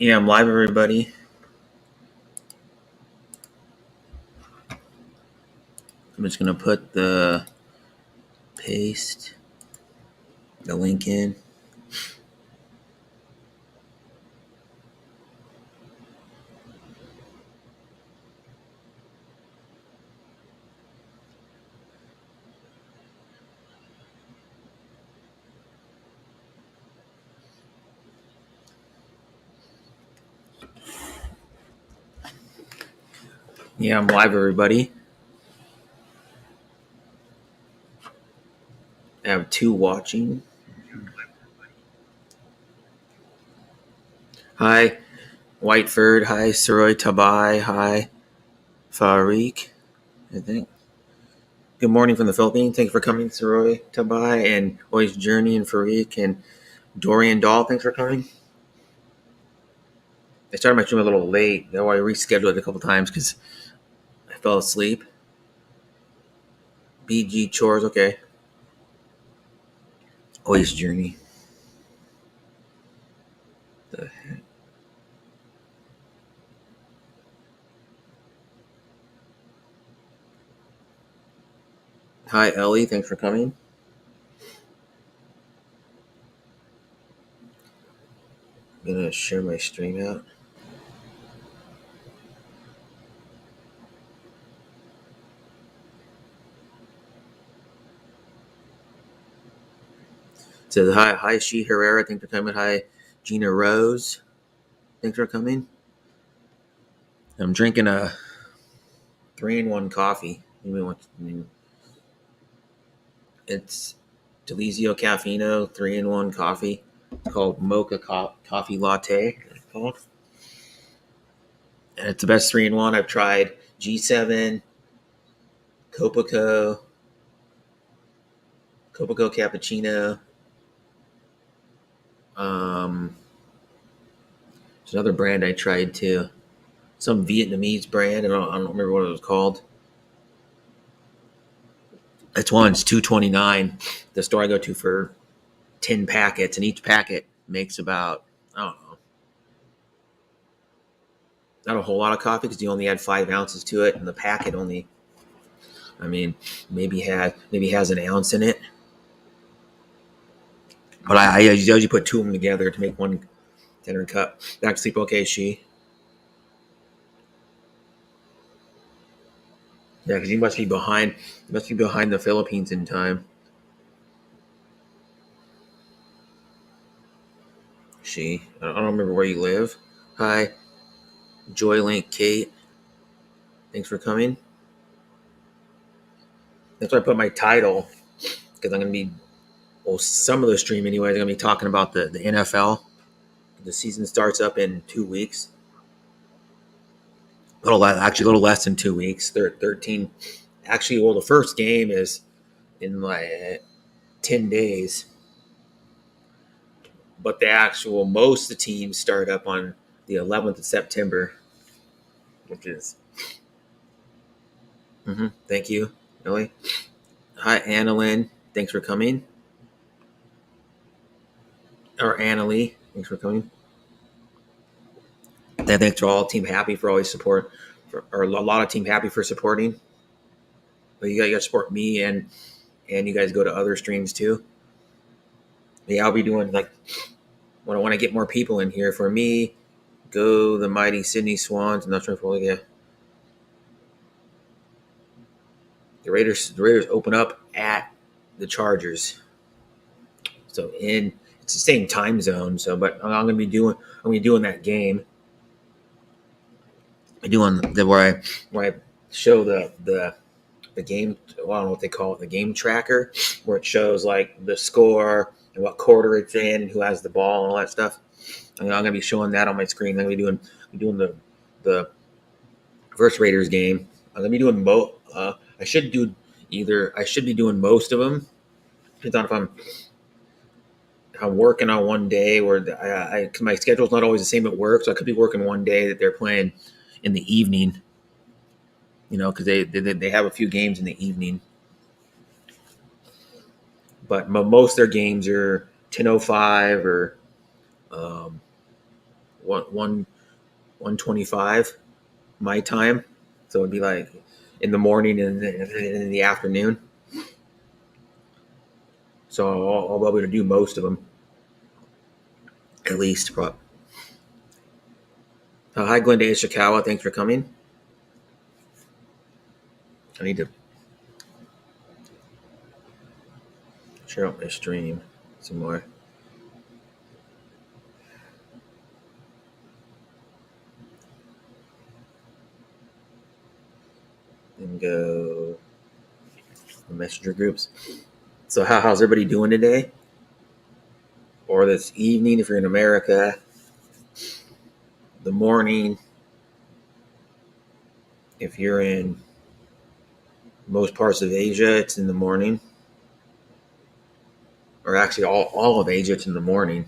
Yeah, I'm live, everybody. I'm just gonna put the paste the link in. Yeah, I'm live, everybody. I have two watching. Hi, Whiteford. Hi, Saroy Tabai. Hi, Farik. I think. Good morning from the Philippines. Thank you for coming, Saroy Tabai, and Always Journey and Farik and Dorian Dahl. Thanks for coming. I started my stream a little late, though I rescheduled it a couple times because I fell asleep. BG Chores, okay. Always Journey. The Hi, Ellie. Thanks for coming. I'm gonna share my stream out. It says hi, She Herrera. Thanks for coming. Hi, Gina Rose. Thanks for coming. I'm drinking a 3-in-1 coffee. It's Delizio Caffeino 3-in-1 coffee. It's called Mocha Coffee Latte. It's called, and it's the best 3-in-1 I've tried. G7, Copaco, Copaco Cappuccino. There's another brand I tried too. Some Vietnamese brand. I don't remember what it was called. It's $2.29. The store I go to for 10 packets, and each packet makes about, I don't know, not a whole lot of coffee because you only add 5 ounces to it, and the packet only, I mean, maybe has an ounce in it. But I usually put two of them together to make one dinner cup. Back to sleep, okay, she. Yeah, because you must be behind. You must be behind the Philippines in time. She. I don't remember where you live. Hi, Joylink Kate. Thanks for coming. That's why I put my title because I'm gonna be, well, some of the stream anyway. I'm gonna be talking about the NFL. The season starts up in 2 weeks. Actually, a little less than 2 weeks. 13. Actually, well, the first game is in like 10 days, but the actual most of the teams start up on the 11th of September, which is. Thank you, Ellie. Hi, Annalyn. Thanks for coming. Or Annalie. Thanks for coming. And thanks to all Team Happy for always support, or a lot of Team Happy for supporting. But you guys support me, and you guys go to other streams too. Yeah, I'll be doing like when I want to get more people in here. For me, go the mighty Sydney Swans. I'm not sure if we'll get the Raiders. The Raiders open up at the Chargers, so it's the same time zone. So, but I'm gonna be doing that game. I'm doing the where I show the game. Well, I don't know what they call it, the game tracker, where it shows like the score and what quarter it's in, and who has the ball, and all that stuff. I'm gonna be showing that on my screen. I'm gonna be doing the first Raiders game. I'm gonna be doing both. I should do either. I should be doing most of them. Depends on if I'm working on one day where my schedule's not always the same at work, so I could be working one day that they're playing in the evening. Because they have a few games in the evening, but most of their games are 10:05 or um, 1:25 my time, so it'd be like in the morning and in the afternoon. So I'll be able to do most of them, at least. Hi, Glenda Ishikawa. Thanks for coming. I need to share out my stream some more. And go messenger groups. So how's everybody doing today? Or this evening if you're in America, the morning if you're in most parts of Asia, it's in the morning. Or actually all of Asia, it's in the morning.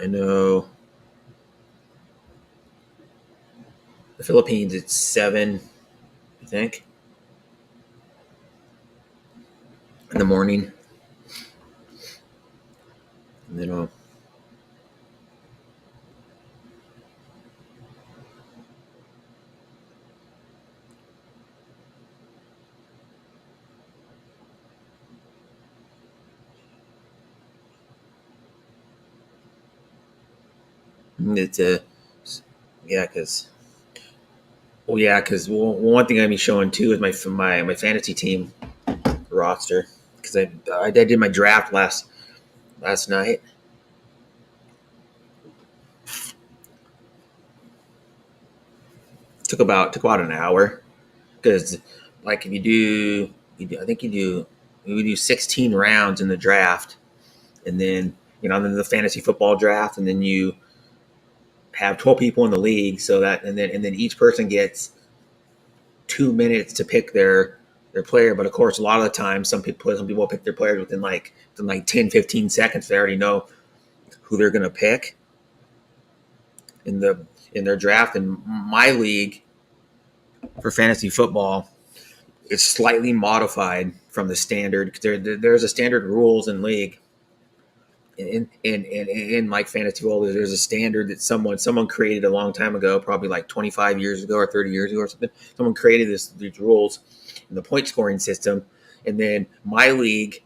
I know the Philippines, it's 7, I think, in the morning. And then it's yeah, because one thing I'm be showing too is my fantasy team roster, because I did my draft last night. Took about an hour, because like if I think we do 16 rounds in the draft, and then then the fantasy football draft, and then you have 12 people in the league, so that and then each person gets 2 minutes to pick their player. But of course, a lot of the time, some people pick their players within like 10-15 seconds. They already know who they're going to pick in their draft. In my league for fantasy football, it's slightly modified from the standard. There's a standard rules in league. In like fantasy football, there's a standard that someone created a long time ago, probably like 25 years ago or 30 years ago or something. Someone created these rules in the point scoring system, and then my league.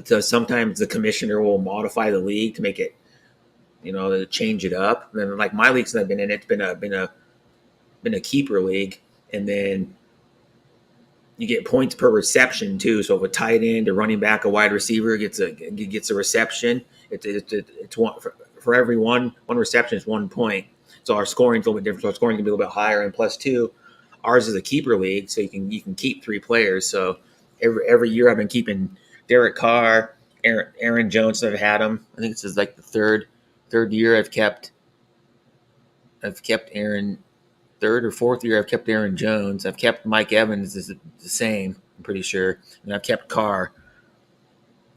So sometimes the commissioner will modify the league to make it, to change it up. And then like my leagues that I've been in, it's been a keeper league, and then you get points per reception too. So if a tight end, a running back, a wide receiver gets a reception, it's one for every one reception is 1 point. So our scoring is a little bit different. So our scoring can be a little bit higher. And plus two, ours is a keeper league, so you can keep 3 players. So every year I've been keeping Derek Carr, Aaron Jones. I've had him. I think this is like the third year I've kept Aaron. Third or fourth year I've kept Aaron Jones. I've kept Mike Evans is the same, I'm pretty sure. And I've kept Carr.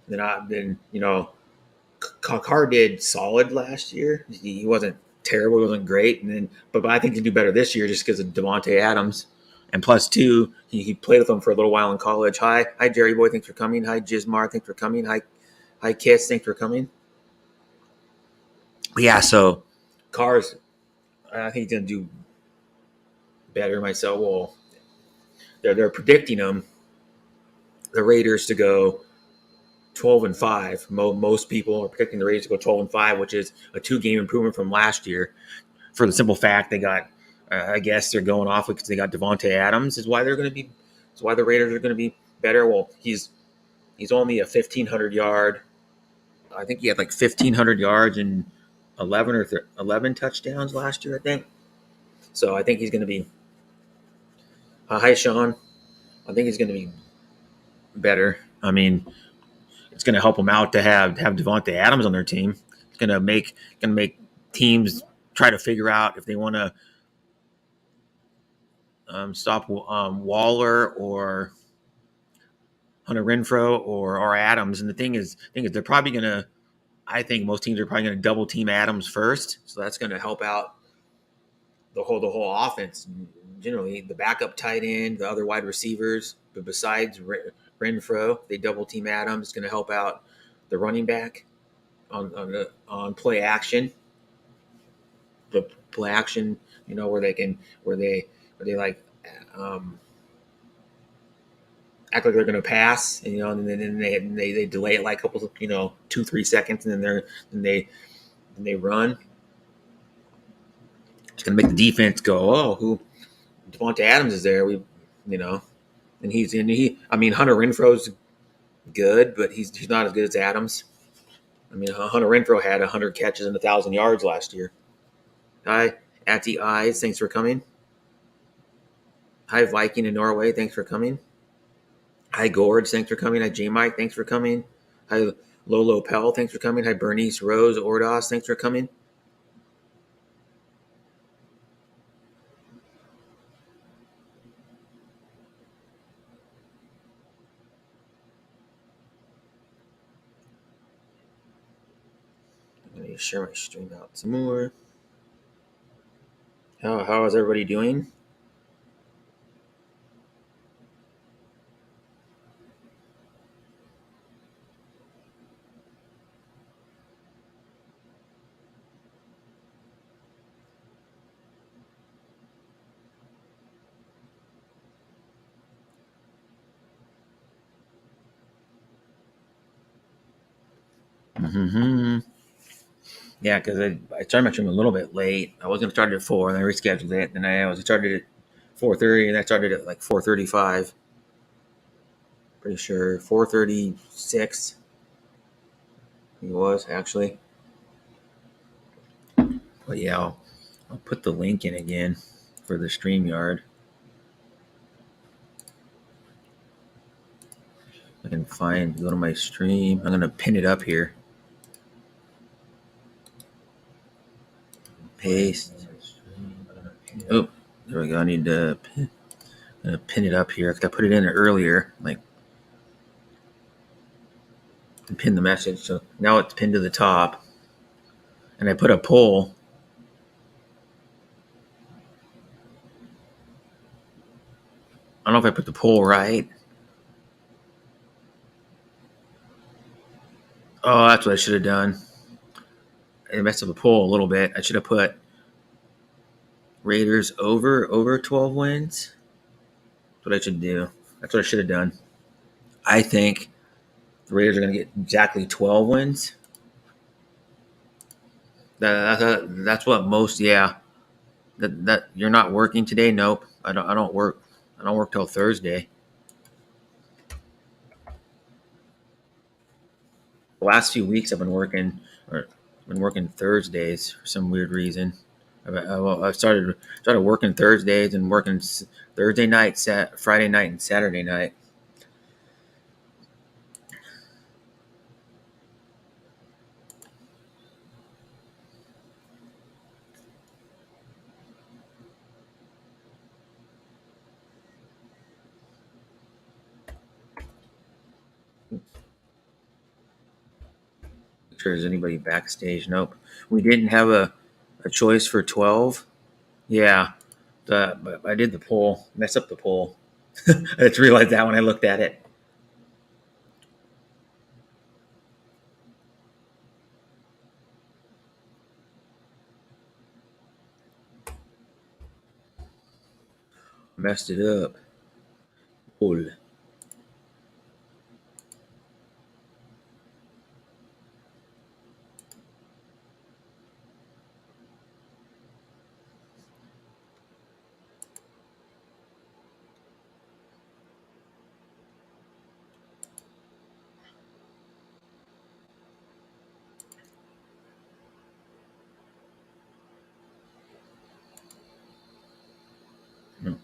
Then I've been, Carr did solid last year. He wasn't terrible, he wasn't great. But I think he'll do better this year just because of Devontae Adams. And plus two, he played with him for a little while in college. Hi, Jerry Boy, thanks for coming. Hi, Jismar, thanks for coming. Hi, Kiss, thanks for coming. But yeah, so Carr's, I think he's gonna do better myself. Well, they're predicting him, the Raiders, to go 12-5. Most people are predicting the Raiders to go 12-5, which is a 2-game improvement from last year. For the simple fact they got, I guess they're going off because they got Devontae Adams. Is why they're going to be. Is why the Raiders are going to be better. Well, he's only a 1,500 yard. I think he had like 1,500 yards and 11 touchdowns last year, I think. So I think he's going to be. Hi, Sean. I think he's going to be better. I mean, it's going to help them out to have Devontae Adams on their team. It's going to make teams try to figure out if they want to stop Waller or Hunter Renfrow or Adams. And the thing is, they're probably going to. I think most teams are probably going to double team Adams first, so that's going to help out the whole offense. Generally, the backup tight end, the other wide receivers, but besides Renfrow, they double team Adams. It's going to help out the running back on play action. the play action, where they like um, act like they're going to pass, and then they delay it like a couple of 2-3 seconds, and then they run. It's going to make the defense go, oh, who Devontae Adams is there? You know, and I mean, Hunter Renfro's good, but he's not as good as Adams. I mean, Hunter Renfro had 100 catches and 1,000 yards last year. Hi, at the eyes, thanks for coming. Hi, Viking in Norway, thanks for coming. Hi, Gorge, thanks for coming. Hi, J Mike, thanks for coming. Hi, Lolo Pell, thanks for coming. Hi, Bernice Rose Ordos, thanks for coming. I'm going to share my stream out some more. How is everybody doing? Mm-hmm. Yeah, because I started my stream a little bit late. I was going to start at 4, and I rescheduled it. And I started at 4:30, and I started at like 4:35. Pretty sure 4:36. It was actually. But yeah, I'll put the link in again for the StreamYard. I can go to my stream. I'm going to pin it up here. Paste. Oh, there we go. I need to pin it up here because I put it in earlier, like pin the message. So now it's pinned to the top, and I put a poll. I don't know if I put the poll right. Oh, that's what I should have done. I messed up the poll a little bit. I should have put Raiders over 12 wins. That's what I should do. That's what I should have done. I think the Raiders are going to get exactly 12 wins. That's what most. Yeah. That you're not working today? Nope. I don't work. I don't work till Thursday. The last few weeks I've been working Thursdays for some weird reason. I started working Thursdays and working Thursday night, Friday night, and Saturday night. Sure, is anybody backstage? Nope. We didn't have a choice for 12. Yeah, but I did the poll. Mess up the poll. I just realized that when I looked at it. Messed it up. Poll. No.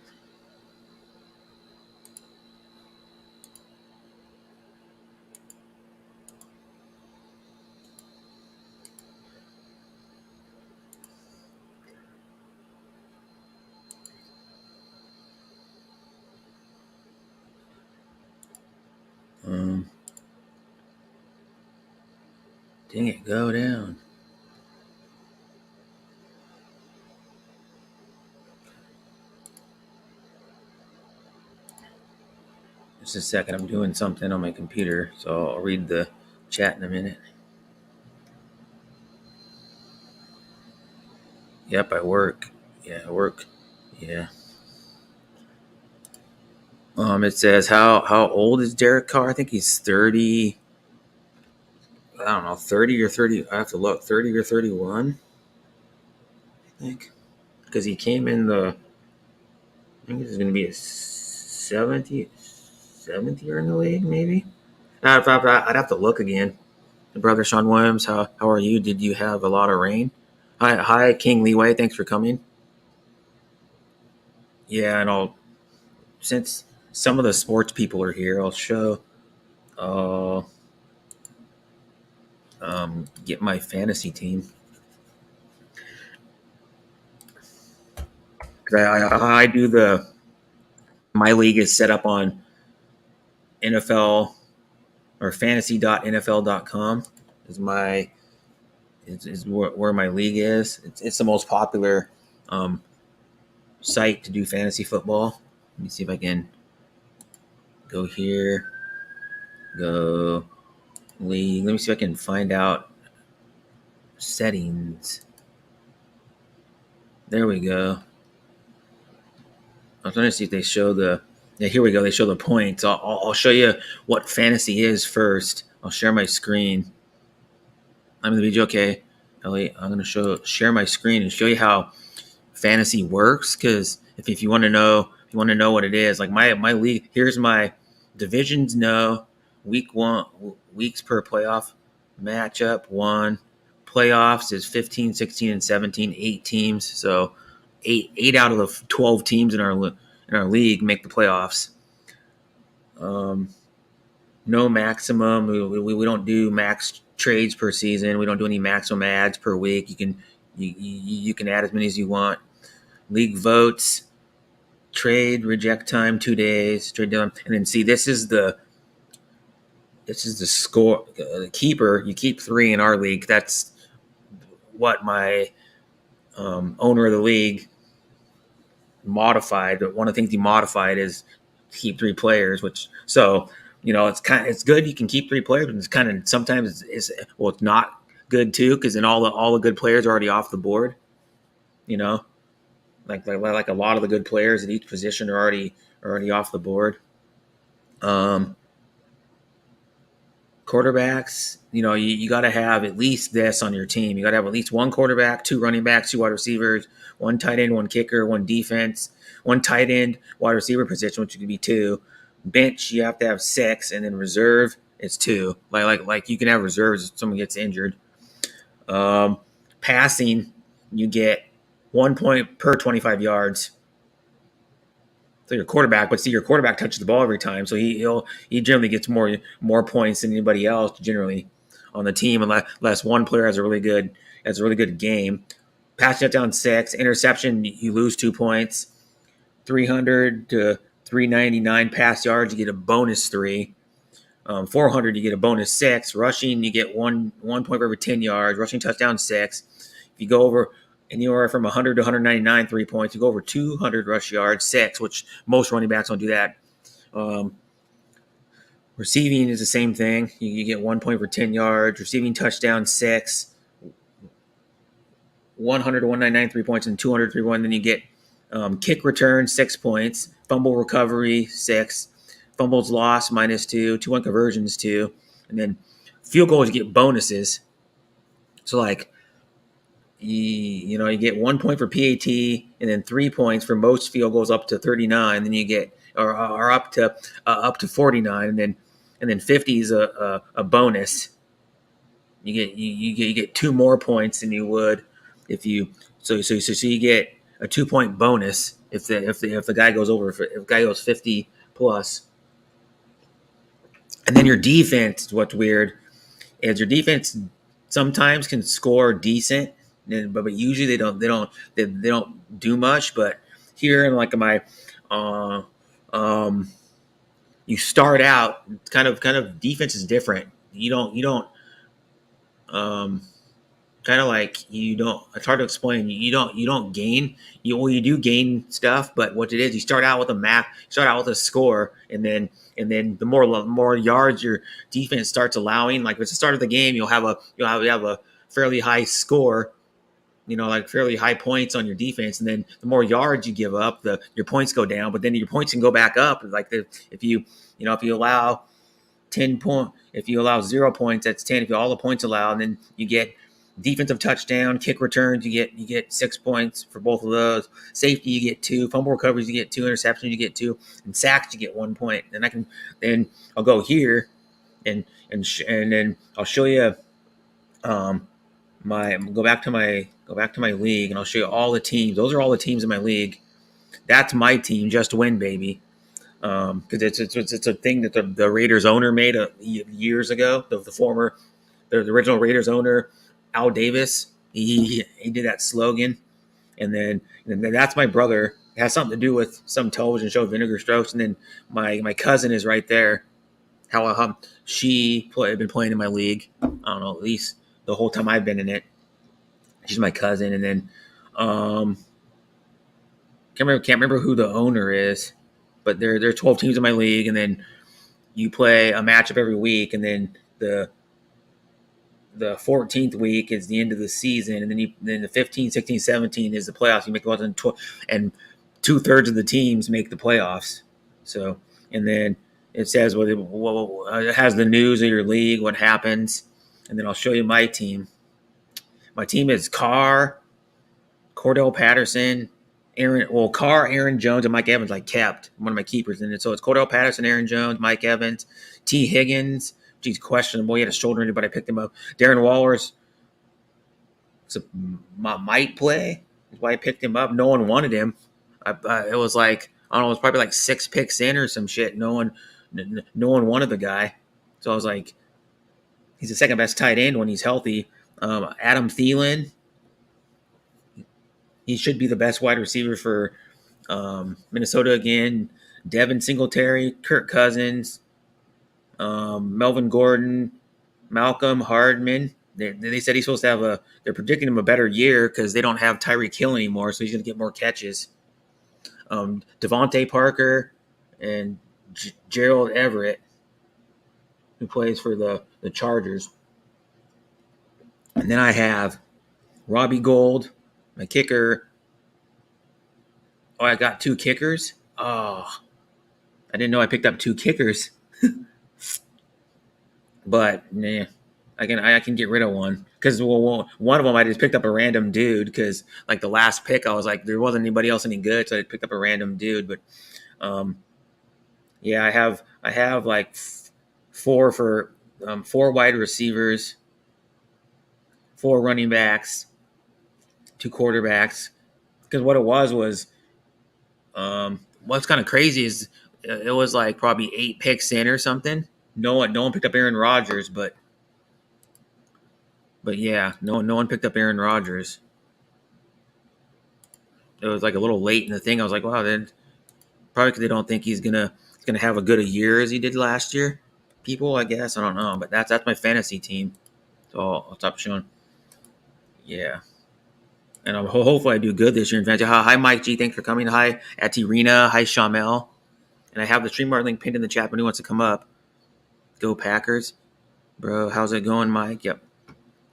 Dang it, go down. Just a second. I'm doing something on my computer, so I'll read the chat in a minute. Yep, I work. Yeah, I work. Yeah. It says how old is Derek Carr? I think he's 30. I don't know, 30 or 30. I have to look. 30 or 31. I think because he came in the. I think he's going to be a 70 year in the league, maybe. I'd have to look again. Brother Sean Williams, how are you? Did you have a lot of rain? Hi, King Leeway. Thanks for coming. Yeah, and since some of the sports people are here, I'll show. Uh, get my fantasy team because I do the my league is set up on NFL or fantasy.nfl.com is my is where my league is. It's the most popular um, site to do fantasy football. Let me see if I can go here. Go league. Let me see if I can find out settings. There we go. I was trying to see if they show the. Yeah, here we go. They show the points. I'll show you what fantasy is first. I'll share my screen. I'm in the video. Okay, Elliot, I'm gonna share my screen and show you how fantasy works. Because if you want to know, what it is, like my league. Here's my divisions. No, weeks per playoff matchup. One playoffs is 15, 16, and 17. 8 teams. So eight out of the 12 teams in our league make the playoffs. Um, no maximum. We don't do max trades per season. We don't do any maximum ads per week. You can add as many as you want. League votes, trade reject time 2 days, trade deadline, and then see this is the score. The keeper, you keep 3 in our league. That's what my owner of the league modified. One of the things he modified is keep 3 players, which so it's good you can keep 3 players, but it's kind of sometimes it's not good too because then all the good players are already off the board. You know, like a lot of the good players at each position are already off the board. Um, Quarterbacks, you got to have at least this on your team. You got to have at least 1 quarterback, 2 running backs, 2 wide receivers, 1 tight end, 1 kicker, 1 defense, 1 tight end, wide receiver position, which could be 2. Bench, you have to have 6, and then reserve, it's 2. Like you can have reserves if someone gets injured. Passing, you get 1 point per 25 yards. So your quarterback, but see, your quarterback touches the ball every time, so he generally gets more points than anybody else generally on the team, unless one player has a really good game. Pass touchdown 6, interception you lose 2 points. 300 to 399 pass yards you get a bonus 3. 400 you get a bonus 6. Rushing you get 1 point for every 10 yards. Rushing touchdown 6. If you go over anywhere from 100 to 199 3 points. You go over 200 rush yards, 6, which most running backs don't do that. Receiving is the same thing. You get 1 point for 10 yards. Receiving touchdown, 6. 100 to 199 3 points and 200 3 1. Then you get kick return, 6 points. Fumble recovery, 6. Fumbles lost, -2. 2-1 conversions, 2. And then field goals, you get bonuses. So like, you get 1 point for PAT and then 3 points for most field goals up to 39. Then you get or up to 49, and then 50 is a bonus. You get 2 more points than you would if you so you get a 2-point bonus if the guy goes over, if the guy goes 50 plus. And then your defense, what's weird is your defense sometimes can score decent, but usually they don't do much. But here in like my you start out kind of defense is different. You don't kind of like you don't. It's hard to explain. You don't gain. You do gain stuff, but what it is, you start out with a map, start out with a score, and then the more yards your defense starts allowing, like at the start of the game, you'll have a fairly high score, like fairly high points on your defense, and then the more yards you give up, your points go down. But then your points can go back up. Like if you allow 10 point, if you allow 0 points, that's 10. If all the points allowed, and then you get defensive touchdown, kick returns, you get 6 points for both of those. Safety, you get 2. Fumble recoveries, you get 2. Interceptions, you get 2. And sacks, you get 1 point. Then I'll go here, and then I'll show you go back to my league, and I'll show you all the teams. Those are all the teams in my league. That's my team. Just win, baby. Because it's a thing that the Raiders owner made years ago. The original Raiders owner, Al Davis, he did that slogan, and then that's my brother. It has something to do with some television show, Vinegar Strokes, and then my cousin is right there. How she been playing in my league. I don't know, at least the whole time I've been in it. She's my cousin, and then can't remember who the owner is, but there are 12 teams in my league, and then you play a matchup every week, and then the 14th week is the end of the season, and then the 15, 16, 17 is the playoffs. You make and 2/3 of the teams make the playoffs. So, and then it says it has the news of your league, what happens, and then I'll show you my team. My team is Cordell Patterson, Aaron Jones, and Mike Evans. I kept one of my keepers in it. So it's Cordell Patterson, Aaron Jones, Mike Evans, T. Higgins. He's questionable. He had a shoulder injury, but I picked him up. Darren Waller's might play. That's why I picked him up. No one wanted him. It was like, I don't know, it was probably like 6 picks in or some shit. No one wanted the guy. So I was like, he's the second best tight end when he's healthy. Adam Thielen, he should be the best wide receiver for Minnesota again. Devin Singletary, Kirk Cousins, Melvin Gordon, Malcolm Hardman. They said he's supposed to have they're predicting him a better year because they don't have Tyreek Hill anymore, so he's going to get more catches. Devontae Parker and Gerald Everett, who plays for the Chargers. And then I have Robbie Gould, my kicker. Oh, I got 2 kickers? Oh, I didn't know I picked up 2 kickers. But, nah, I can get rid of one. Because one of them I just picked up a random dude because, like, the last pick, I was like, there wasn't anybody else any good, so I picked up a random dude. But, yeah, I have like 4 wide receivers, 4 running backs, 2 quarterbacks. Because what it was what's kind of crazy is it was like probably 8 picks in or something. No one picked up Aaron Rodgers, but yeah, no one picked up Aaron Rodgers. It was like a little late in the thing. I was like, wow, then probably because they don't think he's gonna have a good a year as he did last year. People, I guess, I don't know, but that's my fantasy team. So I'll stop showing. Yeah. And hopefully I do good this year in fantasy. Hi, Mike G. Thanks for coming. Hi, Atirina. Hi, Shamel. And I have the StreamYard link pinned in the chat when he wants to come up. Go Packers. Bro, how's it going, Mike? Yep.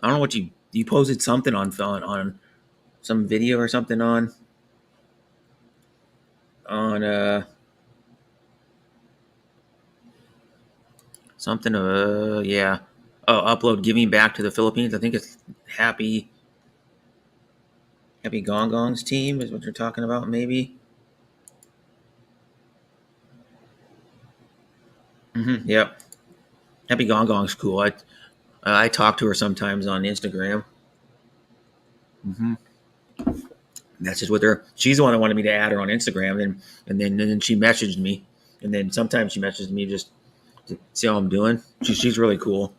I don't know what you posted something on some video or something on something, yeah. Oh, upload giving back to the Philippines. I think it's Happy Gong Gong's team is what you're talking about, maybe. Yep. Happy Gong Gong's cool. I talk to her sometimes on Instagram. That's just with her. She's the one that wanted me to add her on Instagram, and then she messaged me, and then sometimes she messages me just to see how I'm doing. She's really cool.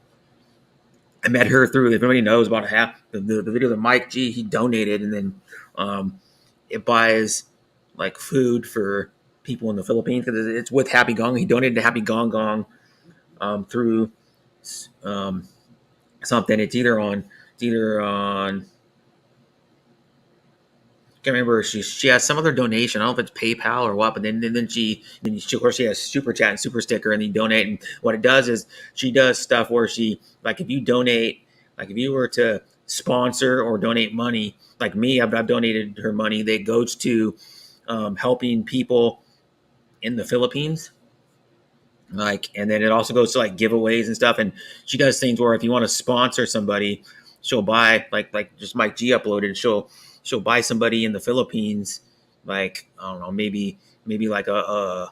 I met her through, if anybody knows about the video that Mike G, he donated, and then it buys like food for people in the Philippines because it's with Happy Gong. He donated to Happy Gong Gong through something. It's either on I can't remember. She has some other donation. I don't know if it's PayPal or what, but then she of course she has Super Chat and Super Sticker, and then you donate. And what it does is she does stuff where she, like, if you donate, like if you were to sponsor or donate money. Like me, I've donated her money. That goes to helping people in the Philippines. Like, and then it also goes to like giveaways and stuff. And she does things where if you want to sponsor somebody, she'll buy like just Mike G uploaded. She'll buy somebody in the Philippines, like I don't know, maybe like a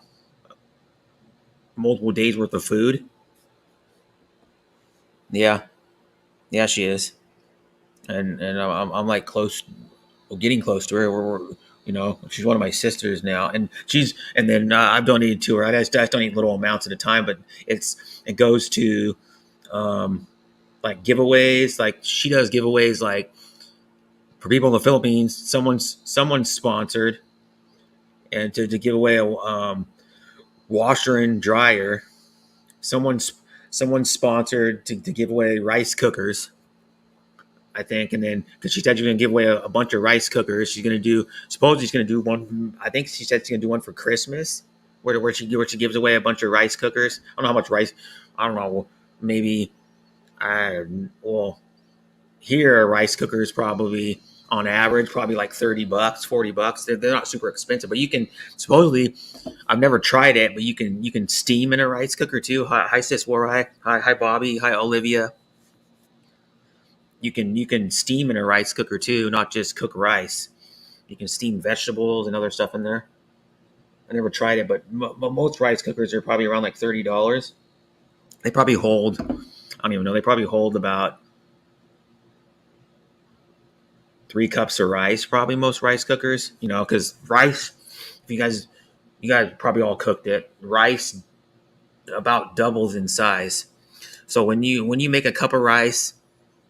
multiple days worth of food. Yeah, yeah, she is, and I'm like close, getting close to her. She's one of my sisters now, and then I've donated to her. I just donate little amounts at a time, but it goes to um, like giveaways. Like she does giveaways, like for people in the Philippines. Someone's sponsored, and to give away a washer and dryer. Someone's someone's sponsored to give away rice cookers, I think. And then because she said she's going to give away a bunch of rice cookers, supposedly she's going to do one. I think she said she's going to do one for Christmas, where she gives away a bunch of rice cookers. I don't know how much rice. I don't know. Maybe well, here a rice cooker is probably on average probably like $30, $40. They're not super expensive, but you can supposedly. I've never tried it, but you can steam in a rice cooker too. Hi sis Warai. Hi Bobby. Hi Olivia. You can steam in a rice cooker too, not just cook rice. You can steam vegetables and other stuff in there. I never tried it, but most rice cookers are probably around like $30. They probably hold. I don't even know. They probably hold about 3 cups of rice. Probably most rice cookers, because rice. If you guys probably all cooked it. Rice about doubles in size. So when you make a cup of rice,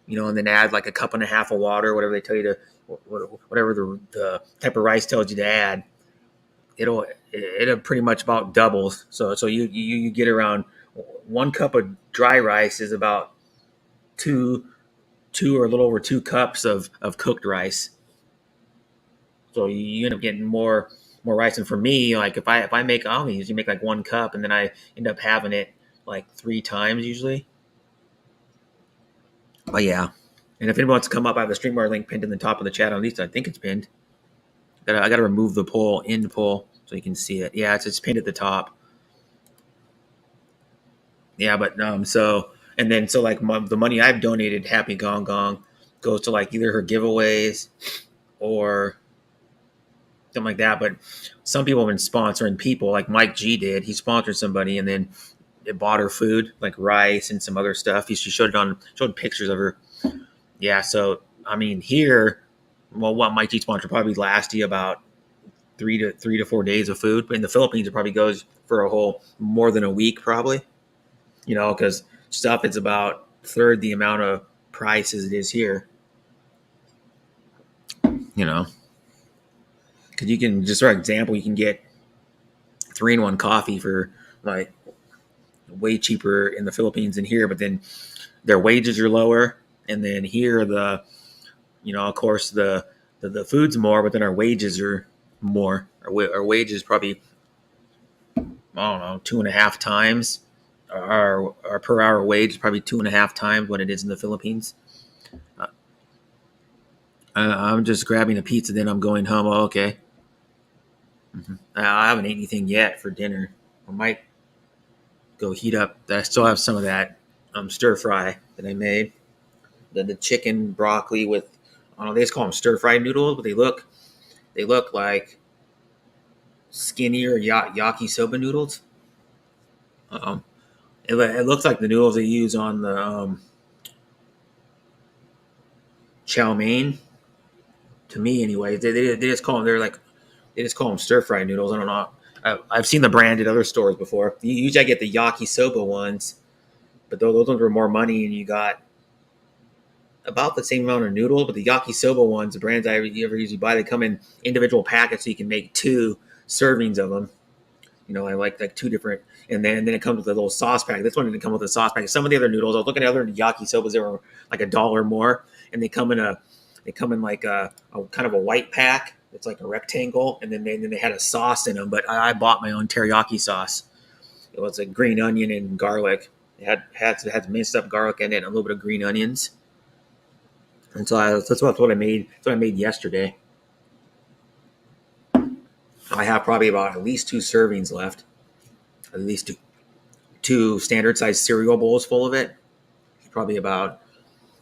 and then add like a cup and a half of water, whatever they tell you to, whatever the type of rice tells you to add, it'll pretty much about doubles. So you get around 1 cup of dry rice is about two or a little over 2 cups of cooked rice. So you end up getting more rice. And for me, like if I make, I only usually make like 1 cup, and then I end up having it like 3 times usually. But yeah. And if anyone wants to come up, I have a StreamYard link pinned in the top of the chat. At least I think it's pinned. I gotta remove the poll, end poll, so you can see it. Yeah, it's pinned at the top. Yeah, but so like the money I've donated, Happy Gong Gong, goes to like either her giveaways or something like that. But some people have been sponsoring people, like Mike G did. He sponsored somebody, and then it bought her food, like rice and some other stuff. She showed pictures of her. Yeah, so I mean here, well, what Mike G sponsored probably last you about 3 to 4 days of food. But in the Philippines, it probably goes for a whole more than a week, probably. Because stuff it's about third the amount of price as it is here. Because you can, just for example, you can get 3-in-1 coffee for like way cheaper in the Philippines than here, but then their wages are lower, and then here of course the food's more, but then our wages are more. Our wages probably, I don't know, 2.5 times. Our per hour wage is probably 2.5 times what it is in the Philippines. I'm just grabbing a pizza, then I'm going home. Oh, okay. Mm-hmm. I haven't ate anything yet for dinner. I might go heat up. I still have some of that stir fry that I made. The chicken broccoli with, I don't know, they just call them stir fry noodles, but they look like skinnier yakisoba noodles. It looks like the noodles they use on the chow mein. To me, anyway, they just call them. They just call them stir fry noodles. I don't know. I've seen the brand at other stores before. Usually, I get the yakisoba ones, but those ones were more money, and you got about the same amount of noodle. But the yakisoba ones, the brands I ever usually buy, they come in individual packets, so you can make 2 servings of them. I like 2 different, and then it comes with a little sauce pack. This one didn't come with a sauce pack. Some of the other noodles, I was looking at other yakisobas, they were like $1 more, and they come in like a kind of a white pack. It's like a rectangle, and then they had a sauce in them. But I bought my own teriyaki sauce. It was a green onion and garlic. It had minced up garlic in it and a little bit of green onions. And so that's what I made. That's what I made yesterday. I have probably about at least 2 servings left. At least two standard sized cereal bowls full of it. Probably about,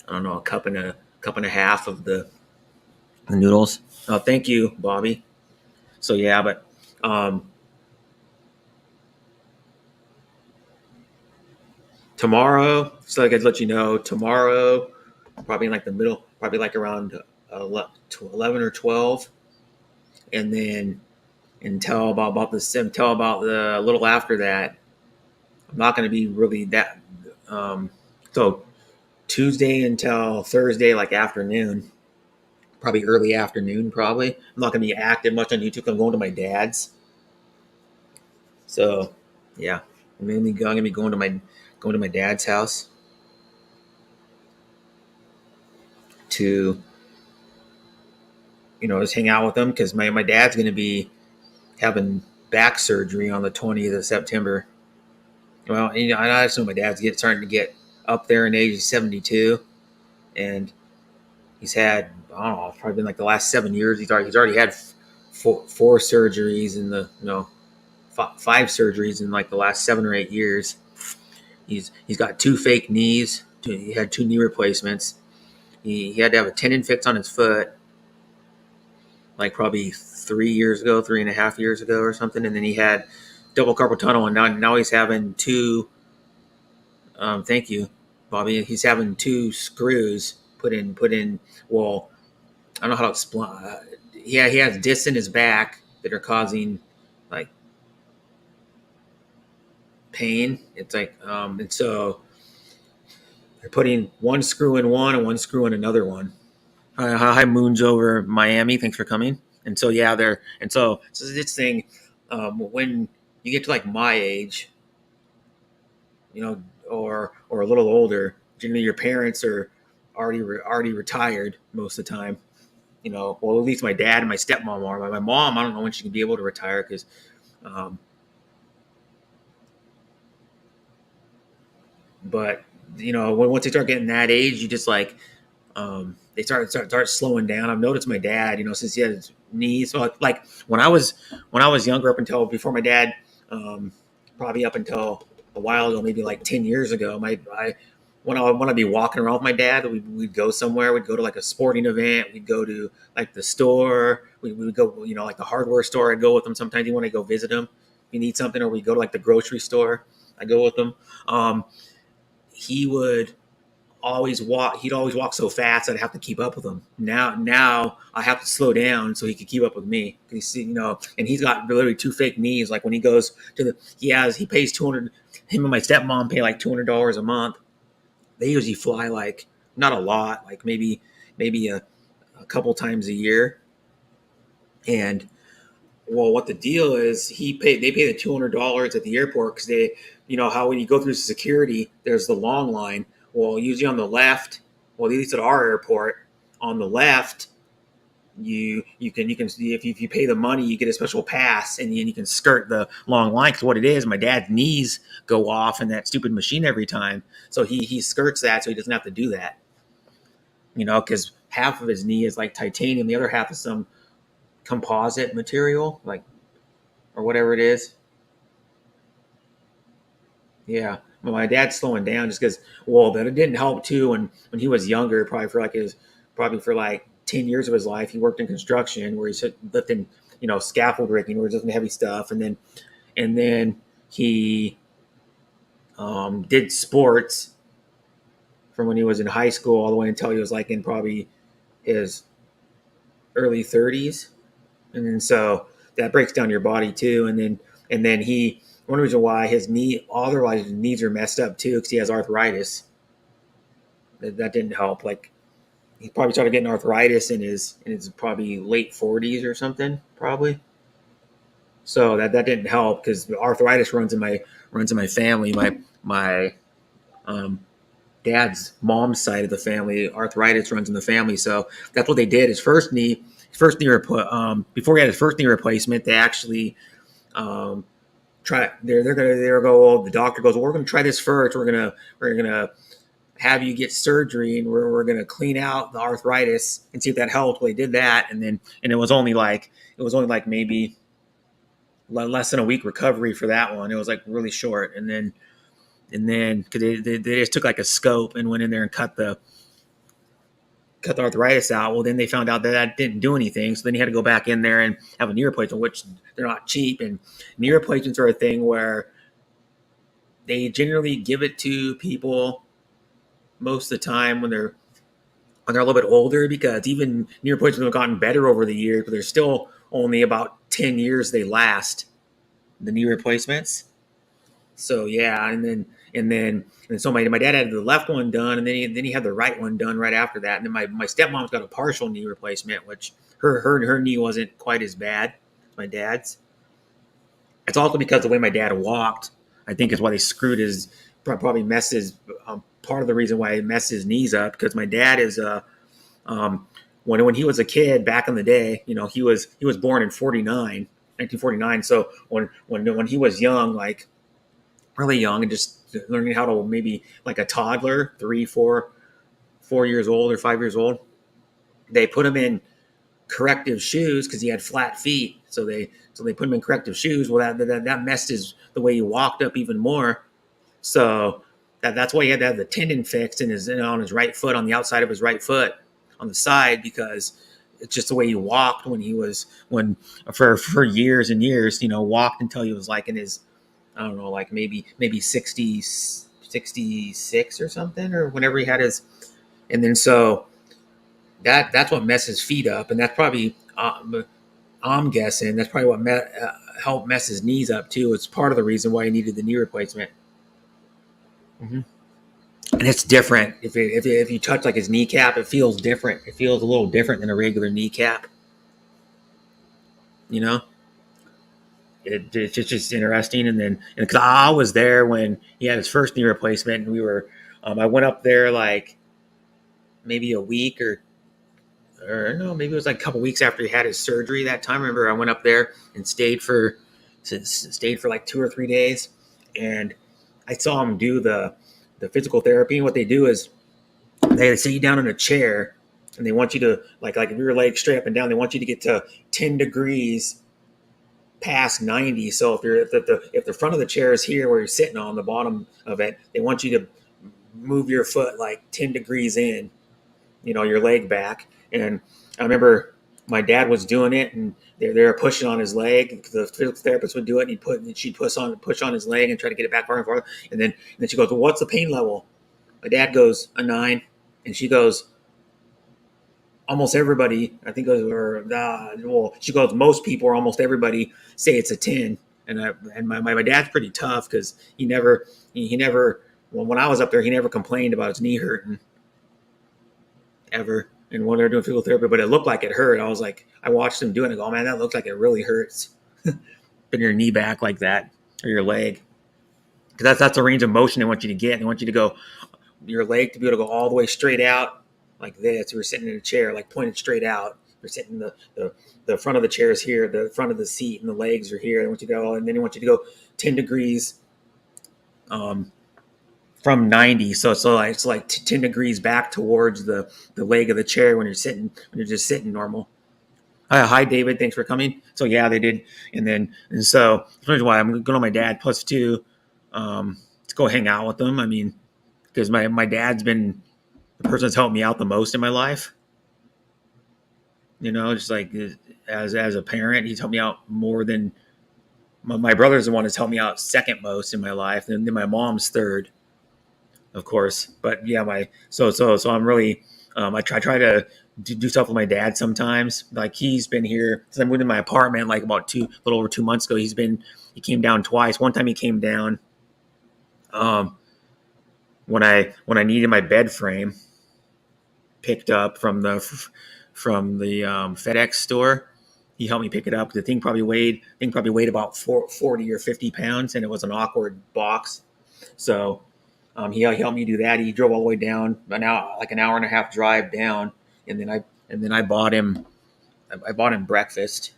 I don't know, a cup and a half of the noodles. Oh, thank you, Bobby. So yeah, but tomorrow, so I could let you know tomorrow, probably in like the middle, probably like around 11 or 12, and then until about the little after that, I'm not going to be really that. So Tuesday until Thursday, like afternoon, probably early afternoon. Probably I'm not going to be active much on YouTube. I'm going to my dad's. So yeah, I'm going to be going to my dad's house to just hang out with him because my dad's going to be having back surgery on the 20th of September. Well, I just know my dad's starting to get up there in age. He's 72, and he's had, I don't know, probably been like the last 7 years. He's already had four surgeries in the five surgeries in like the last 7 or 8 years. He's got two fake knees. He had two knee replacements. He had to have a tendon fixed on his foot, like probably 3 years ago, 3.5 years ago, or something. And then he had double carpal tunnel, and now he's having two. Thank you, Bobby. He's having two screws put in. Well, I don't know how to explain. Yeah, he has discs in his back that are causing like pain. It's like, and so they're putting one screw in one and one screw in another one. Hi, Moon's over Miami. Thanks for coming. And so yeah, so this thing, when you get to like my age, or a little older, generally your parents are already retired most of the time. Well, at least my dad and my stepmom are. My mom, I don't know when she can be able to retire because, um, but once they start getting that age, you just like, they start slowing down. I've noticed my dad, since he had his knees. So like when I was younger, up until before my dad, probably up until a while ago, maybe like 10 years ago, when I want to be walking around with my dad, we'd go somewhere. We'd go to like a sporting event. We'd go to like the store. We would go, like the hardware store. I'd go with him sometimes. You want to go visit him, if you need something, or we go to like the grocery store. I go with him. He would always walk. He'd always walk so fast I'd have to keep up with him. Now I have to slow down so he could keep up with me. And he's got literally two fake knees. Like when he goes to he pays 200. Him and my stepmom pay like $200 a month. They usually fly like not a lot, like maybe a couple times a year. And well, what the deal is, they pay the $200 at the airport because they, how when you go through security, there's the long line. Well, usually on the left, well, at least at our airport, on the left, you can if you pay the money, you get a special pass, and then you can skirt the long line. Because what it is, my dad's knees go off in that stupid machine every time, so he skirts that so he doesn't have to do that. Because half of his knee is like titanium, the other half is some composite material, like, or whatever it is. Yeah. Well, my dad's slowing down just because. Well, that it didn't help too when he was younger. Probably for like 10 years of his life, he worked in construction where he's lifting, scaffold rigging, where he's lifting heavy stuff, and then he did sports from when he was in high school all the way until he was like in probably his early 30s, and then so that breaks down your body too, and then he. One reason why otherwise his knees are messed up too, because he has arthritis. That didn't help. Like he probably started getting arthritis in his probably late 40s or something, probably. So that didn't help because the arthritis runs in my family. My dad's mom's side of the family, arthritis runs in the family. So that's what they did. Before he had his first knee replacement, they actually. Try they're gonna go, well, the doctor goes, well, we're gonna try this first. We're gonna have you get surgery, and we're going to clean out the arthritis and see if that helped. Well, they did that, and it was only like maybe less than a week recovery for that one. It was like really short, and then because they just took like a scope and went in there and cut the arthritis out. Well, then they found out that didn't do anything, so then you had to go back in there and have a knee replacement, which they're not cheap. And knee replacements are a thing where they generally give it to people most of the time when they're a little bit older, because even knee replacements have gotten better over the years, but they're still only about 10 years they last, the knee replacements. So yeah, and so my dad had the left one done, and then he had the right one done right after that. And then my stepmom's got a partial knee replacement, which her knee wasn't quite as bad as my dad's. It's also because the way my dad walked, I think, is why they screwed his, probably messed his, part of the reason why he messed his knees up, because my dad is when he was a kid back in the day, he was born in 1949. So when he was young, like really young, and just learning how to, maybe like a toddler, 4 years old or 5 years old, they put him in corrective shoes because he had flat feet. So they put him in corrective shoes. Well, that messed the way he walked up even more. So that's why he had to have the tendon fixed on his right foot, on the outside of his right foot, on the side, because it's just the way he walked for years and years. Walked until he was like in his, I don't know, like maybe 66 or something, or whenever he had his, and then so that's what messed his feet up, and that's probably I'm guessing that's probably what helped mess his knees up too. It's part of the reason why he needed the knee replacement. Mm-hmm. And it's different. If you touch like his kneecap, it feels different. It feels a little different than a regular kneecap. It's just interesting. And because I was there when he had his first knee replacement, and I went up there like maybe a week or no, maybe it was like a couple weeks after he had his surgery that time. I remember I went up there and stayed for like 2 or 3 days, and I saw him do the physical therapy. And what they do is they sit you down in a chair, and they want you to like if your legs straight up and down, they want you to get to 10 degrees past 90. So if the front of the chair is here where you're sitting on the bottom of it, they want you to move your foot like 10 degrees in, your leg back. And I remember my dad was doing it, and they were pushing on his leg. The physical therapist would do it, and she'd push on his leg and try to get it back far and farther. And then she goes, "Well, what's the pain level?" My dad goes, "A 9," and she goes, "Almost everybody, I think, she goes, most people or almost everybody say it's a 10." And my dad's pretty tough, because he never, when I was up there, he never complained about his knee hurting ever. And when they're doing physical therapy, but it looked like it hurt. I was like, I watched him do it, and I go, "Oh man, that looks like it really hurts." Putting your knee back like that, or your leg, because that's the range of motion they want you to get. They want you to go, your leg to be able to go all the way straight out like this. We're sitting in a chair, like pointed straight out. We're sitting the front of the chair is here, the front of the seat, and the legs are here. They want you to go, and then they want you to go 10 degrees. From 90, so it's like 10 degrees back towards the leg of the chair when you're just sitting normal. Hi, David, thanks for coming. So yeah, they did, and so that's why I'm going to my dad plus 2 to go hang out with them. I mean, because my dad's been the person that's helped me out the most in my life. Just like as a parent, he's helped me out more than my brother's the one that's helped me out second most in my life, and then my mom's third, of course. But yeah, so I'm really I try to do stuff with my dad sometimes. Like he's been here since I moved in my apartment, like about a little over 2 months ago. He came down twice. One time he came down when I needed my bed frame picked up from the FedEx store. He helped me pick it up. The thing probably weighed about 40 or 50 pounds, and it was an awkward box. So he helped me do that. He drove all the way down, an hour and a half drive down, and then I bought him breakfast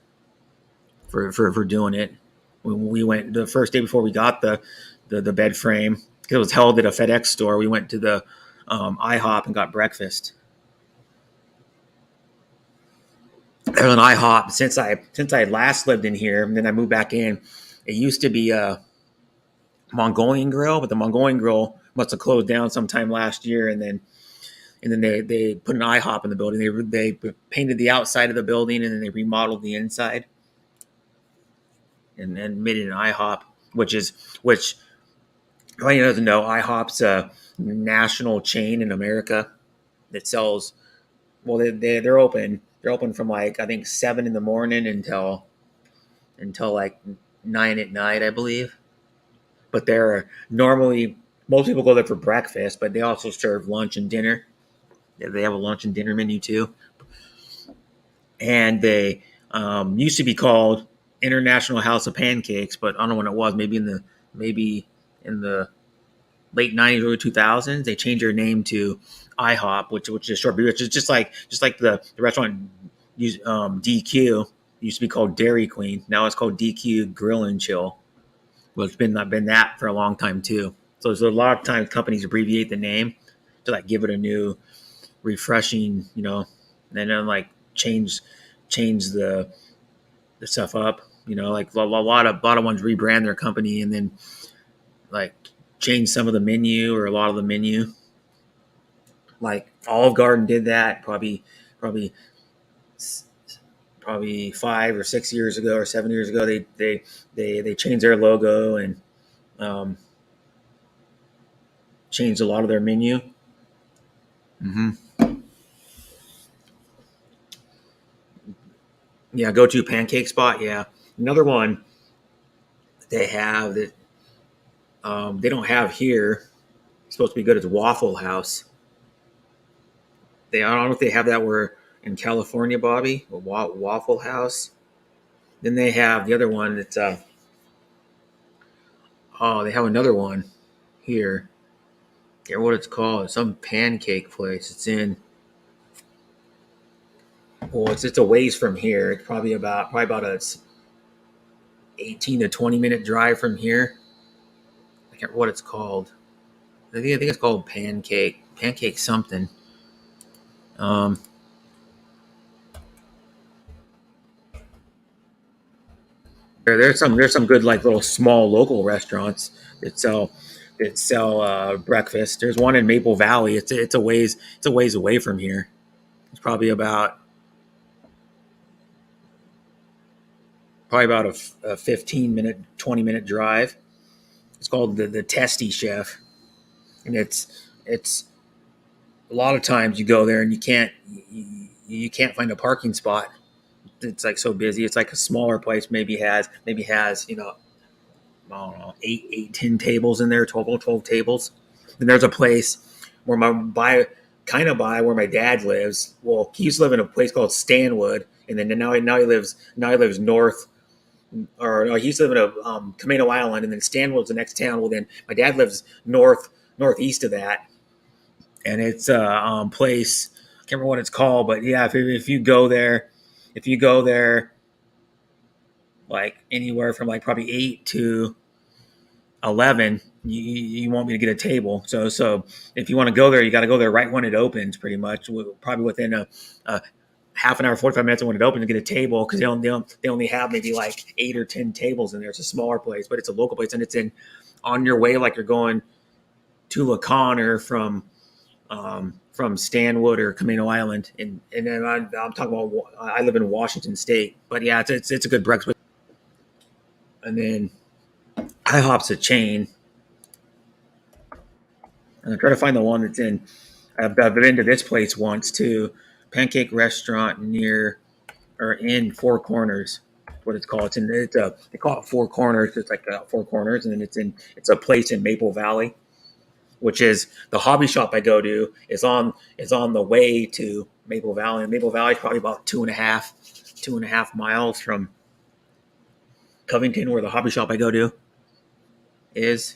for doing it. When we went the first day before we got the bed frame, because it was held at a FedEx store, we went to the IHOP and got breakfast. There was an IHOP since I last lived in here, and then I moved back in. It used to be a Mongolian Grill, but the Mongolian Grill must have closed down sometime last year, and then they put an IHOP in the building. They painted the outside of the building, and then they remodeled the inside, and made it an IHOP, which anybody who doesn't know, IHOP's a national chain in America that sells. Well, they're open. They're open from like I think 7 in the morning until like 9 at night, I believe. But they're normally most people go there for breakfast, but they also serve lunch and dinner. They have a lunch and dinner menu too, and they used to be called International House of Pancakes, but I don't know when it was. Maybe in the late '90s, early 2000s, they changed their name to IHOP, which is short, which is just like the restaurant DQ used to be called Dairy Queen. Now it's called DQ Grill and Chill. Well, it's been that for a long time too. So there's a lot of times companies abbreviate the name to like give it a new, refreshing, and then like change the stuff up. Like a lot of ones rebrand their company and then like change some of the menu or a lot of the menu. Like Olive Garden did that probably 5 or 6 years ago or 7 years ago. They changed their logo and changed a lot of their menu. Mm-hmm. Yeah, go to pancake spot. Yeah, another one they have that they don't have here. It's supposed to be good as Waffle House. I don't know if they have that where in California, Bobby, Waffle House. Then they have the other one that's they have another one here. I forget what it's called. Some pancake place. It's in. Well, it's a ways from here. It's probably about a 18 to 20 minute drive from here. I can't remember what it's called. I think it's called pancake something. There's some good like little small local restaurants that sell breakfast. There's one in Maple Valley. It's a ways away from here. It's probably about a 15-minute 20-minute drive. It's called the Testy Chef, and it's a lot of times you go there and you can't find a parking spot. It's like so busy. It's like a smaller place. Maybe has I don't know 10 tables in there, total 12 tables. Then there's a place where by where my dad lives. Well, he used to live in a place called Stanwood, and then now he lives north. Or no, he used to live in a Camino Island, and then Stanwood's the next town. Well, then my dad lives northeast of that, and it's a place. I can't remember what it's called, but yeah, if you go there, like anywhere from like probably 8 to 11, you want me to get a table. So if you want to go there, you got to go there right when it opens, pretty much. Probably within a half an hour, 45 minutes when it opens to get a table because they only have maybe like 8 or 10 tables in there. It's a smaller place, but it's a local place, and it's in on your way like you're going to La Conner from Stanwood or Camino Island, and then I'm talking about I live in Washington State, but yeah, it's a good breakfast. And then IHOP's a chain, and I try to find the one that's in. I've been to this place once too, Pancake Restaurant near or in Four Corners. What it's called? They call it Four Corners. It's like Four Corners, and then it's a place in Maple Valley, which is the hobby shop I go to is on the way to Maple Valley. And Maple Valley is probably about 2.5 miles from Covington, where the hobby shop I go to is.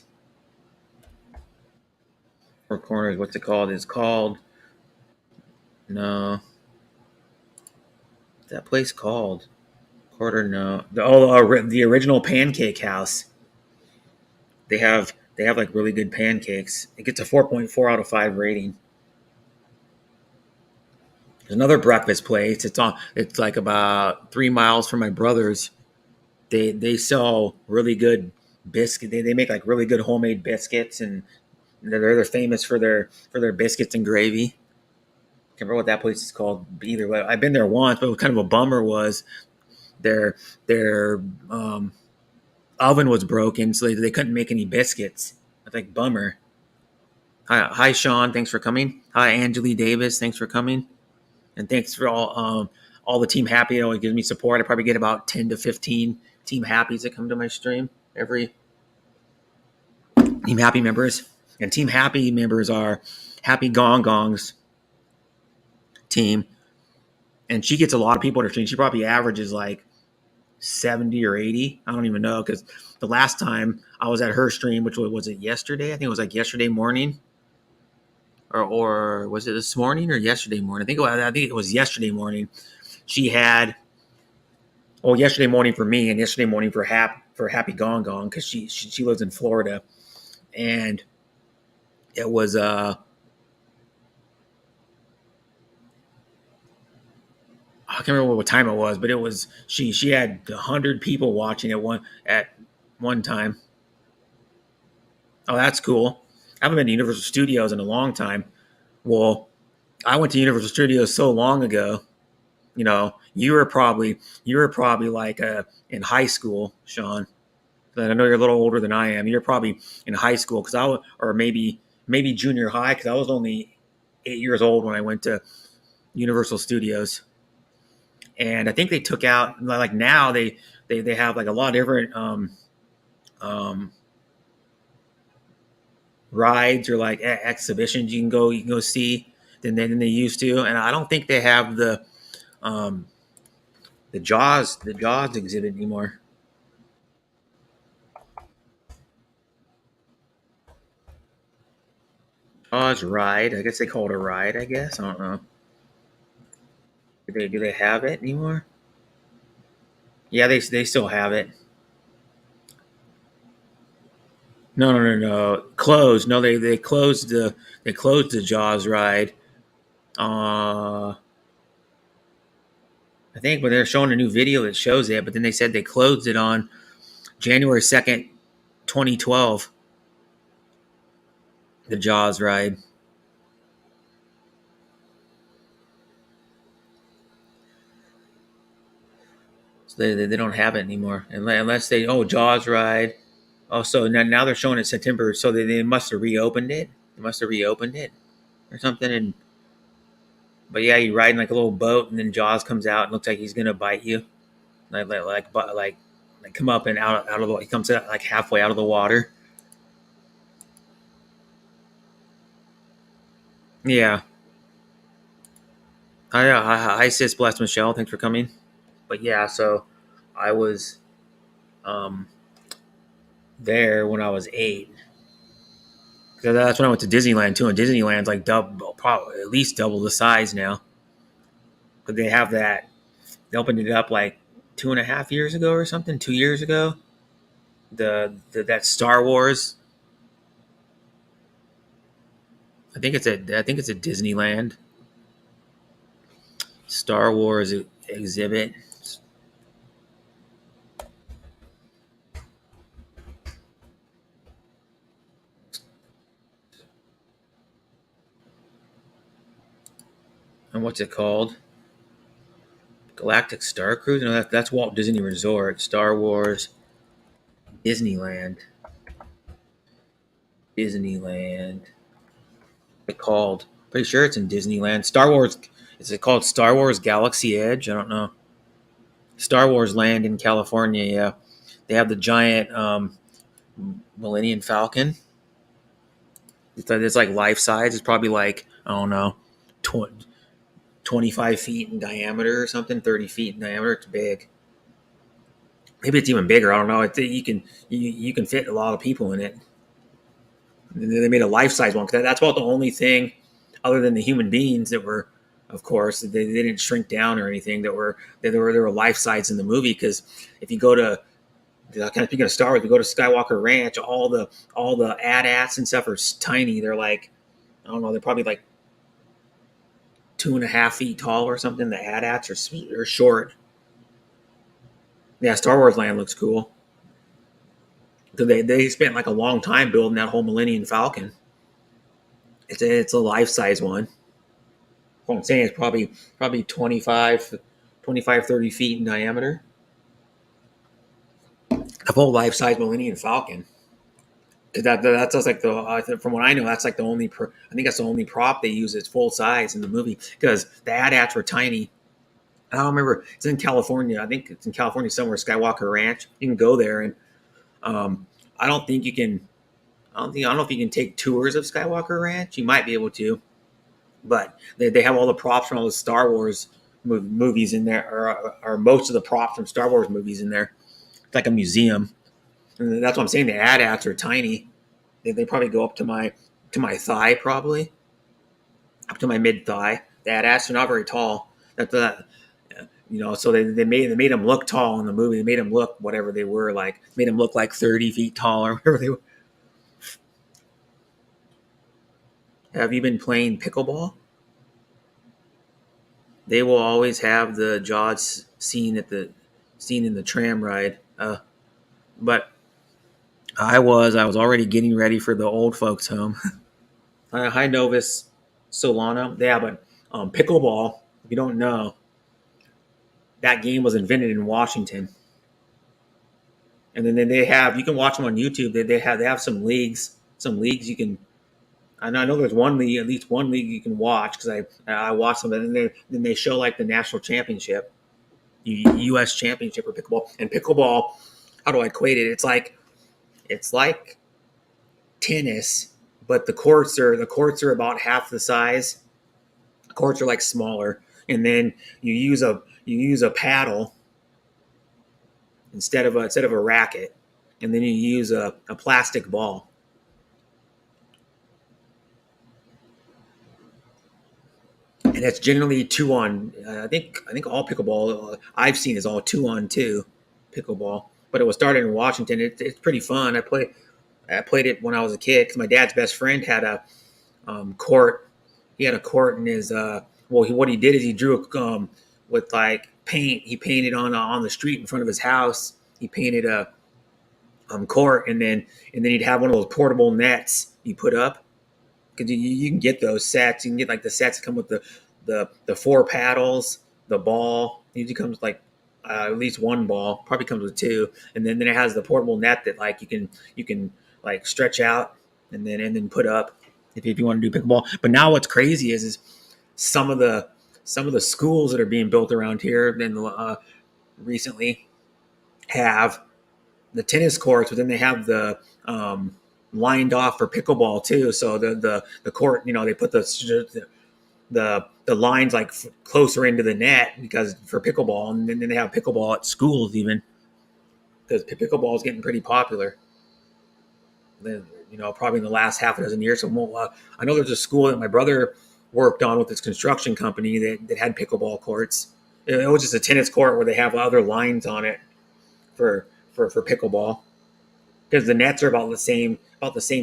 Four Corners. What's it called? It's called no. What's that place called? Quarter no. The original Pancake House. They have like really good pancakes. It gets a 4.4 out of 5 rating. There's another breakfast place. It's like about 3 miles from my brother's. They sell really good biscuit. They make like really good homemade biscuits, and they're famous for their biscuits and gravy. Can't remember what that place is called either way. I've been there once, but what kind of a bummer was their oven was broken, so they couldn't make any biscuits. I think bummer. Hi, Sean. Thanks for coming. Hi, Angeli Davis. Thanks for coming, and thanks for all the Team Happy. It always gives me support. I probably get about 10 to 15 Team Happies that come to my stream every Team Happy members. And Team Happy members are Happy Gong Gong's team, and she gets a lot of people to her stream. She probably averages like 70 or 80. I don't even know, because the last time I was at her stream, which was it yesterday? I think it was like yesterday morning, or was it this morning or yesterday morning? I think it was yesterday morning. She had yesterday morning for me and yesterday morning for Happy Gong Gong, because she lives in Florida, and it was I can't remember what time it was, but it was she had 100 people watching at one time. Oh, that's cool. I haven't been to Universal Studios in a long time. Well, I went to Universal Studios so long ago. You know, you were probably like in high school, Sean. I know you're a little older than I am. You're probably in high school or maybe junior high, because I was only 8 years old when I went to Universal Studios. And I think they took out, like, now they have like a lot of different um, rides or like exhibitions you can go see than they used to. And I don't think they have um, the Jaws exhibit anymore. Jaws ride. I guess they call it a ride. I guess I don't know. Do they have it anymore? Yeah, they still have it. No. Closed. No, they closed the Jaws ride. Uh, I think, but they're showing a new video that shows it, but then they said they closed it on January 2nd, 2012. The Jaws ride. So they don't have it anymore unless Jaws ride. Oh, so now they're showing it September, so they must have reopened it. They must have reopened it or something. And but yeah, you ride in like a little boat, and then Jaws comes out and looks like he's gonna bite you, like come up and out of the. He comes out like halfway out of the water. Yeah. Hi, sis, bless Michelle. Thanks for coming. But yeah, so I was um, there when I was 8. So that's when I went to Disneyland too, and Disneyland's like double, probably at least double the size now. But they have that. They opened it up like 2.5 years ago or something. 2 years ago. That Star Wars. I think it's a Disneyland Star Wars exhibit. And what's it called? Galactic Star Cruise? No, that's Walt Disney Resort. Star Wars Disneyland. Disneyland. It called. Pretty sure it's in Disneyland. Star Wars. Is it called Star Wars Galaxy Edge? I don't know. Star Wars Land in California. Yeah, they have the giant Millennium Falcon. It's like life size. It's probably like, I don't know, 25 feet in diameter or something. 30 feet in diameter. It's big. Maybe it's even bigger. I don't know. You can fit a lot of people in it. They made a life size one, because that's about the only thing other than the human beings that were, of course, they didn't shrink down or anything, that were life size in the movie. Because if you go to, kind of speaking of Star Wars, if you go to Skywalker Ranch, all the AT-ATs and stuff are tiny. They're like, I don't know, they're probably like 2.5 feet tall or something. The AT-ATs are short. Yeah, Star Wars Land looks cool. So they spent like a long time building that whole Millennium Falcon. It's a life size one. What I'm saying is probably 25, 30 feet in diameter. The whole life size Millennium Falcon. That's just like from what I know, that's like the only. I think that's the only prop they use is full size in the movie because the AT-ATs were tiny. I don't remember. It's in California. I think it's in California somewhere. Skywalker Ranch. You can go there, and um, I don't think you can. I don't know if you can take tours of Skywalker Ranch. You might be able to, but they have all the props from all the Star Wars movies in there, or most of the props from Star Wars movies in there. It's like a museum, and that's what I'm saying. The AT-ATs are tiny. They probably go up to my thigh, probably up to my mid thigh. The AT-ATs are not very tall. So they made them look tall in the movie. They made them look whatever they were like. Made them look like 30 feet tall or whatever they were. Have you been playing pickleball? They will always have the Jaws scene in the tram ride. But I was already getting ready for the old folks home. Hi Novus Solana. Yeah, but pickleball. If you don't know, that game was invented in Washington. And then you can watch them on YouTube. They have some leagues. Some leagues you can. I know there's one league, at least one league you can watch because I watched them, and then they show like the national championship, U.S. championship for pickleball. And pickleball, how do I equate it? It's like tennis, but the courts are about half the size. The courts are like smaller, and then you use a paddle instead of a racket, and then you use a plastic ball. And it's generally two on. I think all pickleball I've seen is all 2-on-2 pickleball. But it was started in Washington. It's pretty fun. I played it when I was a kid because my dad's best friend had a court. He had a court in his. What he did is he drew with like paint. He painted on the street in front of his house. He painted a court, and then he'd have one of those portable nets you put up because you can get those sets. You can get like the sets that come with the four paddles, the ball. It usually comes like at least one ball. Probably comes with two, and then it has the portable net that like you can like stretch out and then put up if you want to do pickleball. But now what's crazy is some of the schools that are being built around here then recently have the tennis courts, but then they have the lined off for pickleball too. So the court, they put the lines like closer into the net because for pickleball, and then they have pickleball at schools even because pickleball is getting pretty popular. Then probably in the last half a dozen years. So I know there's a school that my brother worked on with his construction company that had pickleball courts. It was just a tennis court where they have other lines on it for pickleball because the nets are about the same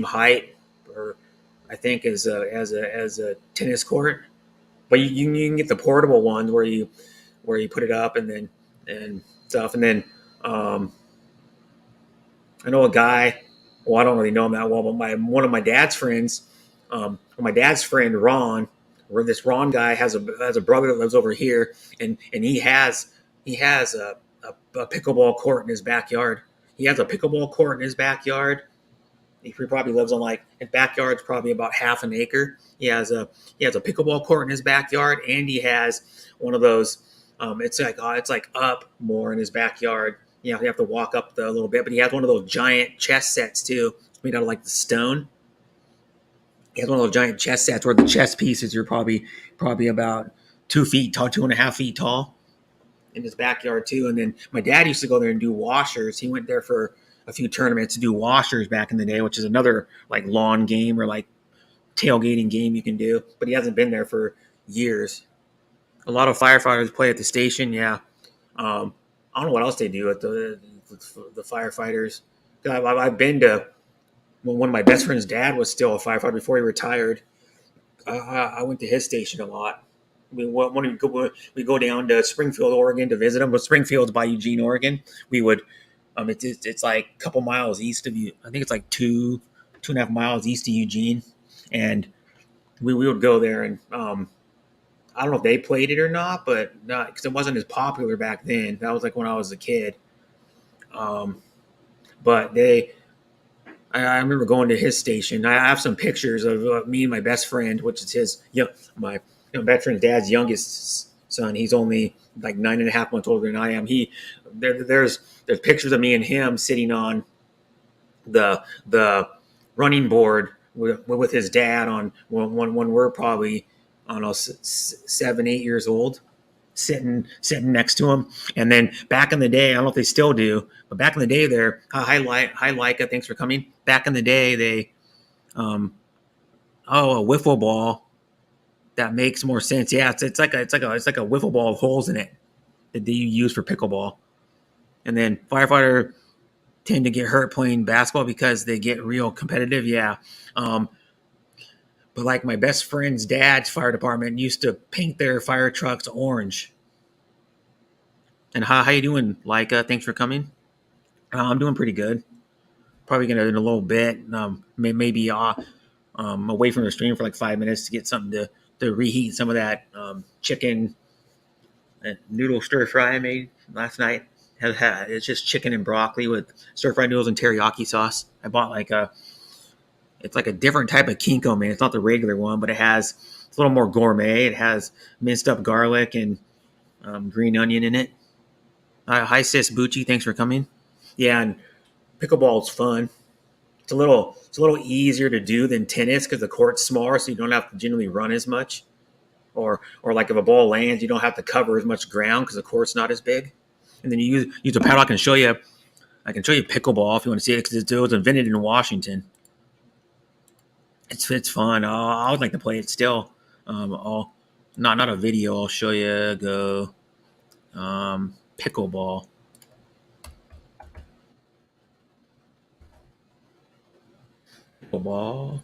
height, or I think as a tennis court. But you can get the portable ones where you put it up and stuff. And then I know a guy. Well, I don't really know him that well, but one of my dad's friends, my dad's friend Ron, where this Ron guy has a brother that lives over here, and he has a pickleball court in his backyard. He has a pickleball court in his backyard. He probably lives on like his backyard's probably about half an acre. He has a pickleball court in his backyard, and he has one of those. It's like up more in his backyard. You have to walk up a little bit, but he has one of those giant chess sets too, made out of like the stone. He has one of those giant chess sets where the chess pieces are probably about 2 feet tall, 2.5 feet tall in his backyard too. And then my dad used to go there and do washers. He went there for a few tournaments to do washers back in the day, which is another like lawn game or like tailgating game you can do. But he hasn't been there for years. A lot of firefighters play at the station. Yeah. I don't know what else they do at the firefighters. I've been to when one of my best friend's dad was still a firefighter before he retired. I went to his station a lot. we go down to Springfield, Oregon to visit them. But Springfield's by Eugene, Oregon. We would it's like a couple miles east of you. I think it's like 2.5 miles east of Eugene, and we would go there and I don't know if they played it or not, but not because it wasn't as popular back then. That was like when I was a kid. Um, but I remember going to his station. I have some pictures of me and my best friend, which is my best friend's dad's youngest son. He's only like 9.5 months older than I am. There's pictures of me and him sitting on the running board with his dad on when we're probably I don't know 7-8 years old, sitting next to him. And then back in the day, I don't know if they still do, but back in the day, hi Leica, thanks for coming. Back in the day, they a wiffle ball that makes more sense. Yeah, it's like a wiffle ball with holes in it that you use for pickleball. And then firefighter tend to get hurt playing basketball because they get real competitive. Yeah. But like my best friend's dad's fire department used to paint their fire trucks orange. And how you doing, Leica? Thanks for coming. I'm doing pretty good. Probably gonna in a little bit. Maybe away from the stream for like 5 minutes to get something to reheat some of that chicken noodle stir fry I made last night. It's just chicken and broccoli with stir fried noodles and teriyaki sauce. I bought it's like a different type of Kinko, man. It's not the regular one, but it's a little more gourmet. It has minced up garlic and green onion in it. Hi, sis Bucci. Thanks for coming. Yeah, and pickleball is fun. It's a little easier to do than tennis because the court's smaller, so you don't have to generally run as much. Or like if a ball lands, you don't have to cover as much ground because the court's not as big. And then you use a paddle. I can show you pickleball if you want to see it because it was invented in Washington. It's fun. I would like to play it still. Not a video. I'll show you. Go pickleball. Pickleball.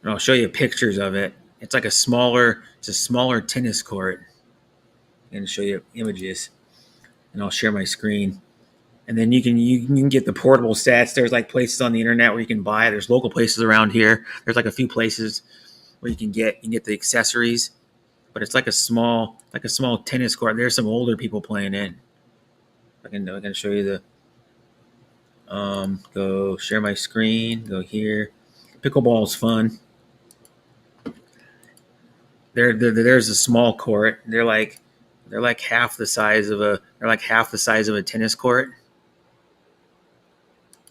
And I'll show you pictures of it. It's a smaller tennis court. And show you images. And I'll share my screen. And then you can get the portable sets. There's like places on the internet where you can buy. There's local places around here. There's like a few places where you can get the accessories. But it's like a small tennis court. There's some older people playing it. I can show you go share my screen. Go here. Pickleball is fun. There's a small court. They're like half the size of a tennis court.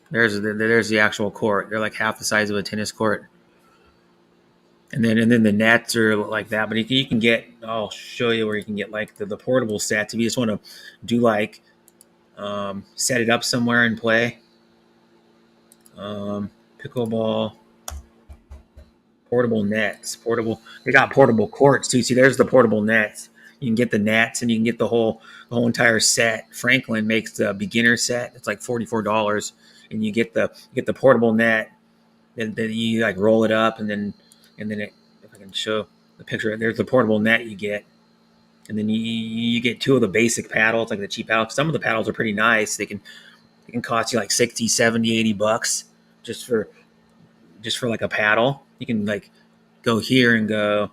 There's the actual court. They're like half the size of a tennis court. And then the nets are like that. But you can get. I'll show you where you can get like the portable sets if you just want to do like set it up somewhere and play. Pickleball. Portable nets. They got portable courts too. See, there's the portable nets. You can get the nets and you can get the whole entire set. Franklin makes the beginner set. It's like $44, and you get the portable net. Then you like roll it up, and then if I can show the picture, there's the portable net you get, and then you get two of the basic paddles, like the cheap paddles. Some of the paddles are pretty nice. They can cost you like 60, 70, $80 just for like a paddle. You can like go here and go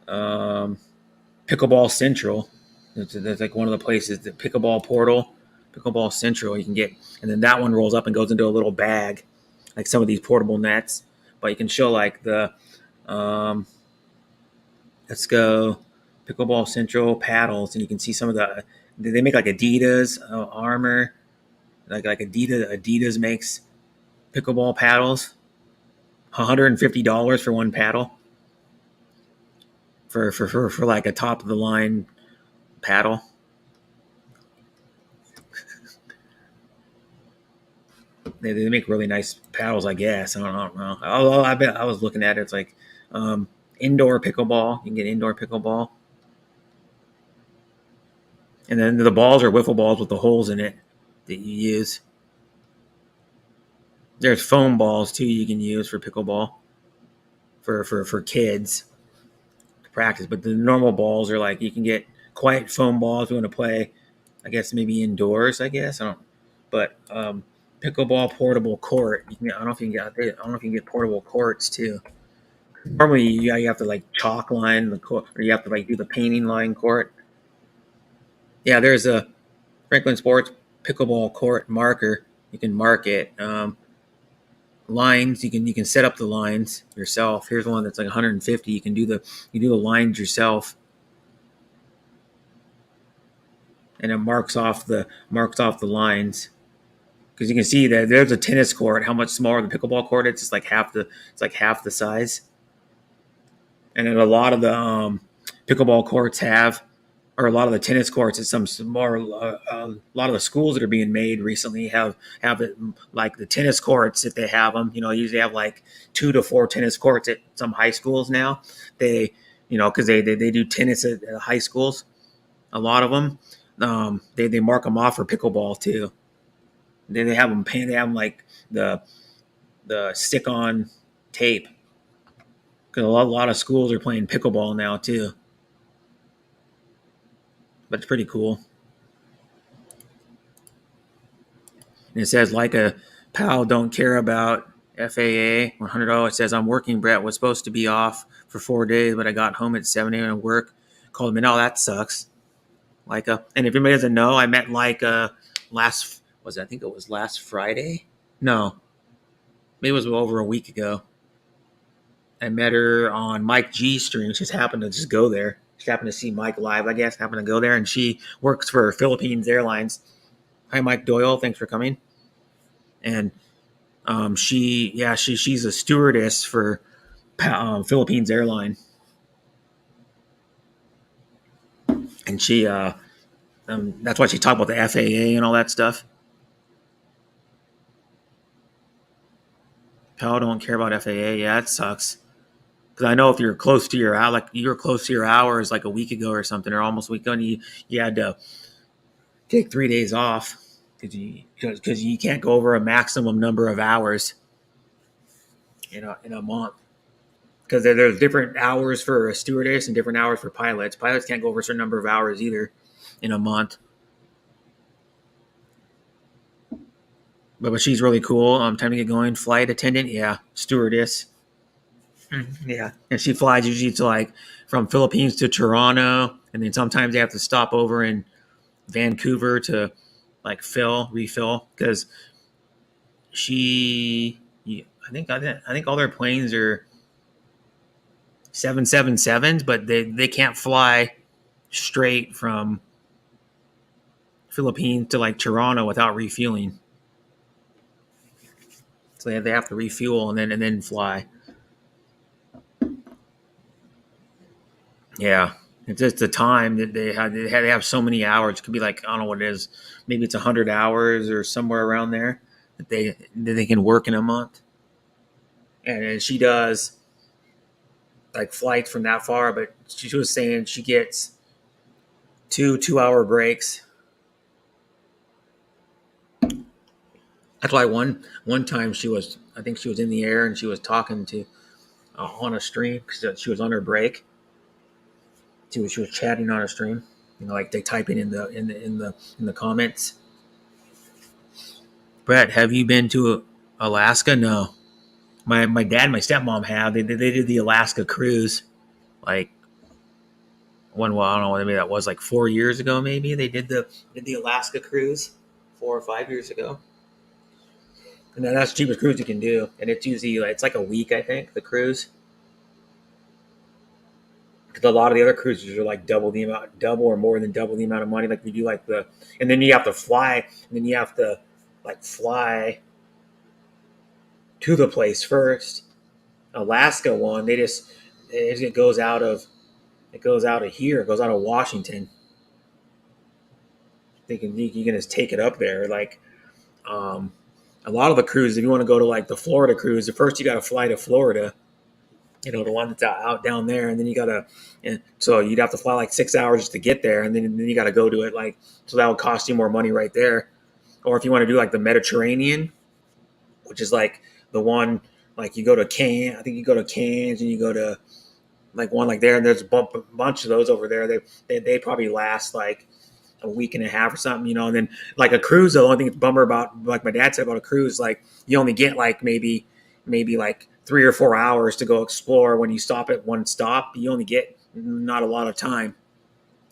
Pickleball Central. That's like one of the places, the Pickleball Central you can get. And then that one rolls up and goes into a little bag, like some of these portable nets. But you can show like the, let's go Pickleball Central paddles. And you can see some of they make like Adidas Armor. Like Adidas makes pickleball paddles. $150 for one paddle. For like a top of the line paddle. They make really nice paddles, I guess. I don't know. I was looking at it. It's like indoor pickleball. You can get indoor pickleball. And then the balls are wiffle balls with the holes in it that you use. There's foam balls too you can use for pickleball. for kids to practice. But the normal balls are like you can get quiet foam balls if you want to play. I guess maybe indoors. I guess I don't. But pickleball portable court. I don't know if you can get. I don't know if you can get portable courts too. Normally, you have to like chalk line the court, or you have to like do the painting line court. Yeah, there's a Franklin Sports pickleball court marker. You can mark it. Lines, you can set up the lines yourself. Here's one that's like 150. You do the lines yourself, and it marks off the lines. Because you can see that there's a tennis court. How much smaller the pickleball court is? It's like half the size. And then a lot of the pickleball courts have, or a lot of the tennis courts at some more, a lot of the schools that are being made recently have it like the tennis courts that they have them. Usually have like 2 to 4 tennis courts at some high schools now. They, because they do tennis at high schools. A lot of them, they mark them off for pickleball too. Then they have them paint. They have them like the stick on tape. Because a lot of schools are playing pickleball now too. But it's pretty cool. And it says like a pal don't care about FAA $100. It says I'm working. Brett was supposed to be off for 4 days, but I got home at 7 a.m. at work. Called me. No, that sucks. And if anybody doesn't know, I met I think it was last Friday. No, maybe it was over a week ago. I met her on Mike G stream. She just happened to just go there. She happened to see Mike live, I guess. Happened to go there, and she works for Philippines Airlines. Hi, Mike Doyle. Thanks for coming. And she's a stewardess for Philippines Airline, and she that's why she talked about the FAA and all that stuff. Pal don't care about FAA. Yeah, it sucks. Because I know if you're close to your hours like a week ago or something, or almost a week ago, and you had to take 3 days off because you can't go over a maximum number of hours in a month. Because there's different hours for a stewardess and different hours for pilots. Pilots can't go over a certain number of hours either in a month. But she's really cool. Time to get going. Flight attendant, yeah. Stewardess. Yeah, and she flies usually to like from Philippines to Toronto, and then sometimes they have to stop over in Vancouver to like refill because I think all their planes are 777s, but they can't fly straight from Philippines to like Toronto without refueling. So they have to refuel and then fly. Yeah, it's just the time that they had to have so many hours. It could be like I don't know what it is. Maybe it's 100 hours or somewhere around there that they can work in a month. And she does like flights from that far, but she was saying she gets 2-hour breaks. That's why one time I think she was in the air and she was talking to on a stream because she was on her break. She was chatting on her stream, like they typing in the comments. Brett, have you been to Alaska? No. My dad and my stepmom have. They did the Alaska cruise, like I don't know, maybe that was like 4 years ago. Maybe they did the Alaska cruise 4 or 5 years ago, and that's the cheapest cruise you can do. And it's usually it's like a week, I think, the cruise. Because a lot of the other cruises are like double or more than double the amount of money. Like we do and then you have to fly, and then you have to like fly to the place first. Alaska one, it goes out of here, it goes out of Washington. You can just take it up there. Like a lot of the cruises, if you want to go to like the Florida cruise, the first you got to fly to Florida. The one that's out down there, and then so you'd have to fly like 6 hours just to get there, and then you got to go to it so that would cost you more money right there. Or if you want to do like the Mediterranean, which is like the one Like you go to Cairns, I think you go to Cairns and you go to like one like there, and there's a bunch of those over there. They probably last like a week and a half or something, and then like a cruise, the only thing that's bummer about, like my dad said about a cruise, like you only get like maybe like 3 or 4 hours to go explore. When you stop at one stop, you only get not a lot of time.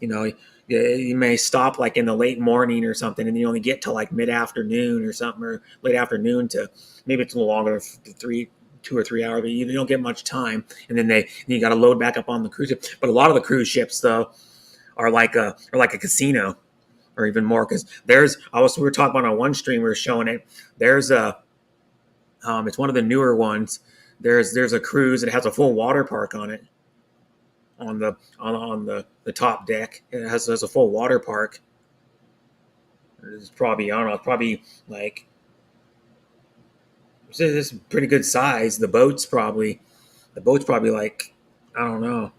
You know, you may stop like in the late morning or something, and you only get to like mid afternoon or something, or late afternoon to maybe it's a little longer, 2 or 3 hours, but you don't get much time. And then you got to load back up on the cruise ship. But a lot of the cruise ships though are like a casino or even more, because we were talking about on one stream, we were showing it. There's a it's one of the newer ones. There's a cruise that has a full water park on it, on the top deck. It has a full water park. It's probably, I don't know, it's probably like this is pretty good size. The boat's probably like, I don't know,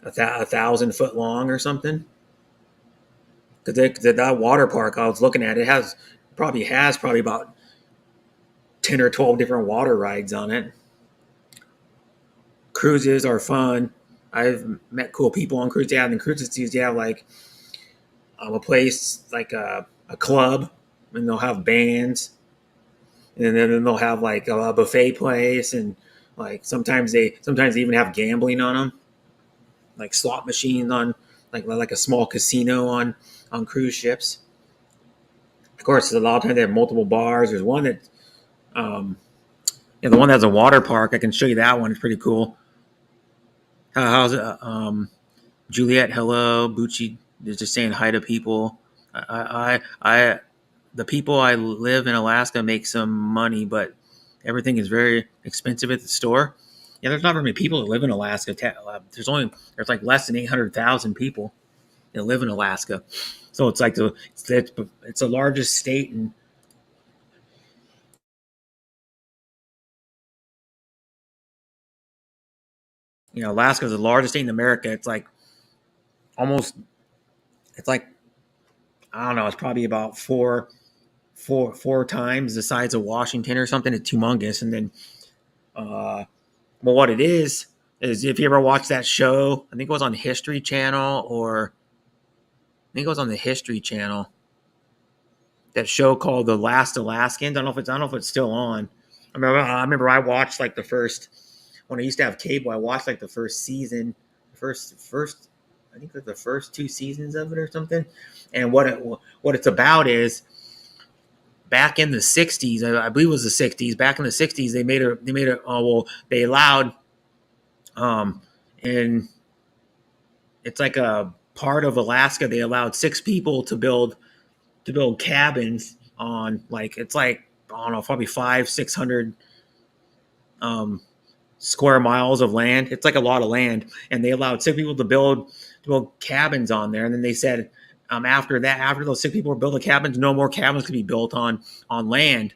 1,000 foot long or something. Because that water park I was looking at, it has probably about 10 or 12 different water rides on it. Cruises are fun. I've met cool people on cruises. Yeah, and cruises usually have like a place like a club, and they'll have bands, and then they'll have like a buffet place, and like sometimes they even have gambling on them, like slot machines on, like a small casino on cruise ships. Of course, a lot of times they have multiple bars. There's one that um, yeah, the one that has a water park. I can show you that one. It's pretty cool. How's it? Juliet, hello. Bucci is just saying hi to people. I the people I live in Alaska make some money, but everything is very expensive at the store. Yeah, there's not very many people that live in Alaska. There's like less than 800,000 people that live in Alaska. So it's like it's the largest state, and Alaska is the largest state in America. It's like almost it's like, I don't know. It's probably about four times the size of Washington or something. It's humongous. And then, well, what it is if you ever watch that show, I think it was on History Channel, or I think it was on the History Channel. That show called The Last Alaskans. I don't know if it's still on. I remember I watched like the first, when I used to have cable. I watched like the first season, first. I think like the first 2 seasons of it or something. And what it's about is back in the '60s. I believe it was the '60s. Back in the '60s, they allowed, um, and it's like a part of Alaska. They allowed 6 people to build cabins on, like, it's like, I don't know, probably 500-600 um, square miles of land. It's like a lot of land, and they allowed 6 people to build cabins on there. And then they said, after those 6 people were building cabins, no more cabins could be built on land.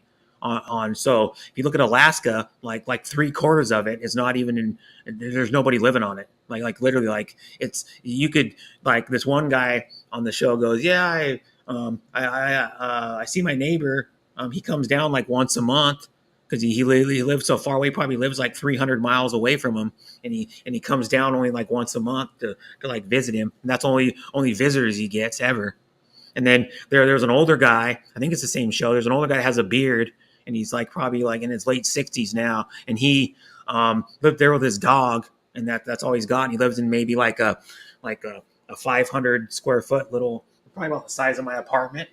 So if you look at Alaska, like 3/4 of it is not even in. There's nobody living on it. Like literally, like it's you could, like, this one guy on the show goes, yeah, I see my neighbor. He comes down like once a month, because he lives so far away. Probably lives like 300 miles away from him, and he comes down only like once a month to like visit him. And that's only visitors he gets ever. And then there's an older guy. I think it's the same show. There's an older guy that has a beard, and he's like probably like in his late 60s now. And he lived there with his dog, and that's all he's got. And he lives in maybe like a 500 square foot little, probably about the size of my apartment.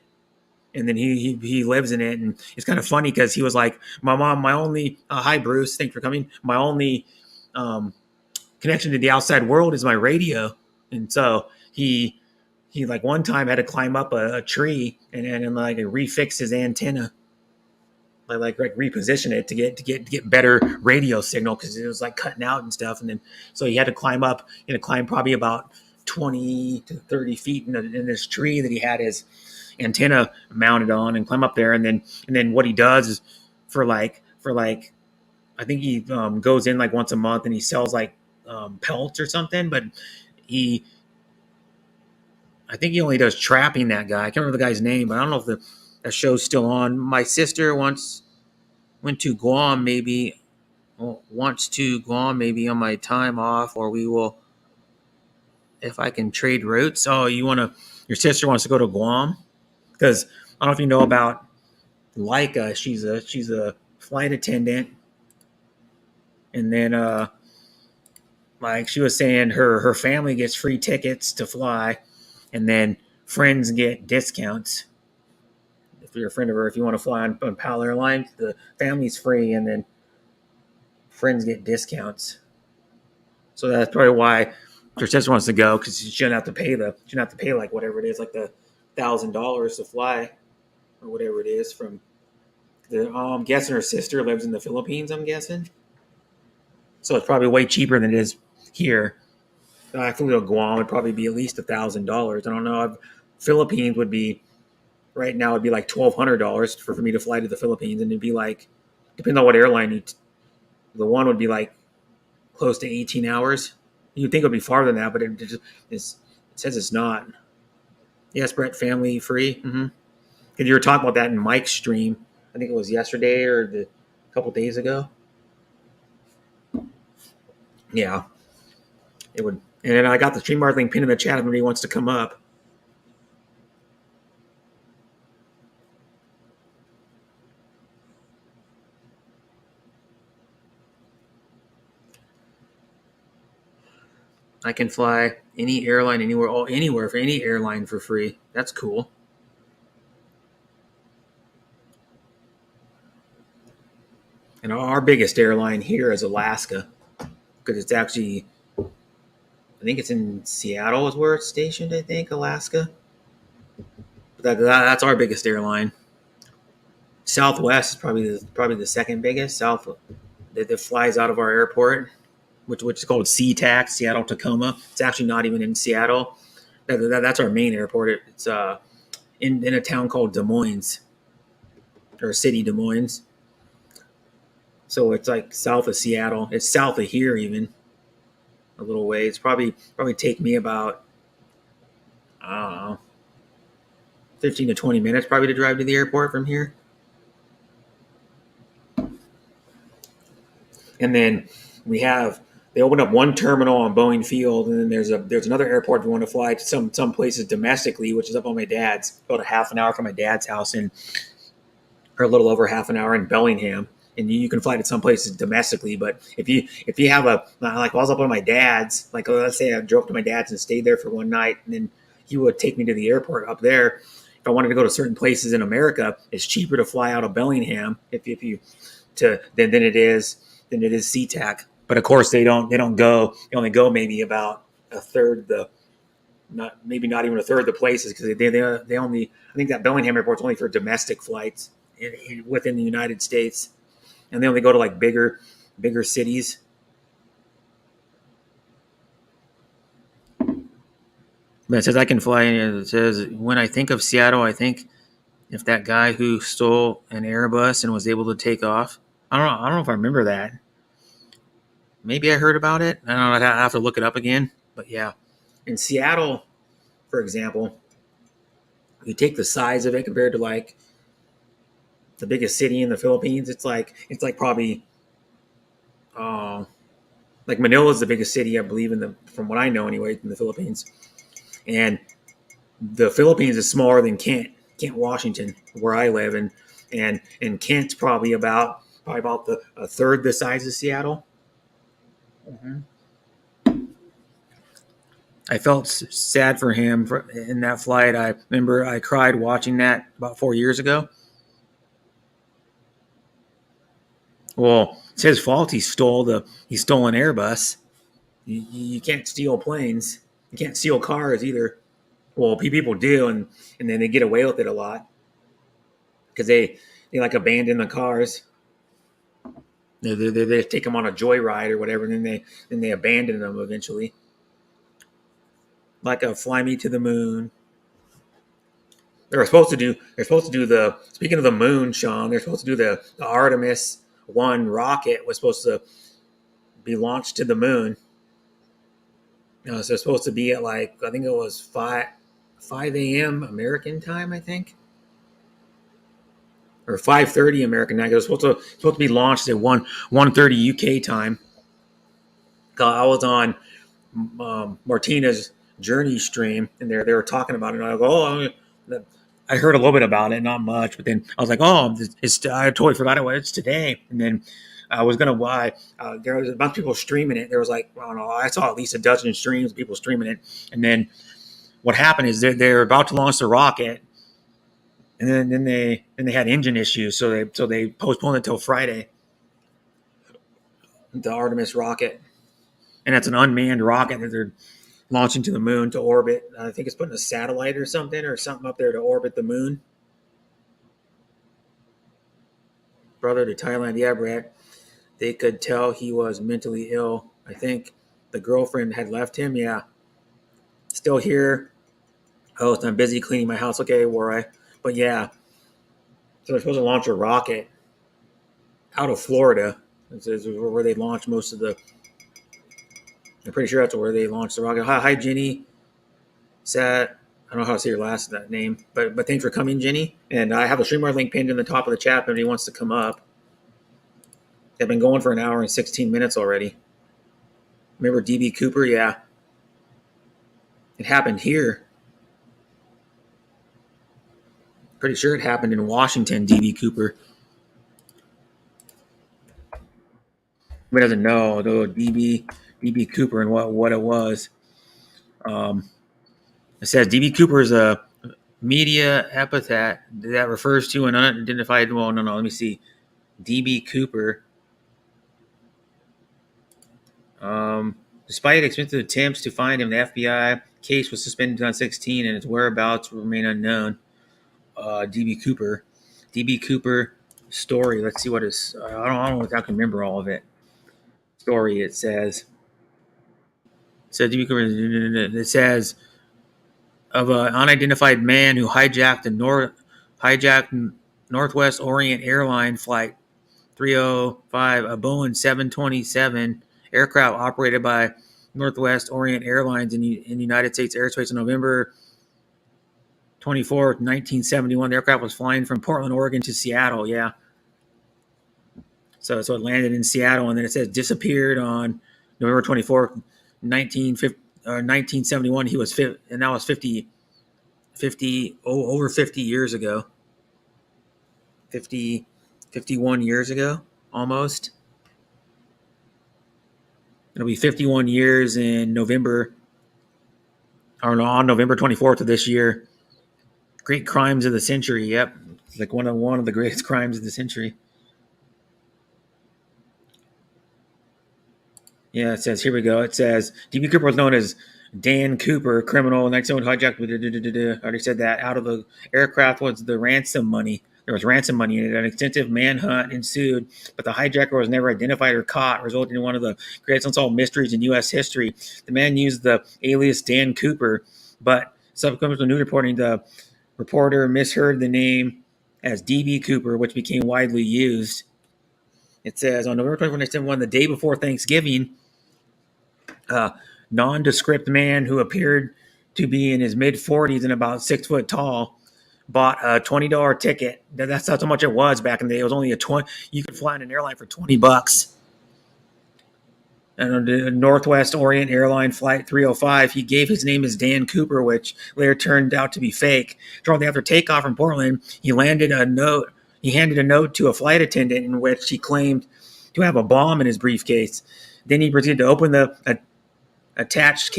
And then he lives in it. And it's kind of funny because he was like, my mom, my only hi Bruce, thanks for coming. My only um, connection to the outside world is my radio. And so he like one time had to climb up a tree and like refix his antenna, like reposition it to get better radio signal, because it was like cutting out and stuff. And then so he had to climb probably about 20 to 30 feet in this tree that he had his antenna mounted on, and climb up there. And then what he does is, for like I think he goes in like once a month, and he sells like pelts or something. But he I think he only does trapping, that guy. I can't remember the guy's name, but I don't know if that show's still on. My sister once went to Guam maybe, wants to Guam maybe on my time off, or we will, if I can trade routes. Oh, your sister wants to go to Guam? Because I don't know if you know about Leica. She's a flight attendant. And then like she was saying, her family gets free tickets to fly, and then friends get discounts. If you're a friend of her, if you want to fly on PAL Airlines, the family's free, and then friends get discounts. So that's probably why her sister wants to go, because she shouldn't have to pay like whatever it is, like the $1,000 to fly or whatever it is from the. I'm guessing her sister lives in the Philippines. I'm guessing, so it's probably way cheaper than it is here. I think Guam would probably be at least $1,000. I don't know. Philippines would be right now. It'd be like $1,200 for me to fly to the Philippines, and it'd be like, depending on what airline the one would be like close to 18 hours. You'd think it would be farther than that, but it says it's not. Yes, Brett, family free. Mm-hmm. And you were talking about that in Mike's stream. I think it was yesterday or a couple days ago. Yeah, it would. And then I got the StreamYard link pinned in the chat if anybody wants to come up. I can fly any airline anywhere for any airline for free. That's cool. And our biggest airline here is Alaska, because it's actually, I think it's in Seattle is where it's stationed. I think Alaska. That's our biggest airline. Southwest is probably the second biggest. That flies out of our airport, which is called SeaTac, Seattle Tacoma. It's actually not even in Seattle. That's our main airport. It's in a town called Des Moines, or city Des Moines. So it's like south of Seattle. It's south of here even a little way. It's probably take me about, I don't know, 15 to 20 minutes probably to drive to the airport from here. And then they open up one terminal on Boeing Field, and then there's another airport if you want to fly to some places domestically, which is up on my dad's, about a half an hour from my dad's house, or a little over half an hour in Bellingham. And you can fly to some places domestically, but if you have like I was up on my dad's, like let's say I drove to my dad's and stayed there for one night, and then he would take me to the airport up there. If I wanted to go to certain places in America, it's cheaper to fly out of Bellingham than it is SeaTac. But of course they don't go. They only go maybe about a third not even a third of the places, because they only, I think that Bellingham airport's only for domestic flights within the United States, and they only go to like bigger cities. But it says I can fly in. It says when I think of Seattle, I think if that guy who stole an Airbus and was able to take off. I don't know if I remember that. Maybe I heard about it. I don't know. I'd have to look it up again. But yeah, in Seattle, for example, you take the size of it compared to like the biggest city in the Philippines. It's like probably, like Manila is the biggest city, I believe, from what I know anyway, in the Philippines. And the Philippines is smaller than Kent, Washington, where I live, and Kent's probably about a third the size of Seattle. Mm-hmm. I felt sad for him in that flight. I remember I cried watching that about 4 years ago. Well, it's his fault. He stole an Airbus. You can't steal planes. You can't steal cars either. Well, people do, and then they get away with it a lot because they like abandon the cars. They take them on a joyride or whatever, and then they abandon them eventually. Like a Fly Me to the Moon. They're supposed to do the, speaking of the moon, Sean, they're supposed to do the Artemis 1 rocket was supposed to be launched to the moon. So it's supposed to be at like, I think it was 5 a.m. American time, I think. or 5:30 American time. It was supposed to be launched at 1:30 UK time. I was on Martina's Journey stream, and they were talking about it. And I go, I heard a little bit about it, not much, but then I was like, I totally forgot it. It's today, and then I was gonna buy. There was a bunch of people streaming it. There was like, I don't know, I saw at least a dozen streams, of people streaming it, and then what happened is they're about to launch the rocket, and then they had engine issues, so they postponed it till Friday. The Artemis rocket, and that's an unmanned rocket that they're launching to the moon to orbit. I think it's putting a satellite or something up there to orbit the moon. Brother to Thailand, yeah, Brett. They could tell he was mentally ill. I think the girlfriend had left him. Yeah, still here. Oh, I'm busy cleaning my house. Okay, Warray. But yeah, so they're supposed to launch a rocket out of Florida. This is where they launched most of the. I'm pretty sure that's where they launched the rocket. Hi, Jenny. Sat. I don't know how to say your last name, but thanks for coming, Jenny. And I have a StreamYard link pinned in the top of the chat if anybody wants to come up. They've been going for an hour and 16 minutes already. Remember DB Cooper? Yeah. It happened here. Pretty sure it happened in Washington, DB Cooper. Who doesn't know, though, DB Cooper and what it was. It says DB Cooper is a media epithet that refers to an unidentified. Well, no. Let me see. DB Cooper. Despite extensive attempts to find him, the FBI case was suspended in 2016 and his whereabouts remain unknown. DB Cooper story. Let's see what his. I don't know if I can remember all of it. Story. It says. DB Cooper. It says of an unidentified man who hijacked Northwest Orient Airline flight 305, a Boeing 727 aircraft operated by Northwest Orient Airlines in the United States airspace on November 24th, 1971. The aircraft was flying from Portland, Oregon to Seattle. Yeah. So it landed in Seattle, and then it says disappeared on November 24th, 1971. He was and that was over 50 years ago. 51 years ago, almost. It'll be 51 years in November, or on November 24th of this year. Great crimes of the century. Yep, it's like one of the greatest crimes of the century. Yeah, it says, here we go. It says DB Cooper was known as Dan Cooper, criminal, 1971 hijacked. I already said that. Out of the aircraft was the ransom money. There was ransom money in it. An extensive manhunt ensued, but the hijacker was never identified or caught, resulting in one of the greatest unsolved mysteries in U.S. history. The man used the alias Dan Cooper, but subsequent to news reporting, the reporter misheard the name as DB Cooper, which became widely used. It says on November 24, 1971, the day before Thanksgiving, nondescript man who appeared to be in his mid-40s and about 6 foot tall bought a $20 ticket. That's how much it was back in the day. It was only you could fly on an airline for $20. And on the Northwest Orient Airline Flight 305, he gave his name as Dan Cooper, which later turned out to be fake. Shortly after takeoff from Portland, he handed a note to a flight attendant in which he claimed to have a bomb in his briefcase. Then he proceeded to open the attached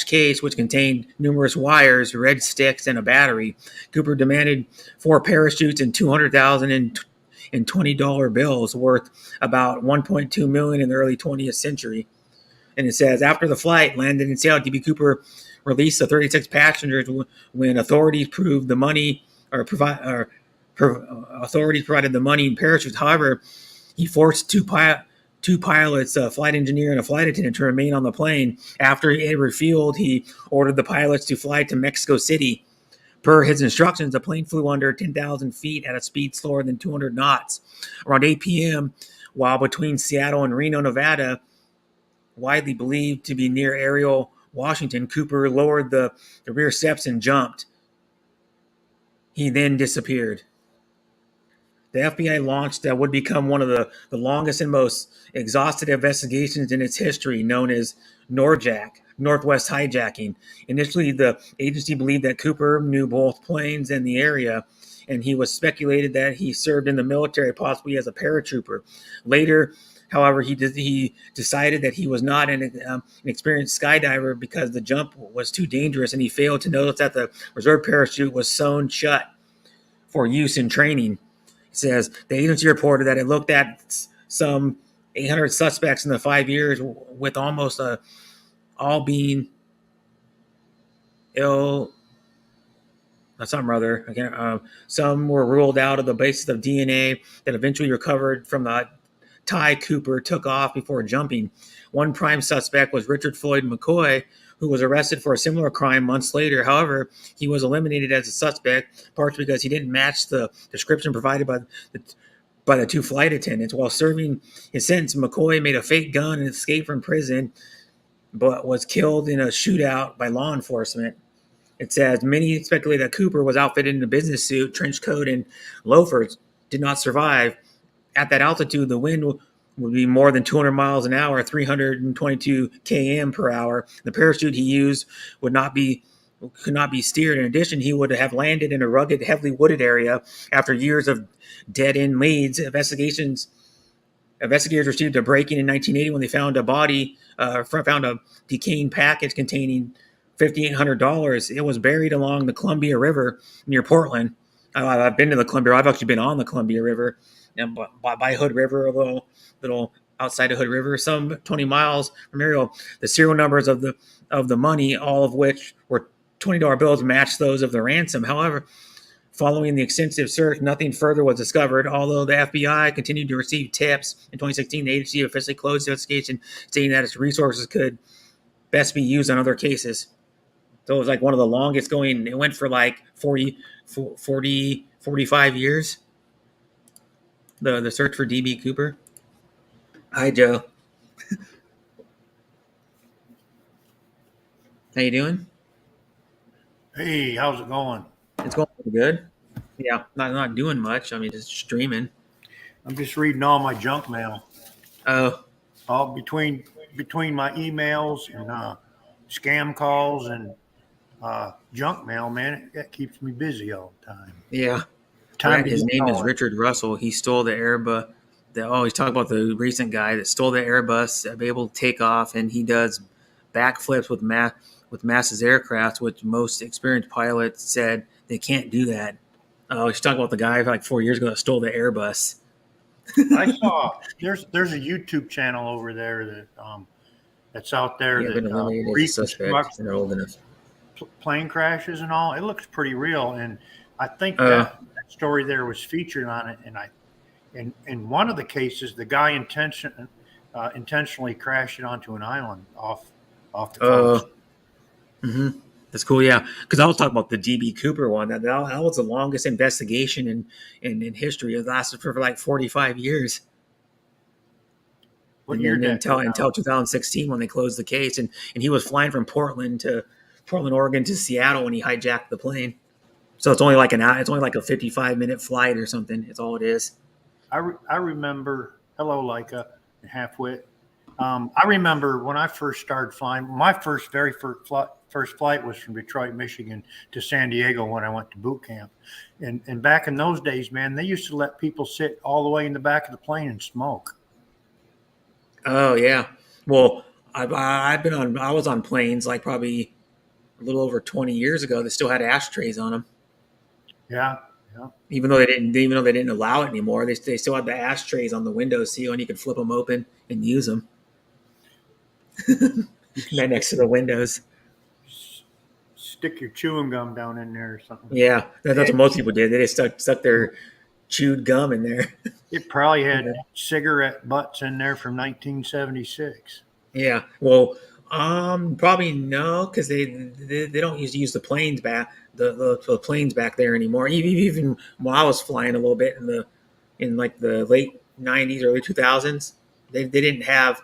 case, which contained numerous wires, red sticks, and a battery. Cooper demanded 4 parachutes and $200,000 in $20 bills, worth about $1.2 million in the early 20th century. And it says, after the flight landed in Seattle, DB Cooper released the 36 passengers when authorities proved the money authorities provided the money and parachutes. However, he forced two pilots, a flight engineer and a flight attendant, to remain on the plane. After it refueled, he ordered the pilots to fly to Mexico City. Per his instructions, the plane flew under 10,000 feet at a speed slower than 200 knots. Around 8 p.m., while between Seattle and Reno, Nevada, widely believed to be near Ariel, Washington, Cooper lowered the rear steps and jumped. He then disappeared. The FBI launched what would become one of the longest and most exhaustive investigations in its history, known as NORJAC, Northwest Hijacking. Initially, the agency believed that Cooper knew both planes and the area, and he was speculated that he served in the military, possibly as a paratrooper. Later, however, he decided that he was not an experienced skydiver because the jump was too dangerous, and he failed to notice that the reserve parachute was sewn shut for use in training. It says the agency reported that it looked at some 800 suspects in the 5 years, with almost all being ill. Something or other. Some were ruled out of the basis of DNA that eventually recovered from the Ty Cooper took off before jumping. One prime suspect was Richard Floyd McCoy, who was arrested for a similar crime months later. However, he was eliminated as a suspect, partially because he didn't match the description provided by the two flight attendants. While serving his sentence, McCoy made a fake gun and escaped from prison, but was killed in a shootout by law enforcement. It says many speculate that Cooper was outfitted in a business suit, trench coat, and loafers. Did not survive. At that altitude, the wind would be more than 200 miles an hour, 322 km per hour. The parachute he used could not be steered. In addition, he would have landed in a rugged, heavily wooded area. After years of dead-end leads, investigators received a break-in 1980 when they found a decaying package containing $5,800. It was buried along the Columbia River near Portland. I've been to the Columbia. I've actually been on the Columbia River, and by Hood River, a little outside of Hood River, some 20 miles from Ariel. The serial numbers of the money, all of which were $20 bills, matched those of the ransom. However, following the extensive search, nothing further was discovered. Although the FBI continued to receive tips, in 2016, the agency officially closed the investigation, stating that its resources could best be used on other cases. So it was like one of the longest going. It went for like 45 years. The search for D.B. Cooper. Hi, Joe. How you doing? Hey, how's it going? It's going pretty good. Yeah, not doing much. I mean, just streaming. I'm just reading all my junk mail. Oh, All between my emails and scam calls and junk mail, man, that keeps me busy all the time. yeah. His name is Richard Russell. He stole the Airbus. He's talking about the recent guy that stole the Airbus, able to take off, and he does backflips with Mass's aircraft, which most experienced pilots said they can't do that. Oh, he's talking about the guy like 4 years ago that stole the Airbus. I saw there's a YouTube channel over there that's out there Yeah, been eliminated as a suspect. They're old enough. Plane crashes and all. It looks pretty real, and I think that story there was featured on it. And in one of the cases, the guy intentionally crashed it onto an island off the coast. Mm-hmm. That's cool, yeah. Because I was talking about the D.B. Cooper one. That was the longest investigation in history. It lasted for like 45 years. What year did until 2016 when they closed the case, and he was flying from Portland, Oregon to Seattle when he hijacked the plane. So it's only like an hour. It's only like a 55-minute flight or something. It's all it is. I remember. Hello, Leica, halfwit. I remember when I first started flying. My very first flight was from Detroit, Michigan to San Diego when I went to boot camp. And back in those days, man, they used to let people sit all the way in the back of the plane and smoke. Oh yeah. Well, I was on planes like probably a little over 20 years ago that still had ashtrays on them. Yeah. Even though they didn't allow it anymore, they still had the ashtrays on the window seal, and you could flip them open and use them. Right next to the windows. Stick your chewing gum down in there or something. Yeah, that's what most people did. They just stuck their chewed gum in there. It probably had cigarette butts in there from 1976. Yeah. Well, probably no, because they don't use the planes back the planes back there anymore. Even while I was flying a little bit in like the late 90s, early 2000s, they didn't have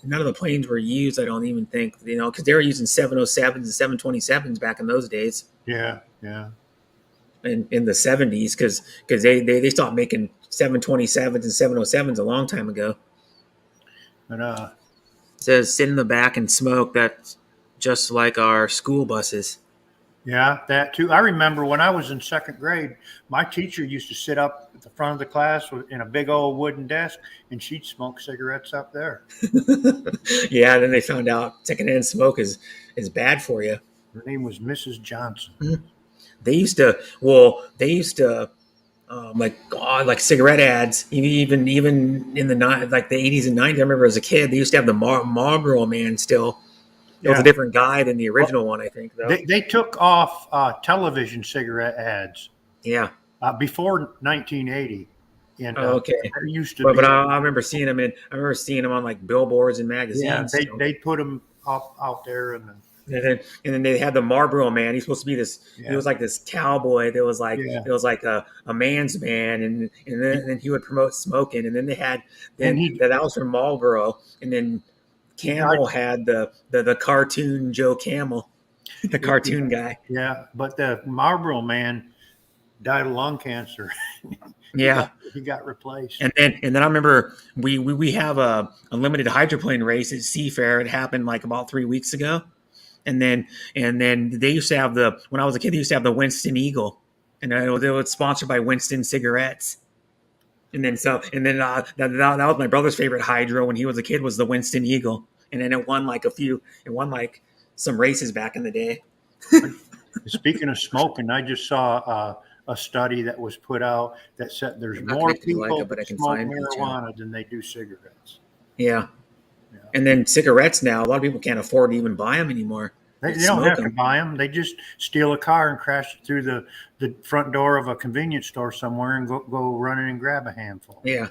none of the planes were used. I don't even think, because they were using 707s and 727s back in those days. Yeah. in the 70s because they stopped making 727s and 707s a long time ago. But It says sit in the back and smoke. That's just like our school buses. yeah, that too. I remember when I was in second grade, my teacher used to sit up at the front of the class in a big old wooden desk, and she'd smoke cigarettes up there. Yeah, and then they found out secondhand smoke is bad for you. Her name was Mrs. Johnson. They used to like God, like cigarette ads, even in the like the 80s and 90s. I remember as a kid, they used to have the Marlboro Man still. It was a Yeah. different guy than the Well, original one, I think, though. they took off television cigarette ads Yeah. before 1980, and Oh, okay. there used to But be. I remember seeing them on like billboards and Yeah, magazines. So. they put them up out there, and And then they had the Marlboro Man. He's supposed to be this. He yeah, was like this cowboy. That was like yeah, it was like a man's man, and then he would promote smoking. And then they had and then that was from Marlboro, and then Camel had the cartoon Joe Camel, the cartoon guy. yeah, but the Marlboro Man died of lung cancer. Yeah. He got replaced. And then I remember we have a limited hydroplane race at Seafair. It happened like about 3 weeks ago. And then they used to have when I was a kid, they used to have the Winston Eagle, and it was sponsored by Winston cigarettes. And then that was my brother's favorite hydro when he was a kid, was the Winston Eagle. And then it won like some races back in the day. Speaking of smoking, I just saw a study that was put out that said there's I'm not more connected to people Leica, but I that can smoke find the channel. marijuana than they do cigarettes. Yeah. Yeah. And then cigarettes now, a lot of people can't afford to even buy them anymore. They They don't smoke have to them. buy them. They just steal a car and crash it through the front door of a convenience store somewhere and go running and grab a handful. Yeah.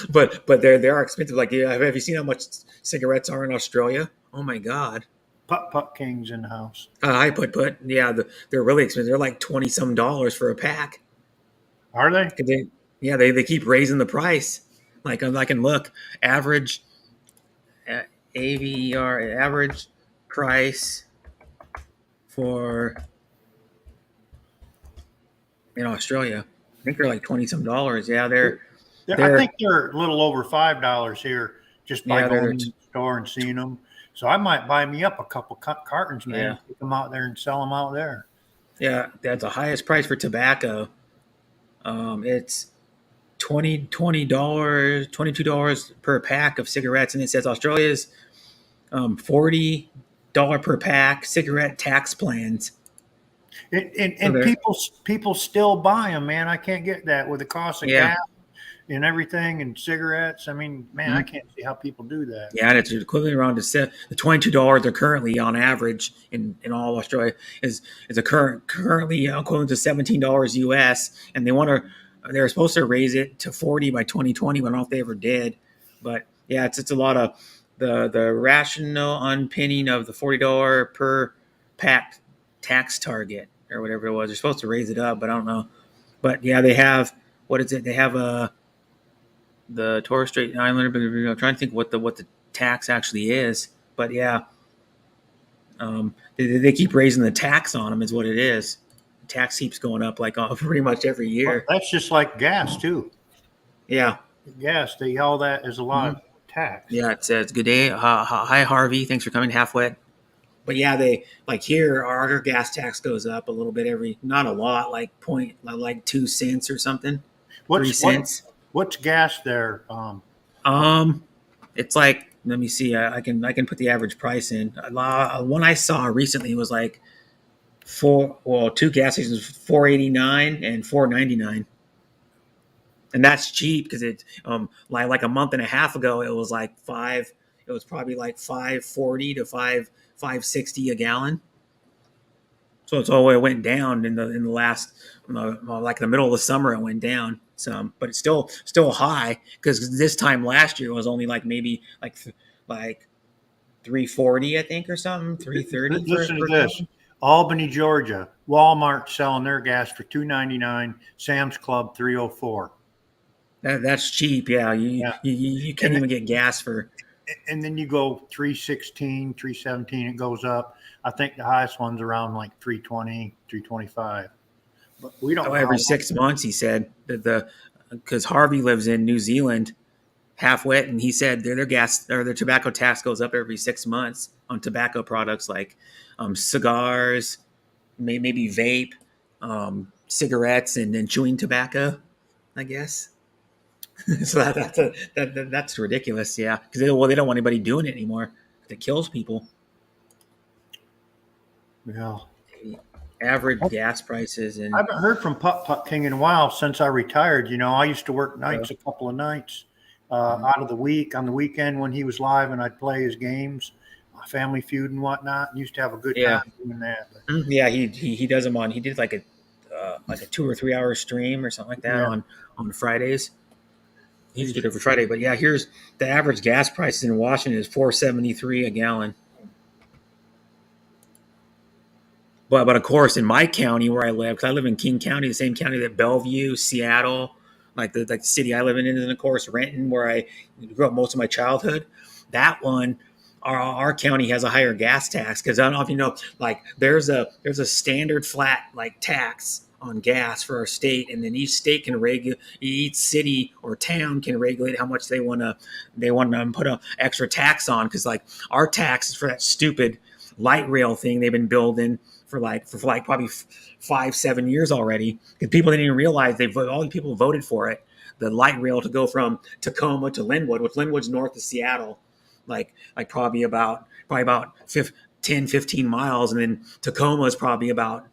but they are expensive. Like, yeah, have you seen how much cigarettes are in Australia? Oh my God. Putt King's in the house. I put. Yeah, they're really expensive. They're like $20 for a pack. Are they? They keep raising the price. Like I can look average AVER average price for in Australia. I think they're like $20. Yeah, I think they're a little over $5 here just by Yeah, going they're- in the store and seeing them. So I might buy me up a couple cartons, man. Yeah. Take them out there and sell them out there. yeah, that's the highest price for tobacco. It's $22 per pack of cigarettes, and it says Australia's $40 per pack cigarette tax plans. And Okay. people still buy them, man. I can't get that with the cost of Yeah. gas and everything and cigarettes. I mean, man, I Mhm. can't see how people do that. Yeah, and it's equivalent around to the $22 they're currently on average in all Australia is currently equivalent to $17 US, and they're supposed to raise it to 40 by 2020. I don't know if they ever did, but yeah, it's a lot of the rational unpinning of the $40 per pack tax target or whatever it was. They're supposed to raise it up, but I don't know. But yeah, they have what is it? They have the Torres Strait Islander. I'm trying to think what the tax actually is, but yeah, they keep raising the tax on them. Is what it is. The tax keeps going up like pretty much every Well, year. that's just like gas too. Yeah, Gas, all that is a lot of tax. yeah. It says good day. Hi Harvey, thanks for coming. Halfway. But yeah, they like here our gas tax goes up a little bit not a lot, like 2 cents or something, 3 cents. What's gas there? It's like let me see. I can put the average price in. One I saw recently was like two gas stations, $4.89 and $4.99, and that's cheap because it like a month and a half ago it was like five. It was probably like $5.40 to $5.60 a gallon. So it went down in the last like the middle of the summer it went down some, but it's still high because this time last year it was only like maybe like 340 I think or something 330. Listen to this. Albany, Georgia. Walmart selling their gas for $2.99. Sam's Club $3.04. That's cheap. Yeah, you can't even get gas for. And then you go 316, 317. It goes up. I think the highest one's around like 320, 325. But we don't Oh, know how every long. 6 months, he said that because Harvey lives in New Zealand, half-wit, and he said their gas or their tobacco tax goes up every 6 months on tobacco products like cigars, maybe vape, cigarettes, and then chewing tobacco, I guess. So that's ridiculous, yeah. Because they don't want anybody doing it anymore. It kills people. Yeah. Average gas prices I and haven't heard from Putt Putt King in a while since I retired. I used to work nights, a couple of nights out of the week on the weekend when he was live, and I'd play his games, Family Feud and whatnot. And used to have a good yeah, time doing that. But yeah. He does them on. He did like a 2 or 3 hour stream or something like that yeah, on Fridays. He used to do it every Friday, but yeah, here's the average gas price in Washington is $4.73 a gallon. But of course, in my county where I live, because I live in King County, the same county that Bellevue, Seattle, like the city I live in, and of course Renton, where I grew up most of my childhood. That one, our county has a higher gas tax because I don't know if you know, like there's a standard flat like tax on gas for our state, and then each state can regulate, each city or town can regulate how much they want to put a extra tax on because like our tax is for that stupid light rail thing they've been building for probably 5-7 years already because people didn't even realize all the people voted for it, the light rail to go from Tacoma to Linwood, which Linwood's north of Seattle, like probably about 10 15 miles, and then Tacoma is probably about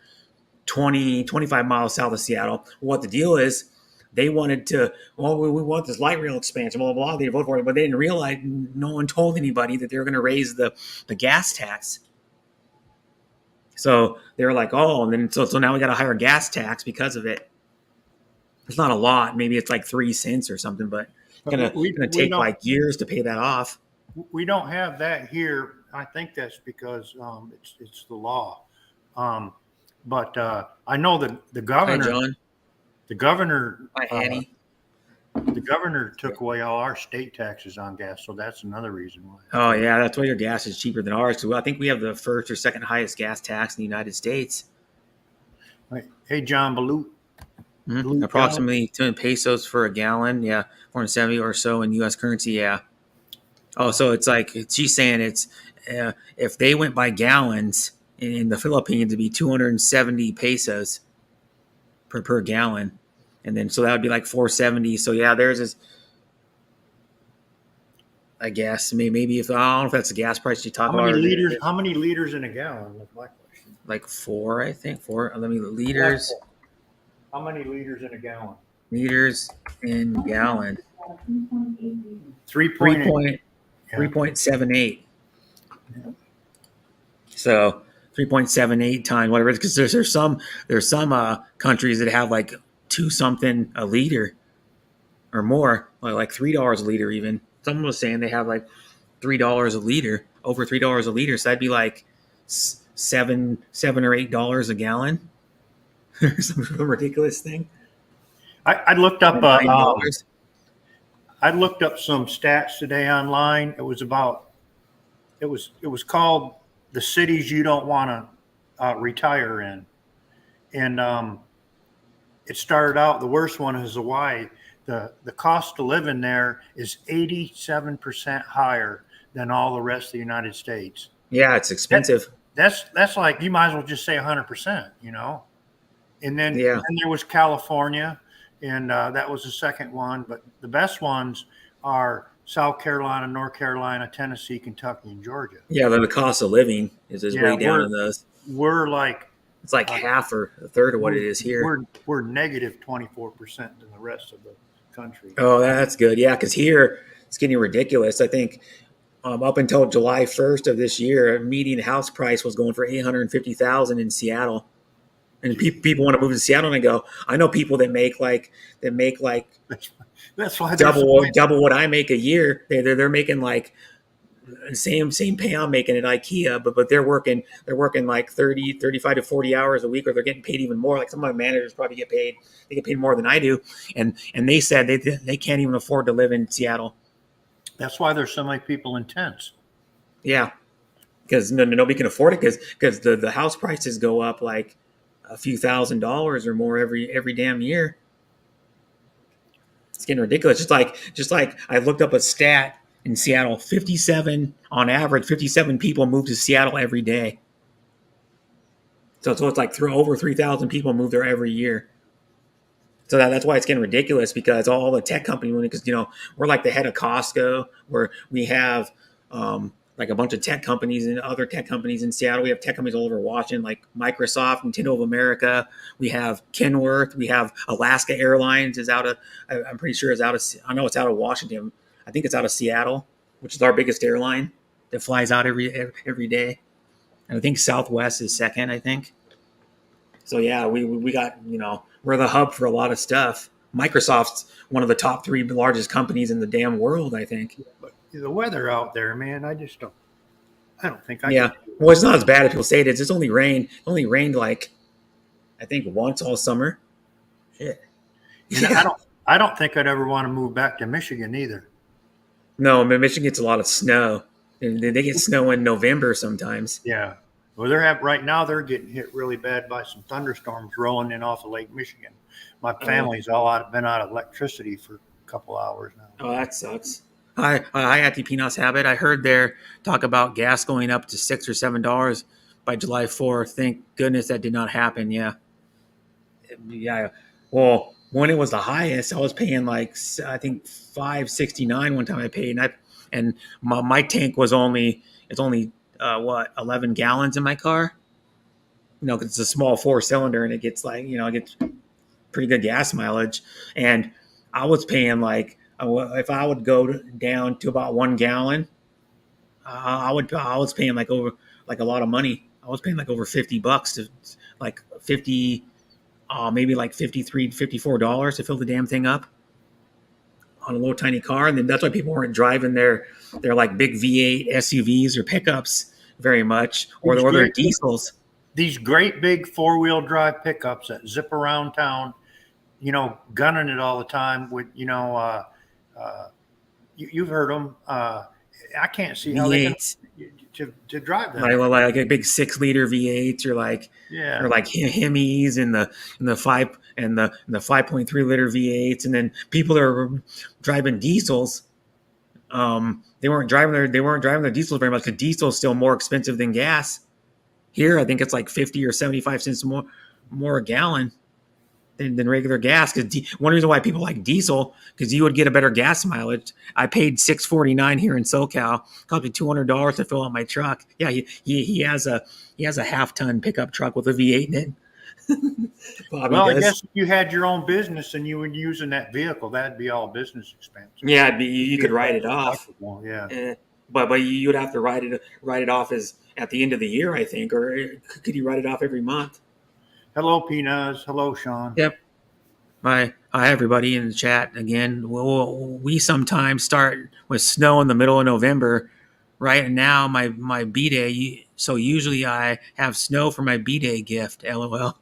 20-25 miles south of Seattle. What the deal is, they wanted to, we want this light rail expansion, blah, blah, blah. They voted for it, but they didn't realize, no one told anybody that they were going to raise the gas tax. So they were like, oh, and then so now we got a higher gas tax because of it. It's not a lot. Maybe it's like 3 cents or something, but it's gonna take like years to pay that off. we don't have that here. I think that's because it's the law. But I know that the Hi, governor, John. the governor, Hi, Annie. the governor took away all our state taxes on gas, so that's another reason why. Oh yeah, that's why your gas is cheaper than ours. So I think we have the first or second highest gas tax in the United States. Right. Hey, John Balut. Approximately 2 pesos for a gallon. Yeah, 470 or so in U.S. currency. Yeah. Oh, so it's like she's saying it's if they went by gallons in the Philippines, it'd be 270 pesos per gallon, and then so that would be like 470. So yeah, theirs is. I guess maybe if I don't know if that's the gas price you talk How about. many liters? How many liters in a gallon? That's my question. Like 4, I think 4. Let me liters. How many liters in a gallon? Liters in gallon. 3.8. 3.78. So 3.78 times whatever it is, because there's some countries that have like 2 something a liter or more, like $3 a liter even. Someone was saying they have like $3 a liter, over $3 a liter. So that'd be like $7 or $8 a gallon, or some ridiculous thing. I looked up $9. I looked up some stats today online. It was called the cities you don't want to retire in, and it started out, the worst one is Hawaii. The cost to live in there is 87% higher than all the rest of the United States. Yeah, it's expensive. That's like, you might as well just say 100%, And then Yeah. and there was California, and that was the second one. But the best ones are South Carolina, North Carolina, Tennessee, Kentucky, and Georgia. Yeah, the cost of living is way down in those. We're like, it's like half or a third of what it is here. We're negative 24% than the rest of the country. Oh, that's good. Yeah, because here it's getting ridiculous. I think up until July 1st of this year, a median house price was going for $850,000 in Seattle, and people want to move to Seattle. And I go, I know people that make like that's why double what I make a year. They're making like same pay I'm making at IKEA, but they're working like 30, 35 to 40 hours a week, or they're getting paid even more. Like some of my managers probably get paid more than I do. And they said they can't even afford to live in Seattle. That's why there's so many people in tents. Yeah. Because nobody can afford it because the house prices go up like a few $1,000s or more every damn year. It's getting ridiculous. Just like I looked up a stat in Seattle, 57 on average, 57 people move to Seattle every day. So it's like over 3,000 people move there every year. So that's why it's getting ridiculous, because all the tech companies, because we're like the head of Costco, where we have like a bunch of tech companies and other tech companies in Seattle. We have tech companies all over Washington, like Microsoft, Nintendo of America. We have Kenworth. We have Alaska Airlines is out of, I'm pretty sure is out of, I know it's out of Washington. I think it's out of Seattle, which is our biggest airline that flies out every day. And I think Southwest is second, I think. So yeah, we got, we're the hub for a lot of stuff. Microsoft's one of the top 3 largest companies in the damn world, I think. But the weather out there, man, I don't think I Yeah. can. Well, it's not as bad as people say it is. It's only rained. It only rained like, I think, once all summer. Shit. And I don't think I'd ever want to move back to Michigan either. No, Michigan gets a lot of snow. And they get snow in November sometimes. Yeah. Well, right now they're getting hit really bad by some thunderstorms rolling in off of Lake Michigan. My family's been out of electricity for a couple hours now. Oh, that sucks. Hi, at the Pinos Habit. I heard there talk about gas going up to $6 or $7 by July 4th. Thank goodness that did not happen. Yeah. Well, when it was the highest, I was paying like, I think $5.69 one time I paid, and my tank was only 11 gallons in my car. 'Cause it's a small 4-cylinder and it gets it gets pretty good gas mileage. And I was paying like, if I would go down to about 1 gallon, I was paying like over like a lot of money. I was paying like over $50 to like 50, maybe like $53, $54 to fill the damn thing up on a little tiny car. And then that's why people weren't driving their like big V8 SUVs or pickups very much, or their diesels. These great big 4-wheel drive pickups that zip around town, gunning it all the time with, you've heard them. I can't see how V8s. they can to drive that. Like a big 6-liter V8s, or like Hemis and the 5.3 liter V8s, and then people that are driving diesels. They weren't driving their diesels very much, because diesel is still more expensive than gas. Here, I think it's like 50 or 75 cents more a gallon than regular gas. Because one reason why people like diesel, because you would get a better gas mileage. I paid $6.49 here in SoCal. Cost me $200 to fill out my truck. Yeah, he has a half-ton pickup truck with a V8 in it. I guess if you had your own business and you were using that vehicle, that'd be all business expense. Yeah, you could write it off. Yeah, but you'd have to write it off as at the end of the year, I think, or could you write it off every month? Hello, Pinas. Hello, Sean. Yep. Hi, everybody in the chat again. We sometimes start with snow in the middle of November. Right now, my B-Day, so usually I have snow for my B-Day gift, LOL.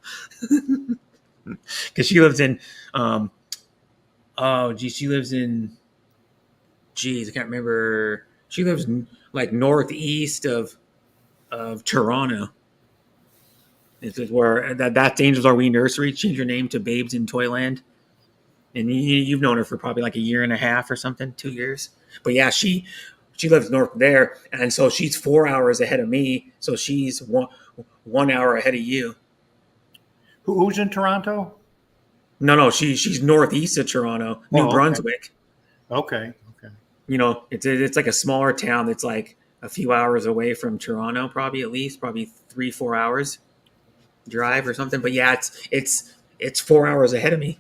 Because she lives in, I can't remember. She lives like northeast of Toronto. This is where that's Angels Are We Nursery. Change your name to Babes in Toyland. And you've known her for probably like a year and a half or something, 2 years. But yeah, she lives north there, and so she's 4 hours ahead of me. So she's 1 hour ahead of you. Who's in Toronto? No, she's northeast of Toronto, New Brunswick. Okay. It's like a smaller town that's like a few hours away from Toronto, probably 3-4 hours drive or something. But yeah, it's 4 hours ahead of me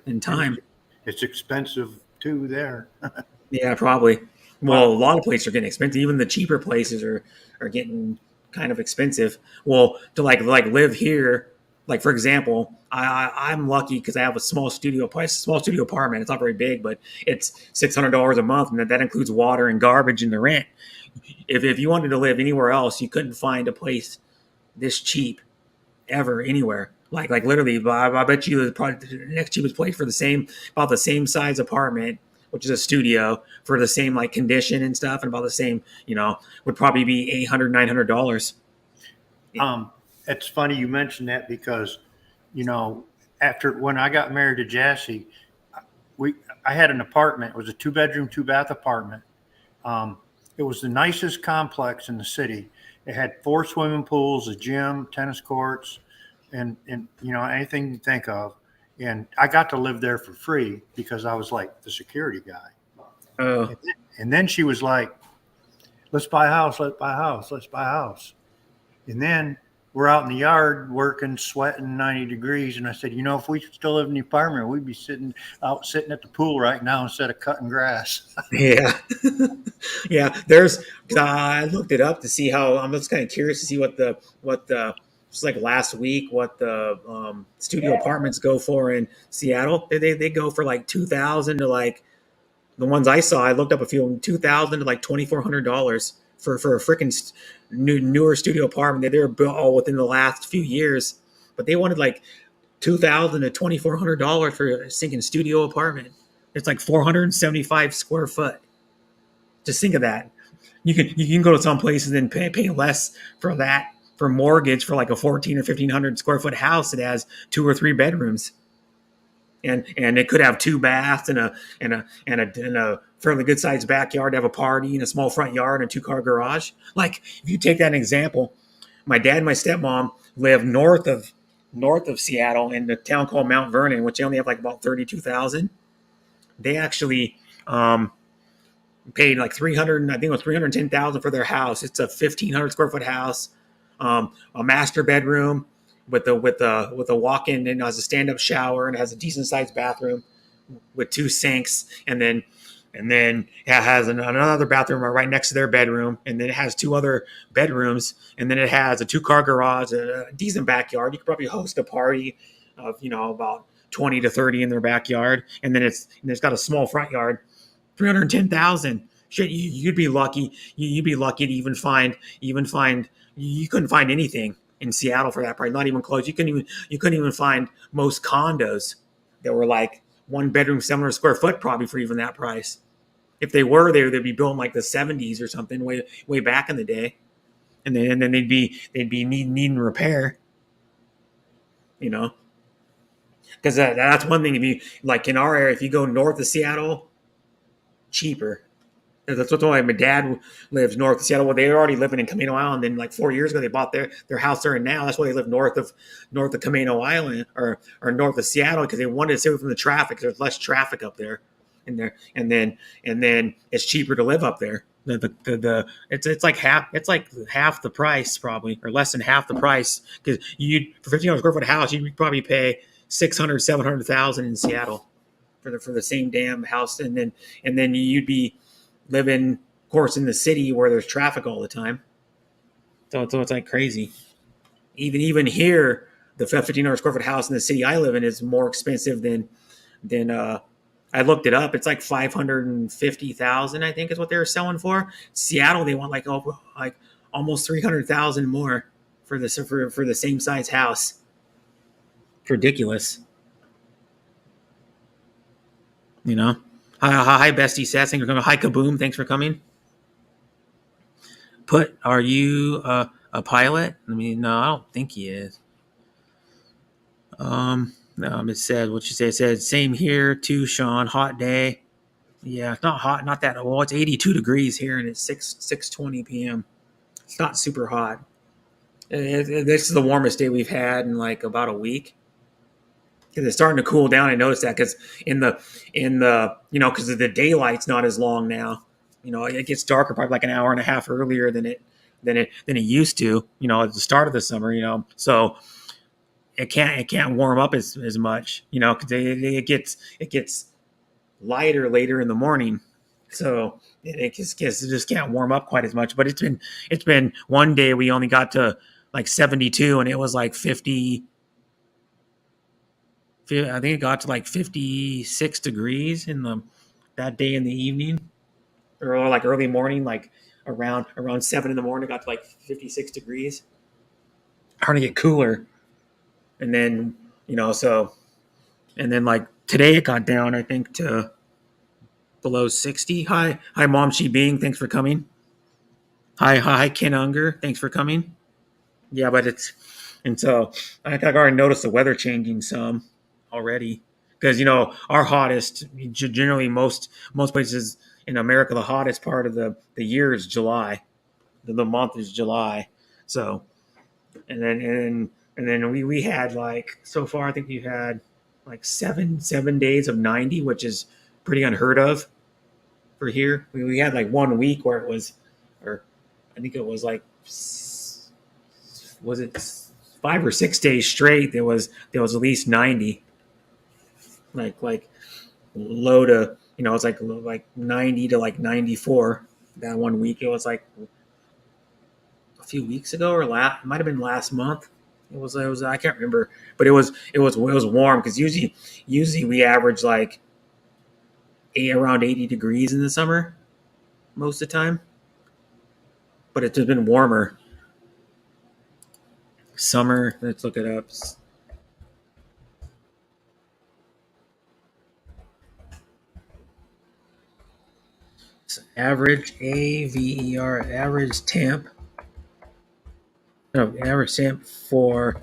in time. It's expensive too there. Yeah, probably. Well, a lot of places are getting expensive. Even the cheaper places are getting kind of expensive. Well, to like live here, like for example, I'm lucky because I have a small studio apartment. It's not very big, but it's $600 a month, and that includes water and garbage and the rent. If you wanted to live anywhere else, you couldn't find a place this cheap ever anywhere. Like literally, I bet you probably the next cheapest place for about the same size apartment, which is a studio, for the same like condition and stuff, and about the same, would probably be $800, $900. It's funny you mentioned that, because you know, after when I got married to Jassy, we I had an apartment. It was a 2 bedroom, 2 bath apartment. Um, it was the nicest complex in the city. It had 4 swimming pools, a gym, tennis courts, and anything you think of. And I got to live there for free because I was like the security guy. Oh, And then she was like, "Let's buy a house. Let's buy a house. Let's buy a house." And then we're out in the yard working, sweating 90 degrees. And I said, if we still live in the apartment, we'd be sitting at the pool right now instead of cutting grass. yeah. Yeah, there's. I looked it up to see how. I'm just kind of curious to see what the just like last week what the studio apartments go for in Seattle. They go for like 2,000 to like the ones I saw. I looked up a few of them, 2,000 to like $2,400 for a freaking newer studio apartment. They were built all within the last few years, but they wanted like 2,000 to $2,400 for a sinking studio apartment. It's like 475 square foot. Just think of that. You can go to some places and pay less for that for mortgage for like a 14 or 1,500 square foot house that has 2 or 3 bedrooms, and it could have 2 baths and a fairly good sized backyard to have a party and a small front yard and a 2 car garage. Like if you take that example, my dad and my stepmom live north of Seattle in the town called Mount Vernon, which they only have like about 32,000. They actually paid like 300, I think it was 310,000 for their house. It's a 1,500 square foot house, a master bedroom with a walk-in, and has a stand-up shower, and has a decent sized bathroom with 2 sinks, and then it has another bathroom right next to their bedroom, and then it has 2 other bedrooms, and then it has a 2 car garage, a decent backyard. You could probably host a party of about 20 to 30 in their backyard, and then it's got a small front yard. 310,000. Shit, you'd be lucky. You'd be lucky to even find. You couldn't find anything in Seattle for that price. Not even close. You couldn't even find most condos that were like 1 bedroom, 700 square foot, probably for even that price. If they were, they'd be built in like the 70s or something, way back in the day, and then they'd be needing repair. You know, because that's one thing. If you like in our area, if you go north of Seattle, cheaper. That's why my dad lives north of Seattle. Well, they were already living in Camino Island. Then, like 4 years ago, they bought their house they're in now. That's why they live north of Camino Island or north of Seattle, because they wanted to stay away from the traffic. There's less traffic up there, and then it's cheaper to live up there. It's like half the price, probably, or less than half the price, because you for 1,500 square foot house you'd probably pay 600, 700,000 in Seattle for the same damn house, and then you'd be living, of course, in the city where there's traffic all the time. So it's like crazy. Even here, the 1,500 square foot house in the city I live in is more expensive than I looked it up. It's like 550,000, I think, is what they were selling for. Seattle, they want like almost 300,000 more for the same size house. It's ridiculous. You know. Hi, Bestie Sass. Thanks for coming. Hi, Kaboom. Thanks for coming. Are you a pilot? I mean, no, I don't think he is. No, it said what you say. It said same here too, Sean. Hot day. Yeah, it's not hot, not that. Well, it's 82 degrees here, and it's 6:20 p.m. It's not super hot. This is the warmest day we've had in like about a week. Because it's starting to cool down. I noticed that because in the because the daylight's not as long now. It gets darker probably like an hour and a half earlier than it used to. At the start of the summer. So it can't warm up as much. Because it gets lighter later in the morning. So it just can't warm up quite as much. But it's been one day we only got to like 72, and it was like 50. I think it got to like 56 degrees that day in the evening, or like early morning, like around 7 in the morning. It got to like 56 degrees. Starting to get cooler, and then and then like today it got down, I think, to below 60. Hi, Mom She Bing. Thanks for coming. Hi, Ken Unger. Thanks for coming. Yeah, but And so I think I already noticed the weather changing some already because our hottest generally most places in America, the hottest part of the year is July. The month is July. So and then we had like so far I think we've had like seven days of 90, which is pretty unheard of for here. We had like 1 week where it was, or I think it was like, was it 5 or 6 days straight? There was at least 90, like low to it's like 90 to like 94. That 1 week it was like a few weeks ago or it might have been last month. It was I can't remember, but it was warm because usually we average like around 80 degrees in the summer most of the time, but it's been warmer. Summer, let's look it up. So average AVER, average temp. No, average temp for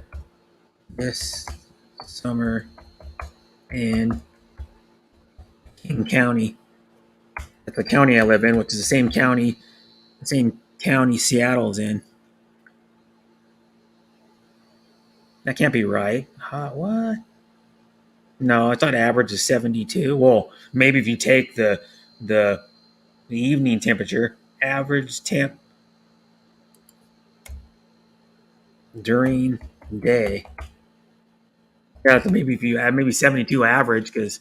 this summer in King County. That's the county I live in, which is the same county Seattle's in. That can't be right. What? No, I thought average is 72. Well, maybe if you take the evening temperature, average temp during the day. Yeah, so maybe if you add maybe 72 average, because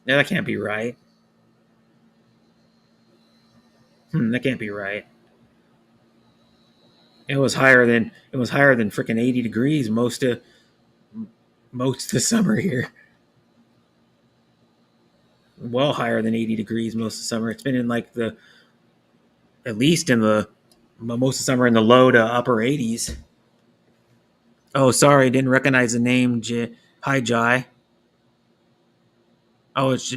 yeah, that can't be right. That can't be right. It was higher than freaking 80 degrees most of the summer here. Well higher than 80 degrees most of the summer. It's been in like at least in the most of the summer in the low to upper 80s. Oh, sorry, didn't recognize the name. Hi, Jai. Oh, it's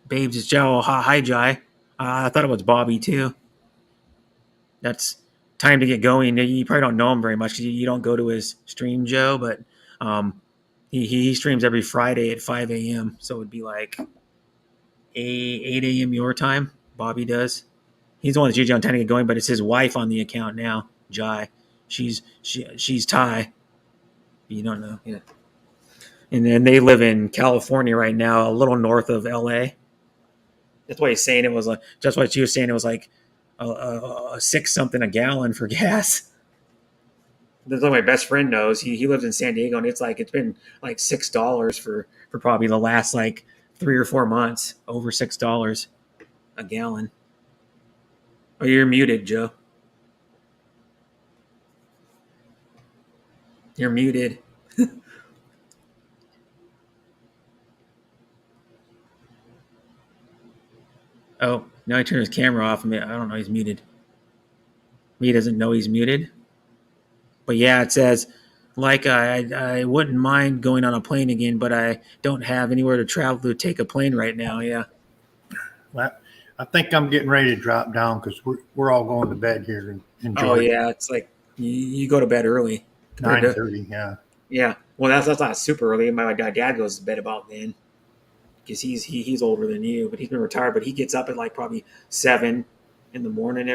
Babes. It's Joe. Hi, Jai. I thought it was Bobby too. That's time to get going. You probably don't know him very much. You don't go to his stream, Joe, but he streams every Friday at 5 a.m. So it would be like 8 a.m. your time. Bobby does. He's the one that's usually on time to get going, but it's his wife on the account now, Jai. She's Thai. You don't know, yeah. And then they live in California right now, a little north of LA. That's why he's saying it was like. That's why she was saying it was like a 6 something a gallon for gas. That's what my best friend knows. He lives in San Diego, and it's been like $6 for probably the last like 3 or 4 months. Over $6 a gallon. Oh, you're muted, Joe. You're muted. Oh, now he turned his camera off. I don't know. He's muted. He doesn't know he's muted. But yeah, it says, like, I wouldn't mind going on a plane again, but I don't have anywhere to travel to take a plane right now. Yeah. Well, I think I'm getting ready to drop down because we're all going to bed here in Oh, Georgia. yeah. It's like you go to bed early. 9:30. Yeah. Yeah. Well, that's not super early. My dad goes to bed about then because he's older than you, but he's been retired. But he gets up at like probably 7 in the morning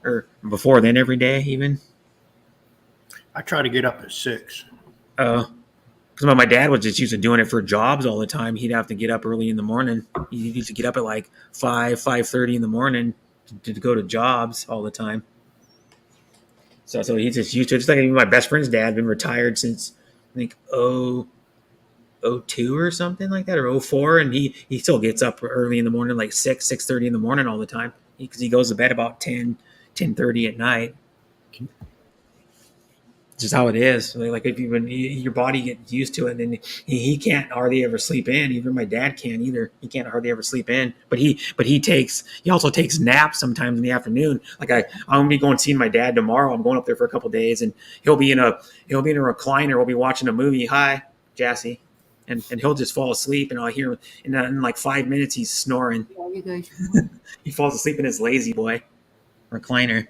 or before then every day even. I try to get up at 6. Because my dad was just used to doing it for jobs all the time. He'd have to get up early in the morning. He used to get up at like 5:30 in the morning to go to jobs all the time. So he's just used to it. Just like my best friend's dad, been retired since I think 02 or something like that, or 04, and he still gets up early in the morning, like 6:30 in the morning all the time, because he goes to bed about 10:30 at night. Just how it is. Like if when your body gets used to it, then he can't hardly ever sleep in. Even my dad can't either. He can't hardly ever sleep in. But he also takes naps sometimes in the afternoon. Like I'm gonna be going seeing my dad tomorrow. I'm going up there for a couple of days, and he'll be in a recliner. We'll be watching a movie. Hi, Jassy. and he'll just fall asleep, and I'll hear him, and in like 5 minutes he's snoring. He falls asleep in his lazy boy recliner,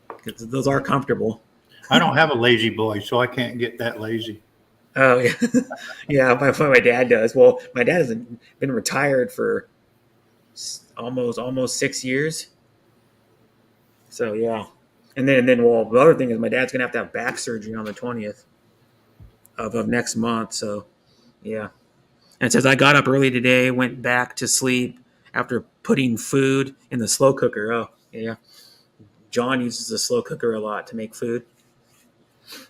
because those are comfortable. I don't have a lazy boy, so I can't get that lazy. Oh yeah, yeah. My dad does. Well, my dad hasn't been retired for almost 6 years. So yeah, and then well, the other thing is my dad's gonna have to have back surgery on the 20th of next month. So yeah, and it says I got up early today, went back to sleep after putting food in the slow cooker. Oh yeah, John uses the slow cooker a lot to make food,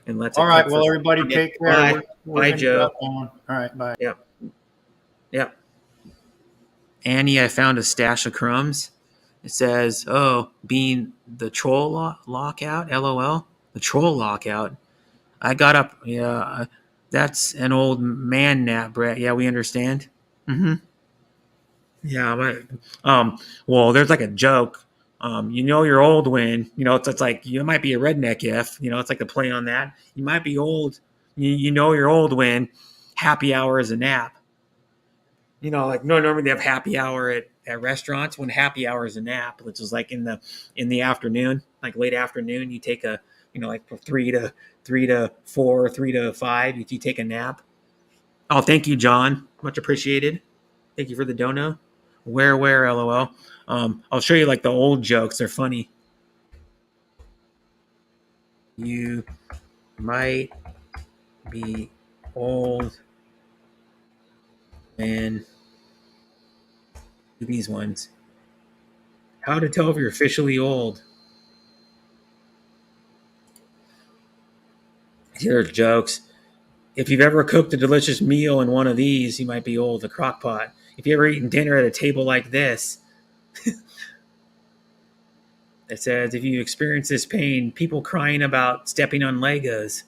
and lets All it right. cook Well, for. everybody Yeah, take care. bye, We're bye, gonna Joe. get on. All right. Bye. Yep, yep. Annie, I found a stash of crumbs. It says, "Oh, being the troll lockout, LOL, the troll lockout." I got up. Yeah, that's an old man nap, Brett. Yeah, we understand. Mm-hmm. Yeah, well, there's like a joke. You're old when it's like you might be a redneck if it's like a play on that. You might be old. You're old when happy hour is a nap. Like no, normally they have happy hour at restaurants when happy hour is a nap, which is like in the afternoon, like late afternoon. You take a like from 3 to 4, 3 to 5. You take a nap. Oh, thank you, John. Much appreciated. Thank you for the dono. Where, lol. I'll show you like the old jokes. They're funny. You might be old and these ones. How to tell if you're officially old. Here are jokes. If you've ever cooked a delicious meal in one of these, you might be old. The crock pot. If you ever eaten dinner at a table like this, it says, if you experience this pain, people crying about stepping on Legos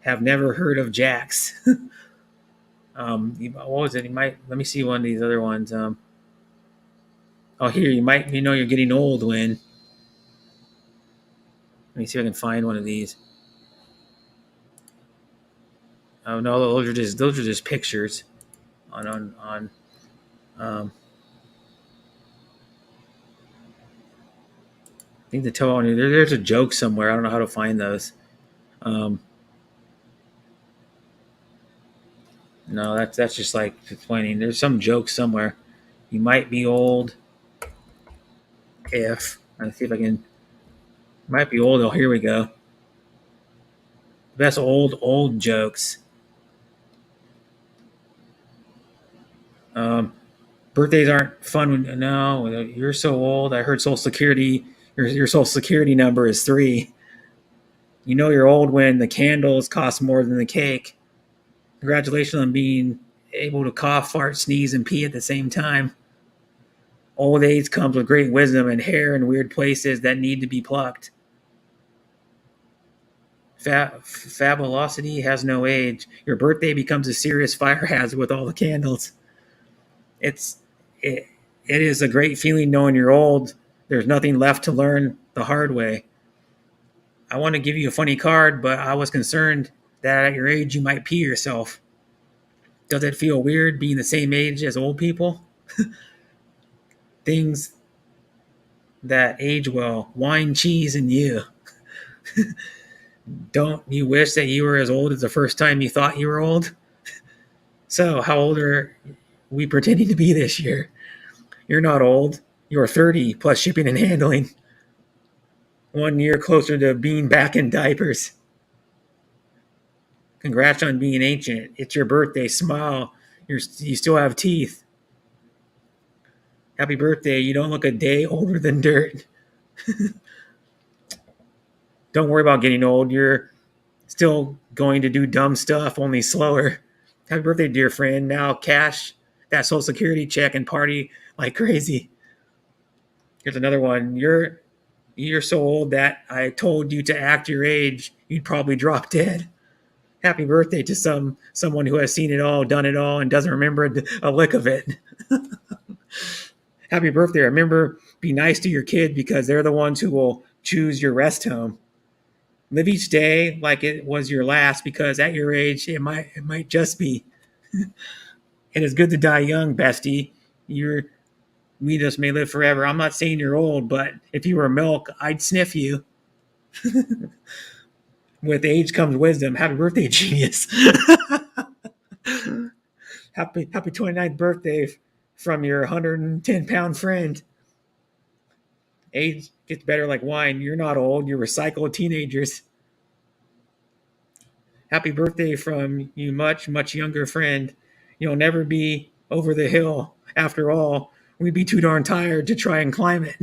have never heard of Jax. What was it? Let me see one of these other ones. Here, you're getting old when. Let me see if I can find one of these. Oh no, those are just pictures on I think the tell there's a joke somewhere. I don't know how to find those. No, that's just like explaining. There's some joke somewhere. You might be old if. Let's see if I can. Might be old. Oh, here we go. Best old jokes. Birthdays aren't fun. No, you're so old. I heard Social Security. Your Social Security number is 3. You're old when the candles cost more than the cake. Congratulations on being able to cough, fart, sneeze, and pee at the same time. Old age comes with great wisdom and hair in weird places that need to be plucked. Fabulosity has no age. Your birthday becomes a serious fire hazard with all the candles. It is a great feeling knowing you're old. There's nothing left to learn the hard way. I want to give you a funny card, but I was concerned that at your age you might pee yourself. Does it feel weird being the same age as old people? Things that age well: wine, cheese, and you. Don't you wish that you were as old as the first time you thought you were old? So, how old are we pretending to be this year? You're not old. You're 30 plus shipping and handling. 1 year closer to being back in diapers. Congrats on being ancient. It's your birthday. Smile. You still have teeth. Happy birthday. You don't look a day older than dirt. Don't worry about getting old. You're still going to do dumb stuff, only slower. Happy birthday, dear friend. Now cash that Social Security check and party like crazy. Here's another one. You're so old that I told you to act your age, you'd probably drop dead. Happy birthday to someone who has seen it all, done it all, and doesn't remember a lick of it. Happy birthday. Remember, be nice to your kid because they're the ones who will choose your rest home. Live each day like it was your last because at your age, it might just be. It is good to die young, bestie. We just may live forever. I'm not saying you're old, but if you were milk, I'd sniff you. With age comes wisdom. Happy birthday, genius. Happy 29th birthday from your 110-pound friend. Age gets better like wine. You're not old. You're recycled teenagers. Happy birthday from you much, much younger friend. You'll never be over the hill. After all, we'd be too darn tired to try and climb it.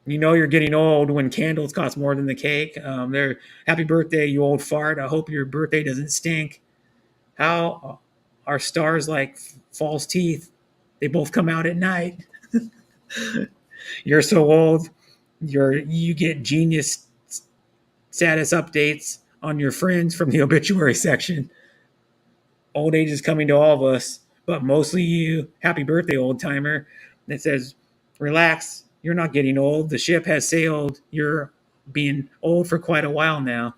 You know you're getting old when candles cost more than the cake. Happy birthday, you old fart. I hope your birthday doesn't stink. How are stars like false teeth? They both come out at night. You're so old. You get genius status updates on your friends from the obituary section. Old age is coming to all of us, but mostly you. Happy birthday, old timer. It says, relax. You're not getting old. The ship has sailed. You're being old for quite a while now.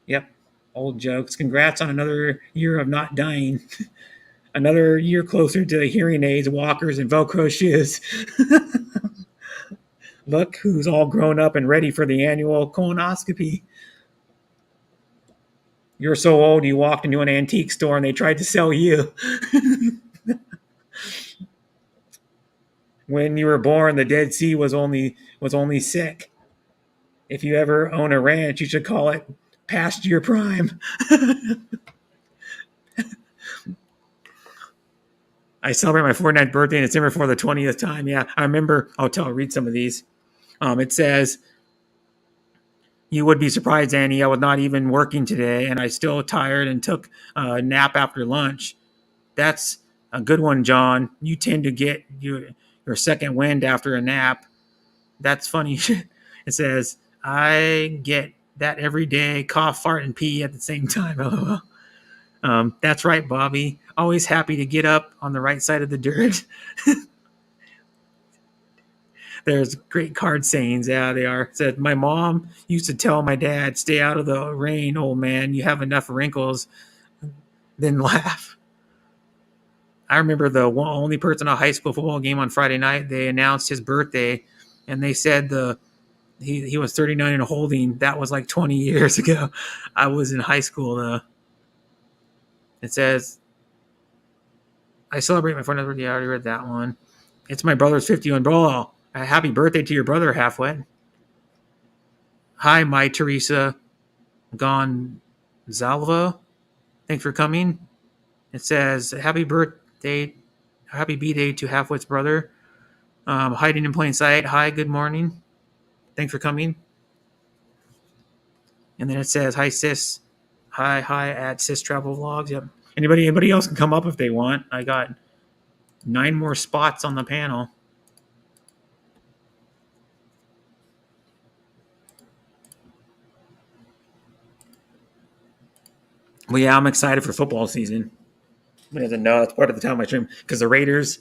Yep. Old jokes. Congrats on another year of not dying. Another year closer to hearing aids, walkers, and Velcro shoes. Look who's all grown up and ready for the annual colonoscopy. You're so old you walked into an antique store and they tried to sell you. When you were born, the Dead Sea was only sick. If you ever own a ranch, you should call it past your prime. I celebrate my 49th birthday in December for the 20th time. Yeah, I remember. I'll read some of these. It says, you would be surprised, Annie. I was not even working today, and I still tired and took a nap after lunch. That's a good one, John. You tend to get your second wind after a nap. That's funny. It says, I get that every day, cough, fart, and pee at the same time. LOL. That's right, Bobby. Always happy to get up on the right side of the dirt. There's great card sayings. Yeah, they are. It said, my mom used to tell my dad, stay out of the rain, old man. You have enough wrinkles. Then laugh. I remember the only person at a high school football game on Friday night, they announced his birthday, and they said he was 39 and holding. That was like 20 years ago. I was in high school, though. It says, I celebrate my 40th birthday. I already read that one. It's my brother's 51. Bro, happy birthday to your brother, Halfwit. Hi, my Teresa Gonzalvo. Thanks for coming. It says, happy B-Day to Halfwit's brother. Hiding in plain sight. Hi, good morning. Thanks for coming. And then it says, hi, sis. Hi at Sis Travel Vlogs. Yep. Anybody else can come up if they want. I got 9 more spots on the panel. Well, yeah, I'm excited for football season. Everybody doesn't know, that's part of the time I stream, because the Raiders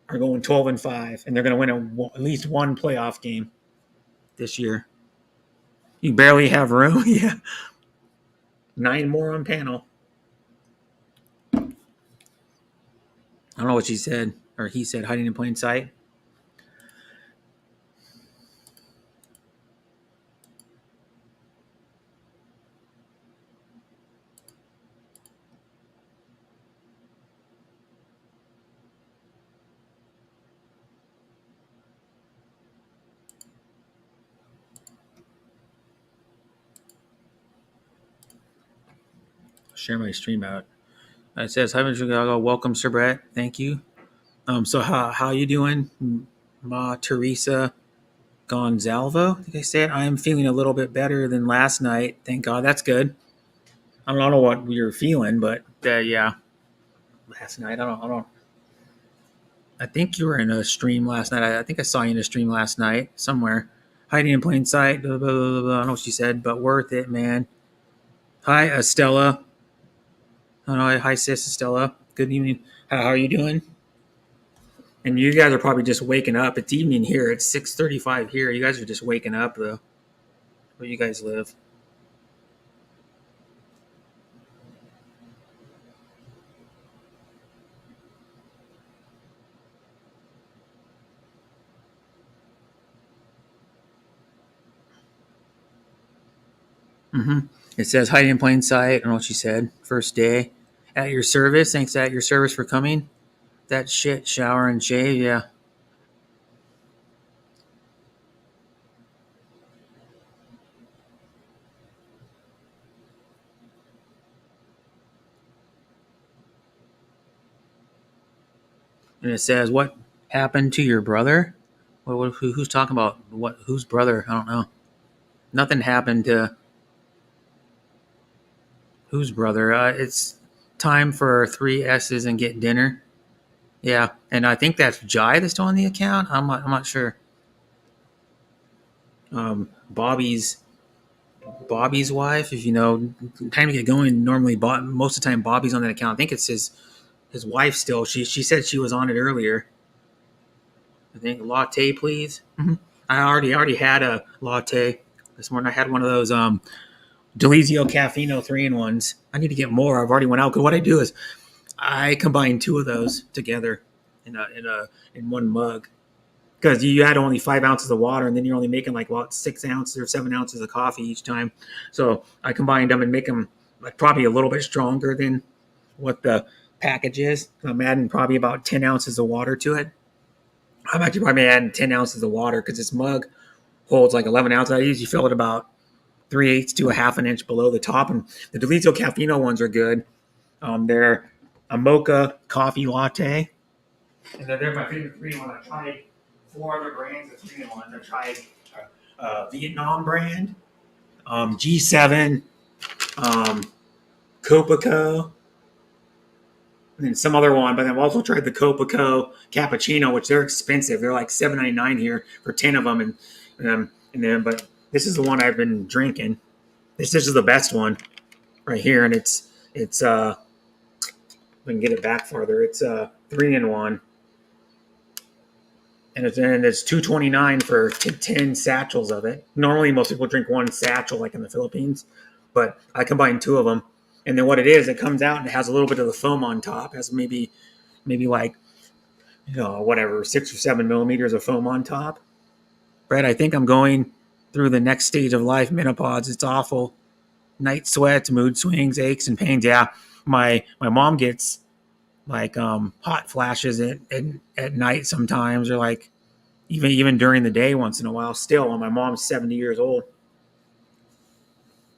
are going 12-5, and they're going to win at least one playoff game this year. You barely have room. Yeah. 9 more on panel. I don't know what she said, or he said, hiding in plain sight. Share my stream out. It says, hi, Chicago. Welcome, Sir Brett. Thank you. So how you doing, Ma Teresa Gonzalvo? Did I say it? I am feeling a little bit better than last night. Thank God. That's good. I don't know what you're feeling, but yeah. Last night, I don't. I think you were in a stream last night. I think I saw you in a stream last night somewhere. Hiding in plain sight. Blah, blah, blah, blah. I don't know what she said, but worth it, man. Hi, Estella. Hi, sis, Estella. Good evening. How are you doing? And you guys are probably just waking up. It's evening here. It's 6:35 here. You guys are just waking up, though, where you guys live. Mm-hmm. It says hiding in plain sight. I don't know what she said. First day at your service. Thanks at your service for coming. That shit, shower and shave. Yeah. And it says, what happened to your brother? Who's talking about what? Whose brother? I don't know. Nothing happened to whose brother. It's time for 3 S's and get dinner. Yeah, and I think that's Jai that's still on the account. I'm not sure. Bobby's wife. If you know, time to get going. Normally, most of the time, Bobby's on that account. I think it's his wife still. She said she was on it earlier. I think latte, please. Mm-hmm. I already had a latte this morning. I had one of those Delizio Caffeino 3-in-1s. I need to get more. I've already went out. Cause what I do is I combine 2 of those together in one mug. Because you add only 5 ounces of water, and then you're only making like 6 ounces or 7 ounces of coffee each time. So I combined them and make them like probably a little bit stronger than what the package is. I'm adding probably about 10 ounces of water to it. I'm actually probably adding 10 ounces of water because this mug holds like 11 ounces. I usually fill it about 3/8 to a half an inch below the top. And the Delizio Caffeino ones are good. They're a mocha coffee latte. And they're my favorite 3-in-1. I tried 4 other brands of 3-in-1. I tried Vietnam brand, G7, Copaco, and then some other one. But I've also tried the Copaco cappuccino, which they're expensive. They're like $7.99 here for 10 of them. But this is the one I've been drinking. This is the best one right here, and it's if I can get it back farther. It's 3-in-1. And it's $2.29 for 10 satchels of it. Normally, most people drink 1 satchel, like in the Philippines, but I combine 2 of them. And then what it is, it comes out and it has a little bit of the foam on top. It has maybe like whatever 6 or 7 millimeters of foam on top. Brett, I think I'm going through the next stage of life, menopause. It's awful. Night sweats, mood swings, aches and pains. Yeah, my mom gets like hot flashes at night sometimes, or like even during the day once in a while. Still, when my mom's 70 years old,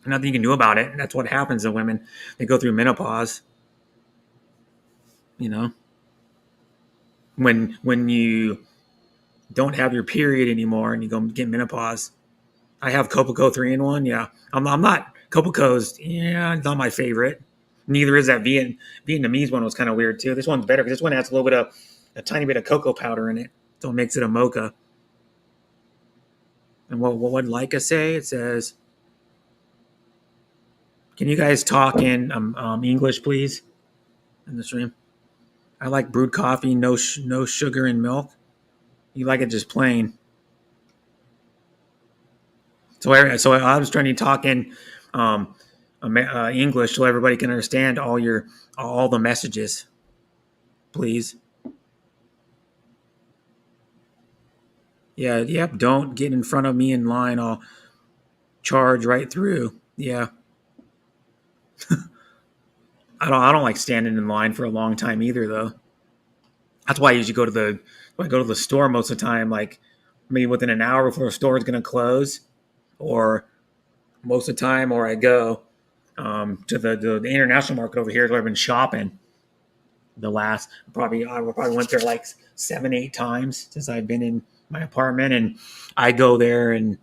nothing you can do about it. That's what happens to women. They go through menopause. When you don't have your period anymore and you go get menopause. I have Copaco 3-in-1. Yeah, I'm not Copaco's. Yeah, it's not my favorite. Neither is that Vietnamese one. Was kind of weird too. This one's better because this one has a tiny bit of cocoa powder in it, so it makes it a mocha. And what would Leica say? It says, "Can you guys talk in English, please?" In the stream. I like brewed coffee, no sugar and milk. You like it just plain. So I was trying to talk in English so everybody can understand all the messages, please. Yeah, yep. Don't get in front of me in line. I'll charge right through. Yeah. I don't like standing in line for a long time either, though. That's why I usually go to the store most of the time, like maybe within an hour before the store is going to close, or most of the time, or I go to the international market over here where I've been shopping. I probably went there like 7-8 times since I've been in my apartment, and I go there and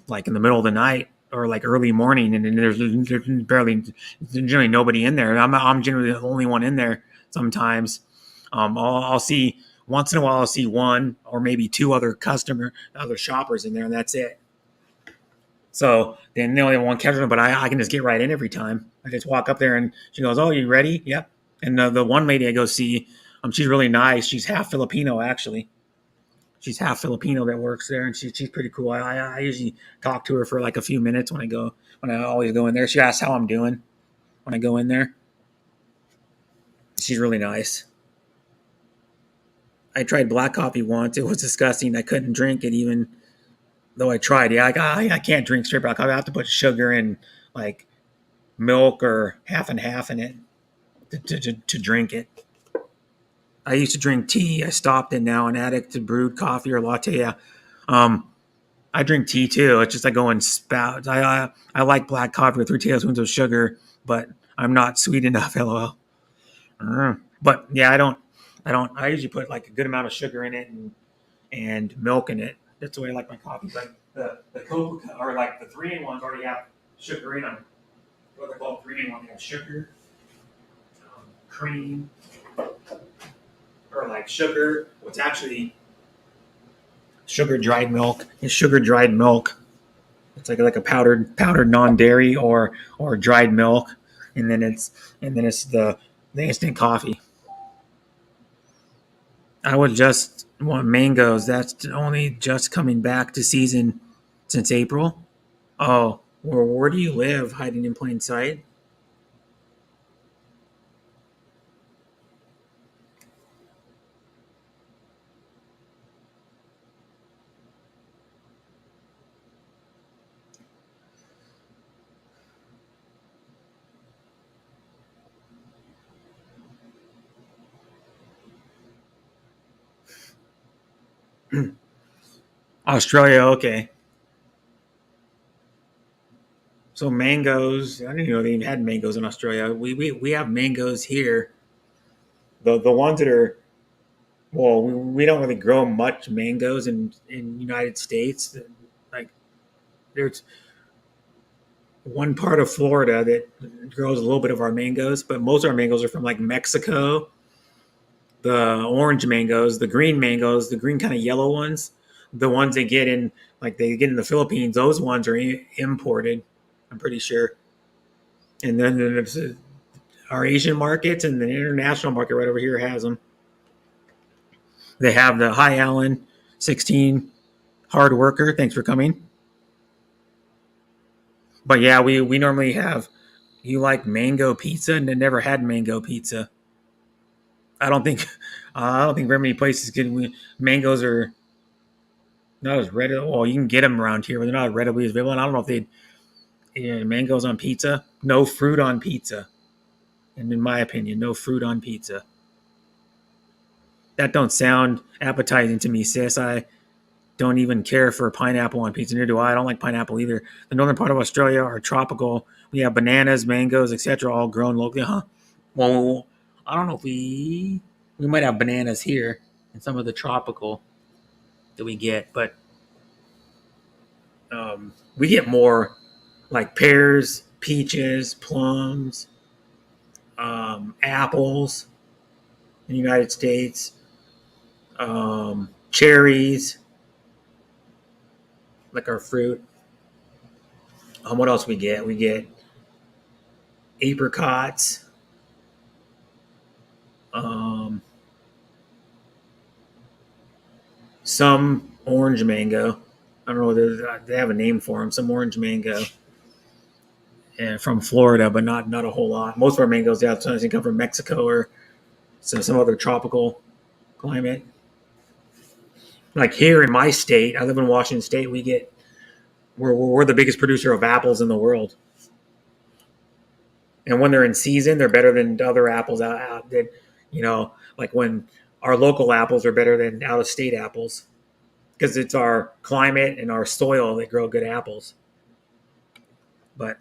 like in the middle of the night or like early morning, and then there's generally nobody in there. I'm generally the only one in there sometimes. I'll see once in a while. I'll see 1 or maybe 2 other shoppers in there, and that's it. So then the only one catches them, but I can just get right in every time. I just walk up there and she goes, "Oh, you ready?" Yep. And the one lady I go see, she's really nice. She's half Filipino, actually. She's half Filipino that works there, and she's pretty cool. I usually talk to her for like a few minutes when I always go in there. She asks how I'm doing when I go in there. She's really nice. I tried black coffee once. It was disgusting. I couldn't drink it even. Though I tried, yeah, I can't drink straight black coffee. I have to put sugar and like milk or half and half in it to drink it. I used to drink tea. I stopped it now. An addict to brewed coffee or latte. Yeah. Um, I drink tea too. It's just I go and spout. I like black coffee with 3 tablespoons of sugar, but I'm not sweet enough. LOL. But yeah, I don't. I usually put like a good amount of sugar in it and milk in it. That's the way I like my coffee. But the Coca or like the 3-in-1s already have sugar in them. What they're called 3-in-1. They have sugar, cream, or like sugar. What's actually sugar dried milk is sugar dried milk. It's like a powdered non-dairy or dried milk, and then it's the instant coffee. I would just want mangoes. That's only just coming back to season since April. Oh, where do you live? Hiding in plain sight. Australia. Okay. So mangoes. I didn't even know they even had mangoes in Australia. We have mangoes here. The ones that are well, we don't really grow much mangoes in United States. Like there's one part of Florida that grows a little bit of our mangoes, but most of our mangoes are from like Mexico. The orange mangoes, the green mangoes, the green kind of yellow ones, the ones they get in like they get in the Philippines, those ones are imported. I'm pretty sure. And then there's our Asian markets and the international market right over here has them. They have the Hi Allen 16 hard worker. Thanks for coming. But yeah, we normally have. You like mango pizza? And never had mango pizza. I don't think I don't think very many places can. Mangoes are not as readily. Well, you can get them around here, but they're not readily available. And I don't know if they mangoes on pizza. No fruit on pizza. And in my opinion, no fruit on pizza. That don't sound appetizing to me, sis. I don't even care for pineapple on pizza. Neither do I. I don't like pineapple either. The northern part of Australia are tropical. We have bananas, mangoes, etc., all grown locally. Huh? Well, I don't know if we might have bananas here and some of the tropical that we get, but we get more like pears, peaches, plums, apples in the United States, cherries, like our fruit. What else we get? We get apricots. Some orange mango. I don't know. They have a name for them. Some orange mango, and from Florida, but not a whole lot. Most of our mangoes, yeah, sometimes they come from Mexico or some other tropical climate. Like here in my state, I live in Washington State. We're the biggest producer of apples in the world. And when they're in season, they're better than other apples out that, like when our local apples are better than out of state apples because it's our climate and our soil that grow good apples. But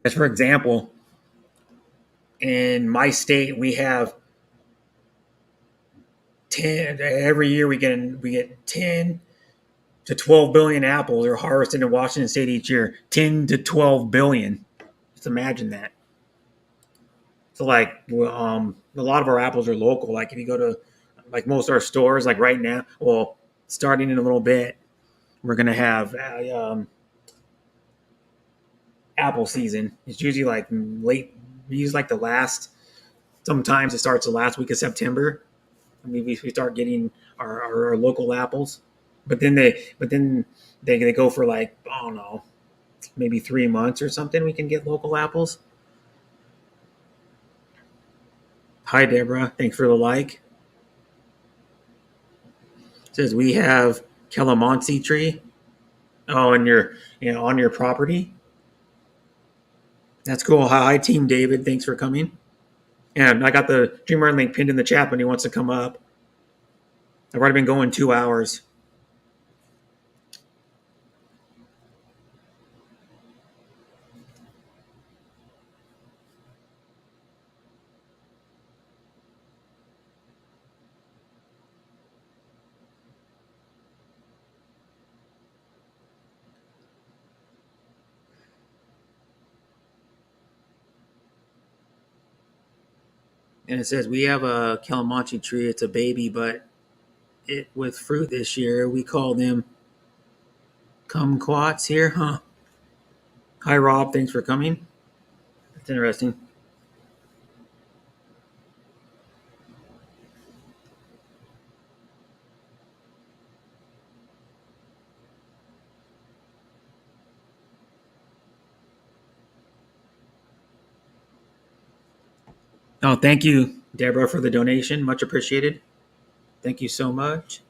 as for example, in my state, we have 10 every year. We get 10 to 12 billion apples are harvested in Washington State each year. 10 to 12 billion. Just imagine that. So like, a lot of our apples are local. Like if you go to like most of our stores, like right now, well, starting in a little bit, we're gonna have apple season. It's usually like late. We use like the last. Sometimes it starts the last week of September. I mean, we start getting our local apples, but then they go for like, I don't know, maybe 3 months or something. We can get local apples. Hi Deborah, thanks for the like. It says we have calamansi tree. Oh, and on your property. That's cool. Hi Team David, thanks for coming. And I got the Dreamer link pinned in the chat when he wants to come up. I've already been going 2 hours. And it says we have a calamansi tree. It's a baby, but it with fruit this year. We call them kumquats here, huh? Hi Rob, thanks for coming. That's interesting. Oh, thank you, Deborah, for the donation. Much appreciated. Thank you so much.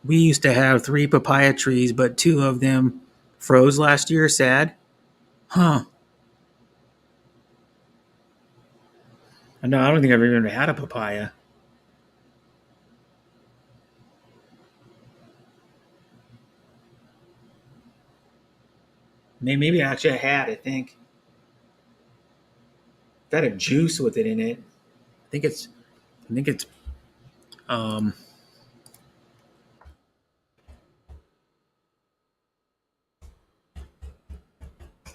We used to have 3 papaya trees, but 2 of them froze last year. Sad. Huh. No, I don't think I've even had a papaya. Maybe actually I had, I think. It had a juice with it in it. I think it's um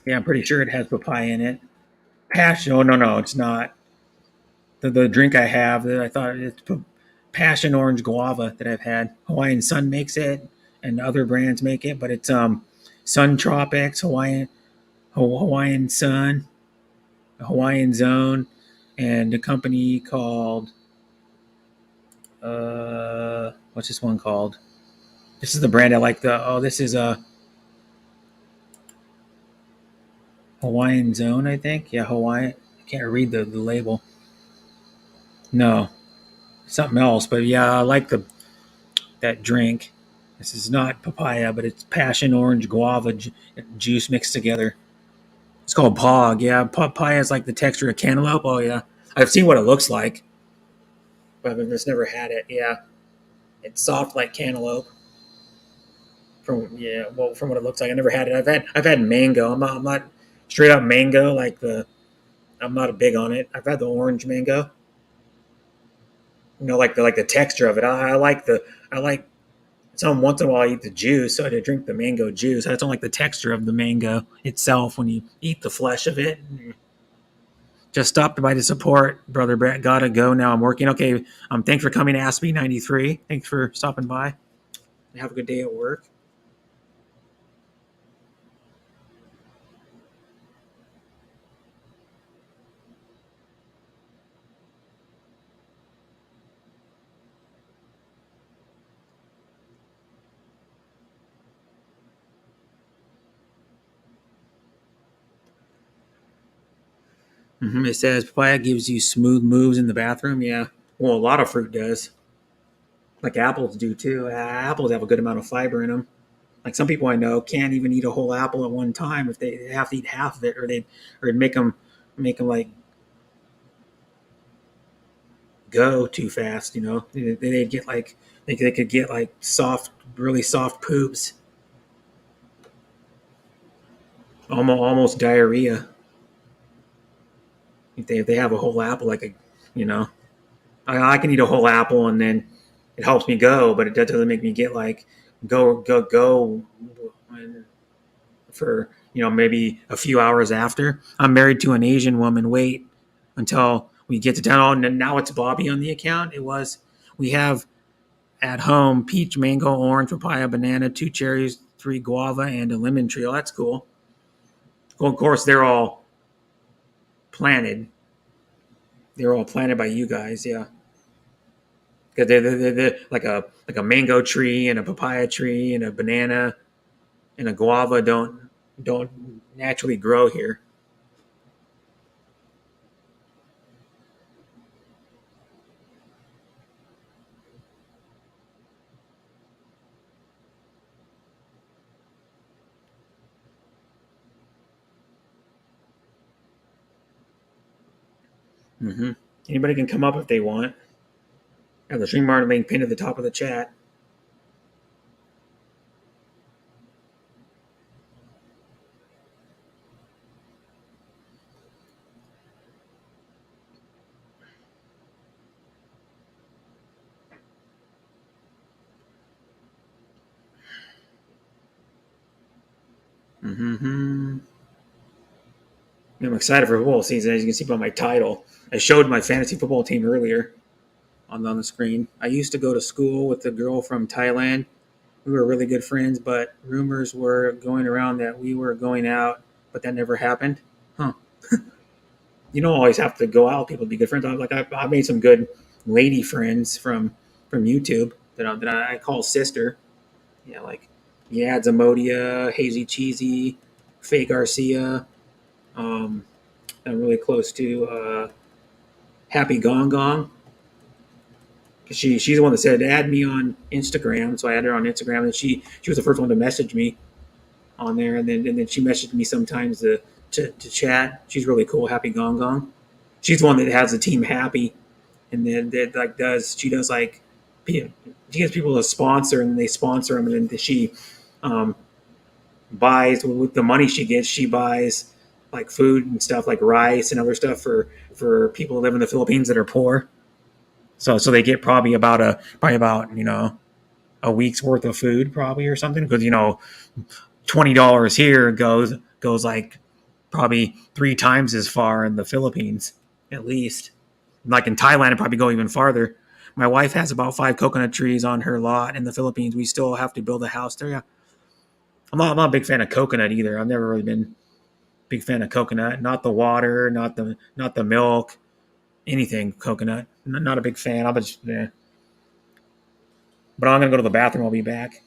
yeah, I'm pretty sure it has papaya in it. Passion. Oh no, it's not. The drink I have that I thought it's passion orange guava that I've had. Hawaiian Sun makes it, and other brands make it, but it's Sun Tropics, Hawaiian Sun, Hawaiian Zone, and a company called what's this one called? This is the brand I like. This is a Hawaiian Zone, I think. Yeah, Hawaiian. I can't read the label. No, something else. But yeah, I like that drink. This is not papaya, but it's passion orange guava juice mixed together. It's called Pog. Yeah, papaya is like the texture of cantaloupe. Oh yeah, I've seen what it looks like, but I've just never had it. Yeah, it's soft like cantaloupe. From what it looks like, I never had it. I've had mango. I'm not straight up mango like the. I'm not big on it. I've had the orange mango. Like the texture of it. I like some once in a while I eat the juice, so I drink the mango juice. I just don't like the texture of the mango itself when you eat the flesh of it. Just stopped by to support, Brother Brett. Gotta go now. I'm working. Okay. Thanks for coming to Ask Me 93. Thanks for stopping by. Have a good day at work. It says papaya gives you smooth moves in the bathroom. Yeah. Well, a lot of fruit does. Like apples do too. Apples have a good amount of fiber in them. Like some people I know can't even eat a whole apple at one time if they have to eat half of it, or it'd make them like go too fast. They'd get like they could get like really soft poops, almost diarrhea if they have a whole apple. You know, I can eat a whole apple and then it helps me go, but it doesn't make me get like go for maybe a few hours after. I'm married to an Asian woman. Wait until we get to town. Oh, and now it's Bobby on the account. We have at home: peach, mango, orange, papaya, banana, 2 cherries, 3 guava, and a lemon tree. Oh, that's cool. Well, of course, they're all planted. They're all planted by you guys, yeah. Because they're like a mango tree and a papaya tree and a banana and a guava don't naturally grow here. Hmm. Anybody can come up if they want. Have the stream martin link pinned at the top of the chat. Hmm. I'm excited for football season, as you can see by my title. I showed my fantasy football team earlier on the screen. I used to go to school with a girl from Thailand. We were really good friends, but rumors were going around that we were going out, but that never happened. Huh. You don't always have to go out with people to be good friends. I made some good lady friends from YouTube that I call sister. Yeah, like Yad Zamodia, Hazy Cheesy, Faye Garcia. Um, I'm really close to Happy Gong Gong. She's the one that said add me on Instagram, so I added her on Instagram, and she was the first one to message me on there, and then she messaged me sometimes to chat. She's really cool, Happy Gong Gong. She's the one that has the team happy, and then that like does she does like she gets people to sponsor, and they sponsor them, and then she um, buys with the money she gets, she buys like food and stuff like rice and other stuff for people who live in the Philippines that are poor. So they get probably about a week's worth of food probably or something because $20 here goes like probably 3 times as far in the Philippines at least. Like in Thailand, it'd probably go even farther. My wife has about 5 coconut trees on her lot in the Philippines. We still have to build a house there. Yeah. I'm not a big fan of coconut either. I've never really been a big fan of coconut. Not the water, not the milk, anything coconut. Not a big fan. I'll just yeah. But I'm gonna go to the bathroom. I'll be back.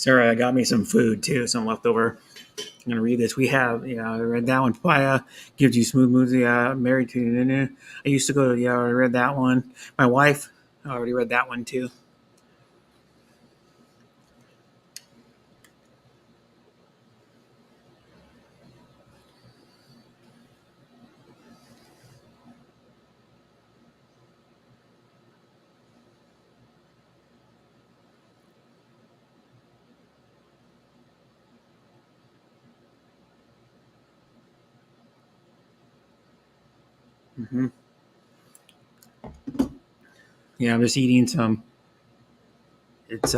Sarah got me some food too, some leftover. I'm gonna read this. We have, I read that one. Papaya gives you smooth moves. Yeah, married to. I used to go. Yeah, I read that one. My wife, I already read that one too. hmm Yeah, I'm just eating some. It's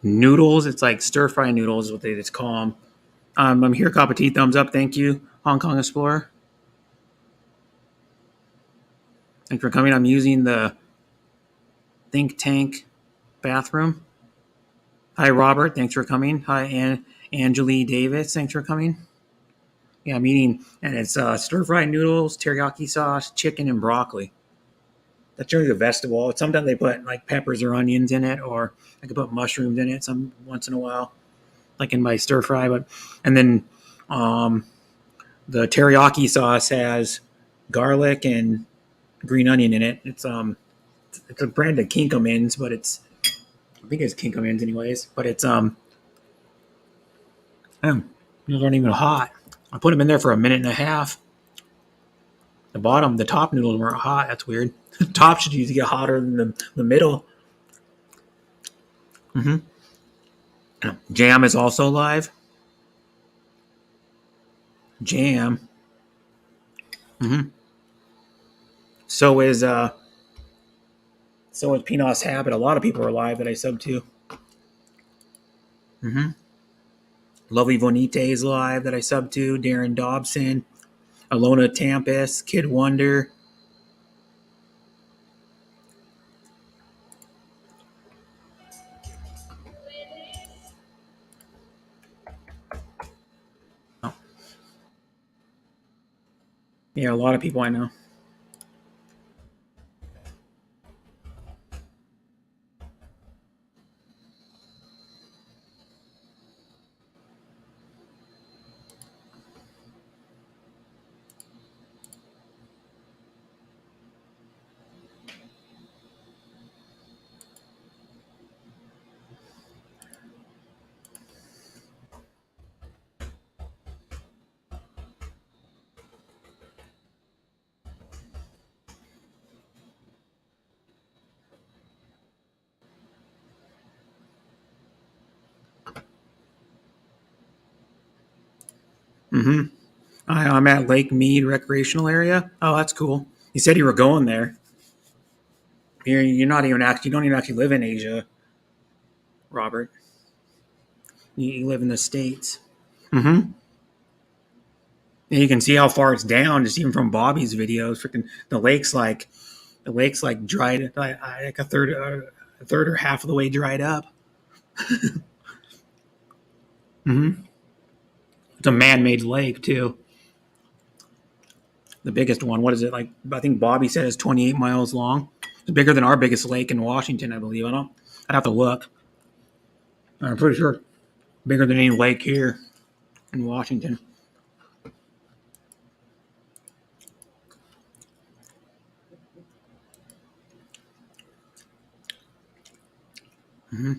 noodles. It's like stir fry noodles, is what they just call them. I'm here. Cup of tea. Thumbs up. Thank you, Hong Kong Explorer. Thanks for coming. I'm using the Think Tank bathroom. Hi, Robert. Thanks for coming. Hi, Angeli Davis. Thanks for coming. Yeah, I'm eating, and it's stir fried noodles, teriyaki sauce, chicken, and broccoli. That's really the vegetable. Sometimes they put like peppers or onions in it, or I could put mushrooms in it some once in a while, like in my stir fry. But and then um, the teriyaki sauce has garlic and green onion in it. It's a brand of Kinkomins, but I think it's Kinkomins anyways. But noodles aren't even hot. I put them in there for a minute and a half. The top noodles weren't hot. That's weird. The top should usually get hotter than the middle. hmm Jam is also live. Jam. hmm So is Pinos Habit. A lot of people are live that I sub to. hmm Lovely Bonite is live that I sub to. Darren Dobson, Alona Tampus, Kid Wonder. Oh, yeah, a lot of people I know. hmm I'm at Lake Mead Recreational Area. Oh, that's cool. You said you were going there. You're not even actually. You don't even actually live in Asia, Robert. You live in the States. Mm-hmm. And you can see how far it's down, just even from Bobby's videos. Freaking the lake's like dried, like a third or half of the way dried up. Mm-hmm. It's a man-made lake too. The biggest one. What is it like? I think Bobby said it's 28 miles long. It's bigger than our biggest lake in Washington, I believe. I'd have to look. I'm pretty sure bigger than any lake here in Washington. Mm-hmm.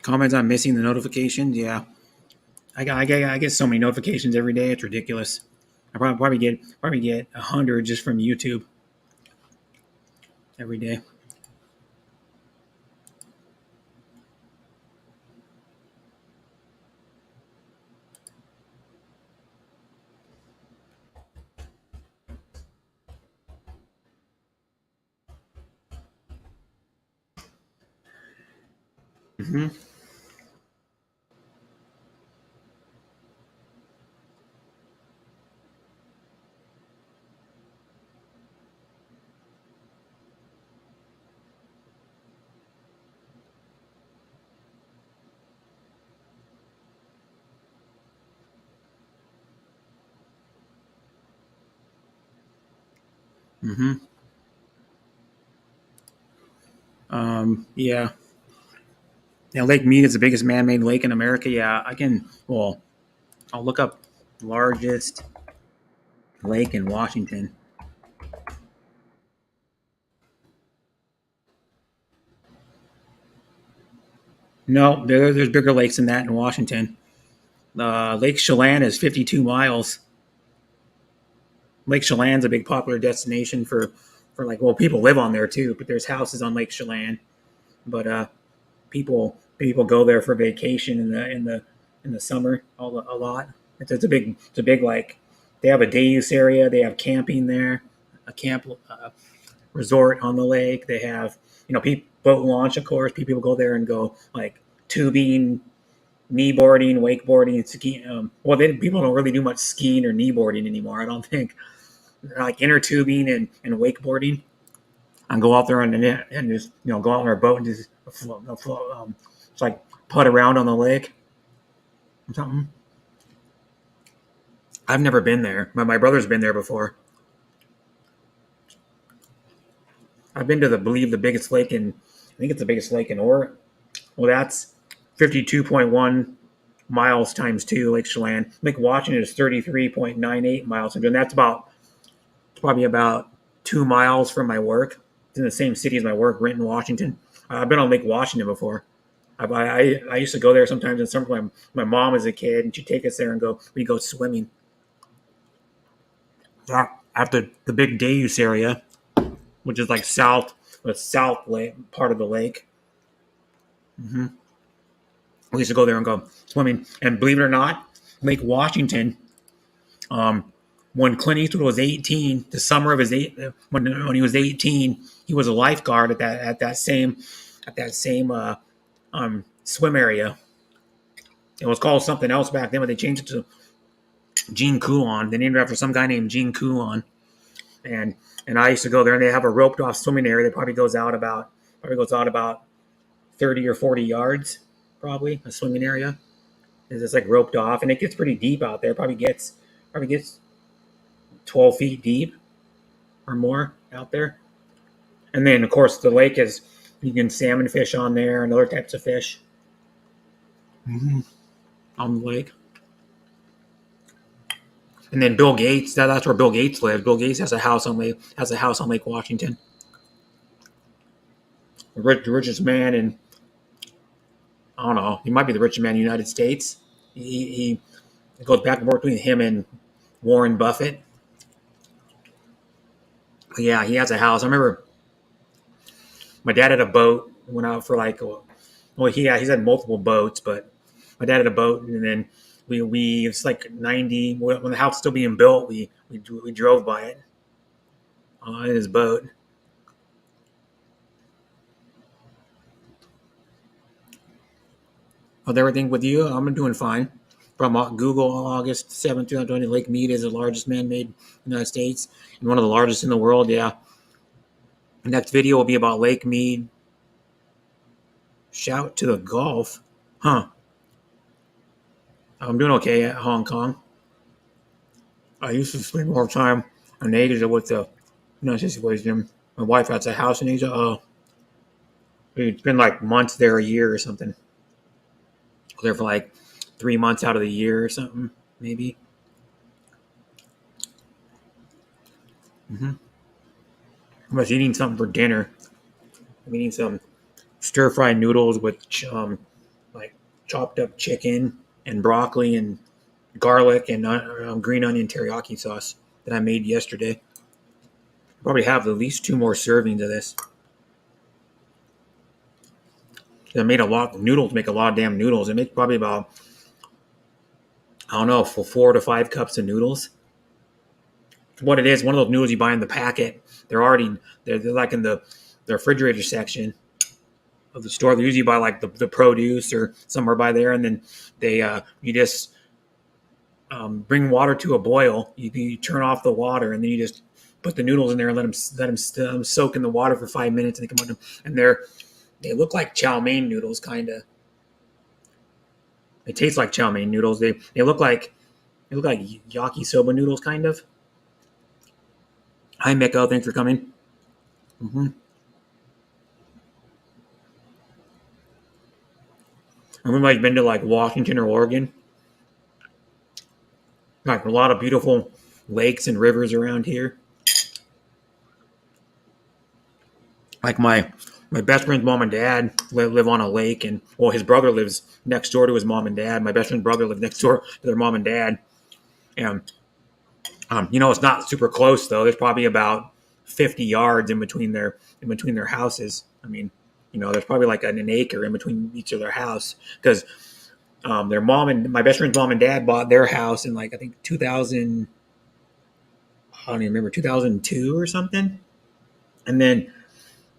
Comments on missing the notifications. Yeah, I get so many notifications every day. It's ridiculous. I probably get 100 just from YouTube every day. Mm-hmm. Mm-hmm. Yeah. Yeah, Lake Mead is the biggest man-made lake in America. Yeah, I can. Well, I'll look up largest lake in Washington. No, there's bigger lakes than that in Washington. Lake Chelan is 52 miles. Lake Chelan's a big popular destination for like, well, people live on there too, but there's houses on Lake Chelan. But people go there for vacation in the summer a lot. It's a big like, they have a day use area. They have camping there, a camp resort on the lake. They have, boat launch, of course. People go there and go like tubing, kneeboarding, wakeboarding, skiing. People don't really do much skiing or kneeboarding anymore. I don't think. Like inner tubing and wakeboarding, and go out there and just go out on our boat and just just like putt around on the lake or something. I've never been there. My brother's been there before. I've been to believe the biggest lake in, I think it's the biggest lake in Oregon. Well, that's 52.1 miles times 2, Lake Chelan. Lake Washington is 33.98 miles, and that's probably about 2 miles from my work. It's in the same city as my work, Renton, Washington. I've been on Lake Washington before. I used to go there sometimes in summer. My mom as a kid, and she'd take us there and we go swimming. After the big day use area, which is like the south lake, part of the lake. Mm-hmm. We used to go there and go swimming. And believe it or not, Lake Washington, when Clint Eastwood was 18, the summer of when he was 18, he was a lifeguard at that same swim area. It was called something else back then, but they changed it to Gene Coulon. They named it after some guy named Gene Coulon. And I used to go there, and they have a roped off swimming area that probably goes out about 30 or 40 yards, probably a swimming area. It's just like roped off, and it gets pretty deep out there. Probably gets 12 feet deep or more out there. And then, of course, the lake is, you can salmon fish on there and other types of fish on the lake. And then Bill Gates, that's where Bill Gates lives. Bill Gates has a house on Lake Washington. The richest man in, I don't know, he might be the richest man in the United States. He goes back and forth between him and Warren Buffett. But yeah, he has a house. I remember my dad had a boat, went out for he's had multiple boats, but my dad had a boat, and then we it's like 90, when the house was still being built, we drove by it in his boat. How's everything with you? I'm doing fine. From Google, August 7th, 2020, Lake Mead is the largest man-made in the United States and one of the largest in the world. Yeah. The next video will be about Lake Mead. Shout to the Gulf. Huh. I'm doing okay at Hong Kong. I used to spend more time in Asia with the situation. My wife has a house in Asia. It's been like months there, a year or something. There for like 3 months out of the year or something, maybe. I was eating something for dinner. I'm eating some stir-fried noodles with like chopped up chicken and broccoli and garlic and green onion teriyaki sauce that I made yesterday. Probably have at least 2 more servings of this. I made a lot. Noodles make a lot of damn noodles. It makes probably about, I don't know, for 4 to 5 cups of noodles. What it is, one of those noodles you buy in the packet. They're like in the refrigerator section of the store. They usually buy like the produce or somewhere by there, and then they you just bring water to a boil. You turn off the water, and then you just put the noodles in there and let them soak in the water for 5 minutes, and they come out, and they look like chow mein noodles, kind of. They taste like chow mein noodles. They look like yakisoba noodles, kind of. Hi, Miko. Thanks for coming. Mm-hmm. Everybody's been to like Washington or Oregon. Like a lot of beautiful lakes and rivers around here. Like my best friend's mom and dad live on a lake, and well, his brother lives next door to his mom and dad. My best friend's brother lives next door to their mom and dad, and it's not super close though. There's probably about 50 yards in between their houses. I mean, there's probably like an acre in between each of their house because their mom and my best friend's mom and dad bought their house in like I think 2000. I don't even remember 2002 or something, and then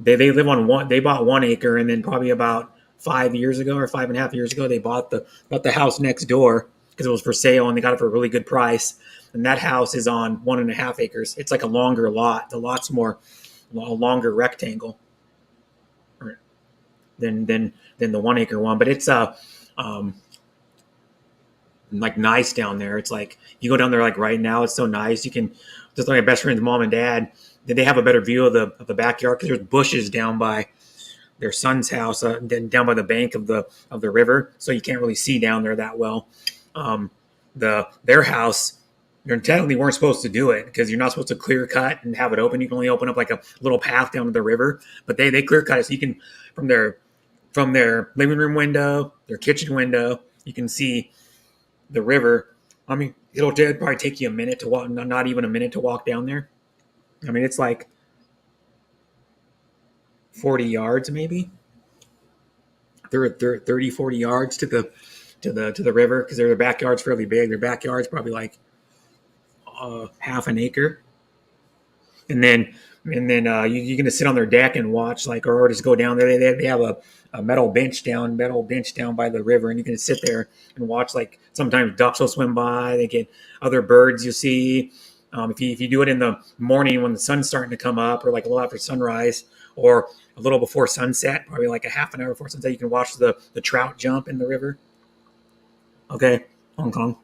they live on one. They bought 1 acre, and then probably about 5 years ago or 5.5 years ago, they bought the house next door because it was for sale, and they got it for a really good price. And that house is on 1.5 acres. It's like a longer lot. The lot's more a longer rectangle than the 1 acre one, but it's um like nice down there. It's like you go down there like right now. It's so nice. You can just like my best friend's mom and dad. They have a better view of the backyard because there's bushes down by their son's house, down by the bank of the river, so you can't really see down there that well. Their house, you technically weren't supposed to do it because you're not supposed to clear cut and have it open. You can only open up like a little path down to the river, but they clear cut it so you can from their living room window, their kitchen window, you can see the river. I mean, it'll probably take you a minute to walk, not even a minute to walk down there. I mean, it's like 40 yards maybe. 30, 40 yards to the river because their backyard's fairly big. Their backyard's probably like half an acre, and then you're gonna sit on their deck and watch like or just go down there. They have a metal bench down by the river, and you can sit there and watch. Like sometimes ducks will swim by. They get other birds you see. If you do it in the morning when the sun's starting to come up, or like a little after sunrise, or a little before sunset, probably like a half an hour before sunset, you can watch the trout jump in the river. Okay, Hong Kong.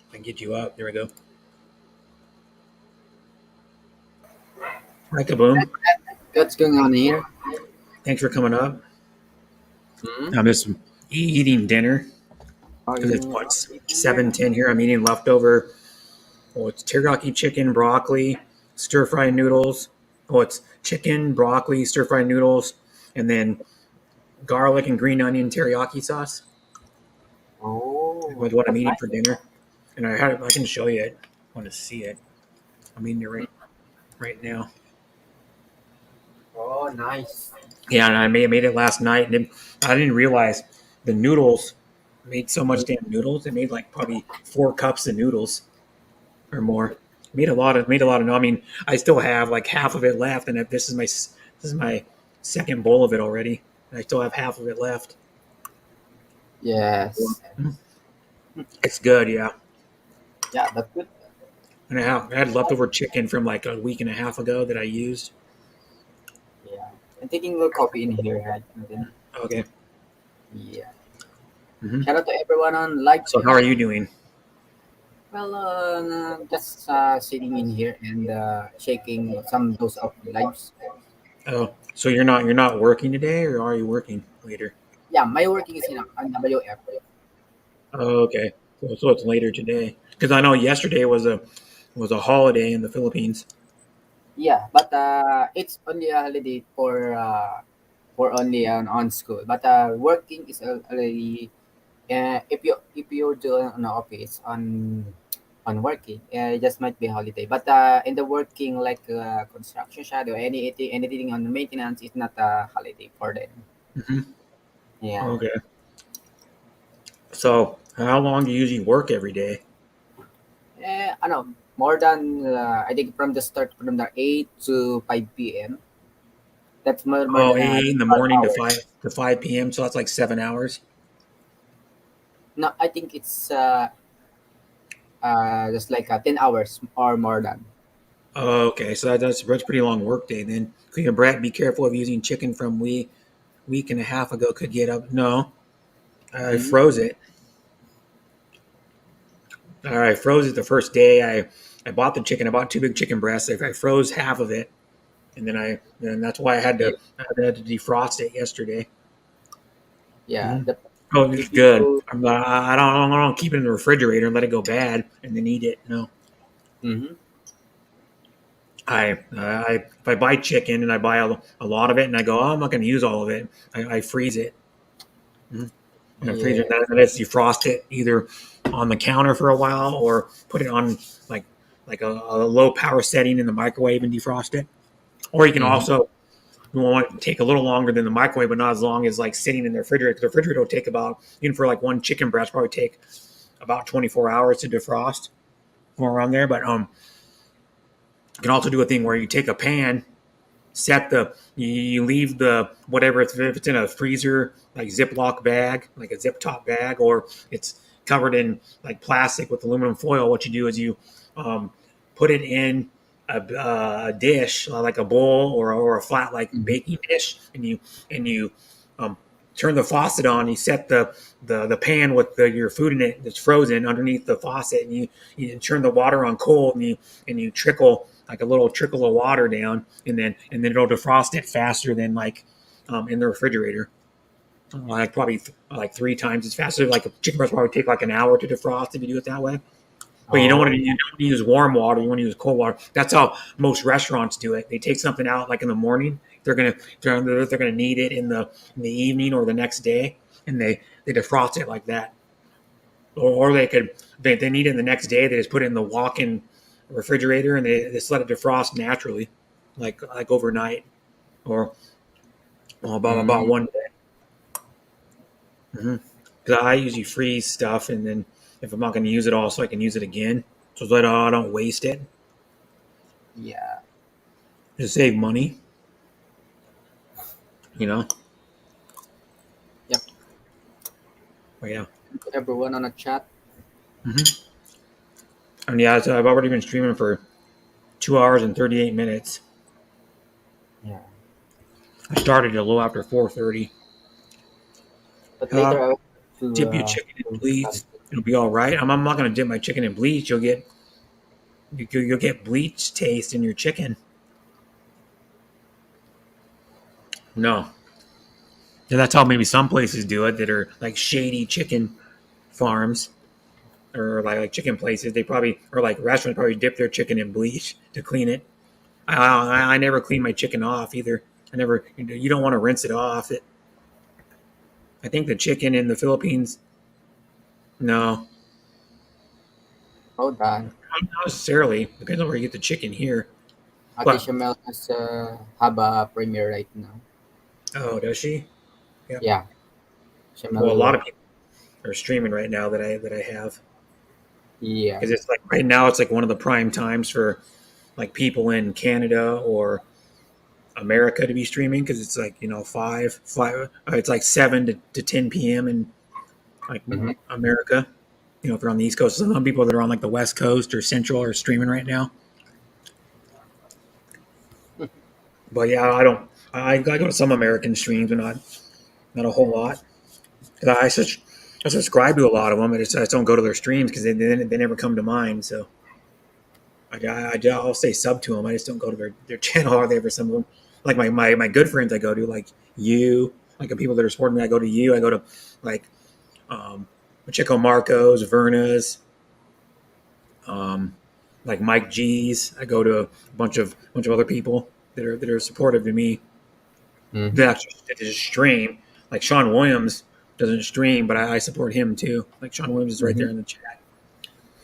I can get you up. There we go. Hi, Kaboom. What's going on here? Thanks for coming up. Hmm? I'm just eating dinner Are because it's you what 7:10 here. I'm eating leftover. Oh, it's teriyaki chicken, broccoli, stir fried noodles. Oh, it's chicken, broccoli, stir fried noodles, and then garlic and green onion teriyaki sauce. Oh, Was what I'm that's eating nice. for dinner. And I can show you it. I want to see it. I'm eating it right now. Oh, nice. Yeah, and I made it last night, and I didn't realize the noodles made so much damn noodles. It made like probably 4 cups of noodles or more. Made a lot of. I mean, I still have like half of it left, and this is my second bowl of it already. And I still have half of it left. Yes. It's good, yeah. Yeah, that's good. And I had leftover chicken from like a week and a half ago that I used. Yeah. I'm taking a coffee in here, right? And then, Okay. yeah. Hmm. Shout out to everyone on live So chat. how are you doing? Well, just sitting in here and shaking some dose of lives. Oh, so you're not working today, or are you working later? Yeah, my working is in on WF. Oh, okay. So it's later today because I know yesterday was a holiday in the Philippines. Yeah, but it's only a holiday for only on school. But working is already if you do an office on working, it just might be holiday. But in the working like construction shadow, anything on maintenance is not a holiday for them. Hmm. Yeah. Okay. So how long do you usually work every day? I know more than I think from the start from the 8 to 5 p.m. That's more Oh, than 8 in the 12 morning to hours. 5 p.m. So that's like 7 hours. No, I think it's just like 10 hours or more than. Oh, okay, so that's a pretty long work day then. Brett, be careful of using chicken from week and a half ago. Could get up. No, I Mhm. froze it. I froze it the first day. I bought the chicken. I bought two big chicken breasts. I froze half of it, and then that's why Yeah, I had to defrost it yesterday. yeah. Hmm. Oh, it's If good. you I don't keep it in the refrigerator and let it go bad and then eat it. No, Mhm. I if I buy chicken and I buy a lot of it and I go, oh, I'm not going to use all of it. I freeze it. Mhm. And I freeze it. Yeah. And let's defrost it either on the counter for a while or put it on like a low power setting in the microwave and defrost it. Or you can Mhm. also you want it to take a little longer than the microwave, but not as long as like sitting in the refrigerator. Because the refrigerator will take about even for like one chicken breast probably take about 24 hours to defrost, or around there. But you can also do a thing where you take a pan, set the you leave the whatever it's if it's in a freezer like Ziploc bag, like a zip top bag, or it's covered in like plastic with aluminum foil. What you do is you um, put it in a dish like a bowl or a flat like Mhm. baking dish, and you um, turn the faucet on. You set the pan with your food in it that's frozen underneath the faucet, and you turn the water on cold, and you trickle like a little trickle of water down, and then it'll defrost it faster than like in the refrigerator. Like probably like three times as fast. So like a chicken breast probably take like an hour to defrost if you do it that way. But Oh. you don't use warm water. You want to use cold water. That's how most restaurants do it. They take something out like in the morning. They're gonna need it in the evening or the next day, and they defrost it like that. Or they need it the next day. They just put it in the walk-in refrigerator and they just let it defrost naturally, like overnight or about Mm. one day. Because I usually freeze stuff and then if I'm not going to use it all, so I can use it again, so that I don't waste it. Yeah. Just save money, you know. Yep. But yeah, Everyone on a chat. hmm and yeah, so I've already been streaming for 2 hours and 38 minutes. Yeah. I started a little after 4:30. But Uh, later I will to Dip your chicken in do bleach. something. It'll be all right. I'm not going to dip my chicken in bleach. You'll get bleach taste in your chicken. No, and that's how maybe some places do it that are like shady chicken farms or like chicken places. They probably or like restaurants probably dip their chicken in bleach to clean it. I never clean my chicken off either. I never. You don't want to rinse it off. I think the chicken in the Philippines. No, Hold on. not necessarily. Depends on where you get the chicken here. Ate But Shamel has have a premiere right now. oh, does she? Yeah. Yeah. Well, a lot Shamel. of people are streaming right now that I have Yeah. because it's like right now it's like one of the prime times for like people in Canada or America to be streaming because it's like five it's like 7 to 10 p.m. in like Mm-hmm. America. If they're on the East Coast, some people that are on like the West Coast or Central are streaming right now. But yeah, I don't. I go to some American streams, but not a whole lot. 'Cause I subscribe to a lot of them, but I just don't go to their streams because they never come to mine. So I'll say sub to them. I just don't go to their channel or they for some of them. Like my good friends, I go to like you, like the people that are supporting me. I go to you. I go to like Chico Marcos, Verna's, um, like Mike G's. I go to a bunch of other people that are supportive to me. Mm-hmm. That just stream. Like Sean Williams doesn't stream, but I support him too. Like Sean Williams is right Mm-hmm. there in the chat,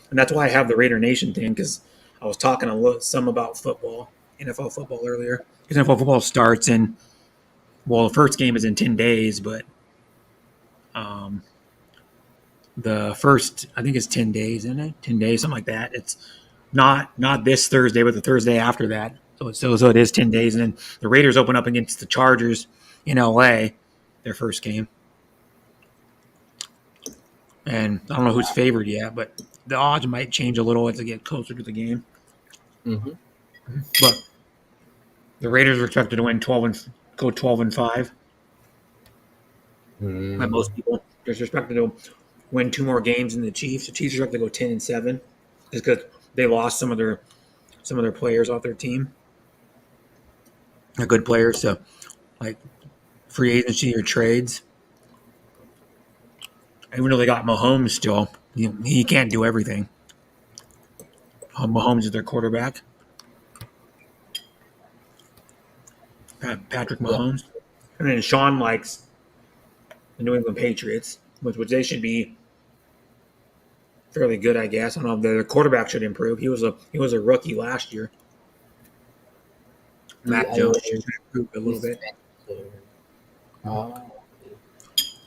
and that's why I have the Raider Nation thing because I was talking some about football, NFL football earlier. Because NFL football starts in the first game is in 10 days, but um, the first I think it's 10 days, isn't it? 10 days, something like that. It's not this Thursday, but the Thursday after that. So it is 10 days, and then the Raiders open up against the Chargers in LA, their first game. And I don't know who's favored yet, but the odds might change a little as they get closer to the game. Mm-hmm. But the Raiders are expected to win 12-5. By most people, they're expected to win 2 more games than the Chiefs. The Chiefs are expected to go 10-7, just because they lost some of their players off their team. They're good players, so like free agency or trades. Even though they got Mahomes still, he can't do everything. Mahomes is their quarterback. Patrick Yeah. Mahomes. And then Sean likes the New England Patriots, which they should be fairly good, I guess. I don't know if their quarterback should improve. He was a rookie last year. Mac I Jones heard should improve a little bit. Oh.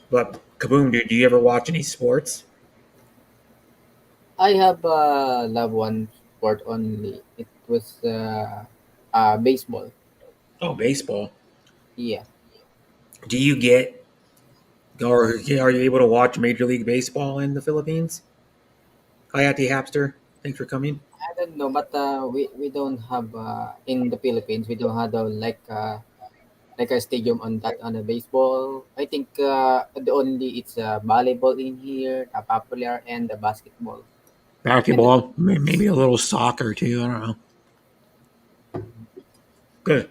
But Kaboom, dude, do you ever watch any sports? I have loved one sport only. It was baseball. Oh, baseball. Yeah. Do you get, or are you able to watch Major League Baseball in the Philippines? Hi, Ati Hapster. Thanks for coming. I don't know, but we don't have in the Philippines. We don't have like a stadium on that on a baseball. I think the only it's volleyball in here, popular, and the basketball. And the, Basketball, maybe a little soccer too. I don't know. Good.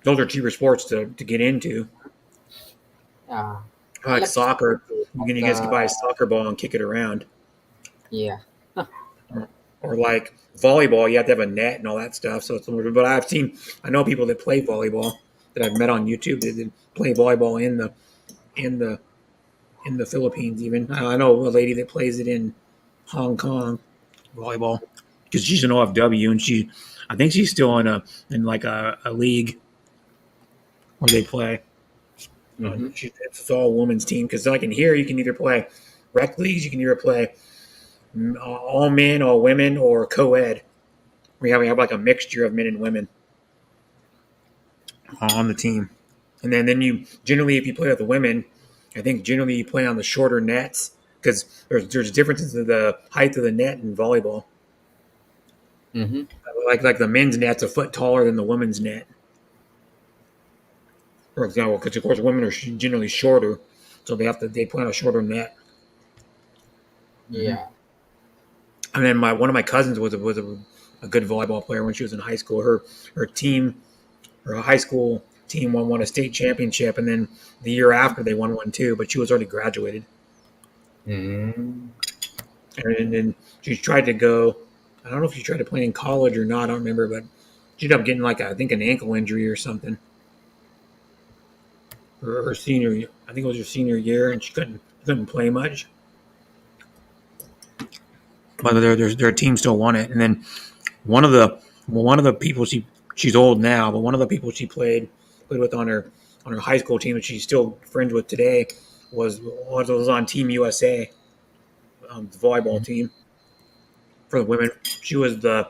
Those are cheaper sports to get into. uh, I I like like to soccer. too, You but guys can buy a soccer ball and kick it around. yeah. Or like volleyball, you have to have a net and all that stuff. So it's a little bit. But I know people that play volleyball that I've met on YouTube that play volleyball in the in the Philippines. Even I know a lady that plays it in Hong Kong volleyball because she's an OFW and I think she's still in like a league where they play. Mm-hmm. It's all a women's team because like in here you can either play rec leagues, you can either play all men, all women, or co-ed. We have like a mixture of men and women on the team, and then you generally if you play with the women, I think generally you play on the shorter nets because there's differences in the height of the net in volleyball. Mm-hmm. Like the men's net's a foot taller than the women's net, for example, because of course women are generally shorter, so they play on a shorter net. Yeah. And then one of my cousins was a good volleyball player when she was in high school. Her team, her high school team won a state championship, and then the year after they won one too. But she was already graduated, Mm-hmm. and then she tried to go. I don't know if she tried to play in college or not. I don't remember, but she ended up getting like I think an ankle injury or something. Her senior, I think it was her senior year, and she couldn't play much. But their team still won it, and then one of the people she's old now, but one of the people she played with on her high school team that she's still friends with today was on Team USA, the volleyball team for the women. She was I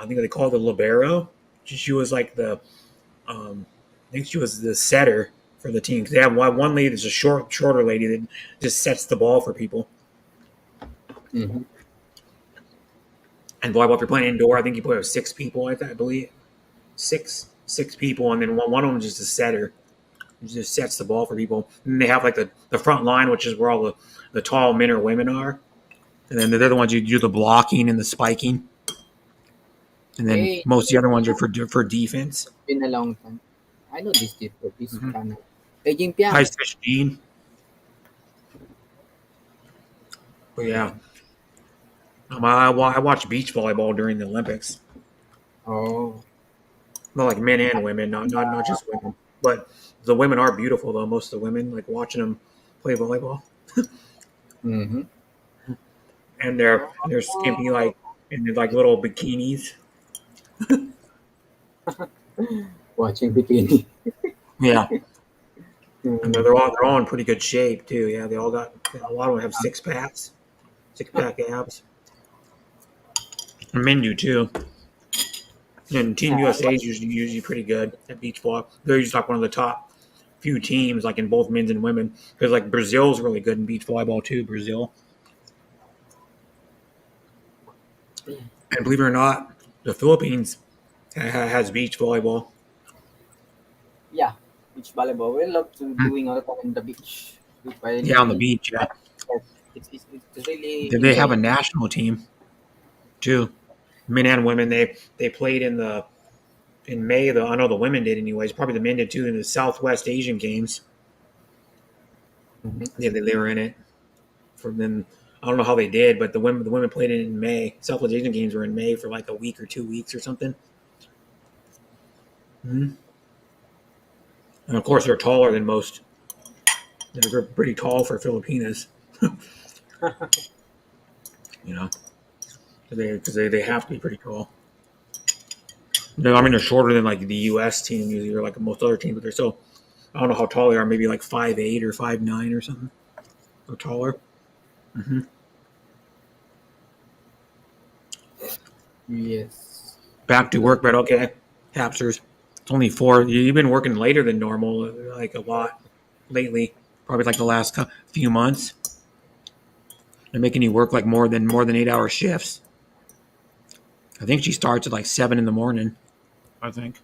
think they call it the libero. She was like I think she was the setter for the team. They have one lady that's a shorter lady that just sets the ball for people. Mm-hmm. And volleyball, if you're playing indoor, I think you play with 6 people. I believe six people, and then one of them is just a setter. He just sets the ball for people. And they have like the front line, which is where all the tall men or women are, and then they're the ones who do the blocking and the spiking. And then Hey, most of the other ones are for defense. been a long time. I know this people, this Mhm. channel. Hey, Jing Hi, Piang. Christine. But yeah, I watch beach volleyball during the Olympics. Oh. Not like men and women, not just women. But the women are beautiful though. Most of the women, like watching them play volleyball, Mm-hmm. and they're skimpy like in their, like little bikinis. Watching bikini. Yeah, and Mm. they're all in pretty good shape too. Yeah, they all got a lot of them have 6 pack abs. And men do too. And Team USA is usually pretty good at beach volleyball. They're usually like one of the top few teams, like in both men's and women. Because like Brazil's really good in beach volleyball too. Brazil, and believe it or not, the Philippines Has beach volleyball. Yeah, beach volleyball. We love to doing all the time on the beach. While Yeah, on the beach. Yeah, it's really they have a enjoyable. national team too, men and women. They played in May. I know the women did anyways. Probably the men did too in the Southwest Asian Games. Mhm. Yeah, they were in it. For them, I don't know how they did, but the women played it in May. Southwest Asian Games were in May for like a week or 2 weeks or something. Hmm. And of course, they're taller than most. They're pretty tall for Filipinas, you know, because they have to be pretty tall. I mean, they're shorter than like the U.S. team usually, or like most other teams, but they're still. I don't know how tall they are. Maybe like 5'8" or 5'9" or something, or taller. Hmm. Yes. Back to work, but okay. Capsters. It's only 4. You've been working later than normal, like a lot lately. Probably like the last few months. They're making you work like more than 8-hour shifts. I think she starts at like 7 in the morning. I think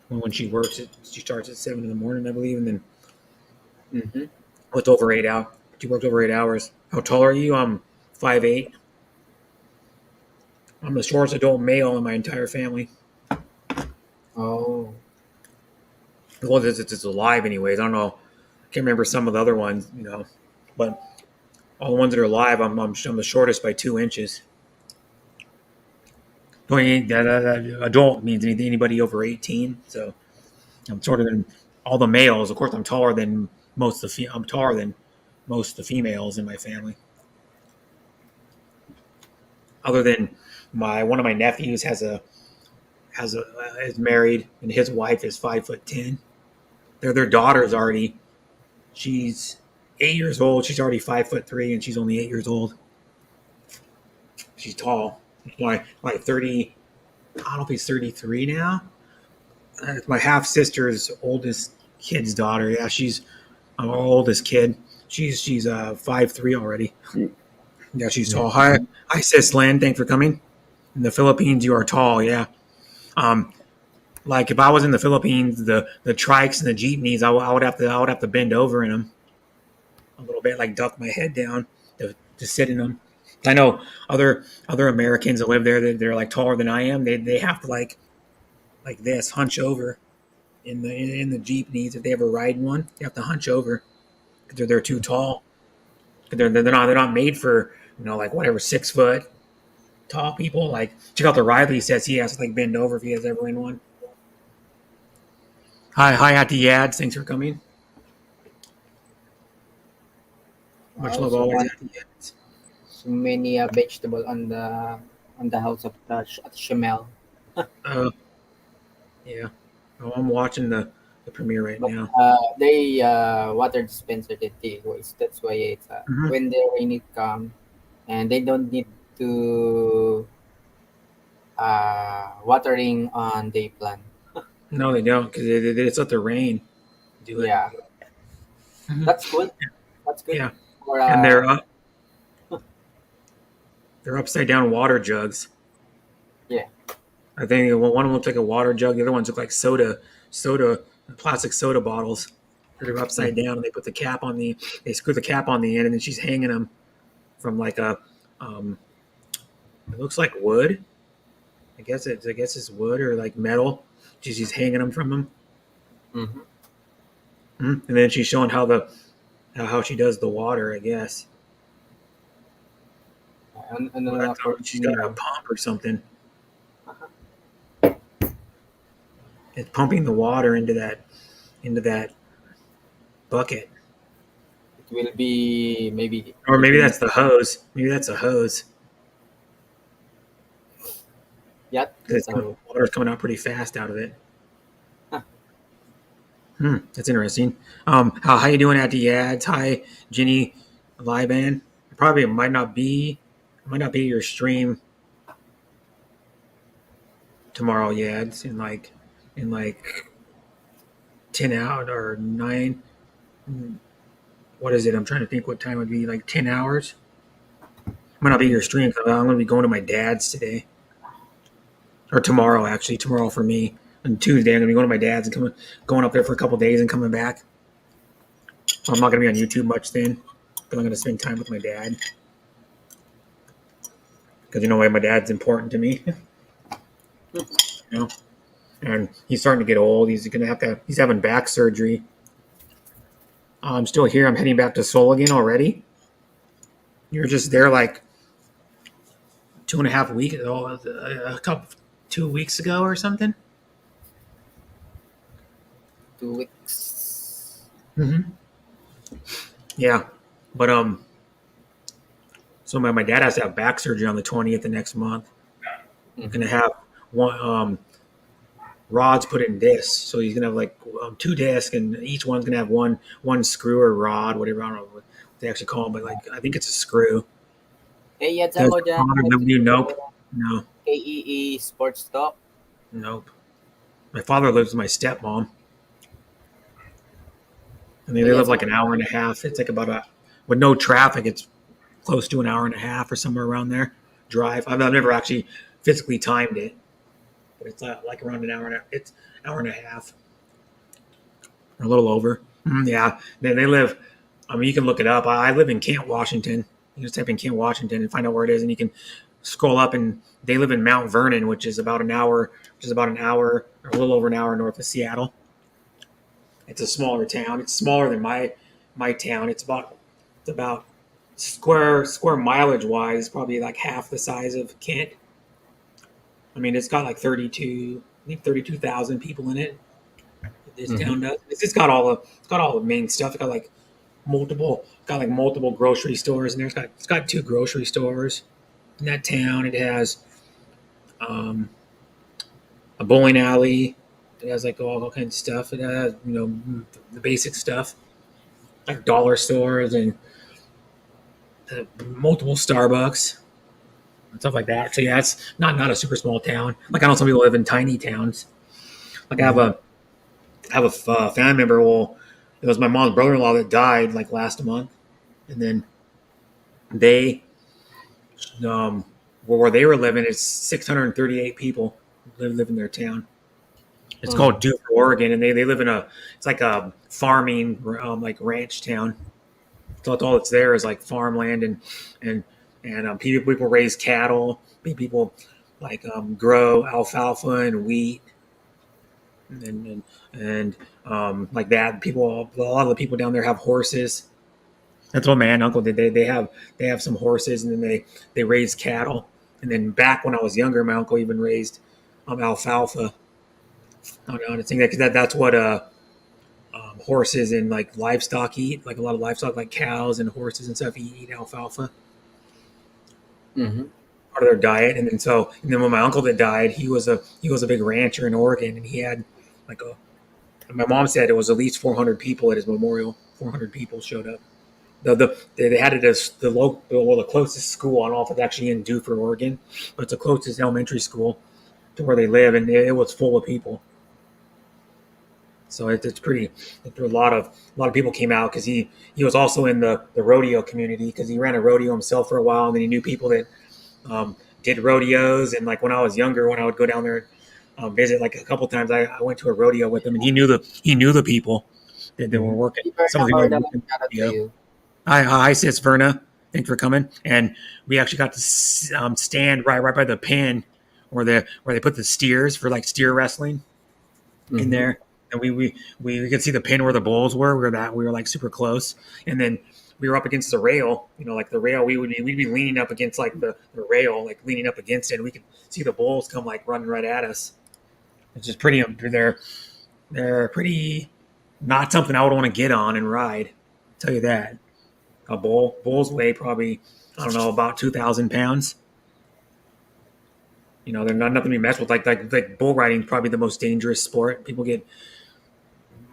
when she works, she starts at 7 in the morning, I believe, and then Mm-hmm. it's over 8 hours. She worked over 8 hours. How tall are you? I'm 5'8". I'm the shortest adult male in my entire family. Oh. Well, it's alive, anyways. I don't know. I can't remember some of the other ones, but all the ones that are alive, I'm the shortest by 2 inches. That adult means anybody over 18. So I'm shorter than all the males. Of course, I'm taller than I'm taller than most of the females in my family. Other than one of my nephews is married and his wife is 5'10". Their daughter's already she's 8 years old. She's already 5'3" and she's only 8 years old. She's tall. Like 30. I don't know if he's 33 now. It's my half sister's oldest kid's daughter. Yeah, she's our oldest kid. She's 5'3" already. Yeah, she's Yeah. tall. Hi, sis Lynn. Thanks for coming. In the Philippines, you are tall. Yeah. Um, like if I was in the Philippines, the trikes and the jeepneys, I would have to bend over in them a little bit, like duck my head down to sit in them. I know other Americans that live there they're like taller than I am. They have to like this hunch over in the jeepneys if they ever ride one. They have to hunch over because they're too tall. They're not made for like whatever 6 foot tall people. Like check out the Riley says he has to like bend over if he has ever in one. Hi at the ads. Thanks for coming. Much Wow. love So always many, at the ads. so many vegetable on the house of at Shamel. Uh, yeah. Oh, I'm watching the premiere right But now. they water dispenser that they waste. That's why it's Hmm. when the rain come and they don't need to watering on day plant. No, they don't because it's let the rain do it. Yeah, Mhm. that's good. That's good Yeah, for and they're upside down water jugs. yeah. I think one of them looks like a water jug. The other ones look like soda, plastic soda bottles. They're upside Mhm. down, and they screw the cap on the end, and then she's hanging them from like um, it looks like wood. I guess it's wood or like metal. She's hanging them from them, Mhm. and then she's showing how she does the water. I guess And for she's got a engineer, pump or something. It's pumping the water into that bucket. it will be maybe Or it maybe will that's the hose. Maybe that's a hose. yeah. Because That's how. water's coming out pretty fast out of it. Huh. That's interesting. How you doing at the ads? Hi, Jenny Liban. Probably it might not be your stream tomorrow, Yads, in like 10 out or 9. What is it? I'm trying to think what time it would be. Like 10 hours. Might not be your stream. 'Cause I'm going to be going to my dad's today. or tomorrow actually. Tomorrow for me. And Tuesday I'm gonna be going to my dad's and going up there for a couple days and coming back. So I'm not gonna be on YouTube much then, but I'm gonna spend time with my dad because my dad's important to me. you know, and he's starting to get old. He's gonna have to. He's having back surgery. I'm still here. I'm heading back to Seoul again already. You're just there like 2.5 weeks ago, a couple 2 weeks ago or something. 2 weeks. Mm-hmm. Yeah, but so my dad has to have back surgery on the 20th of next month. We're gonna have one rods put in discs, so he's gonna have like 2 discs, and each one's gonna have one screw or rod, whatever. I don't know what they actually call them, but like I think it's a screw. Eh, yata Does mo dyan. Nope, no, KEE Sports Talk. nope. My father lives with my stepmom, and they Eh, live yata like mo. an hour and a half. It's like with no traffic, it's close to an hour and a half or somewhere around there drive. I've never actually physically timed it, but it's like around an hour and it's an hour and a half, or a little over. Yeah, they live. I mean, you can look it up. I live in Kent, Washington. You just type in Kent, Washington, and find out where it is, and you can scroll up. And they live in Mount Vernon, which is about an hour, or a little over an hour north of Seattle. It's a smaller town. It's smaller than my town. It's about square mileage wise, probably like half the size of Kent. I mean, it's got like 32,000 people in it. This town does. It's got all the main stuff. It's got like multiple grocery stores, and it's got 2 grocery stores in that town. It has a bowling alley. It has like all kinds of stuff. It has the basic stuff like dollar stores and multiple Starbucks and stuff like that. So yeah, it's not a super small town. Like I know some people live in tiny towns. Like I have a family member. Well, it was my mom's brother-in-law that died like last month, and then they where they were living is 638 people live in their town. It's called Duke, Oregon, and they live in it's like a farming like ranch town. So all that's there is like farmland and people raise cattle. People like grow alfalfa and wheat and like that. A lot of the people down there have horses. That's what my aunt and uncle did. They have some horses, and then they raise cattle. And then back when I was younger, my uncle even raised alfalfa. I don't know, I think that's what horses and like livestock eat. Like a lot of livestock, like cows and horses and stuff, eat alfalfa. Mm-hmm. Part of their diet. And then when my uncle that died, he was a big rancher in Oregon, and he had like my mom said it was at least 400 people at his memorial. 400 people showed up. They had it as the closest school on off. It's actually in Dufur, Oregon, but it's the closest elementary school to where they live, and it was full of people. So it's pretty. A lot of people came out because he was also in the rodeo community because he ran a rodeo himself for a while, and then he knew people that did rodeos. And like when I was younger, when I would go down there and visit, like a couple times, I went to a rodeo with him, and he knew the people that were working. Some of the people were working Shout out to rodeo. you. Hi, sis Verna. Thanks for coming. And we actually got to stand right by the pen where they put the steers for like steer wrestling in there. And we could see the pin where the bulls were. We were like super close. And then we were up against the rail. Like the rail, we'd be leaning up against like the rail, like leaning up against it. And we could see the bulls come like running right at us. It's just pretty. They're pretty. Not something I would want to get on and ride. I'll tell you that. Bulls weigh probably, I don't know, about 2,000 pounds. They're not nothing to be messed with. Like bull riding is probably the most dangerous sport. People get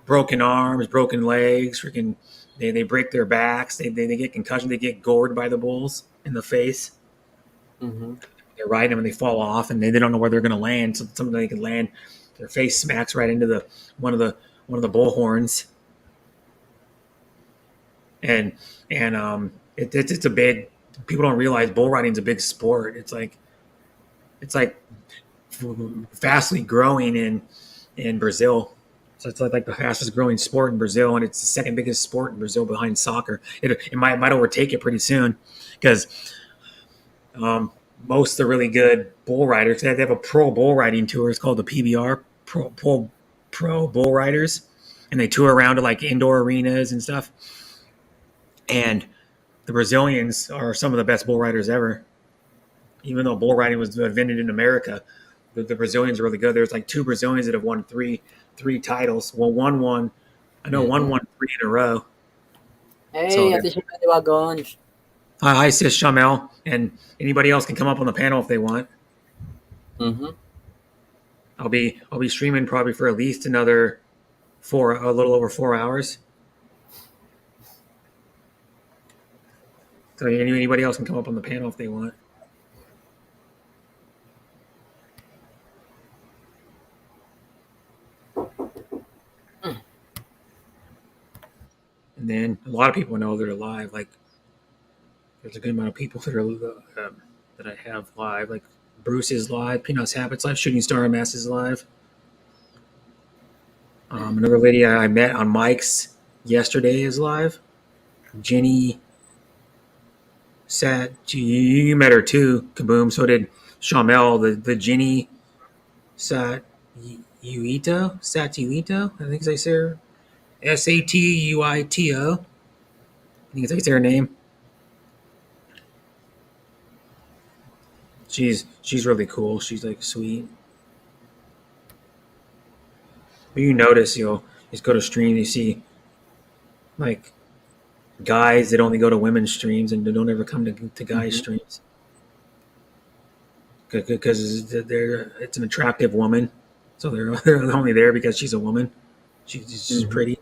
broken arms, broken legs, freaking they break their backs, they get concussion, they get gored by the bulls in the face. Mm-hmm. They're riding them and they fall off, and they don't know where they're going to land. So something they can land, their face smacks right into one of the bull horns. And it's a big. People don't realize bull riding is a big sport. It's like fastly growing in Brazil. So it's like the fastest growing sport in Brazil, and it's the second biggest sport in Brazil behind soccer. It might overtake it pretty soon because most of the really good bull riders, they have a pro bull riding tour. It's called the PBR, Pro Bull Riders, and they tour around to like indoor arenas and stuff. And the Brazilians are some of the best bull riders ever. Even though bull riding was invented in America, the Brazilians are really good. There's like two Brazilians that have won three titles. Well, one won. I know one won 3 in a row. Hey, Ate Shimon Wagon. Hi, Sis Shamel, and anybody else can come up on the panel if they want. Mm-hmm. I'll be streaming probably for at least another a little over 4 hours. So anybody else can come up on the panel if they want. And then a lot of people know they're live. Like there's a good amount of people that are that I have live. Like Bruce is live, Peanuts Habits live, Shooting Star MS is live. Another lady I met on Mike's yesterday is live. Jenny you met her too, Kaboom. So did Shamel, the Jenny Satuito, I think I say her. Satuito. I think it's her name. She's really cool. She's like sweet. But you notice, just go to stream, you see like guys that only go to women's streams and they don't ever come to guys' streams because it's an attractive woman, so they're only there because she's a woman. She's pretty.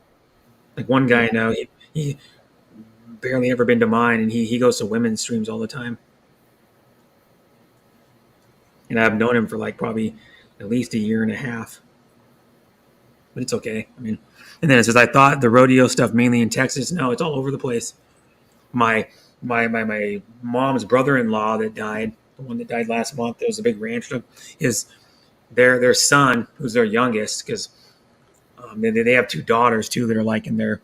Like one guy I know, he barely ever been to mine, and he goes to women's streams all the time. And I've known him for like probably at least a year and a half. But it's okay. I mean, and then it says, I thought the rodeo stuff mainly in Texas. No, it's all over the place. My mom's brother-in-law that died, the one that died last month, there was a big ranch. Their son, who's their youngest, because they have 2 daughters too that are like in their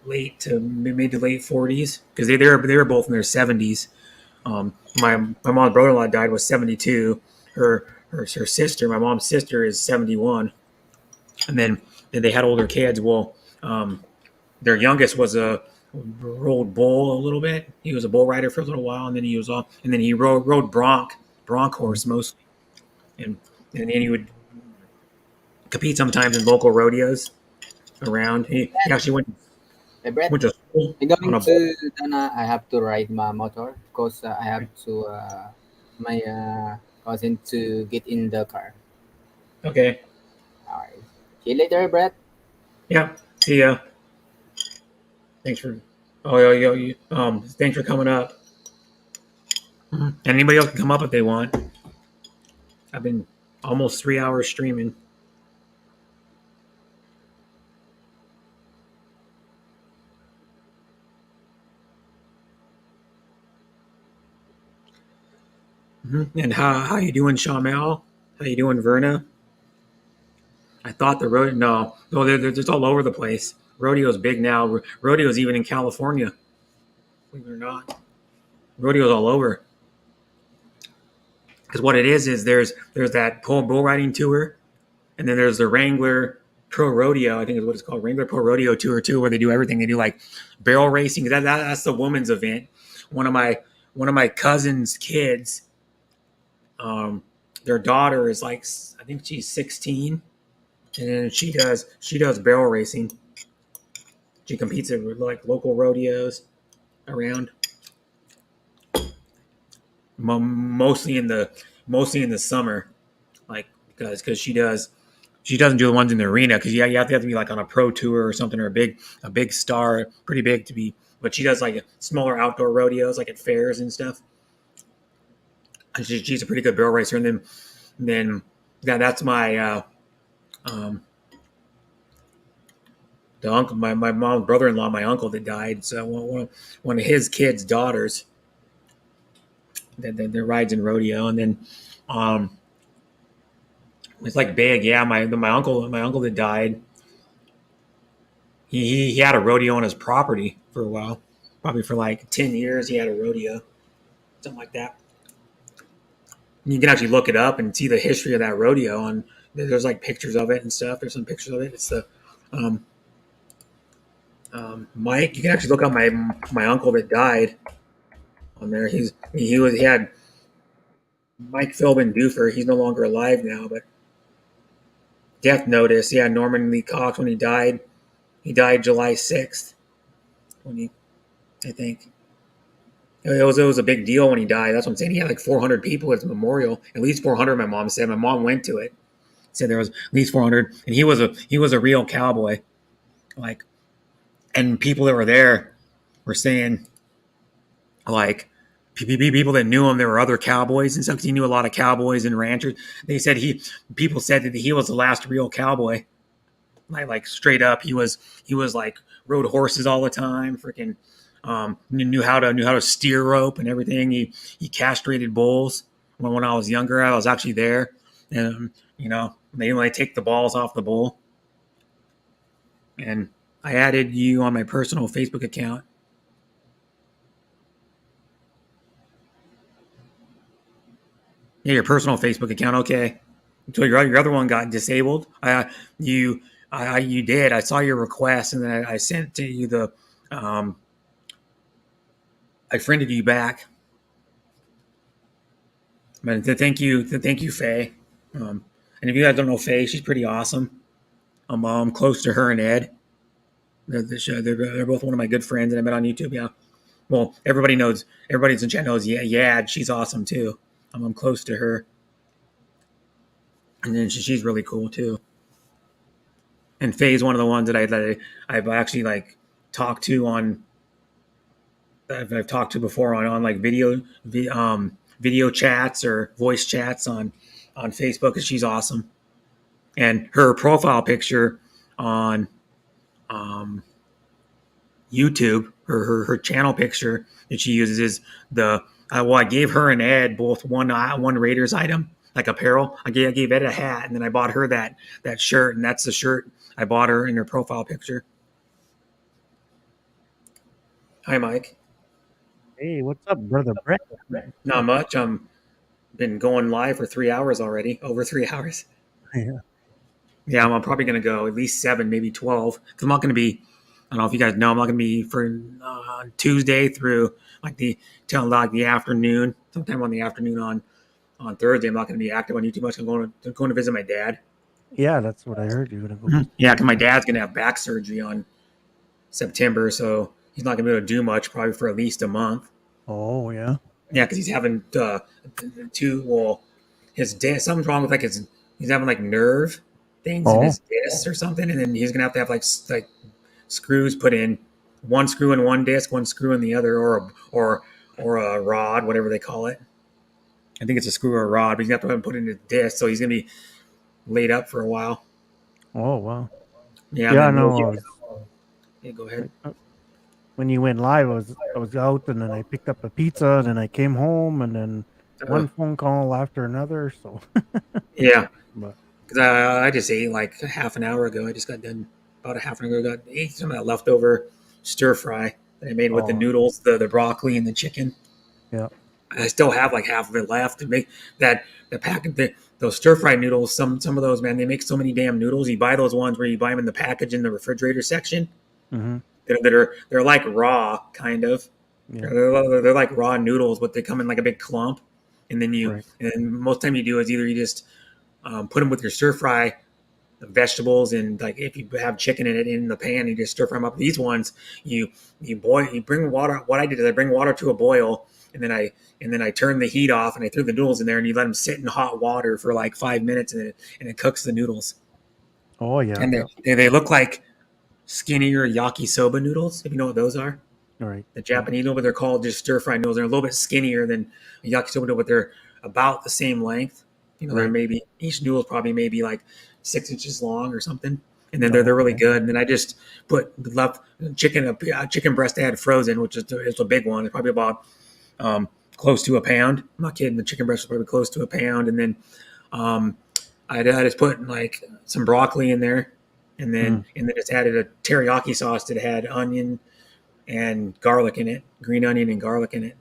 late to mid to late 40s, because they were both in their 70s. My mom's brother-in-law died was 72. Her sister, my mom's sister, is 71, and then they had older kids. Well, their youngest was rode bull a little bit. He was a bull rider for a little while, and then he was off. And then he rode bronc horse mostly, and then he would compete sometimes in local rodeos around. He actually went Hey, Brett, to school I'm on going a bull. to Dana. I have to ride my motor because I have to my cousin to get in the car. Okay, All right. See you later, Brett. yeah. See ya. Thanks for thanks for coming up. And anybody else can come up if they want. I've been almost 3 hours streaming. And how you doing, Shamel? How you doing, Verna? I thought the rodeo. No, they're just all over the place. Rodeo's big now. Rodeo's even in California. Believe it or not, rodeo's all over. Because what it is there's that bull riding tour, and then there's the Wrangler Pro Rodeo. I think is what it's called, Wrangler Pro Rodeo Tour too, where they do everything. They do like barrel racing. That's the women's event. One of my cousin's kids. Their daughter is like, I think she's 16, and then she does barrel racing. She competes at like local rodeos around, mostly in the summer, like because she doesn't do the ones in the arena because you have to be like on a pro tour or something, or a big star, pretty big to be. But she does like smaller outdoor rodeos, like at fairs and stuff. She's a pretty good barrel racer, and then that's my the uncle, my mom's brother-in-law, my uncle that died. So one of his kids' daughters their rides in rodeo, and then it's like big. Yeah, my uncle that died, he had a rodeo on his property for a while, probably for like 10 years. He had a rodeo, something like that. You can actually look it up and see the history of that rodeo. And there's like pictures of it and stuff. There's some pictures of it. It's the um, Mike. You can actually look up my uncle that died on there. He had Mike Philbin Doofer. He's no longer alive now, but death notice. Yeah, Norman Lee Cox when he died. He died July 6th. I think. It was a big deal when he died. That's what I'm saying. He had like 400 people at his memorial. At least 400. My mom said. My mom went to it. Said there was at least 400, and he was a real cowboy. Like, and people that were there were saying, like, people that knew him, there were other cowboys and stuff. 'Cause he knew a lot of cowboys and ranchers. They said people said that he was the last real cowboy. Like straight up, he was like rode horses all the time. Freaking. Knew how to steer rope and everything. He castrated bulls when I was younger. I was actually there, and they take the balls off the bull. And I added you on my personal Facebook account. Yeah, your personal Facebook account. Okay, so your other one got disabled. You did. I saw your request, and then I sent to you the. I friended you back. But thank you, Faye. And if you guys don't know Faye, she's pretty awesome. I'm close to her and Ed. They're both one of my good friends that I met on YouTube. Yeah. Well, everybody's in chat knows. Yeah, she's awesome too. I'm close to her, and then she's really cool too. And Faye's one of the ones that I've actually like talked to on. I've talked to before on like video chats or voice chats on Facebook, because she's awesome. And her profile picture on YouTube, her channel picture that she uses is I gave her and Ed both one Raiders item, like apparel. I gave Ed a hat, and then I bought her that shirt, and that's the shirt I bought her in her profile picture. Hi, Mike. Hey, what's up, brother Brett? Not much. Been going live for 3 hours already. Over 3 hours. Yeah. Yeah, I'm probably going to go at least 7, maybe 12. Because I'm not going to be. I don't know if you guys know. I'm not going to be for Tuesday through till like the afternoon. Sometime on the afternoon on Thursday. I'm not going to be active on YouTube much. I'm going to visit my dad. Yeah, that's what I heard. You're gonna go. Yeah, because my dad's going to have back surgery on September, so he's not going to be able to do much probably for at least a month. Oh, yeah. Yeah, because he's having his disc. Something's wrong with he's having like nerve things in his disc or something, and then he's gonna have to have like screws put in, one screw in one disc, one screw in the other, or a rod, whatever they call it. I think it's a screw or a rod, but he's gonna have to put it in his disc, so he's gonna be laid up for a while. Oh, wow. Yeah. Yeah, no. Yeah, go ahead. When you went live, I was out, and then I picked up a pizza, and then I came home, and then one phone call after another. So yeah, but because I just ate like half an hour ago. I just got done about a half an hour ago. Ate some of that leftover stir fry that I made with the noodles, the broccoli, and the chicken. Yeah, I still have like half of it left to make those stir fry noodles. Some of those, man, they make so many damn noodles. You buy those ones where you buy them in the package in the refrigerator section. mm-hmm. They're like raw, kind of. Yeah. They're like raw noodles, but they come in like a big clump. And then and most time you do is either you just put them with your stir fry vegetables, and like if you have chicken in it in the pan, you just stir fry them up. These ones you bring water. What I did is I bring water to a boil, and then I turn the heat off, and I threw the noodles in there, and you let them sit in hot water for like 5 minutes, and it cooks the noodles. Oh yeah, and they look like skinnier yakisoba noodles, if you know what those are. All right. The Japanese noodle, but they're called just stir fry noodles. They're a little bit skinnier than a yakisoba noodle, but they're about the same length. They're maybe each noodle is probably maybe like 6 inches long or something. And then they're really good. And then I just put the chicken breast I had frozen, which is a big one. It's probably about close to a pound. I'm not kidding. The chicken breast was probably close to a pound, and then I just put like some broccoli in there, and then just added a teriyaki sauce that had onion and garlic in it, green onion and garlic in it.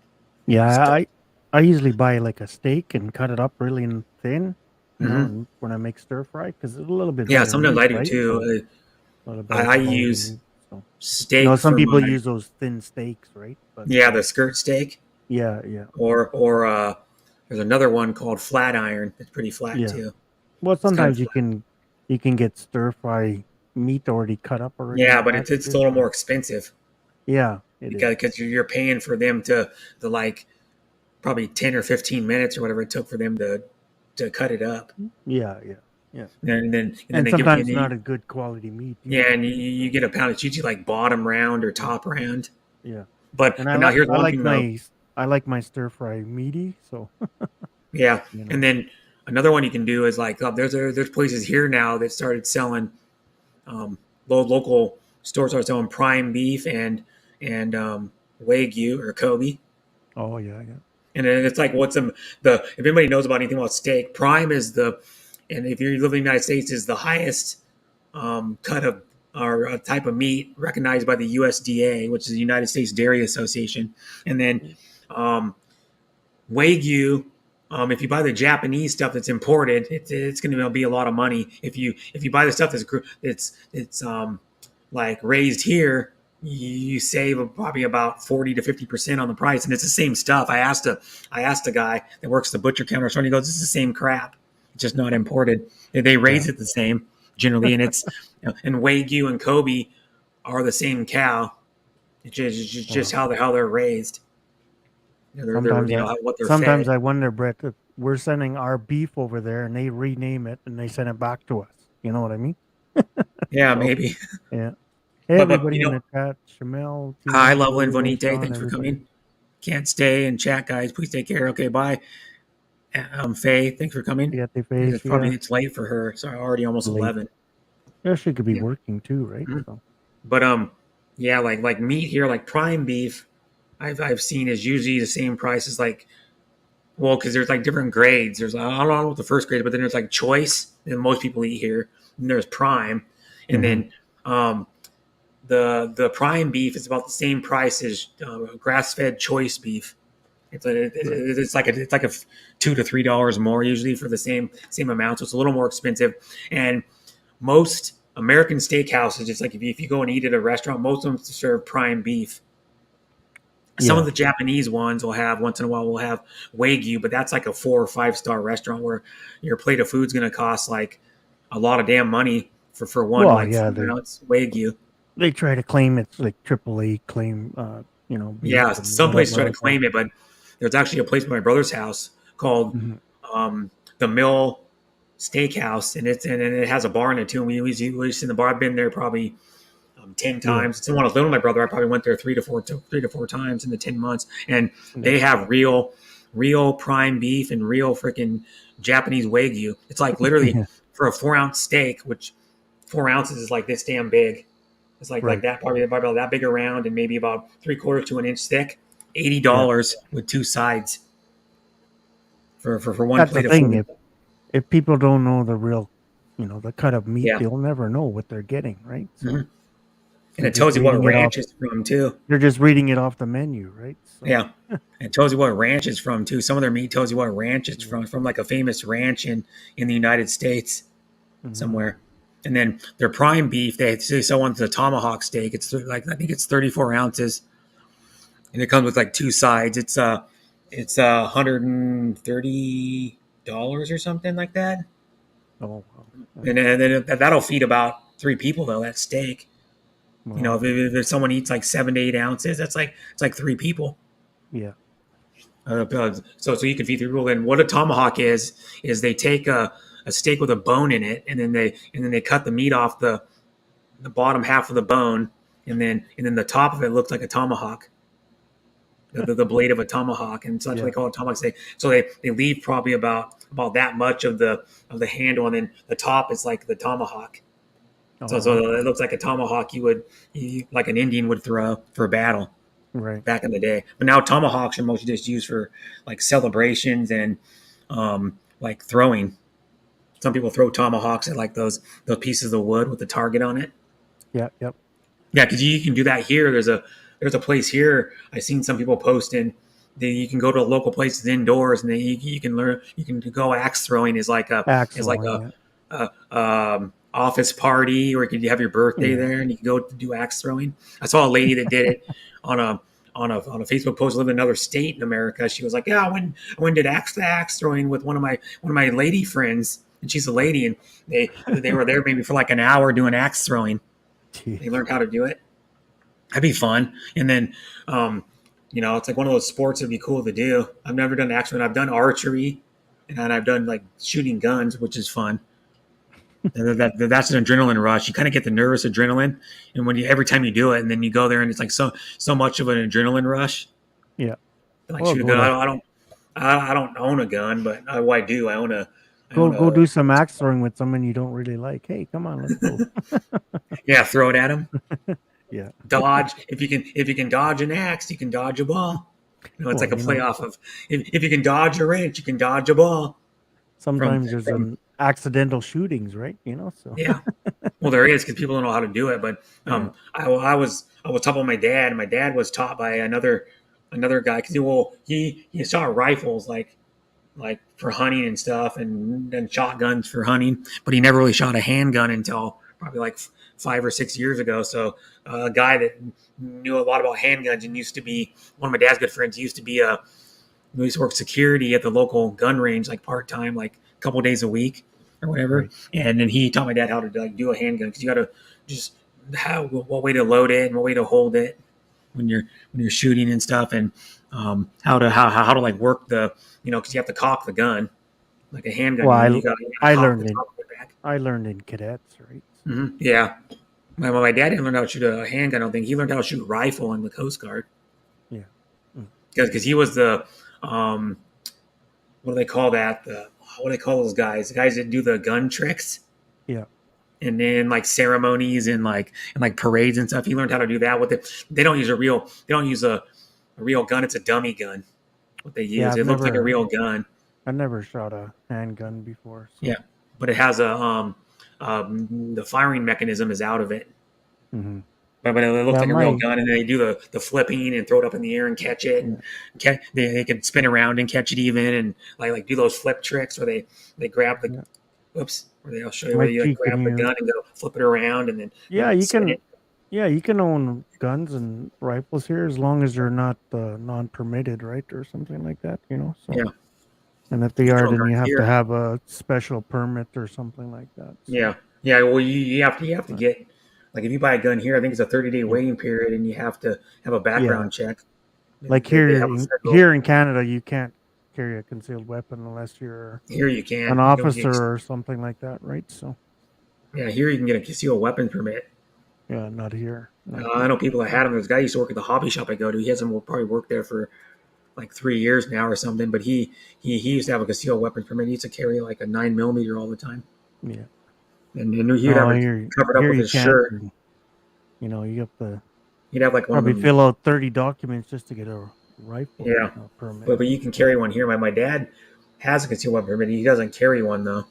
Yeah, Stuff. I usually buy like a steak and cut it up really thin. You know, Mhm. and when I make stir fry, because it's a little bit Yeah, better sometimes meat, I do right? So too. a little I better quality use meat. So steak some for people my use those thin steaks, right? But yeah the skirt steak, yeah, yeah, or there's another one called flat iron. It's pretty flat yeah. too. Well, It's kind of sometimes you can get stir fry meat already cut up already in yeah, but it's a packages. little more expensive Yeah, it is. because you're paying for them to like probably 10 or 15 minutes or whatever it took for them to cut it up, Yeah, yeah, yeah. and then And they give it to sometimes you. not a good quality meat Yeah, either. and you get a pound. It's usually like bottom round or top round. Yeah. But And but now here's one thing though. I like my stir fry meaty, so Yeah, you and know. then another one you can do is like there's places here now that started selling local stores are selling prime beef and wagyu or Kobe. Oh yeah, yeah. And then it's like what's the if anybody knows about anything about steak, prime is and if you live in the United States is the highest cut of or a type of meat recognized by the USDA, which is the United States Dairy Association. And then um, Wagyu, if you buy the Japanese stuff that's imported, it's going to be a lot of money. If you buy the stuff that's like raised here, you save probably about 40 to 50% on the price, and it's the same stuff. I asked a guy that works the butcher counter store, and he goes, "It's the same crap. It's just not imported. They raise Yeah. it the same generally, and it's and Wagyu and Kobe are the same cow. It's just Wow. how they're raised. They're Sometimes I what they're sometimes fed. I wonder, Brett, if we're sending our beef over there and they rename it and they send it back to us. You know what I mean? Yeah, So maybe. yeah. Hey But everybody in the chat, Shamel, hi, Tina, Loveland Diego, Bonite. Sean, Thanks for everybody. coming. Can't stay and chat, guys. Please take care. Okay, bye. Faye, thanks for coming. Yeah, they face, yeah. It's late for her. Sorry, already almost Late. 11. Yeah, she could be Yeah. working too, right? Mhm. So But yeah, like meat here, like prime beef, I've seen is usually the same price as like because there's like different grades. There's I don't know what the first grade, but then there's like choice that most people eat here. And there's prime, and then um, the prime beef is about the same price as grass fed choice beef. It's like a $2 to $3 more usually for the same amount, so it's a little more expensive. And most American steakhouses, just like if you go and eat at a restaurant, most of them serve prime beef. Some yeah. of the Japanese ones will have once in a while will have wagyu, but that's like a 4 or 5 star restaurant where your plate of food's going to cost like a lot of damn money for one Well, like yeah, 4 ounce wagyu. they try to claim it's like AAA claim, beef Yeah, and some places try to whatever. claim it, but there's actually a place by my brother's house called Mhm. the Mill Steakhouse, and it has a bar in it too. And we always in the bar. I've been there probably 10 Yeah. times. Since when I was living with my brother, I probably went there 3 to 4 times in the 10 months, and Yeah. they have real prime beef and real freaking Japanese wagyu. It's like literally Yeah. for a 4 ounce steak, which 4 ounces is like this damn big. It's like Right. that, probably about that big around and maybe about 3/4 to an inch thick. $80 with 2 sides for one That's the plate of thing. food. If people don't know the real, the cut of meat, Yeah. they'll never know what they're getting, right? So Mhm. And they're it tells just you what reading it off. ranch it's from too. They're just reading it off the menu, right? So, Yeah. It tells you what ranch it's from too. Some of their meat tells you what ranch it's Yeah. from like a famous ranch in the United States Mhm. somewhere. And then their prime beef, they sell one the tomahawk steak. It's like I think it's 34 ounces, and it comes with like 2 sides. It's $130 or something like that. Oh, wow. And then that'll feed about 3 people though. That steak, Wow. if someone eats like 7 to 8 ounces, it's like 3 people. Yeah. So you can feed 3 people. Then what a tomahawk is they take a steak with a bone in it, and then they cut the meat off the bottom half of the bone, and then the top of it looks like a tomahawk, the blade of a tomahawk, and so that's what they call it tomahawk steak. So they leave probably about that much of the handle, and then the top is like the tomahawk. So Oh, it looks like a tomahawk you like an Indian would throw for a battle. Right. back in the day. But now tomahawks are mostly just used for like celebrations and like throwing. Some people throw tomahawks at like those pieces of wood with the target on it. Yeah. Yep. Yeah, because you can do that here. There's a place here. I've seen some people posting that you can go to local places indoors and then you can learn. You can go axe throwing is like Excellent. a office party, or you could have your birthday Yeah. there and you can go do axe throwing. I saw a lady that did it on a Facebook post, living in another state in America. She was like, "Yeah, I went did axe throwing with one of my lady friends, and she's a lady, and they were there maybe for like an hour doing axe throwing. They learned how to do it. That'd be fun. And then, it's like one of those sports that'd be cool to do. I've never done axe throwing. I've done archery, and I've done like shooting guns, which is fun. And that's an adrenaline rush. You kind of get the nervous adrenaline, and every time you do it, and then you go there, and it's like so much of an adrenaline rush. Yeah. Like Well, shoot a go gun. I don't own a gun, but I do. I own a. Go do some axe throwing with someone you don't really like. Hey, come on, let's go. Yeah, throw it at them. Yeah. Dodge. If you can dodge an axe, you can dodge a ball. It's like a playoff of if you can dodge a wrench, you can dodge a ball. Sometimes there's an accidental shootings, right? So Yeah. Well, there is because people don't know how to do it. But I was taught by my dad, and my dad was taught by another guy because he saw rifles like for hunting and stuff, and shotguns for hunting, but he never really shot a handgun until probably like 5 or 6 years ago. So a guy that knew a lot about handguns and used to be one of my dad's good friends. He used to work security at the local gun range, like part time, like a couple days a week or whatever. Right. And then he taught my dad how to like do a handgun because you got to just what way to load it and what way to hold it when you're shooting and stuff, and how to like work the because you have to cock the gun like a handgun. Well, I learned in cadets, right? Mm-hmm. Yeah. My dad didn't learn how to shoot a handgun. I don't think he learned how to shoot rifle in the Coast Guard. Yeah. Because he was the what do they call that? What do they call those guys? The guys that do the gun tricks. Yeah. And then like ceremonies and like parades and stuff. He learned how to do that with it. They don't use a real gun. It's a dummy gun. What they use. It looks like a real gun. I never shot a handgun before. So. Yeah. But it has the firing mechanism is out of it. Mm-hmm. But it looks like a real gun, and then they do the flipping and throw it up in the air and catch it, and they can spin around and catch it even, and like do those flip tricks where they grab the where they'll show you where you like grab the gun and go flip it around, and then you can own guns and rifles here as long as they're not non-permitted, right, or something like that, So. Yeah. And if they are, then you have to have a special permit or something like that. So. Yeah. Well, you have to get. Like if you buy a gun here, I think it's a 30-day waiting period, and you have to have a background check. Like here in Canada, you can't carry a concealed weapon unless you're here. You can an officer or something like that, right? So yeah, here you can get a concealed weapon permit. Yeah, not here. I know people that had them. There's a guy who used to work at the hobby shop I go to. He hasn't probably worked there for like 3 years now or something. But he used to have a concealed weapon permit. He used to carry like a 9mm all the time. Yeah. And he'd have it covered up with his shirt. You have to. You'd have like probably fill out 30 documents just to get a rifle permit. But you can carry one here. My dad has a concealed weapon permit. He doesn't carry one though,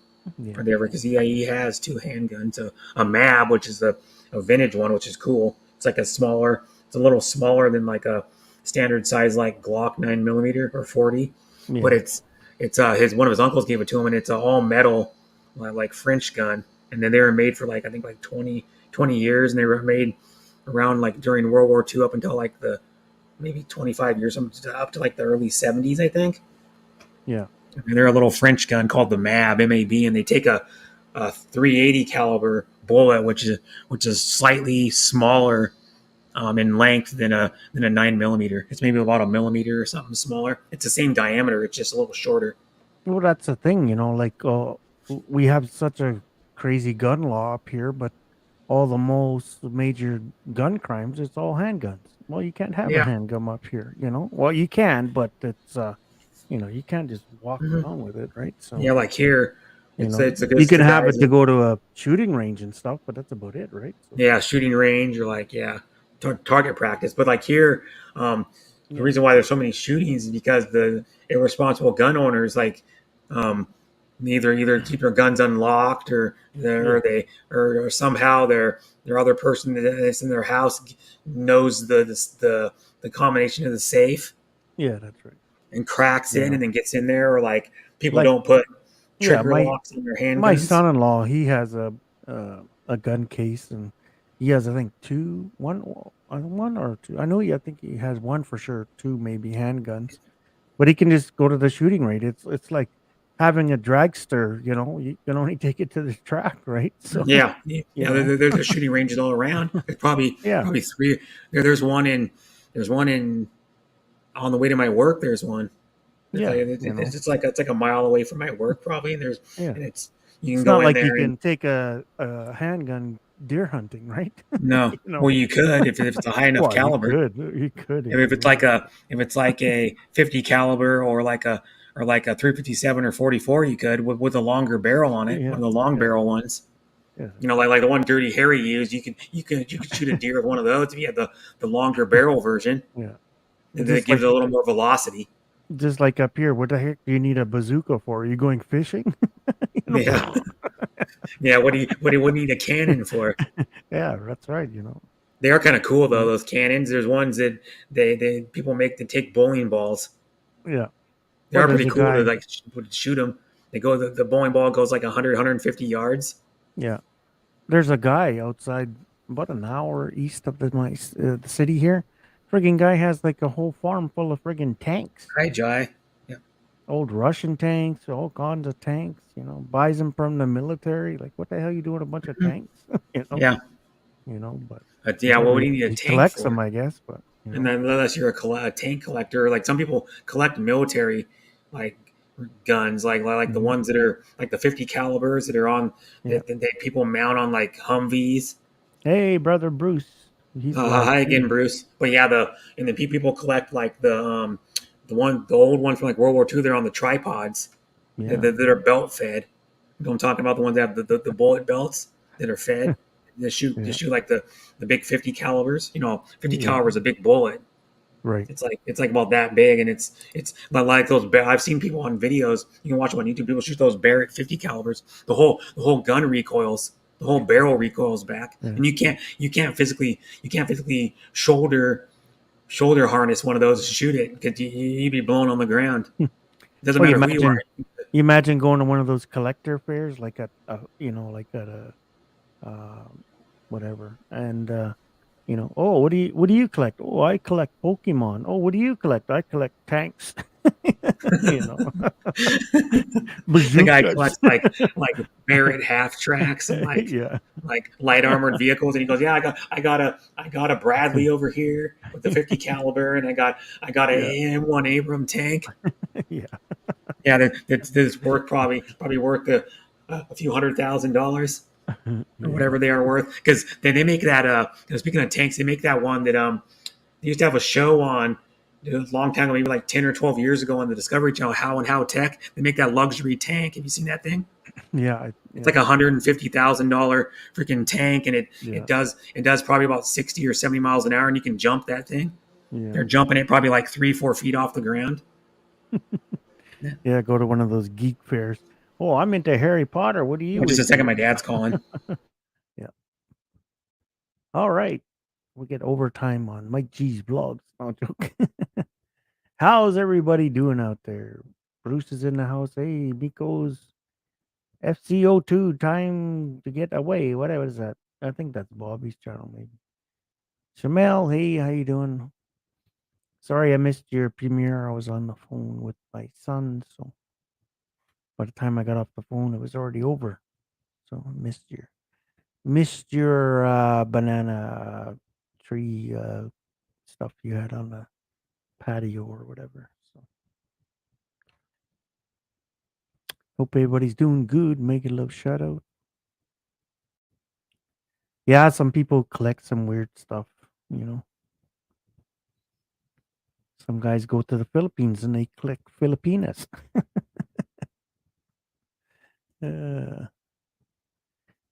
because he has 2 handguns. A MAB, which is a vintage one, which is cool. It's like it's a little smaller than like a standard size like Glock 9mm or 40. Yeah. But it's one of his uncles gave it to him, and it's an all metal like French gun. And then they were made for like I think like 20 years, and they were made around like during World War II up until like the maybe 25 years, up to like the early 70s, I think. Yeah. And they're a little French gun called the MAB, M-A-B, and they take a 380 caliber bullet, which is slightly smaller in length than a 9mm. It's maybe about a millimeter or something smaller. It's the same diameter. It's just a little shorter. Well, that's the thing, like we have such a crazy gun law up here, but all the most major gun crimes, it's all handguns. Well, you can't have a handgun up here, Well, you can, but it's you can't just walk around with it, right? So like here, it's a good. You can have it to go to a shooting range and stuff, but that's about it, right? So. Yeah, shooting range or like target practice. But like here, the Yeah. reason why there's so many shootings is because the irresponsible gun owners um, either keep their guns unlocked or Yeah. or somehow their other person that's in their house knows the combination of the safe Yeah, that's right. and cracks You in know, and then gets in there, or like people like don't put yeah, trigger my locks on their my handguns. son-in-law, he has a gun case, and he has, I think, two, one or two. I know I think he has one for sure, two maybe handguns. But he can just go to the shooting range. It's like having a dragster. You can only take it to the track, right? So Yeah, you yeah. know, There's shooting ranges all around. There's yeah, probably three. There's one in on the way to my work. There's one. yeah, you know, It's like a mile away from my work probably. yeah. And it's you can It's go not in like you there and can take a handgun deer hunting, right? no. you know, Well, you could if it's a high enough well, caliber. you could if If you it's like really want. a 50 caliber or like a 357 or 44, you could with a longer barrel on it, one Yeah, of the long yeah, barrel ones. yeah. You know, like the one Dirty Harry used. You could shoot a deer with one of those if you had the longer barrel version. Yeah. And then it Just gives like it a little more velocity. just like up here, what the heck do you need a bazooka for? Are you going fishing? you know? Yeah, yeah. What do you need a cannon for? Yeah, that's right. They are kind of cool though. Mm, Those cannons. There's ones that they people make to take bowling balls. yeah. They Well, are there's pretty a cool to guy. like shoot them. They go the bowling ball goes like 150 yards. Yeah. There's a guy outside about an hour east of the city here. Friggin' guy has like a whole farm full of friggin' tanks, Hi, Jai. Yeah, old Russian tanks, all kinds of tanks. Buys them from the military. Like, what the hell you doing with a bunch of tanks? you know, yeah. but Yeah. What whatever. would you need a He tank collects them, for? I guess. But And then unless you're a tank collector, like some people collect military like guns, like the mhm, ones that are like the 50 calibers that are on yeah. that people mount on like Humvees. Hey, brother Bruce, he's live Hi again, too. Bruce. But yeah, and then people collect like the old one from like World War II. They're on the tripods Yeah, that are belt fed. You know, I'm talking about the ones that have the bullet belts that are fed. They yeah, shoot like the big 50 calibers. You know, 50 yeah. caliber is a big bullet. Right. It's like about that big, and it's like those. I've seen people on videos. You can watch them on YouTube. People shoot those Barrett 50 calibers. The whole gun recoils. The whole barrel recoils back, Yeah. and you can't physically shoulder harness one of those to shoot it because you'd be blown on the ground. It doesn't Well, matter who you are. you imagine going to one of those collector fairs, like like at a uh, whatever, and oh, what do you collect? Oh, I collect Pokemon. Oh, what do you collect? I collect tanks. you know, The guy bazookas. collects like Barrett half tracks and yeah, like light armored vehicles, and he goes, "Yeah, I got a Bradley over here with the 50 caliber, and I got an yeah, AM1 Abram tank. yeah, Yeah, that's worth probably worth a few $100,000 or yeah, whatever they are worth. Because they make that. Speaking of tanks, they make that one that they used to have a show on a long time ago, maybe like 10 or 12 years ago on the Discovery Channel, How Tech. They make that luxury tank. Have you seen that thing? yeah, It's like $150,000 freaking tank, and yeah, it does probably about 60 or 70 miles an hour, and you can jump that thing. yeah, They're jumping it probably like 3 4 feet off the ground. Yeah. yeah. Go to one of those geek fairs. Oh, I'm into Harry Potter. What are Oh, you just a second, into? my dad's calling. Yeah. All right. We get overtime on Mike G's vlogs. No joke. How's everybody doing out there? Bruce is in the house. Hey, Miko's FCO2 time to get away. Whatever is that? I think that's Bobby's channel, maybe. Shamel, hey, how you doing? Sorry I missed your premiere. I was on the phone with my son, so by the time I got off the phone, it was already over. So I missed your banana tree stuff you had on the patio or whatever. So hope everybody's doing good. Make a little shout out. Yeah, some people collect some weird stuff, you know. Some guys go to the Philippines and they collect Filipinas.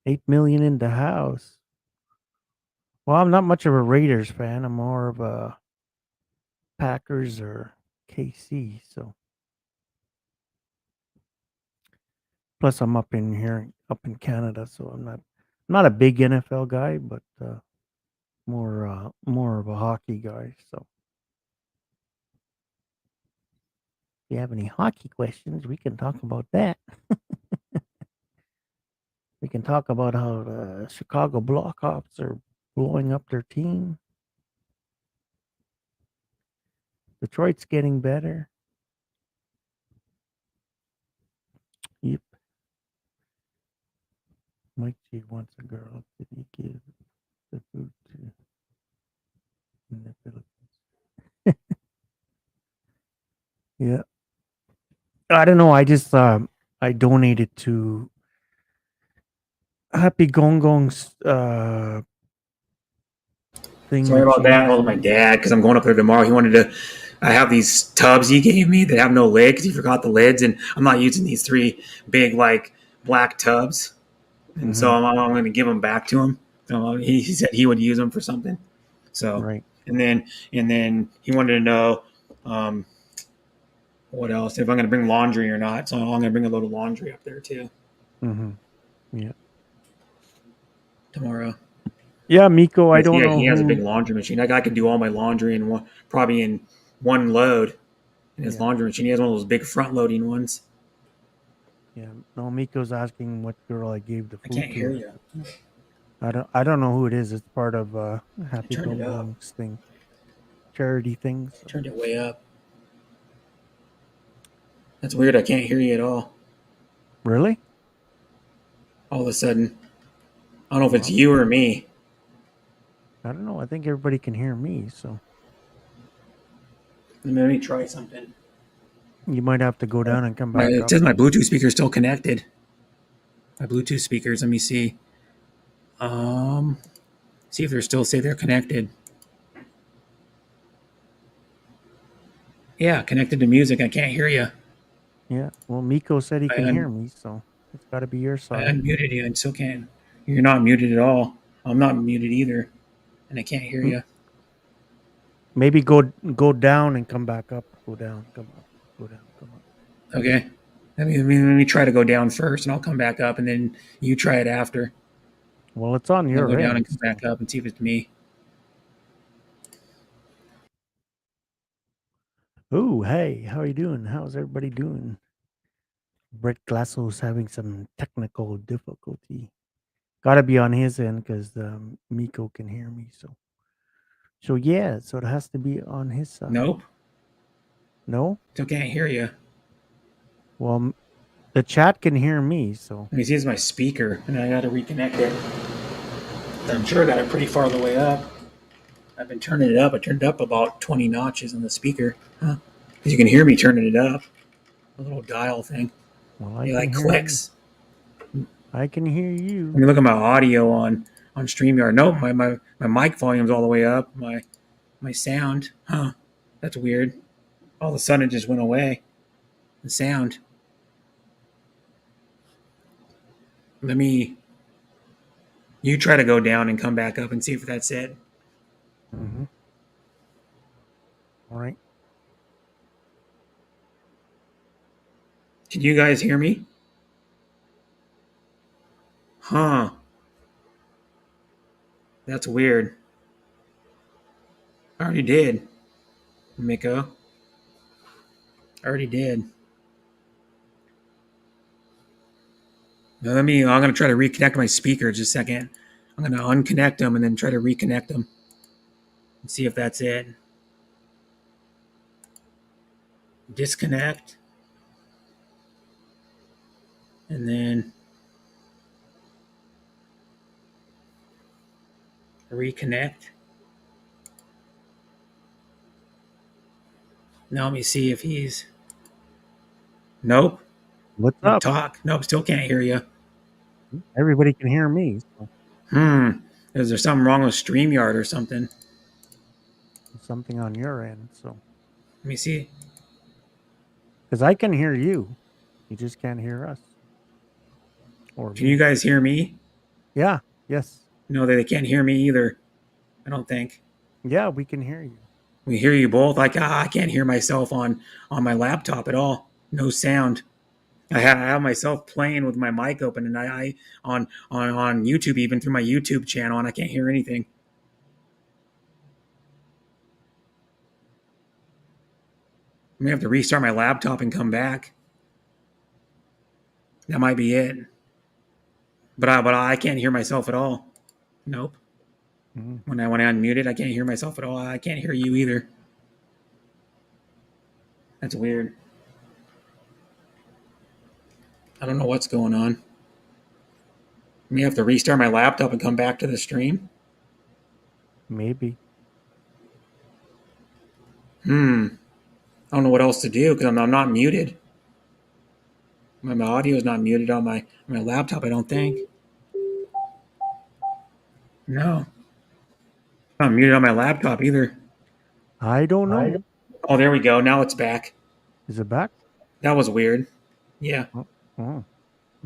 8 million in the house. Well, I'm not much of a Raiders fan. I'm more of a Packers or KC. So plus, I'm up in here, up in Canada, so I'm not a big NFL guy, but more of a hockey guy. So if you have any hockey questions, we can talk about that. We can talk about how the Chicago Blackhawks are blowing up their team. Detroit's getting better. Yep. Mike G wants a girl. Did he give the food to in the Philippines? Yeah. I don't know. I just I donated to Happy Gong Gong's thing Sorry about that. machine. Well, my dad, because I'm going up there tomorrow. He wanted to. I have these tubs he gave me that have no lid because he forgot the lids, and I'm not using these 3 big like black tubs, and so Mhm. I'm going to give them back to him. So he said he would use them for something. So Right. and then he wanted to know um, what else if I'm going to bring laundry or not. So I'm going to bring a load of laundry up there too Mhm. Yeah. tomorrow. Yeah, Miko. I don't Yeah, know he has a big who. laundry machine. That guy can do all my laundry in one, probably in one load in his Yeah. laundry machine. He has one of those big front loading ones. Yeah. No, Miko's asking what girl I gave the I food can't hear to. you. I don't know who it is. It's part of I Happy turned it Gong up. Gong's thing, charity thing. I So. turned it way up. That's weird. I can't hear you at all. Really? All of a sudden, I don't know if it's Well, you or me. I don't know. I think everybody can hear me, so Let me try something. you might have to go down and come back It up. says my Bluetooth speaker is still connected. My Bluetooth speakers. Let me see. Um, see if they're still say they're connected. Yeah, connected to music. I can't hear you. Yeah. Well, Miko said he I, can hear un- me, so it's got to be your I side. unmuted you and still can't. You're not muted at all. I'm not muted either, and I can't hear M- you. Maybe go down and come back up. Go down, come up. Go down, come up. Okay. Let me try to go down first, and I'll come back up, and then you try it after. Well, it's on I'll your go down and end. come So. back up and see if it's me. Oh, hey, how are you doing? How's everybody doing? Brett Glasso's having some technical difficulty. Got to be on his end because Miko can hear me. So yeah, so it has to be on his side. Nope. No? Still can't hear you. Well, the chat can hear me. So Let me see. It's my speaker, and I got to reconnect it. I'm sure I got it pretty far the way up. I've been turning it up. I turned it up about 20 notches on the speaker. Huh? Because you can hear me turning it up. A little dial thing. well, I It can like hear you. clicks. I can hear Let you. me look at my audio on StreamYard. Nope, my mic volume's all the way up. My sound. Huh. That's weird. All of a sudden it just went away. The sound. Let me you try to go down and come back up and see if that's it. Mm-hmm. All right. Can you guys hear me? Huh. That's weird. I already did. Miko. I already did. Now I'm gonna try to reconnect my speaker just a second. I'm gonna unconnect them and then try to reconnect them and see if that's it. Disconnect. And then reconnect. Now let me see if he's. Nope. What's up? Talk. Nope. Still can't hear you. Everybody can hear me. So Is there something wrong with StreamYard or something? something on your end. So Let me see. because I can hear you, you just can't hear us or Can you me. guys hear me? Yeah. Yes. No, they can't hear me either. I don't think. Yeah, we can hear you. We hear you both. Like I can't hear myself on my laptop at all. No sound. I have myself playing with my mic open, and I on YouTube, even through my YouTube channel, and I can't hear anything. I may have to restart my laptop and come back. That might be it. But I can't hear myself at all. Nope. Mhm. When I unmute it, I can't hear myself at all. I can't hear you either. That's weird. I don't know what's going on. I may have to restart my laptop and come back to the stream. Maybe. I don't know what else to do because I'm not muted. My audio is not muted on my laptop, I don't think. No. I'm not muted on my laptop either. I don't know. Oh, there we go. Now it's back. Is it back? That was weird. Yeah. Oh,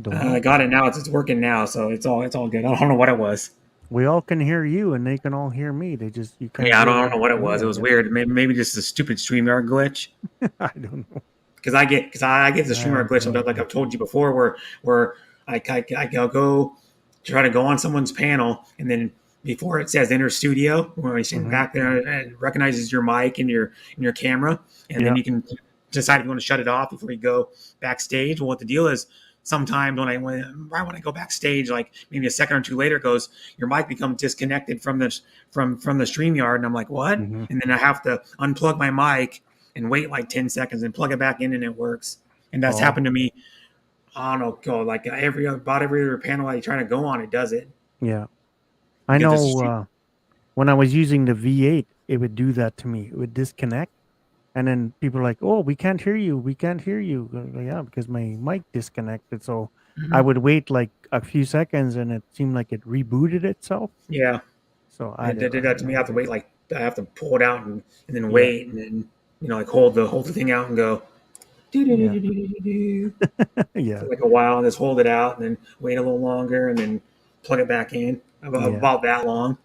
don't I know. got it now. It's working now, so it's all good. I don't know what it was. We all can hear you, and they can all hear me. They just you can't. Yeah, I hear don't know what it me, was. It I was guess. weird. Maybe just a stupid StreamYard glitch. I don't know. Because I get the StreamYard glitch sometimes, like I've told you before, where I'll go try to go on someone's panel, and then before it says enter studio, when you sit Mhm. back there, it recognizes your mic and your camera, and then Yeah. you can decide if you want to shut it off before you go backstage. Well, what the deal is, sometimes right when I go backstage, like maybe a second or two later, it goes, your mic becomes disconnected from the StreamYard, and I'm like, what? Mhm. And then I have to unplug my mic and wait like 10 seconds and plug it back in, and it works. And that's Oh. happened to me. I don't know, go like about every other panel I try to go on, it does it. Yeah. I Because this is know. When I was using the V8, it would do that to me. It would disconnect, and then people are like, "Oh, we can't hear you. We can't hear you." Yeah, because my mic disconnected. So I Mhm. would wait like a few seconds, and it seemed like it rebooted itself. Yeah. So I It did that to me. I have to wait, like I have to pull it out and then Yeah. wait, and then like hold the thing out and go Yeah. for Yeah. like a while, and just hold it out and then wait a little longer and then plug it back in. Yeah. About that long.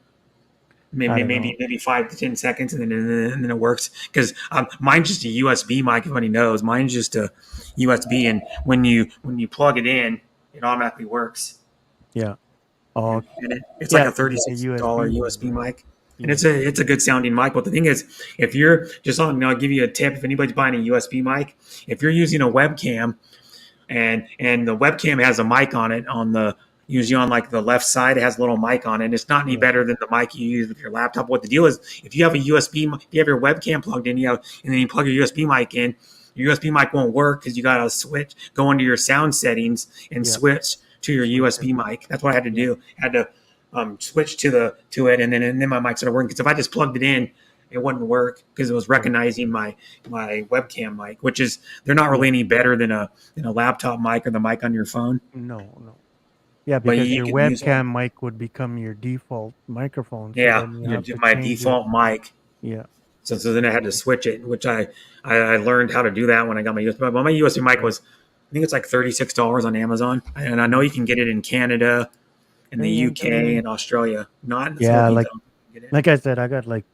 I don't know. Maybe 5 to 10 seconds, and then it works. Because mine's just a USB mic. If anybody knows, mine's just a USB, and when you plug it in, it automatically works. Yeah. Oh, And it's yeah. like a It's like a $36 USB mic. And Yeah. it's a good sounding mic. But the thing is, if you're just on, I'll give you a tip. If anybody's buying a USB mic, if you're using a webcam, and the webcam has a mic on it usually on like the left side, it has a little mic on it. And it's not any Yeah. better than the mic you use with your laptop. What the deal is, if you have if you have your webcam plugged in, and then you plug your USB mic in, your USB mic won't work because you got to go into your sound settings and Yeah. switch to your USB mic. That's what I had to do. I had to switch to it, and then my mic started working. Because if I just plugged it in, it wouldn't work because it was recognizing my webcam mic, which is they're not really any better than a laptop mic or the mic on your phone. No. Yeah, But because you your can use webcam mic would become your default microphone. So Yeah, then you have to my change it. default mic. Yeah. So then I had to switch it, which I learned how to do that when I got my USB. But my USB mic was, I think it's like $36 on Amazon, and I know you can get it in Canada, in the Yeah, UK, and Australia. Not in the Yeah, Philippines, like- I don't think you can get it. Like I said, I got like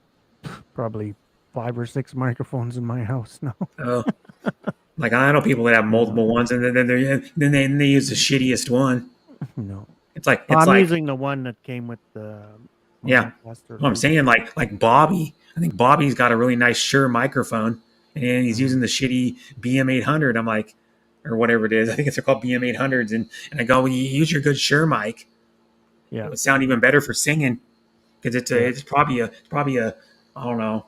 probably 5 or 6 microphones in my house now. Oh, like I know people that have multiple ones, and then they use the shittiest one. No. It's like I'm using the one that came with the Yeah. Moncaster I'm saying like Bobby. I think Bobby's got a really nice Shure microphone, and he's using the shitty BM800. I'm like, or whatever it is. I think it's called BM800s, and I go, well, you use your good Shure mic. Yeah. It would sound even better for singing because it's probably a I don't know.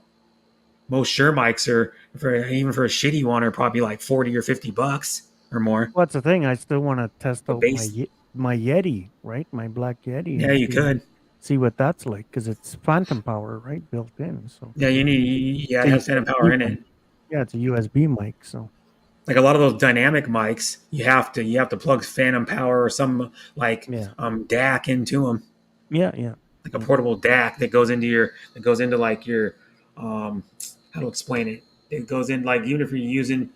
Most Shure mics are even for a shitty one are probably like $40 or $50 or more. Well, that's the thing. I still want to test The out bass. my Yeti, right? My black Yeti. Yeah, and you could. see what that's like because it's phantom power, right, built in. So Yeah, it has phantom power in it. yeah, it's a USB mic. So Like a lot of those dynamic mics, you have to plug phantom power or some like Yeah. DAC into them, yeah, like a portable DAC that goes into like your how to explain it. It goes in like even if you're using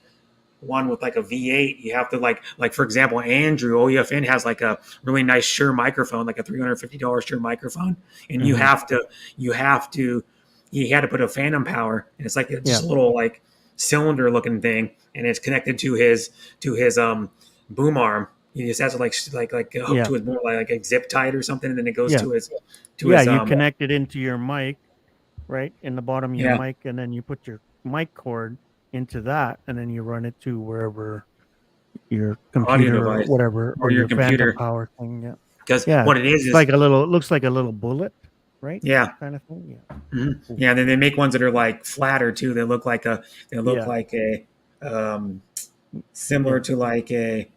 one with like a V8, you have to like for example, Andrew OEFN has like a really nice Shure microphone, like a $350 Shure microphone, and you Mhm. have to he had to put a phantom power, and it's like just a little like cylinder looking thing, and it's connected to his boom arm. He just has to like hook Yeah. to his boom like a zip tight or something, and then it goes Yeah. to his Yeah, you connect it into your mic, right? In the bottom of your yeah mic, and then you put your mic cord into that, and then you run it to wherever your audio computer or device whatever, or or your your phantom computer, power thing. Yeah. because Yeah. what it It's is like a little, it looks like a little bullet, right? yeah. Kind of thing. Yeah. Yeah, and then they make ones that are like flatter too. They look Yeah. like a similar Yeah. to like a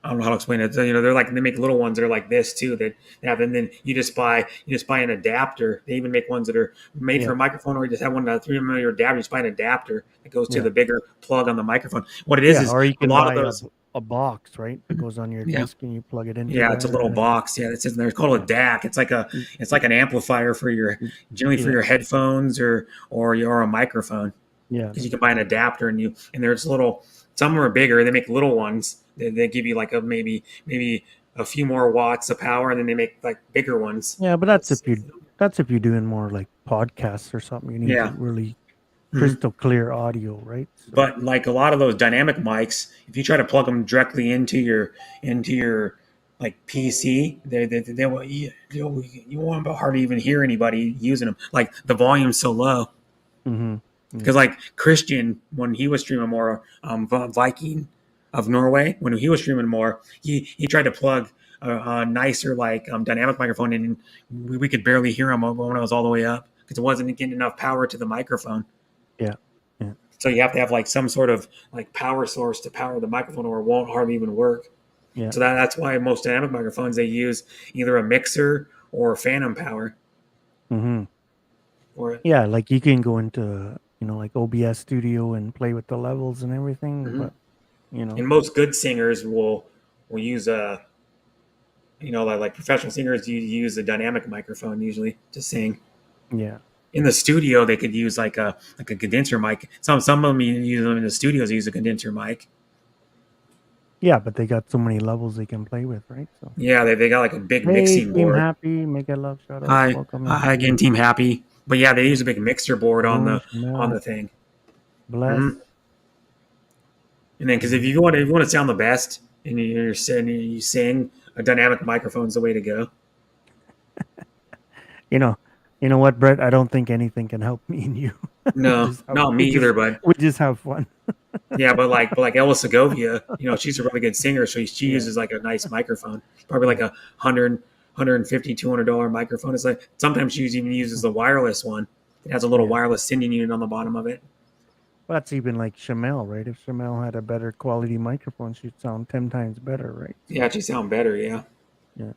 I don't know how to explain it. So, they're like they make little ones that are like this too. That have, and then you just buy an adapter. They even make ones that are made for Yeah. a microphone, or you just have one 3 mm adapter. You just buy an adapter that goes to Yeah. the bigger plug on the microphone. What it Yeah. is Or you a can lot of buy those. a box, right? That goes on your Yeah, desk and you plug it into yeah, it's a there little and then box. Yeah, it says in there. It's called a yeah. DAC. It's like an amplifier for your generally for Yeah. your headphones or a microphone. Yeah. Because you can buy an adapter and there's little, some are bigger, they make little ones, they give you like a maybe a few more watts of power, and then they make like bigger ones. Yeah, but that's if you're doing more like podcasts or something. You need Yeah. really Mhm. crystal clear audio, right? So But like a lot of those dynamic mics, if you try to plug them directly into your like PC, they will you won't hardly even hear anybody using them. Like the volume's so low. mhm. Yeah. Because like Christian, when he was streaming more, Viking of Norway, when he was streaming more, he tried to plug a nicer like dynamic microphone in, and we could barely hear him when it was all the way up because it wasn't getting enough power to the microphone. Yeah. Yeah. So you have to have like some sort of like power source to power the microphone, or it won't hardly even work. Yeah. So that's why most dynamic microphones they use either a mixer or phantom power. Mhm. Or Yeah, like you can go into, like OBS Studio and play with the levels and everything, Mhm. but you know, and most good singers will use a like professional singers, you use a dynamic microphone usually to sing. yeah. In the studio, they could use like a condenser mic. Some of them use them in the studios. They use a condenser mic. Yeah, but they got so many levels they can play with, right? So Yeah, they got like a big hey, mixing Team board. Happy, make a love shout out. Hi, Welcome hi in. again, Team Happy. But yeah, they use a big mixer board on Hello, the Chanel. thing. Bless. hmm And then because if you want to sound the best and you sing, a dynamic microphone's the way to go. You know, you know what, Brett? I don't think anything can help me and you. No, not me either. But We just have fun. yeah, but like Ella Segovia, she's a really good singer, so she Yeah. uses like a nice microphone, probably like Yeah. a $150-$200 microphone. It's like sometimes she even uses the wireless one. It has a little Yeah. wireless sending unit on the bottom of it. Well, that's even like Shamel, right? If Shamel had a better quality microphone, she'd sound 10 times better, right? Yeah, actually sound better. Yeah, Yeah.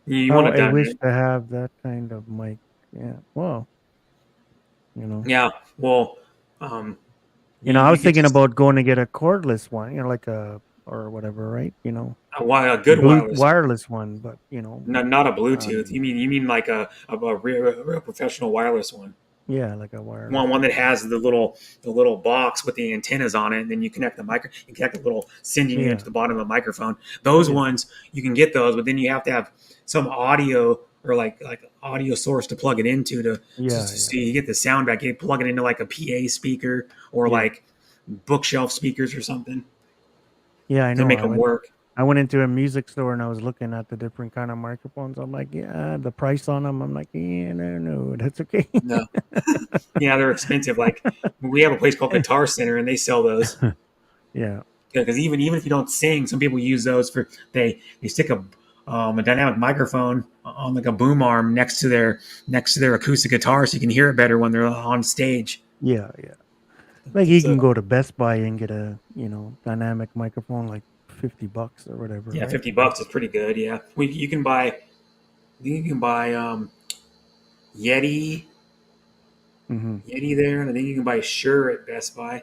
you Oh, want to I wish done. to have that kind of mic. Yeah. Well, Yeah, well, um, I you was could thinking just about going to get a cordless one, like a or whatever, right? a good wireless, Wireless one, but not a Bluetooth. um, You mean like a real professional wireless one. yeah, like a wireless One that has the little box with the antennas on it, and then you connect you connect a little sending unit Yeah. to the bottom of the microphone. Those Yeah. ones you can get those, but then you have to have some audio or like audio source to plug it into Yeah, so you get the sound back. You plug it into like a PA speaker or Yeah. like bookshelf speakers or something yeah. I to know. make them work. I went into a music store and I was looking at the different kind of microphones. I'm like, yeah, the price on them. I'm like, yeah, no, that's okay. No, yeah, they're expensive. Like we have a place called Guitar Center, and they sell those. Yeah, Because even if you don't sing, some people use those for they stick a dynamic microphone on like a boom arm next to their acoustic guitar, so you can hear it better when they're on stage. yeah, yeah. Like you can So go to Best Buy and get a dynamic microphone like $50 or whatever. yeah, Right? $50 is pretty good. Yeah, you can buy Yeti Mm-hmm. there, and I think you can buy Shure at Best Buy.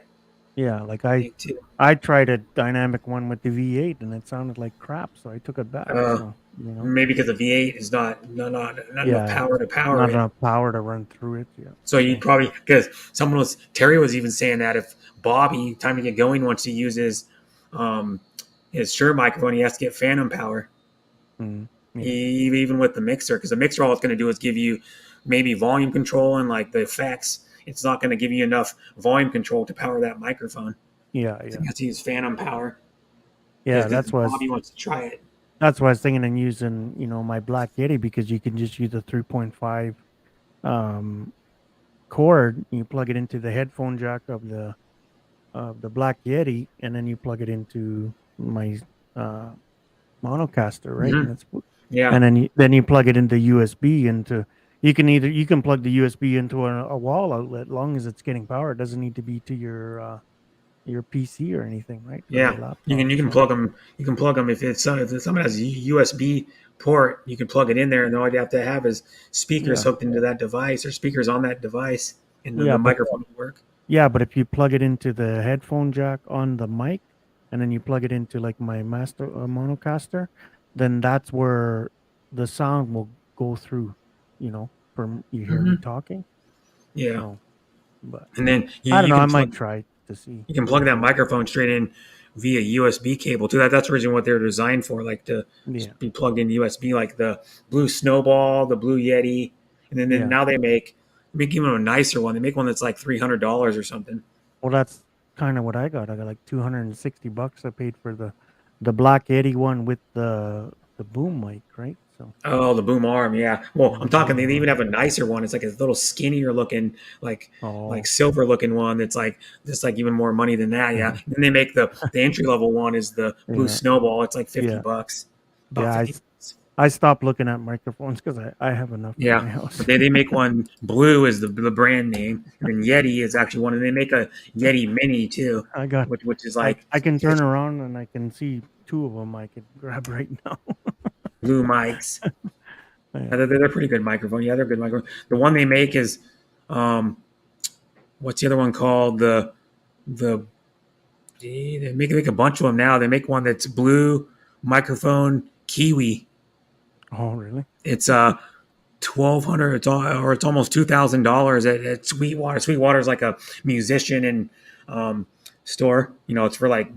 Yeah, like I I think too. I tried a dynamic one with the V8 and it sounded like crap, so I took it back. Uh, So You know, Maybe because the V8 is not enough yeah, power to power not it. enough power to run through it. Yeah. So you probably, because Terry was even saying that if Bobby, time to get going, wants to use his Shure microphone, he has to get phantom power. Mm, yeah. Even with the mixer, because the mixer, all it's going to do is give you maybe volume control and like the effects. It's not going to give you enough volume control to power that microphone. Yeah. So Yeah. you have to use phantom power Yeah. because Bobby wants to try it. That's why I was thinking of using, my Black Yeti, because you can just use a 3.5 um, cord. You plug it into the headphone jack of the Black Yeti, and then you plug it into my uh, Monocaster, right? Hmm. Yeah. And then you plug it into USB into. You can plug the USB into a wall outlet, long as it's getting power. It doesn't need to be to your PC or anything, right? Or your Yeah, laptop. you can So plug them. You can plug them if someone has a USB port, you can plug it in there, and all you have to have is speakers yeah, hooked into that device or speakers on that device, and then yeah, the but microphone will work. yeah, but if you plug it into the headphone jack on the mic, and then you plug it into like my master Monocaster, then that's where the sound will go through. From you hear me Hmm. talking. Yeah, So, but and then I don't know. I might try to see you can how plug it that goes. microphone straight in via USB cable too. That's originally what they're designed for, like to Yeah, just be plugged in USB, like the Blue Snowball, the Blue Yeti, and then yeah. now they make even a nicer one. They make one that's like $300 or something. Well, that's kind of what I got. I got like $260. I paid for the Black Yeti one with the boom mic, right? So Oh, the boom arm, yeah. Well, I'm the talking. They boom even arm. have a nicer one. It's like a little skinnier looking, like Oh, silver looking one. That's like just like even more money than that. Yeah. Then they make the entry level one is the blue yeah, snowball. It's like 50 yeah, bucks, about yeah. 50 bucks. I stopped looking at microphones because I have enough at Yeah. my But house. they make one blue is the brand name, and then Yeti is actually one, and they make a Yeti Mini too, I got. which is I like I can turn 50 around and I can see two of them. I could grab right now. blue mics. Yeah. They're pretty good microphone. Yeah, they're good microphone. The one they make is, um, what's the other one called? The they make a bunch of them now. They make one that's blue microphone Kiwi. Oh, really? It's 1,200. It's almost $2,000 at Sweetwater. Sweetwater is like a musician and store. It's for like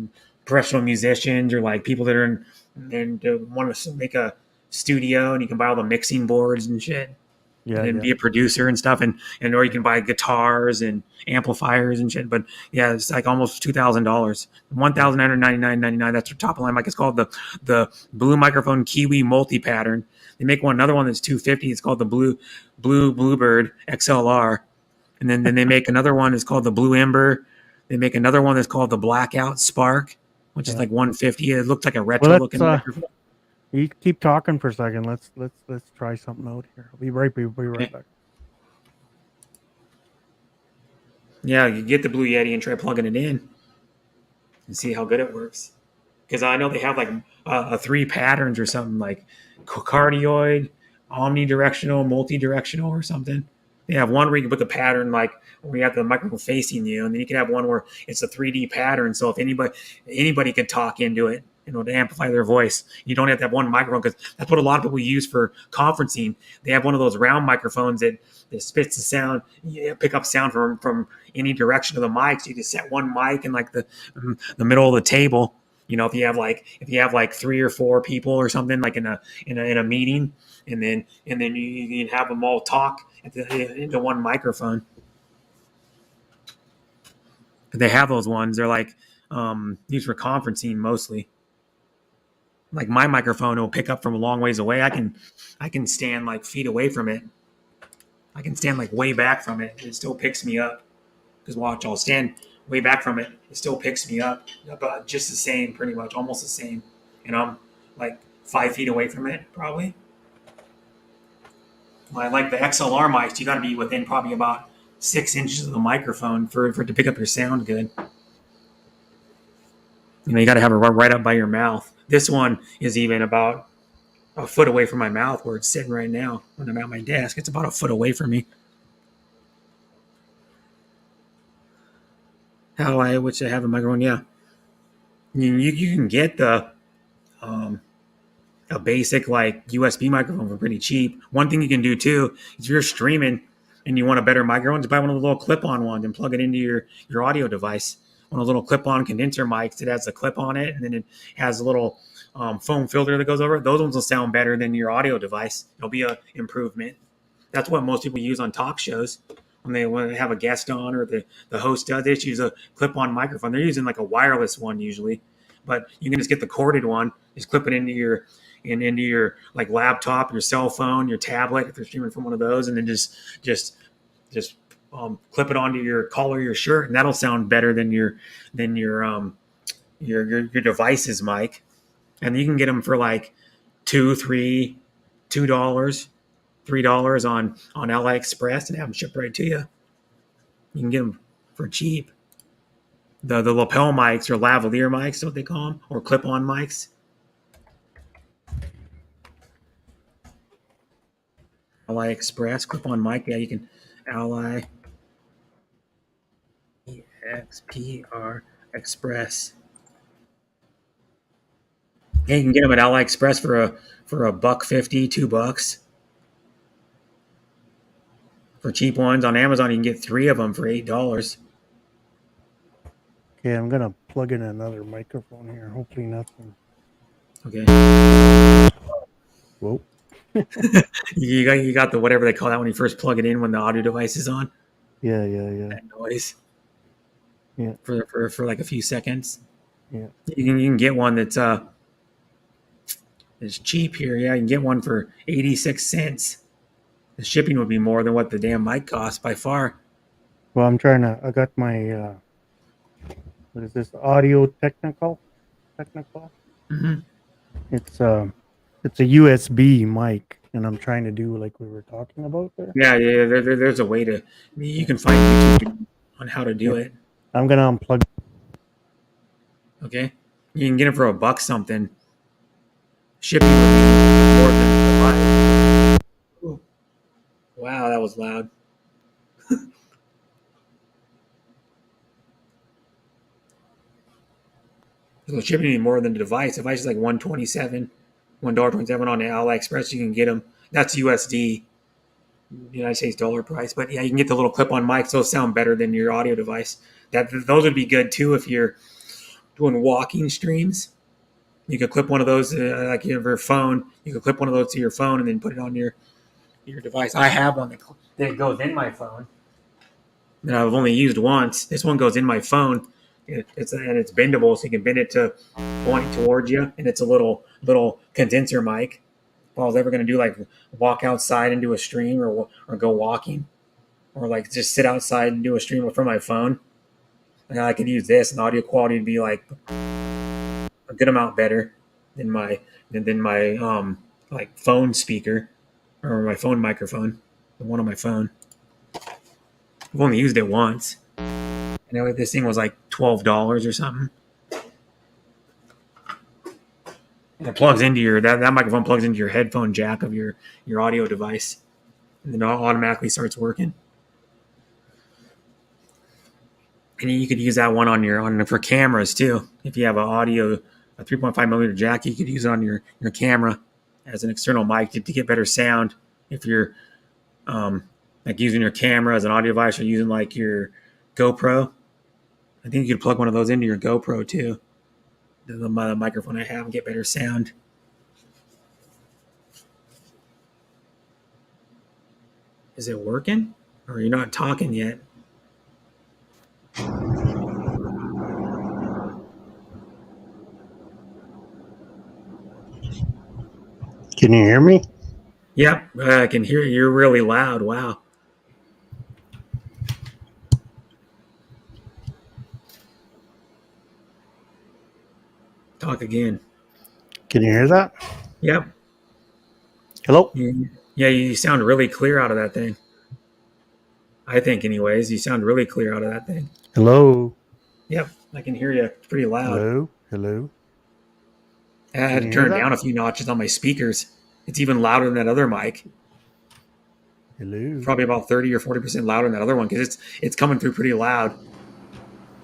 professional musicians or like people that are and want to make a studio, and you can buy all the mixing boards and shit, and Yeah, then yeah. be a producer and stuff, and or you can buy guitars and amplifiers and shit. But yeah, it's like almost $2,000, $1,999.99. That's their top line mic. It's called the Blue Microphone Kiwi Multi Pattern. They make another one that's 250. It's called the Bluebird XLR, and then they make another one. It's called the Blue Ember. They make another one that's called the Blackout Spark, which is Yeah. like 150. It looked like a Well, retro looking microphone. you keep talking for a second. Let's try something out here. I'll be right Okay. back. Yeah, you get the Blue Yeti and try plugging it in and see how good it works. Because I know they have like a three patterns or something like cardioid, omnidirectional, multi-directional, or something. They have one where you can put the pattern like where you have the microphone facing you, and then you can have one where it's a 3D pattern. So if anybody can talk into it, to amplify their voice. You don't have to have one microphone, because that's what a lot of people use for conferencing. They have one of those round microphones that spits the sound, pick up sound from any direction of the mic. So you just set one mic in like the middle of the table. If you have like 3 or 4 people or something, like in a meeting, and then you can have them all talk into one microphone. They have those ones. They're like used for conferencing mostly. Like my microphone will pick up from a long ways away. I can stand like feet away from it. I can stand like way back from it. It still picks me up. Because watch, I'll stand way back from it. It still picks me up, but just the same, pretty much, almost the same. And I'm like 5 feet away from it, probably. Like the XLR mics, you got to be within probably about 6 inches of the microphone for it to pick up your sound good. You got to have it right up by your mouth. This one is even about a foot away from my mouth where it's sitting right now when I'm at my desk. It's about a foot away from me. How I wish I have a microphone. Yeah, you can get the a basic like USB microphone for pretty cheap. One thing you can do too is if you're streaming and you want a better microphone, just buy one of the little clip-on ones and plug it into your audio device. One of the little clip-on condenser mics. It has a clip on it, and then it has a little foam filter that goes over it. Those ones will sound better than your audio device. It'll be an improvement. That's what most people use on talk shows when they have a guest on or the host does. They just use a clip-on microphone. They're using like a wireless one usually, but you can just get the corded one. Just clip it into your like laptop, your cell phone, your tablet if you're streaming from one of those, and then just clip it onto your collar, your shirt, and that'll sound better than your device's mic. And you can get them for like $2 $3 on AliExpress and have them shipped right to you. You can get them for cheap. The lapel mics or lavalier mics, what they call them, or clip-on mics. AliExpress clip-on mic. Yeah, you can AliExpress Express. Yeah, you can get them at AliExpress for a $1.50, $2. For cheap ones on Amazon, you can get 3 of them for $8. Okay, I'm gonna plug in another microphone here. Hopefully nothing. Okay. Whoa. You got the whatever they call that when you first plug it in when the audio device is on. Yeah. That noise. Yeah. For like a few seconds. Yeah. You can get one that's it's cheap here. Yeah, you can get one for 86 cents. The shipping would be more than what the damn mic costs by far. Well, I got my what is this? Audio Technical. Mm-hmm. It's a USB mic, and I'm trying to do like we were talking about there. Yeah. There's a way to. You can find YouTube on how to do it. I'm gonna unplug. Okay, you can get it for $1 something. Shipping would be more than $5. Wow, that was loud. So shipping would be more than the device. The device is like $1.27 on AliExpress. You can get them. That's USD, United States dollar price. But yeah, you can get the little clip-on mics. Those sound better than your audio device. Those would be good too if you're doing walking streams. You could clip one of those like you have your phone. You could clip one of those to your phone and then put it on your device. I have one that goes in my phone that I've only used once. This one goes in my phone. It's bendable, so you can bend it to point towards you, and it's a little condenser mic. If I was ever going to do like walk outside and do a stream, or go walking, or like just sit outside and do a stream from my phone, and I could use this, and the audio quality would be like a good amount better than my like phone speaker or my phone microphone, the one on my phone. I've only used it once. I know this thing was like $12 or something. And it plugs into that microphone plugs into your headphone jack of your audio device, and then it automatically starts working. And you could use that one for cameras too. If you have a 3.5 millimeter jack, you could use it on your camera as an external mic to get better sound. If you're like using your camera as an audio device, or using like your GoPro, I think you could plug one of those into your GoPro too. The microphone I have and get better sound. Is it working? Or are you not talking yet? Can you hear me? Yep, I can hear you. You're really loud. Wow. Talk again. Can you hear that? Yep. Hello? Yeah, you sound really clear out of that thing. I think, anyways, you sound really clear out of that thing. Hello? Yep, I can hear you. It's pretty loud. Hello? I had to turn down a few notches on my speakers. It's even louder than that other mic. Hello? Probably about 30 or 40% louder than that other one, because it's coming through pretty loud.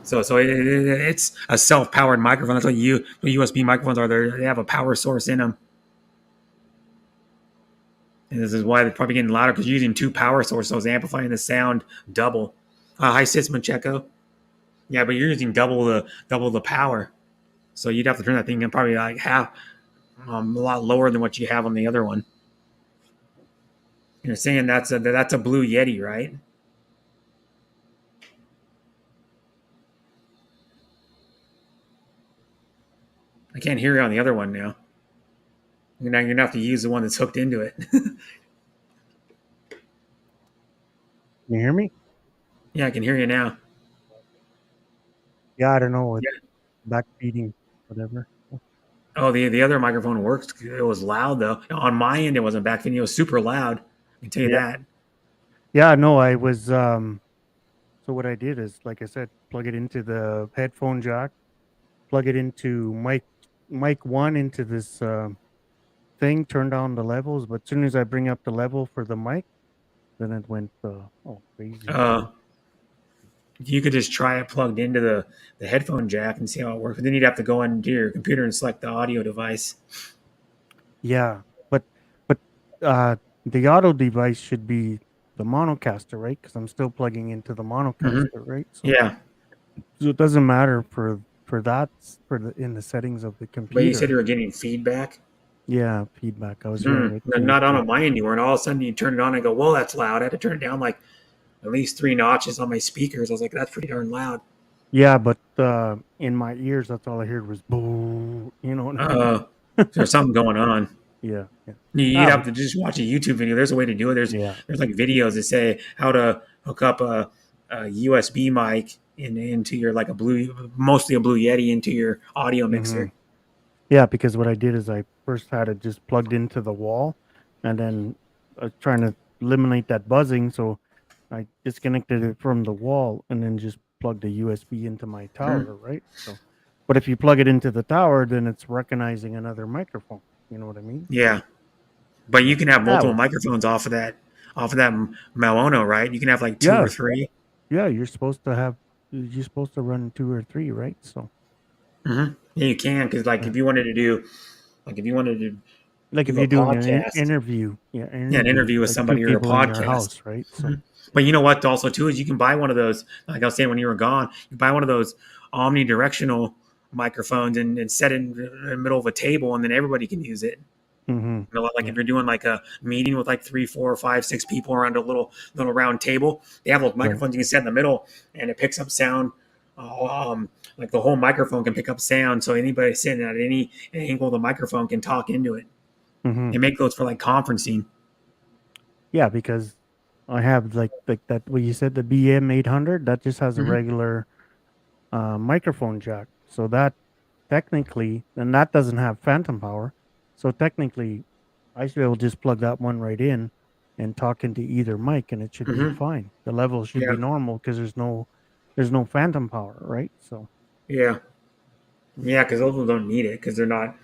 So it's a self-powered microphone. That's what USB microphones are. They have a power source in them. And this is why they're probably getting louder because you're using two power sources, so it's amplifying the sound double. Hi, Sis Mancheco. Yeah, but you're using double the power, so you'd have to turn that thing in probably like half, a lot lower than what you have on the other one. You're saying that's a Blue Yeti, right? I can't hear you on the other one now. You're gonna have to use the one that's hooked into it. You hear me? Yeah, I can hear you now. Yeah, I don't know. It's Yeah. backbeating, whatever. Oh, the other microphone works. It was loud though. On my end, it wasn't back then. It was super loud. I can tell you Yeah. that. Yeah, no, I was so what I did is, like I said, plug it into the headphone jack, plug it into mic one into this thing, turn down the levels, but as soon as I bring up the level for the mic, then it went oh crazy. Uh, you could just try it plugged into the headphone jack and see how it works. But then you'd have to go into your computer and select the audio device. Yeah, but uh the auto device should be the monocaster, right? Because I'm still plugging into the monocaster, right? Yeah, So it doesn't matter for that for the in the settings of the but you said computer. you were getting feedback. Yeah, feedback. I was hearing it too. Not on my end, you were, and all of a sudden you turn it on and go, "Well, that's loud." I had to turn it down like at least 3 notches on my speakers. I was like, "That's pretty darn loud." Yeah, but in my ears, that's all I heard was boo. You know what I mean? There's something going on. Yeah, yeah. You'd Ah, have to just watch a YouTube video. There's a way to do it. yeah. There's like videos that say how to hook up a USB mic into your like mostly a Blue Yeti into your audio mixer. Mhm. Yeah, because what I did is I first had it just plugged into the wall, and then I was trying to eliminate that buzzing, so I disconnected it from the wall and then just plugged a USB into my tower, right? So, but if you plug it into the tower, then it's recognizing another microphone. You know what I mean? Yeah, but you Yeah. can have Ah, multiple microphones off of that Maono, right? You can have like two or yeah, three. yeah. You're supposed to run two or three, right? So, Yeah, you can because like yeah. if you wanted to do like if you wanted to Like if do a you're doing an podcast, interview, yeah, an interview with like two somebody or a people in your podcast. house, right? So, But you know what? Also, too, is you can buy one of those. Like I was saying when you were gone, you buy one of those omnidirectional microphones and set it in the middle of a table, and then everybody can use it. mm-hmm. You know, like Yeah. if you're doing like a meeting with like 3, 4, 5, 6 people around a little round table, they have those Right. microphones you can set in the middle, and it picks up sound. Like the whole microphone can pick up sound, so anybody sitting at any angle of the microphone can talk into it. Mm-hmm. They make those for like conferencing. Yeah, because I have like that what you said, the BM 800 that just has a Mhm. regular microphone jack. So that technically, and that doesn't have phantom power. So technically, I should be able to just plug that one right in and talk into either mic, and it should be Mhm. fine. The level should Yeah, be normal because there's no phantom power, right? So yeah, yeah. Because those ones don't need it because they're not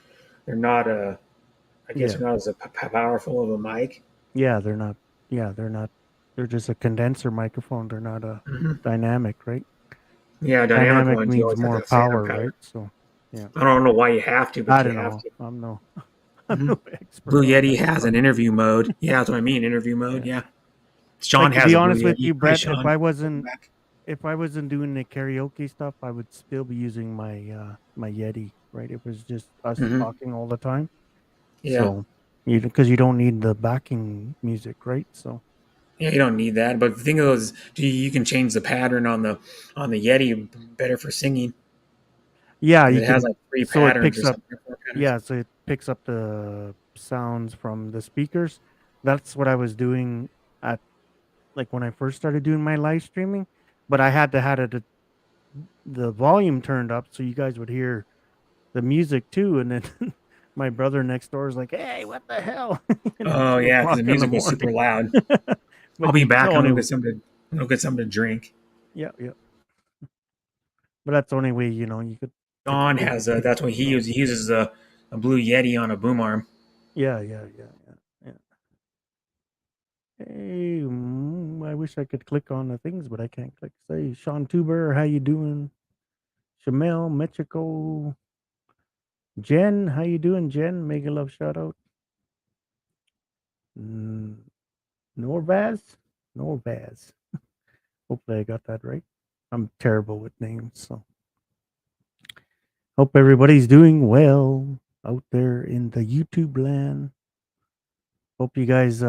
I guess yeah, they're not as powerful of a mic. yeah, they're not. Yeah, they're not. They're just a condenser microphone. They're not a dynamic, right? Yeah, dynamic Dynamic ones you means always have to more have phantom power, power. right? So yeah, I don't know why you have to, I but you don't have know. to. I'm Mhm. no expert Blue on Yeti that has stuff. an interview mode. Yeah, that's what I mean. Interview mode. Yeah. Yeah, Sean Like to has be a Blue honest with Yeti. you, Hi, Brett, Sean. Welcome back. if I wasn't doing the karaoke stuff, I would still be using my Yeti, right? It was just us Hmm. talking all the time. Yeah, So because you don't need the backing music, right? So yeah. You don't need that, but the thing is, you can change the pattern on the Yeti better for singing yeah, because you it has can like three so it patterns or picks up something. 4 patterns. yeah, so it picks up the sounds from the speakers. That's what I was doing at like when I first started doing my live streaming, but I had to had it the volume turned up so you guys would hear the music too. And then my brother next door is like, "Hey, what the hell?" It's Oh two yeah, because o'clock the in the music was morning. super loud. I'll But be back. no, I'm only gonna get something to drink. yeah, yeah. But that's the only way you could Sean has a. take That's what he no. uses. He uses a Blue Yeti on a boom arm. Yeah, yeah, yeah, yeah, yeah. Hey, I wish I could click on the things, but I can't click. Say, Sean Tuber, how you doing? Shamel, Mexico, Jen, how you doing? Jen, mega love shout out. Mm, Norvaz? Norvaz. Hopefully I got that right. I'm terrible with names, so hope everybody's doing well out there in the YouTube land. Hope you guys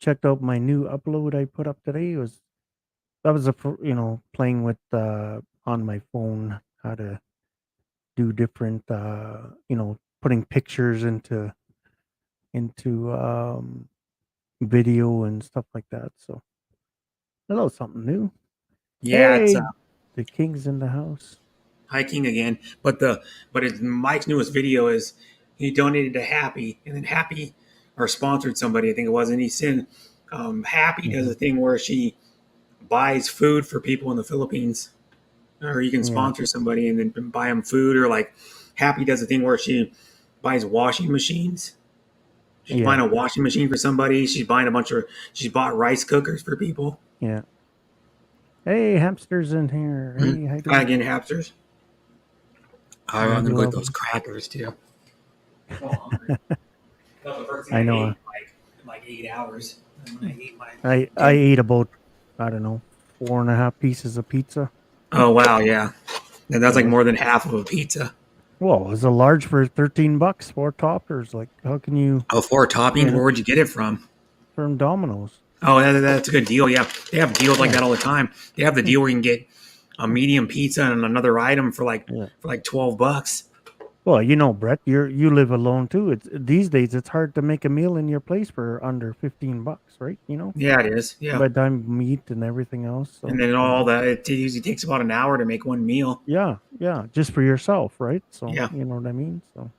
checked out my new upload I put up today. That was playing with on my phone how to do different putting pictures into video and stuff like that. So hello, something new. Yeah, it's Hey, the king's in the house. hiking again. But Mike's newest video is he donated to Happy, and then Happy or sponsored somebody. I think it was, and he said Happy does a thing where she buys food for people in the Philippines, or you can Yeah, sponsor somebody and then buy them food, or like Happy does a thing where she buys washing machines. She's buying yeah, a washing machine for somebody. She's bought rice cookers for people. yeah. Hey, hamsters in here. Hey, how you doing? Again, hamsters. I'm My gonna go get those beloved. crackers too. So hungry. That was the first thing I I know. ate in like 8 hours. And when I ate my I dinner. ate about, I don't know, 4.5 pieces of pizza. Oh wow, yeah. And that's like Yeah. more than half of a pizza. Well, it was a large for $13, 4 toppers. Like, how can you? Oh, four toppings. Yeah, Where would you get it from? from Domino's. Oh, that's a good deal. Yeah, they have deals like Yeah, that all the time. They have the deal where you can get a medium pizza and another item yeah. for like $12. Well, Brett, you live alone too. It's these days it's hard to make a meal in your place for under $15, right? Yeah, it is. Yeah, By the time meat and everything else. and So then all that it usually takes about an hour to make one meal. yeah, yeah, just for yourself, right? So Yeah, you know what I mean. So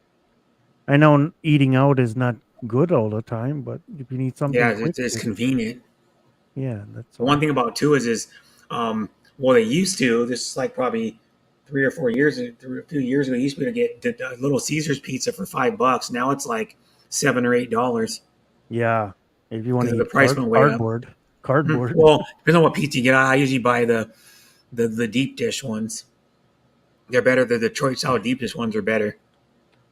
I know eating out is not good all the time, but if you need something yeah, quick, it's convenient. yeah, that's The one all. thing about it too is well, they used to. This is like probably 3 or 4 years, a few years ago. They used to be able to get a Little Caesars pizza for $5. Now it's like $7 or $8 Yeah, if you want because to the eat price went way up. cardboard. Well, depends on what pizza you get. I usually buy the deep dish ones. They're better. The Detroit style deep dish ones are better.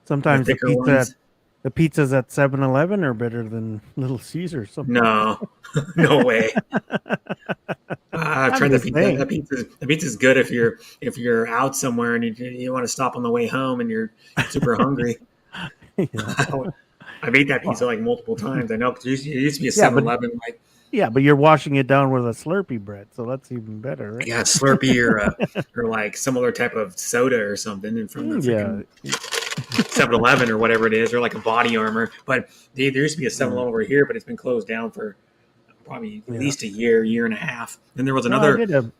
The Sometimes thicker ones. the pizzas at 7-Eleven are better than Little Caesars. Sometimes. No, no way. I've I'm tried the just pizza. saying. The pizza's good if you're out somewhere and you want to stop on the way home and you're super hungry. Yeah. I've ate that pizza Well, like multiple times. I know because it used to be a yeah, 7-Eleven, like yeah, but you're washing it down with a Slurpee bread, so that's even better, right? yeah, Slurpee or like some other type of soda or something, and from the Yeah, freaking 7-Eleven or whatever it is, or like a Body Armor. But there used to be a yeah, 7-Eleven over here, but it's been closed down for probably at yeah. least a year and a half. Then there was No, I another. did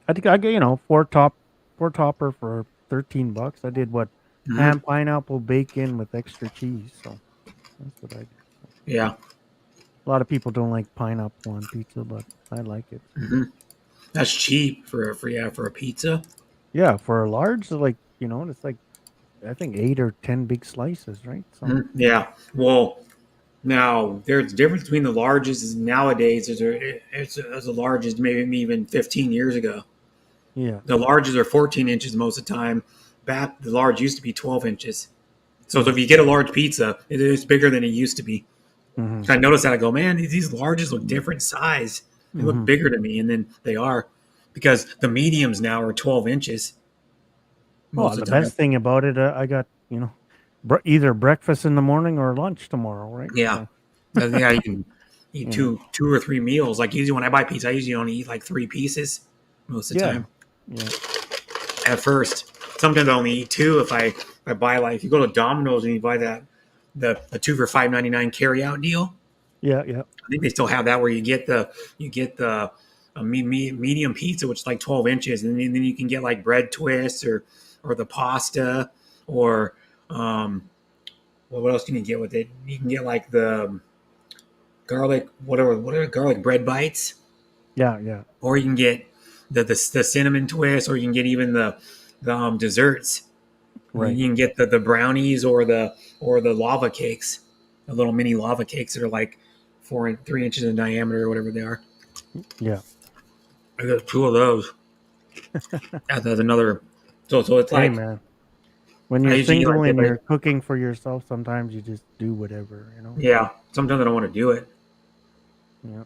I think I get four topper for $13. I did what Mhm, ham, pineapple, bacon with extra cheese. So that's what I did. yeah, A lot of people don't like pineapple on pizza, but I like it. hmm that's cheap for a pizza. Yeah, for a large, like it's like I think 8 or 10 big slices, right? So Yeah. Well, now there's a difference between the larges nowadays. It's as large as maybe even 15 years ago. yeah, The larges are 14 inches most of the time. Back the large used to be 12 inches. So yeah, if you get a large pizza, it is bigger than it used to be. hmm, I noticed that I go, man, these larges look different size. They look hmm. bigger to me, and then they are because the mediums now are 12 inches Well, most the of the time. best thing about it, I got either breakfast in the morning or lunch tomorrow, right? Yeah, So yeah, you can eat you know, two or three meals. Like usually when I buy pizza, I usually only eat like three pieces most of the yeah, time. yeah, At first, sometimes I only eat two if I buy like if you go to Domino's and you buy that the two for $5.99 carry out deal. yeah, yeah, I think they still have that where you get the medium pizza, which is like 12 inches, and then you can get like bread twists or the pasta or well, what else can you get with it? You can get like the garlic whatever garlic bread bites, yeah, yeah. or you can get the cinnamon twist, or you can get even the desserts. Right. You can get the brownies or the lava cakes, the little mini lava cakes that are like 3 inches in diameter or whatever they are. Yeah. I got two of those. That's another. So it's Hey, like man. When I you're usually single like and if you're cooking for yourself, sometimes you just do whatever, you know. yeah. Sometimes I don't want to do it. Yeah.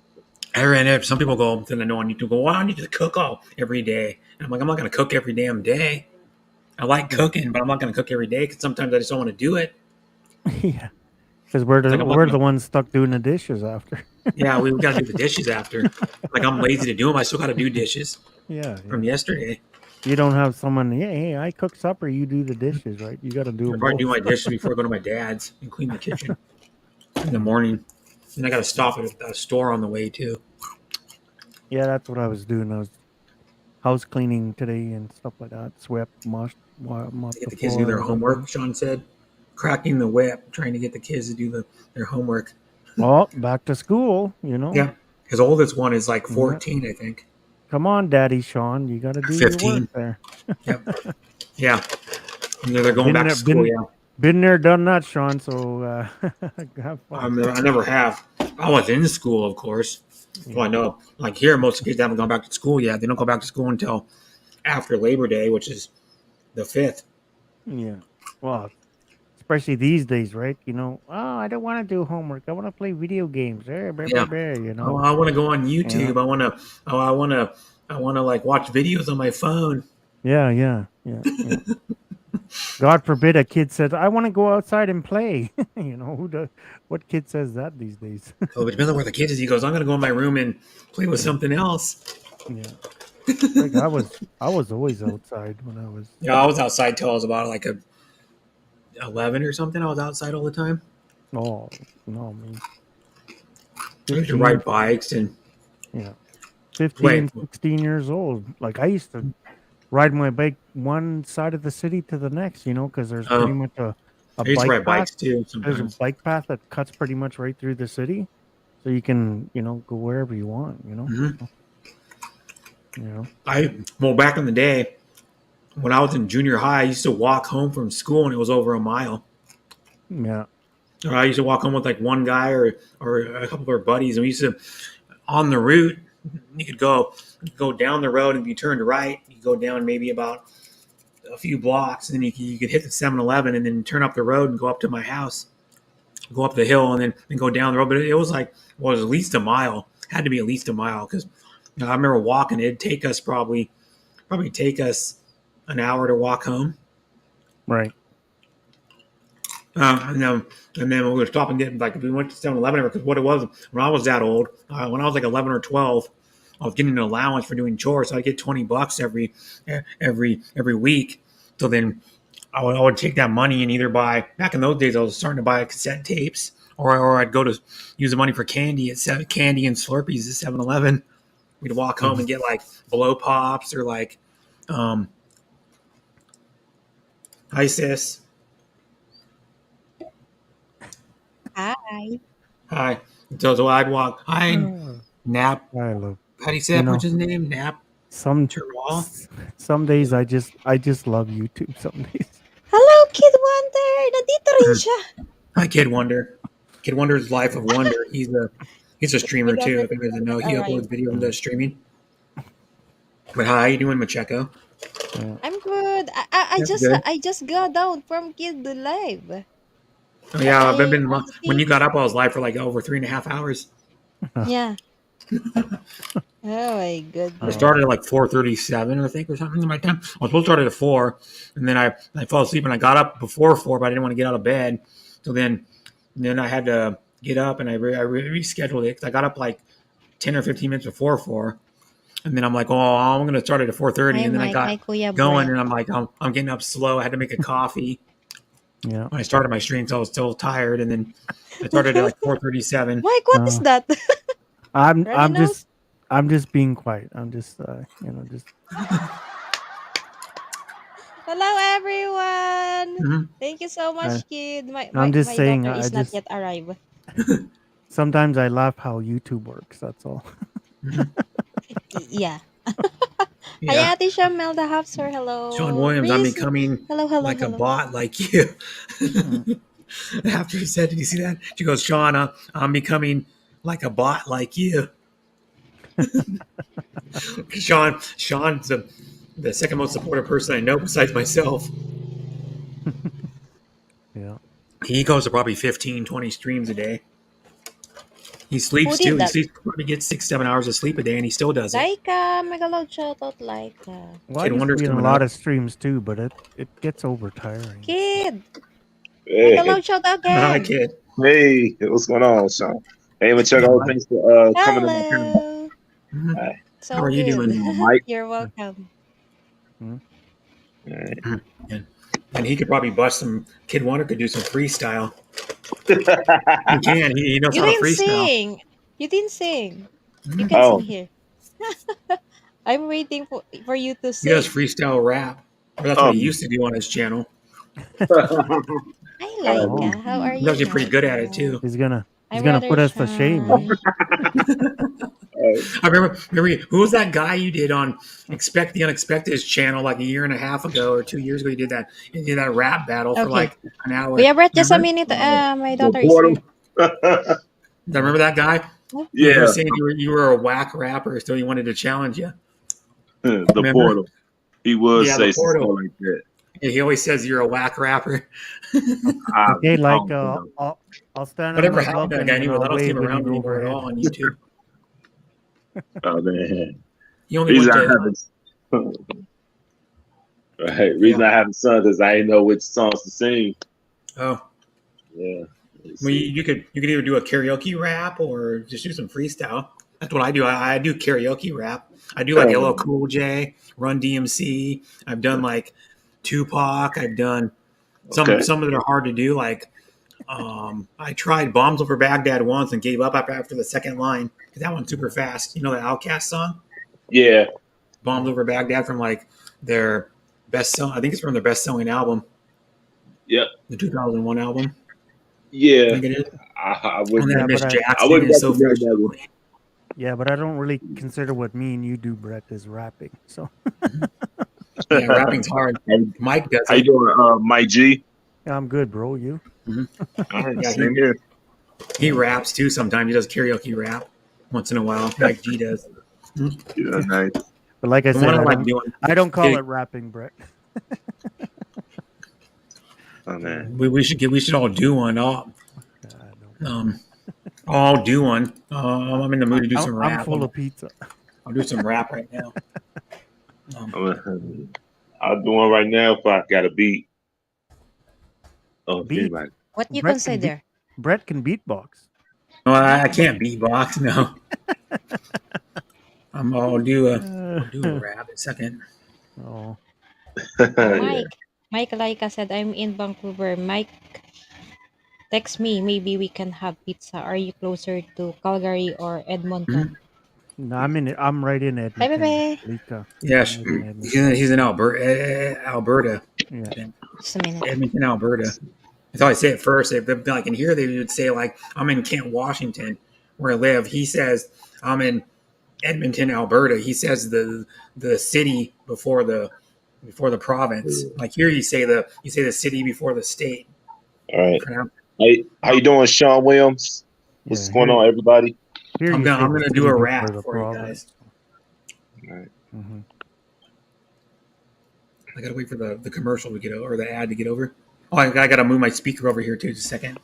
I ran it. Some people go, then I know on YouTube go, well, I need to cook all every day. And I'm like, I'm not going to cook every damn day. I like cooking, but I'm not going to cook every day because sometimes I just don't want to do it. Yeah. Because we're It's like the I'm not we're the gonna, ones stuck doing the dishes after. yeah, we got to do the dishes after. Like I'm lazy to do them. I still got to do dishes Yeah, from yeah. yesterday. You don't have someone. Hey, I cook supper. You do the dishes, right? You got to do I them probably do both. my dishes before I go to my dad's and clean the kitchen in the morning. And I got to stop at a store on the way too. Yeah, that's what I was doing. I was house cleaning today and stuff like that. Swept, To mopped get the the kids to do floor their and everything. homework, Sean said. Cracking the whip, trying to get the kids to do their homework. Well, back to school, you know. Yeah. His oldest one is like Yeah. 14, I think. Come on, Daddy Sean. You got to do your work 15. there. Yep. Yeah. And they're going Been back to there, school. been Yeah. been there, done that, Sean. So have fun. I never have. I was in school, of course. So I Yeah, know, like here, most kids haven't gone back to school yet. They don't go back to school until after Labor Day, which is the 5th. yeah. Well, especially these days, right? You know, oh, I don't want to do homework. I want to play video games. Yeah. You Oh, know. I want to go on Yeah, YouTube. Oh, I want to like watch videos on my phone. yeah. God forbid a kid says, "I want to go outside and play." You know, what kid says that these days? Oh, it depends on where the kid is. He goes, I'm going to go in my room and play with Yeah, something else. yeah. Like I was always outside when I was. Yeah, I was outside till I was about like 11 or something. I was outside all the time. Oh no, I mean I used to 15, ride bikes and yeah, wait. 15, 16 years old. Like I used to ride my bike one side of the city to the next, you know, because there's pretty Oh, much a I used to bike ride path. bikes too There's a sometimes. bike path that cuts pretty much right through the city, so you can, you know, go wherever you want, you know. Hmm. You know. Well, back in the day when I was in junior high, I used to walk home from school and it was over a mile. Yeah. Or I used to walk home with like one guy or a couple of our buddies, and we used to on the route. You could go down the road, and if you turned right, you go down maybe about a few blocks, and then you could hit the 7-Eleven, and then turn up the road and go up to my house, go up the hill, and then go down the road. But it was like was at least a mile. Had to be at least a mile because I remember walking. It'd take us probably take us an hour to walk home. Right. And then we would stop and get like we went to 7-Eleven because what it was when I was that old, when I was like 11 or 12, I was getting an allowance for doing chores. So I get $20 every week. So then I would take that money and either buy back in those days I was starting to buy cassette tapes or I'd go to use the money for candy candy and Slurpees at 7-Eleven. We'd walk home and get like blow pops or like ISIS. Hi. Hi. So I'd walk. Hi, Oh, Nap. I love, How do you say you that know, person's name? Nap some Terwal. some days I just love YouTube. Some days. Hello, Kid Wonder! Nandito rin siya. Hi, Kid Wonder. Kid Wonder's Life of Wonder. He's a streamer He too. never If you doesn't know, he uploads arrived. videos and does streaming. But how you doing, Macheco? Yeah. I'm good. I That's just good. I just got down from Kid Live. Oh yeah, I've been I when you think got up, I was live for like over 3.5 hours. yeah. Oh my I goodness. started at like 4:37, I think, or something like that. I was supposed to start at 4, and then I fell asleep and I got up before 4, but I didn't want to get out of bed. So then I had to get up and I rescheduled it because I got up like 10 or 15 minutes before 4, and then I'm like, oh, I'm going to start at 4:30, Hi and then I Mike, got hi Kuya going, Brett. and I'm like, I'm getting up slow. I had to make a coffee Yeah. when I started my stream, so I was still tired, and then I started at like 4:37. Mike, what is Uh, that? I'm Ready I'm now? just I'm just being quiet. I'm just just Hello everyone. Mhm. Thank you so I, much, Kid. My I'm my, just my saying daughter I is not just yet arrived. sometimes I laugh how YouTube works. That's all. Yeah. Hi Yeah, Ate Shamelda Hafsor, Sean hello. Williams, I'm Reese, becoming hello, like a hello. bot like you. Mm. After she said, did you see that? She goes, Sean, I'm becoming like a bot like you. Sean's the second most supportive person I know besides myself. Yeah. He goes to probably 15, 20 streams a day. He sleeps did too. He that? sleeps probably gets 6, 7 hours of sleep a day, and he still does it. Laika, mega loud shoutout, Laika. Well, I Kid used to Wonder's be in a coming lot up. of streams too, but it gets over tiring. Kid, Hey, mega loud shoutout Hi, again. kid. hey, what's going on, Sean? Hey, but check out. Thanks for coming to my channel. Hello. Mhm. Hi. So How are you good. doing, Mike? You're welcome. Alright. And he could probably bust some. Kid Wonder could do some freestyle. He can. He knows You how to didn't freestyle. sing. You didn't sing. You Mhm. can Oh. sing here. I'm waiting for you to He sing. does freestyle rap. Or that's what he used to do on his channel. Hi, Laika. How are He's you? actually pretty good at it Laika? too. He's gonna I'm put us to shame. Ruddershy. I remember who was that guy you did on Expect the Unexpected's channel like a year and a half ago or 2 years ago? You did that rap battle for Okay. like an hour. Kuya Brett, just a Remember? minute. My daughter is Portal. here. I remember that guy. He Yeah, was saying you were a whack rapper, so he wanted to challenge you. the Remember? portal. He would Yeah, say the some portal. stuff like that. He always says you're a whack rapper. Okay, like I'll stand Whatever on my happened to that balcony guy and anymore? I I'll don't see wave him when around you go anymore at overhead. all on YouTube. Oh man, He only reason went I to. haven't. Right, reason I haven't sung because I didn't know which songs to sing. Oh, Yeah. Let's well, see. you could either do a karaoke rap or just do some freestyle. That's what I do. I do karaoke rap. I do like LL Cool J, Run DMC. I've done like Tupac. I've done some Okay. some that are hard to do. Like I tried Bombs Over Baghdad once and gave up after the second line because that one's super fast. You know the Outkast song, Yeah. Bombs Over Baghdad, from like their best song. I think it's from their best selling album, Yep. the 2001 album. I Yeah. think it is. I And wouldn't. then Yeah, Miss but I Jackson wouldn't is so recommend fresh. that one. Yeah, but I don't really consider what me and you do, Brett, as rapping. So Yeah, rapping's hard. Hey, Mike does how you it. doing, Mike G? yeah, I'm good, bro. You? All right, Yeah, same here. He raps too sometimes. He does karaoke rap once in a while, like G does. Yeah, nice. But like I The said, one I I like don't, doing. I don't call Yeah. it rapping, Brett. Oh man. We should all do one. I'll do one. I'm in the mood to do some I'm rap. full of pizza. I'll do some rap right now. I'll do one right now if I got a beat. Oh, Beat? anybody. What you Brett can say can be- there? Brett can beatbox. No, I can't beatbox. No. I'll do a rap in a second. Oh, Mike. Mike Laika said, I'm in Vancouver. Mike, text me. Maybe we can have pizza. Are you closer to Calgary or Edmonton? no, I'm right in Edmonton. Hi, baby. Lika. Yes, I'm right in Edmonton. he's in Alberta, Yeah. Just a minute. Edmonton, Alberta. That's how I say it first. If they're like in here, they would say like I'm in Kent, Washington, where I live. He says I'm in Edmonton, Alberta. He says the city before the province. Like here, you say the city before the state. All right. Pronounce- How you doing, Sean Williams? What's Yeah, going here- on, everybody? Here I'm you gonna say I'm the gonna city do a before rap the for you province. guys. All right. Mhm. I gotta wait for the commercial to get over, or the ad to get over. Oh, I gotta move my speaker over here too. Just a second.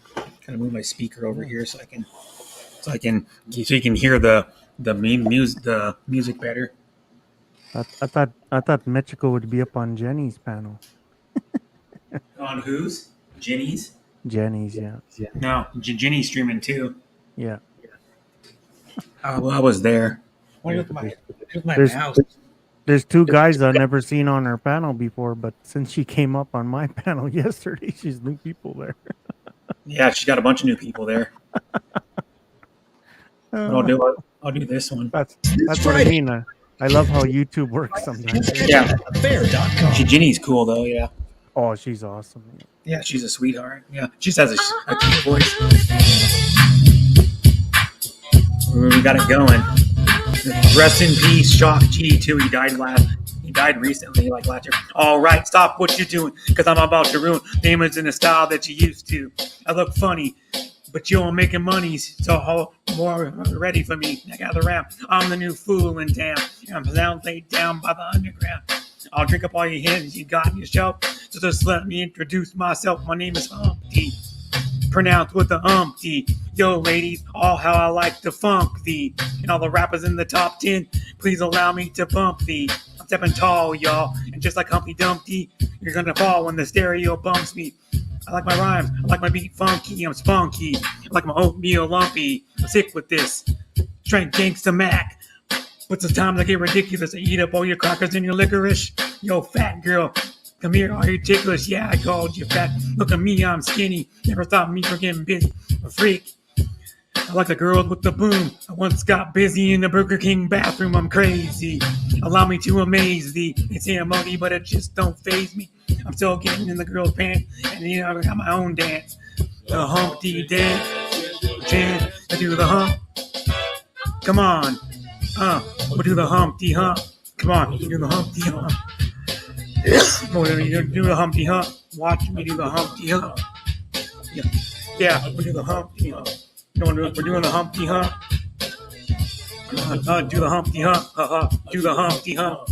Gotta move my speaker over here so you can hear the music better. I thought Mexico would be up on Jenny's panel. On whose? Jenny's? Jenny's, yeah. No, Jenny's streaming too. Yeah. Well, I was there. Where's my There's- mouse? There's two guys I've never seen on her panel before, but since she came up on my panel yesterday, she's new people there. Yeah, she's got a bunch of new people there. I'll do this one. That's what I mean. I love how YouTube works sometimes. Yeah, Jenny's cool though. Yeah, Oh, she's awesome. yeah, she's a sweetheart. Yeah, she just has a cute voice. We got it going. Rest in peace, Shock G too. He died recently, like last year. All right, stop what you're doing, cause I'm about to ruin the image and the style that you used to. I look funny, but you're making money, so more ready for me. I got the rap. I'm the new fool in town. I'm down laid down by the underground. I'll drink up all your hands you got on your shelf. So just let me introduce myself. My name is Humpty, pronounced with the umpty. Yo, ladies, all how I like to funk thee. And all the rappers in the top 10, please allow me to bump thee. I'm stepping tall, y'all, and just like Humpty Dumpty, you're gonna fall when the stereo bumps me. I like my rhymes, I like my beat funky, I'm spunky. I like my oatmeal lumpy. I'm sick with this. Strength gangsta Mac. But sometimes I get ridiculous. I eat up all your crackers and your licorice. Yo, fat girl, come here, are you ticklish? Yeah, I called you fat. Look at me, I'm skinny. Never thought me for getting busy. A freak. I like the girls with the boom. I once got busy in the Burger King bathroom. I'm crazy. Allow me to amaze thee. They say I'm ugly, but it just don't faze me. I'm still getting in the girl's pants, and you know I got my own dance. The Humpty dance, chant, I do the hump. Come on, we'll do the Humpty hump. Come on, do the Humpty hump. We'll do the Humpty hump. Watch me do the Humpty hump. Yeah, we'll do the Humpty hump. You know what we're doing the Humpty hump. Do the Humpty hump. Do the Humpty hump.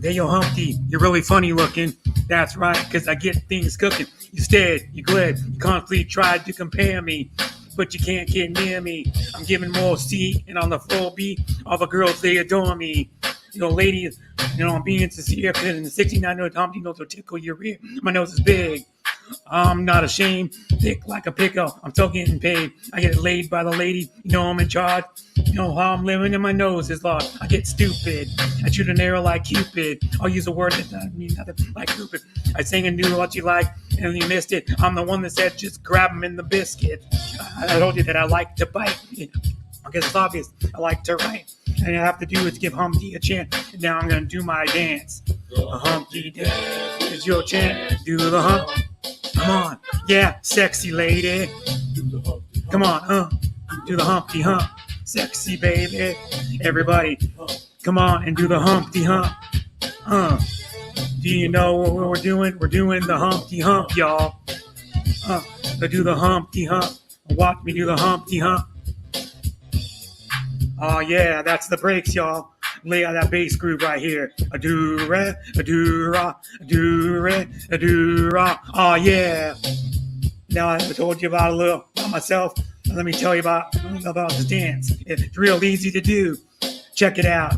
Hey, yo, Humpty, you're really funny looking. That's right, because I get things cooking. You stared, you glared, you constantly tried to compare me, but you can't get near me. I'm giving more C, and on the full beat, all the girls, they adore me. You know, ladies, you know, I'm being sincere, because in the 69 note, Humpty knows will tickle your ear. My nose is big. I'm not ashamed, thick like a pickle. I'm still getting paid. I get laid by the lady. You know I'm in charge. You know how I'm living and my nose is large. I get stupid. I shoot an arrow like Cupid. I'll use a word that doesn't mean nothing like stupid. I sang and knew what you like and you missed it. I'm the one that said just grab them in the biscuit. I told you that I like to bite. I guess it's obvious. I like to write. And all I have to do is give Humpty a chance. And now I'm going to do my dance. A Humpty dance is your chant. Do the hump. Come on, yeah, sexy lady. Come on, do the Humpty hump, sexy baby. Everybody, come on and do the Humpty hump. Do you know what we're doing? We're doing the Humpty hump, y'all. Do the Humpty hump. Watch me do the Humpty hump. Oh yeah, that's the breaks, y'all. Lay out that bass groove right here. A do re, a do ra, a do re, a do ra. Oh yeah. Now I told you about a little about myself. Let me tell you about this dance. It's real easy to do. Check it out.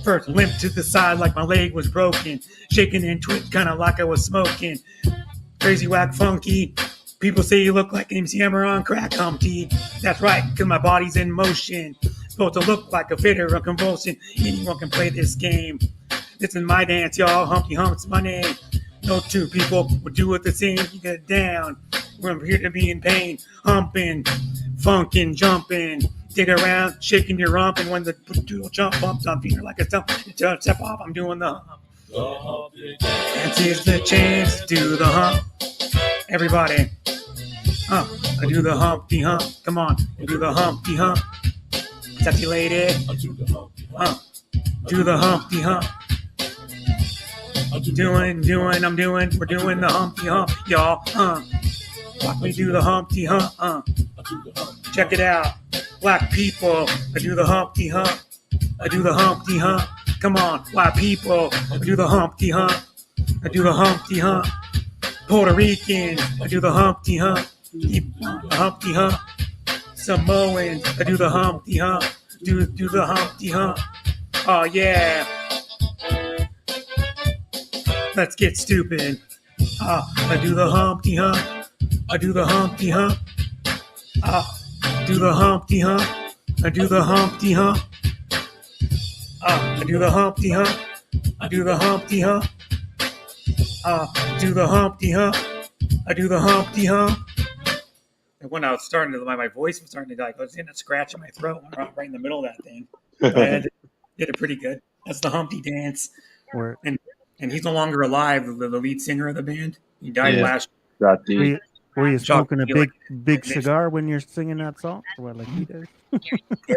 First, limp to the side like my leg was broken. Shaking and twitch, kind of like I was smoking. Crazy, whack, funky. People say you look like MC Hammer on crack, Humpty. That's right, because my body's in motion. Supposed to look like a fit or a convulsion. Anyone can play this game. This is my dance, y'all. Humpty Hump's my name. No two people will do it the same. You get down. We're here to be in pain. Humping, funkin', jumping. Dig around, shaking your rump. And when the doodle jump bumps on feet like a stump, step off, I'm doing the hump. Dance is the chance to do the hump. Everybody. I do the Humpty hump. Come on, I do the Humpty hump. Sexy lady. Do the Humpty hump. We're doing the Humpty hump, y'all. Watch me do the Humpty hump. Check it out. Black people, I do the Humpty hump. I do the Humpty hump. Come on, white people, I do the Humpty hump. I do the Humpty hump. Puerto Rican, I do the Humpty hump. The Humpty hump. Samoans, I do the Humpty hump. Do the Humpty hump. Oh yeah. Let's get stupid. I do the Humpty hump. I do the Humpty hump. Do the Humpty hump. I do the Humpty hump. I do the Humpty hump. I do the Humpty hump. Do the Humpty hump. I do the Humpty hump. And when I was starting to, my voice was starting to like, I was getting a scratch in my throat right in the middle of that thing. I did it pretty good. That's the Humpty dance. And he's no longer alive, the lead singer of the band. He died last year. Were you smoking a big cigar when you're singing that song? Well, like he does. Yeah.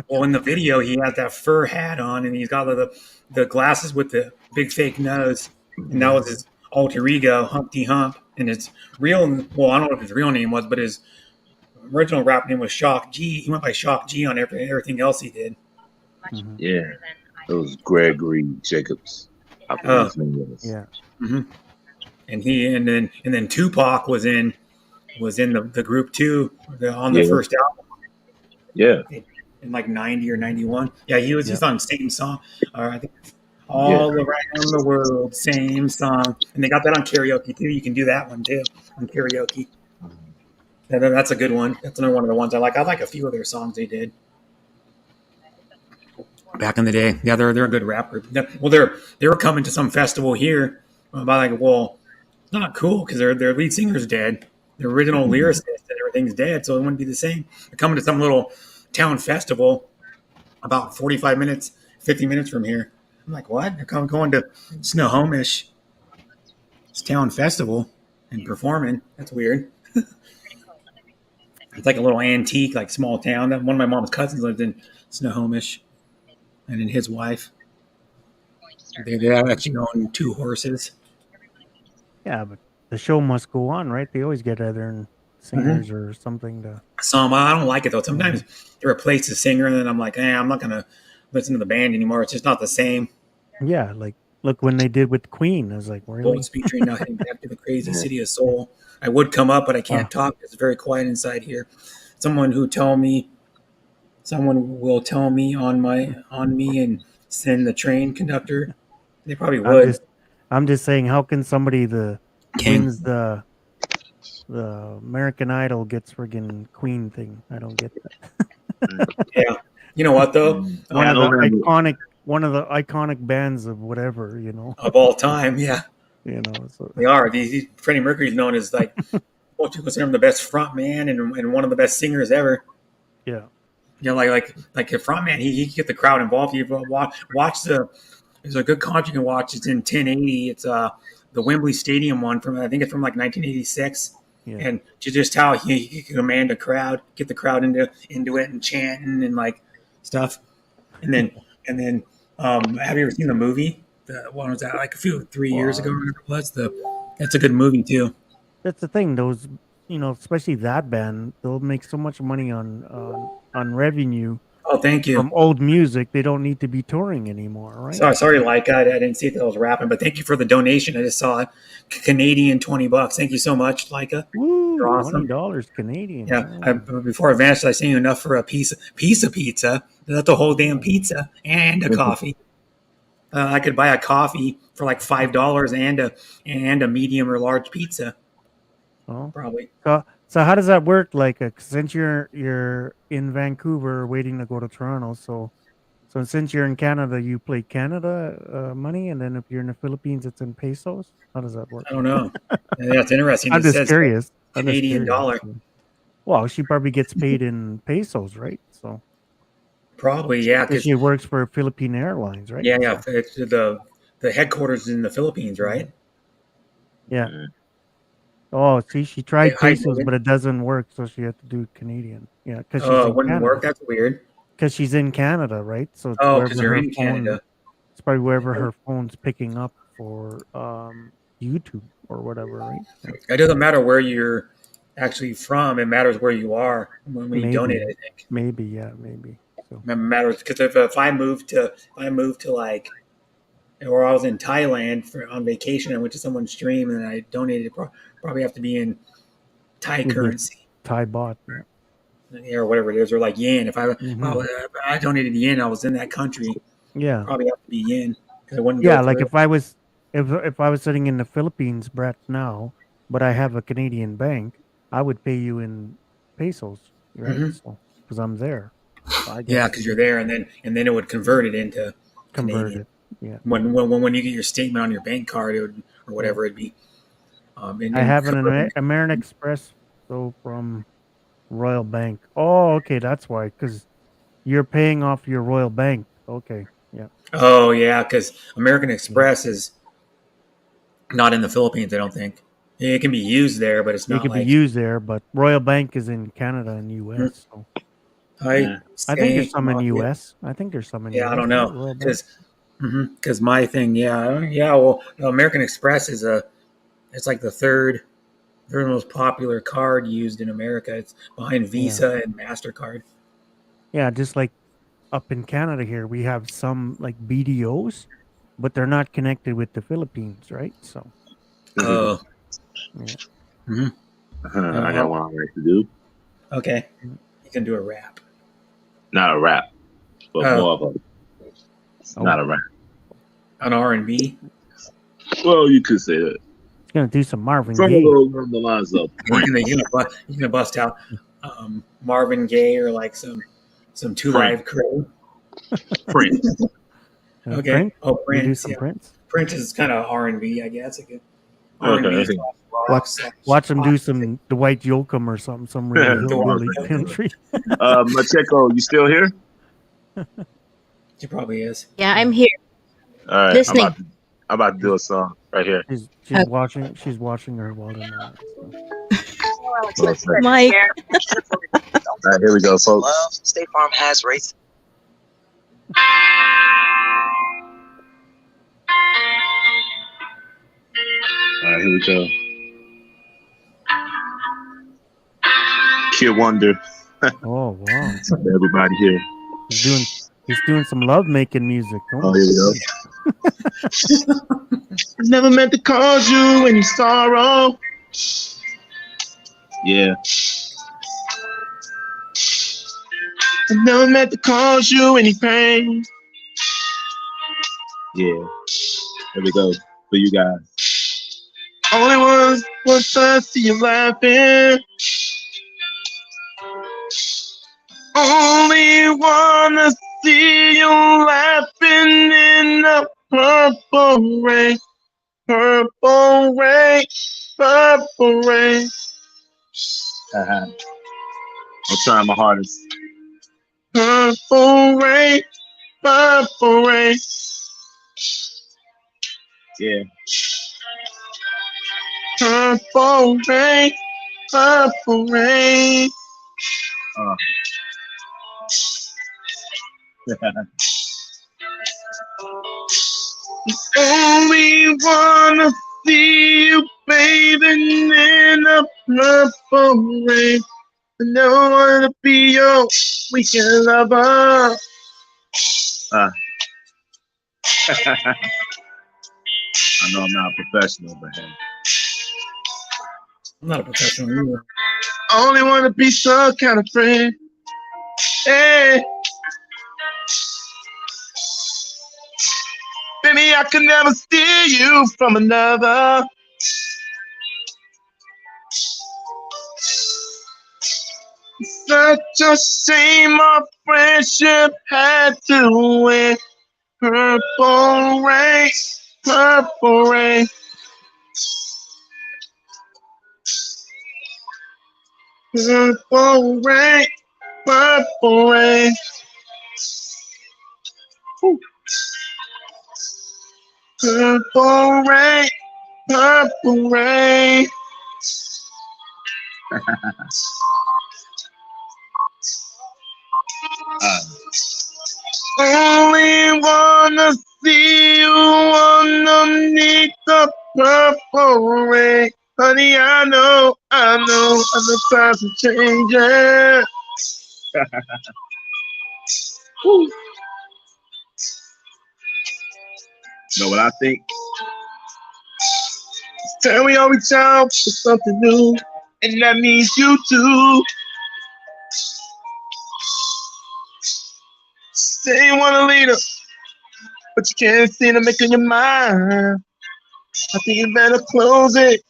Well, in the video, he has that fur hat on, and he's got the glasses with the big fake nose. And that was his alter ego, Humpty Hump. And his real, well, I don't know what his real name was, but his original rap name was Shock G. He went by Shock G on everything else he did. Yeah, it was Gregory Jacobs. I forget his name is. Yeah. hmm And then Tupac was in the group too on the Yeah. first album Yeah. in like 90 or 91. Yeah, he was just Yeah. on the same song. I think it's all around the world, same song. And they got that on karaoke too. You can do that one too on karaoke. And then that's a good one. That's another one of the ones I like. I like a few of their songs they did back in the day. Yeah, they're a good rap group. Well, they were coming to some festival here. I'm like, well, it's not cool because their lead singer's dead. The original lyricist and everything's dead, so it wouldn't be the same. They're coming to some little town festival about 45 minutes, 50 minutes from here. I'm like, what? They're going to Snohomish, this town festival, and performing. That's weird. It's like a little antique, like small town. One of my mom's cousins lived in Snohomish, and then his wife. They actually own 2 horses. Yeah, but the show must go on, right? They always get other singers or something to. Some I don't like it though. Sometimes they replace the singer, and then I'm like, I'm not gonna listen to the band anymore. It's just not the same. Yeah, like look when they did with Queen. I was like, really? Bolts featuring nothing back to the crazy city of soul. I would come up, but I can't talk. It's very quiet inside here. Someone will tell me on me and send the train conductor. They probably would. I'm just saying, how can somebody King. wins the American Idol gets friggin' Queen thing? I don't get that. Yeah, you know what though? One of the iconic bands of whatever, Of all time, yeah. So They are. Freddie Mercury's known as like most people consider him the best front man and one of the best singers ever. yeah. Like a front man, he can get the crowd involved. You watch there's a good concert you can watch. It's in 1080. It's the Wembley Stadium one I think it's from like 1986. Yeah. And just how he can command a crowd, get the crowd into it and chanting and like stuff. And then have you ever seen the movie? What was that? Like 3 years ago, whatever it was. That's a good movie too. That's the thing. Those, especially that band, they'll make so much money on revenue. Oh, thank you. From old music, they don't need to be touring anymore, right? Sorry, Leica. I didn't see that I was rapping, but thank you for the donation. I just saw it. Canadian $20. Thank you so much, Leica. Woo, You're awesome. $20 Canadian. Yeah. Before I vanished, I sent you enough for a piece of pizza. Not the whole damn pizza and a coffee. I could buy a coffee for like $5 and a medium or large pizza. Oh, probably. So how does that work? Like, since you're in Vancouver waiting to go to Toronto, so since you're in Canada, you play Canada money, and then if you're in the Philippines, it's in pesos. How does that work? I don't know. That's interesting. I'm just curious. Canadian dollar. Well, she probably gets paid in pesos, right? So probably, yeah. Because she works for Philippine Airlines, right? Yeah, yeah. It's the headquarters is in the Philippines, right? Yeah. Oh, see, she tried pesos, but it doesn't work, so she had to do Canadian. Yeah, because it wouldn't work. That's weird. Because she's in Canada, right? So it's because you're in Canada. It's probably wherever her phone's picking up for YouTube or whatever, right? It doesn't matter where you're actually from. It matters where you are when you donate. I think maybe. So it matters because if I moved to like, or I was in Thailand on vacation, I went to someone's stream and I donated. Probably have to be in Thai currency, Thai baht, or whatever it is, or like yen. If I donated yen, I was in that country. Yeah, probably have to be yen because it wouldn't. Yeah, like if I was sitting in the Philippines, Brett, now, but I have a Canadian bank, I would pay you in pesos, right? Because I'm there. So because you're there, and then it would convert it into Canadian. Yeah. When you get your statement on your bank card, or whatever it'd be. I have an American Express, so from Royal Bank. Oh, okay, that's why. Because you're paying off your Royal Bank. Okay, yeah. Oh, yeah, because American Express is not in the Philippines. I don't think it can be used there, but it's not. It can be used there, but Royal Bank is in Canada and U.S. So. I think there's some in U.S. I think there's some in U.S. I don't know because my thing, Well, American Express is it's like the third most popular card used in America. It's behind Visa and MasterCard. Yeah, just like up in Canada here, we have some like BDOs, but they're not connected with the Philippines, right? So Oh, yeah. I got one right to do. Okay, you can do a rap. Not a rap, but Oh. more of a. It's not a rap. An R&B. Well, you could say that. It's gonna do some Marvin Some Gaye. along the lines of you can bust out Marvin Gaye or like some Two Live Crew. Prince. Okay. Prince? Oh, You do Prince. some Yeah. Prince. Prince is kind of R&B, I guess. Okay. Watch them do some Dwight Yoakam or something, some really hillbilly country. Macheco, you still here? She probably is. Yeah, I'm here. All right. Listening. I'm about to do a song right here. She's watching. She's watching her Walden. Mike. All right, here we go, folks. State Farm has race. All right, here we go. Kid Wonder. Oh wow! Everybody here. He's doing some love making music. Oh, here we go. Never meant to cause you any sorrow. Yeah. I never meant to cause you any pain. Yeah. Here we go for you guys. Only one wants to see you laughing. Only wanna see you laughing in the purple rain, purple rain, purple rain. I'm trying my hardest. Purple rain, purple rain. Yeah. Purple rain, purple rain. Only wanna see you bathing in a purple rain. I never wanna be your weekend lover. I know I'm not a professional, but hey. I'm not a professional either. I only wanna be some kind of friend. Hey. Baby, I could never steal you from another. Such a shame our friendship had to end. Purple rain, purple rain. Purple rain, purple rain. Woo. Purple rain, purple rain. Only wanna see you underneath the purple rain. Honey, I know, other times are changing. Know what I think? Tell me I'll reach out for something new, and that means you too. Say you want a leader, but you can't seem to make up your mind. I think you better close it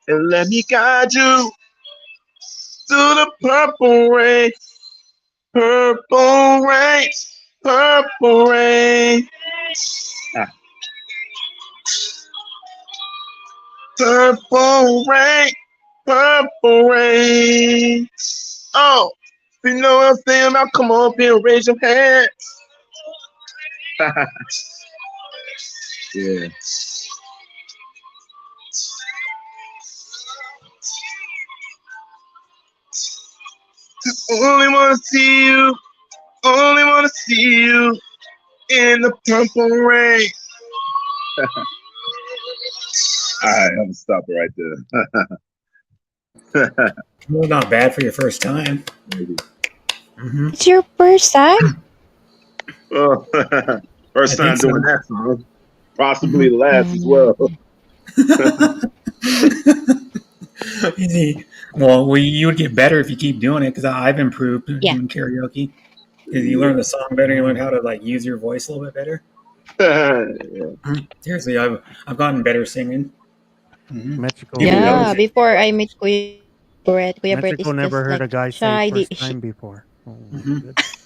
and let me guide you through the purple rain, purple rain, purple rain. Purple rain, purple rain. Oh, if you know what I'm saying about, come on up here and raise your hand. Yeah. Only wanna see you, only wanna see you in the purple rain. All right, I'm gonna stop it right there. Well, not bad for your first time. Maybe. Mm-hmm. It's your first time? Oh, First I time think so. doing that song. Possibly the last as well. Easy. Well, you would get better if you keep doing it because I've improved Yeah. doing karaoke. Because you learn the song better, you learn how to like use your voice a little bit better. Yeah. Seriously, I've gotten better singing. Mm-hmm. Mexico People never Yeah, notice heard. it. before I met Kuya Brett Mexico is never just heard like a guy say shy. first time before. Oh my Mm-hmm. goodness.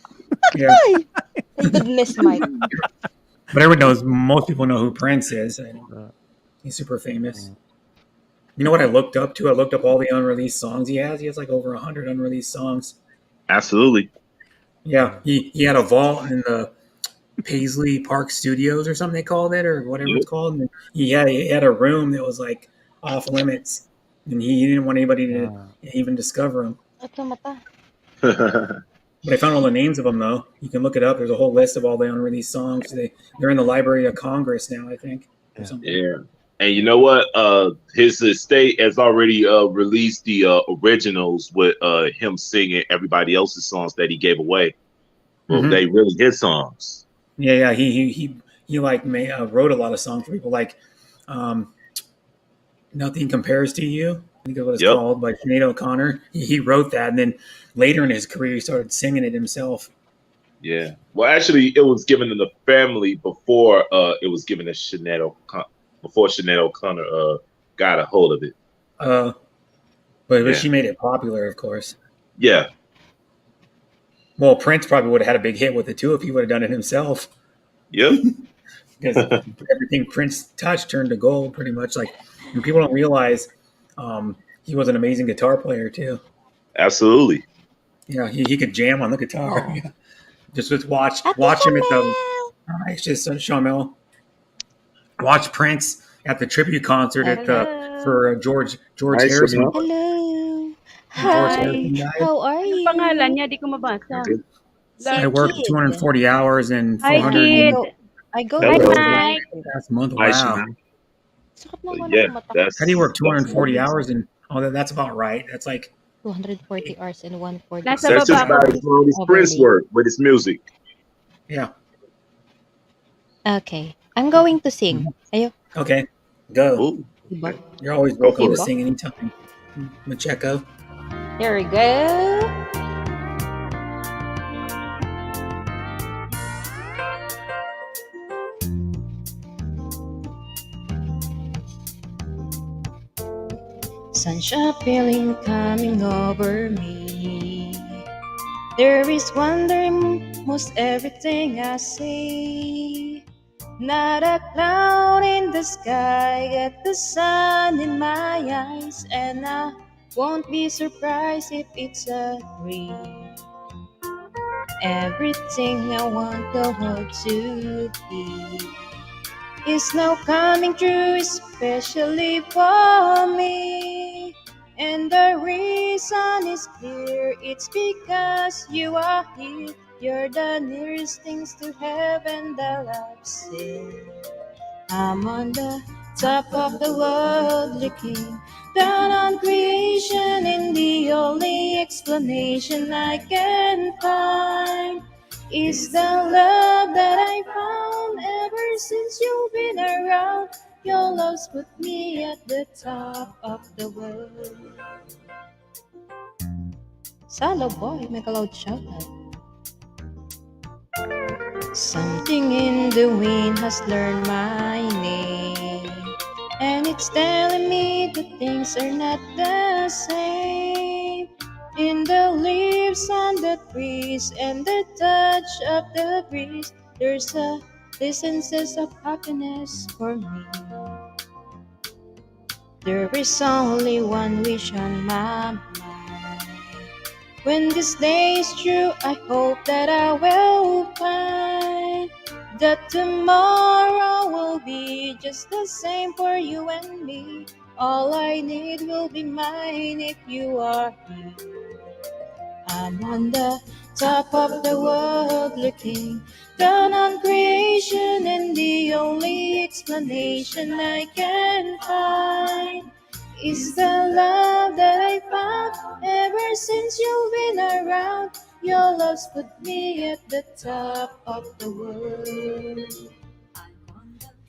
Yeah, Ay, my goodness, Mike. but everyone knows. Most people know who Prince is. I know Uh, he's super famous. mm. You know what I looked up to? I looked up all the unreleased songs he has. He has like over 100 unreleased songs. Absolutely. Yeah, he had a vault in the Paisley Park Studios or something they called it, or whatever it's Yep. called. And he had a room that was like off limits, and he didn't want anybody to Uh, even discover him. Ito mata. But I found all the names of them though. You can look it up. There's a whole list of all the unreleased songs. They're in the Library of Congress now, I think, or yeah. something. Yeah. And you know what? His estate has already released the originals with him singing everybody else's songs that he gave away. Well, Mhm. they really his songs. Yeah. He like wrote a lot of songs for people like um, "Nothing Compares to You." I think is what it's Yep. called by Sinead O'Connor. He wrote that, and then later in his career, he started singing it himself. Yeah. Well, actually, it was given to the family before it was given to before Sinead O'Connor got a hold of it. Uh, but Yeah. she made it popular, of course. Yeah. Well, Prince probably would have had a big hit with it too if he would have done it himself. Yep. Because everything Prince touched turned to gold, pretty much. Like, and people don't realize he was an amazing guitar player too. Absolutely. Yeah, he could jam on the guitar. Oh. Yeah. Just watch Ate him at the. Shamel. It's just Shamel. Watch Prince at the tribute concert at the Hello. for George Hi, Harrison. Shamel. Hello. George Hi. Harrison died. How are Anong you? pangalan niya? Di ko mabasa. Okay. Si I worked Kid. 240 hours and Hi, 400 Kid. I go Hello. to Hi, Mike. last month. Hi, Wow. Shamel. Sakit na Yeah, ng mata. that's How do you work that's 240 hours and that's about right. That's like 240 hours and 140 Nasa that's just baba about ko. as long as Prince overlay. work with his music. yeah. Okay. I'm going to sing. Ayo. Okay, go. Ooh, Diba? okay. You're always Go welcome for to it. sing anytime, Macheco. Here we go. Sunshine feeling coming over me. There is wonder in most everything I see. Not a cloud in the sky, got the sun in my eyes, and I won't be surprised if it's a dream. Everything I want the world to be is now coming true, especially for me. And the reason is clear, it's because you are here. You're the nearest things to heaven that I've seen. I'm on the top of the world looking down on creation, and the only explanation I can find is the love that I found ever since you've been around. Your love's put me at the top of the world. Salo boy, make a loud shout out. Something in the wind has learned my name, and it's telling me that things are not the same. In the leaves on the trees and the touch of the breeze, there's a sense of happiness for me. There is only one wish on my mind. When this day is through, I hope that I will find that tomorrow will be just the same for you and me. All I need will be mine if you are here. I'm on the top of the world looking down on creation, and the only explanation I can find is the love that I found ever since you've been around. Your love's put me at the top of the world.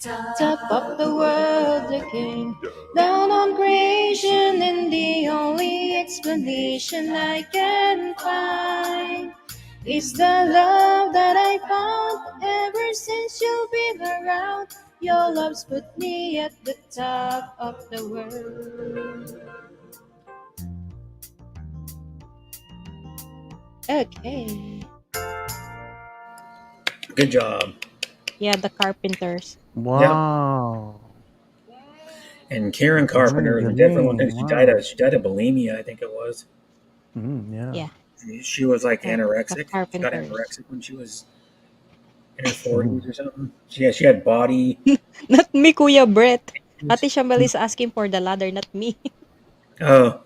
Top of the world again. Down on creation, and the only explanation I can find is the love that I found ever since you've been around. Your love's put me at the top of the world. Okay. Good job. Yeah, the Carpenters. Wow. And Karen Carpenter is definitely one thing. Wow. She died of bulimia, I think it was. Yeah. Yeah. She was like Yeah, anorexic. the She got Carpenters. anorexic when she was in her 40s or something. She had body. Not me, Kuya Brett. Ate Shambal is asking for the ladder, not me. Oh,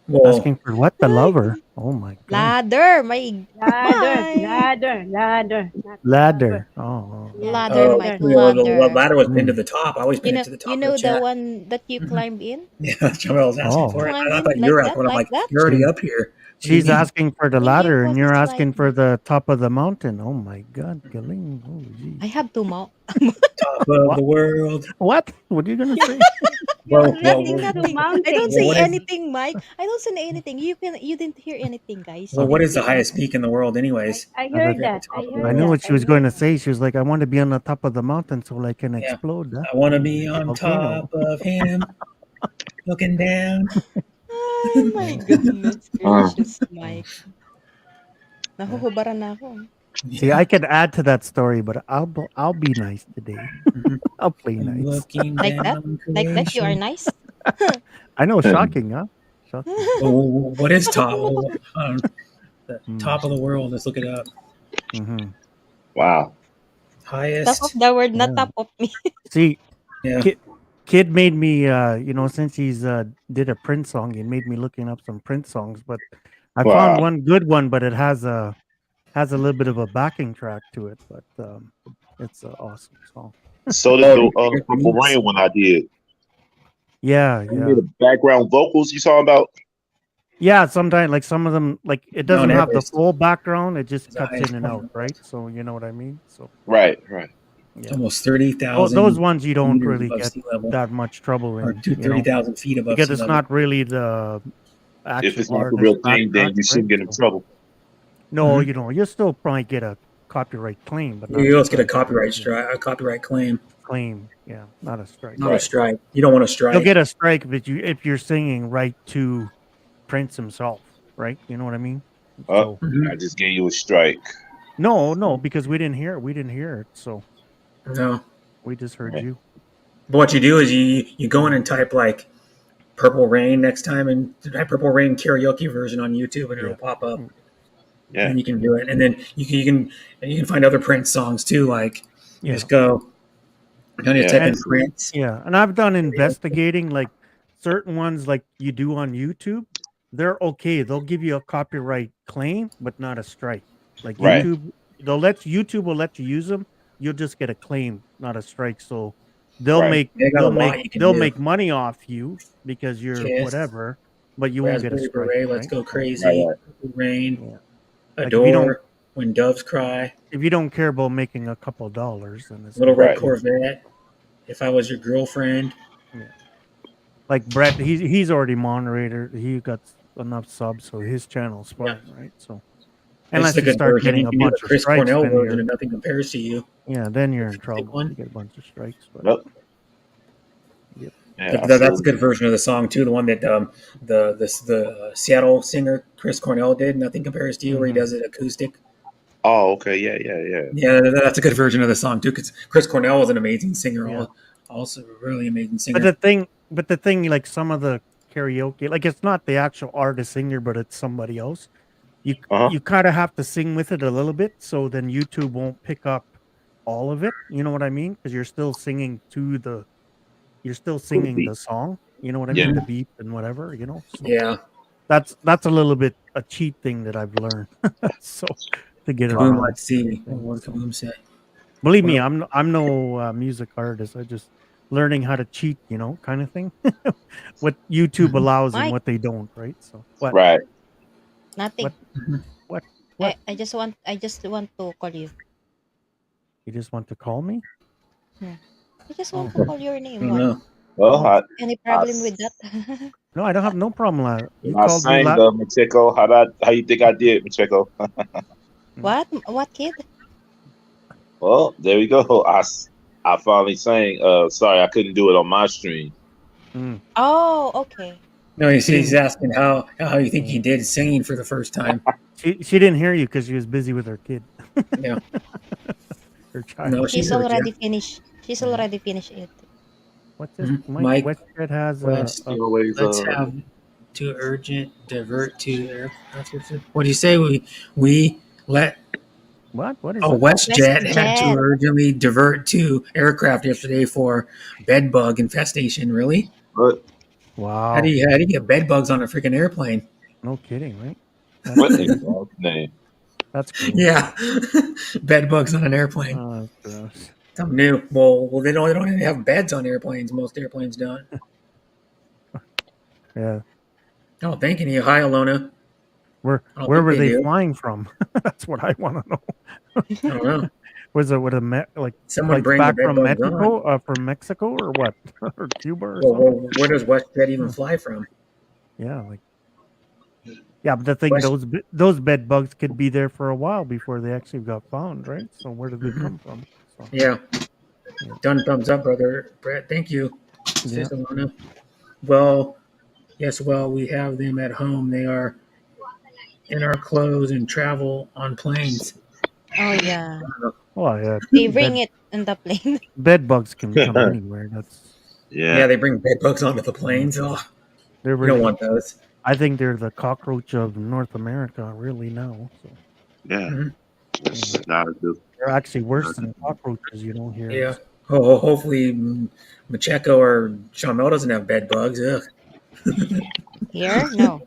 well, Asking for what? The lover. Oh my god. Ladder, my Ladder. Not Ladder. Oh. Yeah. ladder, oh, Mike, the ladder. ladder was pinned to Mm. the top. I always pin it to the top You of know the the chat. one that you climb in? Yeah, Jamel was asking Oh. for it. Climb I in thought you were asking. I'm like like, that. you're already She- up here. What do you She's mean? asking for the In your ladder, and you're poses asking like for the top of the mountain. Oh my god, galing. Oh, I geez. have to mount. Top of the world. What? What are you gonna say? Well, Nothing, To nothing. I mountain. don't well, say what is anything, Mike. I don't say anything. You didn't hear anything, guys. You well, what didn't is the hear highest anything. peak in the world, anyways? I I heard You're at that. the top I of the heard I knew world. what that. she was going to say. She was like, "I want to be on the top of the mountain so I can Yeah, explode." Huh? I want to be on Volcano. top of him, looking down. Oh my goodness gracious, Mike. Nahuhubaran na ako. See, I could add to that story, but I'll be nice today. Mhm. I'll play I'm nice. looking Like that? down Like that, you are creation. nice. I know, shocking, huh? Shocking. Well, what is top? The Mm. top of the world. Let's look it up. Hmm. Wow. Top Highest. of the world, not Yeah. top of me. See, Yeah. kid made me, since he's did a Prince song, he made me looking up some Prince songs. But I found Wow. one good one, but it has a little bit of a backing track to it. But it's an awesome song. So did Oh, the Purple Rain one I did. Yeah, You yeah. hear the background vocals you talking about? Yeah, sometimes like some of them, like it No, doesn't have the never. full background; it just It's the cuts highest in and point. out, right? So you know what I mean. So Right. It's yeah, almost 30,000 those ones you don't meters really above get sea level, that much trouble or in, 30,000 feet above because sea it's level. not really the If actual it's not the artist real thing, then background, you shouldn't right? get in So, trouble. no, Mhm. you'll still probably get a copyright claim, but not You a always get a strike. copyright claim, Claim, yeah, not a strike. not a Right. strike. You don't want to You'll strike. get a strike if you're singing right to Prince himself, right? You know what I mean? Oh, So Mhm. I just gave you a strike. no, because we didn't hear it, so No. we just heard Right. you. But what you do is you go in and type like Purple Rain next time and type Purple Rain karaoke version on YouTube and it'll Yeah. pop up. Yeah. And you can do it. And then you can find other Prince songs too. Like you Yeah. just go, you don't need to Yeah. type in And Prince. yeah, and I've done investigating like certain ones like you do on YouTube. They're okay. They'll give you a copyright claim, but not a strike. Like Right. YouTube will let you use them. You'll just get a claim, not a strike. So they'll Right. make They got a lot you can they'll do. make money off you because you're Kiss, whatever, but you won't get a Raspberry strike. Beret, Let's Right? Go Crazy, Right. Purple Rain, Yeah. Like, if you don't- Adore, When Doves Cry, If you don't care about making a couple dollars, then it's Little not- Red Right. Corvette, If I Was Your Girlfriend. like Brett. He's already moderator. He got enough subs, so his channel's fine, right? So unless That's a you good start version. getting You a can do the bunch of Chris strikes, Cornell then version you're, and Nothing Compares to You. then you're in Pick trouble. one. You get a bunch of strikes. But Yep. Yep. Yeah, That's a good version of the song too. The one that the Seattle singer Chris Cornell did, "Nothing Compares to You," where he Mhm. does it acoustic. Oh, okay. Yeah. Yeah, that's a good version of the song too. Because Chris Cornell was an amazing singer, Yeah. also a really amazing But singer. the thing, like some of the karaoke, like it's not the actual artist singer, but it's somebody else. You Uh-huh. you kind of have to sing with it a little bit, so then YouTube won't pick up all of it. You know what I mean? Because you're still singing beat. the song. You know what I Yeah. mean? The beat and whatever. So Yeah, that's a little bit a cheat thing that I've learned. So to get Kaboom. around. Let's see. What does Kaboom say? Believe me, Well- I'm no music artist. I just learning how to cheat, kind of thing. What YouTube allows and Mike. what they don't, right? So what? Right. Nothing. What? What? I just want to call you. You just want to call me? I just want to call your name. Why? No. Well, Any problem with that? No, I don't have no problem. You I called me sang Macheco. How you think I did, Macheco? What? What kid? Well, there we go. I finally sang. Sorry, I couldn't do it on my stream. Oh, okay. No, he's asking how you think he did singing for the first time. She didn't hear you because she was busy with her kid. Yeah. Her child. No, She's heard you. already finished. She's already finished it. What's this? Mike Westred has West, Always, let's have too urgent divert to air. What do you say? We let what? What is Oh, it? WestJet had to WestJet. urgently divert to aircraft yesterday for bed bug infestation. Really? What? Wow. How do you get bed bugs on a freaking airplane? No kidding, right? What in God's name? That's gross. Yeah, bed bugs on an airplane. Oh, that's gross. Something new. Well, they don't even have beds on airplanes. Most airplanes don't. Yeah. Oh, thanking you. Hi, Alona. Where I don't where think were they they do. flying from? That's what I want to know. I don't know. Was it with like Someone bring the back bed from bugs on. Mexico? From Mexico or what? Or Cuba or Well, something? where does WestJet even fly from? Yeah, yeah. But the thing, West- those bed bugs could be there for a while before they actually got found, right? So where did they come from? So, Yeah. Done thumbs up, brother Brett. Thank you. yeah. Says Alona. Well, yes. Well, we have them at home. They are in our clothes and travel on planes. Oh yeah. Well, yeah. They bring it in the plane. Bed bugs can come anywhere. That's Yeah, they bring bed bugs onto the planes. Oh, they're you don't really, want those. I think they're the cockroach of North America, really now. So Yeah. That's not a good. they're actually worse than cockroaches. You don't hear. Yeah. Oh, hopefully Macheco or Shamel doesn't have bed bugs. Ugh. Here? No.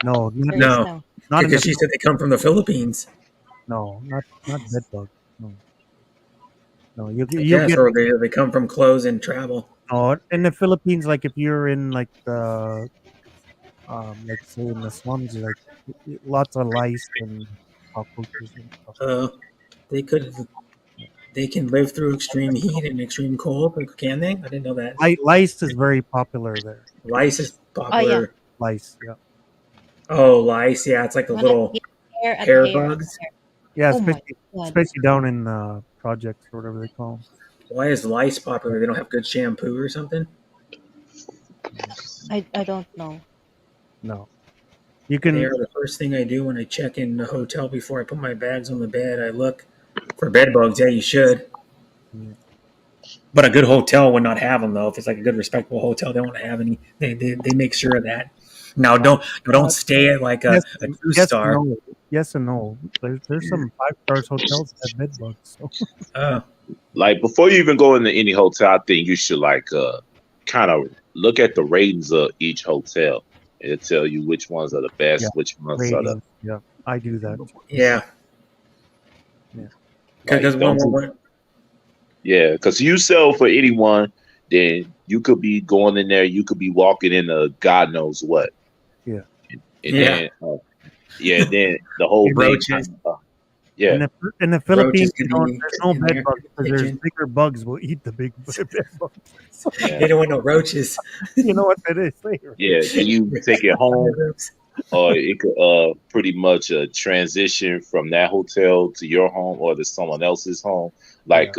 No, There No. is no. not in Because the, she said they come from the Philippines. no, not bed bugs. No, no. You Yes, get or they come from clothes and travel. in the Philippines. Like if you're in like the like say in the slums, like lots of lice and cockroaches and stuff. They can live through extreme heat and extreme cold. Can they? I didn't know that. Lice is very popular there. Lice is popular. Lice, yeah, Oh, lice. Yeah, it's like the Wanna little get hair at hair hair. bugs. yeah. Oh my God. Especially down in projects or whatever they call them. Why is lice popular? They don't have good shampoo or something? I don't know. No, you can. They are the first thing I do when I check in the hotel before I put my bags on the bed. I look for bed bugs. Yeah, you should. Yeah. But a good hotel would not have them though. If it's like a good, respectable hotel, they won't have any. They make sure of that. Now, don't stay at like a two star. Yes and no. There's some 5 stars hotels that have bed bugs. So. Like before you even go into any hotel, I think you should kind of look at the ratings of each hotel. It'll tell you which ones are the best, Yeah. which ones are the Ratings. Yeah, I do that. Yeah. Yeah. Because because you sell for anyone, then you could be going in there, you could be walking into God knows what. Yeah. And then then the whole thing. Roaches. In the Philippines, could be there's no in bed there. bugs because there's Pigeon. bigger bugs will eat the big bed bugs. They don't want no roaches. You know what that is? Yeah, then you take it home, or it could pretty much transition from that hotel to your home or to someone else's home. Like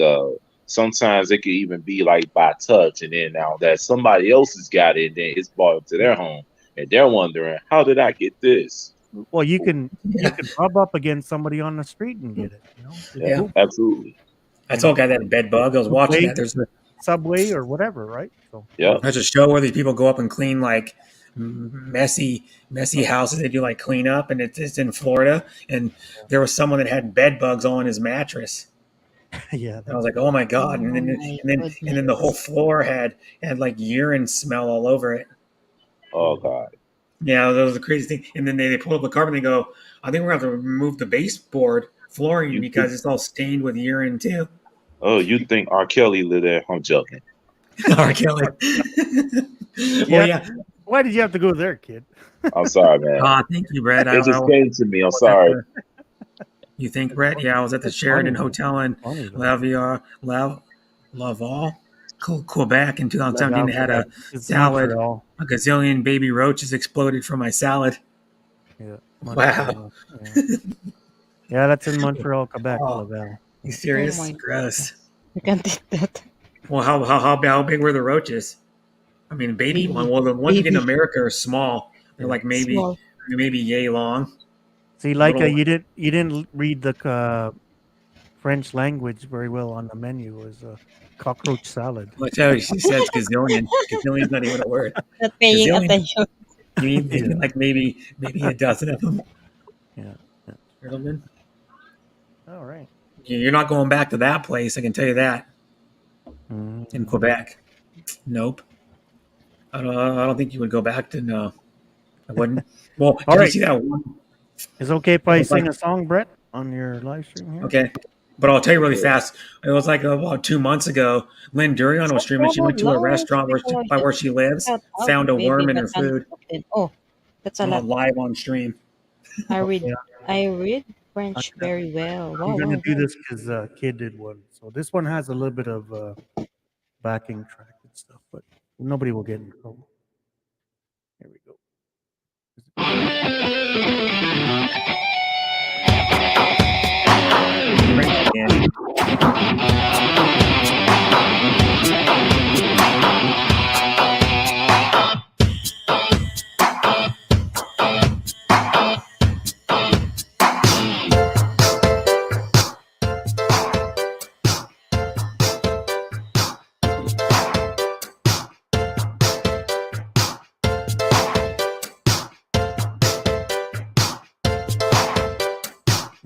sometimes it could even be like by touch, and then now that somebody else has got it, then it's brought up to their home, and they're wondering, how did I get this? Well, you can rub up against somebody on the street and get it. You know? Yeah. Absolutely. I told a guy that had bed bug. I was watching that. There's Subway or whatever, right? So Yeah. There's a show where these people go up and clean like messy houses. They do like clean up, and it's in Florida. And there was someone that had bed bugs on his mattress. yeah, And I was like, oh my god! And then the whole floor had like urine smell all over it. Oh God. Yeah, that was the crazy thing. And then they pull up the carpet and they go, I think we're going to have to remove the baseboard flooring because it's all stained with urine too. Oh, you think R. Kelly lived there? I'm joking. R. Kelly. Well, yeah. Why did you have to go there, kid? I'm sorry, man. Thank you, Brett. It just came to me. I'm sorry. You think, Brett? Yeah, I was at the Sheridan Hotel in Laval, Quebec in 2017. They had a salad. Montreal. A gazillion baby roaches exploded from my salad. Yeah. Wow. Yeah, that's in Montreal, Quebec, Oh. Laval. You serious? Oh my Gross. You can't eat that. Well, how big were the roaches? I mean, baby one. Well, the ones in Baby. America are small. They're like maybe Small. yay long. See, Laika, Little- you didn't read the French language very well on the menu. It was a cockroach salad. I tell you, she says gazillion. Gazillion's not even a word. Not paying Gazillion. attention. You mean like maybe a dozen of them? Yeah. Gentlemen, All right. you're not going back to that place. I can tell you that. Mhm. In Quebec, nope. I don't think you would go back to. No, I wouldn't. Well, did All you right. see that one? Is it okay if I It's like- sing a song, Brett, on your live stream here? Okay. But I'll tell you really fast. It was like about 2 months ago. Lynn Durion was streaming. She went to a restaurant by where she lives, found a worm in her food, Oh, that's a lot. live on stream. I read. Yeah. I read French very well. Wow, I'm gonna wow, do wow. this because Kid did one. So this one has a little bit of backing track and stuff, but nobody will get in trouble. Here we go. French again.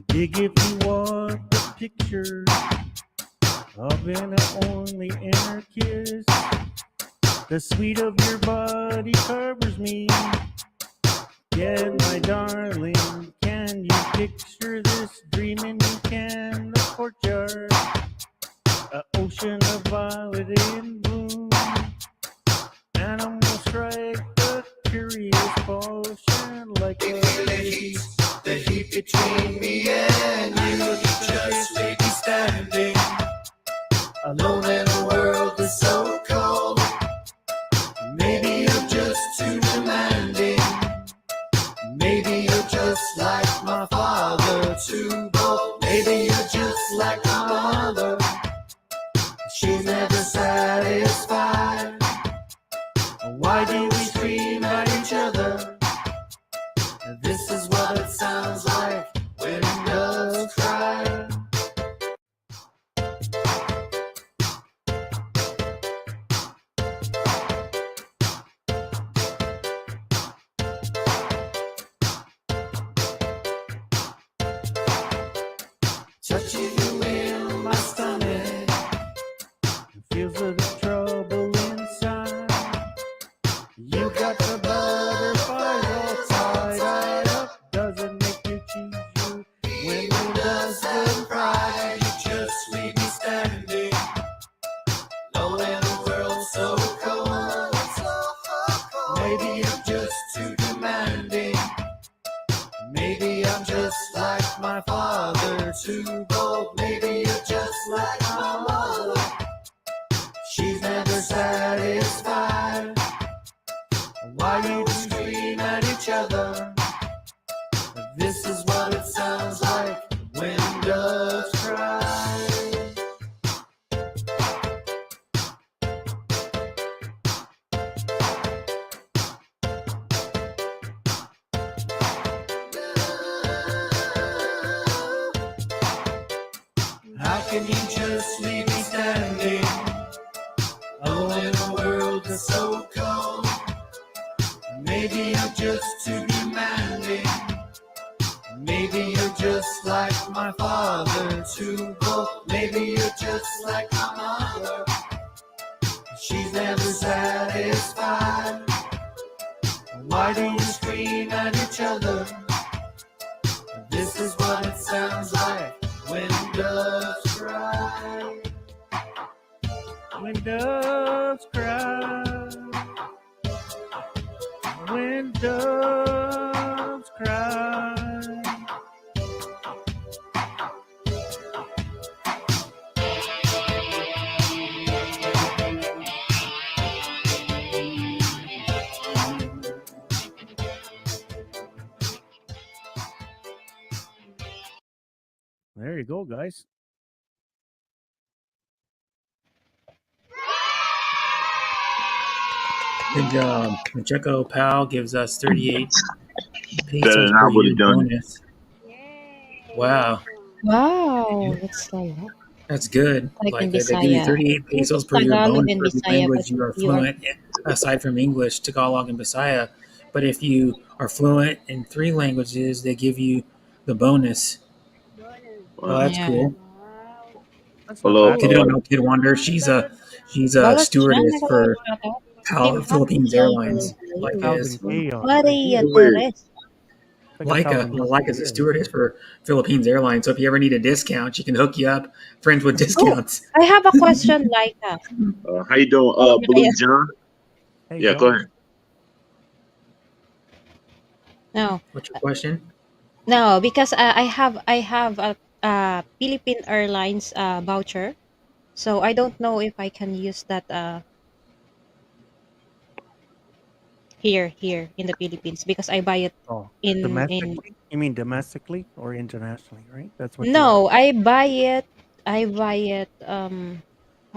Dig if you want the picture of an only inner kiss. The sweet of your body covers me. Yeah, my darling, can you picture this dreaming weekend? The courtyard, an ocean of violet in bloom. Animals strike the curious potion like a lady. The heat between me and you just may be standing alone in a world that's so cold. Maybe you're just too demanding. Maybe you're just like my father, too bold. Maybe you're just like my mother. She's never satisfied. Why do we scream at each other? This is what it sounds like when doves cry. Touching you in my stomach, it feels a bit trouble inside. You got the butterflies all tied up. Doesn't make you choose you when it doesn't cry. You just leave me standing alone in a world so cold. Maybe you're just too demanding. Maybe I'm just like my father, too bold. Maybe you're just like my mother. She's never satisfied. Why you scream at each other? This is what it sounds like when doves cry. How can you just leave me standing alone in a world that's so cold? Maybe you're just too demanding. Maybe you're just like my father, too bold. Maybe you're just like my mother. She's never satisfied. Why do you scream at each other? This is what it sounds like when doves cry. When doves cry. when doves cry. There you go, guys. Good job. Macheco Pal gives us 38 Better pesos than I per would year have done it. bonus. Wow, Wow, that's a lot. that's good. Like in Like they give you Bisaya. I 38 think pesos it's per year Tagalog bonus and for every Bisaya, but language you are you are fluent in, aside from English, Tagalog, and Bisaya. But if you are fluent in 3 languages, they give you the bonus. Oh, Wow. that's yeah. cool. That's not Hello, bad. If you don't know Kid Wonder, she's a Balas siya, stewardess nagkakaroon for siya to. Team Happy Philippines Airlines. Salido. Laika Calvin is Chaos. Maria wait. Teres. Like a Calvin Laika is a Chaos. stewardess for Philippines Airlines. So if you ever need a discount, she can hook you up. Friends with Oh, discounts. I have a question, Laika. How you doing, Oh, Blue John? Hey, Yeah, go John. ahead. no, What's your question? no, because I have a Philippine Airlines voucher, so I don't know if I can use that here in the Philippines because I buy it Oh, in domestically? You mean domestically or internationally, right? That's what you asked. no, I buy it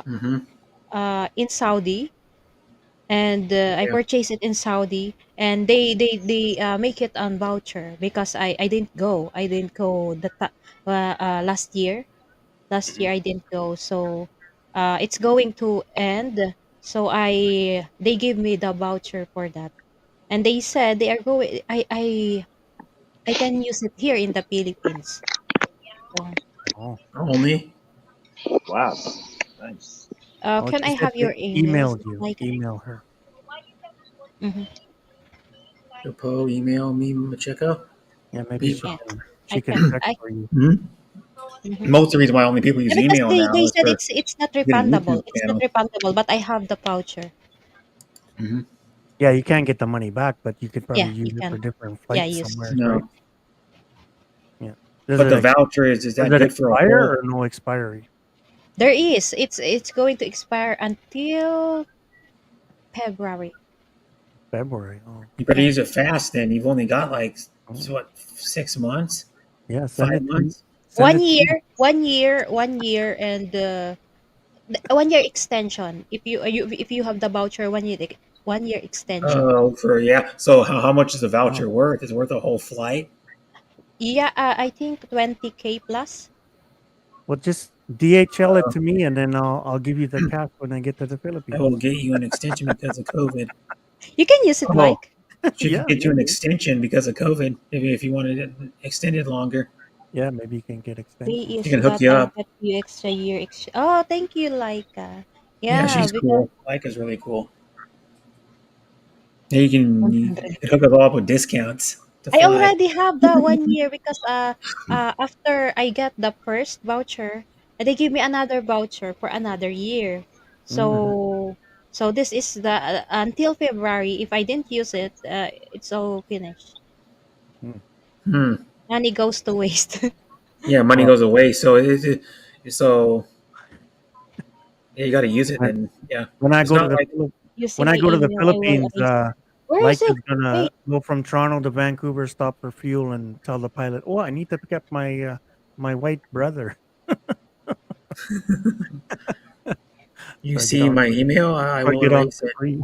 Mm-hmm. in Saudi, and I Yeah. purchased it in Saudi, and they make it on voucher because I didn't go last year. Last year I didn't go, so it's going to end. So they give me the voucher for that, and they said they are going. I can use it here in the Philippines. So, Oh, Only Wow, nice. oh, can she I said have they your emails? emailed you. Like, Email her. mm-hmm. Poe email me Macheco. Yeah, maybe People. Yeah, she I can can. check for you. Mhm. Mhm. Most of the reason why only people use Yeah, because email they now is said for it's not getting refundable. YouTube It's not channel. refundable, but I have the voucher. Hmm. Yeah, you can't get the money back, but you could probably Yeah, you use it for can. different Yeah, flights use. somewhere, right? No, Yeah. Does but it the voucher is does that it good for a expire whole? or no expiry? There is. It's going to expire until February. February. Oh, You better Yeah. use it fast. Then you've only got like oh. what 6 months, Yeah, send five it to me. months. Send One it to me. year, 1 year, and 1 year extension. If you have the voucher, 1 year extension. Oh, for yeah. So how much is the Oh, voucher worth? Is it worth a whole flight? Yeah, I think 20K plus. well, just DHL it to me, and then I'll give you the cash when I get to the I Philippines. will get you an extension because of COVID. You can use it, Oh, like. she can Yeah, get you an maybe. extension because of COVID if you wanted it extended longer. Yeah, maybe you can get They extension. She use can hook that you up. get you extra year. Oh, thank you, Laika. Yeah, Yeah, she's because cool. Like is really cool. Yeah, you 100. can hook us all up with discounts to I fly. already have the 1 year because after I get the first voucher, they give me another voucher for another year. Mm. So this is the until February. If I didn't use it, it's all finished. Mm. Hmm. Money goes to waste. Yeah, money Well, goes away. So yeah, you got to use it. Then yeah, when I it's go to not the like Using when I my go to the email, I will Philippines, erase. Where is Like it? is gonna Wait, go from Toronto to Vancouver, stop for fuel, and tell the pilot, "Oh, I need to pick up my white brother." you So I get see on. my email, I So I will get on erase for it. free.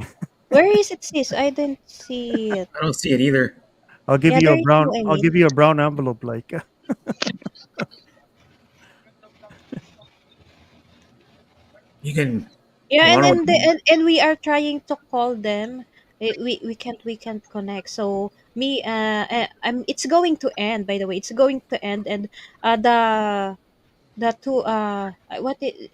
where is it, sis? I didn't see it. I don't see it either. I'll give Yeah, you there a is no brown. I'll any. give you a brown envelope. Like, You can. Yeah, Well, I and don't. then and we are trying to call them. We can't connect. So me it's going to end. By the way, it's going to end, and the two what I-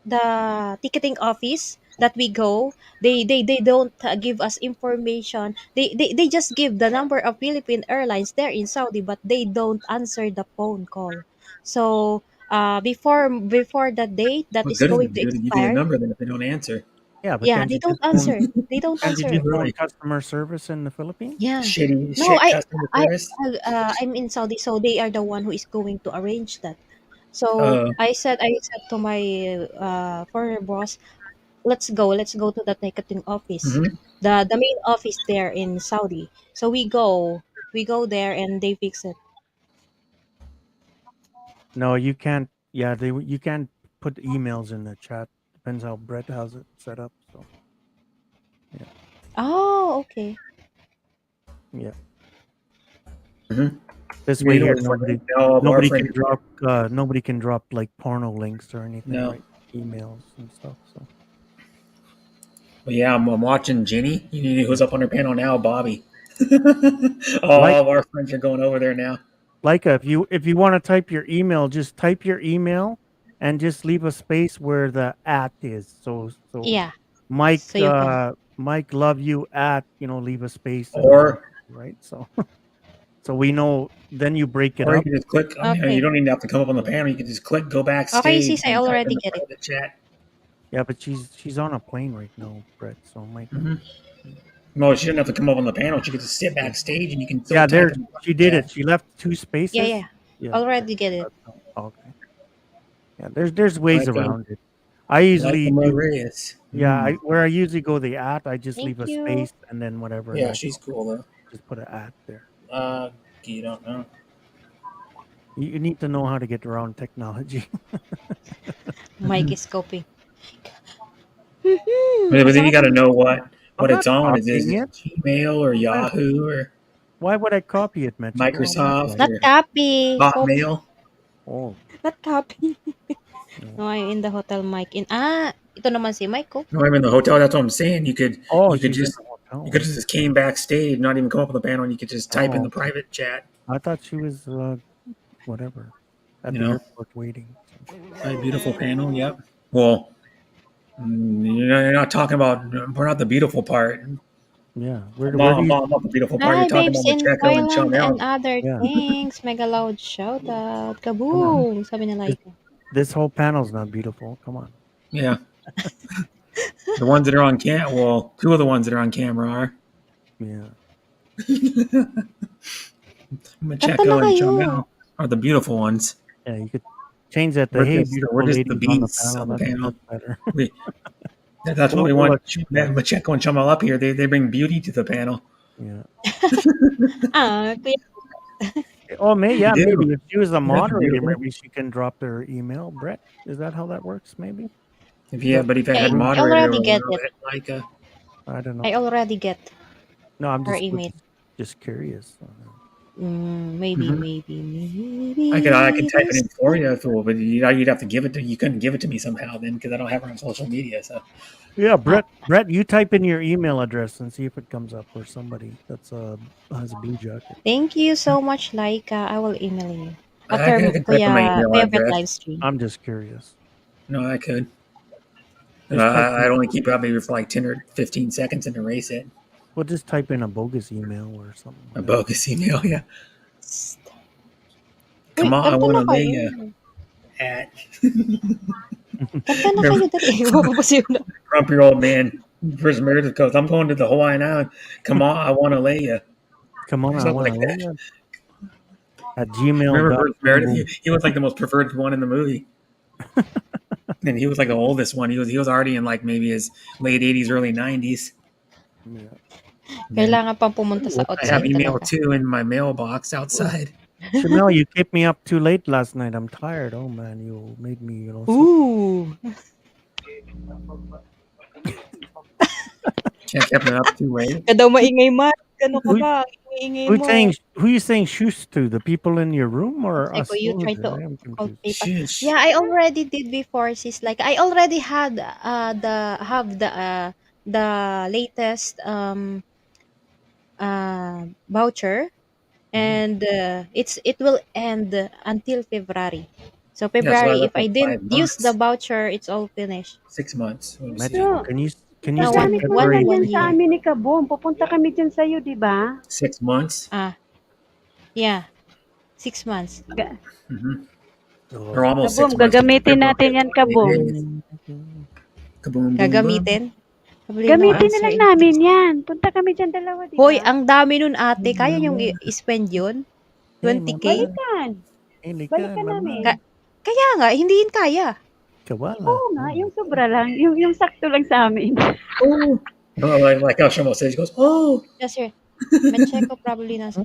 the ticketing office that we go, they don't give us information. They just give the number of Philippine Airlines there in Saudi, but they don't answer the phone call. So before the date that What is good is going it to do to give you the expire. number then if they don't answer? Yeah, but Yeah, can't they you don't just phone? answer. They don't Can't you answer. just phone Really customer service in the Philippines? Yeah. shitty No, shit customer I, service. I'm in Saudi, so they are the one who is going to arrange that. So Uh, I said to my former boss, let's go to the ticketing office, mhm. the main office there in Saudi. So we go there and they fix it. No, you can't. Yeah, you can't put emails in the chat. Depends how Brett has it set up. So yeah, Oh, okay. yeah. Mhm. This You way know here, what's funny? No, our nobody friend. can nobody can drop like porno links or anything, No, right? Emails and stuff. So but yeah, I'm watching Jenny. You know who's up on her panel now? Bobby. like All of our friends are going over there now. if you want to type your email, just type your email and just leave a space where the at is. So Yeah. Mike So you can. Mike love you at leave a space and then Or right. So so we know. Then you break it or you up. can just click. I mean, you Okay. don't even have to come up on the panel. You can just click, go Okay, backstage, sis, I and type in already the get it. private chat. Yeah, but she's on a plane right now, Brett. So Mike. Hmm. No, she didn't have to come up on the panel. She could just sit Yeah. backstage, and you can still Yeah, type there in the she private did it. chat. She left two Yeah, spaces. yeah. Yeah. Already get it. Okay. Yeah, there's ways Like around it. I usually do. Marias. Yeah, Mm. where I usually go the at, I just Thank leave a you. space and then whatever, and Yeah, I she's cool though. just put an at there. You don't know. You need to know how to get around technology. Mike is copying. But then you Masakit got to yung know gusto ko. what I'm it's not on. Is copying it it. Gmail or Why, Yahoo or why would I copy it, Mexico? I'm not Microsoft like. Not or copy. Copy. Hotmail? Oh, Not copy. no. No, I'm in the hotel, Mike. Ito naman si Mike ko. No, I'm in the hotel. That's what I'm saying. Oh, You could she's in just the you hotel. could just came backstage, not even come up on the panel, and you could just type in Oh, the okay. private chat. I thought she was whatever at You the know, airport waiting. So, a beautiful panel. Yep. Well, you're not talking about. We're not the beautiful part. yeah, where do you? I'm not the beautiful part. You're Hi, talking babes about in Macheco and Thailand and Chamel. other Yeah, things. Mega loud shoutout. come on. Kaboom! Sabi ni This, Laika. this whole panel's not beautiful. Come on. Yeah, the ones that are on cam. Well, two of the ones that are on camera are Yeah. Kanta na Macheco and kayo. Chamel are the beautiful ones. Yeah, you could change that to "Hey, We're beautiful just the ladies on the beasts panel." on the panel. That's better. We, that's what we We'll want. achieve that. Macheco and Chamel up here. They bring beauty to the panel. Yeah. Kuya. Oh, They maybe do. if she was a Isn't that moderator, beautiful? maybe she can drop their email. Brett, is that how that works? Maybe. But if I I had We're, moderator, already get it. like I don't know. I already get No, I'm her just email. just curious. Maybe, Mm-hmm. maybe I could type it in this for time. you, but you'd have to give it to. You couldn't give it to me somehow then because I don't have her on social media. So Yeah, Ah, Brett, you type in your email address and see if it comes up, or somebody that's has a blue jacket. thank you so much, Laika. I will email you I after can type in my email Kuya Brett address. live stream. I'm just curious. No, I could. Just type. I'd only keep it up maybe for like 10 or 15 seconds and erase it. Well, just type in a bogus email or something. A Whatever. bogus email, yeah. Uy, Come on, I kanta want na to lay kayo. you at. Kanta na kayo. Remember, Dali. Mapapasiw na. grumpy old man first Meredith goes, I'm going to the Hawaiian Island. Come on, I want to lay you. Come on, I Something want like to that. lay you at Remember Bruce Meredith? gmail.com. He was like the most preferred one in the movie. And he was like the oldest one. He was already in like maybe his late 80s, early 90s. Yeah. Kailangan pang pumunta sa I have outside email talaga. too in my mailbox outside. Chanel, you kept me up too late last night. I'm tired. Oh man, you made me, sick. Ooh. Can't keep it up too late. Kaya daw maingay, Mark. Ano ka Who, ba? Ingay mo. who you saying shoes to? The people in your room or Like, us? you Who try is it? to I am call confused. PayPal. Sheesh. Yeah, I already did before, sis. Like, I already had the latest voucher, and it will end until February. So Yeah, so I February, if left I like didn't 5 use the months, voucher, it's all finished. 6 months. Let me see. Mexico, So, can you No, say Dami ko February? na one yan sa year. amin ni Kaboom. Pupunta kami dyan sa'yo, di ba? 6 months. Yeah, 6 months. Mm-hmm. Oh. Or almost Kaboom, 6 months. gagamitin natin yan, February Kaboom. is 28 days. Kaboom, boom, boom. Gagamitin. Probably no Gamitin na answer lang in namin Facebook. yan. Punta kami dyan dalawa, di Hoy, ba? ang dami nun ate. Kaya niyong i-spend yun? Eh, 20K? Balikan. Hindi ka Balikan namin. naman. Kaya nga, hindi yun kaya. Kawala. Oo nga, yung sobra lang. Yung sakto lang sa amin. Oh, like how Shamo says, she goes, oh. Yes, sir. Mancheco probably not.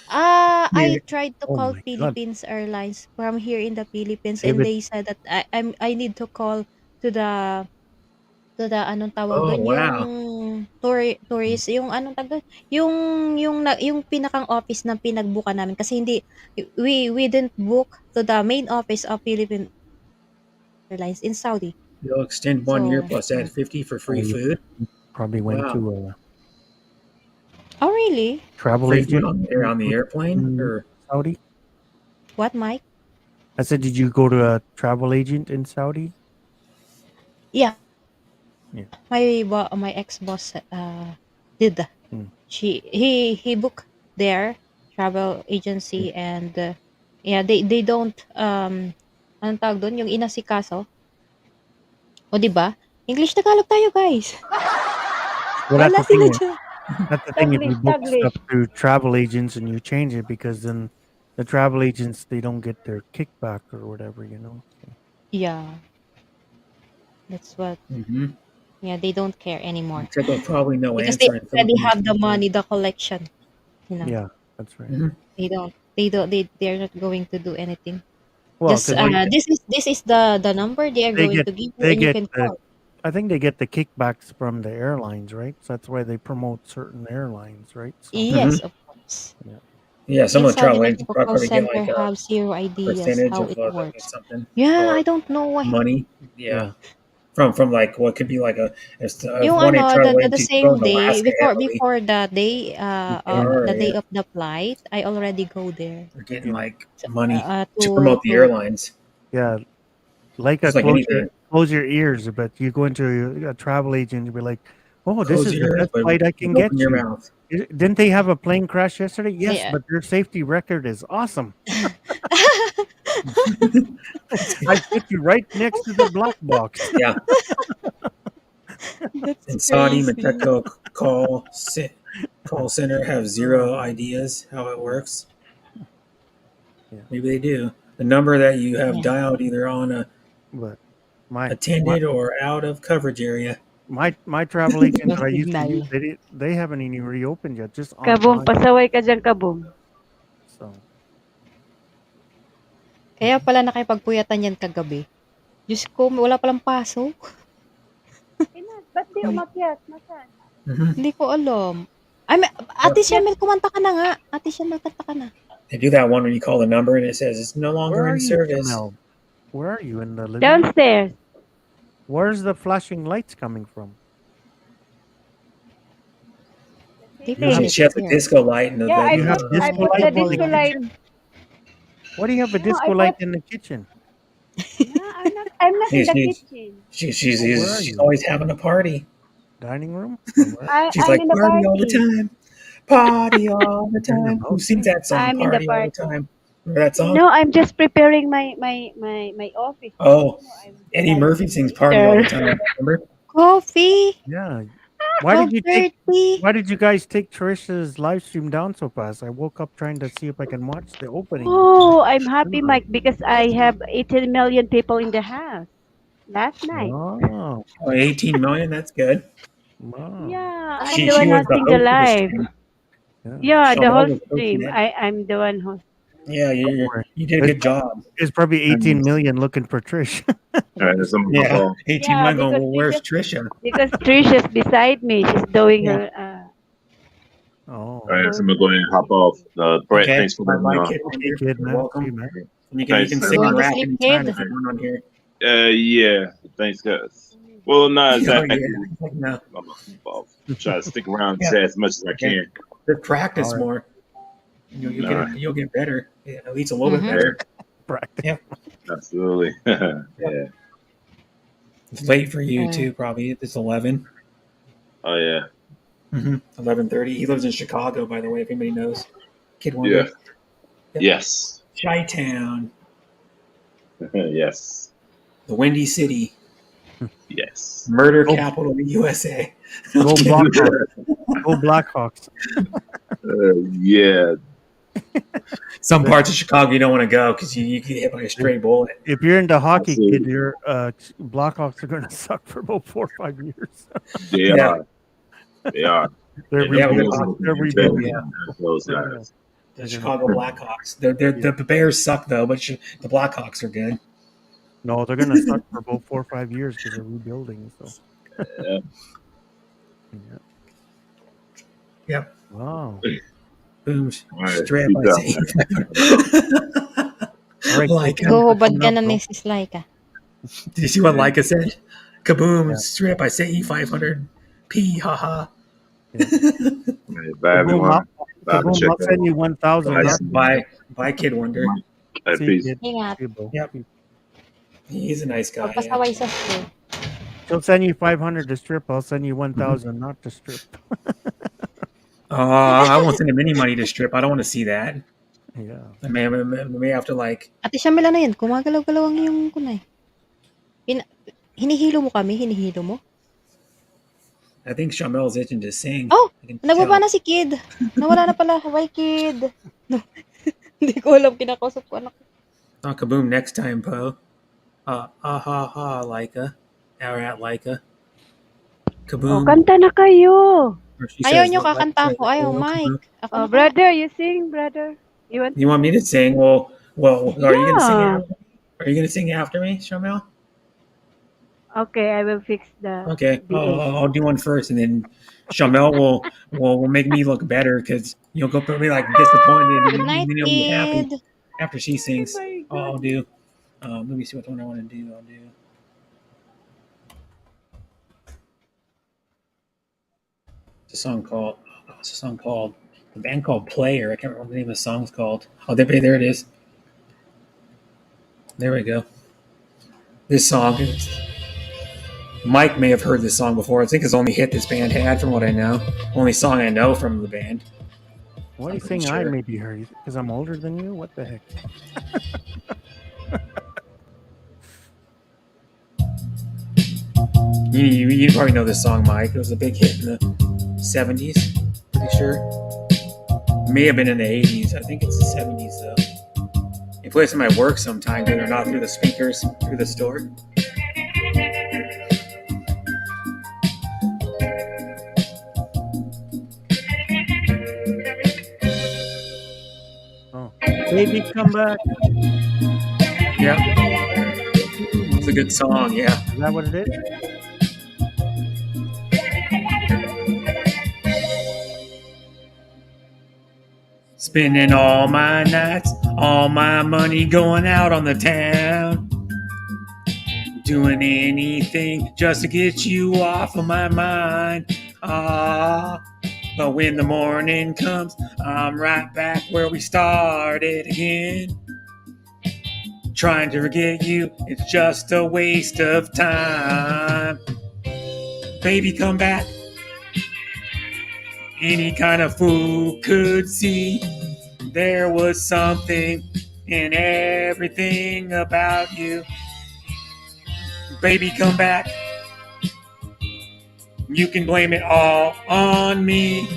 I tried to Oh call my God. Philippines Airlines from here in the Philippines, and David, they said that I need to call to the anong tawag Oh, doon, yung wow. tourist, yung anong tawag doon, yung pinakang office ng pinagbuka namin kasi hindi we didn't book to the main office of Philippine Airlines in Saudi. They'll extend 1 year So, plus add 50 for free you food. probably went Wow. to a oh really? travel Free food agent on the airplane? in Or Saudi. What, Mike? I said, did you go to a travel agent in Saudi? Yeah. Yeah. My ex-boss did. Hmm. He booked their travel agency, and yeah, they don't anong tawag doon, yung inasikaso. O di ba? English Tagalog tayo, guys. Well, Wala that's the sila thing. dyan. That's the thing. If you Taglish, book taglish. stuff through travel agents and you change it, because then the travel agents, they don't get their kickback or whatever, you know. Yeah. That's what. Mhm. Yeah, they don't care anymore Mancheco probably no because they answer in already Philippines. have the money, the collection. You know, Yeah, that's right. Mhm. they're not going to do anything. Well, Just because this is the number they are they going get to give you, they and you get can the, call. I think they get the kickbacks from the airlines, right? So that's why they promote certain airlines, right? So Yes, of course. Yeah, some In of the Saudi, travel agents Mexico call probably get center like a have zero ideas percentage how of it the works. something Yeah, or I don't know why. money. Yeah. From like what could be like if Yung one ano, travel the agency same going to day Alaska, Italy, before the day or the day of the flight, I already go there they're getting Yeah. like money to to promote the airlines. yeah, like Just like anything. close your ears, but you go into a travel agent, you'll be like, oh, this Close is the your ears, best but flight I can open get your you. mouth. Didn't they have a plane crash yesterday? Yes, Yeah. but their safety record is awesome. I put you right next to the black box. Yeah. That's In Saudi, crazy. Mancheco call center have zero ideas how it works. Yeah. Maybe they do. The number that you have Yeah. dialed either on a But my attended or out of coverage area. my travel agent that I used to Signal. use, they haven't even reopened yet, just Kabong, online. pasaway ka dyan, kabong. So Kaya pala nakipagpuyatan yan kagabi. Diyos ko, wala palang pasok. Ba't di umakyat? Nasaan? Mhm. Hindi ko alam. Ate Shemel, kumanta ka na nga. Ate Shemel, kanta ka na. They do that one when you call the number and it says it's no longer where are in you, service. Chanel? Where are you in the living room? Downstairs. Where's the flashing lights coming from? Usually she has a disco light and Yeah, You have I disco put the light in the disco light. kitchen? What do you have a No, disco I light put- in the kitchen? No, I'm not in the She's- kitchen. She's Where are she's you? always having a party. Dining room? Or where? She's I'm like in the party all the party. time, party all the You're in the time. Who house. sings that song? I'm in the Party all the party. time. Remember that song? No, I'm just preparing my office. Oh, I'm Eddie like Murphy sings party all the Peter. time. Remember? Coffee. Yeah. Why did you take 12:30. Why did you guys take Trisha's live stream down so fast? I woke up trying to see if I can watch the opening. Oh, I'm happy, Mike, because I have 18 million people in the house last night. Oh, Oh, 18 million. That's good. wow. Yeah, I'm She the one was the hosting the host of the live. stream. Yeah, the Chanel whole was hosting stream. it. I'm the one host. Yeah, you did a good job. There's probably 18 million looking for Trish. Yeah, 18 Yeah, million going, because well, where's Trisha? Because Trisha's beside me. She's doing Yeah. her. Oh, All right, so I'm gonna go ahead and hop off. Brett, Okay. thanks for letting me Bye, know. kid. okay, You're kid, man. welcome. See you, man. You Thanks, can man. sing Going and to rap sleep, anytime kid? if you want on here. Yeah, thanks, guys. Well, not Oh, exactly. yeah. Like, no. I'll try to stick around and Yeah. say as much as I can. Just practice All right. more. You'll All get you'll get better. Yeah, at least a little Mhm. bit better. Practice. Absolutely. Yeah. It's late for you Yeah. too, probably. It's 11. Oh yeah. 11:30. He lives in Chicago, by the way, if anybody knows. Kid Yeah. Wonder. Yep. Yes. Chi-Town, Yes. the Windy City, Yes. murder Oh. capital of the USA. Go Blackhawks. Go Blackhawks. Yeah, Some parts of Chicago you don't want to go because you get hit by a stray bullet. If you're into hockey, Absolutely. kid, your Blackhawks are going to suck for about 4 or 5 years. they Yeah. are. They are. They're Yeah, rebuilding. They're rebuilding. Yeah. Those They're guys. gonna- The Chicago Blackhawks. The Bears suck though, but the Blackhawks are good. No, they're going to suck for about 4 or 5 years because they're rebuilding. So. Yeah. Yeah. Yep. Wow. Boom. All right, Straight keep by going. All right, Like, Coach, Go, bad coming ka up, na bro. ni Sis Laika. did you see what Leica said? Kaboom! Yeah. Strip. I say E500p. Haha. All right, bye, everyone. Bye, Kaboom, check I'll send you 1,000. Bye. Not Bye, Kid Wonder. out. see, Peace. kid. Ingat. See you, bro. Yep. He's a nice guy. Yeah. Magpasaway sa school. She'll send you 500 to strip. I'll send you 1,000 not to strip. I won't send him any money to strip. I don't want to see that. Yeah. I may have to like. Ate Shamila na yan. Gumagalaw-galaw ang yung kunay. Hinihilo mo kami? Hinihilo mo? I think Shamel's itching to sing. Oh! I can Nagbaba tell. na si Kid. Nawala na pala. Bye, Kid. No. Hindi ko alam. Kinakausap ko anak ko. Oh, Kaboom next time, Po. Laika. Or at Laika. Oh, Kaboom. kanta na kayo. Or she Ayaw says, nyo like, kakanta ko. Ayaw, oh, Mike. Ako Oh, na. brother, you sing, brother. You want? You want me to sing? Well, are you gonna sing? Yeah. Are you gonna sing after me, Shamel? Okay, I will fix the. Okay, the I'll do one first, and then Shamel will make me look better because you'll go put me like disappointed, and Good night, then you'll be happy Kid. after she sings. Oh my God. I'll do. Let me see what one I want to do. I'll do. It's a song called. It's a song called the band called Player. I can't remember what the name of the song's called. Oh, there it is. There we go. This song. Mike may have heard this song before. I think it's the only hit this band had, from what I know. Only song I know from the band. Why are you I'm saying pretty I sure. maybe heard? Because I'm older than you? What the heck? You probably know this song, Mike. It was a big hit in the 70s. Pretty sure. May have been in the 80s. I think it's the 70s though. They play it in my work sometimes when they're not through the speakers through the store. Oh, baby, come back. Yeah. It's a good song, yeah. Is that what it is? Spending all my nights, all my money going out on the town. Doing anything just to get you off of my mind. But when the morning comes, I'm right back where we started again. Trying to forget you, it's just a waste of time. Baby, come back. Any kind of fool could see there was something in everything about you. Baby, come back. You can blame it all on me.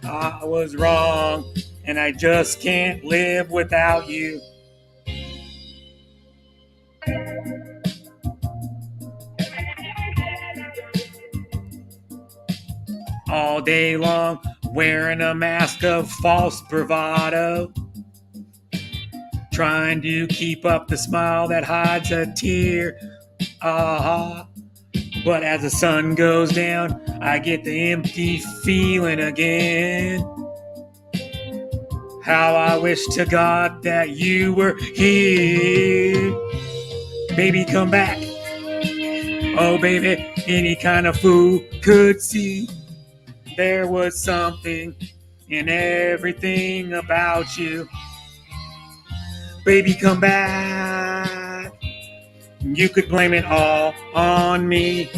I was wrong, and I just can't live without you. All day long, wearing a mask of false bravado, trying to keep up the smile that hides a tear. But as the sun goes down, I get the empty feeling again. How I wish to God that you were here. Baby, come back. Oh, baby, any kind of fool could see there was something in everything about you. Baby, come back. You could blame it all on me.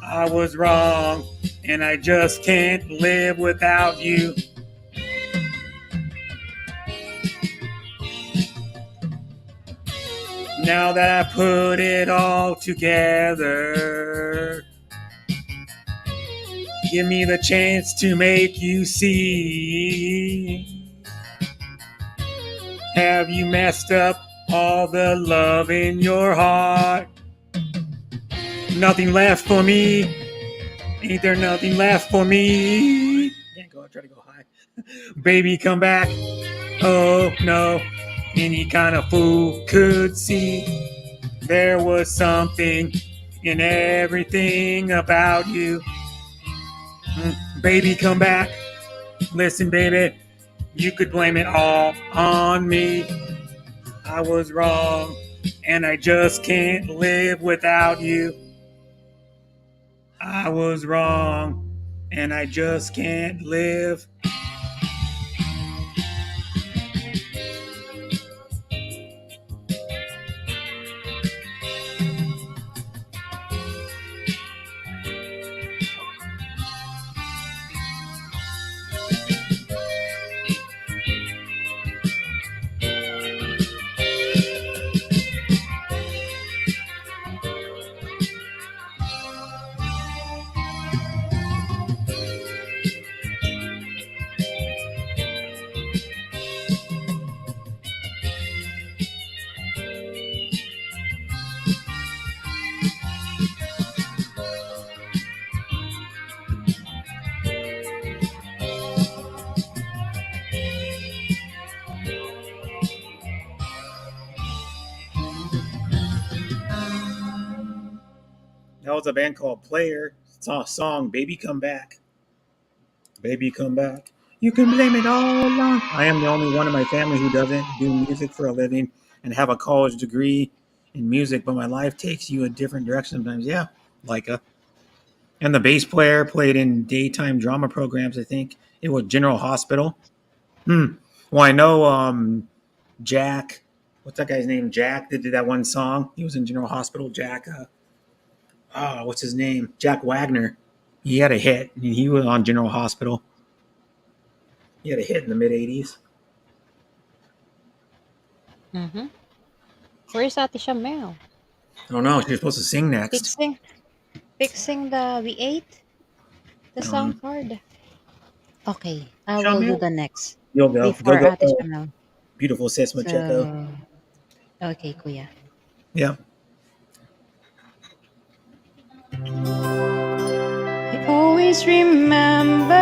I was wrong, and I just can't live without you. Now that I put it all together, Give me the chance to make you see. Have you messed up all the love in your heart? Nothing left for me. Ain't there nothing left for me? Can't go. I try to go high. Baby, come back. Oh no. Any kind of fool could see there was something in everything about you. Baby, come back. Listen, baby, you could blame it all on me. I was wrong, and I just can't live without you. I was wrong, and I just can't live. That was a band called Player. It's a song, Baby Come Back. Baby Come Back. You can blame it all on. I am the only one in my family who doesn't do music for a living and have a college degree in music, but my life takes you a different direction sometimes. Yeah, Leica. And the bass player played in daytime drama programs, I think. It was General Hospital. Well, I know Jack. What's that guy's name? Jack that did that one song. He was in General Hospital. Jack. What's his name? Jack Wagner. He had a hit. He was on General Hospital. He had a hit in the mid '80s. Mm-hmm. Where's Ate Shamel? I don't know. She's supposed to sing next. Fixing the V8? The Um, sound card? Okay, I will do Shamel? the next. You'll go. Before Go. Ate Shamel. Beautiful sis Macheco. So, okay, Kuya. Yeah. I always remember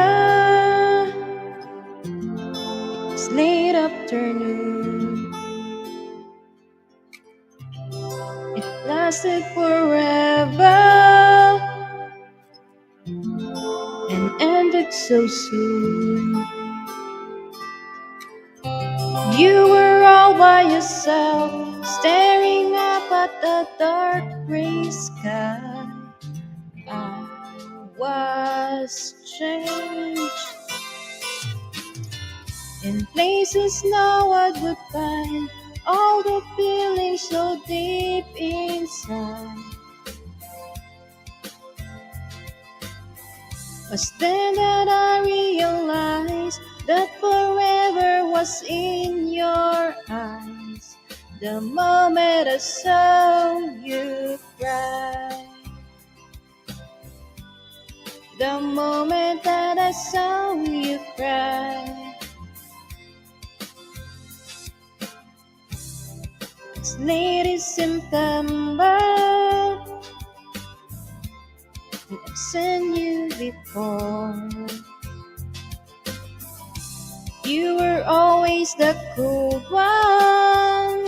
it's late afternoon. It lasted forever and ended so soon. You were all by yourself, staring up at the dark gray sky. I was changed in places no one would find, all the feelings so deep inside. Was then that I realized that forever was in your eyes. The moment I saw you cry. The moment that I saw you cry. It's late in September, and I've seen you before. You were always the cool one,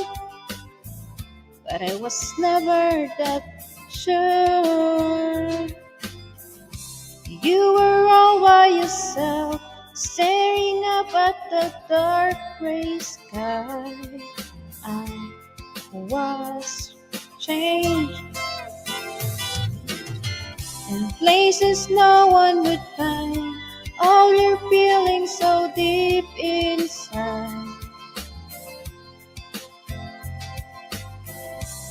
but I was never that sure. You were all by yourself, staring up at the dark gray sky. I was changed in places no one would find, all your feelings so deep inside.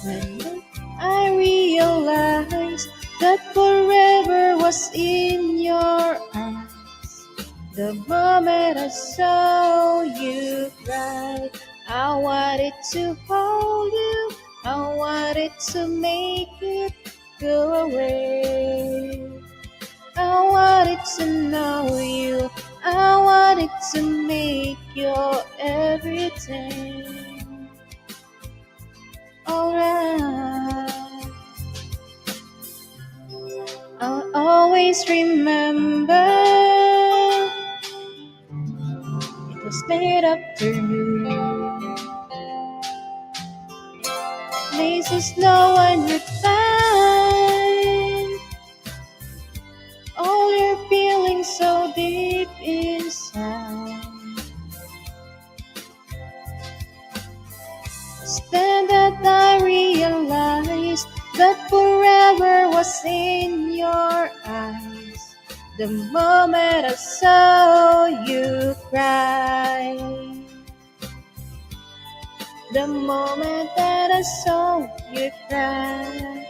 When I realized that forever was in your eyes, the moment I saw you cry, I wanted to hold you, I wanted to make it go away. I wanted to know you. I wanted to make you everything. Alright. I'll always remember it was made up for you. Places no one would find. All your feelings so deep inside. It's then that I realized that forever was in your eyes. The moment I saw you cry. The moment that I saw you cry.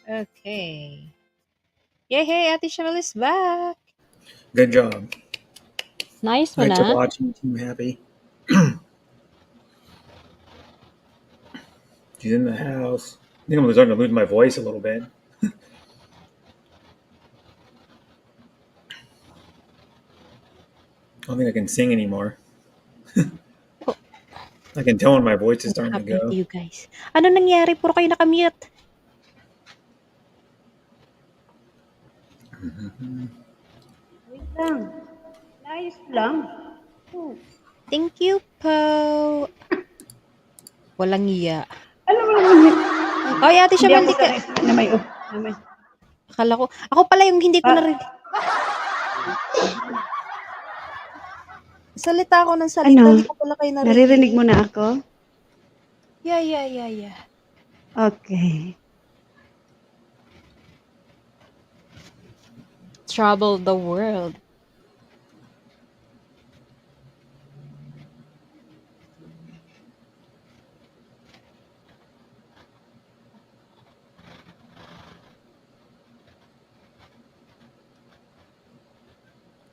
Okay. Yay, hey, Ate Cheryl is back. Good job. Nice I one, to ah. watch you too happy. She's in the house. I think I'm starting to lose my voice a little bit. I don't think I can sing anymore. I can tell when my voice is What starting to happened to go. you guys? Ano nangyari? Puro kayo nakamute. Wait lang. Naayos ko lang. Oh. Thank you po. Walang iya. Alam mo naman, Oy, Ate hindi Cheryl, ako sanay na may, na may, akala ko, ako pala yung hindi ko Ah. narinig. Salita ako ng salita, Ano? hindi ko pala kayo narinig. naririnig mo na ako? Yeah. Okay. Trouble the world.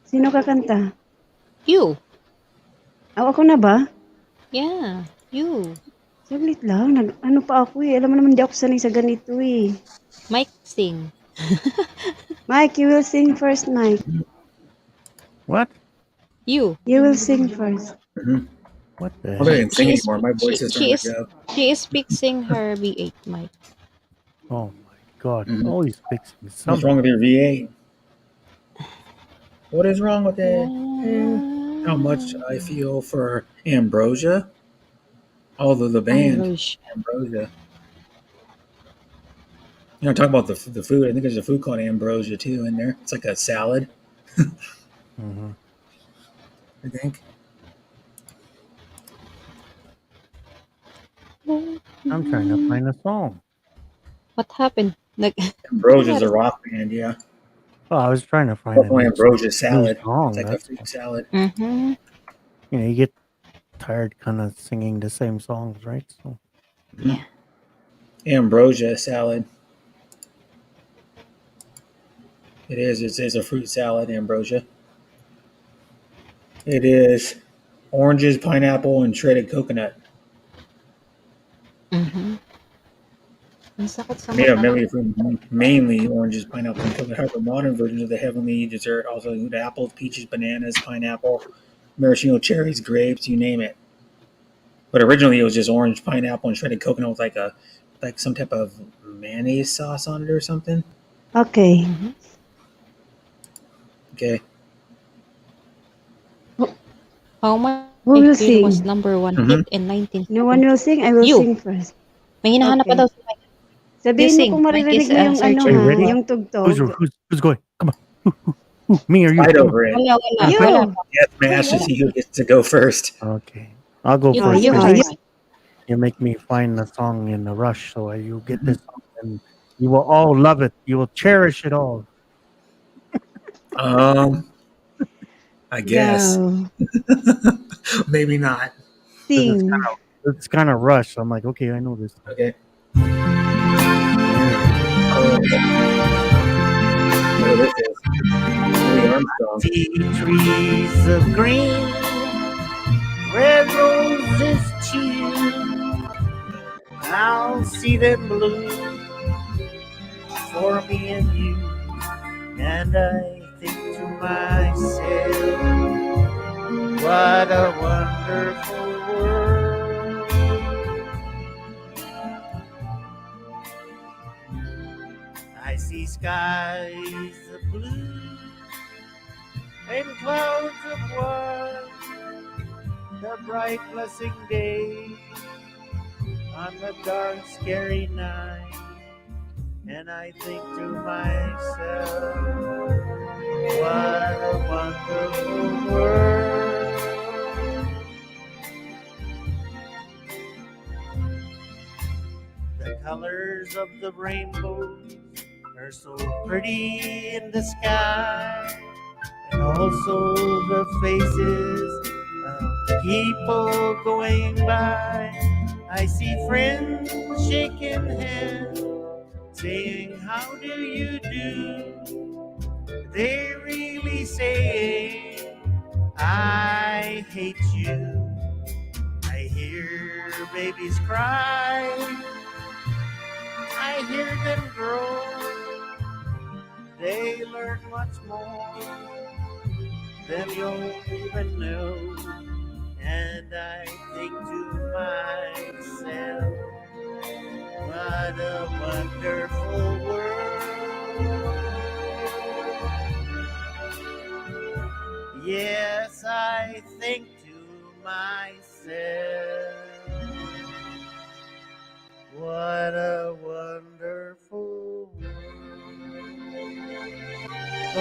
Sino kakanta? You. Ako na ba? Yeah, you. Saglit lang. Ano pa ako eh. Alam mo naman, hindi ako sanay sa ganito eh. Mike, sing. Mike, you will sing first, Mike. What? You. You will sing first. What the I don't think I heck? can sing She is- anymore. My voice is she starting to go. She is fixing her V8 mic. Oh my God! Mhm. Always fixing What's something. wrong with your V8? What is wrong with it? How much I feel for Ambrosia? Although the band Ambrosia. You know, talk about the food. I think there's a food called Ambrosia too in there. It's like a salad, Mhm. I think. I'm trying to find a song. What happened? Ambrosia's a rock band, yeah. Oh, I was trying to find Definitely a Ambrosia salad. song. It's like a That's, fruit salad. Mm-hmm. you know, you get tired kind of singing the same songs, right? So Ambrosia salad. It is. It's a fruit salad, Ambrosia. It is oranges, pineapple, and shredded coconut. Mm-hmm. Ang sakit sa Made of mata. mainly oranges, pineapple, and coconut. However, modern versions of the heavenly dessert also include apples, peaches, bananas, pineapple, maraschino cherries, grapes, you name it. But originally, it was just orange, pineapple, and shredded coconut with like some type of mayonnaise sauce on it or something. Okay. Okay. How much Who will It was sing? number one Mhm. hit in 19. No one will sing? I will You. sing first. May hinahanap pa Okay. daw si Mike. Sabihin sing. mo kung Mike maririnig is, mo yung ano searching. Are you ha, ready? yung tugtog. Who's going? Come on. Me or you? Fight Come on. over it. Wala. You. Wala. Death match to see who gets to go first. Okay, I'll go You, first. you you because first. you make me find the song in a rush, so you get this song and you will all love it. You will cherish it all. I guess. Go. Maybe not. sing. It's kind of rushed. I'm like, okay, I know this. Okay. Oh, this is Louis Armstrong. See trees of green, red roses too. I'll see them bloom for me and you. And I think to myself, what a wonderful world. I see skies of blue and clouds of white, the bright blessing day on the dark scary night. And I think to myself, what a wonderful world. The colors of the rainbow are so pretty in the sky, and also the faces of people going by. I see friends shaking hands, saying, how do you do? They really saying, I hate you. I hear babies cry, I hear them grow. They learn much more than you'll even know. And I think to myself, what a wonderful world. Yes, I think to myself, what a wonderful world. Oh,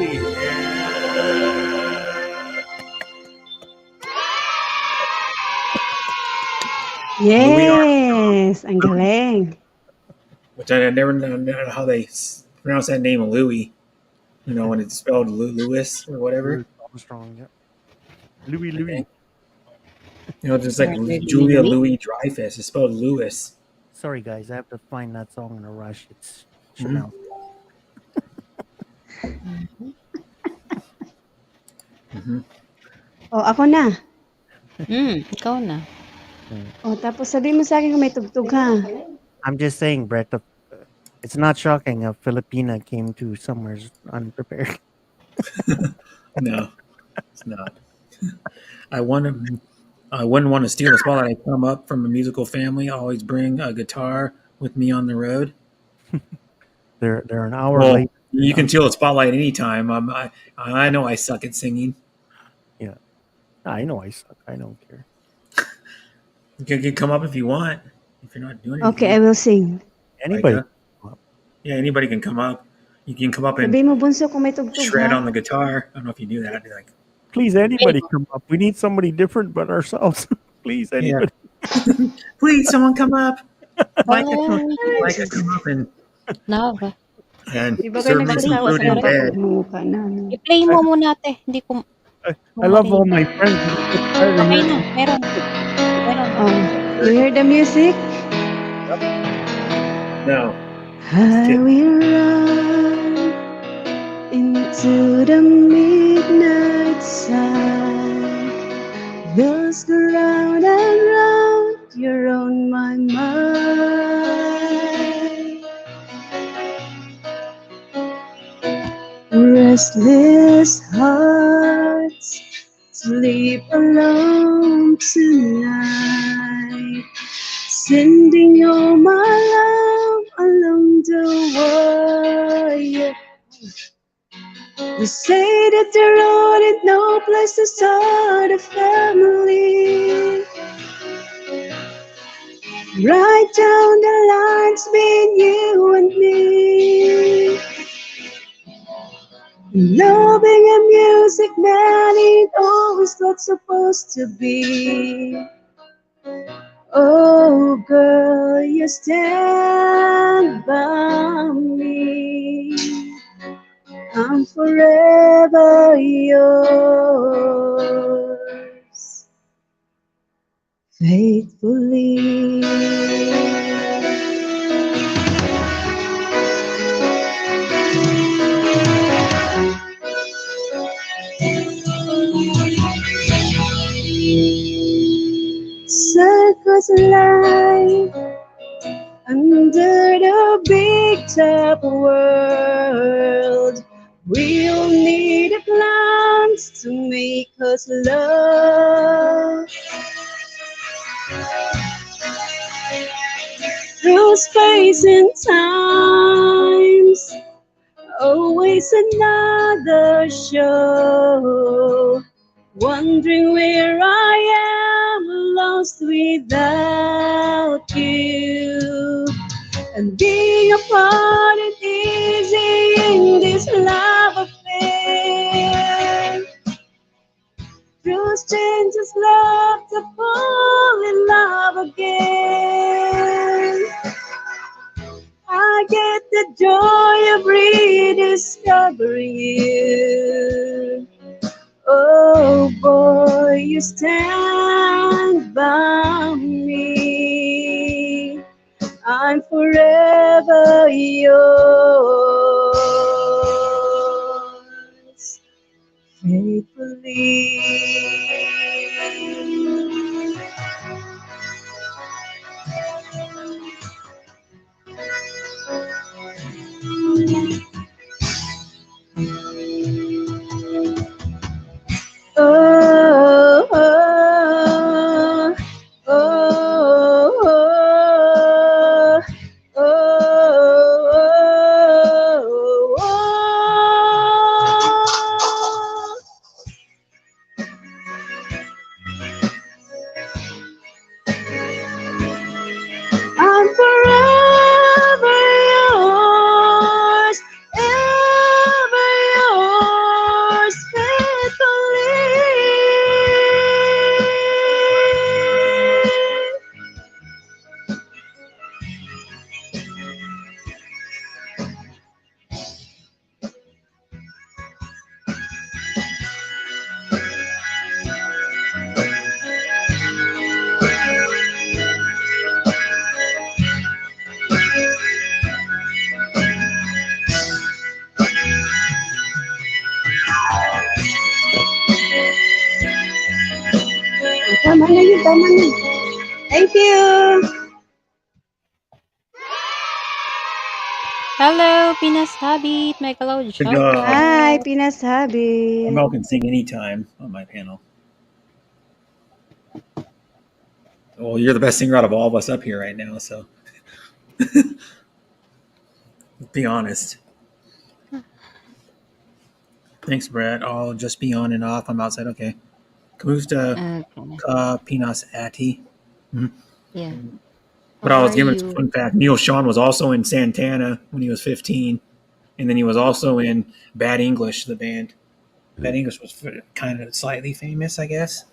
yeah. Yes, ang galing. Which I never know how they pronounce that name, Louis. You know, when it's spelled Lewis or whatever. Armstrong, yeah. Louis. You know, just like Julia Louis Dreyfus. It's spelled Lewis. Sorry, guys, I have to find that song in a rush. It's Chanel. Oh, ako na. Ikaw na. Oh, tapos sabihin mo sa akin kung may tugtog ha. I'm just saying, Brett, it's not shocking a Filipina came to somewhere unprepared. No, it's not. I wouldn't want to steal the spotlight. I come up from a musical family. I always bring a guitar with me on the road. They're an hour late. You can steal the spotlight anytime. I know I suck at singing. Yeah, I know I suck. I don't care. You can come up if you want. If you're not doing anything. Okay, I will sing. Anybody? Yeah, anybody can come up. You can come up and Sabihin mo, Bunso, kung may tugtog shred ha. on the guitar. I don't know if you do that. Be like, please, anybody come up. We need somebody different but ourselves. Please, anybody. Yeah. Please, someone come up. Like to come up and Di ba kayo serve me some nagsasawa food sa in bed. mukha na. I-play mo muna, ate. Hindi ko... I love all my friends. Okay na, meron. You hear the music? No. I will run into the midnight sun. Those go round and round, you're on my mind. Restless hearts sleep alone tonight, sending all my love along the way. They say that the road is no place to start a family. Right down the lines between you and me. Loving a music man ain't always what's supposed to be. Oh girl, you stand by me. I'm forever yours. under the big top world. We'll need a plans to make us love. Through space and times, always another show. Wondering where I am, lost without you. And being apart is easy in this love affair. Through strangers love to fall in love again. I get the joy of rediscovering you. Oh boy, you stand by me. I'm forever yours, faithfully. Oh, oh, oh, oh, oh, I'm forever yours, ever yours, faithfully. Tama na yun, tama na. Thank you. Hello, Pinas Habit, Michael Good Jojo. job. Hi, Pinasabi. Mel can sing anytime on my panel. Well, you're the best singer out of all of us up here right now, so be honest. Thanks, Brett. I'll just be on and off. I'm outside. Okay. Kamusta Okay. Pinas Ati. Yeah. But I How was are given some you? fun fact. Neil Sean was also in Santana when he was 15, and then he was also in Bad English, the band. Bad English was kind of slightly famous, I guess.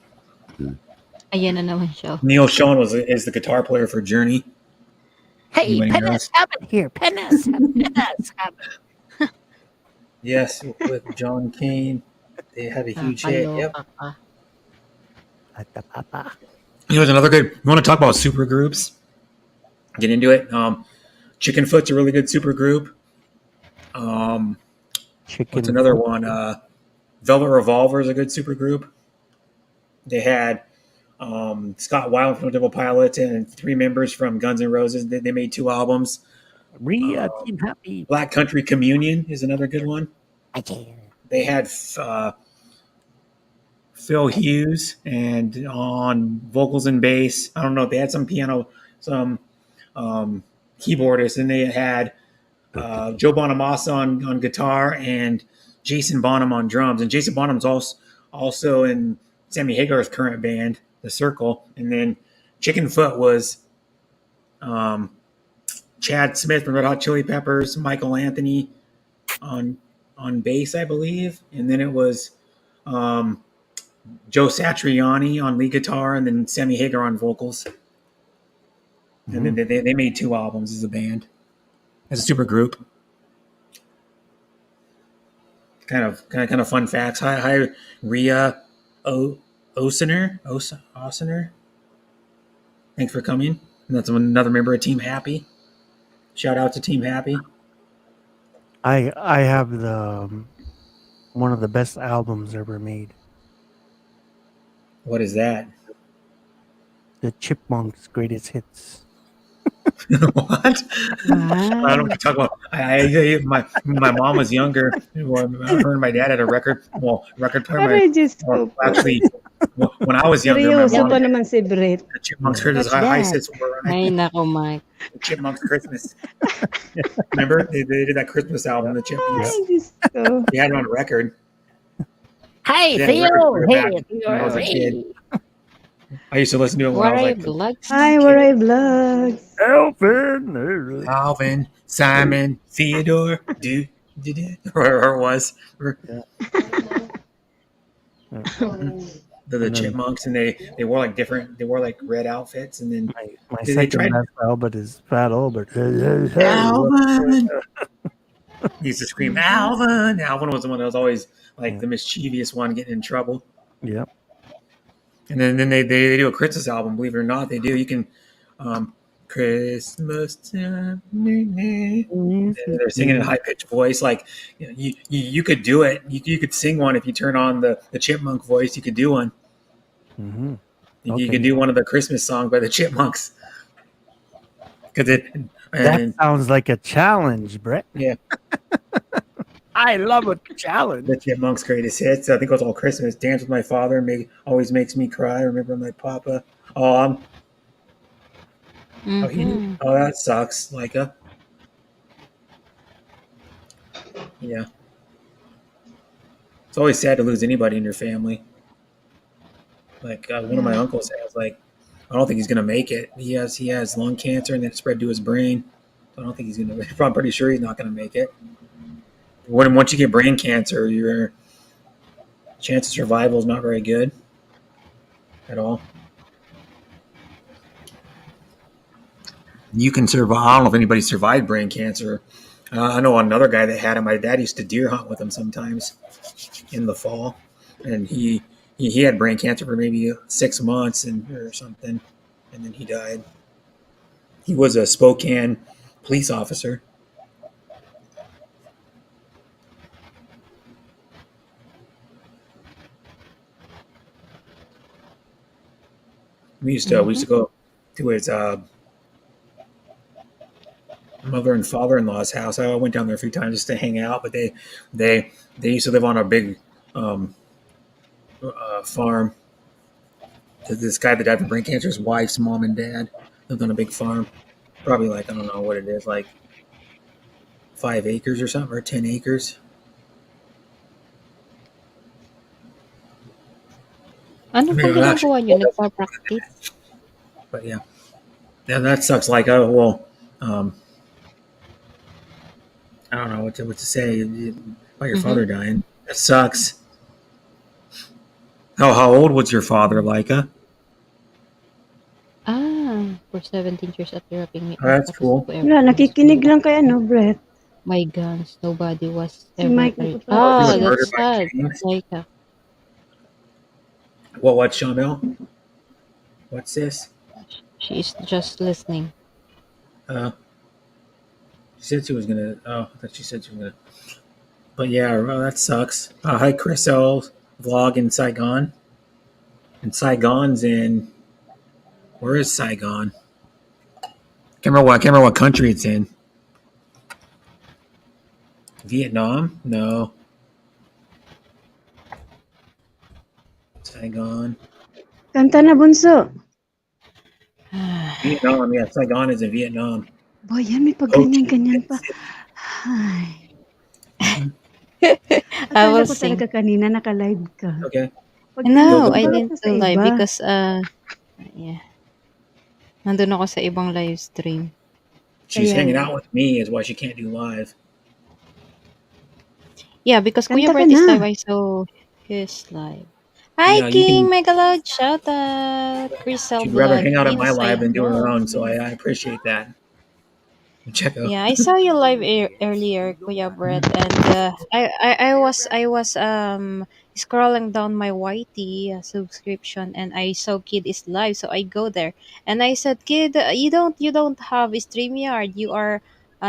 Ayan na naman siya. Neil Sean is the guitar player for Journey. Hey, Anybody Pinas knows? Habit here. Pinas Habit. Yes, with John Kane, they had a huge hit. Yep. Nakaloka ka. You know, there's another good. You want to talk about super groups? Get into it. Chicken Foot's a really good super group. What's another one? Velvet Revolver is a good super group. They had Scott Weiland from Devil Pilots and 3 members from Guns N' Roses. They made 2 albums. Rhea, Team Happy. Black Country Communion is another good one. They had Phil Hughes and on vocals and bass. I don't know. They had some piano, some keyboardists, and they had Joe Bonamassa on guitar and Jason Bonham on drums. And Jason Bonham's also in Sammy Hagar's current band, The Circle. And then Chicken Foot was Chad Smith from Red Hot Chili Peppers, Michael Anthony on bass, I believe. And then it was Joe Satriani on lead guitar, and then Sammy Hagar on vocals. And then they made 2 albums as a band, as a super group. Kind of fun facts. Hi, Rhea Osener. Thanks for coming. And that's another member of Team Happy. Shout out to Team Happy. I have the one of the best albums ever made. What is that? The Chipmunks' Greatest Hits. What? I don't know what you're talking about. My mom was younger. Her and my dad had a record player. Aray, Diyos ko po. Actually, when I was younger, my Seryoso mom pa naman si Brett. the Chipmunks Christmas What's high that? sits were Ay, nako, Mike. the Chipmunks Christmas. Remember they did that Christmas album, the Chipmunks. Ay, Diyos ko. They had it on record. Hey, They had a Theo! record player Hey, back when I was a Theo! kid. I used to listen to it when I was Waray like vlogs. Hi, Waray Vlogs. Elfin. Alvin, Simon, Theodore, or was the Chipmunks, and they wore like red outfits, and then My they second tried best Albert is Fat Albert. Alvin. He used to scream Alvin. Alvin was the one that was always like the mischievous one, getting in trouble. Yep. And then they do a Christmas album. Believe it or not, they do. You can Christmas time. And they're singing in a high pitched voice. Like you could do it. You could sing one if you turn on the Chipmunk voice. You could do one. Mm-hmm. You could do one of the Christmas songs by the Chipmunks. That sounds like a challenge, Brett. Yeah. I love a challenge. The Chipmunks' greatest hits. I think it was all Christmas. Dance with My Father always makes me cry. Remember my papa. Oh, that sucks. Leica. Yeah. It's always sad to lose anybody in your family. Like one of my uncles has, like, I don't think he's gonna make it. He has lung cancer and then it spread to his brain. I don't think he's gonna. I'm pretty sure he's not gonna make it. Once you get brain cancer, your chance of survival is not very good at all. You can survive. I don't know if anybody survived brain cancer. I know another guy that had it. My dad used to deer hunt with him sometimes in the fall, and he had brain cancer for maybe 6 months or something, and then he died. He was a Spokane police officer. We used to go to his mother and father-in-law's house. I went down there a few times just to hang out, but they used to live on a big farm. This guy that died from brain cancer, his wife's mom and dad lived on a big farm, probably like, I don't know what it is, like 5 acres or something, or 10 acres. Ano po ginagawa niyo? Nagpa-practice? But yeah, that sucks. Like, I don't know what to say about your father dying. That sucks. How old was your father, Leica? For 17 years at European me. Oh, that's cool. Wala, nakikinig lang kay Brett. My guns, nobody was Si ever Mike hurt. nagpa- Oh, He was murdered that's by sad. James? Like, What, Shamil? What's this? she's just listening. She said she was gonna. Oh, I thought she said she was gonna. But yeah, well, that sucks. Hi, Chris L. Vlog in Saigon. And Saigon's in. Where is Saigon? Can't remember what country it's in. Vietnam? No. Saigon. Kanta na, Bunso. Vietnam. Yeah, Saigon is in Vietnam. Boy, yan, may pagganyan-ganyan pa. Ay. I Akala will ko sing. talaga kanina naka-live ka. Okay. No, I Pag- didn't sa do live iba. because yeah. Nandun ako sa ibang live stream. She's Kaya hanging nga. out with me, is why she can't do live. Yeah, because Kuya Kanta ka Brett is na. live, I saw his live. Hi, Yeah, you King can. Megaloud. Shout out. Crystal She'd rather Blood. hang out at my live than do her Inside own, so I appreciate that. Check out. Yeah, I saw you live earlier, Kuya Brett, and I was scrolling down my YT subscription, and I saw Kid is live, so I go there, and I said, Kid, you don't have a StreamYard, you are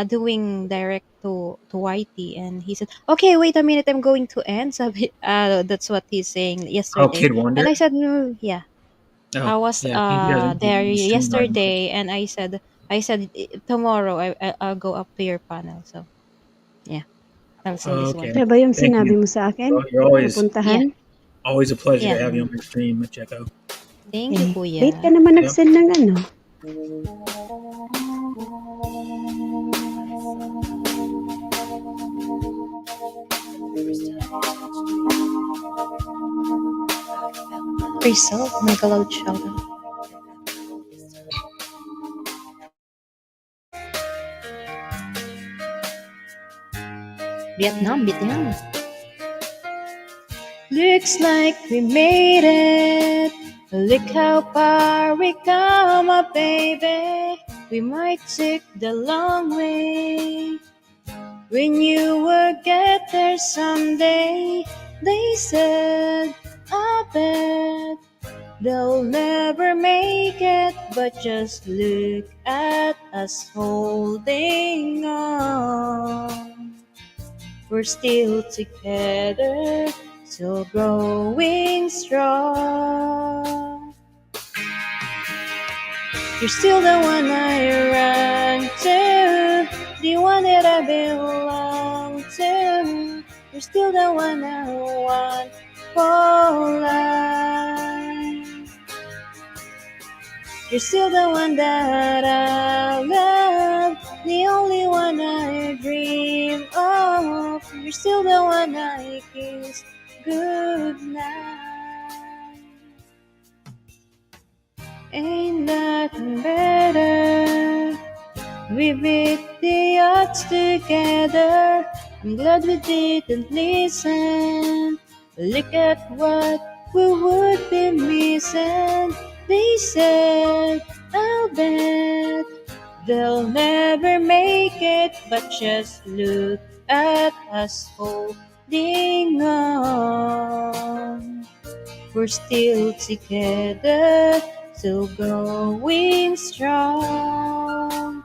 doing direct to YT, and he said, okay, wait a minute, I'm going to end. So that's what he's saying Oh, yesterday, Kid Wonder. and I said, no, yeah. I Oh, was yeah. He doesn't there stream on. yesterday, and I said, I said tomorrow I'll go up to your panel. So yeah, I'll sing this one. Okay. Siya ba yung Thank sinabi you. mo sa akin? Well, you're always Yeah, Pupuntahan? always a pleasure to yeah. have you on my stream, Macheko. Thank you, Okay. Late ka kuya. naman Yep. nag-send ng ano. Rizal, make a loud shout out. Vietnam, Vietnam. Looks like we made it. Look how far we come, my baby. We might take the long way. When you will get there someday, they said, I bet they'll never make it. But just look at us holding on. We're still together, still growing strong. You're still the one I run to, the one that I belong to. You're still the one I want for life. You're still the one that I love, the only one I dream of. You're still the one I kiss goodnight. Ain't nothing better. We beat the odds together. I'm glad we didn't listen. Look at what we would be missing. They said, I'll bet they'll never make it. But just look at us holding on. We're still together, still going strong.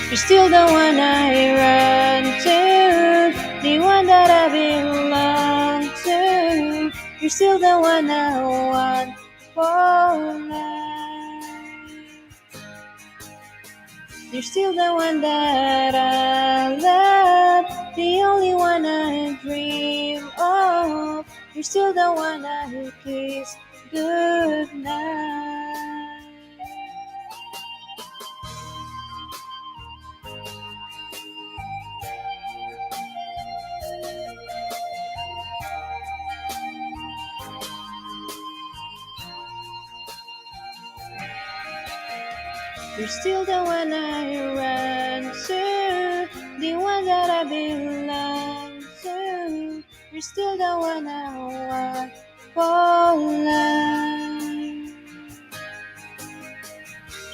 You're still the one I run to, the one that I belong to. You're still the one I want for life. You're still the one that I love, the only one I dream of. You're still the one I kiss goodnight. You're still the one I run to, the one that I belong to. You're still the one I want for life.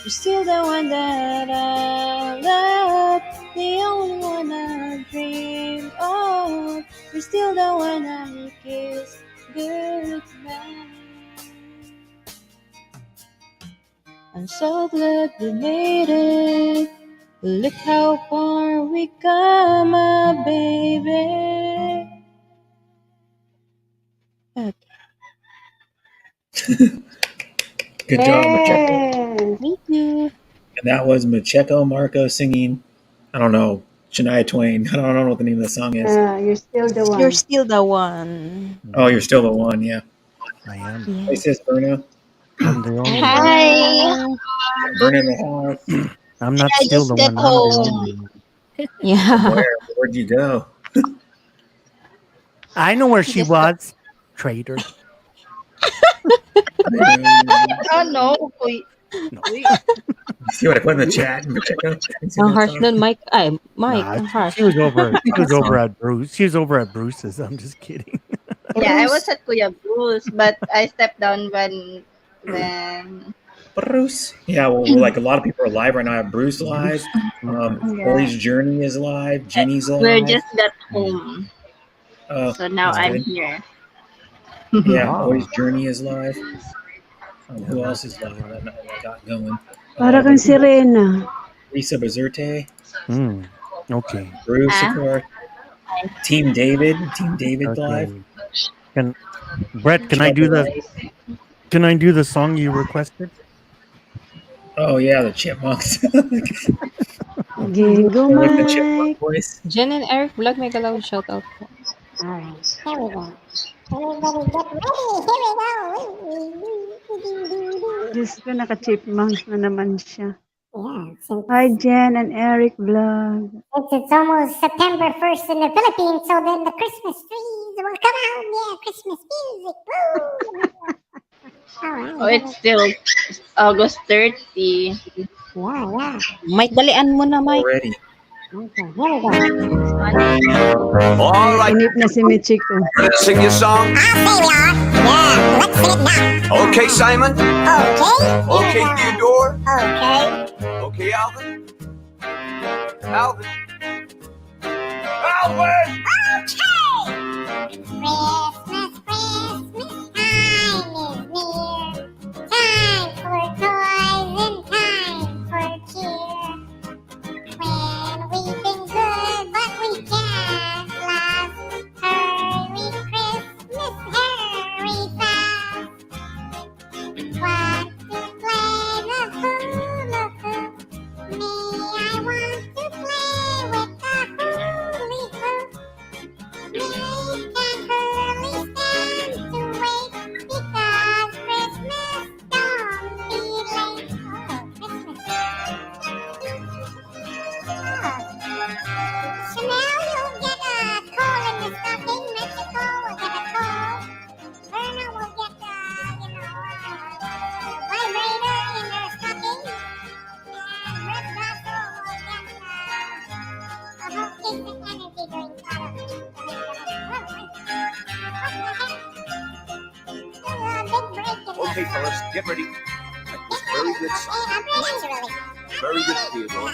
You're still the one that I love, the only one I dream of. You're still the one I kiss goodnight. I'm so glad we made it. Look how far we come, my baby. Okay. Good job, Macheko. Yes. Thank you. And that was Macheko Marco singing, I don't know, Shania Twain. I don't know what the name of the song is. You're still the You're one. still the one. Oh, you're still the one, yeah. I am. Hey, sis, Bruno. I'm the only one. Hi. Bruno in the house. I'm not I still just the got one. I'm the home. only one. Yeah. Where'd you go? I know where she Just was. Traitor. Oh no. Uy. No. Uy. See what I put in the chat? Macheko? See Ang that harsh song? nun, Mike. Ay, Mike, Nah, ang harsh. she was over. She was over at Bruce. She was over at Bruce's. I'm just kidding. Yeah, I was at Kuya Bruce, but I stepped down when Bruce. Yeah, well, like a lot of people are live right now. Bruce live. Yeah. Corey's Journey is live. Jenny's live. we just got home. Oh, So now that's I'm good. here. Yeah, Wow. Corey's Journey is live. Who else is live that I got going? Para kang sirena. Lisa Bazerte. Okay. Bruce, Ah. of course. Team David. Team David live. Okay. Can Brett? Can I do the? Can I do the song you requested? Oh yeah, the Chipmunks. Jingle Like the Mike. Chipmunk voice. Jen and Eric Vlog, make a loud shout out po. Alright, here we go. Everybody get ready. Here we go. Diyos ko, naka-chipmunks na naman siya. Yeah, since Hi, Jen and Eric Vlog. it's almost September 1st in the Philippines, so then the Christmas trees will come out. Yeah, Christmas music. Woo! Alright. Oh, it's still August 30. Yeah. Mike, dalian mo na, Mike. Already. Okay, here we go. All right, Inip na si Michiko. ready to sing your song? I'll say we are. Yeah, let's sing it now. Okay, Simon. Okay. Okay, Theodore. Okay. Okay, Alvin. Alvin. Alvin! Okay. Christmas, Christmas time is near. Time for toys and time for cheer. When we've been good, but we can't last. Hurry, Christmas, hurry fast. Want to play the hula hoop? Me, I want to play with the hula hoop. Millie and Hurley stand to wait because Christmas don't be late. Chanel, you'll get a coal in the stocking. Mexico will get a coal. Verna will get vibrator in her stocking. And Red Russell will get a whole instant energy drink out of it. Okay, fellas, get ready. That was very good, Simon. Very good, Theodore.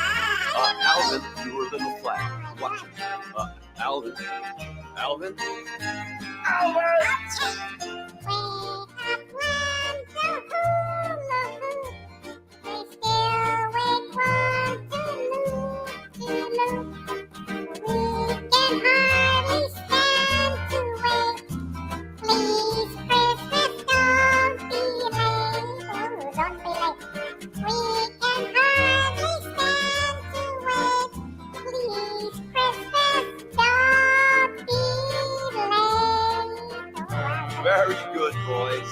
Alvin, you were a little flat. Watch it. Alvin. Alvin. Very good, boys.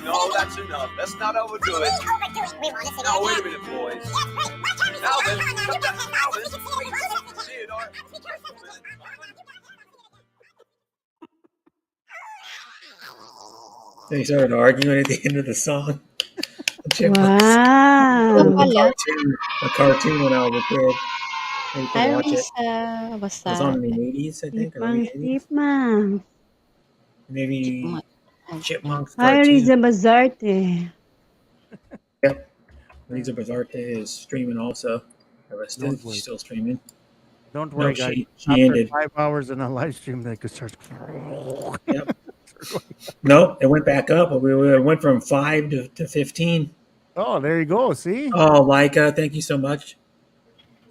No, that's enough. Let's not overdo it. Now, wait a minute, boys. Alvin. Theodore. They started arguing at the end of the song. The Chipmunks. Wow. The cartoon when I was a kid. You can watch it. It was on in the 80s, I think. Or late 80s. Chipmunks. Maybe Chipmunks Hi, cartoon. Riza Bazarte. Yep. Lisa Bazarte is streaming also. Or still, Don't worry. still streaming. Don't worry, No, guys. she After ended. 5 hours in a live stream, they could start. Yep. Nope, it went back up. We went from 5 to 15. Oh, there you go. See? Oh, Leica, thank you so much.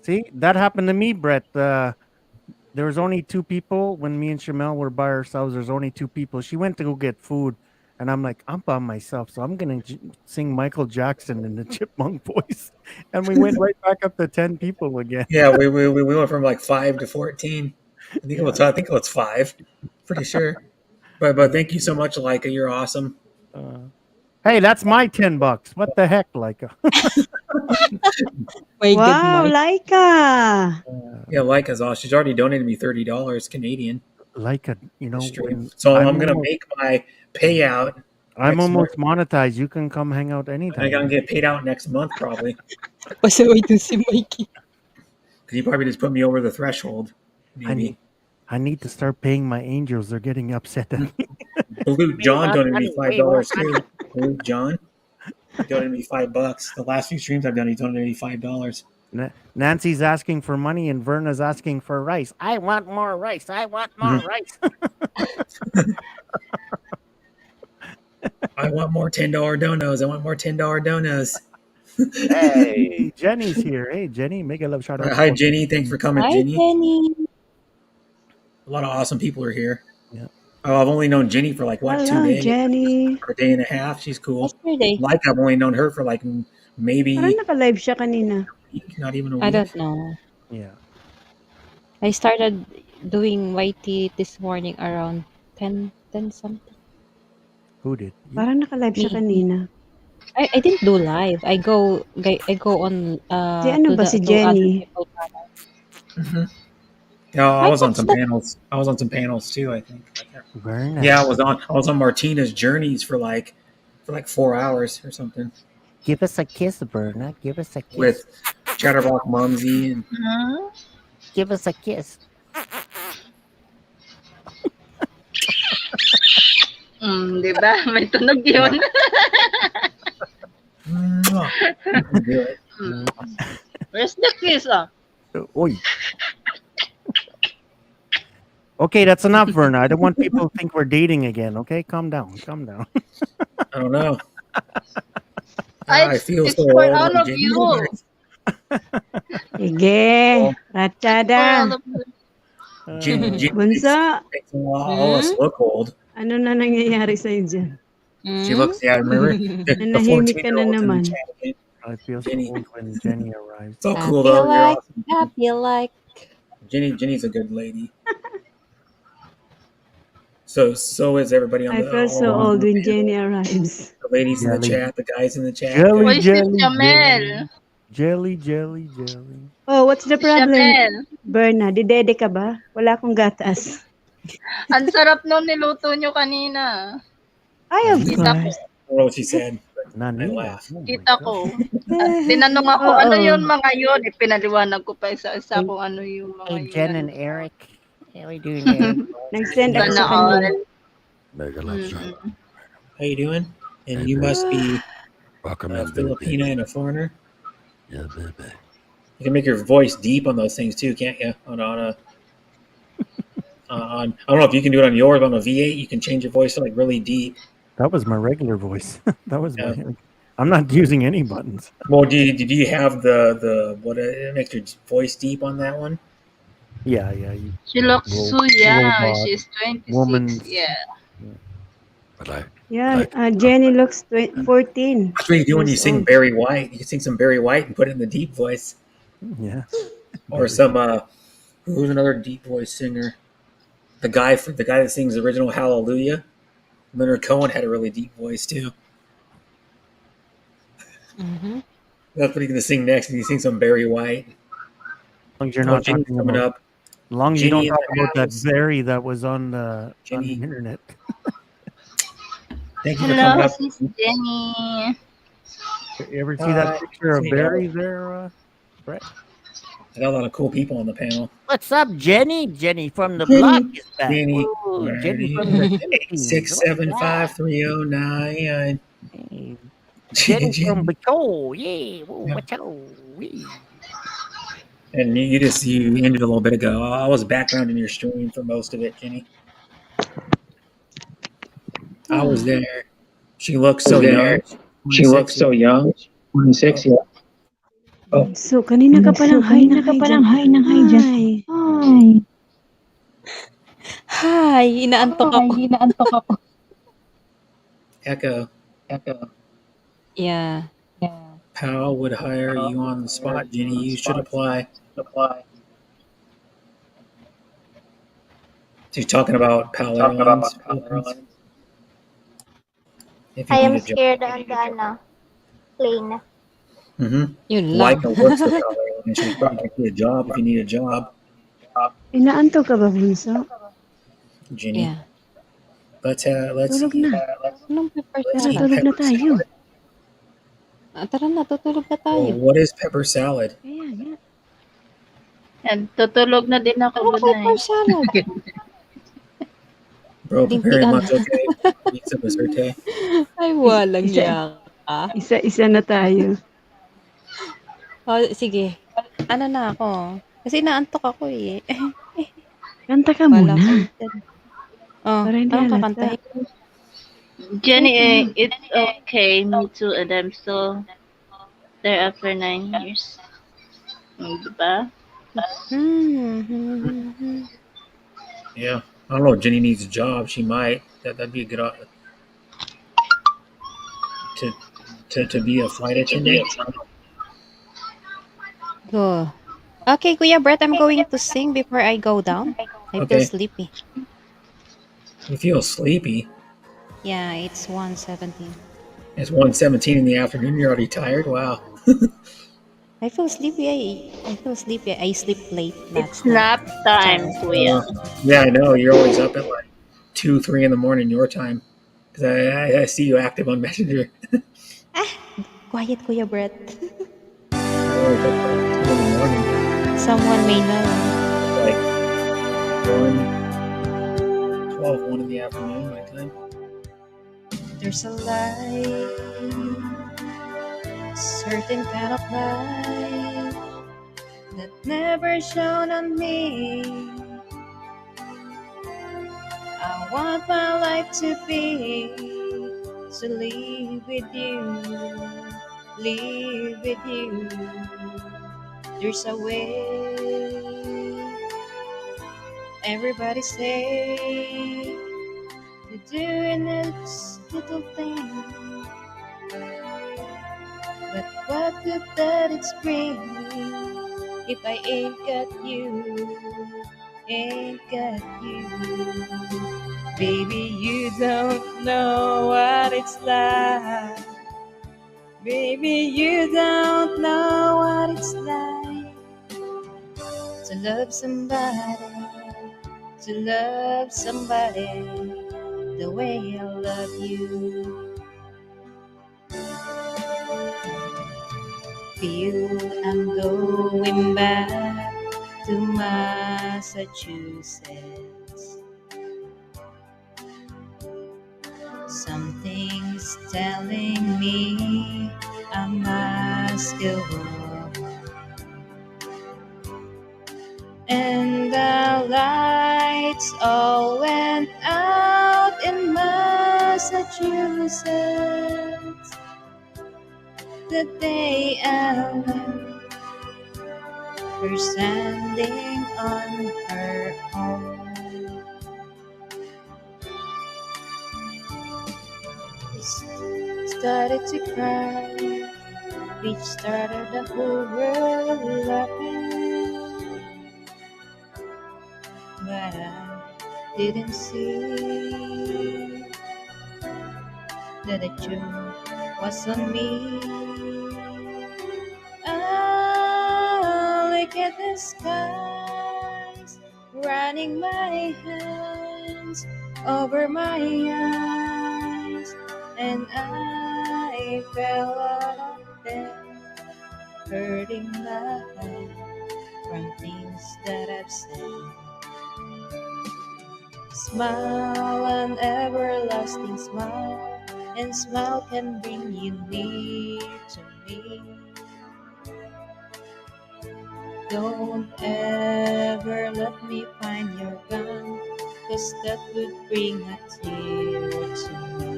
See, that happened to me, Brett. There was only 2 people when me and Shamel were by ourselves. There's only 2 people. She went to go get food, and I'm like, I'm by myself, so I'm gonna sing Michael Jackson in the Chipmunk voice, and we went right back up to 10 people again. Yeah, we went from like 5 to 14. I think it was 5. Pretty sure. But thank you so much, Leica. You're awesome. Hey, that's my $10. What the heck, Leica? Wow, Laika. Yeah, Leica's awesome. She's already donated me $30 Canadian. Leica, you know. So I'm gonna make my payout. I'm next almost month. monetized. You can come hang out anytime. I'm gonna get paid out next month probably. Pasaway dun si Mikey. Because you probably just put me over the threshold. Maybe. I need to start paying my angels. They're getting upset at me. Blue John donated me $5 too. Blue John donated me $5. The last few streams I've done, he donated me $5. Nancy's asking for money and Verna's asking for rice. I want more rice. I want more rice. I want more $10 donos. I want more $10 donos. Hey, Jenny's here. Hey, Jenny, make a love shout out. Hi, Jenny. Thanks for coming, Hi, Jenny. Jenny. A lot of awesome people are here. Yeah. Oh, I've only known Jenny for like, what, 2 Hello, days? Jenny. Or a day and a half. She's cool. Yesterday. Like, I've only known her for like maybe Parang naka-live siya kanina. not even a I week. don't know. Yeah. I started doing YT this morning around 10 something. Who did? You? Parang naka-live siya Me. kanina. I didn't do live. I go on Si ano to ba the si to other Jenny? people's channel. Mm-hmm. No, I I was on watched some that. panels. I was on some panels too. I think. Very nice. Yeah, I was on Martina's Journeys for like 4 hours or something Give us a kiss, Berna. Give us a kiss. with Chatterbox Mumsy and Huh? Give us a kiss. Di ba? May tunog yun. Mwah. Do it. Where's the kiss, ah? Oi. Okay, that's enough, Verna. I don't want people to think we're dating again. Okay, calm down. Calm down. I don't know. I feel It's so for old. all when of Jenny you. was Sige, For all Ratchada. of you. Jenny Bunso, makes all us look old. ano na nangyayari sa'yo dyan? She looks. Yeah, remember the Nanahimik ka na 14-year-olds in the naman. chat again. I feel so Jenny. old when Jenny arrives. So I cool feel though. You're like awesome. I feel like Jenny's a good lady. So is everybody on I the feel so all old on the when panel. Jenny arrives. The ladies in the Jelly. chat, the guys in the chat. Jelly, Where's jelly, Jamel? jelly, jelly, jelly. Oh, what's the problem, Jamel. Berna? Didede ka ba? Wala akong gatas. Ang sarap nung niluto nyo kanina. Ay, of Kita ko. course. I don't know what she said. I Nanina. laughed. Oh my Kita God. ko. At tinanong ako, Oo. ano yun mga yun? Pinaliwanag ko pa isa-isa kung ano yung mga Hey, yun. Jen and Eric. How we doing, Eric? Nag-send ako Sana sa kanya. all. Mega Love Show. How you doing? And Hey, you baby. must be Welcome a in, baby. Filipina and a foreigner. Yeah, baby. You can make your voice deep on those things too, can't you? On I don't know if you can do it on yours, but on a V8, you can change your voice to like really deep. That was my regular voice. That was Yeah. my. I'm not using any buttons. Well, did you have the what makes your voice deep on that one? Yeah, yeah. You, She looks so young. robot, She's 26. woman. Yeah. But I Yeah, Jenny looks 14. That's what you do when you years sing old. Barry White. You can sing some Barry White and put it in the deep voice, Yeah. or some who's another deep voice singer? The guy that sings the original Hallelujah. Leonard Cohen had a really deep voice too. Mhm. That's what he's gonna sing next. And he sings some Barry White. As long as you're Oh, not Jenny's talking coming about. up. As long as you don't Jenny in talk the about that house. Barry that was on the Jenny. internet. Thank you for Hello, coming up. Sis Jenny. You ever see that picture of There you Barry go. there, Brett? I got a lot of cool people on the panel. What's up, Jenny? Jenny from the block is back. Jenny, Ooh, Jenny from the Philippines. 6753099. Hey, Jenny from Bicol. Yeah. Whoa, Yeah. what's up? Wee. And you ended a little bit ago. I was background in your stream for most of it, Jenny. I was there. She looks so young. She looks so young. 26, yeah. So, kanina ka palang hi ng hi dyan. Hi. Hi, inaantok ako. Echo. Yeah. Powell would hire you on the spot, Jenny. You should apply. She's talking about Powell Airlines. If you I need am a job. scared on the plane. Mm-hmm. Yun lang. Laika works for Powell Airlines. She's probably get you a job if you need a job, Inaantok ka ba, Bunso? Jenny. Yeah. Let's Tulog na. Anong pepper Tara, salad? tulog na tayo. Tara na, tutulog na Well, tayo. what is pepper salad? And tutulog na din ako. Ano Good pepper night. salad? Bro, preparing Lintian. lunch, okay? Need some dessert. Ay, walang Isa- yak. Isa-isa na tayo. Oh, sige. Ano na ako? Kasi naantok ako eh. Kanta ka Wala muna. pa. Oh, Para hindi anong halata. kakantahin? Jenny, it's okay. Me too. And I'm still there after 9 years. Diba? Yeah. I don't know if Jenny needs a job. She might. That'd be a good to to be a flight attendant. Go. Okay, Kuya Brett, I'm going to sing before I go down. I feel Okay. sleepy. You feel sleepy. Yeah, it's 1:17. It's 1:17 in the afternoon. You're already tired. Wow. I feel sleepy. I feel sleepy. I sleep late It's last night. nap time, Kuya. Yeah, I know. You're always up at like 2, 3 in the morning your time. Because I see you active on Messenger. Quiet, Kuya Brett. You're always up at like 2 in the morning. Someone may know. Like 12, 1 in the afternoon my time. There's a light, certain kind of light that never shone on me. I want my life to be to live with you, live with you. There's a way. Everybody say to do this little thing, but what good that it's bring if I ain't got you, ain't got you. Baby, you don't know what it's like. Baby, you don't know what it's like to love somebody the way I love you. Feel I'm going back to Massachusetts. Something's telling me I must go home. And the lights all went out in Massachusetts the day I went, her standing on her own. We started to cry, we started the whole world laughing, but I didn't see that the joke was on me. Oh, look at the skies, running my hands over my eyes, and I fell out of bed, hurting my head from things that I've said. Smile, an everlasting smile, and smile can bring you near to me. Don't ever let me find your gun, 'cause that would bring a tear to me.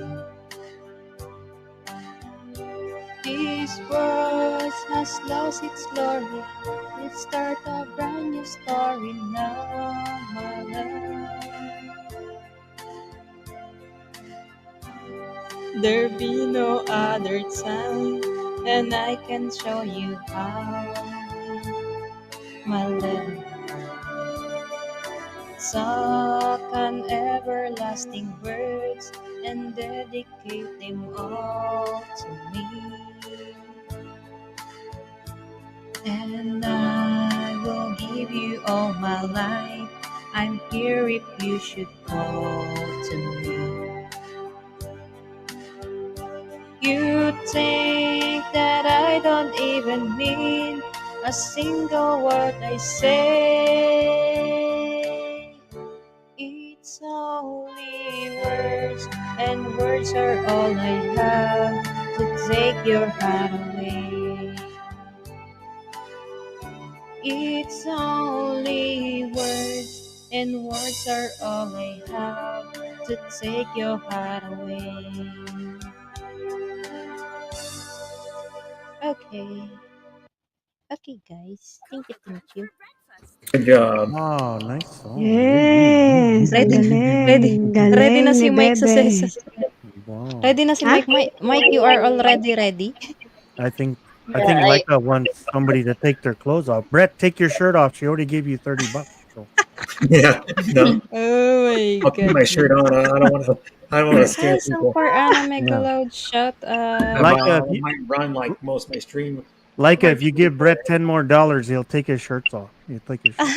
This world has lost its glory. Let's start a brand new story now, my love. There be no other time, and I can show you how, my love. Talk on everlasting words and dedicate them all to me. And I will give you all my life. I'm here if you should call to me. You think that I don't even mean a single word I say. It's only words, and words are all I have to take your heart away. It's only words, and words are all I have to take your heart away. Okay. Okay, guys. Thank you. Good job. Oh, nice song. Yes, Ready, galing, ready, ready galing na si ni Mike sa Bebe. sa- Wow. Ready na si Huh? Mike. Mike, you are already ready? I think Yeah, I Leica wants somebody to take their clothes off. Brett, take your shirt off. She already gave you $30. So Yeah, no, Oh my I'll keep my shirt on. I don't want to. I don't want to scare Hi, Song people. for Anna Mega yeah, Loud shout Leica, I might run like most of my stream. if you give Brett $10 more, he'll take his shirts off. He'll take his shirt.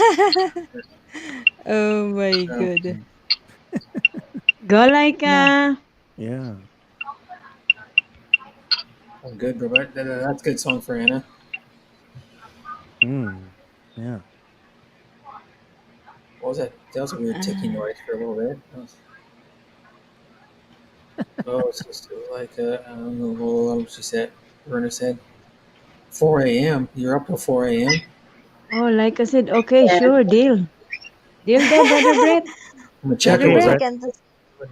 Oh my So, god. Go, No. Laika. Yeah. I'm good, Robert. That's a good song for Anna. Yeah. What was that? That was a weird ticking noise for a little bit. Oh, it's just like I don't know what she said. Verna said 4 a.m. You're up till 4 a.m. Oh, Laika said, okay, yeah. sure, deal. Deal there, Brother Brett. Macheco Brother Hey, was Brett. Brett.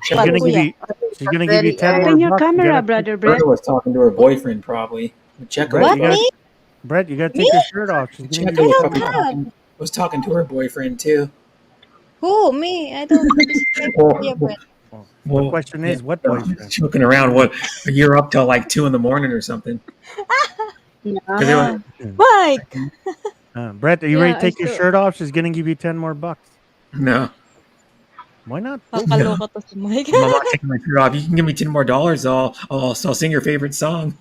She's What, gonna give kuya? you. She's gonna give you Very 10 Open more your bucks. You camera, gotta Brother Berta Brett. was talking to her boyfriend probably. Macheco, Brett. What, You gotta me? Brett. You gotta Me? take your shirt off. She's gonna give Macheco you was I 10 don't probably have. was talking to her boyfriend too. Who? Me? I don't subscribe to Kuya Well, Brett. Well, the well, question yeah, is, what no, boyfriend? joking around. What you're up till like 2 in the morning or something? Because it was No. Mike! Brett, are you ready Yeah, to I take your saw. shirt off? She's gonna give you 10 more bucks. no, Why not? no. Kakaloka to si Mike. I'm not taking my shirt off. You can give me $10 more. I'll sing your favorite song.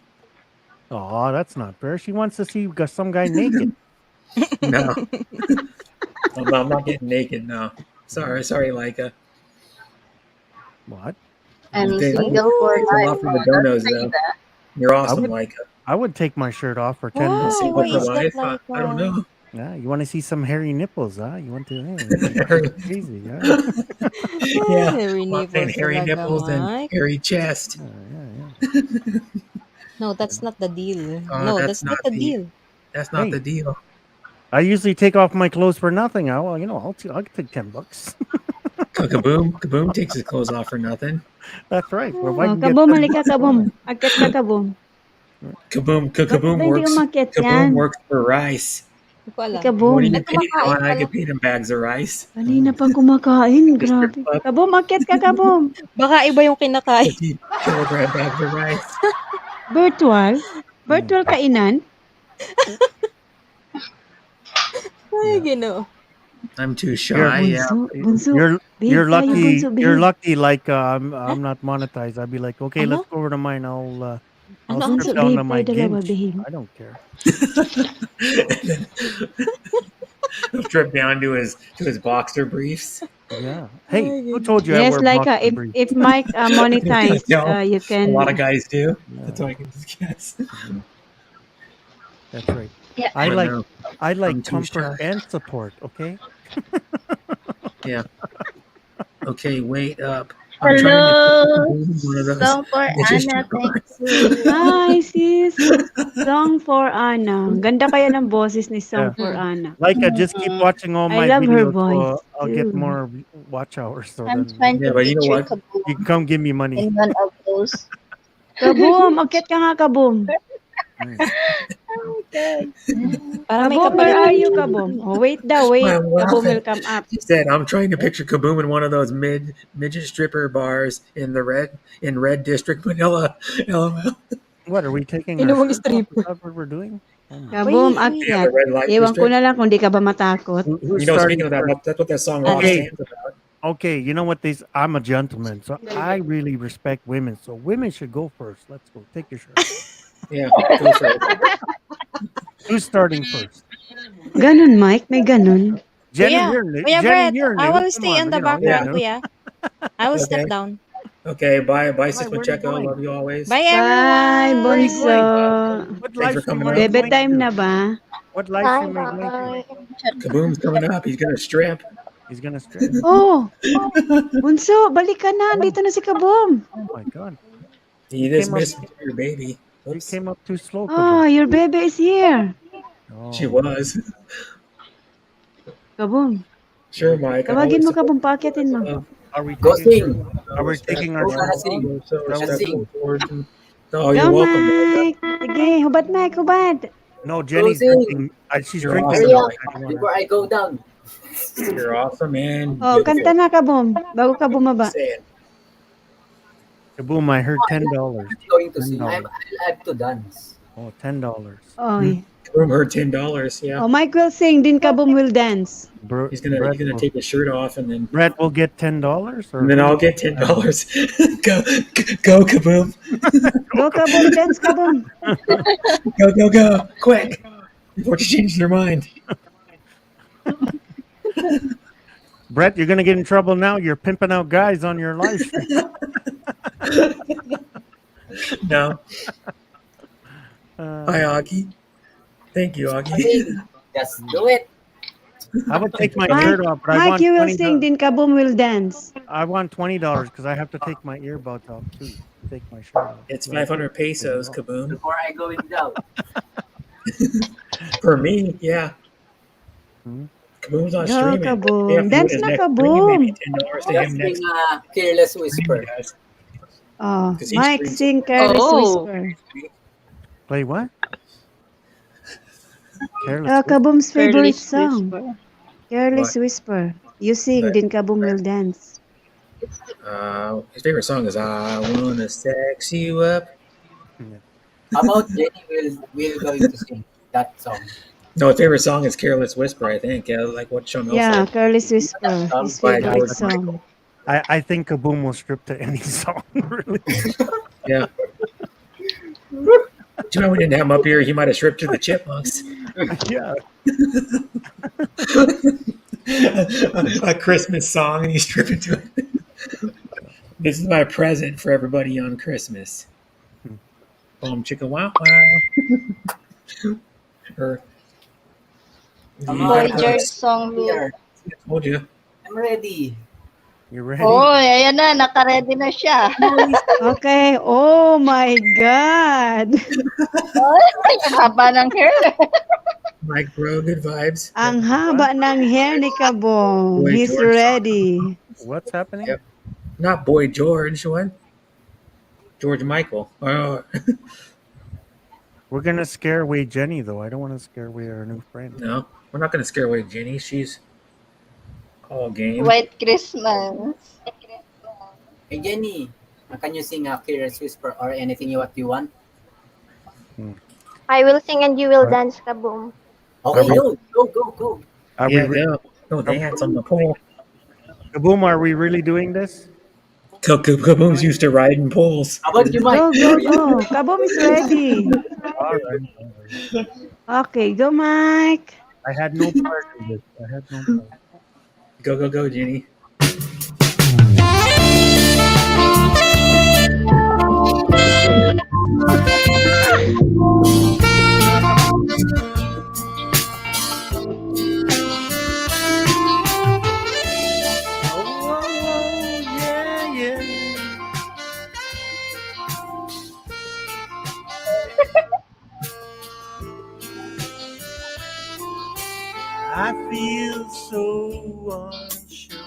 Oh, that's not fair. She wants to see some guy naked. No, I'm not getting naked. No, sorry, Leica. What? I'm Thanks single for a life. lot for the Don't donos, say though. that. You're I awesome, would Leica. I would take my shirt off for 10 Why? bucks. Single Why for is that life? like I don't know. Yeah, you want to see some hairy nipples, huh? You want to hey, crazy, yeah. Yeah, Hairy well, I'm saying nipples hairy talaga, nipples and Mike. hairy chest. Yeah. No, that's not the deal. Oh, No, that's that's not not the the deal. that's not Hey, the deal. I usually take off my clothes for nothing. I'll take 10 bucks. Kaboom takes his clothes off for nothing. That's right. Well, if I Oh, can get Kaboom, 10 halika, bucks, why Kaboom. not? Akit ka, Kaboom. Bakit ba hindi umakyat Kaboom yan? works for rice. Hindi ko Si alam. He won't Kaboom. even Ay, pay. kumakain I pala. get paid in bags of rice. Kanina pang kumakain. The strip Grabe. club, Kaboom, akit ka, Kaboom. Baka iba yung kinakain. 50-kilogram bags of rice. Virtual? Virtual kainan? Ay, Ginoo. I'm too You're shy. Yeah. Bunso. you're Behave tayo, lucky. Bunso. You're Behave. lucky. Like I'm not monetized. I'd be like, okay, let's Ano? go over to mine. I'll Ano? Bunso, strip down to behave my tayo dalawa. ginch. Behave. I don't care. He'll strip down to his boxer briefs. Yeah. Hey, who told you I Yes, wear like boxer briefs? if Mike monetized, No, you a lot of can. guys do. Yeah, That's all I can just guess. that's right. Yeah. I But like no, I like I'm too comfort shy. and support. Okay. Yeah. Okay, wait up. I'm trying to Hello. get one of those. Song for It's Anna. Thank just you. Hi, sis. Song for Anna. Ganda kaya ng boses ni Song Yeah. for Anna. Like just keep watching all I my love her videos, voice so I'll get too. more watch hours. So I'm then trying Yeah, to but you know picture what? you can Kaboom come give me money. in one of those. Kaboom, akit ka nga, Kaboom. Mm. Oh my God. Para may Kaboom, where kapalit are yung you, chan. Kaboom? Oh, wait daw, wait. I'm Kaboom laughing. will come up. She said, "I'm trying to picture Kaboom in one of those midget stripper bars in red district, Manila." LOL. What are we taking our Inuwang shirts off? Is stripper. that what we're doing? Oh my. Kaboom, Wait. Yeah, the akyat. red light Ewan ko district. na lang kung di ka ba matakot. Who's You know, starting speaking of that, first? that's what that song Ano? Okay, Roxanne's about. okay. You know what? I'm a gentleman, so I really respect women. So women should go first. Let's go. Take your shirt. Yeah, go for it. Who's starting first? Ganun, Mike. May ganun. Jenny, Kuya, you're new. Kuya Jenny, Brett, you're I new. will Come stay on, in the you know. background, Yeah. Kuya. I will step Okay. down. Okay. Bye, Why, Sis where are you Pacheco. going? Love you always. Bye, Bye, everyone. Where are you bunso. going? What Thanks for live stream coming are up. you Bebe going to time do? na ba? What live Bye stream are you going to do? bye. Kaboom's coming up. He's gonna strip. He's gonna strip. Oh, bunso, balik ka na. Dito na si Kaboom. Oh my God! You You came up. dismissed your baby. You Oops. came up too slow, Oh, Kaboom. your baby is here. She Oh. was. Kaboom. Sure, Mike. I Tawagin always mo, Kaboom. Paakyatin mo. Are we Go taking? sing. Are we taking our Go sana shirts sing. off? so Is that what Let's we're sing. doing? forward to. Oh, you're Go, welcome, Mike. Mike. Sige, hubad, Mike. Hubad. No, Go Jenny's sing. drinking. She's You're drinking Hurry awesome, milk. up Mike. I don't wanna. before I go down. You're awesome and Oh, kanta beautiful. na, Kaboom. Bago ka bumaba. Just saying. Kaboom! I heard $10. Going to sing. I $10. have to dance. Oh, $10. Oh, yeah. Kaboom heard $10. Yeah, Oh, Mike will sing, then Kaboom will dance. he's gonna take his shirt off, and then Brett will get $10, and then I'll get $10. Go Kaboom! Go Kaboom, dance Kaboom. Go! Quick! Before she changes her mind. Brett, you're gonna get in trouble now. You're pimping out guys on your live stream. No. Hi, Augie. Thank you, Augie. Sing. Just do it. I would take my Mike, shirt off, but I Mike, want you will $20. sing, then Kaboom will dance. I want $20 because I have to take my earbuds off too. Take my shirt off. It's 500 pesos, Kaboom. Before I go in down. For me, yeah. Hmm? Kaboom's on Go streaming. Kaboom. Yeah, Dance his na next stream, maybe Kaboom. $10 to Just him sing next. Careless Whisper. Guys. Oh, 'Cause he Mike, streams- sing Careless Oh. Whisper. Play what? Careless. Kaboom's favorite Careless song. Whisper. Careless Whisper. You sing, Right. then Kaboom will dance. His favorite song is "I Wanna Sex You Up." How about Jenny will going to sing that song? No, his favorite song is "Careless Whisper." I think. Like what Chanel Yeah, said. Careless Whisper. His By favorite George song. I think Kaboom will strip to any song. Really. Yeah. Too bad we didn't have him up here. He might have stripped to the Chipmunks. Yeah. A Christmas song, and he's stripping to it. This is my present for everybody on Christmas. Boom, chicka wow wow. Or Come Boy on, George song. here. I told you. I'm ready. You ready? Oh, ayan na, naka-ready na siya. Okay. Oh my God. Ay, ang haba ng hair. Mike Bro, good vibes. Ang haba ng hair ni Kaboom. Boy He's George. ready. What's happening? Yep. Not Boy George, what? George Michael. Oh, We're gonna scare away Jenny though. I don't want to scare away our new friend. no, we're not going to scare away Jenny. She's all game. White Christmas. Hey Jenny, can you sing Careless Whisper or anything what you want? I will sing and you will dance, Kaboom. Okay, Kaboom. go. Are Yeah, we no dance on the pole. Kaboom? Are we really doing this? Kaboom's used to riding poles. How about you, Mike? Go. Kaboom is ready. All right. Okay, go Mike. I had no part in this. I had no part. Go, Jenny. Yeah, yeah. I feel so unsure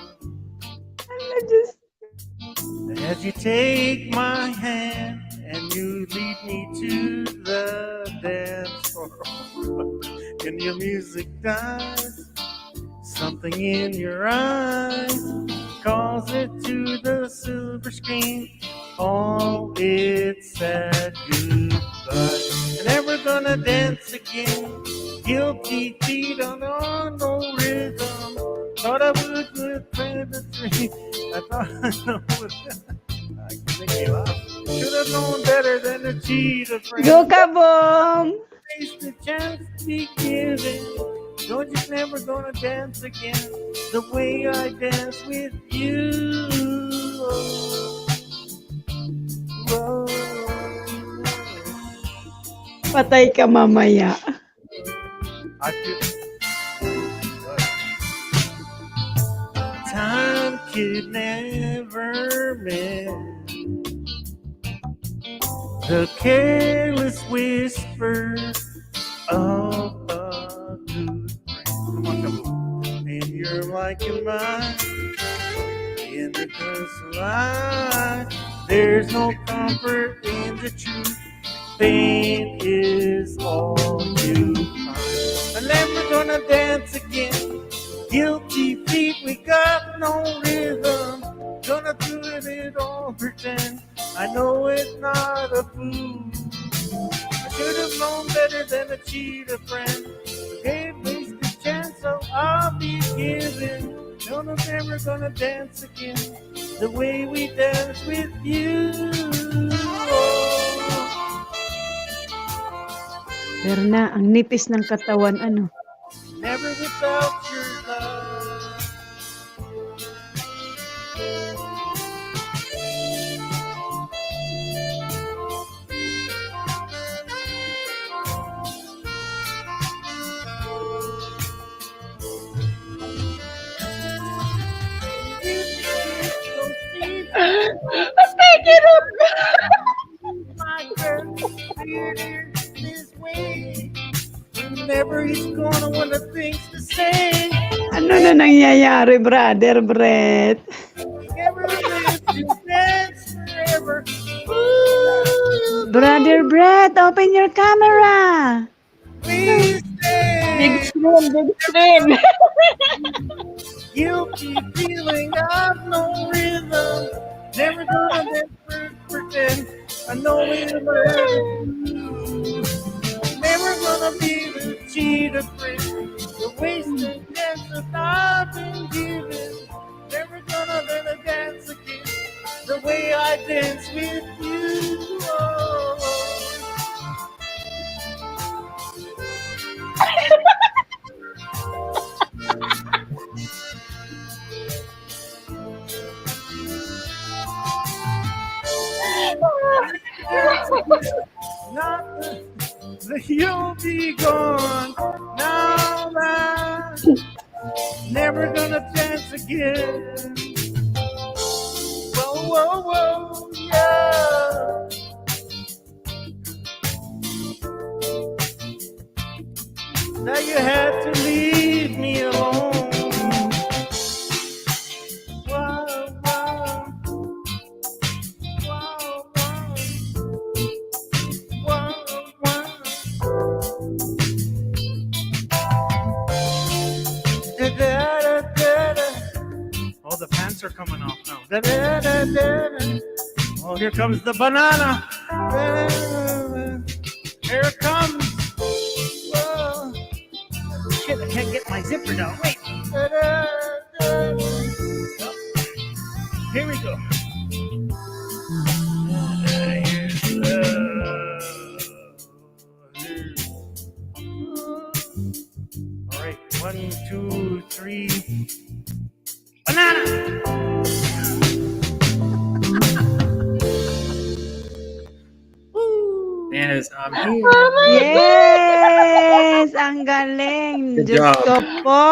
as you take my hand and you lead me to the dance floor. And your music dies, something in your eyes calls it to the silver screen. Oh, it's sad goodbye. And never gonna dance again. Guilty feet on no rhythm. Thought I would with predatory. I thought I know what I can make you laugh. Should have known better than to cheat a friend. Go Kaboom. Face the chance to be given. You're just never gonna dance again the way I dance with you. Oh. Patay ka mamaya. I feel time could never mend the careless whisper of a good friend. Come on, Kaboom. And you're like a mine in the personal life. There's no comfort in the truth. Pain is all you find. I'm never gonna dance again. Guilty feet, we got no rhythm. Gonna do it all pretend. I Can't waste the chance, so I'll be giving. No, I'm never gonna dance again the way we dance with you. Berna, ang nipis ng katawan, ano? Never without your love. Take it up. My girl, this way. Whenever he's gonna want the things to say. Ano na nangyayari, brother Brett? Never live to dance forever. Brother Brett, open your camera. Please stay. Big screen, big screen. Guilty feeling of no rhythm. Never gonna never pretend I know it'll do. Never gonna be the cheater friend, the wasted chance that I've been given. Never gonna let her dance again the way I dance with you. Oh. Not that you'll be gone now that never gonna dance again. Whoa, whoa, whoa, yeah. Now you had to leave me alone. Wow, wow. Wow, wow. Wow, wow. Da-da-da-da-da. Oh, the pants are coming off now. Da-da-da-da-da. Oh, here comes the banana. Da-da-da-da. Here it comes. Whoa. Shit, I can't get my zipper down. Wait. Da-da-da-da. Here we go. All right, 1, 2, 3. Banana. Bananas, I'm here. Yes! Ang galing! Good Diyos job. ko po!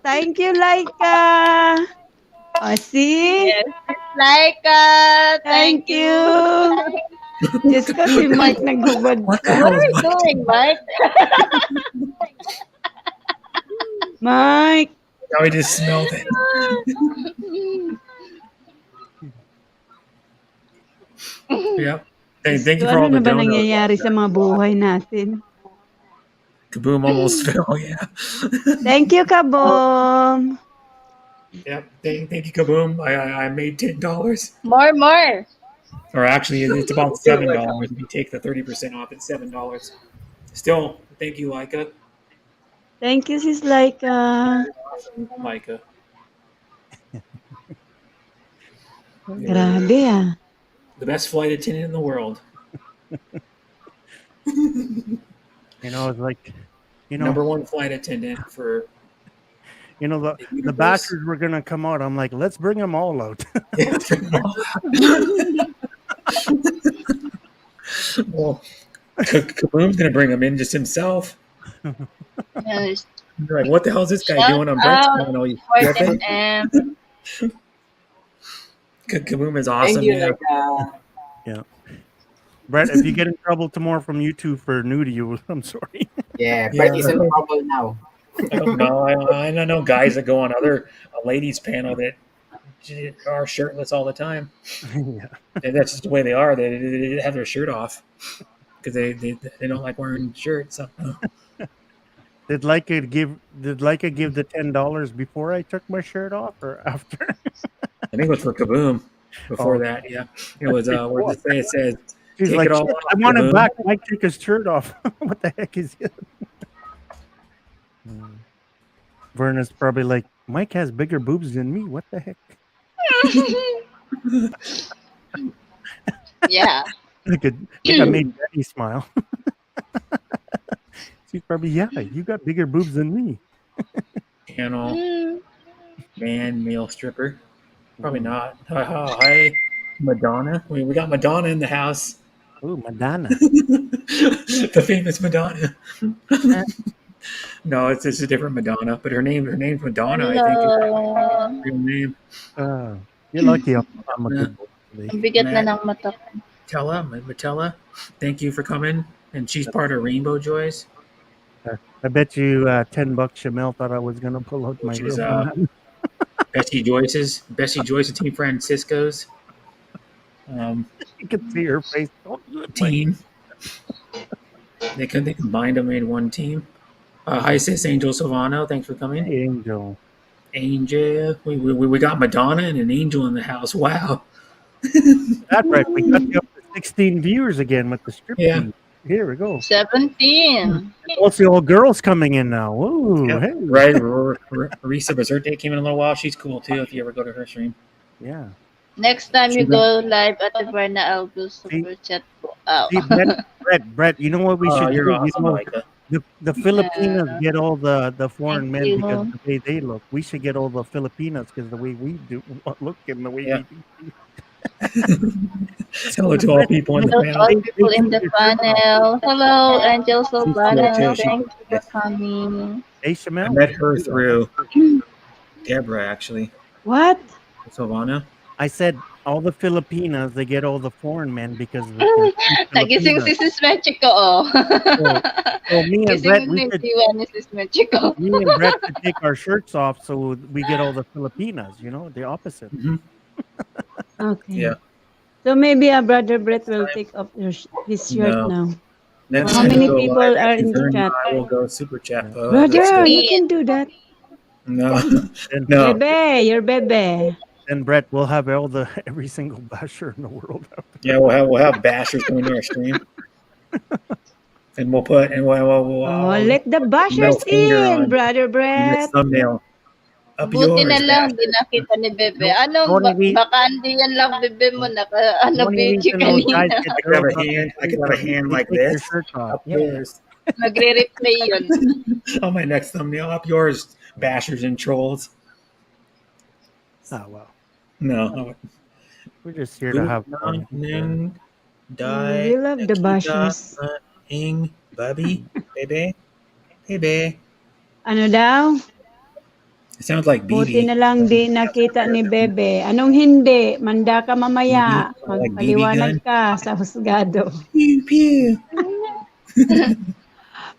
Thank you, Laika! O, see? Yes, Laika. Thank you! Diyos ko, si Mike naghubad What the pa. hell What are is you doing, Mike? Mike! Now we just smelled it. Yep. Hey, thank you So, for all ano the na ba donuts. nangyayari sa mga buhay natin? Kaboom almost fell, yeah. Thank you, Kabom! Yep. Thank you, Kaboom. I made $10. More. Or actually, it's about $7. If you take the 30% off, it's $7. Still, thank you, Laika. Thank you, Sis Laika. Laika. Grabe ah. The best flight attendant in the world. You know, it's like, you know, Number one flight attendant for you know, the universe. bastards were gonna come out. I'm like, let's bring them all out. Well, Kaboom's gonna bring him in just himself. Yes. You're like, what the hell is this guy Shout doing on Brett's out channel? You for get it? them. Kaboom is awesome. Thank you, Yeah. Yeah. Brett, if you get in trouble tomorrow from YouTube for new to you, I'm sorry. Yeah, Brett is in trouble now. I don't know. I know guys that go on other ladies' panel that are shirtless all the time. Yeah. And that's just the way they are. They have their shirt off because they don't like wearing shirts. So. Did Leica give the $10 before I took my shirt off or after? I think it was for Kaboom. Before Oh. that, yeah, it was. What does it say? It says, He's "Take like, it all "Shit, off, I want him Kaboom." back. Mike take his shirt off. What the heck is it? Verna's probably like, Mike has bigger boobs than me. What the heck? Yeah. Look at I made Daddy smile. She's probably, yeah, you got bigger boobs than me. Channel, man, male stripper. Probably not. Hi, Madonna. We got Madonna in the house. Ooh, Madonna. The famous Madonna. No, it's a different Madonna, but her name's Madonna. I think is Hello. her real name. You're lucky I'm a good boy Ang today. bigat na ng mata ko. Matella, thank you for coming. And she's part of Rainbow Joys. I bet you $10 Shamel thought I was gonna pull out my Which real is Madonna. Bessie Joyce of Team Francisco's You can see her face. Don't do it, Mike. team. They combined and made one team. Hi, sis Angel Silvano. Thanks for coming. Hey, Angel. Angel. We got Madonna and an angel in the house. Wow. That's right. We got you up to 16 viewers again with the strip Yeah. team. Here we go. 17. Also, all girls coming in now. Woo! Yep. Hey. Right. Risa Bazerte came in a little while. She's cool too. If you ever go to her stream. Yeah. Next time you She go live at the Verna, I'll do super chat po. Oh. See, Brett, you know what we should You're do? awesome, You know, Micah. the Filipinas get all the foreign men you. because of the way they look. We should get all the Filipinas because the way we do look and the way Yeah. we do. Hello to all people in the Hello to all panel. people in the panel. Hello, Angel Silvano. too. Thank you for coming. Hey, I Shamel. met her through Deborah, actually. What? Silvano. I said all the Filipinas, they get all the foreign men because of the Nagising si Filipinas. Sis Mexico, oh. So me and Brett, Gising we ng should, diwa ni Sis Mexico. me and Brett should take our shirts off so we get all the Filipinas, you know, the opposite. Okay. Yeah. So maybe Brother Brett will take off his shirt No. now. Next How time we many go people live, are in the Vern and chat? I will go super chat. Brother, you can do that. No. No. Bebe, you're Bebe. Then Brett, we'll have all the every single basher in the world. Yeah, we'll have bashers coming to our stream, and we'll Let the bashers finger in, on Brother next Brett. thumbnail. Up Buti na yours, lang, bashers. di nakita ni Bebe. Anong, baka hindi yan lang Bebe mo, ano video kanina. I could have a hand like this. Up yours. Magre-replay yun. On my next thumbnail, up yours, bashers and trolls. Oh well, No. we're just here to have fun. We love the bashers. Ing, Bubby, baby, baby. Ano daw? It sounds like Buti BB. na lang di nakita ni Bebe. Anong hindi? Manda ka mamaya. Like Magpaliwanag BB ka sa husgado. Pew, pew.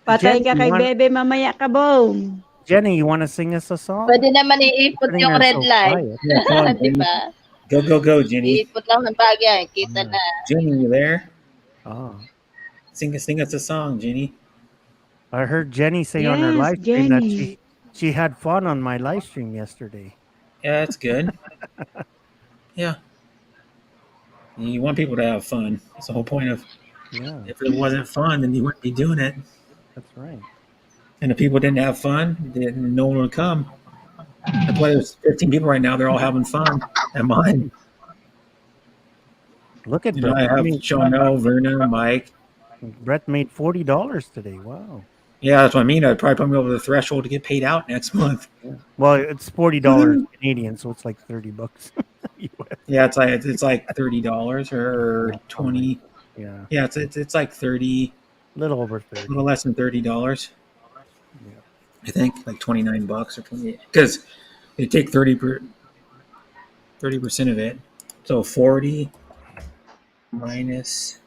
Patay ka Jen, kay you want- Bebe mamaya ka, boom. Jenny, you want to sing us a song? Pwede naman iipot Sitting yung there red so light. quiet. Yeah, come on, Di ba? Go, Jenny. Iipot lang ng bagay. Kita na. Jenny, you there? Oh, Sing us a song, Jenny. I heard Jenny say on her Yes, live stream that Jenny. she had fun on my live stream yesterday. Yeah, that's good. Yeah. You want people to have fun. That's the whole point of. Yeah, If it wasn't fun, then you wouldn't be doing it. that's right. And if people didn't have fun, then no one would come. That's why there's 15 people right now. They're all having fun at mine. Look at You know, I Brett. have Shonel, Verna, Mike. Brett made $40 today. Wow. Yeah, that's what I mean. I'd probably put me over the threshold to get paid out next month. Well, it's $40 Canadian, so it's like $30 US. Yeah, it's like $30 or 20. Yeah, Yeah, it's like 30, a little over a 30. little less than $30. I think like $29 or 28 because they take 30% of it. So 40 minus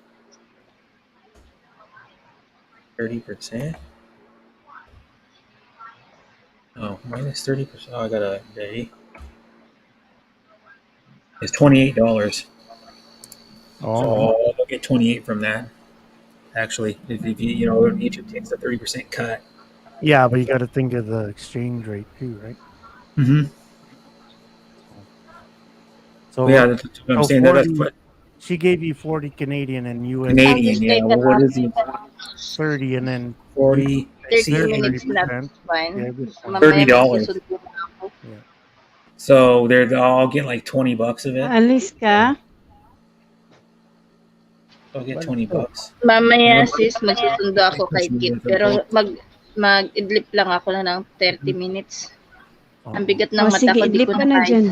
30%. Oh, minus 30%. Oh, I got a day. It's $28. Oh, So I'll get 28 from that. Actually, if you know, YouTube takes a 30% cut. yeah, but you got to think of the exchange rate too, right? Mm-hmm. So Yeah, that's what I'm so saying. That's 40 what she gave you 40 Canadian and US Canadian. Yeah. Well, what is it? 30, and then 40 30 There's minutes na 30%. fine. Yeah, good point. Mamaya $30. magsusundo na ako. Yeah. So I'll get like $20 of it. Alis ka? I'll get But $20. still, Mamaya Ano ba? sis, magsusundo ako kay Kit. Pero mag-idlip lang ako na ng 30 minutes. Ang bigat ng O mata sige, ko, di idlip ko ka na na kaya. dyan.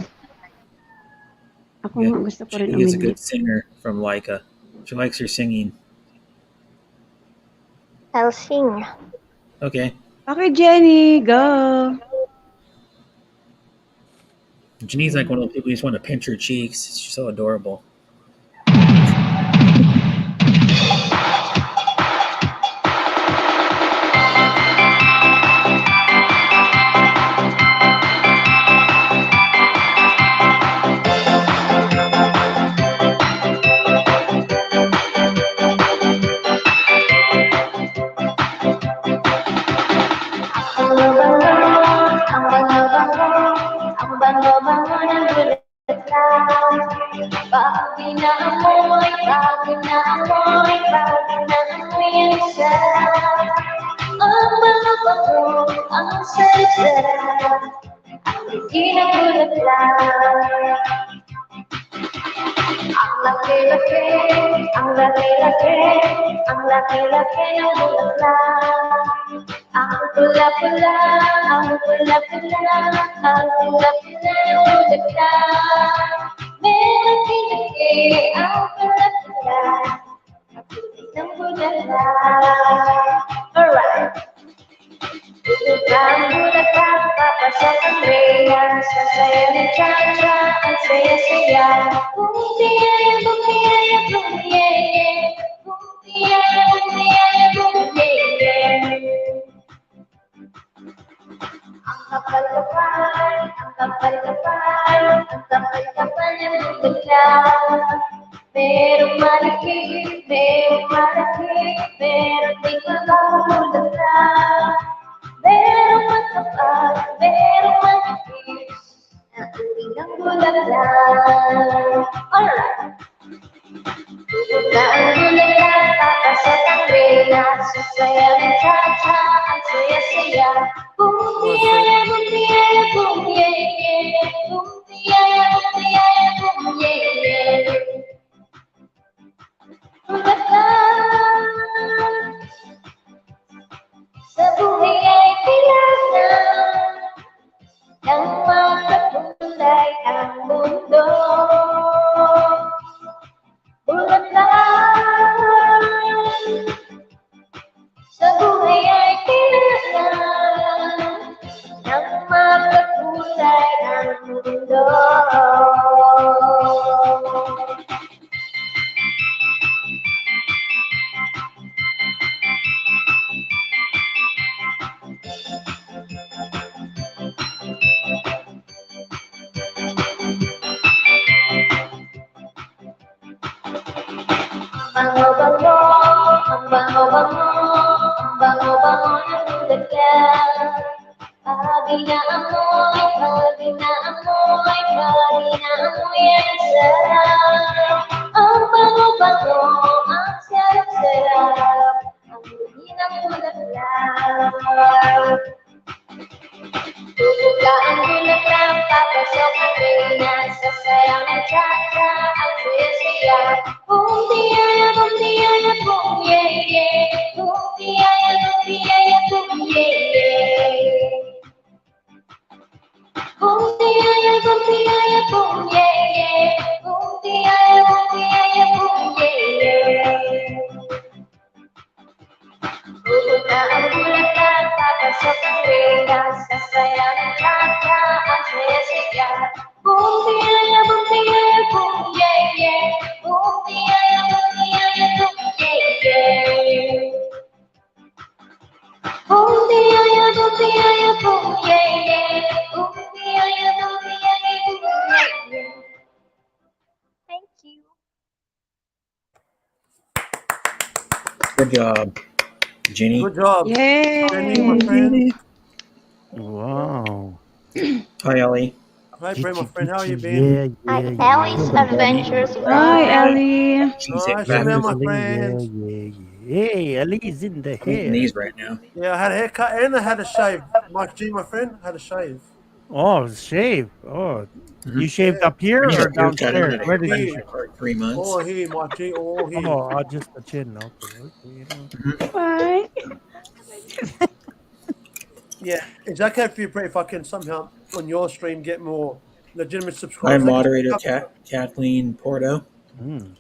Ako Yeah. nga gusto ko rin She is a umidlip. good singer from Laika. She likes your singing. I'll sing. Okay. Okay, Jenny, go. Janine's like one of those people who just want to pinch her cheeks. She's so adorable. Ang bango-bango ng bulaklak. Bago inaamoy, bago inaamoy, bago inaamoy ang sarap. Ang bango-bango, ang sarap-sarap. Ang hindi ng bulaklak. Ang laki-laki, ang laki-laki, ang laki-laki ng bulaklak. Ang pula-pula, ang pula-pula, ang pula-pula ng bulaklak. Merong pinaki, ang pula-pula, ang putik ng bulaklak. Alright. Ang bulaklak, papasok ang reyna, sasaya ng cha-cha, ang saya-saya. Bumiyaya, bumiyaya, bumiyaya, bumiyaya, bumiyaya, bumiyaya. Ang kapal-kapal, ang kapal-kapal, ang kapal-kapal ng bulaklak. Merong malaki, merong malaki, merong di mabang bulaklak. Merong makapal, merong manipis, ang uling ng bulaklak. Alright! Buka ang bulaklak, papasok ang reyna, sasaya ng cha-cha, ang saya-saya. Bumiyaya, bumiyaya, bumiyaya, bumiyaya, bumiyaya, bumiyaya. Bulaklak sa buhay ay kailangan ng magkakulay ang mundo. Bulaklak sa buhay ay kailangan ng magkakulay ang mundo. Bango-bango, ang bango-bango, ang bango-bango ng bulaklak. Pag inaamoy, pag inaamoy, pag inaamoy ang sarap. Ang bango-bango, ang sarap-sarap, ang huli ng bulaklak. Buka ang bulaklak, papasok ang reyna, sasayang ng cha-cha, ang saya-saya. Bumiyaya, bumiyaya, bumiyaya, bumiyaya, bumiyaya, bumiyaya. Bumiyaya, bumiyaya, bumiyaya, bumiyaya, bumiyaya, bumiyaya. Buka ang bulaklak, papasok ang reyna, sasaya ng cha-cha, ang saya-saya. Bumiyaya, bumiyaya, bumiyaya, bumiyaya, bumiyaya, bumiyaya. Bumiyaya, bumiyaya, bumiyaya, bumiyaya, bumiyaya, bumiyaya. Thank you. Good job, Jenny. Good job. Yay! Jenny, my friend. Wow. Hi, Ellie. Hi, Brett, my friend. How you Yeah, been? Ellie's Adventures Hi, Vlog. Ellie. Nice to meet my friends. Hey, Ellie's in the I'm eating hair. these right now. Yeah, I had a haircut and I had a shave. Mike G, my friend, had a shave. Oh, shave. Oh, Mhm. you shaved up here I need or a haircut. I downstairs? haven't Where had a did you haircut shave? for like 3 months. Oh, here, Mike G. Oh, here. Oh, just the chin. Okay. You know. Hi. Yeah, is that okay for you, Brett, if I can somehow on your stream get more legitimate Hi, subscribers? moderator Kathleen Porto. Mm.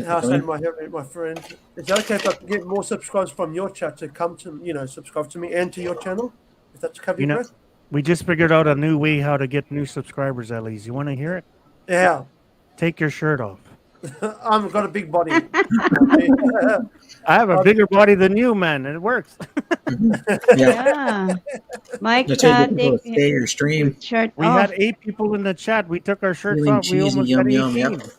How I said my friend, is that okay if I can get more subscribers from your chat to come to subscribe to me and to your channel? If that's okay, You know, Brett? we just figured out a new way how to get new subscribers, Ellie's. You want to hear it? Yeah. Take your shirt off. I've got a big body. I have a bigger body than you, man, and it works. Yeah. Mike, That's how you get take people to stay your stream. shirt We off. had 8 people in the chat. We took our shirts Really off. We cheesy, almost yum, got yum, 18. yep.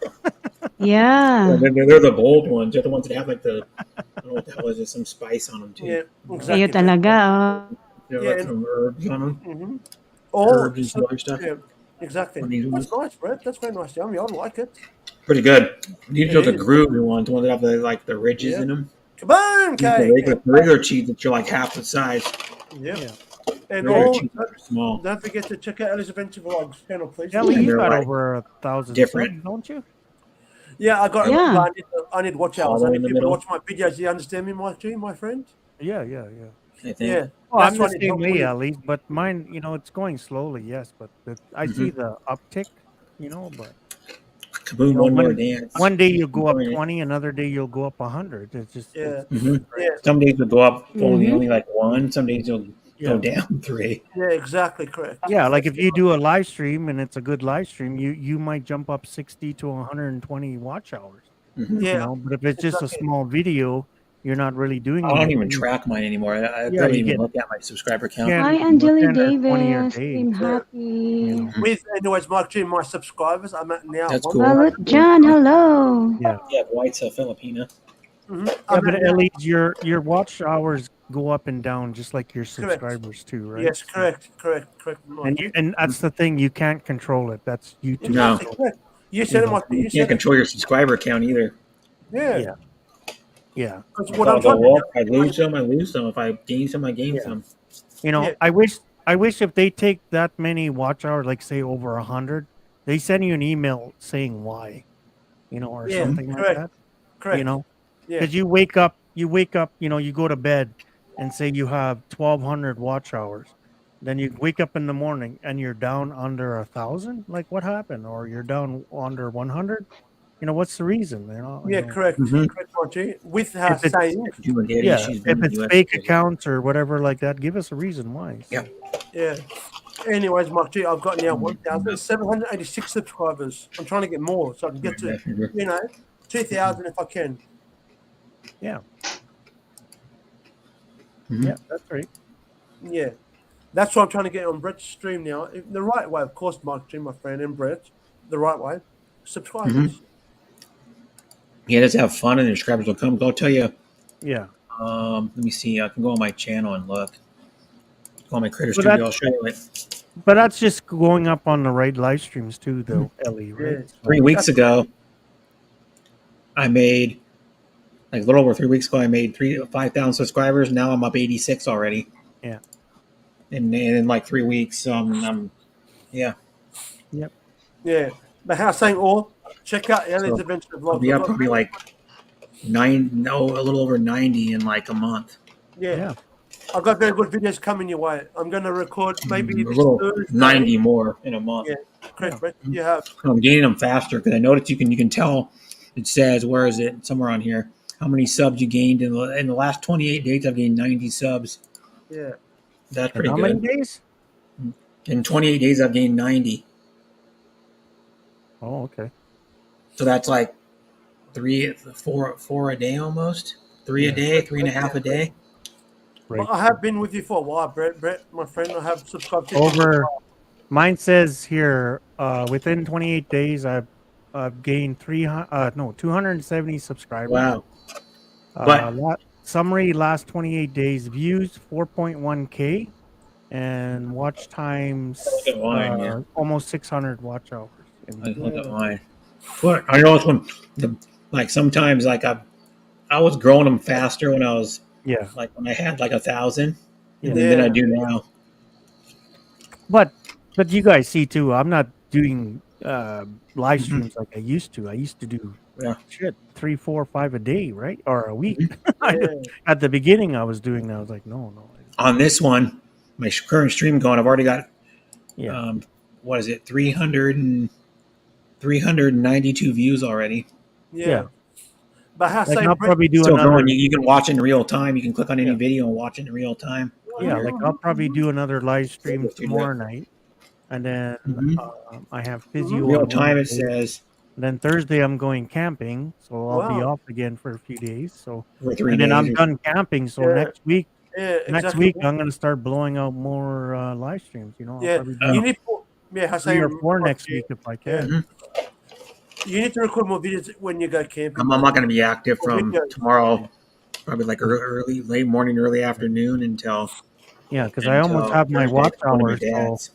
Yeah. They're the bold ones. They're the ones that have like the, I don't know what the hell is it, some spice on them too. Yeah, Kayo talaga, oh. They're Yeah, like and- some herbs on them. Mm-hmm. Oh, Herbs and some other stuff. yeah, exactly. On these That's ones. nice, Brett. That's very nice. Yummy. I like it. Pretty good. You need to It go the is. groovy ones, the ones that have the ridges Yeah. in them. Come on, The Kay. regular cheese that you're like half the size. Yeah. And Regular all, cheese are small. don't forget to check out Ellie's Adventure Vlogs channel, please. Ellie, And you they're got like over 1,000 different. subs, don't you? Yeah, I got. Yeah. But I need watch All hours. the I way in need the people to middle. watch my videos. You understand me, Mike G, my friend? Yeah. I think. Yeah. Oh, I'm That's the what I need same help way, with. Ellie, but mine, it's going slowly, yes, but I see Mm-hmm. the uptick, but Kaboom! One more dance. one day you'll go up Enjoying it. 20, another day you'll go up 100. It's just Yeah. Mhm. Yeah. Some days will go up only Mhm. like one. Some days you'll go Yeah. down 3. Yeah, exactly correct. Yeah, like if you do a live stream and it's a good live stream, you might jump up 60 to 120 watch hours. Mhm. Yeah. But if it's just a Exactly. small video, you're not really doing I don't anything. even track mine anymore. I Yeah, barely you even get- look at my subscriber count. Yeah. Hi, and Angeli 10 or 20 a Davis. day. Team Yeah. Happy. With anyways, Mike G, my subscribers, I'm at now. That's one- cool. Balut John, hello. Yeah. Yeah, White's a Filipina. Mhm. Yeah, I'm but at now- at least your watch hours go up and down just like your subscribers too, right? Yes, correct. Mike And G. and that's the thing, you can't control it. That's YouTube. No. Exactly correct. You said it, Mike G. You You can't said it. control your subscriber count either. Yeah. Yeah. Because what I'll I'm trying go to up. I lose some. I lose some. If I gain some, I gain some. You know, Yeah. I wish if they take that many watch hours, like say over 100, they send you an email saying why, or Yeah, something like correct. that. Correct. Yeah. Because you wake up, you go to bed and say you have 1,200 watch hours. Then you wake up in the morning and you're down under 1,000. Like what happened? Or you're down under 100. What's the reason? Yeah, correct. Mhm. Correct, Mike G. With her If it's- saying, Doing data Yeah, issues if in the it's US. fake accounts or whatever like that, give us a reason why. Yeah. yeah. Anyways, Mike G, I've got now 1,786 subscribers. I'm trying to get more so I can get to, 2,000 if I can. Yeah. Mhm. Yeah, that's right. Yeah. That's what I'm trying to get on Brett's stream now. The right way, of course, Mike G, my friend, and Brett. The right way. Subscribers. Mhm. Yeah, just have fun, and your subscribers will come. I'll tell you. Yeah. Let me see. I can go on my channel and look. Go on my Critter But Studio. I'll show you it. But that's just going up on the right live streams too, though, Ellie, right? Yeah. 3 weeks ago, I made a little over 3 weeks ago. I made 5,000 subscribers. Now I'm up 86 already. Yeah. And in like 3 weeks, yeah. Yep. Yeah. But how saying all, check out Ellie's So, Adventure I'll Vlog. be up probably like a little over 90 in like a month. Yeah. I've got very good videos coming your way. I'm going to record maybe A this little Thursday. 90 more in a month. Yeah, correct, Brett. You have. I'm gaining them faster because I noticed you can tell. It says, where is it? Somewhere on here. How many subs you gained in the last 28 days? I've gained 90 subs. Yeah. That's pretty How good. many days? In 28 days, I've gained 90. Oh, okay. So that's like 4 a day almost. 3 a day, 3.5 a day. Right. I have been with you for a while, Brett. Brett, my friend, I have subscribed to you. Over, mine says here, within 28 days, I've gained 270 subscribers. Wow. But summary last 28 days views 4.1k, and watch times Look at mine, yeah. almost 600 watch hours. I look at mine. But I know it's like sometimes like I was growing them faster when I was like when I had like 1,000 than I do now. But you guys see too, I'm not doing live streams like I used to. I used to do 3, 4, 5 a day, right? Or a week. At the beginning I was doing that. I was like, no. On this one, my current stream going, I've already got what is it, 392 views already. Yeah. But how Like, say I'll probably do Still another. going. You can watch it in real time. You can click on any video and watch it in real time. Yeah, like I'll probably do another live stream tomorrow night, and then I have physio. Real on time, it Wednesday. says. Then Thursday I'm going camping, so I'll be Wow. off again for a few days. So For 3 and then days I'm or- done camping. So Yeah. next week, Yeah, next exactly. week I'm gonna start blowing out more live streams. You know, I'll Yeah, probably you do need I say 3 or 4 next week if I can. You need to record more videos when you go camping. I'm not going to be active Or from videos. tomorrow, probably like late morning, early afternoon until. Yeah, because I almost until have my Thursday watch for one of my hours, so dads.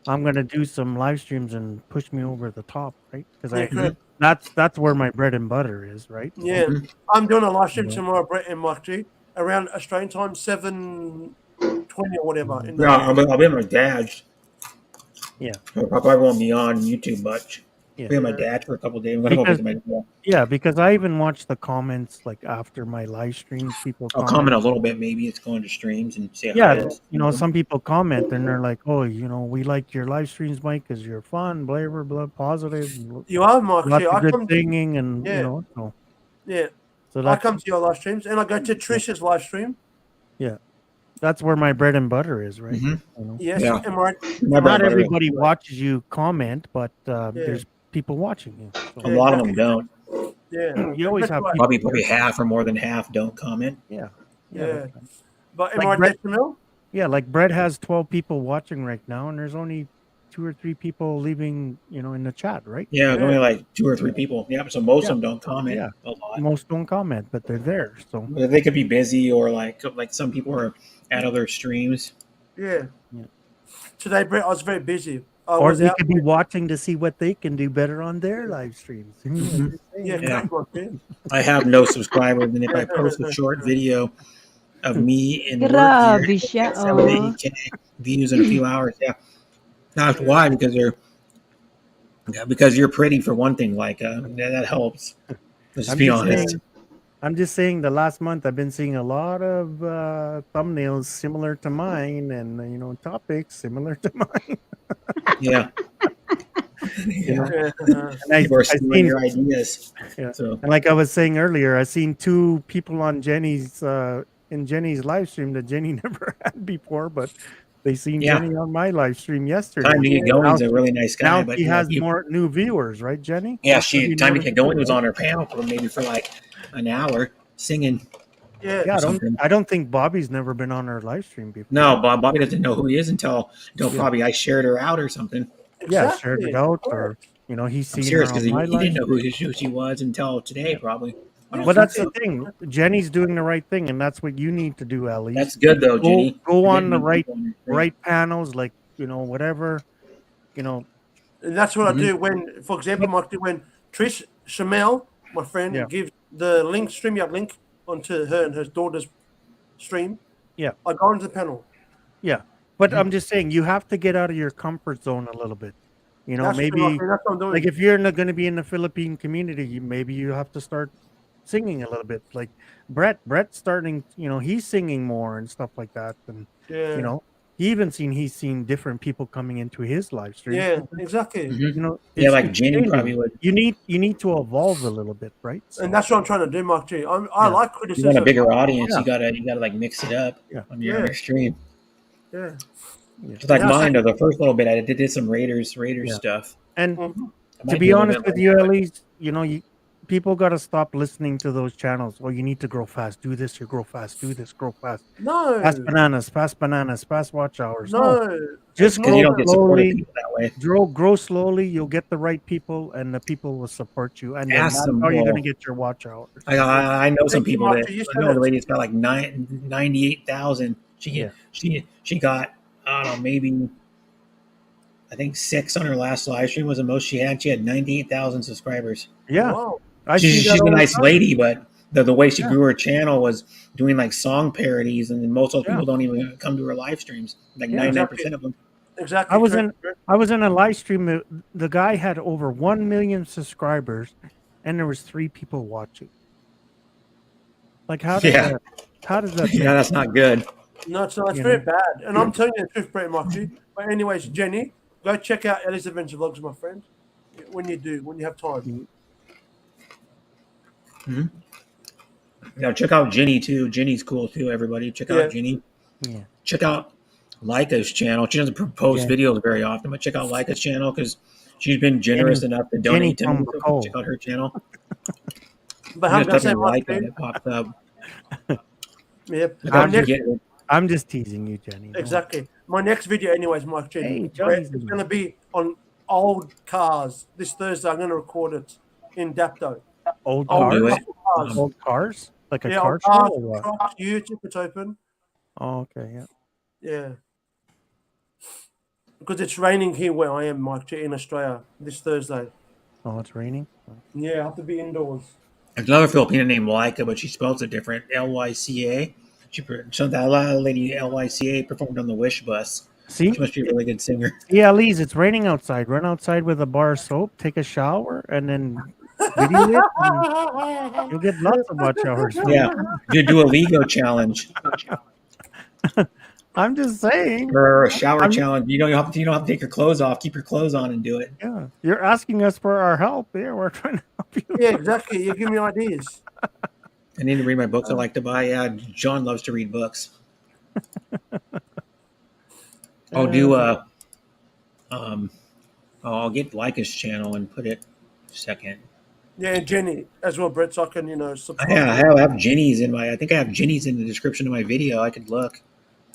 I'm gonna do some live streams and push me over the top, right? Because Yeah, correct. that's where my bread and butter is, right? So- Yeah, I'm doing a live stream Yeah. tomorrow, Brett and Mike G, around Australian time, 7:20 or whatever. In the No, I'll be at my dad's. Yeah. I probably won't be on YouTube much. Yeah. I'll be at my dad's for a couple of days. I'm going to go Because, visit my dad. yeah, because I even watch the comments like after my live streams. People I'll comment a little bit. Maybe it's going to streams and see how it Yeah, is. you know, some people comment and they're like, "Oh, you know, we like your live streams, Mike, because you're fun, blah blah blah, positive. You are, Mike. Lots Yeah, I of good come- singing, and Yeah. you know, so Yeah. So I that's come to your live streams and I go to Trisha's live stream. yeah, that's where my bread and butter is, right? Mhm. You know? Yes, Yeah. am I right? My bread Not and butter. everybody watches you comment, but there's people watching you. A lot of them don't. Yeah. You always That's have right. people. Probably half or more than half don't comment. Yeah. Yeah. But am Like I right, Brett- Jamil? Yeah, like Brett has 12 people watching right now, and there's only 2 or 3 people leaving, you know, in the chat, right? Yeah, it's only like 2 or 3 people. Yeah, so most of them don't comment Yeah. a lot. Most don't comment, but they're there. So They could be busy or like some people are at other streams. Yeah. Today, Brett, I was very busy. I or was they out. could be watching to see what they can do better on their live streams. Yeah, Yeah. correct, Mike, yeah. I have no subscribers, and if I post a short video of me in work Grabe gear, siya, 7 to oh. 8K views in a few hours. Yeah, that's why because you're pretty for one thing. Like that helps. Let's I'm be just honest. saying- I'm just saying the last month I've been seeing a lot of thumbnails similar to mine and you know topics similar to mine. Yeah. You know? Yeah. And I, People are I stealing seen, your ideas. yeah. So And like I was saying earlier, I seen 2 people on Jenny's in Jenny's live stream that Jenny never had before, but they seen Yeah. Jenny on my live stream yesterday. Time to get going is a really nice guy, Now but she you know, has people- more new viewers, right, Jenny? Yeah, That's what she we time to never get going do, was right? on her panel for maybe for like an hour singing. Yeah. Yeah, something. I don't think Bobby's never been on her live stream before. No, Bobby doesn't know who he is until Yeah. probably I shared her out or something. Yeah, Exactly. shared it out, or you know, he's I'm seen serious her because on he my live. didn't know who she was until today, probably. I don't But think that's so. the thing. Jenny's doing the right thing, and that's what you need to do, Ellie. That's good though, Jenny. Go You're on the getting right people on your right panels, like you know, whatever. You know, And that's what Mhm. I do when, for example, Mike, when Trish Shamel, my friend, Yeah. gives the link, StreamYard link, onto her and her daughter's stream. Yeah. I go into the panel. yeah. But Mm-hmm. I'm just saying, you have to get out of your comfort zone a little bit. You know, That's maybe true, that's what I'm doing. like if you're going to be in the Philippine community, maybe you have to start singing a little bit. Like Brett's starting. You know, he's singing more and stuff like that, and Yeah. you know, he's seen different people coming into his live stream. Yeah, exactly. Mhm. You know, Yeah, like it's Jenny changing. probably would. You need to evolve a little bit, right? So, And that's what I'm trying to do, Mark G. I Yeah. like You criticism. want a bigger audience, Yeah. you gotta like mix it up Yeah. on your Yeah. stream. Yeah. Just like Yeah, mine, so- though, the first little bit, I did some Raiders Yeah. stuff. and Mhm. I to might be do a little honest bit with like you, that. Ellie, you know, people got to stop listening to those channels. Oh, you need to grow fast. Do this. You grow fast. Do this. Grow fast. No. Pass bananas. Pass watch hours. No. Just Because you grow don't get supported slowly. people that way. Grow slowly. You'll get the right people, and the people will support you. And then Ask that's them, how you're well, going to get your watch hours. I know some Thank you, people Mark. that You I said know the it. lady's got like 98,000. Yeah. She got I don't know, maybe I think 6 on her last live stream was the most she had. She had 98,000 subscribers. Yeah. Wow. She's a nice lady, but the way she Yeah. grew her channel was doing like song parodies, and then most of those Yeah. people don't even come to her live streams. Like Yeah. 99% of them. Exactly. I was correct. in a live stream. The guy had over 1 million subscribers, and there was 3 people watching. Like how does Yeah. that Yeah, that's not good. No, it's not. It's You very know? bad. And I'm telling you the truth, Brett Marky. But anyways, Jenny, go check out Ellie's Adventure Vlogs, my friend. When you have time. Mhm. Yeah, check out Ginny too. Ginny's cool too. Everybody, check Yeah. out Ginny. Yeah. Check out Leica's channel. She doesn't post Yeah. videos very often, but check out Leica's channel because she's been generous enough to Jenny donate to me. from So Bacall. check out her channel. But You I'm just gonna type say, in Leica Marky, and it pops up. yep. Look My out, you next, get it. I'm just teasing you, Jenny. Don't exactly. My next video, anyways, Mike G. Hey, Brett, Johnny's it's in going to be on old cars. This Thursday, I'm going to record it in Dapto. Old I'll do cars. it. Cars. Old cars. Like a Yeah, car old show cars, or what? trucks, YouTube, it's open. Oh, okay. Yeah. Yeah. Because it's raining here where I am, Mike G, in Australia this Thursday. Oh, it's raining. Yeah, I have to be indoors. There's another Filipino named Leica, but she spells it different. Lyca. So that lady Lyca performed on the Wish bus. See? She must be a really good singer. Yeah, Elise, it's raining outside. Run outside with a bar of soap, take a shower, and then video it. And you'll get lots of hot showers. Yeah, you do a Lego challenge I'm just saying. or a shower I'm- challenge. You don't have to take your clothes off. Keep your clothes on and do it. Yeah, you're asking us for our help. Yeah, we're trying to help you. Yeah, exactly. You give me ideas. I need to read my books I like to buy. Yeah, John loves to read books. I'll do I'll get Leica's channel and put it second. Yeah, and Jenny as well, Brett, so I can, subscribe. Yeah, I have Ginny's in my. I think I have Ginny's in the description of my video. I could look.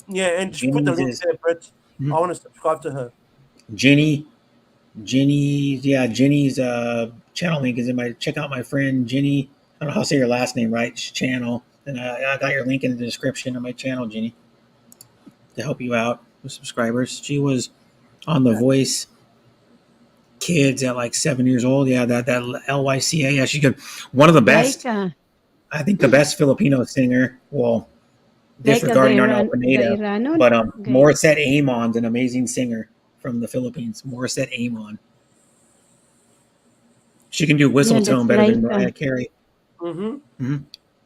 Yeah, and just put the Jenny's link is- there, Brett. Mhm. I want to subscribe to her. Ginny's channel link is in my. Check out my friend Ginny. I don't know how to say your last name right. Channel, and I got your link in the description of my channel, Ginny, to help you out with subscribers. She was on The Voice Kids at like 7 years old. Yeah, that Lyca. Yeah, she's good. One of the best. Leica. I think the best Filipino singer. Well, disregarding Arnel Pineda, Gairano? but Okay. Morissette Amon's an amazing singer from the Philippines. Morissette Amon. She can do whistle Yeah, tone that's better than Leica. Mariah Carey. Mm-hmm.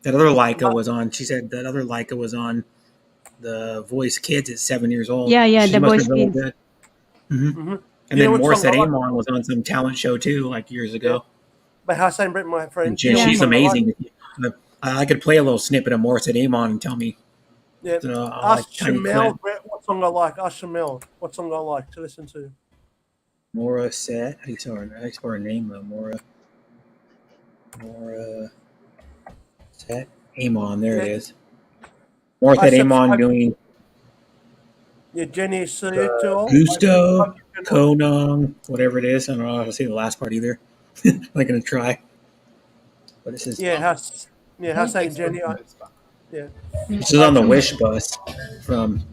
That other Leica was on. She said that other Leica was on The Voice Kids at 7 years old. Yeah, She The must Voice have been Kids. good. Mhm. Mm-hmm. And You know then what song Morissette I like? Amon was on some talent show too, like years ago. But Hassan Brett, my friend. And you know what she's song I like? amazing. I could play a little snippet of Morissette Amon and tell me. Yeah. Like Ask tiny Shamel, clip. Brett, what song I like. Ask Shamel what song I like to listen to. Morissette. How do you spell her name though? Morissette Amon. There it is. Morissette I Amon subscribe- doing Yeah, Jenny Suito. Gusto, Konong, whatever it is. I don't know how to say the last part either. I'm not gonna try. But this is Hassan Jenny. Yeah. this is on the Wish bus from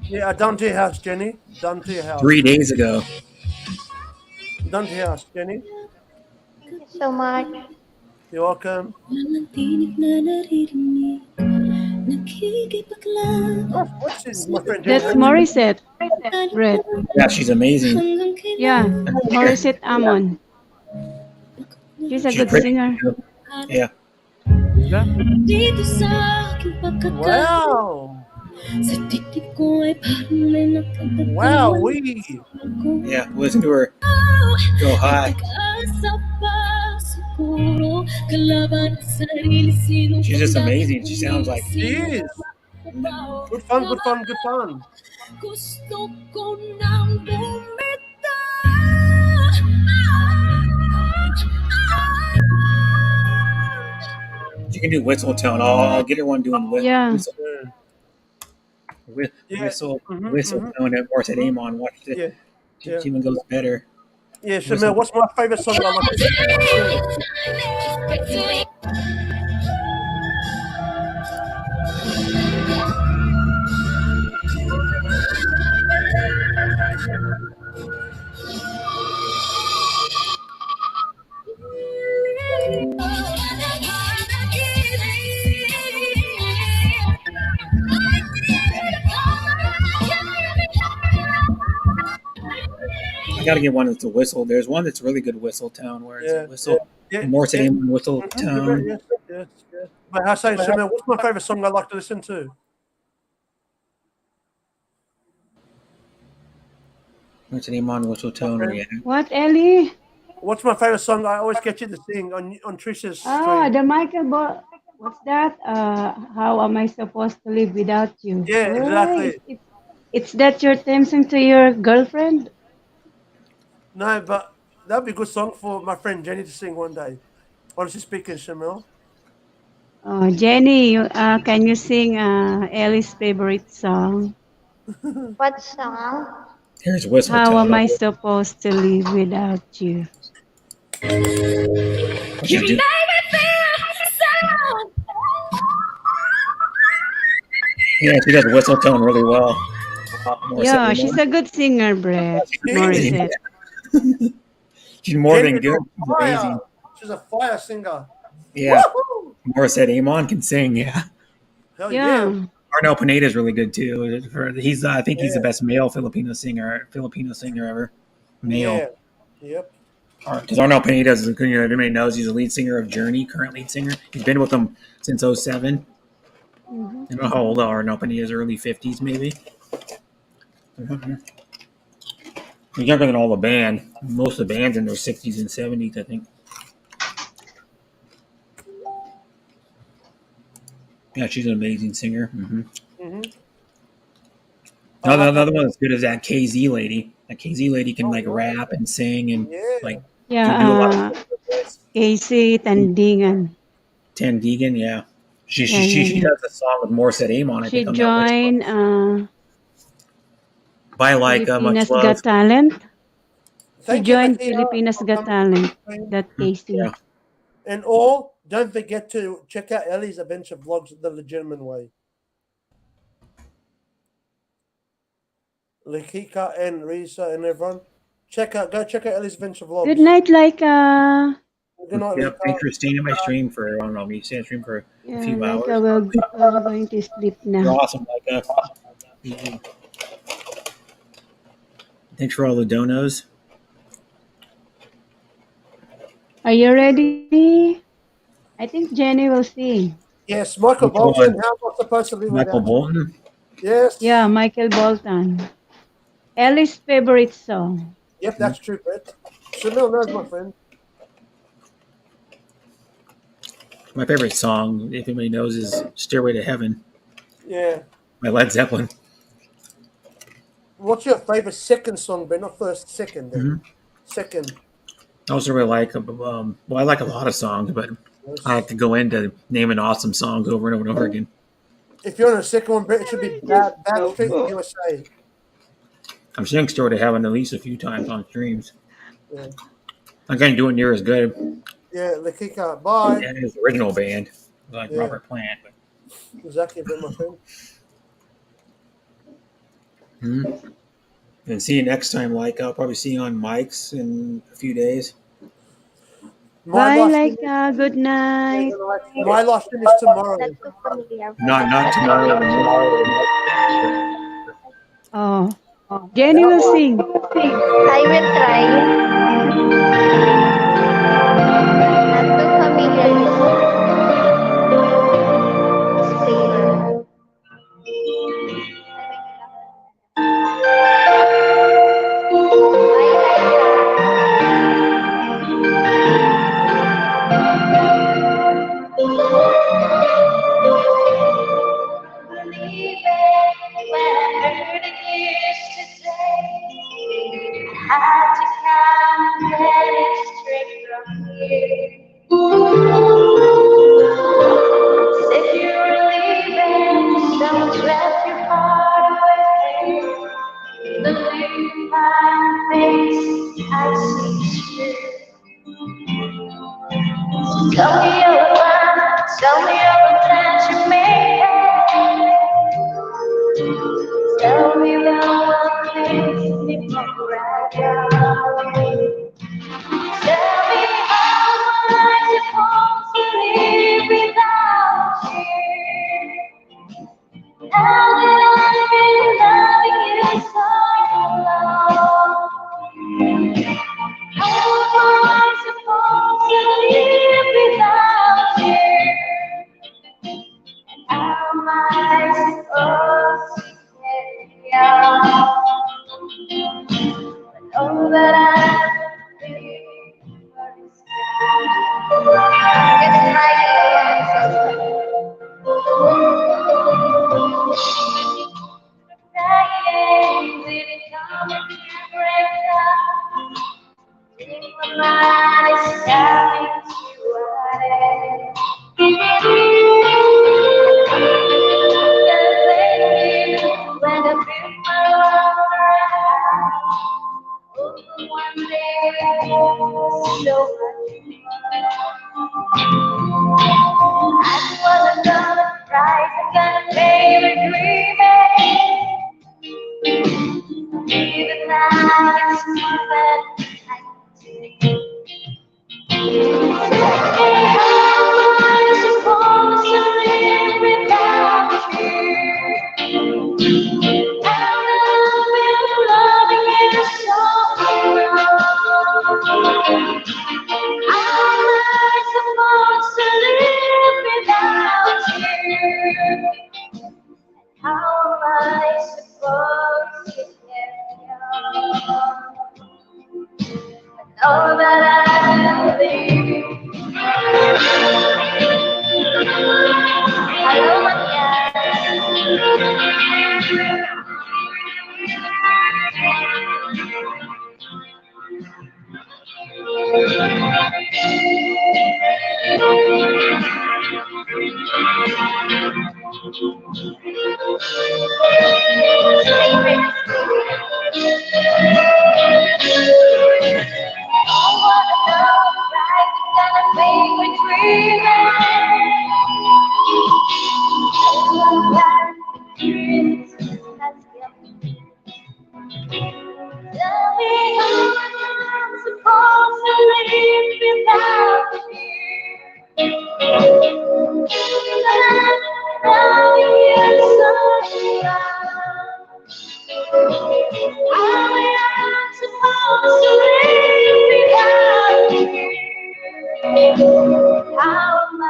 Yeah, done to your house, Jenny. Done to your house. 3 days ago. Done to your house, Jenny. So much. You're welcome. What's this, my friend That's Jenny? Morissette. Red. Yeah, she's amazing. Yeah, Morissette Amon. She's a She's good pretty. singer. Yeah. Wow. Wow, we. Yeah, listen to her go high. She's just amazing. She sounds like She is. Good fun, good fun, good fun. she can do whistle tone. I'll get her one doing Yeah. whistle, Yeah. whistle, Mhm, whistle mhm. tone at Morissette Amon. Watch it. Yeah. She Yeah. even goes better. Yeah, Shamel, what's my favorite song I like? I gotta get one that's a whistle. There's one that's really good whistle tone, where it's a whistle, more today whistle You're right, tone. yes. But I say, Shamil, what's my favorite song I like to listen to? What's the name on whistle tone? Yeah. What, Ellie? What's my favorite song I always get you to sing on Trisha's Ah, stream? the Michael what's that? How am I supposed to live without you? Yeah, exactly. It's that your theme song to your girlfriend? No, but that'd be a good song for my friend Jenny to sing one day. Honestly speaking, Shamil. Oh, Jenny, can you sing Ellie's favorite song? What song? Here's whistle How tone. am I supposed to live without you? She's do- yeah, she does whistle tone really well. Yeah, she's a good singer, Brett. Morissette. She's more than Jenny good. is She's fire. amazing. She's a fire singer. Yeah. Woohoo! Morissette Amon can sing. Yeah. Hell yeah. Arno Pineda is really good too. He's I think he's the best male Filipino singer ever. Male. Yeah. Yep. Because Arno Pineda, as everybody knows, he's the lead singer of Journey, current lead singer. He's been with them since 07. I don't know how old Arno Pineda is, early 50s maybe. He's younger than all the band. Most of the band's in their 60s and 70s, I think. Yeah, she's an amazing singer. Another one that's good is that KZ lady. That KZ lady can like rap and sing and like do a lot of Casey Tandingan. Tandigan, yeah. She does a song with Morissette Amon. I She think, on that joined By like Filipinas much love. Got Talent. She Thank you, joined Katina, Filipinas for Got coming. Talent. That Casey. And all, don't forget to check out Ellie's adventure vlogs the legitimate way. Lakika and Risa and everyone, go check out Ellie's adventure vlogs. Good night, Laika. Good night, Yeah, Lakika. thanks for staying in my stream for I don't know, me staying stream for Yeah, a few hours. Laika, we're going to sleep You're now. awesome, Micah. Thanks for all the donos. Are you ready? I think Jenny will sing. Yes, Michael Michael Bolton. Bolton. How am I supposed to live Michael without you? Bolton. Yes. Yeah, Michael Bolton. Ellie's favorite song. Yep, that's true, Brett. Shamil knows, my friend. My favorite song, if anybody knows, is "Stairway to Heaven" Yeah. by Led Zeppelin. What's your favorite second song, Brett? Not first, second. Then. Second. I also really like, well, I like a lot of songs, but I have to go into naming awesome songs over and over and over again. If you're on a second one, Brett, it should be Bad Street USA. I'm singing "Stairway to Heaven" at least a few times on streams. Yeah. I can't do it near as good. Yeah, Lakika. Bye. Yeah, his original band, like Yeah. Robert Plant. But, Exactly, Brett, my friend. And see you next time. Like I'll probably see you on mics in a few days. Bye, Laika. Good night. My live stream is tomorrow. Not tomorrow. Oh, Jenny will sing. I will try. Not too familiar with disclaimer. Had to count minutes Tell me what makes me right now. Tell me how am I supposed to live without you? Now that I've been loving you so long, how am I supposed to live without you? How am I supposed to get young? Know that I'm living for this guy. It's my Friday, didn't come and break down. In my mind, it's coming to an end. When the people around, one day, so much I wanna know the price I'm gonna pay for dreaming. Even now, it's too bad I can how am I supposed to live without you? Now that I've been loving you so long, how am I supposed to live without you? How am I supposed to get young? Know that I'm leaving. Hello, Tell me how I'm supposed to live without you. I'm you so long. How am I supposed to live without you? How am I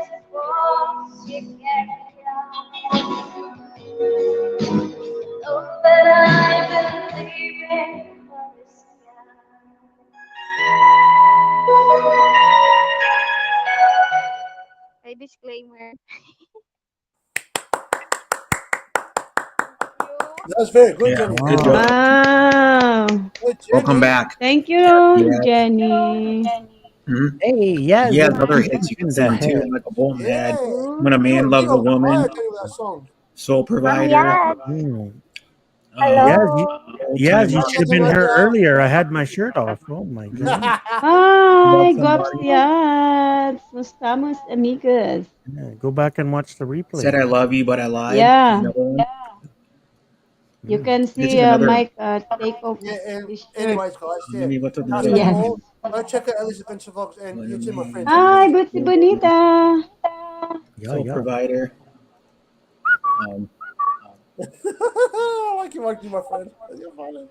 supposed to get young? Oh, but I've been leaving for this guy. A disclaimer. That's very good, Yeah, Jenny. good job. Wow. Good, Welcome Jenny. back. Thank you, Yeah. Jenny. Mhm. Hey, yeah, He has that's other hits you can in sing the on too. head. Michael Bolton had Yeah. "When a You Man were Loves a Woman," quiet Jenny, with that song. "Soul Provider." Mm. Uh, Yes, Old yes, Time you Rock. should have been here earlier. I had my shirt off. Oh my goodness. Hi, Love Somebody. Guapsiats. Estamos amigos. Yeah, go back and watch the Said replay. I Love You, But I Lied. Yeah. Another one. You can This is see another. Mike take off Yeah, and his shirt. anyways, guys, yeah. Maybe what's Can't another say Yes. more. one? Go check out Alice Adventure Vlogs and When a YouTube, my Man friends. Hi, Bootsy Bonita. Yeah, Soul yeah. Provider. I like you, my friend. You're funny.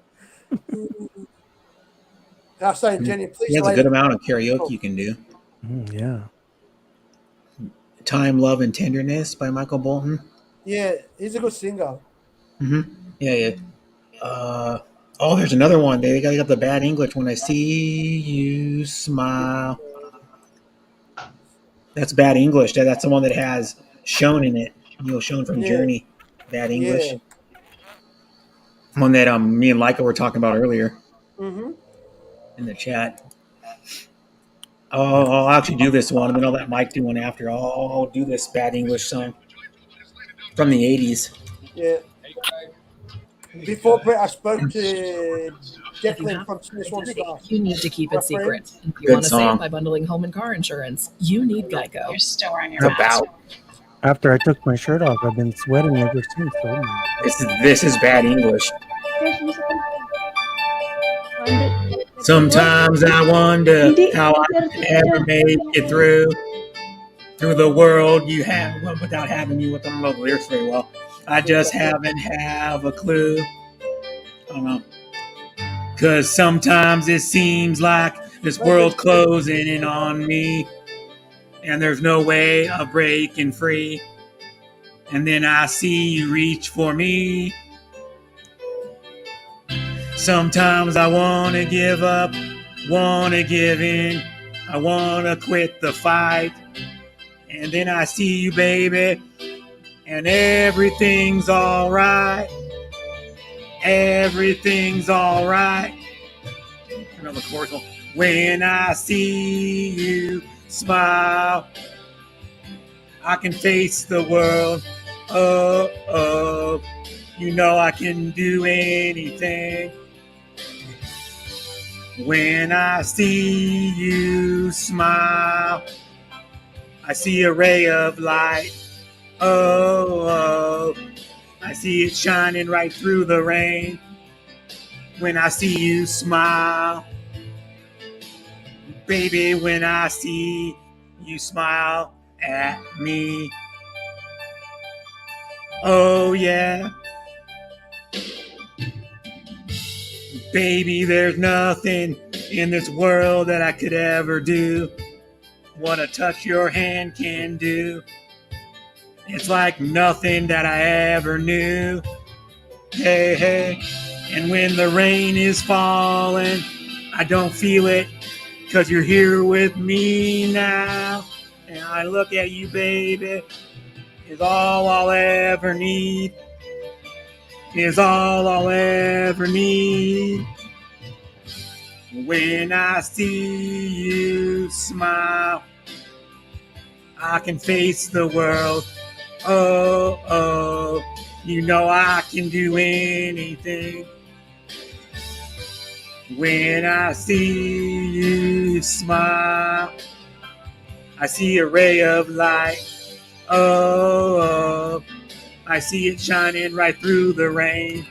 I was saying, Jenny, please He has a later. good amount of karaoke you can do. Yeah. "Time, Love, and Tenderness" by Michael Bolton. Yeah, he's a good singer. Yeah. Oh, there's another one. They got the bad English. "When I See You Smile." That's bad English. That's the one that has Sean in it. Neil Sean from Yeah. Journey. Bad English. Yeah. One that me and Leica were talking about earlier Mm-hmm. in the chat. Oh, I'll actually do this one, and then I'll let Mike do one after. I'll do this bad English song from the 80s. Yeah. Before Brett, I spoke to Declan from Smith One Star. You need to keep My it secret. friend. You Good want to song. save by bundling home and car insurance. You need Geico. You're still on It's about. After I took my shirt off, I've been sweating ever since. Oh my. This is bad English. Sometimes I wonder how I could ever make it through the world you have without having you. I don't know the lyrics very well. I just haven't have a clue. I don't know. Cause sometimes it seems like this world closing in on me, and there's no way of breaking free. And then I see you reach for me. Sometimes I wanna give up, wanna give in, I wanna quit the fight. And then I see you, baby, and everything's alright. Everything's alright. Another chorus. When I see you smile, I can face the world. Oh, oh, you know I can do anything. When I see you smile, I see a ray of light. Oh, oh, I see it shining right through the rain. When I see you smile, baby, when I see you smile at me. Oh, yeah. Baby, there's nothing in this world that I could ever do what a touch your hand can do. It's like nothing that I ever knew. Hey, hey. And when the rain is falling, I don't feel it, 'cause you're here with me now. And I look at you, baby, is all I'll ever need. Is all I'll ever need. When I see you smile, I can face the world. Oh, oh, you know I can do anything. When I see you smile, I see a ray of light. Oh, oh, I see it shining right through the rain.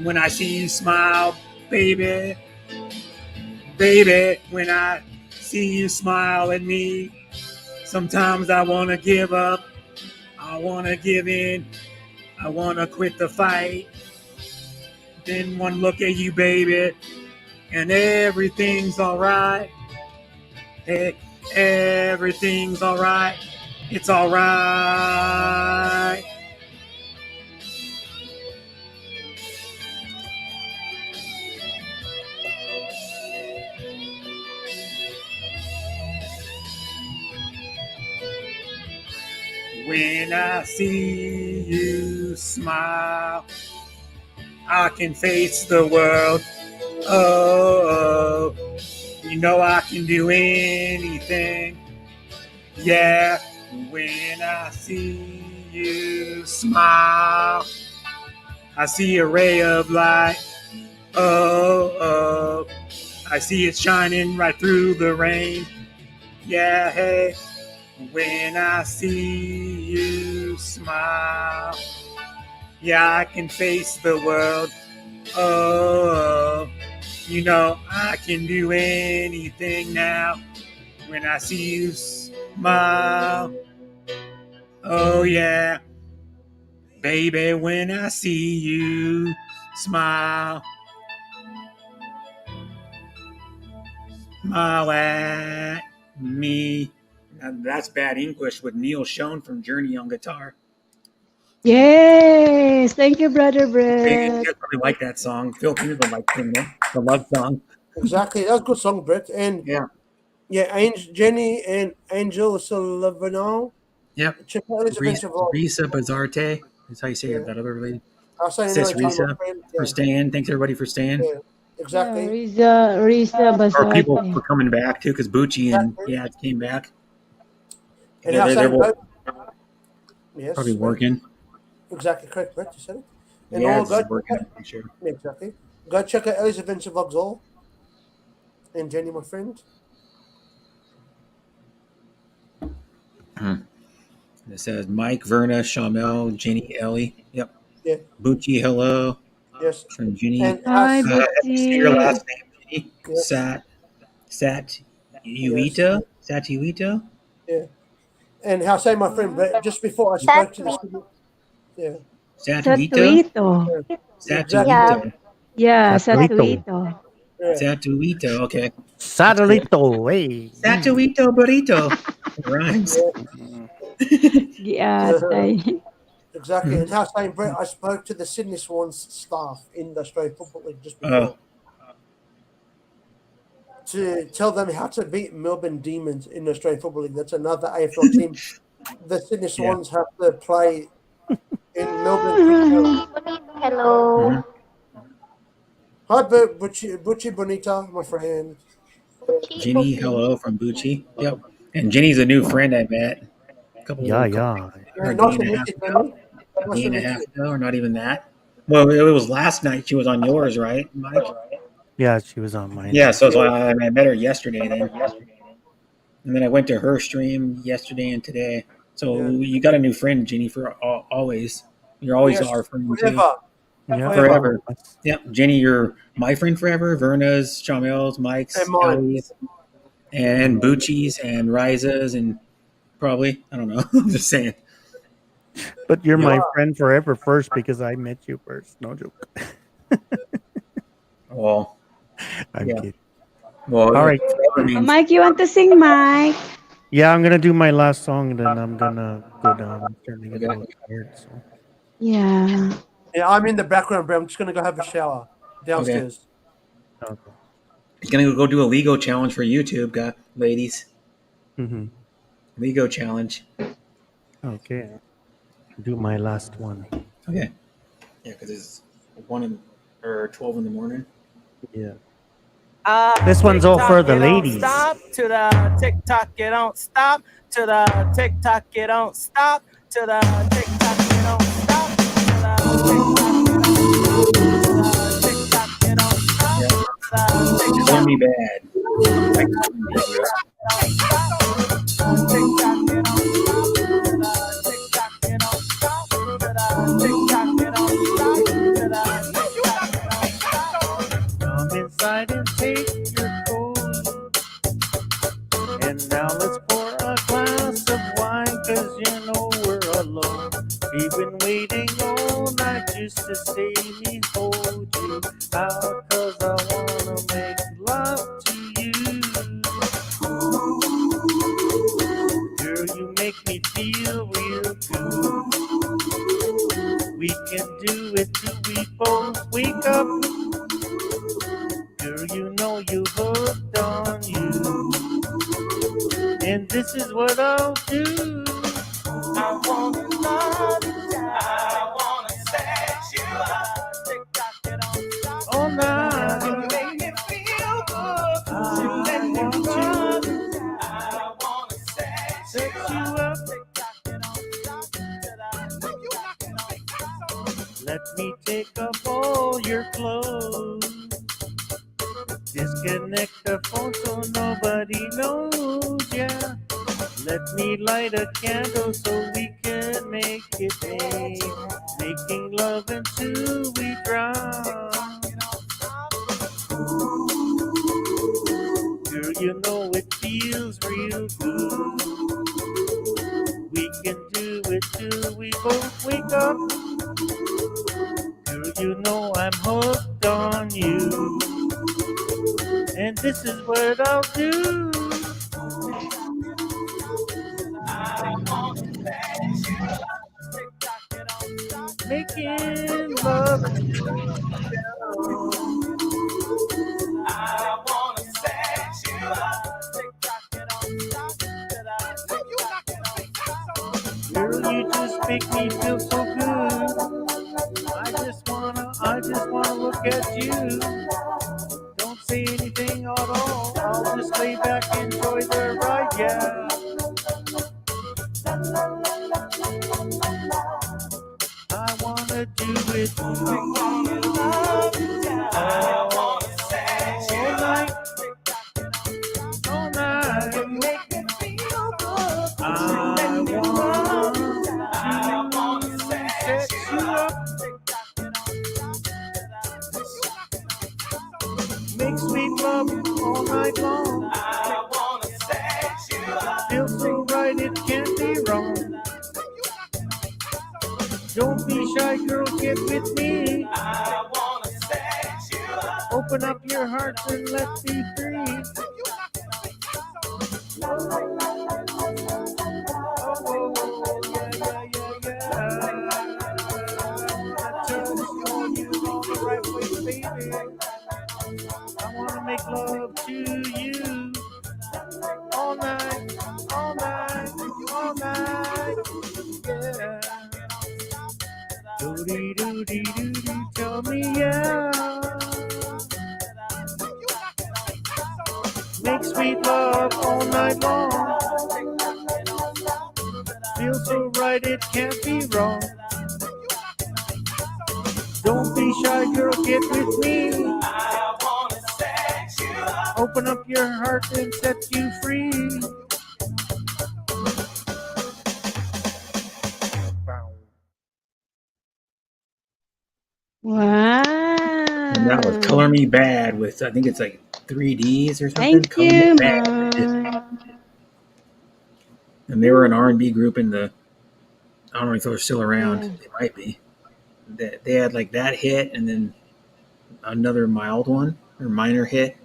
When I see you smile, baby, baby, when I see you smile at me, sometimes I want to give up. I want to give in. I want to quit the fight. Then one look at you, baby, and everything's all right. Hey, everything's all right. It's all right. When I see you smile, I can face the world. Oh, oh, you know I can do anything. Yeah, when I see you smile, I see a ray of light. Oh, oh, I see it shining right through the rain. Yeah, hey, when I see you smile, yeah, I can face the world. Oh, you know I can do anything now. When I see you smile, oh yeah, baby, when I see you smile, smile at me. Now, that's bad English with Neil Schon from Journey on guitar. Yes, thank you, Brother You Brett. guys probably like that song. Filipinos don't like singing it. It's a love song. Exactly. That's a good song, Brett. And yeah, Jenny and Angel Silverano. Yep. Check out this adventure vlog. Risa Bazarte. That's how you say Yeah. that other lady. I'll say Sis another time, my Risa friend. for staying. Thanks everybody for staying. Yeah, exactly. Risa Or people Bazarte. for coming back too, because Bucci and Yad came back. And Yeah, I'll they're say, both yes, probably Brett. working. Exactly correct, Brett. You said it. And Yeah, all it's go, working. I'm sure. yeah, exactly. Go check out Ellie's Adventure Vlogs all. And Jenny, my friend. It says Mike, Verna, Shamel, Jenny, Ellie. Yep. Yeah. Bucci, hello. Yes. From Jenny. And Hi, Say your Bucci. last name, Jenny. Yes. Sat Uito. Satuito. Yeah. And how say my friend Brett, just before I spoke to this. Yeah. Satuito. Satuito. Satuito. Yeah, Satuito. Satuito. Yeah. Satuito. Okay. Satellito, hey. Satuito burrito. Rhymes. Yeah, Exactly. And how saying Brett, I spoke to the Sydney Swans staff in the Australian Football League just before. To tell them how to beat Melbourne Demons in the Australian Football League. That's another AFL team. The Sydney Swans have to play in Melbourne. Hello. Hi, Butchie Bonita, my friend. Jenny, hello from Bucci. Yep. And Jenny's a new friend I met. A couple Yeah. a Nice day to and a meet half you, ago. Benny. A Nice day to and a meet half you. ago, or not even that. Well, it was last night. She was on yours, right, Mike? Yeah, she was on mine. Yeah, so I met her yesterday then. And then I went to her stream yesterday and today. So you got a new friend, Jenny, for always. You're always Yes, our friend too. forever. Yeah. Forever. Yep. Jenny, you're my friend forever. Verna's, Chamel's, Mike's, And mine. Ellie's, and Bucci's, and Riza's, and probably, I don't know. I'm just saying. But you're my Yeah. friend forever first because I met you first. No joke. Well, I'm yeah. kidding. Well, All right. forever means Mike, you want to sing, Mike? Yeah, I'm gonna do my last song, then I'm gonna go down. I'm starting to get a little tired. So. Yeah. Yeah, I'm in the background, but I'm just going to go have a shower downstairs. Okay. he's gonna go do a Lego challenge for YouTube, ladies. Mm-hmm. Lego challenge. Okay. Do my last one. Okay. Yeah, because it's 12 in the morning. Yeah. This one's all for the ladies. Stop to the TikTok, it don't stop. To the TikTok, it don't stop. To the TikTok, it don't stop. To the TikTok, it don't stop. It's gonna be bad. Come inside and take your coat. And now let's pour a glass of wine, 'cause you know we're alone. We've been waiting all night just to see me hold you out, 'cause I wanna make love to you. Girl, you make me feel real good. We can do it till we both wake up. Girl, you know you hooked on you. And this is what I'll do. I wanna love you, I wanna sex you up. TikTok, it don't stop. All night. You make me feel good. You let me love you, I wanna sex you up. TikTok, it don't stop. TikTok, it don't stop. Let me take off all your clothes. Disconnect the phone so nobody knows, yeah. Let me light a candle so we can make it day. Making love until we drown. Girl, you know it feels real good. We can do it till we both wake up. Girl, you know I'm hooked on you. And this is what I'll do. Making love. I wanna sex you up. TikTok, it don't stop. Girl, you just make me feel so good. I just wanna look at you. Don't say anything at all. I'll just lay back and enjoy the ride, yeah. I wanna do it. I wanna sex you All night. All night. You make me feel good. I want Make sweet love all night long. I wanna sex you up. Feels so right, it can't be wrong. Don't be shy, girl, get with me. I wanna sex you up. Open up your heart and let's be free. I wanna make love to you all night, all night, all night. Yeah. Doody doody doody, tell me yeah. Make sweet love all night long. Feels so right, it can't be wrong. Don't be shy, girl, get with me. I wanna sex you up. Open up your heart and set you free. Wow. And that was Color Me Bad with, I think it's like 3Ds or something. Thank Color you, Me Bad. Mike. And they were an R&B group in the, I don't know if they're still around. Yeah. They might be. They had like that hit and then another mild one or minor hit.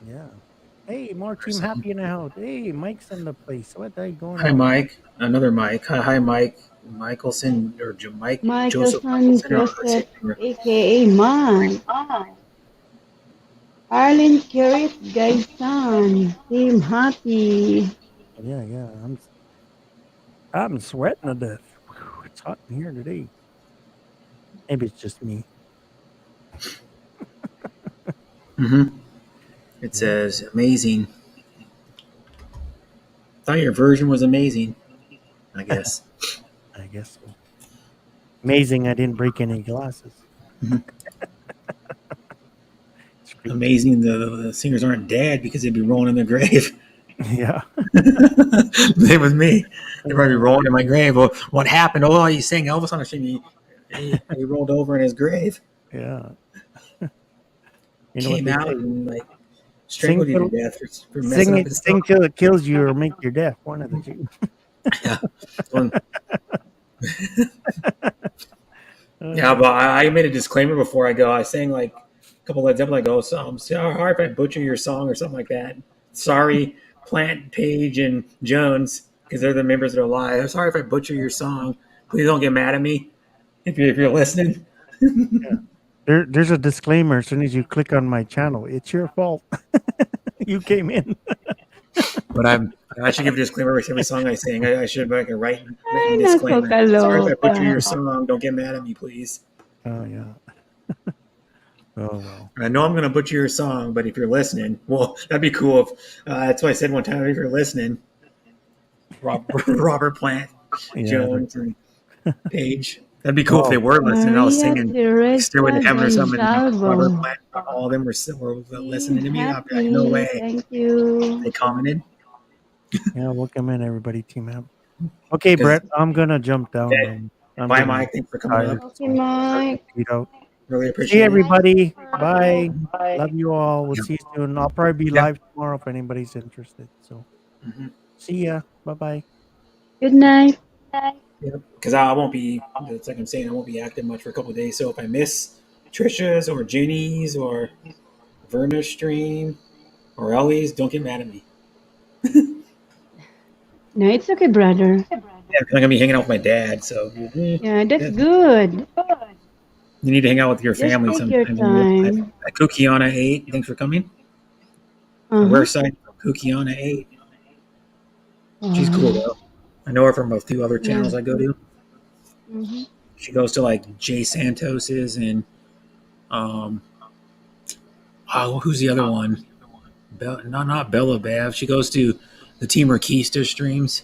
Yeah. Hey, more Team Happy in the house. Hey, Mike's in the place. What are you going Hi, on? Mike. Another Mike. Hi, Mike. Michelson or Mike Joseph Michaelson Michelson. I don't know how to say Joseph, his name. aka Mike. Arlen Curry, Gayson, Team Happy. Yeah. I'm sweating to death. Whew, it's hot in here today. Maybe it's just me. Mm-hmm. It says amazing. Thought your version was amazing. I guess. I guess so. Amazing I didn't break any glasses. Amazing the singers aren't dead because they'd be rolling in their grave. Yeah. Same with me. They'd probably be rolling in my grave. Well, what happened? Oh, he sang Elvis on a stream. He rolled over in his grave. Yeah. You know what Came they out say? and like strangled you to death for messing Sing up it, his sing song. till it kills you or make you deaf. One of the two. Yeah. Yeah, but I made a disclaimer before I go. I sang like a couple Led Zeppelin. I go, so I'm sorry if I butcher your song or something like that. Sorry, Plant, Page, and Jones, because they're the members that are live. I'm sorry if I butcher your song. Please don't get mad at me if you're listening. There's a disclaimer as soon as you click on my channel. It's your fault. You came in. But I should give a disclaimer with every song I sing. I should make a written Ay, disclaimer. nako, Sorry if I butcher your kaloka. song. Don't get mad at me, please. Oh yeah. Oh well. I know I'm going to butcher your song, but if you're listening, well, that'd be cool. If that's what I said one time. If you're listening, Robert Plant, Yeah, Jones, and Page. That'd be cool if they were listening. I was Maria singing Stairway to Heaven or something. And Robert Gonzalvo. Plant, all of them were listening to me. I'd be like, Happy. no way. Thank you. They commented. Yeah, welcome in everybody, Team Happy. Okay, Brett, I'm gonna jump down. Okay. I'm Bye, getting Mike. Thanks for coming tired. up. Okay, Mike. Eat out. Really See appreciate it. everybody. Bye. Love you all. We'll Yep. see you soon. I'll probably be Yep. live tomorrow if anybody's interested. So see ya. Bye bye. Good night. Because I won't be, it's like I'm saying, I won't be active much for a couple of days. So if I miss Trisha's or Jenny's or Verna's stream or Ellie's, don't get mad at me. No, it's okay, brother. Yeah, because I'm going to be hanging out with my dad. So Yeah, that's good. you need to hang out with your Just family take your sometime. time. Kukiana 8, thanks for coming. Uh-huh. We're excited for Kukiana 8. She's cool, though. I know her from a few other channels I go to. Mm-hmm. She goes to like Jay Santos's and who's the other one? Not Bella Bav. She goes to the Team Rakista streams.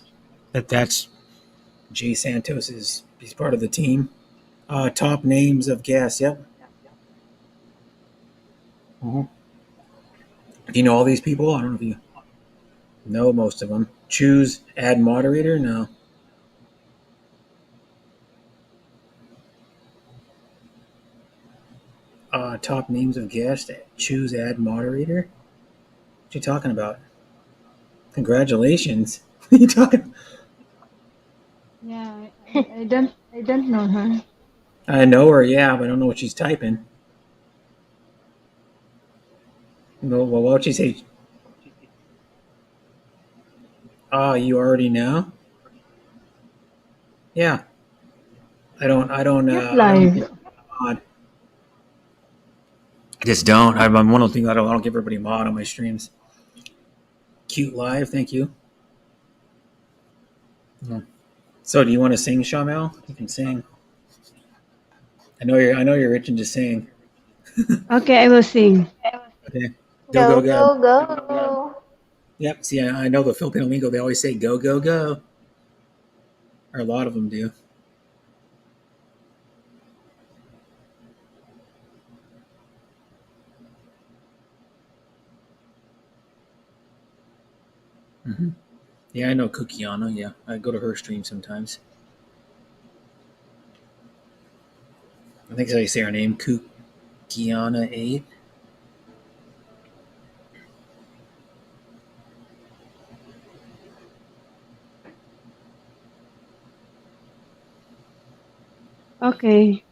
That's Jay Santos's. He's part of the team. Top names of guests. Yep. Do you know all these people? I don't know if you know most of them. Choose add moderator? No. Top names of guests. Choose add moderator. What you talking about? Congratulations. What are you talking? Yeah, I don't know her. I know her, yeah, but I don't know what she's typing. No, well, what would she say? You already know? Yeah. I don't. Cute live. Mod. I just don't. I'm one of the things I don't give everybody mod on my streams. Cute live, thank you. Oh. So, do you want to sing, Shamel? You can sing. I know you're itching to sing. Okay, I will sing. Okay. Go, go, go. go. Yep. See, I know the Filipino lingo. They always say go, go, go. Or a lot of them do. Mm-hmm. Yeah, I know Kukiana. Yeah, I go to her stream sometimes. I think that's how you say her name, Kukiana8. Okay.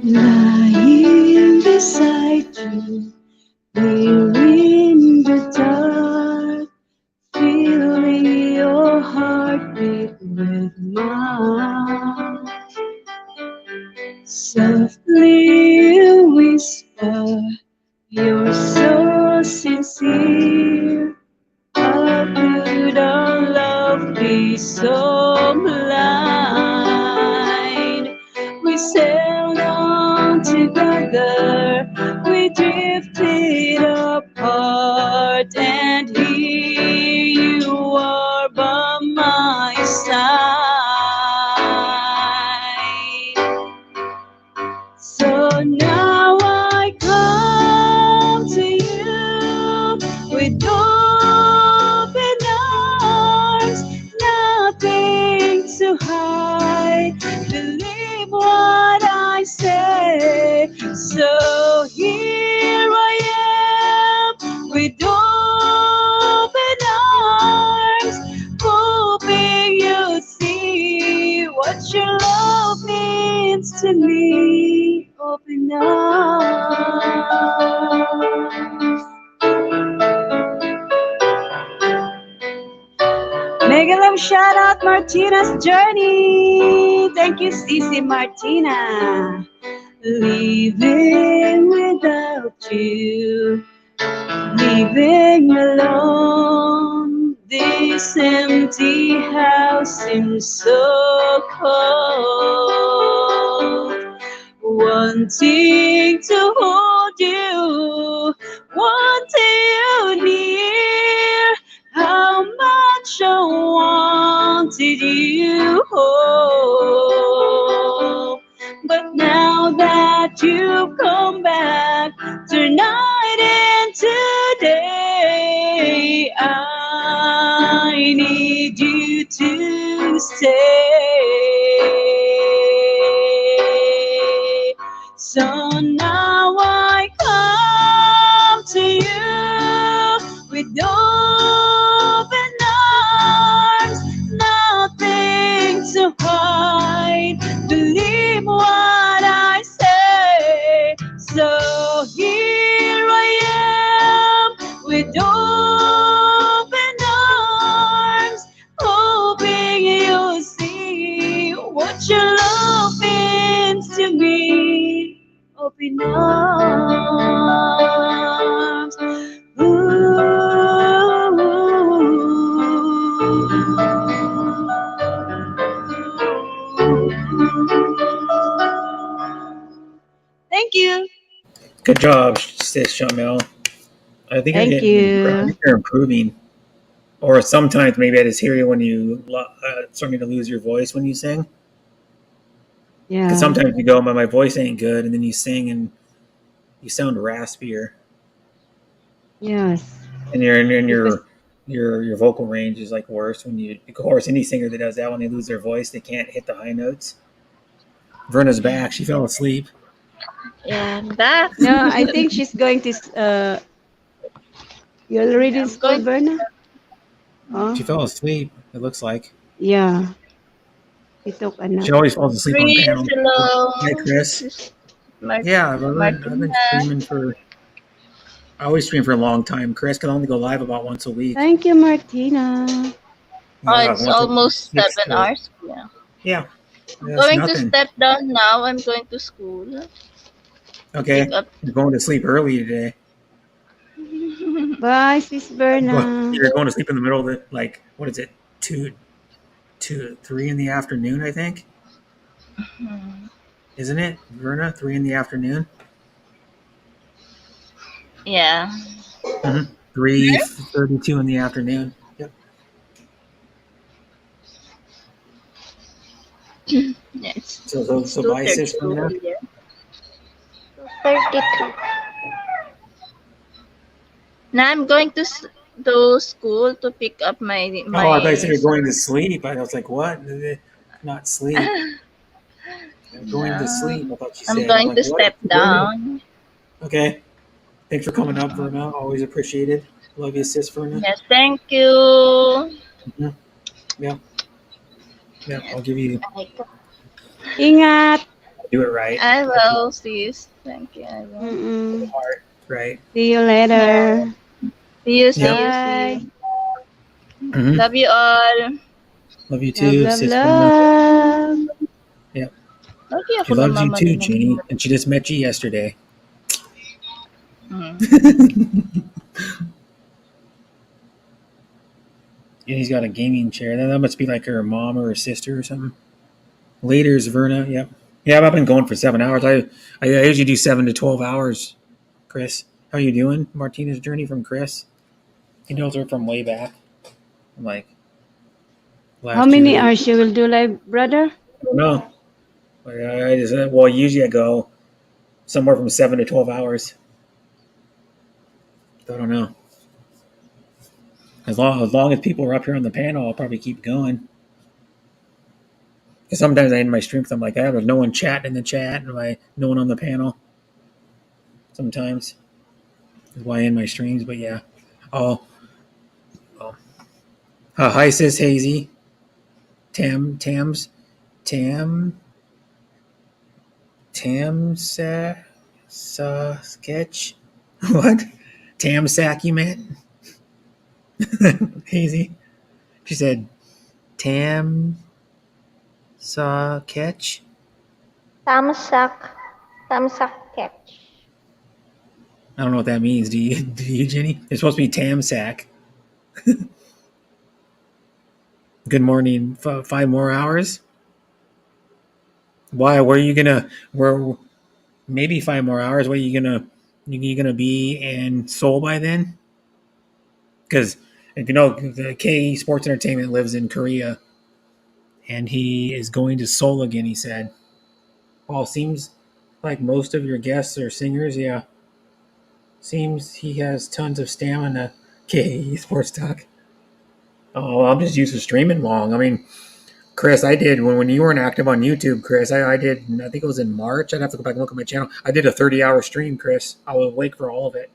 Lying beside you, we're in the dark, feeling your heartbeat with mine. Softly you whisper, you're so sincere. How could our love be so blind? We sailed on together, we drifted apart, and here you are by my side. So now I come to you with open arms, nothing to hide. Believe what I say. So here I am with open arms, hoping you see what your love means to me. Open arms. Mega love shout out Martina's journey. Thank you, Cici Martina. Leaving without you, leaving alone. This empty house seems so cold. Wanting to hold you, wanting you near. How much I wanted you home. But now that you've come back, tonight and today, I need you to stay. So now I come to you with open arms, nothing to hide. Believe what I say. So here I am with open arms, hoping you'll see what your love means to me. Open arms. Thank you. Good job, sis Shamel. I think Thank you. you're improving. Or sometimes maybe I just hear you when you starting to lose your voice when you sing. Yeah. Because sometimes you go, my voice ain't good, and then you sing, and you sound raspier, Yes. and Because your vocal range is like worse when you. Of course, any singer that does that, when they lose their voice, they can't hit the high notes. Verna's back. She fell asleep. Yeah, I'm back. no, I think she's going to. You already in I'm school, going. Berna? Oh, She fell asleep. It looks like yeah. She took a nap. she always falls asleep on Chris, panel. hello. Hi, Chris. This is Mar- Yeah, I've been Martina. streaming for. I always stream for a long time. Chris can only go live about once a week. Thank you, Martina. Oh, Yeah, it's once a almost 6 7 to. hours. Yeah. Yeah, that's Going to nothing. step down now. I'm going to school. Okay, Pick up. you're going to sleep early today. Bye, Sis Berna. You're going to sleep in the middle of the, like, what is it, 3 in the afternoon, I think, isn't it, Verna? 3 in the afternoon. Yeah. 3:32 in the afternoon. Yep. Yeah, it's So bye, sis, 2:32 Verna. here. 32. Now I'm going to school to pick up my Oh, I thought you said my. you're going to sleep. I was like, what? Not sleep. I'm going to No, sleep. I thought you I'm said. I'm going like, to what? step down. Okay. Thanks for coming up, Verna. Always appreciated. Love you, sis, Verna. Yes, thank you. Mhm. Yeah. Yeah. I'll give you. Ingat. Do it right. I will, sis. Thank you. I will. Mm-mm. Heart. Right. See you later. See you, see Yep. you, Bye. see you. Mhm. Love you all. Love you Love, too, love, sis Verna. love. Yep. Lagi She ako loves you too, namamalimos. Jeannie, and she just met you yesterday. Mhm. And he's got a gaming chair. That must be like her mom or her sister or something. Later's Verna. Yep. Yeah, I've been going for 7 hours. I usually do 7 to 12 hours. Chris, how you doing? Martina's journey from Chris. He knows her from way back. Like How last many year. hours you will do live, brother? I don't know. I just, well, usually I go somewhere from 7 to 12 hours. I don't know. As long as people are up here on the panel, I'll probably keep going. Because sometimes I end my stream because I'm like, there's no one chatting in the chat, and no one on the panel. Sometimes that's why I end my streams. But yeah, hi sis Hazy, Tam sketch. What? Tam Sack, you meant? Hazy. She said Tam catch. Tamsak catch. I don't know what that means. Do you, Jenny? It's supposed to be Tam Sack. Good morning. 5 more hours. Why? Where are you gonna? Where? Maybe 5 more hours. What are you gonna? You gonna be in Seoul by then? Because the KE Sports Entertainment lives in Korea, and he is going to Seoul again. He said. Well, seems like most of your guests are singers. Yeah. Seems he has tons of stamina. KE Sports Talk. Oh, I'm just used to streaming long. I mean, Chris, I did when you weren't active on YouTube, Chris. I did. I think it was in March. I'd have to go back and look at my channel. I did a 30-hour stream, Chris. I was awake for all of it.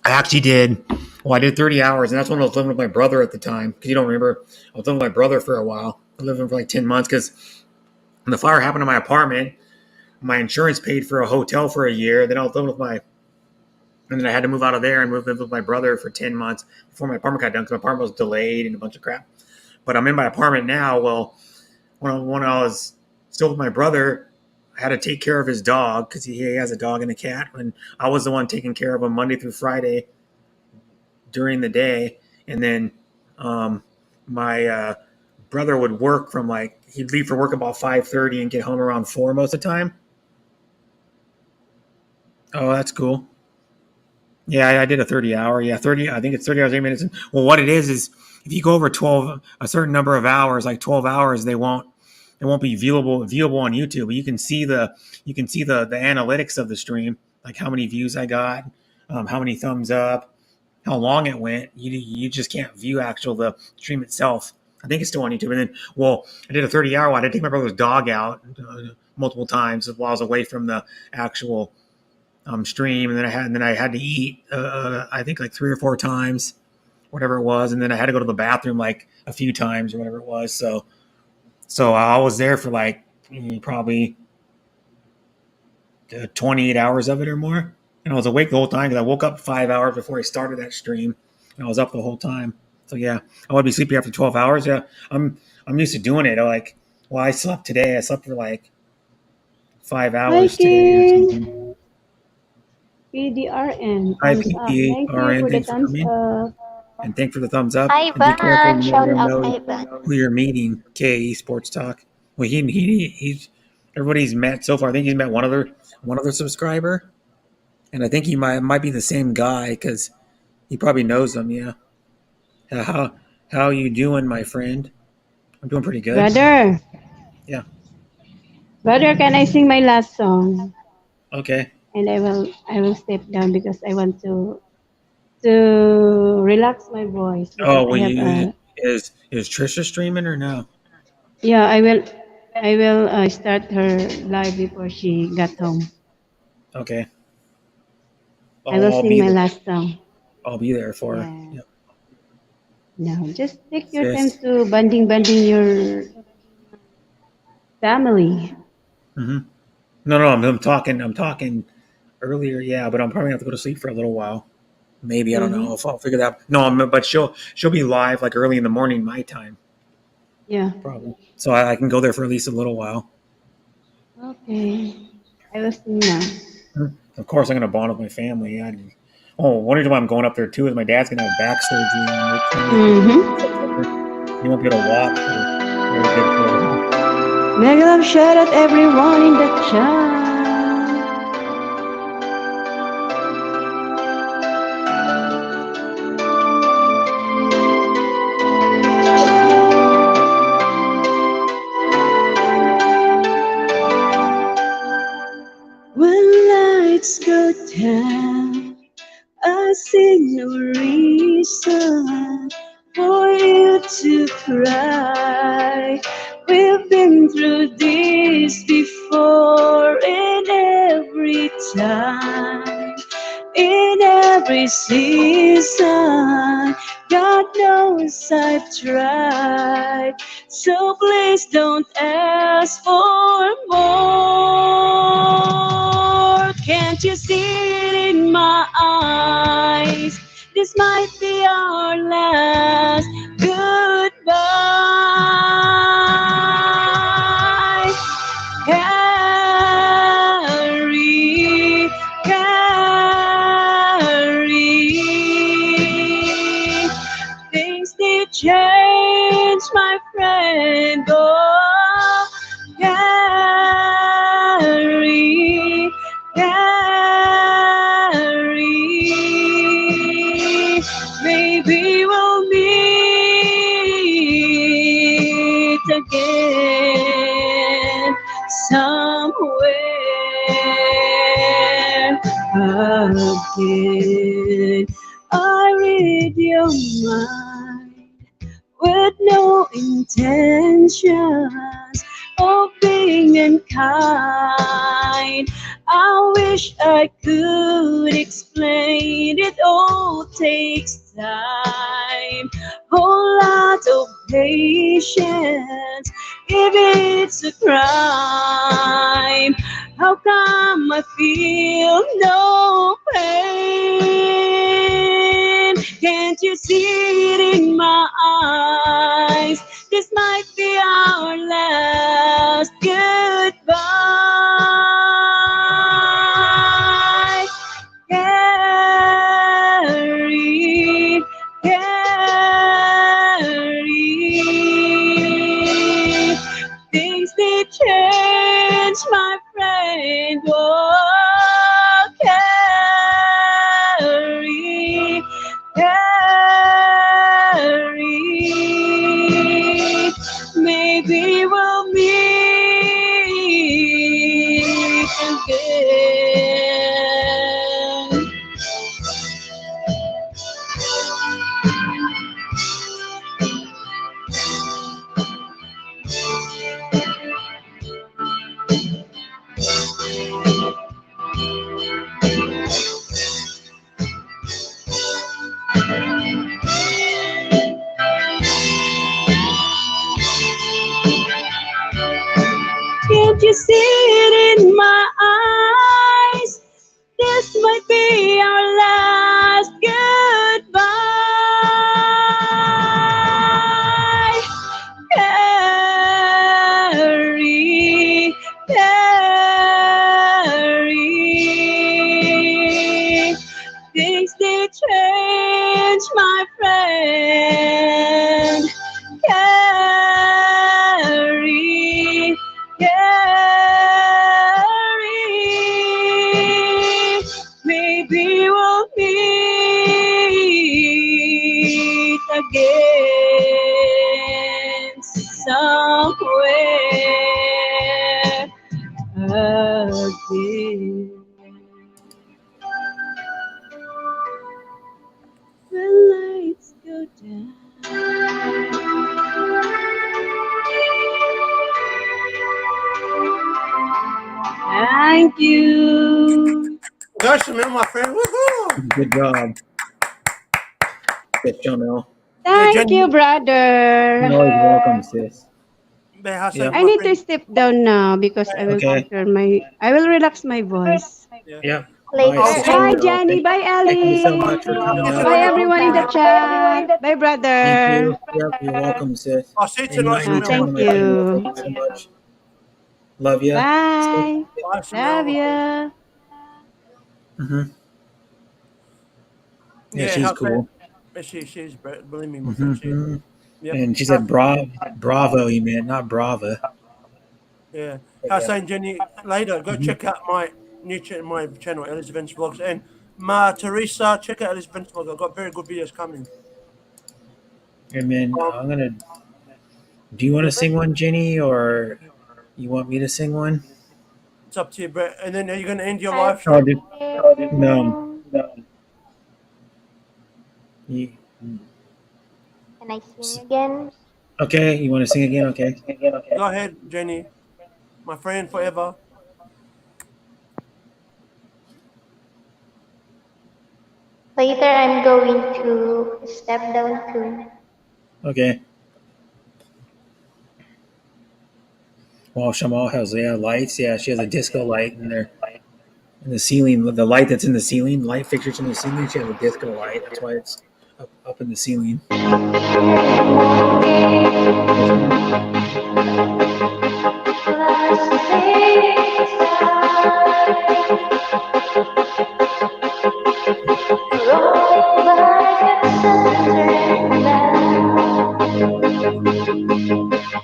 I actually did. Well, I did 30 hours, and that's when I was living with my brother at the time. Because you don't remember, I was living with my brother for a while. I lived with him for like 10 months because when the fire happened in my apartment, my insurance paid for a hotel for a year. Then I was living with and then I had to move out of there and move in with my brother for 10 months before my apartment got done because my apartment was delayed and a bunch of crap. But I'm in my apartment now. Well, when I was still with my brother, I had to take care of his dog because he has a dog and a cat. And I was the one taking care of him Monday through Friday during the day. And then my brother would work from he'd leave for work about 5:30 and get home around 4 most of the time. Oh, that's cool. Yeah, I did a 30-hour. Yeah, 30. I think it's 30 hours, 8 minutes. Well, what it is if you go over a certain number of hours, like 12 hours, they won't it won't be viewable on YouTube, but you can see the analytics of the stream, like how many views I got, how many thumbs up, how long it went. You just can't view the stream itself. I think it's still on YouTube. And then, well, I did a 30-hour one. I had to take my brother's dog out multiple times while I was away from the actual stream, and then I had to eat. I think like 3 or 4 times, whatever it was, and then I had to go to the bathroom like a few times or whatever it was. So I was there for like probably 28 hours of it or more, and I was awake the whole time because I woke up 5 hours before I started that stream, and I was up the whole time. So yeah, I would be sleeping after 12 hours. Yeah, I'm used to doing it. Like, well, I slept today. I slept for like 5 hours today. PDRN. Hi, Thumbs up. Thank you PDRN. for the Thanks for thumbs coming. up. And thanks for the thumbs up. Hi, And be careful. Van. You Shout never out, know Ivan. who you're meeting. KE Sports Talk. Well, he's everybody's met so far. I think he's met one other subscriber, and I think he might be the same guy because he probably knows them. Yeah. How you doing, my friend? I'm doing pretty good. Brother, Yeah. brother, can I sing my last song? Okay. And I will step down because I want to relax my voice. Oh, Because I well, have is Trisha streaming or no? yeah, I will start her live before she got home. Okay. I will I'll sing be my there. last song. I'll be there for her. Yeah. Yep. No, just take your time Sis. to bonding your family. Mm-hmm. No, I'm talking earlier. Yeah, but I'm probably gonna have to go to sleep for a little while. Maybe I don't know. I'll figure that out. No, but she'll be live like early in the morning my time, Yeah. probably. So I can go there for at least a little while. Okay. I will sing now. Of course, I'm gonna bond with my family. One reason why I'm going up there too is my dad's gonna have back surgery on the 20th of September. He won't be able to walk for very good for a while. Mega love shout out everyone in the chat. When lights go down, I see no reason for you to cry. We've been through this before, in every time, in every season. God knows I've tried, so please don't ask for more. Can't you see it in my eyes? This might be our last goodbye. Carry, carry. Things did change, my friend. Oh, carry, carry. Maybe we'll meet again somewhere again. I read your mind with no intentions of being unkind. I wish I could explain. It all takes time, whole lot of patience. If it's a crime, how come I feel no pain? Can't you see it in my eyes? This might be our last goodbye. Carry, carry. Things did change, my friend. Oh, carry, carry. might be our last goodbye. Carry, carry. Things they change, my friend. Carry, carry. Maybe we'll meet again somewhere again. When lights go down. Thank you. Gosh, man, my friend. Woohoo! Good job. Good, Jamel. Thank you, brother. You're always welcome, sis. Yep. I need to step down now because I will Okay. control I will relax my voice. Yep. Later. Bye, sis. Bye, Okay. Jenny. Bye, Thank you so Ellie. much for coming up. Bye, everyone in the chat. Bye, brother. Thank you. Yep, you're welcome, sis. I'll see you tonight, Anytime Thank on my channel. you. Thank you so much. Love you. Bye. Bye, Love you. Mm-hmm. Yeah, Yeah, she's how cool. she's believe me, my friend. She, Mm-hmm. yep. And she said bravo, you meant, not brava. Yeah. But I was yeah. saying, Jenny, later, go Mhm. check out my my channel, Elizabeth's Vlogs. And Ma Teresa, check out Elizabeth's Vlogs. I've got very good videos coming. And then I'm gonna. Do you want to sing one, Jenny, or you want me to sing one? It's up to you, Brett. And then are you going to end your I live Oh, stream? no. You, Can I sing again? okay, you want to sing again? Okay. Go ahead, Jenny. My friend forever. Later, I'm going to step down too. Okay. Well, Shamal has lights. Yeah, she has a disco light in there. In the ceiling, the light that's in the ceiling, light fixtures in the ceiling. She has a disco light. That's why it's up in the ceiling.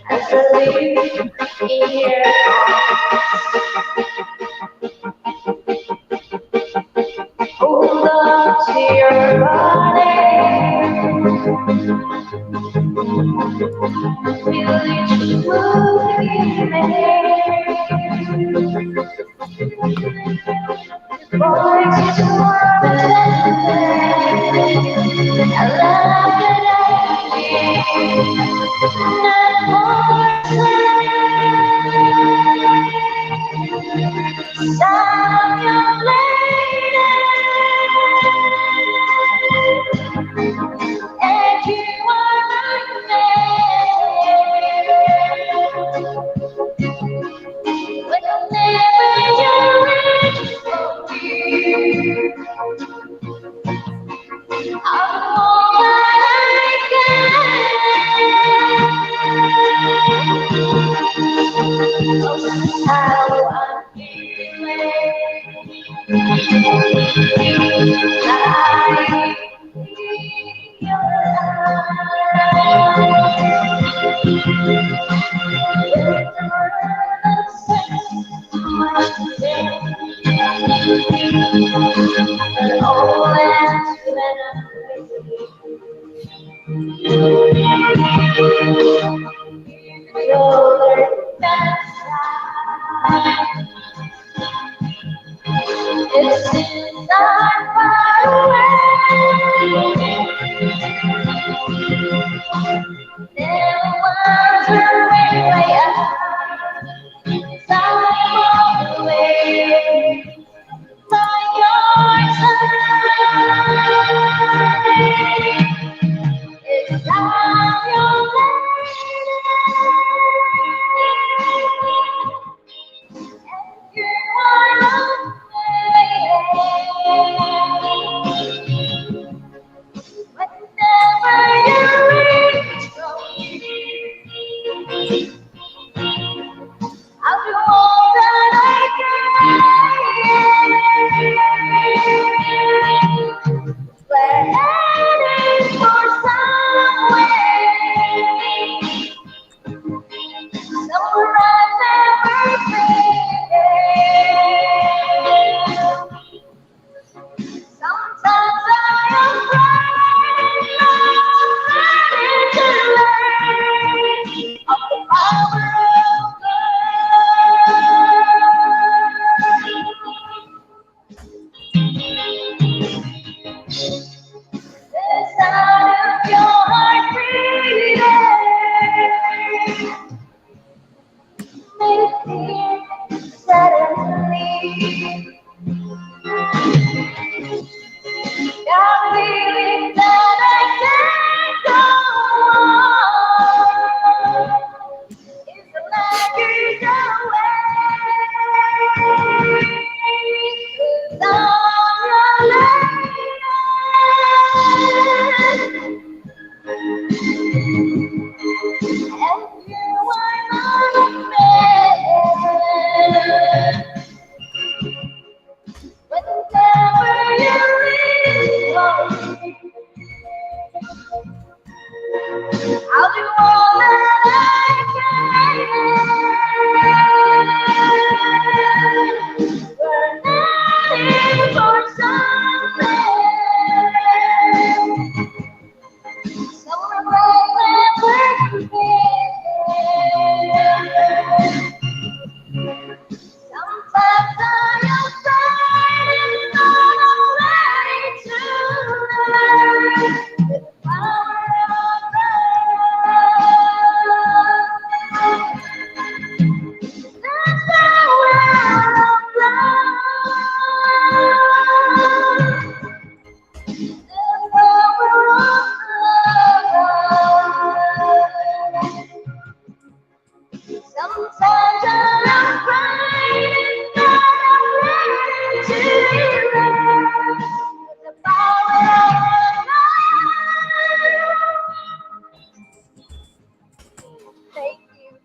As I live here, hold on to your body. Feel each move you make. Voice is warm and tender. I love that I hear. Not more sound your lady, and you are my man. Whenever you're ready for me, I'm all that I can. How I'm feeling. It seems not far away. Never wondering where I am. Time away by your side. It's time you're ready. You are sound of your heart beating made it clear suddenly. Got feeling that I can't go on. It's like it's away. 'Cause I'm and you are not a man. Whenever you leave home, I'll do all that I can. We're heading for something. Somewhere bright where we're sometimes I'm afraid it's not already too late. The power of love. That's the power of love. The power of love. Sometimes I'm afraid it's not already too late. The power of love. Thank you.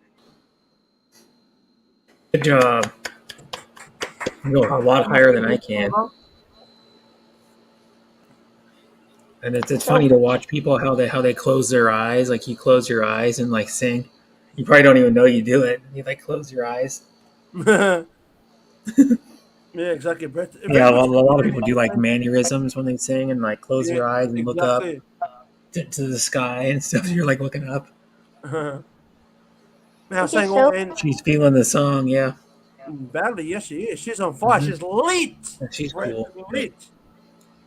Good job. You go a lot higher than I can. And it's funny to watch people how they close their eyes. Like you close your eyes and like sing. You probably don't even know you do it. You like close your eyes. Yeah, exactly, Brett. Yeah, a lot of people do like mannerisms when they sing and like close Yeah, your eyes and look up exactly. to the sky and stuff. You're like looking up. Now saying all and She's feeling the song, yeah. badly, yes, she is. She's on fire. Mhm. She's lit. She's Brett, cool. lit.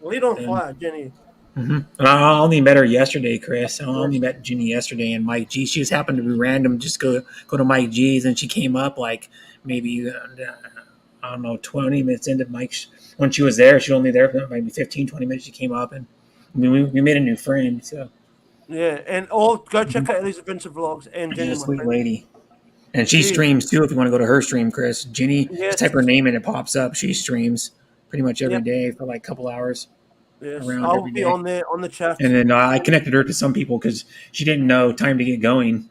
Lit on Yeah. fire, Jenny. Mm-hmm. I only met her yesterday, Chris. I only met Ginny yesterday and Mike G. She just happened to be random, just go to Mike G's, and she came up like maybe I don't know 20 minutes into Mike's. When she was there, she was only there for maybe 15, 20 minutes. She came up and we made a new friend. So Yeah, and all go check out Ellie's Adventure Vlogs and she's Jenny, a my sweet friend. lady, and she She is. streams too. If you want to go to her stream, Chris, Ginny, Yes. just type her name in, it pops up. She streams pretty much every Yep. day for like a couple hours. Yes, Around I'll every be day. on there on the chat. And then I connected her to some people because she didn't know time to get going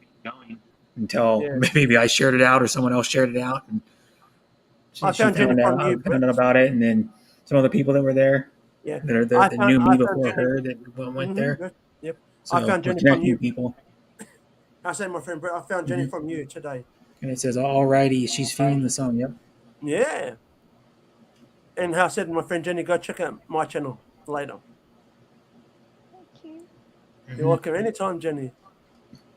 until Yeah. maybe I shared it out or someone else shared it out. And I she found Jenny found from you, out about it. And then some other people that were there Yeah, that, are, I that found- knew I me found before Jenny. her that went Mhm, there. good. Yep, So I found we're Jenny from connecting you. people. I said, my friend Brett, I found Jenny Mhm. from you today. And it says, alrighty, she's feeling the song. Yep. Yeah. And I said, my friend Jenny, go check out my channel later. You're welcome anytime, Jenny.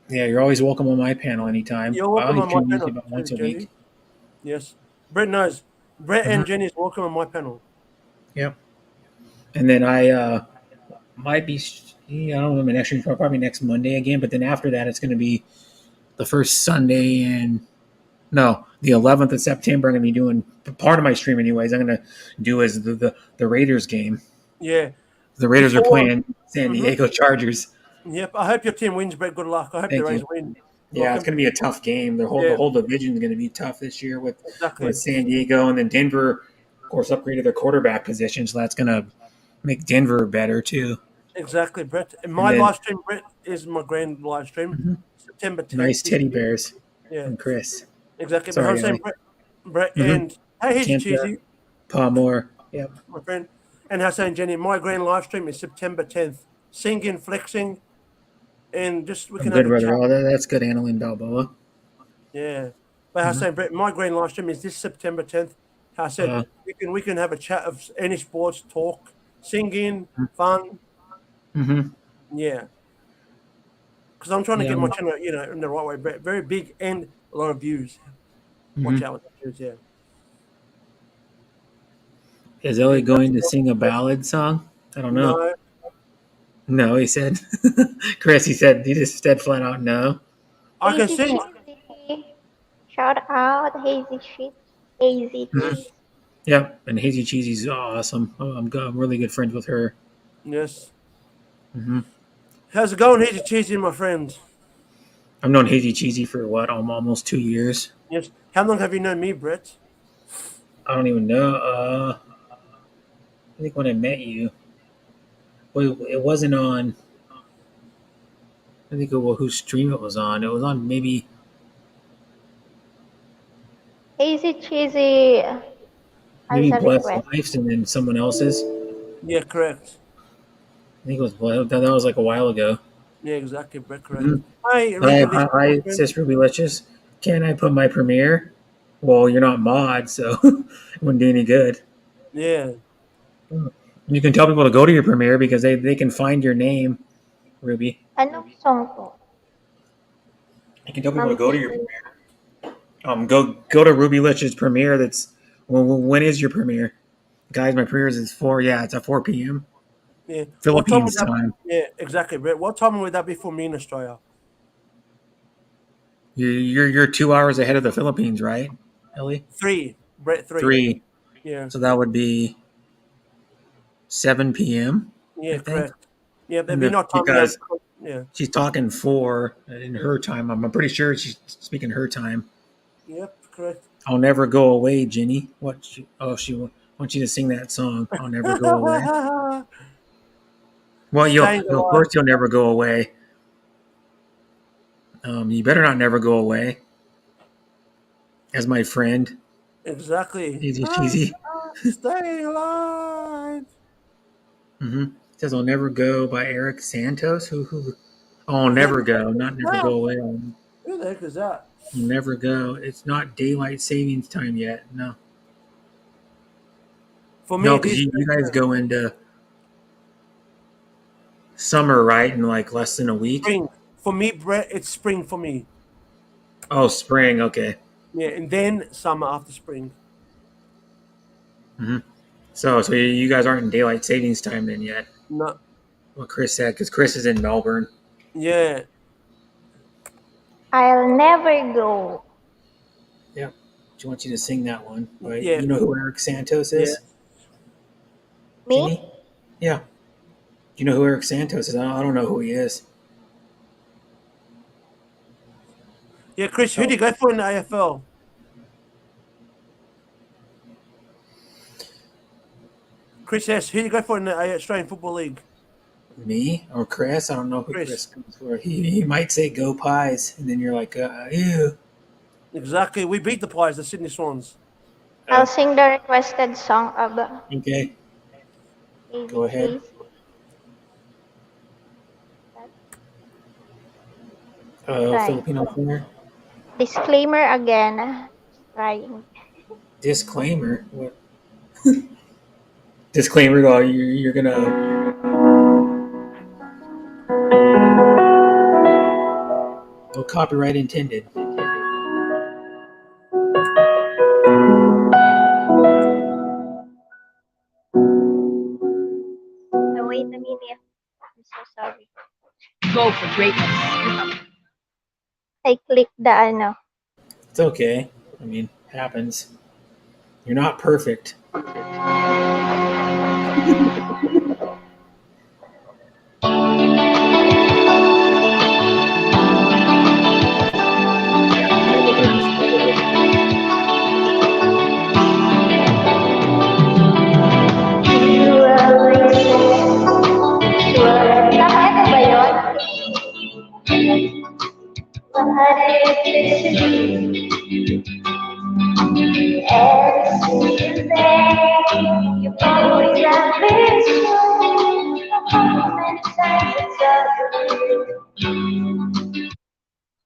Yeah, you're always welcome on my panel anytime. You're welcome I on my stream usually panel, about once a Jenny. week. Yes. Brett knows. Brett and Mhm. Jenny is welcome on my panel. Yep. And then I might be, I don't know, actually probably next Monday again. But then after that, it's going to be the first Sunday the 11th of September. I'm going to be doing part of my stream, anyways. I'm going to do is the Raiders game. Yeah. The Raiders are Before- playing San Mhm. Diego Chargers. Yep. I hope your team wins, Brett. Good luck. I hope Thank the Rays you. win. Yeah, it's going to be a tough game. The whole division is going to be tough this year with San Diego, and then Denver, of course, upgraded their quarterback position, so that's going to make Denver better too. Exactly, Brett. And my then- live stream, Brett, is my grand live stream. September 10th. Nice teddy bears. Yeah. And Chris. Exactly. Sorry, but I'm saying, Ellie. Brett Mhm. and hey, here's Kenta, Cheesy, Paul Moore. Yep. my friend. And Hassan Jenny, my grand live stream is September 10th. Singing, flexing, and just we can Good have a brother. chat. Oh, that's good, Annalyn Balboa. Yeah. But Mm-hmm. Hassan, Brett, my grand live stream is this September 10th. I said Uh-huh. we can have a chat of any sports, talk, singing, fun. Mm-hmm. Yeah. Because I'm trying to Yeah, get my well- channel, in the right way. Brett. Very big and a lot of views. Watch Mhm. out, views, yeah. Is Ellie going to sing a ballad song? I don't know. No. No, he said. Chris, he just said flat out no. I can Hazy sing. Cheesy. Shout out Hazy Cheese. Hazy Mhm. Cheese. Yeah, and Hazy Cheesy's awesome. I'm really good friends with her. Yes. Hmm How's it going, Hazy Cheesy, my friend? I've known Hazy Cheesy for what, almost 2 years. Yes. How long have you known me, Brett? I don't even know. I think when I met you, well, it wasn't on. I think whose stream it was on. It was on maybe. Hazy Cheesy has Maybe a Blessed request. Life's and then someone else's. Yeah, correct. I think it was that was like a while ago. Yeah, exactly, Brett, correct. Mhm. Hi, Hi, Sis Ruby Letches. Can I put my premiere? Well, you're not mod, so it wouldn't do any good. Yeah. You can tell people to go to your premiere because they can find your name, Ruby. Anong song to? You can tell people to go to your premiere. Go to Ruby Lich's premiere. That's when is your premiere, guys? My premiere is 4. Yeah, it's at 4 p.m. Yeah. Philippines What time. Yeah, exactly, Brett. What time would that be for me in Australia? You're 2 hours ahead of the Philippines, right, Ellie? 3. Brett, 3. 3. Yeah. So that would be 7 p.m. Yeah, I think. correct. Yeah, And maybe not time. because Yeah. she's talking 4 in her time. I'm pretty sure she's speaking her time. Yep, correct. I'll never go away, Jenny. She wants you to sing that song. I'll never go away. Well, Staying of alive. course you'll never go away. You better not never go away. As my friend, Exactly. Easy Cheesy. Stay alive. Says I'll never go by Eric Santos. Who? Oh, I'll never go, not never go away. Who the heck is that? I'll never go. It's not daylight savings time yet. No. For me, No, because you guys go into summer, right? In like less than a week. Spring. For me, Brett, it's spring for me. Oh, spring. Okay. Yeah, and then summer after spring. So you guys aren't in daylight savings time then yet? No. What Chris said, because Chris is in Melbourne. Yeah. I'll never go. Yeah. She wants you to sing that one. Right? Yeah. You know who Eric Santos is? Me? Jenny? Yeah. Do you know who Eric Santos is? I don't know who he is. Yeah, Chris, who do you go for in the AFL? Chris S., who do you go for in the Australian Football League? Me or Chris? I don't know who Chris. Chris comes for. He might say go Pies, and then you're like, ew. Exactly. We beat the Pies, the Sydney Swans. I'll sing the requested song of Okay. Hazy Go ahead. Cheese. Right. Filipino singer. Disclaimer again. Trying. Disclaimer. What? Disclaimer. You're gonna. No copyright intended. No, wait a minute. I'm so sorry. Go for greatness. I clicked the ano. It's okay. I mean, happens. You're not perfect. Ano ba yun?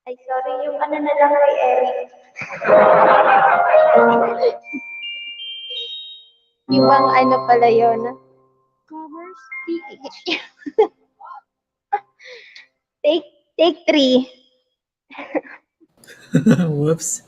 Ay, sorry, yung ano na lang kay Eric. Ibang ano pala yun. Covers? Take 3. Whoops.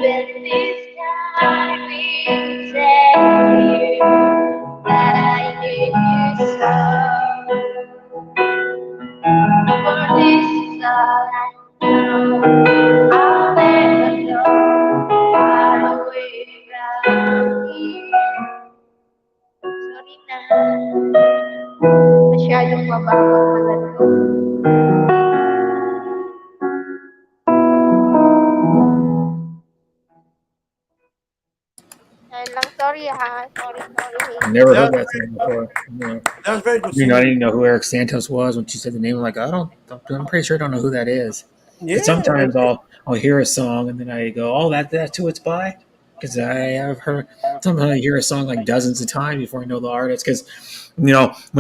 Even this time will tell you that I need you so. For this is all I know. I'll never know far away from here. Sorry na. Masyadong mababang malalo. Ayun lang, sorry ha. Sorry. Never That, heard that song before. No. that was very good You know, I singing. didn't know who Eric Santos was when she said the name. I'm like, I'm pretty sure I don't know who that is. Yeah. But sometimes I'll hear a song and then I go, oh, that's who it's by, because I have heard. Sometimes I hear a song like dozens of times before I know the artist. Because when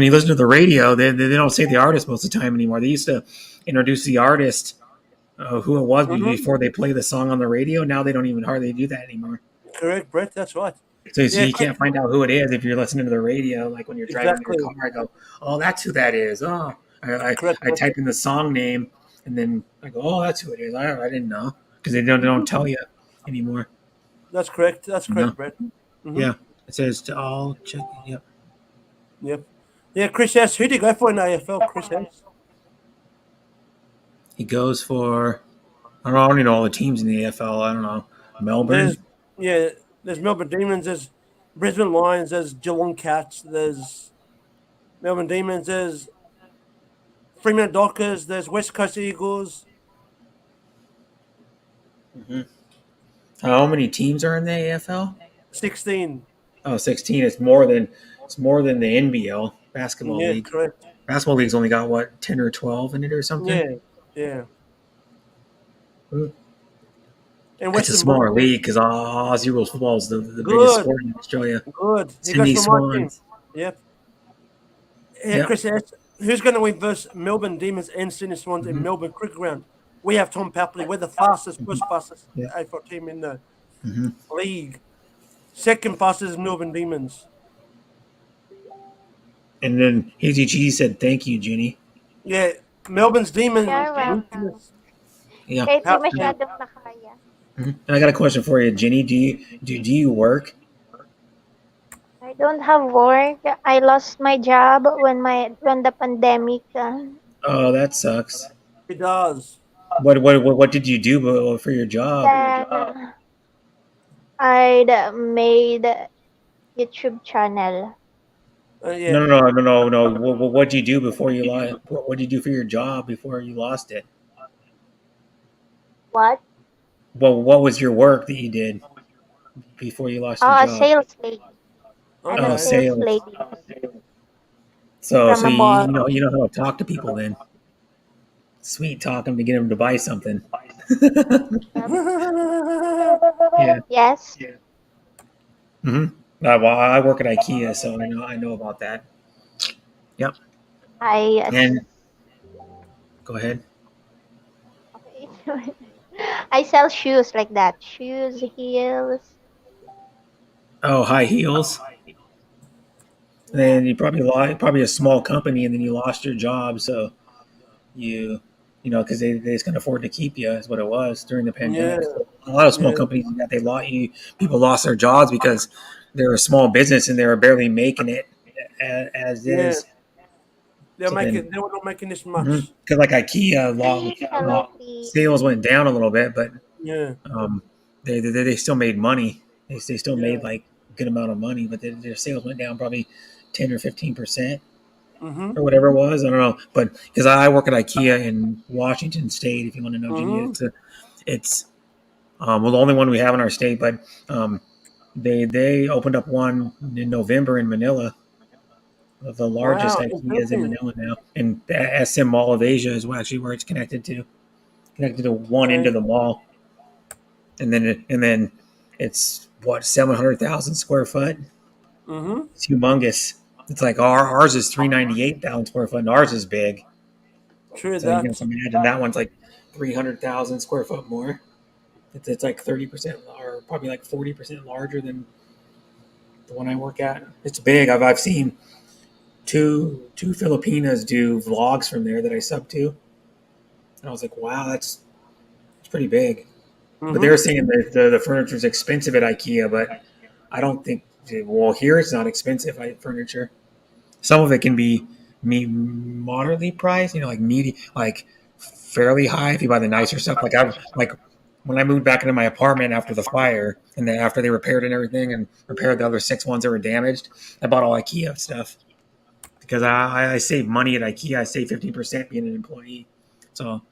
you listen to the radio, they don't say the artist most of the time anymore. They used to introduce the artist, who it was before they play the song on the radio. Now they don't even hardly do that anymore. Correct, Brett. That's right. So Yeah, you can't find out who it is if you're listening to the radio. Like when you're driving Exactly. in your car, I go, "Oh, that's who that is." Oh, I type in the song name and then I go, "Oh, that's who it is." I didn't know because they don't tell you anymore. That's correct. That's correct, No. Brett. Yeah, it says to all check. Yep. Yep. Yeah, Chris S. Who did you go for in AFL, Chris S? He goes for I don't even know all the teams in the AFL. I don't know Melbourne. There's Melbourne Demons, there's Brisbane Lions, there's Geelong Cats, there's Melbourne Demons, there's Fremantle Dockers, there's West Coast Eagles. How many teams are in the AFL? 16. Oh, 16. It's more than the NBL basketball Yeah, league. correct. Basketball league's only got what 10 or 12 in it or something. Yeah. Hmm. And It's a smaller league because Aussie rules football is the biggest sport in Australia. Good. He Sydney goes for my team. Swans. Yep. Yeah, Yep. Chris S. Who's going to win versus Melbourne Demons and Sydney Swans in Melbourne Cricket Ground? We have Tom Papley. We're the fastest AFL team in the league. Second fastest is Melbourne Demons. And then Hazy G said, "Thank you, Jenny." Yeah, Melbourne's Demons. You're welcome. Yeah. Kahit di masyadong nakaya. And I got a question for you, Jenny. Do you work? I don't have work. I lost my job when the pandemic. Oh, that sucks. It does. What did you do for your job? Then I'd made YouTube channel. No. What did you do before you lost? What did you do for your job before you lost it? What? Well, what was your work that you did before you lost your Oh, a job? sales lady. I'm Oh, a sales sales. lady. So From a you mall. know how to talk to people then. Sweet talk them to get them to buy something. Yeah. Yes. Well, I work at IKEA, so I know about that. Yep. And go ahead. I sell shoes like that. Shoes, heels. Oh, high heels. Then you probably a small company, and then you lost your job, so because they just couldn't afford to keep you is what it was during the pandemic. Yeah. So a lot of small companies that people lost their jobs because they're a small business and they were barely making it as Yeah. is. They were not making this much. Because like IKEA, sales went down a little bit, but Yeah. they still made money. They still made like a good amount of money, but their sales went down probably 10 or 15%. Or whatever it was. I don't know, but because I work at IKEA in Washington State, if you want to know, Jenny, it's the only one we have in our state. But they opened up one in November in Manila. The largest IKEA is in Manila now, and the SM Mall of Asia is actually where it's connected to one end of the mall, and then it's 700,000 square foot. It's humongous. It's like ours is 398,000 square foot, and ours is big. True So that. you can imagine that one's like 300,000 square foot more. It's like 30% or probably like 40% larger than the one I work at. It's big. I've seen two Filipinas do vlogs from there that I sub to, and I was like, wow, it's pretty big. But they were saying that the furniture is expensive at IKEA, but I don't think. Well, here it's not expensive furniture. Some of it can be moderately priced, like fairly high if you buy the nicer stuff. Like when I moved back into my apartment after the fire, and then after they repaired and everything and repaired the other 6 ones that were damaged, I bought all IKEA stuff because I save money at IKEA. I save 15% being an employee, so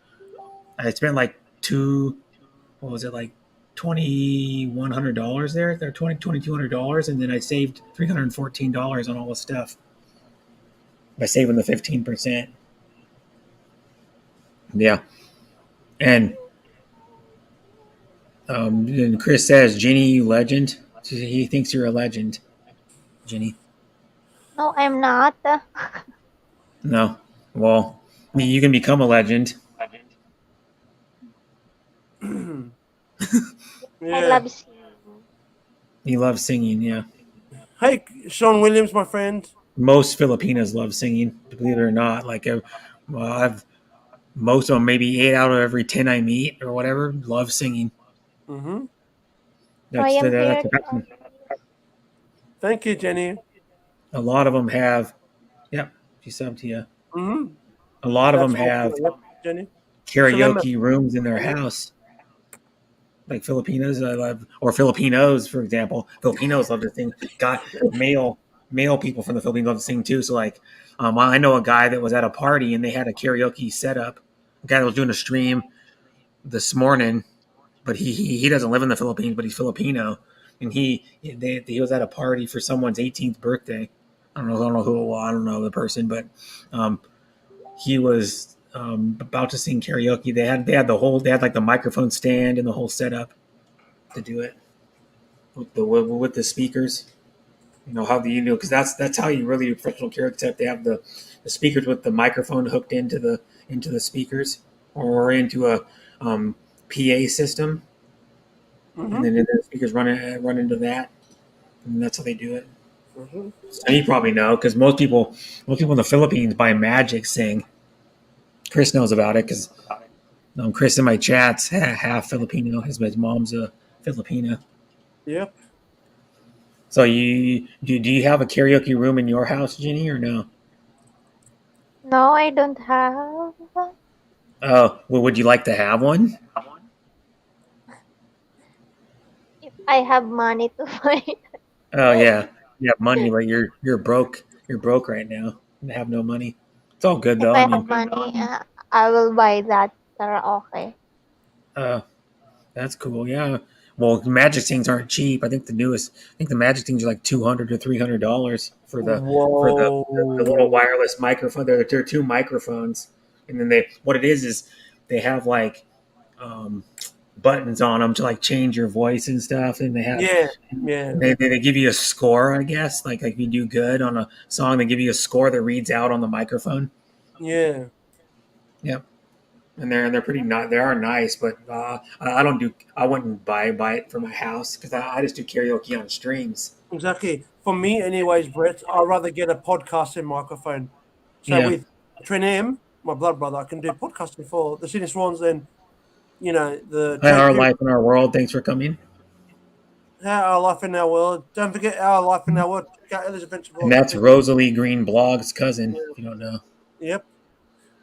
I spent like $2,100 there. They're $2,200, and then I saved $314 on all the stuff by saving the 15%. Yeah, and Chris says, "Ginny, you legend." He thinks you're a legend, Ginny. No, I'm not. No, well, I mean, you can become a legend. I love singing. You love singing, yeah. Hey, Sean Williams, my friend. Most Filipinas love singing, believe it or not. Like, most of them, maybe 8 out of every 10 I meet or whatever, love singing. Mm-hmm. I am here. Thank you, Jenny. A lot of them have. Yep, she subbed to you. Mm-hmm. A lot of them have Jenny. karaoke rooms in their house. Like Filipinos, or Filipinos, for example. Filipinos love to sing. Male people from the Philippines love to sing too. So, like, I know a guy that was at a party and they had a karaoke setup. A guy that was doing a stream this morning, but he doesn't live in the Philippines, but he's Filipino, and he was at a party for someone's 18th birthday. I don't know who it was. I don't know the person, but he was about to sing karaoke. They had like the microphone stand and the whole setup to do it with the speakers. Because that's how you really do professional karaoke. They have the speakers with the microphone hooked into the speakers or into a PA system, and then the speakers run into that, and that's how they do it. Mm-hmm. So you probably know because most people in the Philippines by magic sing. Chris knows about it because Chris in my chats half Filipino. His mom's a Filipina. Yep. So do you have a karaoke room in your house, Ginny, or no? No, I don't have. Oh, well, would you like to have one? If I have money to buy. Oh yeah, you have money, but you're broke. You're broke right now. You have no money. It's all good though. If I have money, I will buy that karaoke. That's cool. Yeah. Well, magic things aren't cheap. I think the magic things are like $200 to $300 for the little wireless microphone. There are 2 microphones, and then what it is they have like buttons on them to like change your voice and stuff. And they have they give you a score, I guess. Like if you do good on a song, they give you a score that reads out on the microphone. Yeah. Yep. And they're pretty nice. They are nice, but I wouldn't buy it for my house because I just do karaoke on streams. Exactly. For me, anyways, Brett, I'd rather get a podcasting microphone. So with Trent M, my blood brother, I can do podcasting for the Sydney Swans and the Our Life in Our World. Thanks for coming. Our Life in Our World. Don't forget Our Life in Our World. And that's Rosalie Green Blog's cousin. If you don't know. Yep.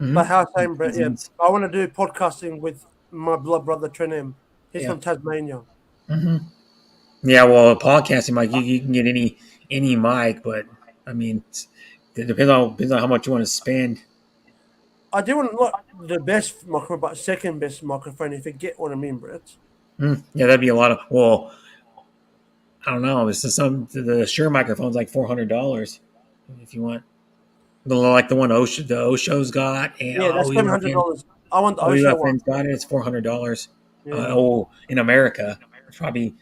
Mm-hmm. But how I'm saying, Brett, I want to do podcasting with my blood brother Trent M. He's from Tasmania. Mm-hmm. Yeah, well, podcasting mic, you can get any mic, but I mean, it depends on how much you want to spend. I do want not the best microphone, but second best microphone. If you get what I mean, Brett. Yeah, that'd be a lot of. Well, I don't know. The Shure microphone's like $400 if you want. Like the one the Osho's got. And, that's $700. I want the Osho one. Got it. It's $400. Yeah. In America, it's probably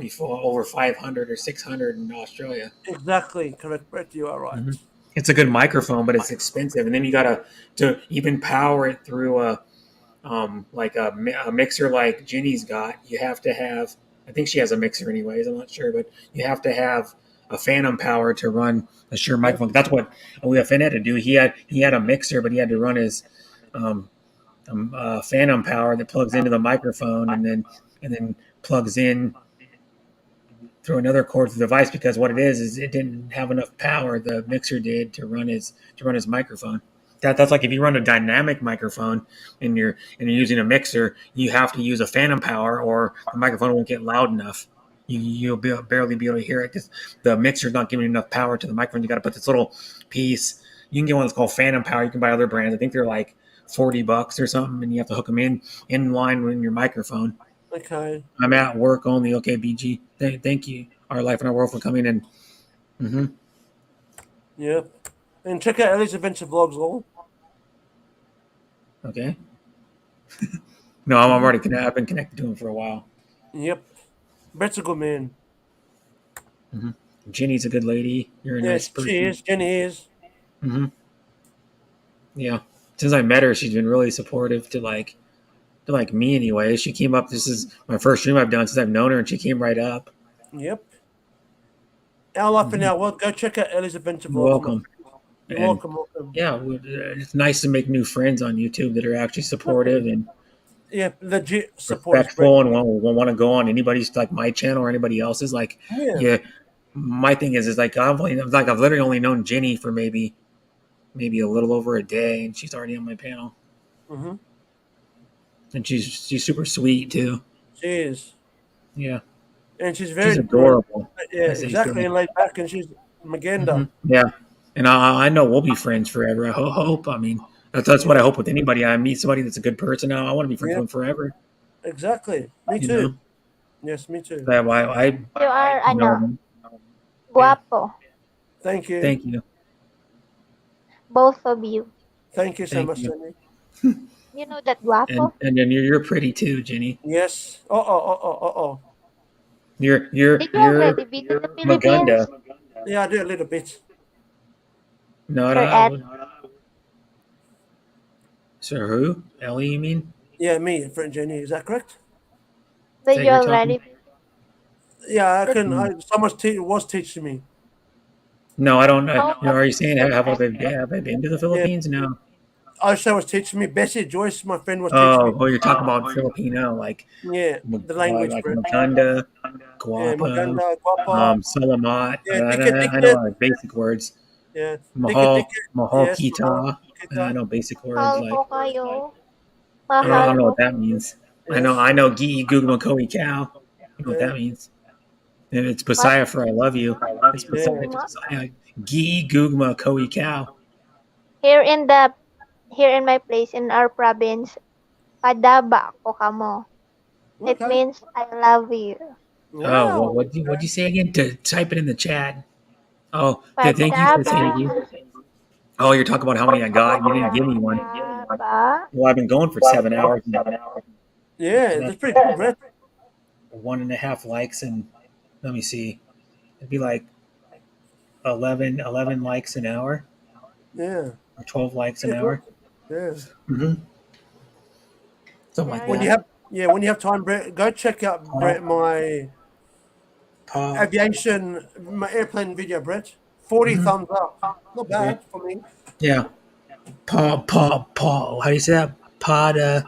for over $500 or $600 in Australia. Exactly correct, Brett. You are right. Mm-hmm. It's a good microphone, but it's expensive, and then you gotta to even power it through a mixer like Ginny's got. You have to have. I think she has a mixer, anyways. I'm not sure, but you have to have a phantom power to run a Shure microphone. That's what OEFN had to do. He had a mixer, but he had to run his phantom power that plugs into the microphone, and then and then plugs in through another cord to the device, because what it is it didn't have enough power, the mixer did, to run his microphone. That's like if you run a dynamic microphone and you're using a mixer, you have to use a phantom power or the microphone won't get loud enough. You'll barely be able to hear it because the mixer's not giving enough power to the microphone. You got to put this little piece. You can get one that's called Phantom Power. You can buy other brands. I think they're like $40 or something, and you have to hook them in line with your microphone. Okay. I'm at work only. Okay, BG. Thank you, Our Life in Our World, for coming in. Mm-hmm. Yep. And check out Ellie's Adventure Vlogs, all. Okay. No, I'm already connected. I've been connected to him for a while. Yep. Brett's a good man. Mm-hmm. Jenny's a good lady. You're a nice Yes, person. she is. Jenny is. Mm-hmm. Yeah. Since I met her, she's been really supportive to me anyway. She came up. This is my first stream I've done since I've known her, and she came right up. Yep. Our Life in Our World. Go check out Ellie's Adventure Vlogs. Welcome. You're And, welcome. yeah, it's nice to make new friends on YouTube that are actually supportive and Yeah, legit support. respectful and want to go on anybody's, like, my channel or anybody else's. Like, Yeah. my thing is like I've literally only known Jenny for maybe a little over a day, and she's already on my panel. Mm-hmm. And she's super sweet too. She is. Yeah. And she's very She's adorable. Yeah, as they exactly. say. Laid back, and she's Magenda. Mhm. Yeah. And I know we'll be friends forever. I hope. I mean, that's what I hope with anybody. I meet somebody that's a good person. I want to be friends Yeah. with them forever. Exactly. Me You too. know? Yes, me too. I You are, know, guapo. Thank you. thank you. Both of you. Thank you so Thank much, you. Jenny. You know that guapo? And then you're pretty too, Jenny. Yes. Oh. You're Did you already been to the Philippines? Maganda. Yeah, I do a little bit. No, Sir Ed? Sir who? Ellie, you mean? Yeah, me, friend Jenny. Is that correct? Did that you you're already? Yeah, I can. Someone was teaching me. No, I don't know. Oh. Are you saying have I been to the Philippines? No. Aisha was teaching me. Bessie Joyce, my friend, was teaching me. Oh, you're talking about Filipino, like Yeah, the language. like bro. Maganda, Yeah, Guapo, Maganda, Guapa. Salamat. Yeah, I know like basic words. Yeah. Mahal, Mahal Yes, Kita. Mahal I know basic words Mahal like ko kayo. I don't Mahal know ko. what that means. I know Gi Gugma Koi Cow. You know what that means? And it's Messiah for I love you. It's Messiah. Gi Gugma Koi Cow. Here in my place in our province, padaba ko kamo. It means I love you. Oh, what'd you say again? To type it in the chat. Oh, thank you for saying you. Oh, you're talking about how many I got. You didn't give me one. Padaba. Well, I've been going for 7 hours. Yeah, that's pretty cool, Brett. 1.5 likes, and let me see. It'd be like 11 likes an hour. Yeah. Or 12 likes an hour. Yeah. Mm-hmm. Something like When that. you have time, Brett, go check out Brett my aviation, my airplane video, Brett. 40 thumbs up. Not bad for me. Yeah. Paul. How do you say that? Padaba.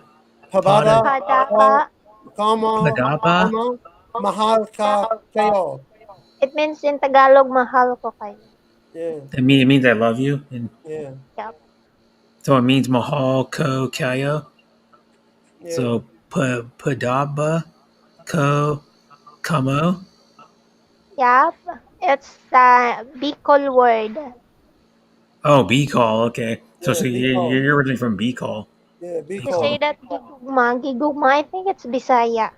Padaba. Padaba? Mahal ka kayo. It means in Tagalog, mahal ko kayo. Yeah. It means I love you. And Yeah. Yep. so it means Mahal Ko Kayo. Yeah. So Padaba Ko Kamo. Yep. It's a Bicol word. Oh, B-Call. Okay. So Yeah, Bicol. you're originally from B-Call. Yeah, You say that gigugma, I think it's Bisaya.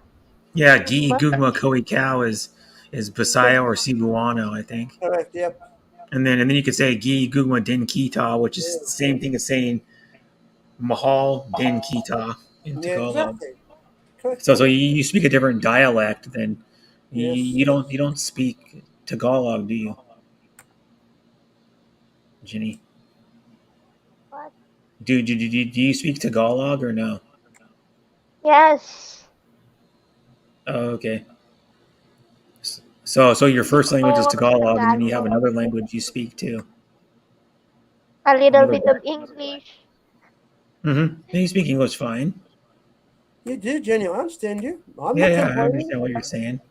Yeah, Gi Gugma Koi Cow is Bisaya or Cebuano, I think. Correct, yep. And then you could say Gi Gugma Din Kita, which is the same thing as saying Mahal Din Kita in Yeah, Tagalog. exactly. Correct. So you speak a different dialect than Yes. you don't speak Tagalog, do you, Jenny? What? Do you speak Tagalog or no? Yes. Oh, okay. So your first language is Tagalog, and then you have another language you speak too. A little Another bit of English. Mm-hmm. You speak English fine. You do, Jenny. I understand you. I'm Yeah, not yeah, gonna I blame understand you. what you're saying.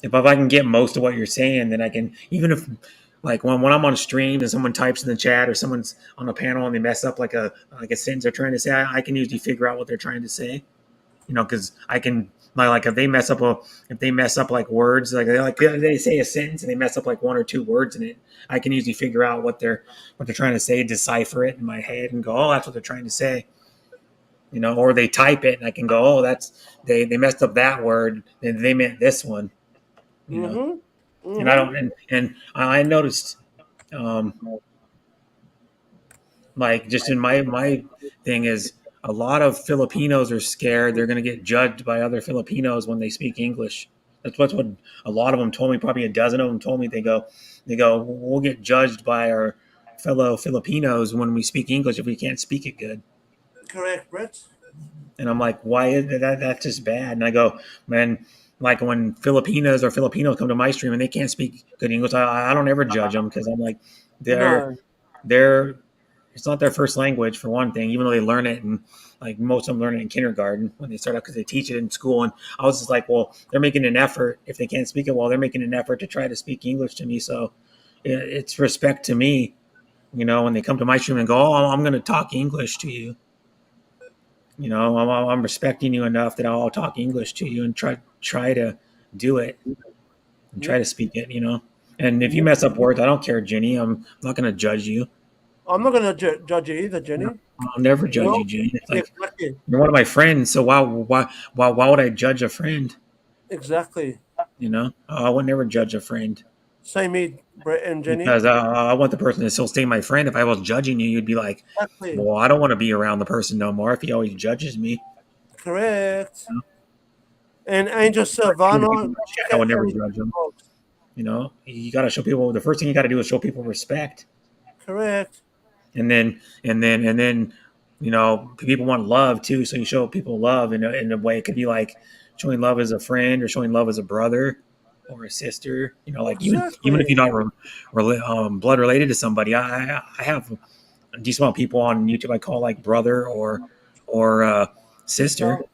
If I can get most of what you're saying, then I can, even if like when I'm on stream and someone types in the chat or someone's on a panel and they mess up like a sentence they're trying to say, I can usually figure out what they're trying to say. Because I can like if they mess up like words, like they say a sentence and they mess up like one or two words in it, I can usually figure out what they're trying to say, decipher it in my head, and go, oh, that's what they're trying to say. Or they type it and I can go, oh, that's they messed up that word and they meant this one. Mm-hmm. And I don't, and I noticed, um, like just in my thing is a lot of Filipinos are scared they're going to get judged by other Filipinos when they speak English. That's what a lot of them told me. Probably a dozen of them told me they go, we'll get judged by our fellow Filipinos when we speak English if we can't speak it good. Correct, Brett. And I'm like, why is that? That's just bad. And I go, man, like when Filipinos come to my stream and they can't speak good English, I don't ever judge them because I'm like, No. they're it's not their first language for one thing, even though they learn it, and like most of them learn it in kindergarten when they start out because they teach it in school. And I was just like, well, they're making an effort. If they can't speak it well, they're making an effort to try to speak English to me. So it's respect to me, when they come to my stream and go, oh, I'm going to talk English to you. I'm respecting you enough that I'll talk English to you and try to do it and try to speak it. And if you mess up words, I don't care, Jenny. I'm not going to judge you. I'm not gonna judge you either, Jenny. I'll never judge you, Jenny. It's like Exactly. you're one of my friends, so why would I judge a friend? Exactly. I would never judge a friend. Same me, Brett and Jenny. Because I want the person to still stay my friend. If I was judging you, you'd be like, Exactly. well, I don't want to be around the person no more if he always judges me. Correct. And Angel Silvano. I would never judge him. You got to show people. The first thing you got to do is show people respect. Correct. And then people want love too. So you show people love in a way. It could be like showing love as a friend or showing love as a brother or a sister. Even if you're not blood related to somebody. I have a decent amount of people on YouTube I call like brother or sister.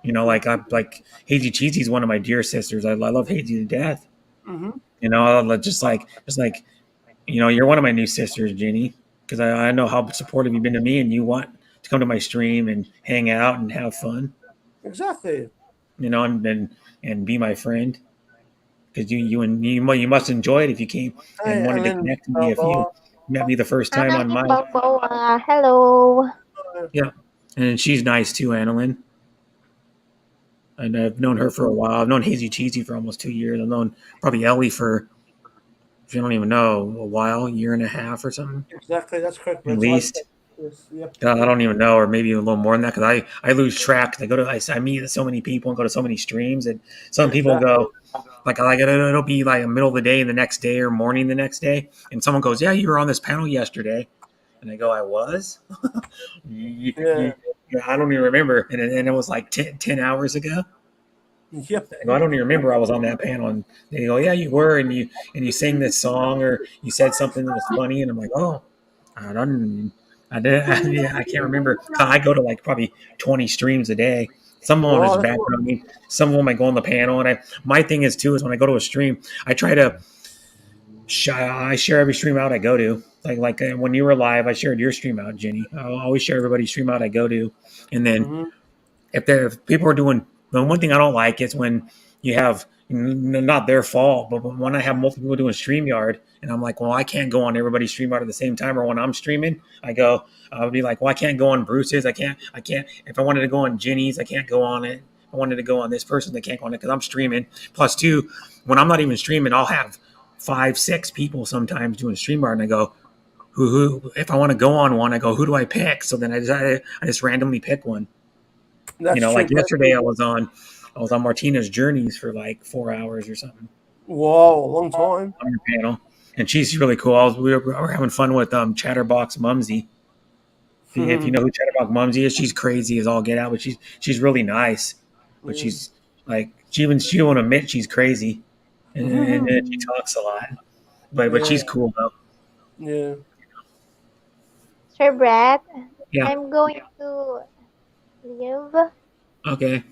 Like Hazy Cheesy is one of my dear sisters. I love Hazy to death. Mm-hmm. Just like you're one of my new sisters, Jenny. Because I know how supportive you've been to me, and you want to come to my stream and hang out and have fun. Exactly. And be my friend. Because you must enjoy it if you came and wanted to connect with me if you met me the first time on my. Hello. Yeah, and she's nice too, Annalyn. And I've known her for a while. I've known Hazy Cheesy for almost 2 years. I've known probably Ellie for, I don't even know, a while, year and a half or something. Exactly, that's correct. At least. Yes, yep. I don't even know, or maybe a little more than that, because I lose track. I meet so many people and go to so many streams, and some people go like it'll be like the middle of the day the next day or morning the next day, and someone goes, "Yeah, you were on this panel yesterday," and I go, "I was." I don't even remember, and it was like 10 hours ago. Yep. I don't even remember I was on that panel, and they go, "Yeah, you were," and you sang this song or you said something that was funny, and I'm like, "Oh, I can't remember." I go to like probably 20 streams a day. Some of them is background. Some of them I go on the panel, and my thing is too is when I go to a stream, I try to I share every stream out I go to. Like when you were live, I shared your stream out, Jenny. I'll always share everybody's stream out I go to, and then if people are doing. The one thing I don't like is when you have not their fault, but when I have multiple people doing StreamYard and I'm like, well, I can't go on everybody's StreamYard at the same time, or when I'm streaming, I'll be like, well, I can't go on Bruce's. I can't. If I wanted to go on Jenny's, I can't go on it. If I wanted to go on this person, they can't go on it because I'm streaming. Plus, two, when I'm not even streaming, I'll have 5-6 people sometimes doing StreamYard, and I go, who? If I want to go on one, I go, who do I pick? So then I just randomly pick one. That's like yesterday I was on Martina's Journeys for like 4 hours or something. Whoa, a long time. On your panel. And she's really cool. We were having fun with Chatterbox Mumsy. If you know who Chatterbox Mumsy is, she's crazy as all get out, but she's really nice. But she's like she won't admit she's crazy. And she talks a lot. But she's cool though. Yeah. Sir Brett, Yeah. I'm going to leave. Okay.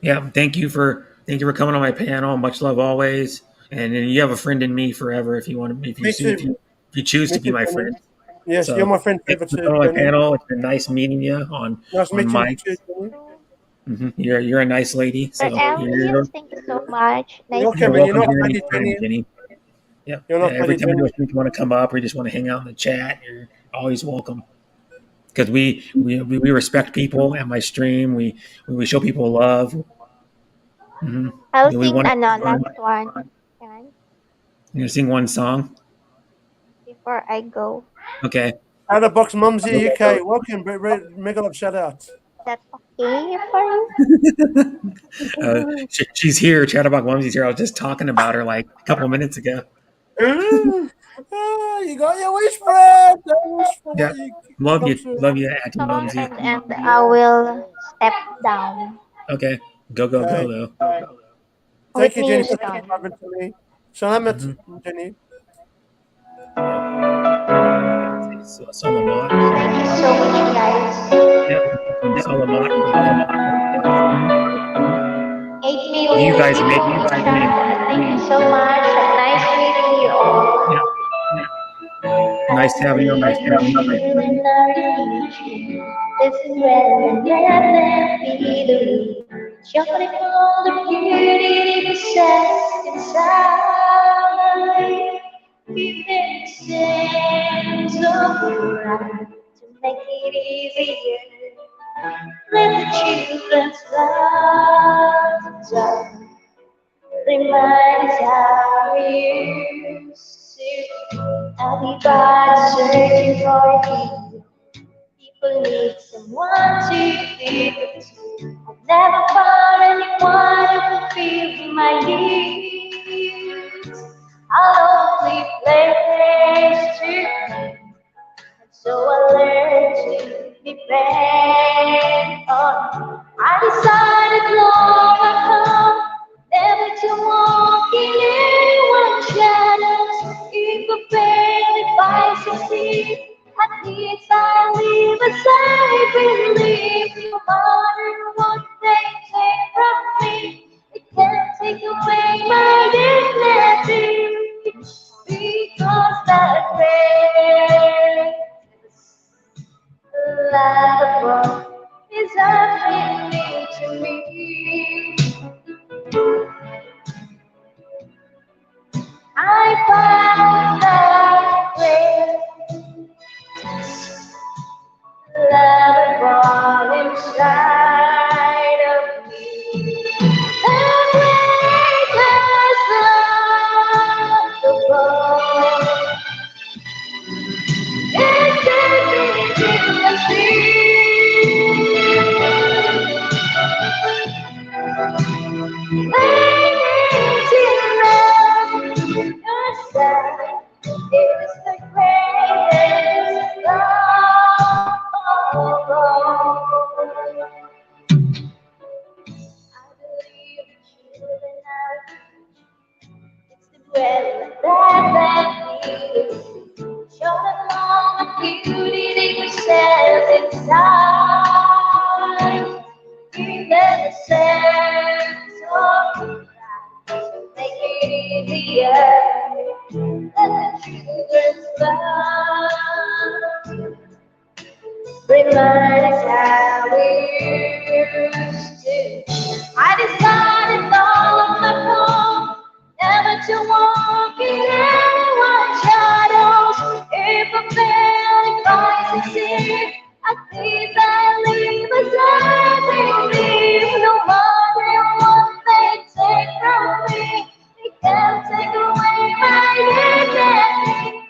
Yeah. Thank you for coming on my panel. Much love always. And then you have a friend in me forever if you want to Me too. if you choose Me to be too, my Jenny. friend. Yes, So you're my friend thank forever you for too, coming on my Jenny. panel. It's been nice meeting you Nice on meeting you mic. too, Jenny. You're a nice lady. Sir So Elliot, thank you so much. Nice You're you're welcome, and you're welcome not here funny, anytime, Jenny. Jenny. Yep. You're not Every funny, time Jenny. you want to come up or you just want to hang out in the chat, you're always welcome. Because we respect people at my stream. We show people love. I'll We sing want last one. Can to sing one song. before I go. Okay. Chatterbox Mumsy UK, welcome. Mega love shout out. That's okay for you? She's here. Chatterbox Mumsy's here. I was just talking about her like a couple of minutes ago. You got your wish, Fred. Yeah. Love you, Auntie Mumsy. And I will step down. Okay. Go though. Thank you, Whitney Jenny, for Houston. talking to me. Salamat, Jenny. Salamat. Thank you so much, guys. Salamat. 8 million You guys people make in me. the chat. Thank you so much. Nice meeting you all. Nice having you. Nice having you. This is where the let be the root. Jumping all the beauty possessed inside. We've been sent so bright to make it easier. Let the children's love time remind us how we used to. Everybody searching for a hero. People need someone to live to. I've never found anyone who can feel my needs. I'll only place to be. So I learned to depend on. I decided long ago never to walk in anyone's shadows. If I fail, if I succeed, at least I live as I believe. No matter what they take from me, it can't take away my dignity. Because that grace, love above, is everything to me. I found that grace, love above inside of me. The greatest love above. It's everything I see. It's the greatest love of all. I believe the children are it's the breath that we show them all the beauty they possess inside. Give them a sense of to make it easier. Let the children's love remind us how we used to. I decided long ago never to walk in anyone's shadows. If I fail, if I succeed, at least I live as I believe. No matter what they take from me, they can't take away my dignity.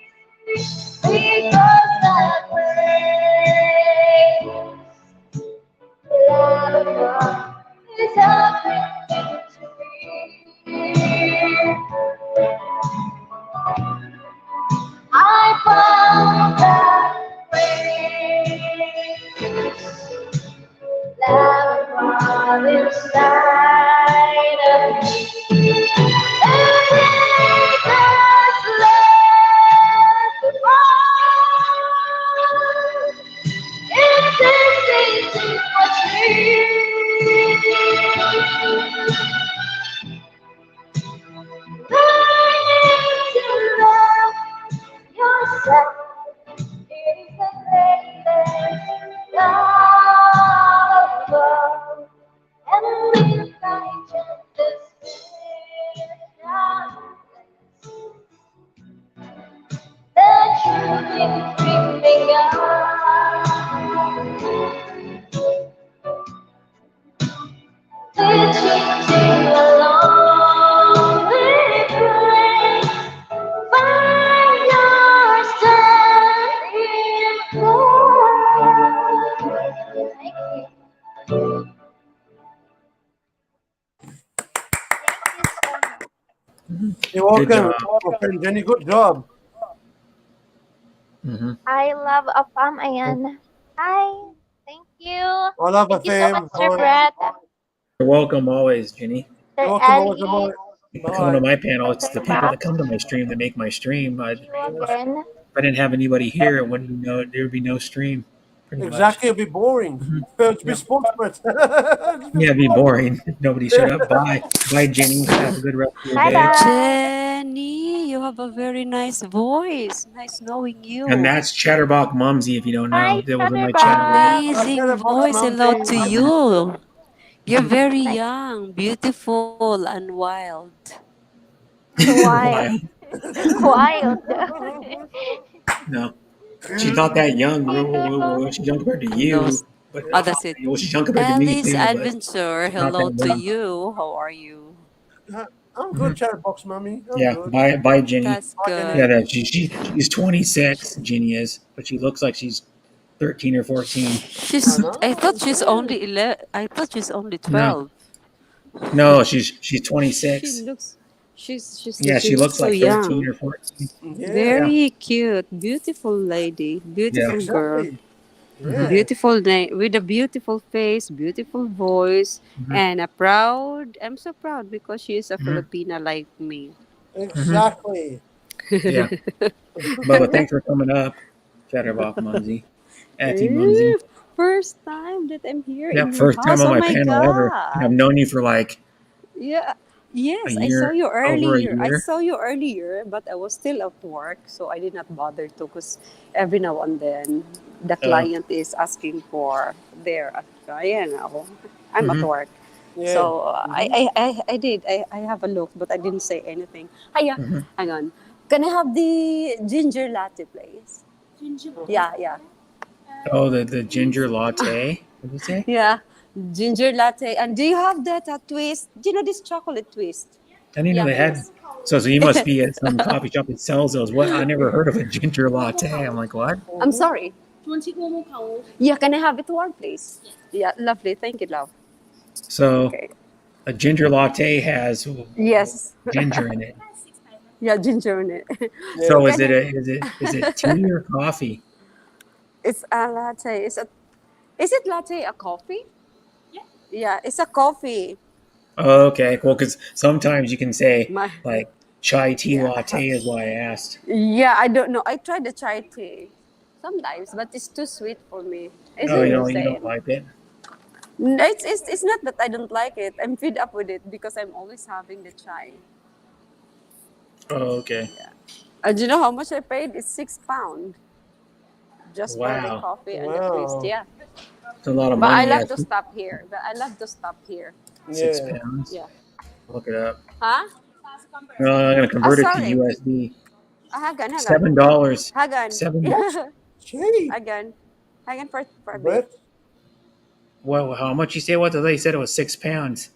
Because that way, into a lonely place. Find yourself in God. You're Good welcome. job. My friend Jenny, good job. Mm-hmm. I love Afam Ayan. Hi. Thank you. I love Thank you so much, Sir Afam. Brett. You're welcome always, Jenny. Sir You're welcome, Ali. welcome. People coming to Bye. my panel. It's the Sir people Matt. that come to my stream that make my stream. See you again. If I didn't have anybody here, it wouldn't be there would be no stream. Pretty Exactly, it'll be boring. It'll be sports, Brett. much. Yeah, it'd be boring if nobody showed up. Bye, Jenny. Have a good rest of your Bye day. bye. Jenny, you have a very nice voice. Nice knowing you. And that's Chatterbox Mumsy. If you don't know, Hi, that was in my Chatterbox. channel. Amazing voice. Hello to you. You're very young, beautiful, and wild. Wild. Wild. No, she's not that young. She's young compared to you, Those, but oh, that's it. well, she's young compared to me Alice too. But Adventure. she's not Hello that to young. you. How are you? I'm good, Chatterbox, mommy. I'm Yeah, good. bye, Jenny. That's good. Yeah, that she's 26. Jenny is, but she looks like she's 13 or 14. She's. I thought she's only 11. I thought she's only 12. No, she's She 26. looks. She Yeah, she looks so like 13 young. or 14. Yeah. Very cute, beautiful lady, beautiful Yeah. girl, Exactly. Yeah. beautiful name with a beautiful face, beautiful voice, and a proud. I'm so proud because she is a Filipina like me. Exactly. Yeah. Bubba, thanks for coming up. Chatterbox Mumsy. Auntie Mumsy. First time that I'm here Yeah, in your first time house. on Oh my my panel ever. And I've God. known you for like Yeah. Yes, a I saw year, you over a earlier. I year. saw you earlier, but I was still at work, so I did not bother to because every now and then the client is asking for their, I'm at Mhm. work. Yeah. So I have a look, but I didn't say anything. Hiya, Mhm. hang on. Can I have the ginger latte, please? Yeah. Oh, the ginger latte. What did you say? Yeah, ginger latte. And do you have that twist? Do you know this chocolate twist? I didn't know Yeah, they had. please. So you must be at some coffee shop that sells those. What? I never heard of a ginger latte. I'm like, what? I'm sorry. Yeah, can I have it warm, please? Yeah, lovely. Thank you, love. So Okay. a ginger latte has Yes. ginger in it. Yeah, ginger in it. So Can is it tea or coffee? It's a latte. Is it latte a coffee? Yeah, it's a coffee. Oh, okay, cool. Because sometimes you can say My like chai tea latte is why I asked. Yeah, I don't know. I tried the chai tea sometimes, but it's too sweet for me. Is Oh, it you the don't same? like it? No, it's not that I don't like it. I'm fed up with it because I'm always having the chai. Oh, okay. And you know how much I paid? It's £6 just for the Wow. coffee and the twist. Wow. Yeah, It's a lot of but I money. love Yeah, to stop here. But I love to stop here. 6 Yeah. pounds. Yeah. Look it up. Huh? No, I'm gonna convert it to Sorry. USD. Hang on. $7. Hang on. $7. Gee. Hang on for a bit. Brett. Well, how much you say? What they said it was 6 pounds,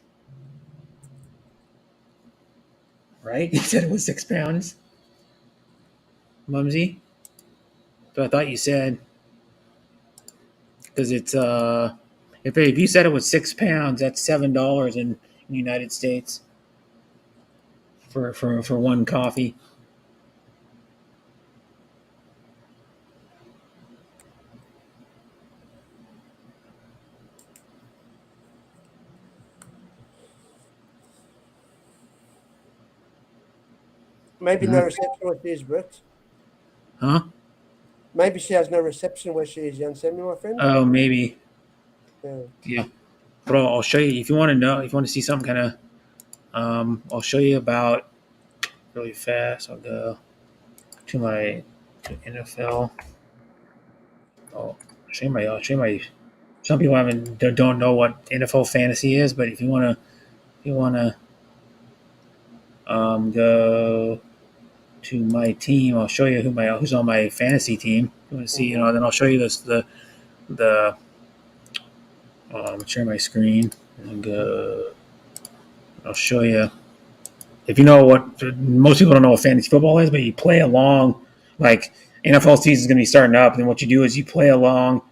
right? You said it was 6 pounds, Mumsy. So I thought you said because it's if you said it was 6 pounds, that's $7 in the United States for one coffee. Maybe no reception where she is, Brett. Huh? Maybe she has no reception where she is. You understand me, my friend? Oh, maybe. Yeah. Yeah. But I'll show you if you want to know. If you want to see something kind of, I'll show you about really fast. I'll go to my NFL. I'll show you my. Some people don't know what NFL fantasy is, but if you want to, go to my team, I'll show you who's on my fantasy team. You want to see, then I'll show you the share my screen and go I'll show you. If you know what, most people don't know what fantasy football is, but you play along, like NFL season is going to be starting up. And what you do is you play along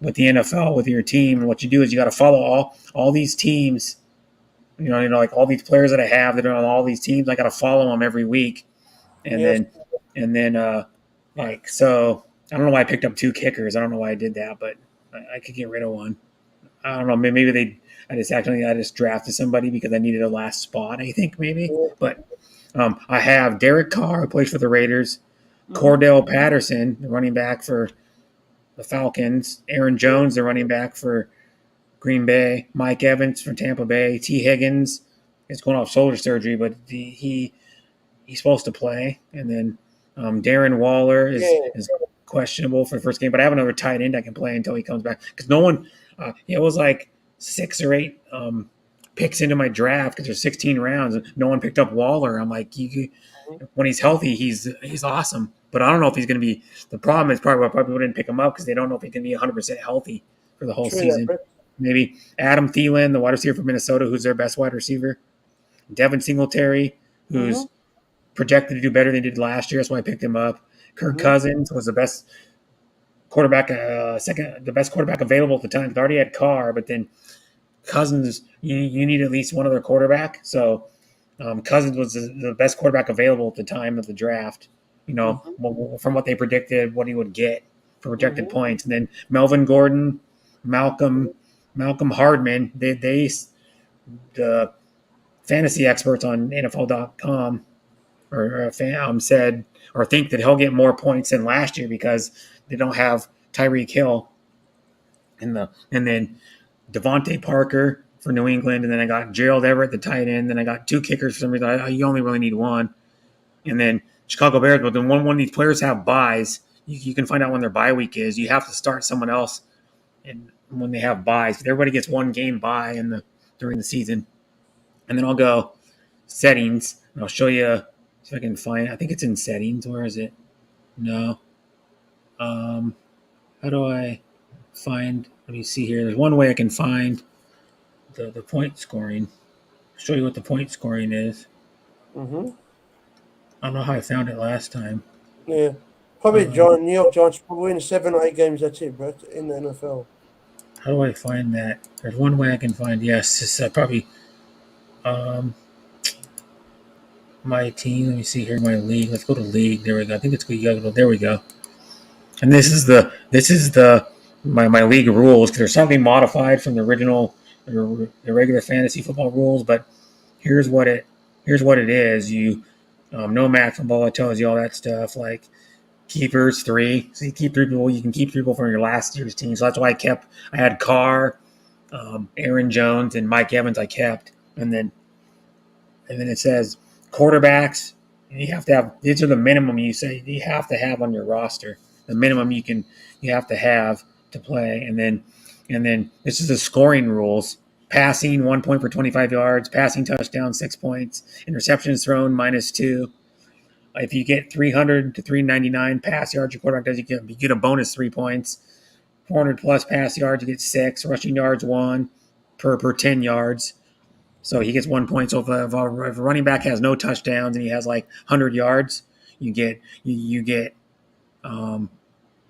with the NFL, with your team. And what you do is you got to follow all these teams, like all these players that I have that are on all these teams. I got to follow them every week. And Yes. then, so I don't know why I picked up 2 kickers. I don't know why I did that, but I could get rid of one. I don't know. Maybe I just drafted somebody because I needed a last spot, I think maybe. But I have Derek Carr, who plays for the Raiders, Cordell Patterson, the running back for the Falcons, Aaron Jones, the running back for Green Bay, Mike Evans from Tampa Bay, T. Higgins is going off shoulder surgery, but he's supposed to play. And then Darren Waller is questionable for the first game, but I have another tight end I can play until he comes back because no one. It was like 6 or 8 picks into my draft because there's 16 rounds and no one picked up Waller. I'm like, when he's healthy, he's awesome. But I don't know if he's going to be. The problem is probably why people didn't pick him up because they don't know if he can be 100% healthy for the whole season. Maybe Adam Thielen, the wide receiver from Minnesota, who's their best wide receiver. Devin Singletary, who's projected to do better than he did last year. That's why I picked him up. Kirk Cousins was the best quarterback, the best quarterback available at the time. They already had Carr, but then Cousins, you need at least one other quarterback. So Cousins was the best quarterback available at the time of the draft. From what they predicted, what he would get for projected points, and then Melvin Gordon, Malcolm Hardman. The fantasy experts on NFL.com said or think that he'll get more points than last year because they don't have Tyreek Hill and then Devontae Parker for New England, and then I got Gerald Everett, the tight end. Then I got 2 kickers for some reason. You only really need one, and then Chicago Bears. But then one of these players have buys. You can find out when their bye week is. You have to start someone else, and when they have buys, everybody gets 1 game bye during the season. And then I'll go settings, and I'll show you if I can find. I think it's in settings. Where is it? No. How do I find? Let me see here. There's one way I can find the point scoring. I'll show you what the point scoring is. I don't know how I found it last time. Yeah, probably New York Giants probably win 7 or 8 games. That's it, bro. In the NFL. How do I find that? There's one way I can find. Yes, it's probably my team. Let me see here. My league. Let's go to league. There we go. I think it's you gotta go. There we go. And this is my league rules because there's something modified from the original, the regular fantasy football rules. But here's what it is. You no maximum ball. It tells you all that stuff like keepers 3. So you keep 3 people. You can keep 3 people from your last year's team. So that's why I had Carr, Aaron Jones, and Mike Evans. I kept, and then it says quarterbacks. You have to have. These are the minimum you have to have on your roster. The minimum you have to have to play, and then this is the scoring rules: passing 1 point for 25 yards, passing touchdown 6 points, interceptions thrown -2. If you get 300 to 399 pass yards, your quarterback does. You get a bonus 3 points. 400 plus pass yards, you get 6. Rushing yards 1 per 10 yards. So he gets 1 point. So if a running back has no touchdowns and he has like 100 yards, you get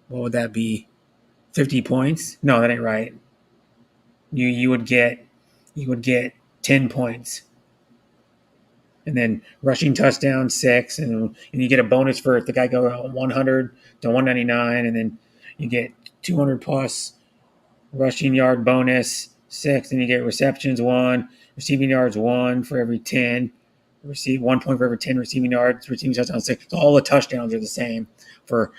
what would that be? 50 points? No, that ain't right. You would get 10 points. And then rushing touchdown 6, and you get a bonus for if the guy goes 100 to 199, and then you get 200 plus rushing yard bonus 6, and you get receptions 1, receiving yards 1 for every 10, receive 1 point for every 10 receiving yards, receiving touchdowns 6. So all the touchdowns are the same for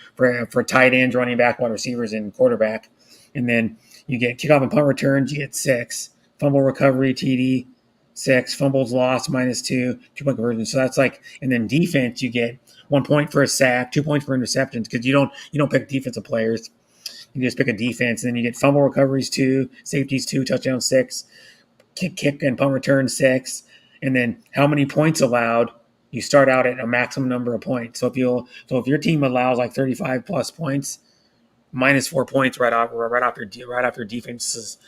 tight ends, running back, wide receivers, and quarterback. And then you get kickoff and punt returns, you get 6, fumble recovery TD 6, fumbles lost -2, 2-point conversion. So that's like, and then defense you get 1 point for a sack, 2 points for interceptions because you don't pick defensive players. You just pick a defense, and then you get fumble recoveries 2, safeties 2, touchdowns 6, kick and punt return 6, and then how many points allowed. You start out at a maximum number of points. So if your team allows like 35 plus points, -4 points right after defense's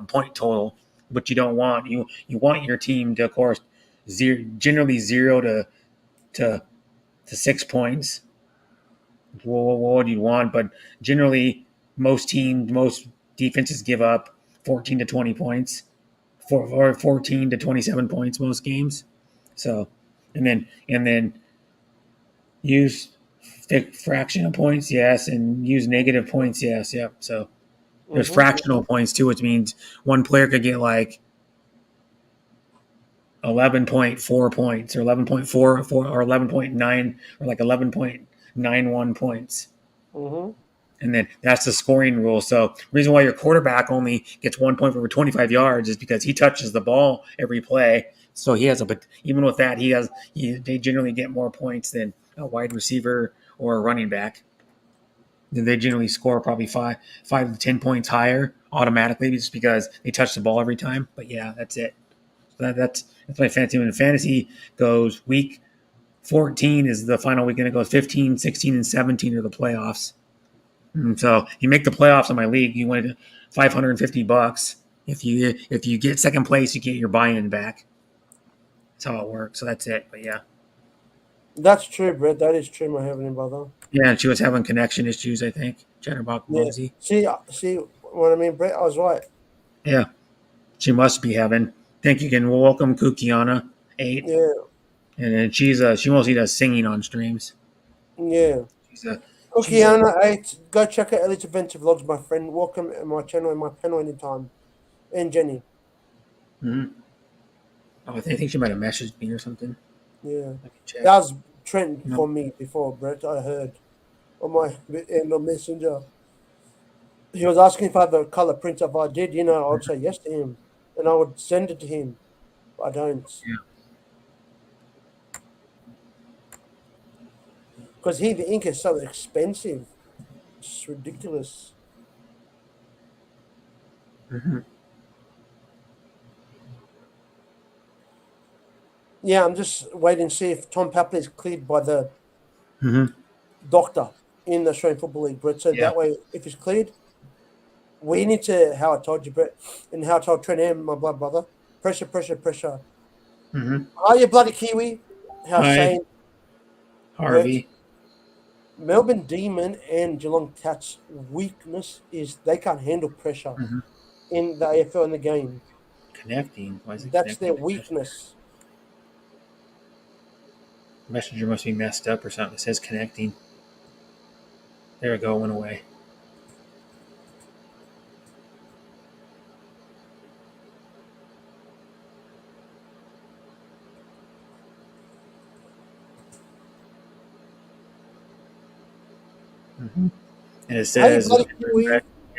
point total. But you don't want you want your team to, of course, generally 0 to 6 points. What would you want? But generally, most defenses give up 14 to 20 points, or 14 to 27 points most games. So, and then use fraction of points, yes, and use negative points, yes, yep. So there's fractional points too, which means one player could get like 11.4 points, or 11.4, or 11.9, or like 11.91 points. And then that's the scoring rule. So the reason why your quarterback only gets 1 point for every 25 yards is because he touches the ball every play. So he has even with that, they generally get more points than a wide receiver or a running back. They generally score probably 5 to 10 points higher automatically just because they touch the ball every time. But yeah, that's it. So that's my fantasy. When fantasy goes week 14 is the final weekend. It goes 15, 16, and 17 are the playoffs. And so you make the playoffs in my league, you win $550. If you get second place, you get your buy-in back. That's how it works. So that's it. But yeah. That's true, Brett. That is true, my heavenly brother. Yeah, and she was having connection issues, I think. Chatterbox Mosey. Yeah. See what I mean, Brett? I was right. Yeah. She must be having. Thank you again. Well, welcome, Kukiana 8. Yeah. And then she mostly does singing on streams. Yeah. Kukiana 8. Go check out Elite Adventure Vlogs, my friend. Welcome to my channel and my panel anytime. And Jenny. Mm-hmm. Oh, I think she might have messaged me or something. Yeah. That was Trent for me before, Brett. I heard on my messenger. He was asking if I had the color print. If I did, I would say yes to him. And I would send it to him. But I don't. Yeah. Because the ink is so expensive. It's ridiculous. Mm-hmm. Yeah, I'm just waiting to see if Tom Papley is cleared by the doctor in the Australian Football League, Brett. So that way, if he's cleared, we need to, how I told you, Brett, and how I told Trent and my blood brother, pressure. Mm-hmm. Are you bloody Kiwi? How saying Harvey. Brett, Melbourne Demon and Geelong Cats' weakness is they can't handle pressure in the AFL in the game. Connecting. Why is it That's connecting? their weakness. Messenger must be messed up or something. It says connecting. There we go. Went away. Mm-hmm. And it says,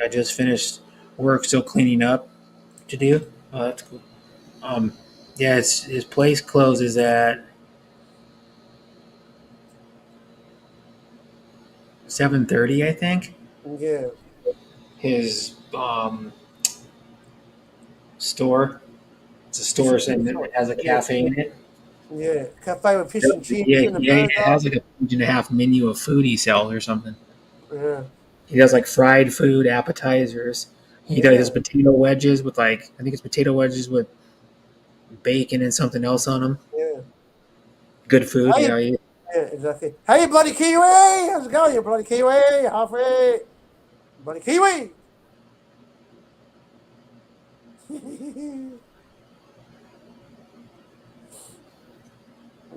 I just finished work, still cleaning up to do. Oh, that's cool. Yeah, his place closes at 7:30, I think. Yeah. His store. It's a store and it has a cafe in it. Yeah, cafe with fish and chips. Yeah, and a it burger. has like a page and a half menu of food he sells or something. Yeah. He does like fried food, appetizers. He does his potato wedges with I think it's potato wedges with bacon and something else on them. Yeah. Good food. Hey, yeah, exactly. Hey, you bloody Kiwi! How's it going, you bloody Kiwi? Halfway. Bloody Kiwi!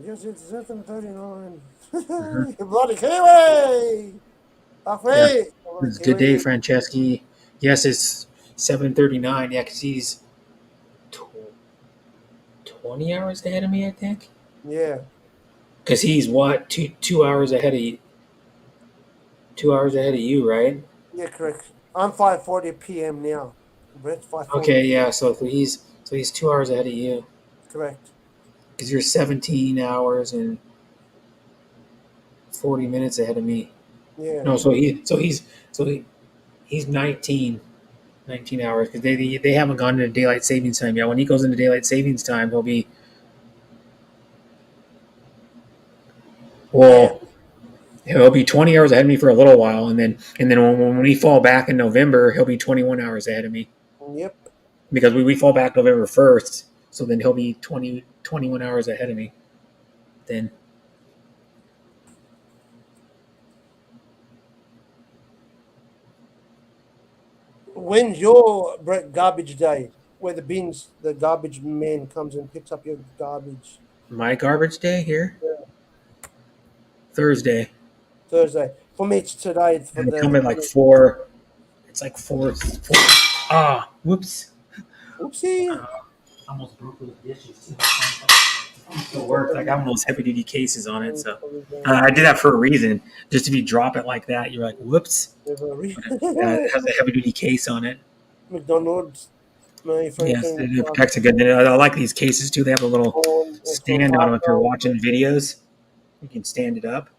Yes, it's 7:39. You bloody Kiwi! Halfway. It's a good day, Franceschi. Yes, it's 7:39. Yeah, because he's 20 hours ahead of me, I think. Yeah. Because he's what, two hours ahead of you? 2 hours ahead of you, right? Yeah, correct. I'm 5:40 p.m. now. Brett, 5:40. Okay, yeah. So he's 2 hours ahead of you. Correct. Because you're 17 hours and 40 minutes ahead of me. Yeah. No, so he's 19 hours because they haven't gone into daylight savings time yet. When he goes into daylight savings time, he'll be he'll be 20 hours ahead of me for a little while, and then when we fall back in November, he'll be 21 hours ahead of me. Yep. Because we fall back November 1st, So then he'll be 21 hours ahead of me. Then When's your garbage day? Where the garbage man comes and picks up your garbage. my garbage day here Thursday. Thursday. For me, it's today. It's for And they the come at like 4. It's like 4. Ah, whoops. Oopsie. Almost broke those dishes too. It worked. I got one of those heavy duty cases on it, so I did that for a reason. Just if you drop it like that, you're like, whoops. It has a heavy duty case on it. McDonald's. Yes, it protects it good. I like these cases too. They have a little stand on them if you're watching videos. You can stand it up.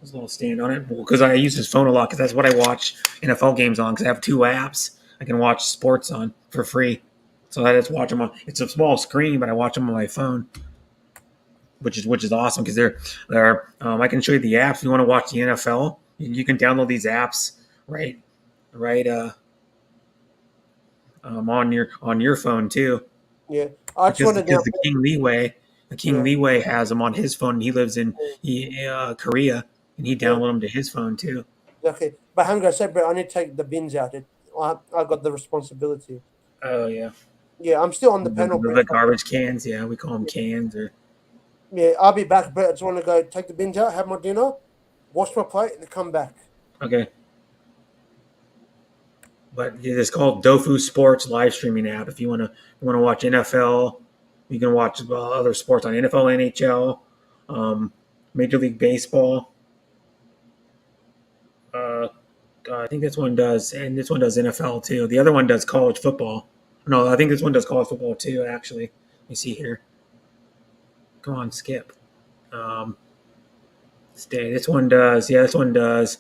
There's a little stand on it because I use this phone a lot because that's what I watch NFL games on. Because I have 2 apps I can watch sports on for free. So I just watch them on. It's a small screen, but I watch them on my phone, which is awesome because they're. I can show you the apps if you want to watch the NFL. You can download these apps right on your phone too. Yeah, I just want to because the King Leeway has them on his phone. He lives in Korea, and he downloaded them to his phone too. Okay, but hang on a sec, bro. I need to take the bins out. I got the responsibility. Oh yeah. Yeah, I'm still on the panel. The garbage cans, yeah, we call them cans. Or yeah, I'll be back, but I just want to go take the bins out, have my dinner, wash my plate, and come back. Okay. But it's called Dofu Sports live streaming app. If you want to watch NFL, you can watch other sports on NFL, NHL, Major League Baseball. I think this one does, and this one does NFL too. The other one does college football. No, I think this one does college football too. Actually, let me see here. Come on, skip. Stay. This one does. Yeah, this one does.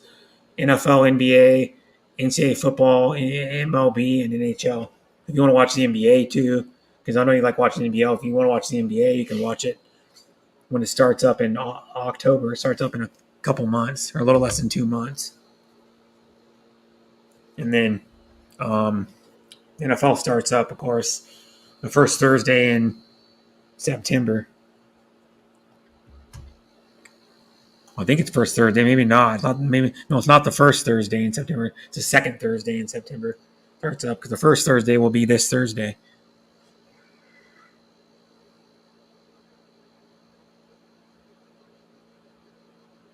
NFL, NBA, NCAA football, MLB, and NHL. If you want to watch the NBA too, because I know you like watching the NBA. If you want to watch the NBA, you can watch it when it starts up in October. It starts up in a couple months, or a little less than 2 months. And then NFL starts up, of course, the first Thursday in September. I think it's first Thursday, maybe not. It's not the first Thursday in September. It's the second Thursday in September. Starts up because the first Thursday will be this Thursday.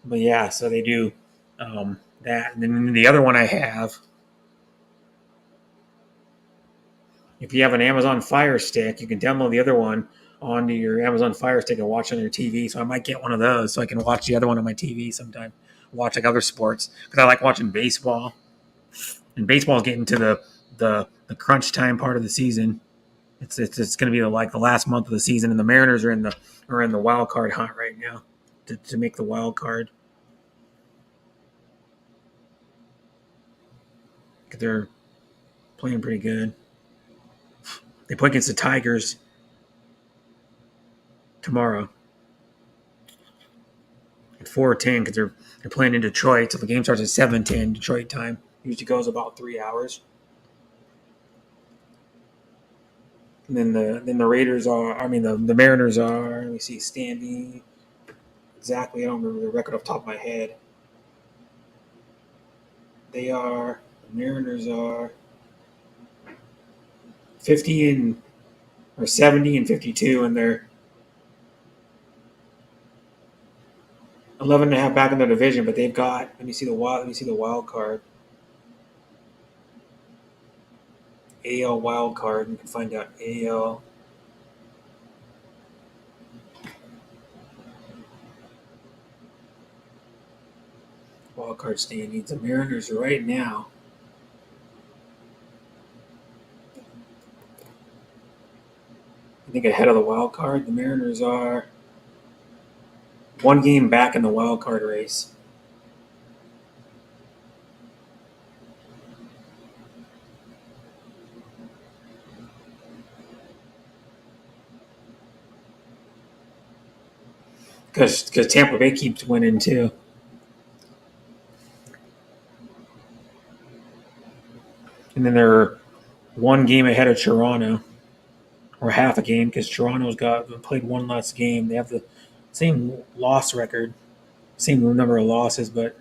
But yeah, so they do that. And then the other one I have, if you have an Amazon Fire Stick, you can download the other one onto your Amazon Fire Stick and watch on your TV. So I might get one of those so I can watch the other one on my TV sometime. Watch like other sports because I like watching baseball. And baseball is getting to the crunch time part of the season. It's going to be like the last month of the season, and the Mariners are in the wild card hunt right now to make the wild card. They're playing pretty good. They play against the Tigers tomorrow at 4:10 because they're playing in Detroit. So the game starts at 7:10 Detroit time. Usually goes about 3 hours. And then the Raiders are. The Mariners are. Let me see standing exactly. I don't remember the record off the top of my head. The Mariners are 50 or 70 and 52, and they're 11.5 back in their division. But they've got. Let me see the wild card. AL wild card. You can find out AL. Wild card standings. The Mariners right now. I think ahead of the wild card. The Mariners are 1 game back in the wild card race. Because Tampa Bay keeps winning too. And then they're 1 game ahead of Toronto. or half a game because Toronto's got played one less game. They have the same loss record, same number of losses, but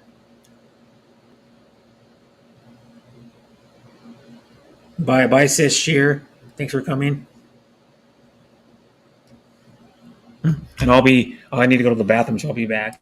bye Sis Shear. Thanks for coming. And I need to go to the bathroom, so I'll be back.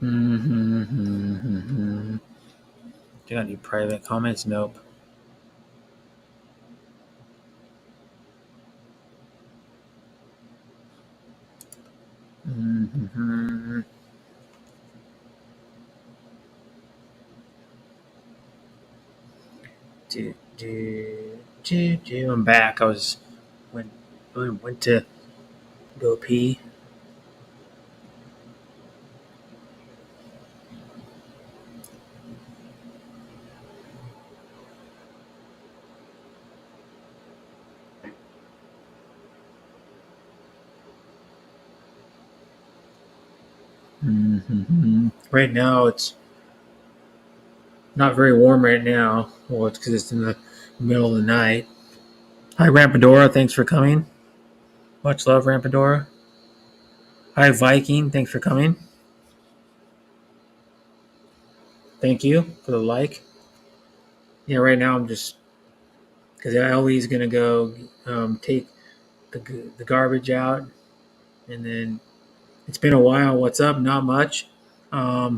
Mm-hmm. Do you got any private comments? Nope. Mm-hmm. I'm back. I went to go pee. Mm-hmm. Right now, it's not very warm right now. Well, it's because it's in the middle of the night. Hi, Rampadora. Thanks for coming. Much love, Rampadora. Hi, Viking. Thanks for coming. Thank you for the like. Yeah, right now I'm just because Ellie's gonna go take the garbage out, and then it's been a while. What's up? Not much. Yeah,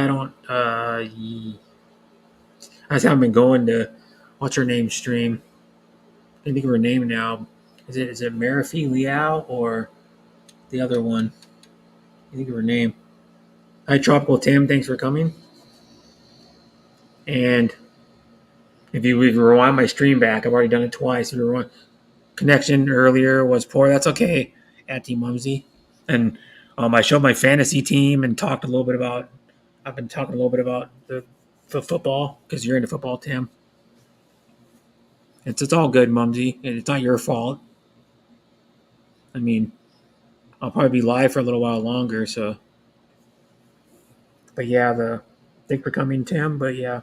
I don't. I just haven't been going to what's her name stream. I can't think of her name now. Is it Marifi Liao or the other one? I think of her name. Hi, Tropical Tim. Thanks for coming. And if you rewind my stream back, I've already done it twice. If you rewind, connection earlier was poor. That's okay, Auntie Mumsy. And I showed my fantasy team and talked a little bit about. I've been talking a little bit about the football because you're into football, Tim. It's all good, Mumsy. It's not your fault. I mean, I'll probably be live for a little while longer, so. But yeah, thanks for coming, Tim. But yeah,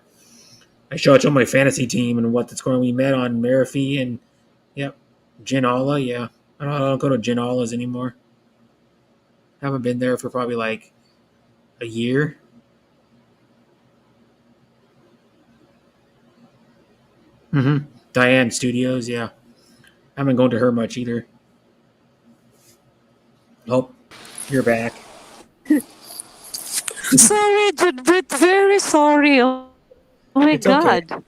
I showed my fantasy team and what the score we met on Marifi and yep, Ginola. Yeah, I don't go to Ginola's anymore. I haven't been there for probably like a year. Mm-hmm. Diane Studios. Yeah, I haven't gone to her much either. Oh, you're back. Sorry, Judbert. Very sorry. Oh my It's okay. God.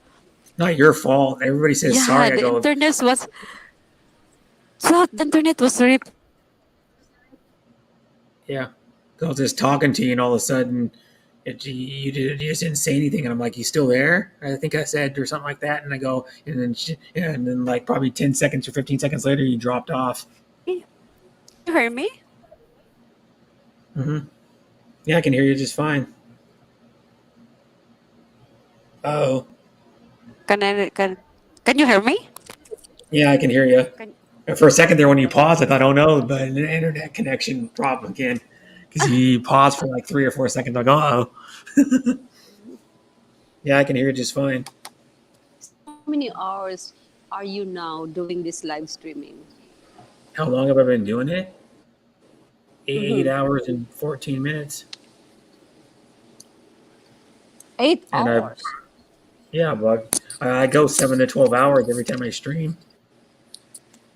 Not your fault. Everybody says Yeah, sorry. I the go. internet was. So the internet was ripped. Yeah, I was just talking to you, and all of a sudden, you just didn't say anything, and I'm like, "You still there?" I think I said or something like that, and I go, and then like probably 10 seconds or 15 seconds later, you dropped off. You hear me? Mm-hmm. Yeah, I can hear you just fine. Oh. Can you hear me? Yeah, I can hear you. Can, For a second there, when you paused, I thought, "Oh no, but an internet connection problem again," because you paused for like 3 or 4 seconds. Like, oh. Yeah, I can hear you just fine. how many hours are you now doing this live streaming? How long have I been doing it? 8 Mm-hmm. hours and 14 minutes. 8 and hours. but I go 7 to 12 hours every time I stream.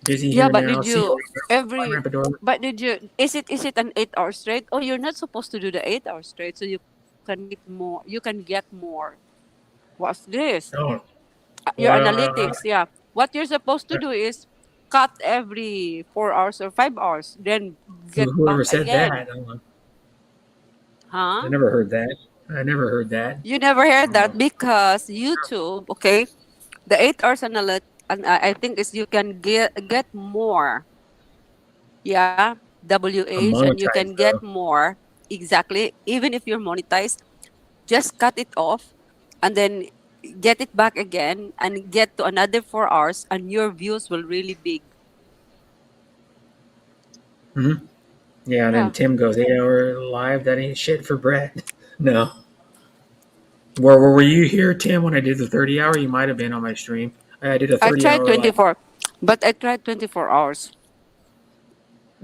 Busy Yeah, here but now. did See you you later. Bye, every Grandpa Dory. but did you is it an 8 hour straight? Oh, you're not supposed to do the 8 hour straight, so you can get more. You can get more. What's this? Oh, Your well, analytics, yeah. What you're supposed to do is cut every 4 hours or 5 hours, then get back whoever said again. that? I Huh? never heard that. I never heard that. You never heard that because YouTube, okay, the 8 hours analytics, and I think is you can get more. Yeah, I'm WH, and you can monetized get though. more. Exactly. Even if you're monetized, just cut it off and then get it back again and get to another 4 hours, and your views will really big. Hmm. Yeah, and then Yeah. Tim goes 8 hour live. That ain't shit for Brett. No. Where were you here, Tim, when I did the 30 hour? You might have been on my stream. I did a I 30 tried hour live. 24, but I tried 24 hours.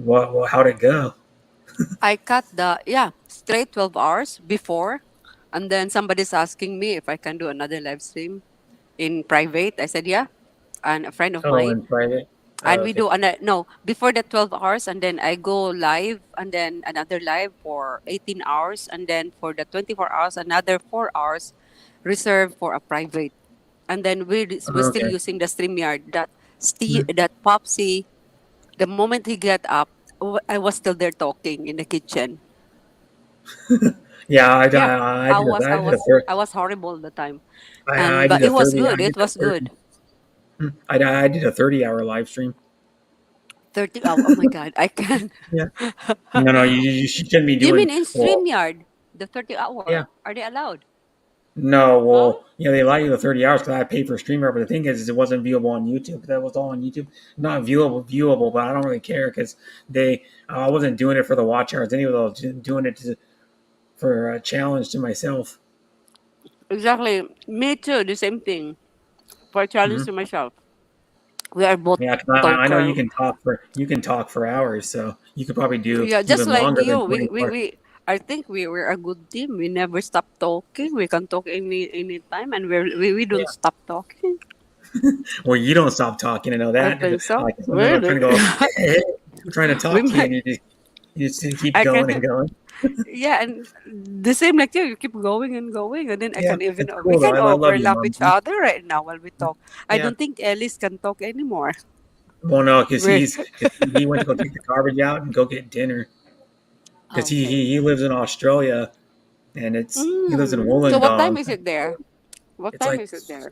How'd it go? I cut the, yeah, straight 12 hours before. And then somebody's asking me if I can do another live stream in private. I said, yeah. And a friend of Oh, mine. in private. And Oh, we okay. do, no, before the 12 hours. And then I go live and then another live for 18 hours. And then for the 24 hours, another 4 hours reserved for a private. And then we're still Okay. using the StreamYard. That Mhm. that Popsy, the moment he get up, I was still there talking in the kitchen. Yeah, Yeah, I did I was horrible the time, I but did a it was 30. I good. did It a was 30. good. I did a 30 hour live stream. 30. Oh my God, I can. Yeah. No, you shouldn't be You doing. mean in Well, StreamYard, the 30 yeah. hour? Are they allowed? No, well, they allow you the 30 hours because I paid for streamer, but the thing is it wasn't viewable on YouTube. That was all on YouTube. Not viewable, but I don't really care because I wasn't doing it for the watch hours anyway. I was doing it for a challenge to myself. Exactly. Me too. The same thing. For a challenge Mhm. to myself. We are both Yeah, 'cause I know talker. you can talk for hours, so you could probably do Yeah, just even like longer than you. 24. I think we're a good team. We never stop talking. We can talk any time, and we don't Yeah. stop talking. Well, you don't stop talking. I know I that. think so. Like sometimes I'm trying to go, hey, I'm trying to We talk to you, might. and you just keep I going and can. going. Yeah, and the same like you. You keep going and going, and then I Yeah, can even it's we cool though. can I love you, overlap each Mumsy. other right now while we talk. I Yeah. don't think Ellis can talk anymore. Well, no, because We're he went to go take the garbage out and go get dinner. Because he lives in Australia, and he lives in So what time Wollongong. is it there? What It's time like is it there?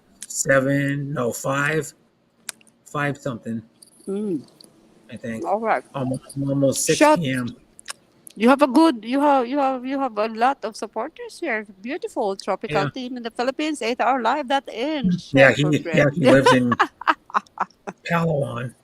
5 something, Mm. I think. All right. Almost 6 Shut. p.m. You have a good. You have a lot of supporters here. Beautiful tropical Yeah, team in the Philippines. 8 hour live. That ends. yeah, Shut for he bread. lives in Palawan.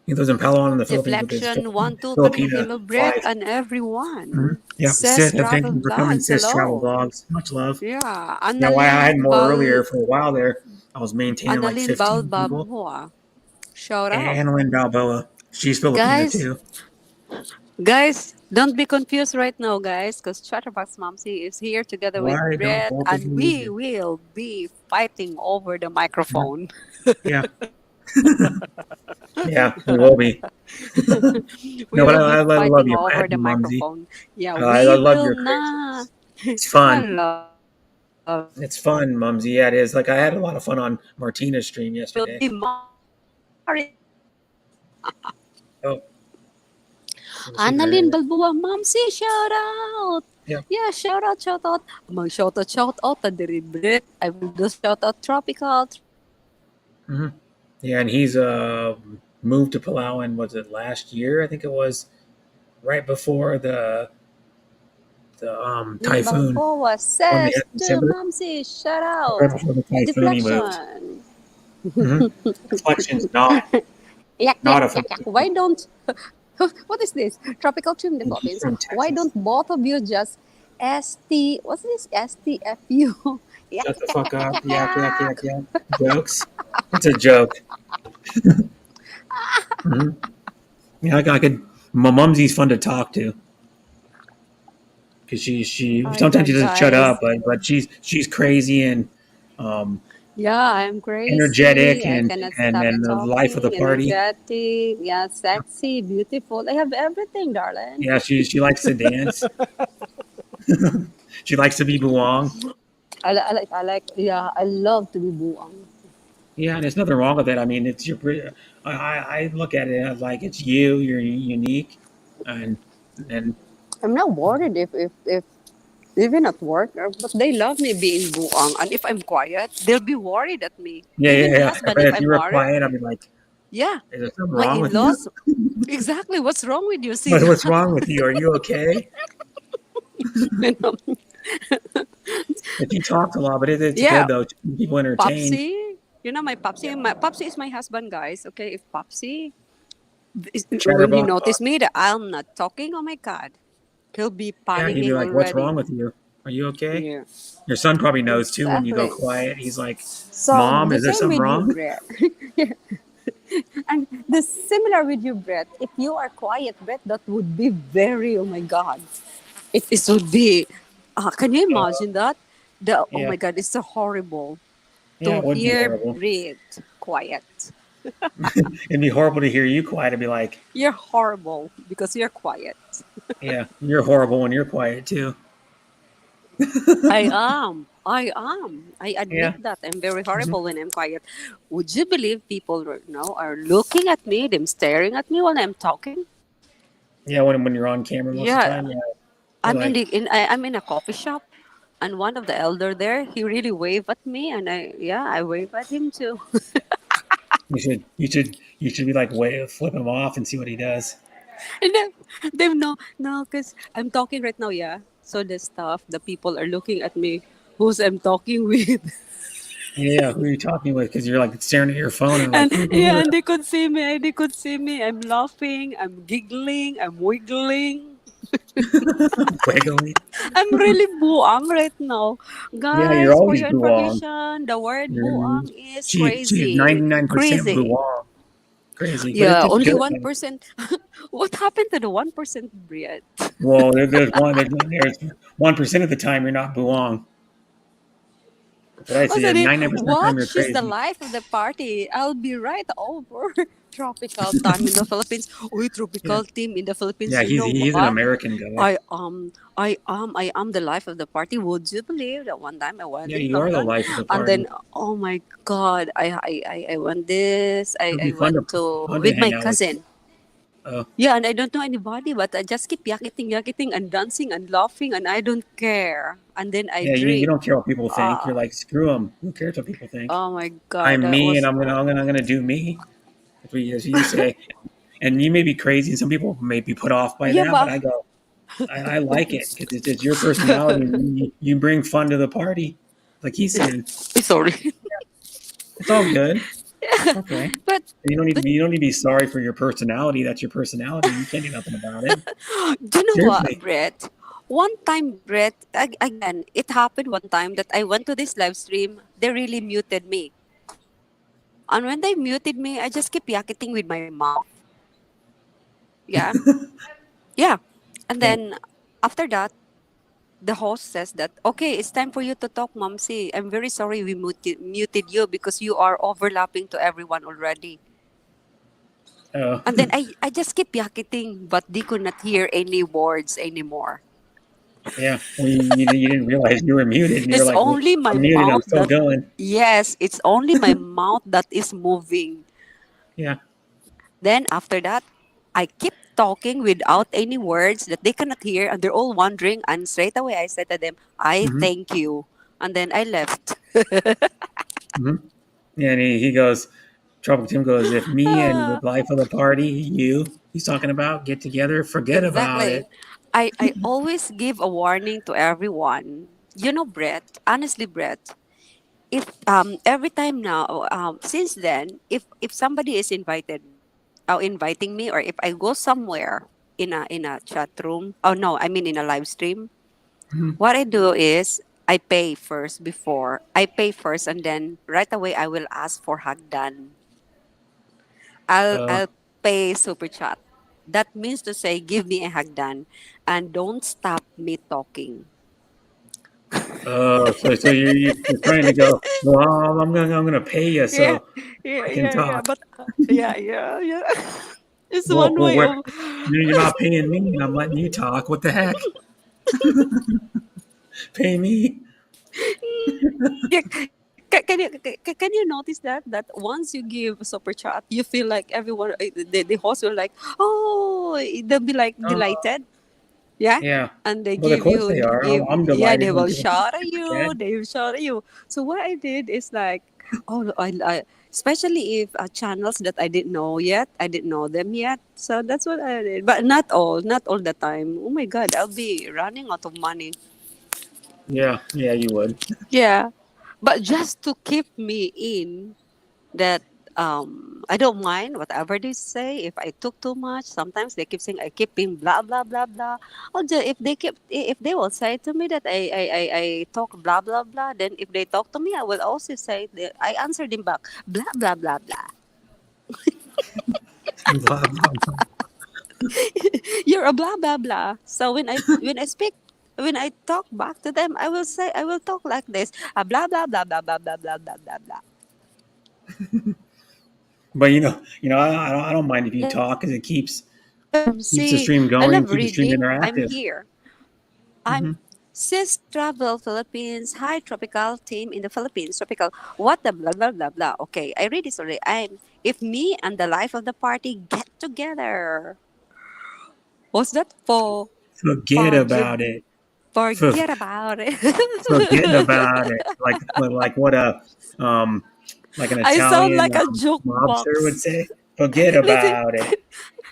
He lives in Palawan in the Philippines with his Deflection 1, 2, 3. Filipina Hello, Brett wife. and everyone. Mhm. Yeah, Says Sis, thank Travel you for coming, Vlogs. Sis Travel Hello. Vlogs. Much love. Yeah. Now, I had Annalyn more Bal earlier for a while there. I was maintaining like Annalyn 15 people. Balboa. Shout out. Annalyn Balboa. She's Filipina too. Guys, don't be confused right now, guys, because Chatterbox Momsy is here together with Why don't Brett, both of and you we leave? will be fighting over the microphone. Yeah. Yeah, we will be. We No, but will be I love fighting your over the passion, Mumsy. microphone. Yeah, I we love will your not. It's fun. Love. It's fun, Mumsy. Yeah, it is. Like I had a lot of fun on Martina's stream Will yesterday. be married. Oh, Annalyn Balboa, Momsy, shout out! Yeah. Yeah, shout out, shout out. Mag-shout out, diri Brett. I will do shout out Tropical. hmm Yeah, and he's moved to Palawan. Was it last year? I think it was right before the typhoon. Balboa When we says had to December, Momsy, shout out. right before the typhoon, he moved. Deflection. Deflection's not Yak, not yak, a yak, yak. Why don't... What is this? Tropical Trim in the He's Philippines. from Why Texas. don't both of you just ST... What's this? STFU? Yak, Shut the yak, fuck yak, up. yak, Yak, yak, yak. yak, yak. Jokes. It's a joke. Yeah, I could. My Mumsy's fun to talk to. because she Oh yeah, sometimes she doesn't shut guys. up, but she's crazy and um, Yeah, I'm crazy. energetic I cannot stop and the life of the talking. party. Energetic. Yeah, sexy, beautiful. I have everything, darling. Yeah, she likes to dance. She likes to be buong. Yeah, I love to be buang. Yeah, and there's nothing wrong with it. I mean, it's your. I look at it as like it's you. You're unique, and and I'm not worried if even at work, but they love me being buang. And if I'm quiet, they'll be worried at me. yeah, Even yeah, my yeah. husband, But if if you I'm were worried, quiet, I'd be like, yeah, "Is there something my wrong with you? in-laws, exactly. What's wrong with you? See What's that? wrong with you? Are you okay?" You know? But she talks a lot, but it's Yeah, good though. To keep people entertained. Popsy. You know my Popsy. My Popsy is my husband, guys. Okay, if Popsy when he Chatterbox. noticed me that I'm not talking, oh my god, he'll be Yeah, he'd be panicking like, "What's already. wrong with you? Are you okay?" Yeah, Your son probably knows too when you go exactly. quiet. He's like, So "Mom, the is there same something with you, wrong?" Brett. And the similar with you, Brett. If you are quiet, Brett, that would be very, oh my God. It would be, can you imagine that? Oh Yeah, my God, it's so horrible yeah, to it would be hear horrible. Brett quiet. It'd be horrible to hear you quiet. It'd be like, You're horrible because you're quiet. "Yeah, you're horrible when you're quiet too." I am. I am. I Yeah. admit that I'm very Mhm. horrible when I'm quiet. Would you believe people right now are looking at me, them staring at me while I'm talking? Yeah, when you're on camera most of the Yeah, time, yeah, you're like, I'm in a coffee shop, and one of the elder there, he really waved at me, and I wave at him too. you should be like, wait, flip him off and see what he does. And then they no, because I'm talking right now, yeah. So the people are looking at me, who's I'm talking with, Yeah, who are you talking with? Because you're like staring at your phone and like, and yeah, and they could see me. They could see me. I'm laughing. I'm giggling. I'm wiggling. wiggling. I'm really buang right now, Yeah, you're guys. For always your buong. information, the word You're, buang is she's crazy, 99% crazy. buong. Crazy, but Yeah, it's only good. 1%. What happened to the 1%, Brian? Well, there's 1% of the time you're not buong. But I see that Sabi, 99% of the time what? you're She's the crazy. life of the party. I'll be right over. Tropical time in the Philippines. Uy, Yeah, tropical team in the Philippines. yeah, You know he's an what? American guy. I am the life of the party. Would you believe that one time I went Yeah, in you are the London, life of the and then party. oh my God, I went this. It would I be fun went to to with my hang out with. cousin. Oh, Yeah, and I don't know anybody, but I just keep yakiting, and dancing, and laughing, and I don't care. And then I yeah, you drink. don't care what people think. You're Uh, like, screw them. Who cares what people think? oh my God, I'm that me, and was I'm gonna do me. As you say. And you may be crazy, and some people may be put off by yeah, that, but but I go, I like it because it's your personality. And you bring fun to the party, like he's saying. sorry. It's all good. It's okay. but You don't need to be sorry for your personality. That's your personality. You can't do nothing about it. do you know what, Seriously. Brett? One time, Brett, again, it happened one time that I went to this live stream. They really muted me. And when they muted me, I just keep yakiting with my mouth. Yeah. Yeah. And Okay. then after that, the host says that, okay, it's time for you to talk, Momsi. I'm very sorry we muted you because you are overlapping to everyone already. And then I just keep yakiting, but they could not hear any words anymore. Yeah. Well, you didn't realize you were muted, and you're It's like, well, only my I'm muted. I'm mouth still that, going. yes, it's only my mouth that is moving. Yeah. Then after that, I keep talking without any words that they cannot hear, and they're all wondering. And straight away, I said to them, I Mm-hmm. thank you. And then I left. Mm-hmm. Yeah. And he goes, Trouble Tim goes, if me and the life of the party, he's talking about, get together, forget about Exactly. it. I always give a warning to everyone. You know, Brett, honestly, Brett, if every time now, since then, if somebody is inviting me, or if I go somewhere in a chat room, oh no, I mean in a live stream, Mhm. what I do is I pay first, and then right away I will ask for hagdan. I'll Uh, I'll pay super chat. That means to say, give me a hagdan and don't stop me talking. So you're trying to go. Well, I'm gonna pay you Yeah, so yeah, I can yeah, yeah. talk. But yeah. It's Well, one way of. you're not paying me, and I'm letting you talk. What the heck? Pay me. Yeah, can you notice that once you give a super chat, you feel like everyone, the host will like, oh, they'll be like delighted. Yeah, Yeah. and they Well, of give course you they are. give I'm yeah, delighted they when will people shout at super you, chat. they will shout at you. So what I did is like, oh, I especially if channels that I didn't know yet, I didn't know them yet. So that's what I did, but not all the time. Oh my god, I'll be running out of money. Yeah, you would. Yeah, but just to keep me in that, I don't mind whatever they say. If I took too much, sometimes they keep saying I keep being blah blah blah blah. Or if they will say to me that I talk blah blah blah, then if they talk to me, I will also say that I answer them back blah blah blah blah. Blah, blah, blah. You're a blah blah blah. So when I talk back to them, I will talk like this, blah blah blah blah blah blah blah blah blah blah. But I don't mind if you talk because it keeps the See, stream I going, love keep the stream reading. I'm interactive. here. Mm-hmm. I'm Sis Travel Philippines. Hi, tropical team in the Philippines. Tropical. What the blah blah blah blah. Okay, I read this already. If me and the life of the party get together. What's that for? Forget about it. Forget about it. Forget about it. Like what like an I sound Italian like a mobster would jukebox. say. Forget Listen, about it.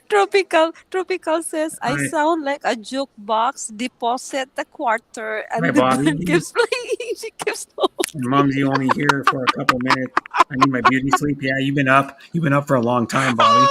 Tropical says I Hi, sound like a jukebox. Deposit the quarter, hi, and the Bobby. band keeps playing. She keeps And Mom's you only here for a couple minutes. I need my beauty sleep. Yeah, you've been up for a long time, Bobby.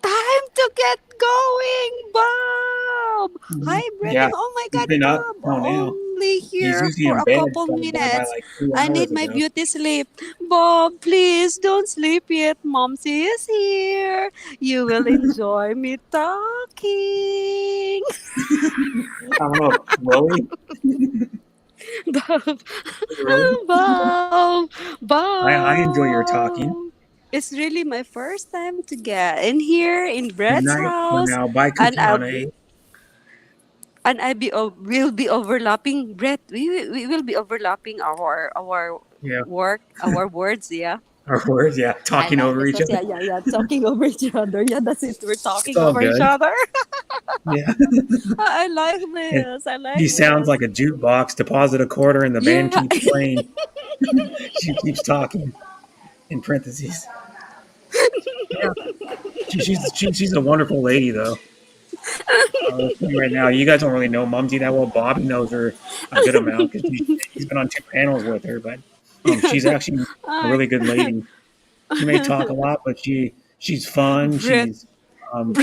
Time to get going, Bob. Hi, Brendan. Yeah, Oh my he's God, been up Bob. till now. Only He's here usually for in a bed couple by minutes. like 2 I hours need my ago. beauty sleep. Bob, please don't sleep yet. Momsy is here. You will enjoy me talking. I don't know, Chloe. Bob, Chloe? Bob, I enjoy your talking. Bob. It's really my first time to get in here in Good Brett's night for house, now. Bye, and Kukiana. will be overlapping. Brett, we will be overlapping our Yeah, our words. Yeah, our words. Yeah, I talking like over this. each Yeah, other. yeah, talking over each other. Yeah, that's it. We're It's talking all over each good. other. Yeah. I like And this. I like he sounds this. like a jukebox. Deposit a quarter, and the band Yeah. keeps playing. She keeps talking in parentheses. Yeah, she's a wonderful lady, though. Right now, you guys don't really know Mumsy that well. Bobby knows her a good amount because he's been on 2 panels with her. But she's actually a really good lady. She may talk a lot, but she's fun. Brett,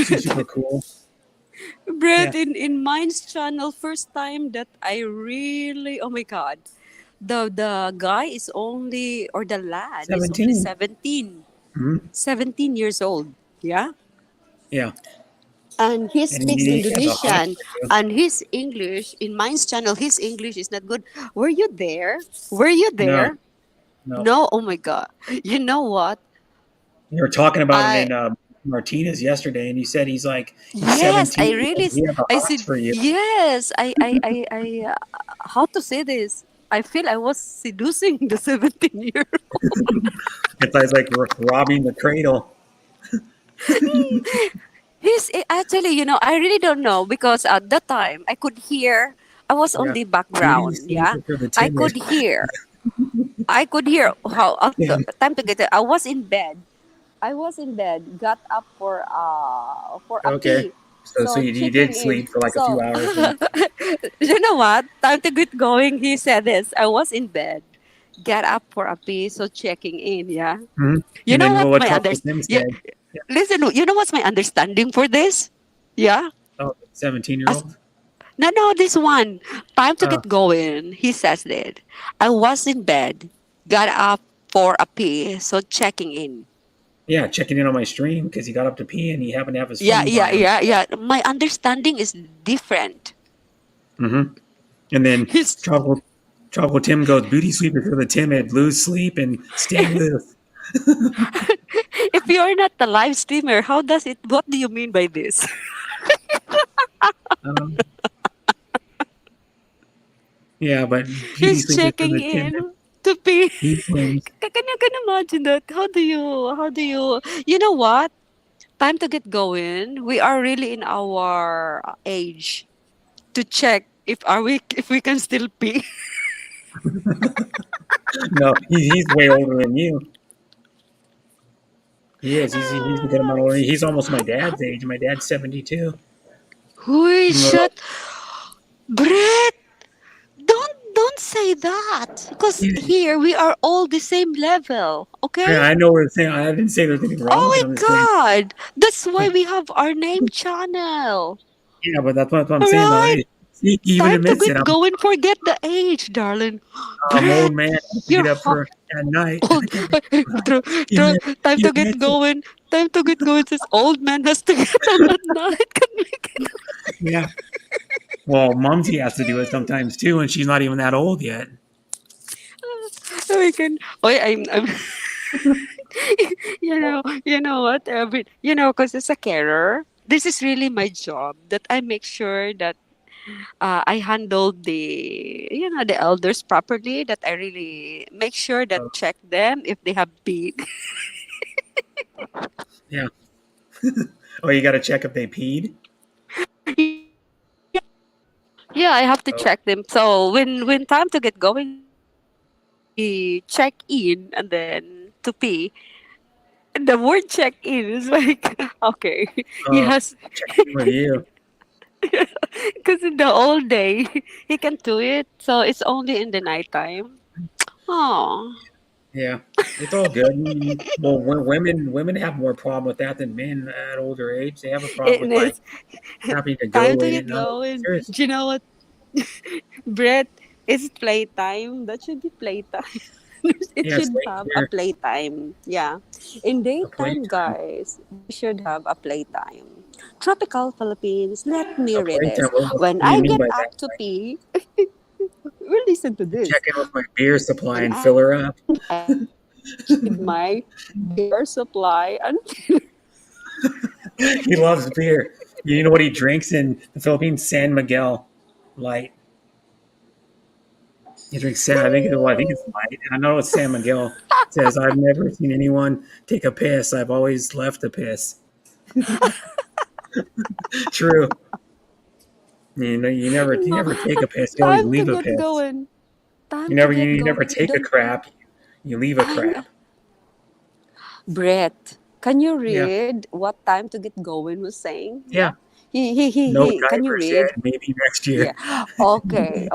She's super cool. Brett, Yeah, in Mine's channel, first time that I really, oh my God, the guy is only, or the lad is only 17. 17, Hmm. 17 years old. Yeah. Yeah, And he and speaks he has a hot Indonesian, and his English in Mine's channel, his English is not good. Were you there? Were you no, there? no. No. Oh my God. You know what? You were talking about it I in Martinez yesterday, and you said he's Yes, 17. I really, He has a I hots said, for you. yes, how to say this? I feel I was seducing the 17-year. It's like robbing the cradle. Actually, I really don't know because at that time I could hear, I was on Yeah, the beauty background. Yeah, sleep for the I timid. could hear, I could hear how Yeah, time to get it. I was in bed. Got up for a okay. pee. So So you checking did in. sleep for like a few So hours then. you know what? Time to get going. He said this. I was in bed. Got up for a pee. So checking in. Yeah. Hmm. You And know then what what my Carlos Sim yeah. said. Yeah. Listen. You know what's my understanding for this? Yeah. Oh, 17-year-old. No. This one. Time to Oh, get going. He says that. I was in bed. Got up for a pee. So checking in. Yeah, checking in on my stream because he got up to pee and he happened to have his Yeah, phone yeah, by him. yeah. My understanding is different. And then He's Tropical Tim goes, "Booty sleep for the timid, lose sleep and stay loose." if you're not the live streamer, how does it? What do you mean by this? Um, yeah, but beauty He's sleep for checking the timid. in to pee. He swims. Can you imagine that? How do you? You know what? Time to get going. We are really in our age to check if we can still pee. No, he's way older than you. He is. He's a good amount older. He's almost my dad's age. My dad's 72. Who No. shut Brett? Don't say that because here we are all the same level. Okay. Yeah, I know we're saying. I didn't say there's anything wrong Oh with my him. I'm just saying- God! That's why we have our name channel. Yeah, but that's what I'm saying. Though. Right. He even Time to admits it. get going. Forget the age, darling. I'm Brett, old man. I have to you're get up for at night. time to get going. Time to get going. This old man has to get up at night. Yeah. Well, Mumsy has to do it sometimes too, and she's not even that old yet. We can. Oh, I'm you know what? Because as a carer, this is really my job. That I make sure that I handle the elders properly. That I really make sure that check them if they have peed. Yeah. Oh, you got to check if they peed. Yeah, I have to check them. So when time to get going, we check in and then to pee. The word check in is like okay, yes. Check in with you. Because in the old day, he can do it. So it's only in the nighttime. Oh. Yeah, it's all good. Well, women have more problem with that than men at older age. They have a problem with like having to go Time to late get at night. going. Seriously. Do you know what? Brett, it's playtime. That should be playtime. It Yeah, should same have here. a playtime. Yeah. In daytime, playtime. guys, we should have a playtime. Tropical Philippines, let me read this. playtime, what When do you I mean get by up to pee, well, listen to this. Check in with my beer supply When and I fill her up. with my beer supply and He loves beer. You know what he drinks in the Philippines? San Miguel Light. He drinks I think it's light. I know it's San Miguel. It says I've never seen anyone take a piss. I've always left a piss. True. You know, you never take a piss. You always time leave to a get piss. going. Time You never to get you never going. take a Don't- crap. You leave a crap. Brett, can you Yeah. read what time to get going was saying? Yeah. He. No Can you diapers read? yet. Maybe next year. Yeah. Okay.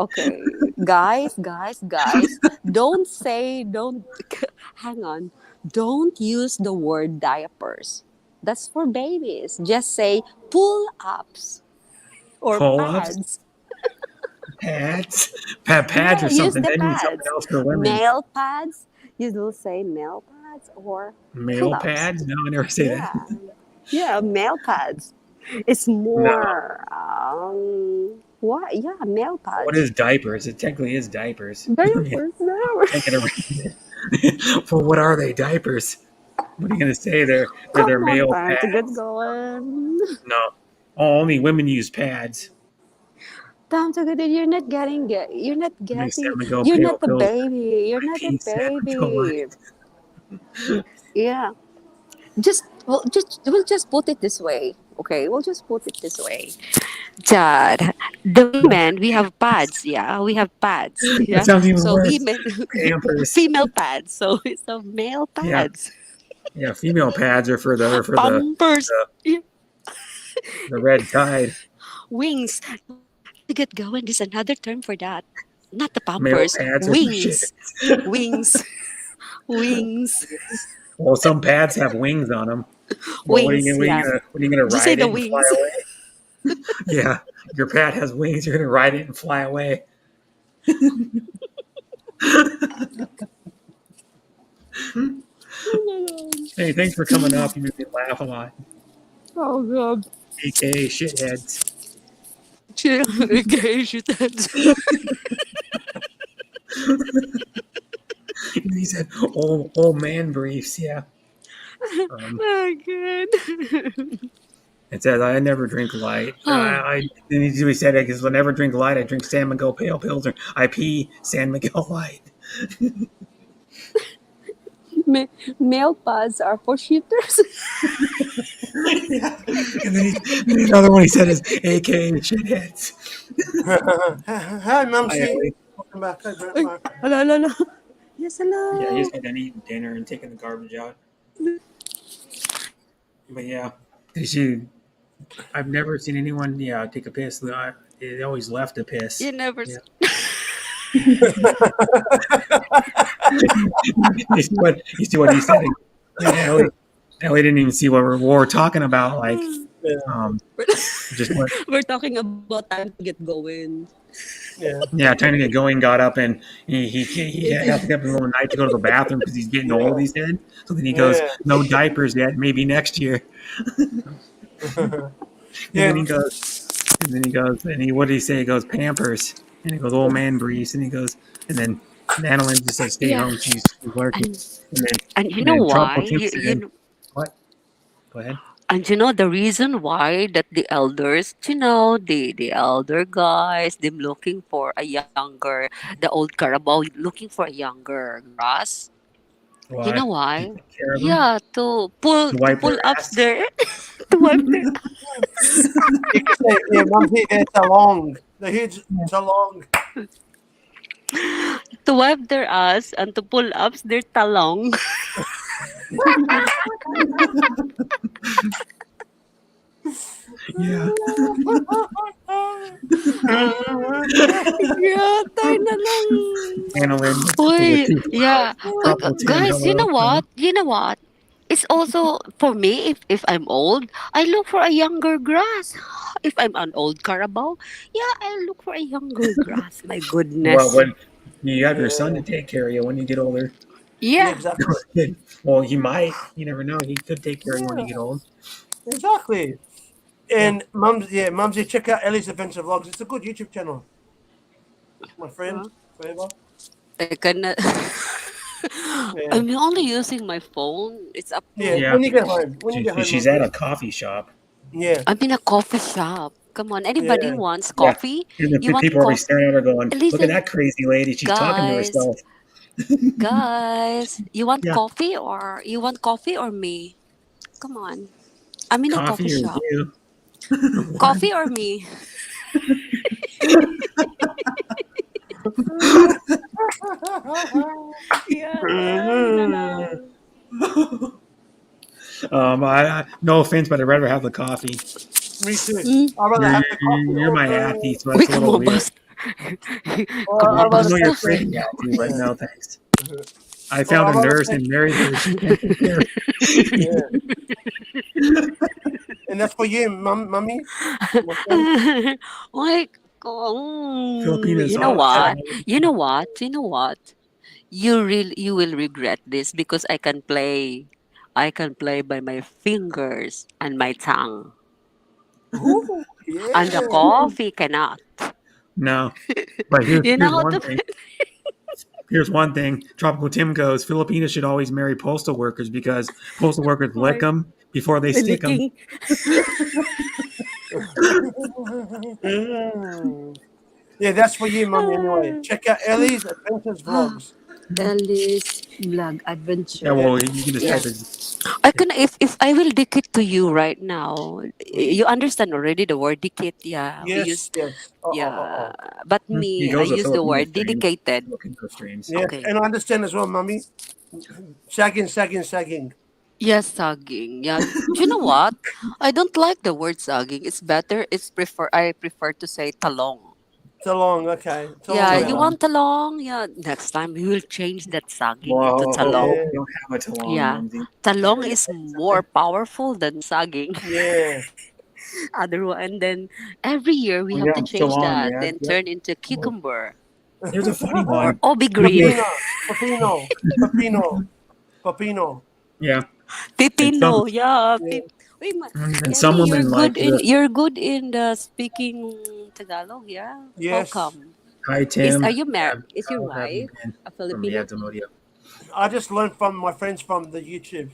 Guys. Don't hang on. Don't use the word diapers. That's for babies. Just say pull-ups or Pull-ups? pads. Pads or Yeah, use something. the Then use pads. something else for women. Nail pads. You will say nail pads or Male pull-ups. pads? No, I never say that. Yeah, nail pads. It's more what? Yeah, nail pads. What is diapers? It technically is diapers. Diapers, Can't get around it. Well, what are they? Diapers. What are you gonna say? They're Come on, male time to get pads. going. No. Oh, only women use pads. Time to get it. You're not getting. You're not Make getting. San Miguel You're pale not the pills. baby. You're not the Pink San Miguel baby. Yeah. We'll just put it this way. Okay, we'll just put it this way. Dad, the women we have pads. Yeah, we have pads. Yeah. That sounds even So worse. women, Pampers. female pads. So it's a male Yeah. pads. Yeah, female pads are for the Pampers. Yeah. the red tide. Wings. To get going, there's another term for that. Not the Male pampers. pads are for Wings. shit. Wings. Wings. Well, some pads have wings on them. Well, Wings. Yeah. what are you gonna Just ride say it the and fly wings. away? Yeah, your pad has wings. You're gonna ride it and fly away. Hey, thanks for coming up. You made me laugh a lot. Oh God. AKA shitheads. Okay, shitheads. He said old man briefs. Yeah. Oh God. It says I never drink light. Then he said it because I never drink light. I drink San Miguel Pale Pilsner. I pee San Miguel Light. Male pads are for shitters. Yeah. And then another one he said is AKA shitheads. Hi, Mumsy. Ellie. Welcome back. Hi, Grandma. Hello. Yes, hello. Yeah, he's done eating dinner and taking the garbage out. But yeah, I've never seen anyone take a piss. They always left a piss. You never. Yeah. You see what he said? Ellie didn't even see what we're talking about. Like, just what? We're talking about time to get going. Yeah, trying to get going. Got up and he has to get up in the middle of the night to go to the bathroom because he's getting old. He said. So then he goes, "No diapers yet. Maybe next year." And then he goes, what did he say? He goes, Pampers. And he goes, old man briefs. And he goes, and then Annalyn just says, stay home. She's working. And you know why? What? Go ahead. And you know the reason why that the elders, the elder guys, them looking for a younger, the old Carabao looking for a younger grass. Why? You know why? Yeah, to pull up their to wipe their ass. You can say, yeah, Mumsy, it's a long. The huge, it's a long. To wipe their ass and to pull up their talong. Yeah. Yeah, tayo na lang. Annalyn. Wait, yeah. Guys, you know hello. what? You know what? It's also for me. If I'm old, I look for a younger grass. If I'm an old Carabao, yeah, I look for a younger grass. My goodness. Well, when you have your son to take care of you when you get older. Yeah. Exactly. Well, he might. You never know. He could take care of you when you get old. Exactly. And Mumsy, check out Ellie's Adventure Vlogs. It's a good YouTube channel. My friend, forever. I cannot. I'm only using my phone. It's up to when you get home. When you get home. She's at a coffee shop. Yeah. I'm in a coffee shop. Come on, anybody wants coffee? And the You want people are coffee? staring at her going, look Listen, at that crazy lady. She's talking to guys. herself. Guys, you want Yeah. coffee or me? Come on. I'm in a coffee Coffee or shop. you? Coffee or me? No offense, but I'd rather have the coffee. Me too. I'd rather have the coffee. You're my auntie, so that's a little weird. I know you're pretty auntie, but no thanks. I found a nurse and married her. She can't take care of And that's for you, Mummy. Like, Filipinos you know are what? funny. You know what? You know what? You will regret this because I can play by my fingers and my tongue. Ooh, And the coffee cannot. No. But here's You know how one to thing. Here's one thing. Tropical Tim goes, Filipinos should always marry postal workers because postal workers lick them before they stick them. licking. Yeah, that's for you, Mummy, anyway. Check out Ellie's Adventures Vlogs. Ellis Vlog Adventure. Yeah, well, you can just Yeah. type it. I can if I will dictate to you right now. You understand already the word dictate, yeah. We Yes, use yes. but He me, I goes to use the Filipino word streams. dedicated. Filipino streams. Yes, Okay. and I understand as well, Mummy. Sagging. Yes, sagging. Yeah. Do you know what? I don't like the word sagging. It's better. I prefer to say talong. Talong, okay. Yeah, you want talong? Yeah. Next time we will change that sagging into Well, talong. we don't have a talong, Yeah. Mumsy. Talong is more powerful than sagging. Yeah. Otherwise, and then every year we have Yeah, to change talong, that, yeah, then yeah. turn into cucumber Here's a funny or one. obi green. Papino. Yeah. Pipino, some yeah. Yeah. Wait, and some Ellie, women like the you're good in the speaking Tagalog, yeah. Yes. Welcome. hi Are Tim. you married? Is your How have you wife been a from the Filipino? Antimodio? I just learned from my friends from the YouTube.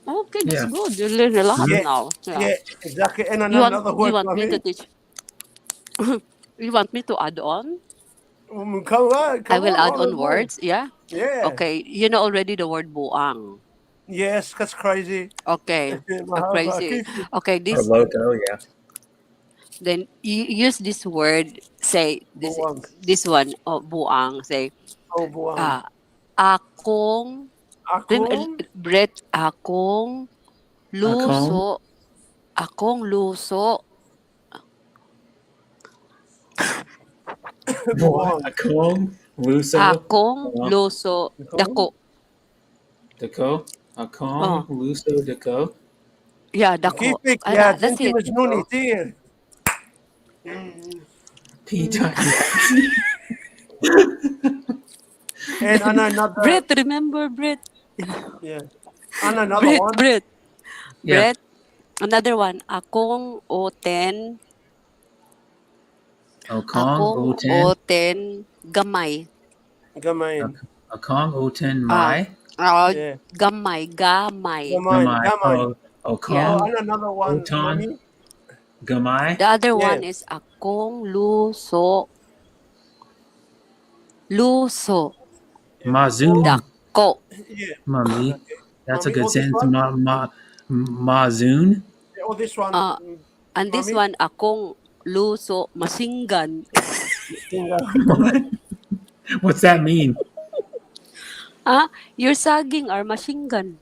Okay, that's Yeah. good. You learn a lot Yeah, now. Yeah. yeah, exactly. And You another word, want me to mommy. teach? You want me to add on? Come on, I come will on, add all the on more. words. Yeah. Yeah. Okay. You know already the word buang. Yes, that's crazy. Okay. Mahaba. Crazy. Okay. Or This logo, yeah. then you use this word. Say Buwang. this one. Oh, buang. Say Oh, buwang. akong Akong. Brett akong Akong, luso. Akong luso. Buwang. Akong, Luso, Akong luso. Dako. Dako, Oh. Akong, Luso, Dako. Yeah, dako. Kipik, yeah, That's Jinti it. Majnuni, dear. P. And another, Brett, remember Brett? yeah. And another one. Brett. Yeah. Brett. Another one. Akong oten. Akong, Akong Oten, oten gamay. Gamain. Akong, Oten, Mai, Yeah. Gamay. Gamay. Gamain. Gamai. Gamain. Oh, Oh, Akong, and another one, Otan, mommy. Gamai, The other Yeah. one is akong luso. Luso. Mazun, Dako. Yeah. Mummy. Okay. That's a Mommy, good oh, this sentence. one? Mazun. Oh, this one. And this Mommy? one, akong luso masinggan. What's that mean? Your saging are machine gun.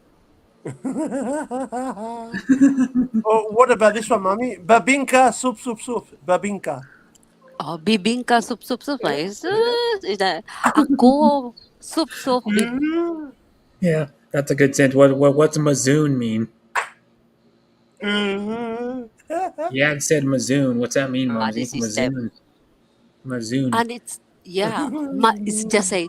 Oh, what about this one, mommy? Babinka, soup, soup, soup. Babinka. Oh, bibingka soup soup soup. Is that ako soup soup Yeah, that's a good sentence. What's Mazoon mean? Yeah, it said Mazoon. What's that mean, Mumsy? system. Mazoon. And it's it's just say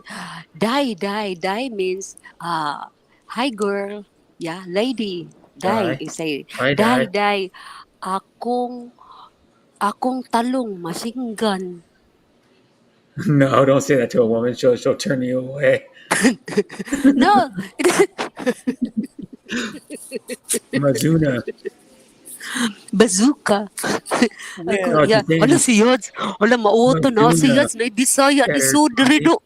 die means hi girl, yeah, lady. Die Die. is say Hi, die akong talong machine gun. No, don't say that to a woman. She'll turn you away. No. Mazuna. Bazooka. Yeah. Yeah. Wala si Yods. Wala mauto na. Si Yods na Bisaya. Ni Sudri do.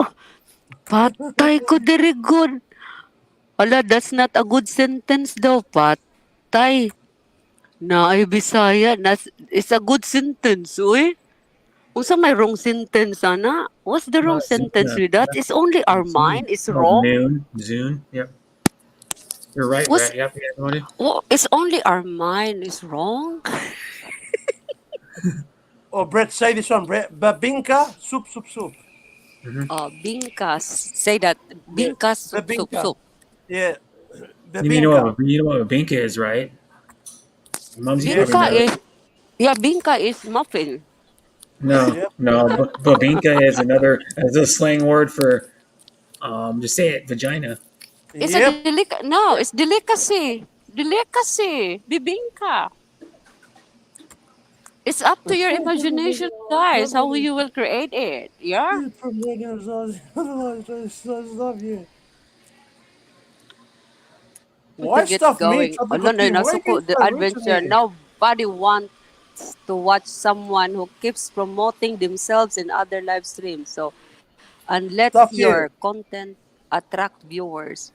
Patay ko diri good. Wala, that's not a good sentence daw. Patay. Na ay Bisaya. It's a good sentence. Uy. Unsa may wrong sentence, ana? What's the wrong sentence with that? It's only our mind is wrong. Zune. Yep. You're right, What's- Brett. Yep. Oh, it's only our mind is wrong. Oh, Brett, say this one, Brett. Babinka, soup, soup, soup. Bingkas. Say that. Bingkas soup soup Babinka. soup. Yeah. You know Babinka. what a binka is, right? Mumsy Bingka probably knows. is bingka is muffin. No. Babinka is is a slang word for just say it, vagina. It's a no, it's delicacy. Delicacy. Bibingka. It's up to your imagination, guys, how you will create it. Yeah? What Get stuff going. me? Oh, no, the adventure. Nobody wants to watch someone who keeps promoting themselves in other live streams. So, and let Stuff your you. content attract viewers.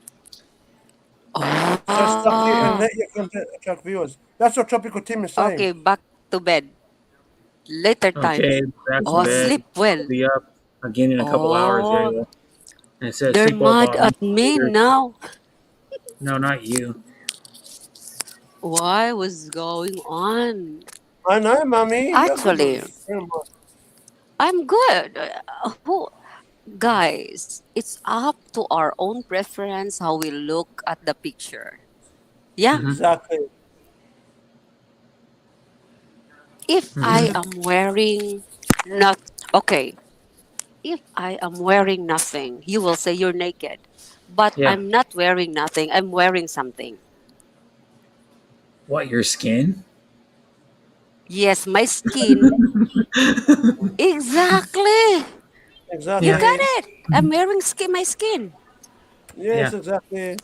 So stuff you and let your content attract viewers. That's what Tropical Team is saying. Okay, back to bed. Later time. Okay, back to bed. Sleep well. I'll be up again in a couple hours. There you go. And it says They're sleep well, mad Bob. at me now. No, not you. Why was going on? I know, mommy. Actually, I'm good. Guys, it's up to our own preference how we look at the picture. Yeah. Exactly. If I am wearing not okay. if I am wearing nothing, you will say you're naked. But Yeah. I'm not wearing nothing. I'm wearing something. What, your skin? Yes, my skin. Exactly. Exactly. You got it. I'm wearing my skin. Yes, Yeah. exactly.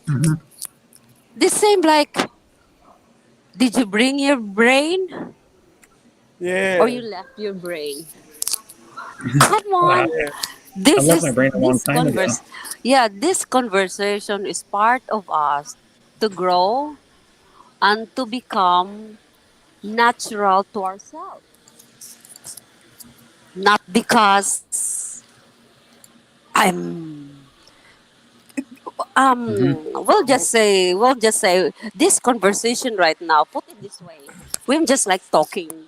The same like, did you bring your brain or Yeah. you left your brain? Come Well, on. Yeah. I This left my is brain a long this time ago. this conversation is part of us to grow and to become natural to ourselves. Not because I'm Hmm. we'll just say this conversation right now, put it this way. We're just like talking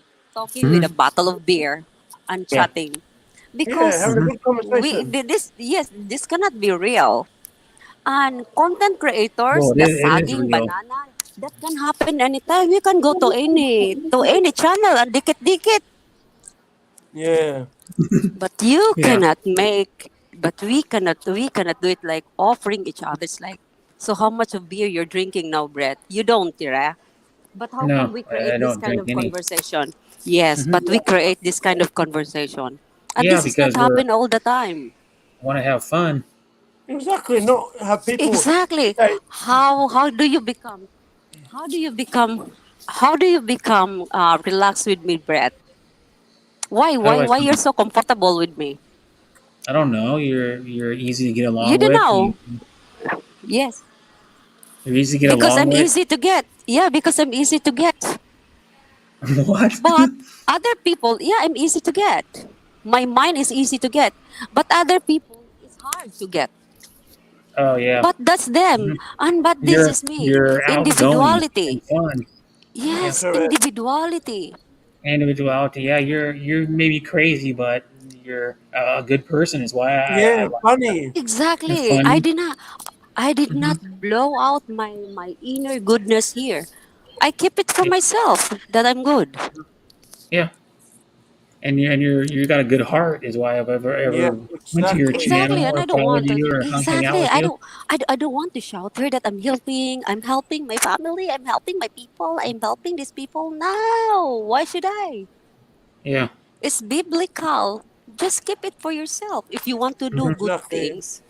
with a Hmm. bottle of beer and Yeah. chatting. Yeah, Because having a good conversation. this cannot be real. And content creators, Well, the it is sagging real. banana, that can happen anytime. You can go to any channel and dikit. Yeah. But you Yeah. cannot make, but we cannot do it like offering each other's like, so how much of beer you're drinking now, Brett? You don't, yeah? But how come No, we I create this don't kind drink of any. conversation? Yes, Hmm. but we create this kind of conversation. And Yeah, this is not because we're happen all the time. want to have fun. Exactly. Not have people. Exactly. Hey, How do you become how do you become relaxed with me, Brett? Why? How do Why? I? Why you're so comfortable with me? I don't know. You're easy to get You along don't with. know. Yes. You're easy to get Because along I'm with. easy to get. Yeah, because I'm easy to get. What? But other people, yeah, I'm easy to get. My mind is easy to get. But other people, it's hard to get. Oh yeah. But that's them. Mhm. But this is me. You're outgoing and Individuality. fun. Yeah. Yes, correct. individuality. Individuality. Yeah, you're maybe crazy, but you're a good person. Is why I Yeah, like that. funny. You're Exactly. I funny. did not I did not blow out my inner goodness here. I keep it for Yeah. myself that I'm good. Yeah. And you got a good heart. Is why I've Yeah, ever went to your exactly. Exactly, channel and or I don't followed want to. you or hang out Exactly, with you. I don't want to shout here that I'm helping. I'm helping my family. I'm helping my people. I'm helping these people. No, why should I? Yeah. It's biblical. Just keep it for yourself. If you want to do Hmm. good Exactly. things,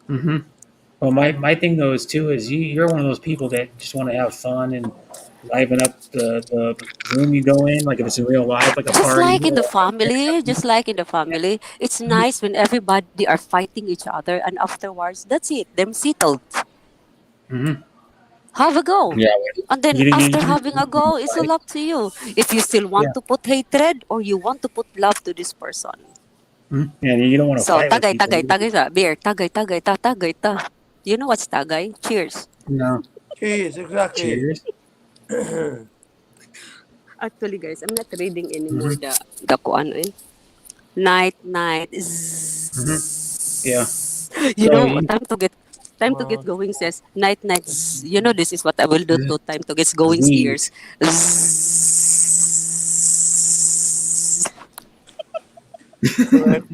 Hmm. Well, my thing though is too is you're one of those people that just want to have fun and liven up the room you go in, like if it's in real life, like a party. just like in the family, it's nice when everybody are fighting each other, and afterwards, that's it. Them settled. Mm-hmm. Have a go. Yeah. And then You after didn't having a go, it's fight. all up to you. If you still Yeah. want to put hatred or you want to put love to this person. Mhm. Yeah. You don't want to So fight with tagay people. tagay tagay sa beer tagay ta. You know what's tagay? Cheers. No. Cheers, exactly. Cheers. Actually, guys, I'm not reading anymore Hmm. the kuan eh. Night. Hmm. Yeah. You So know, you, time to get going says night. You know, this is what I will do to time to get going Z. ears. Correct.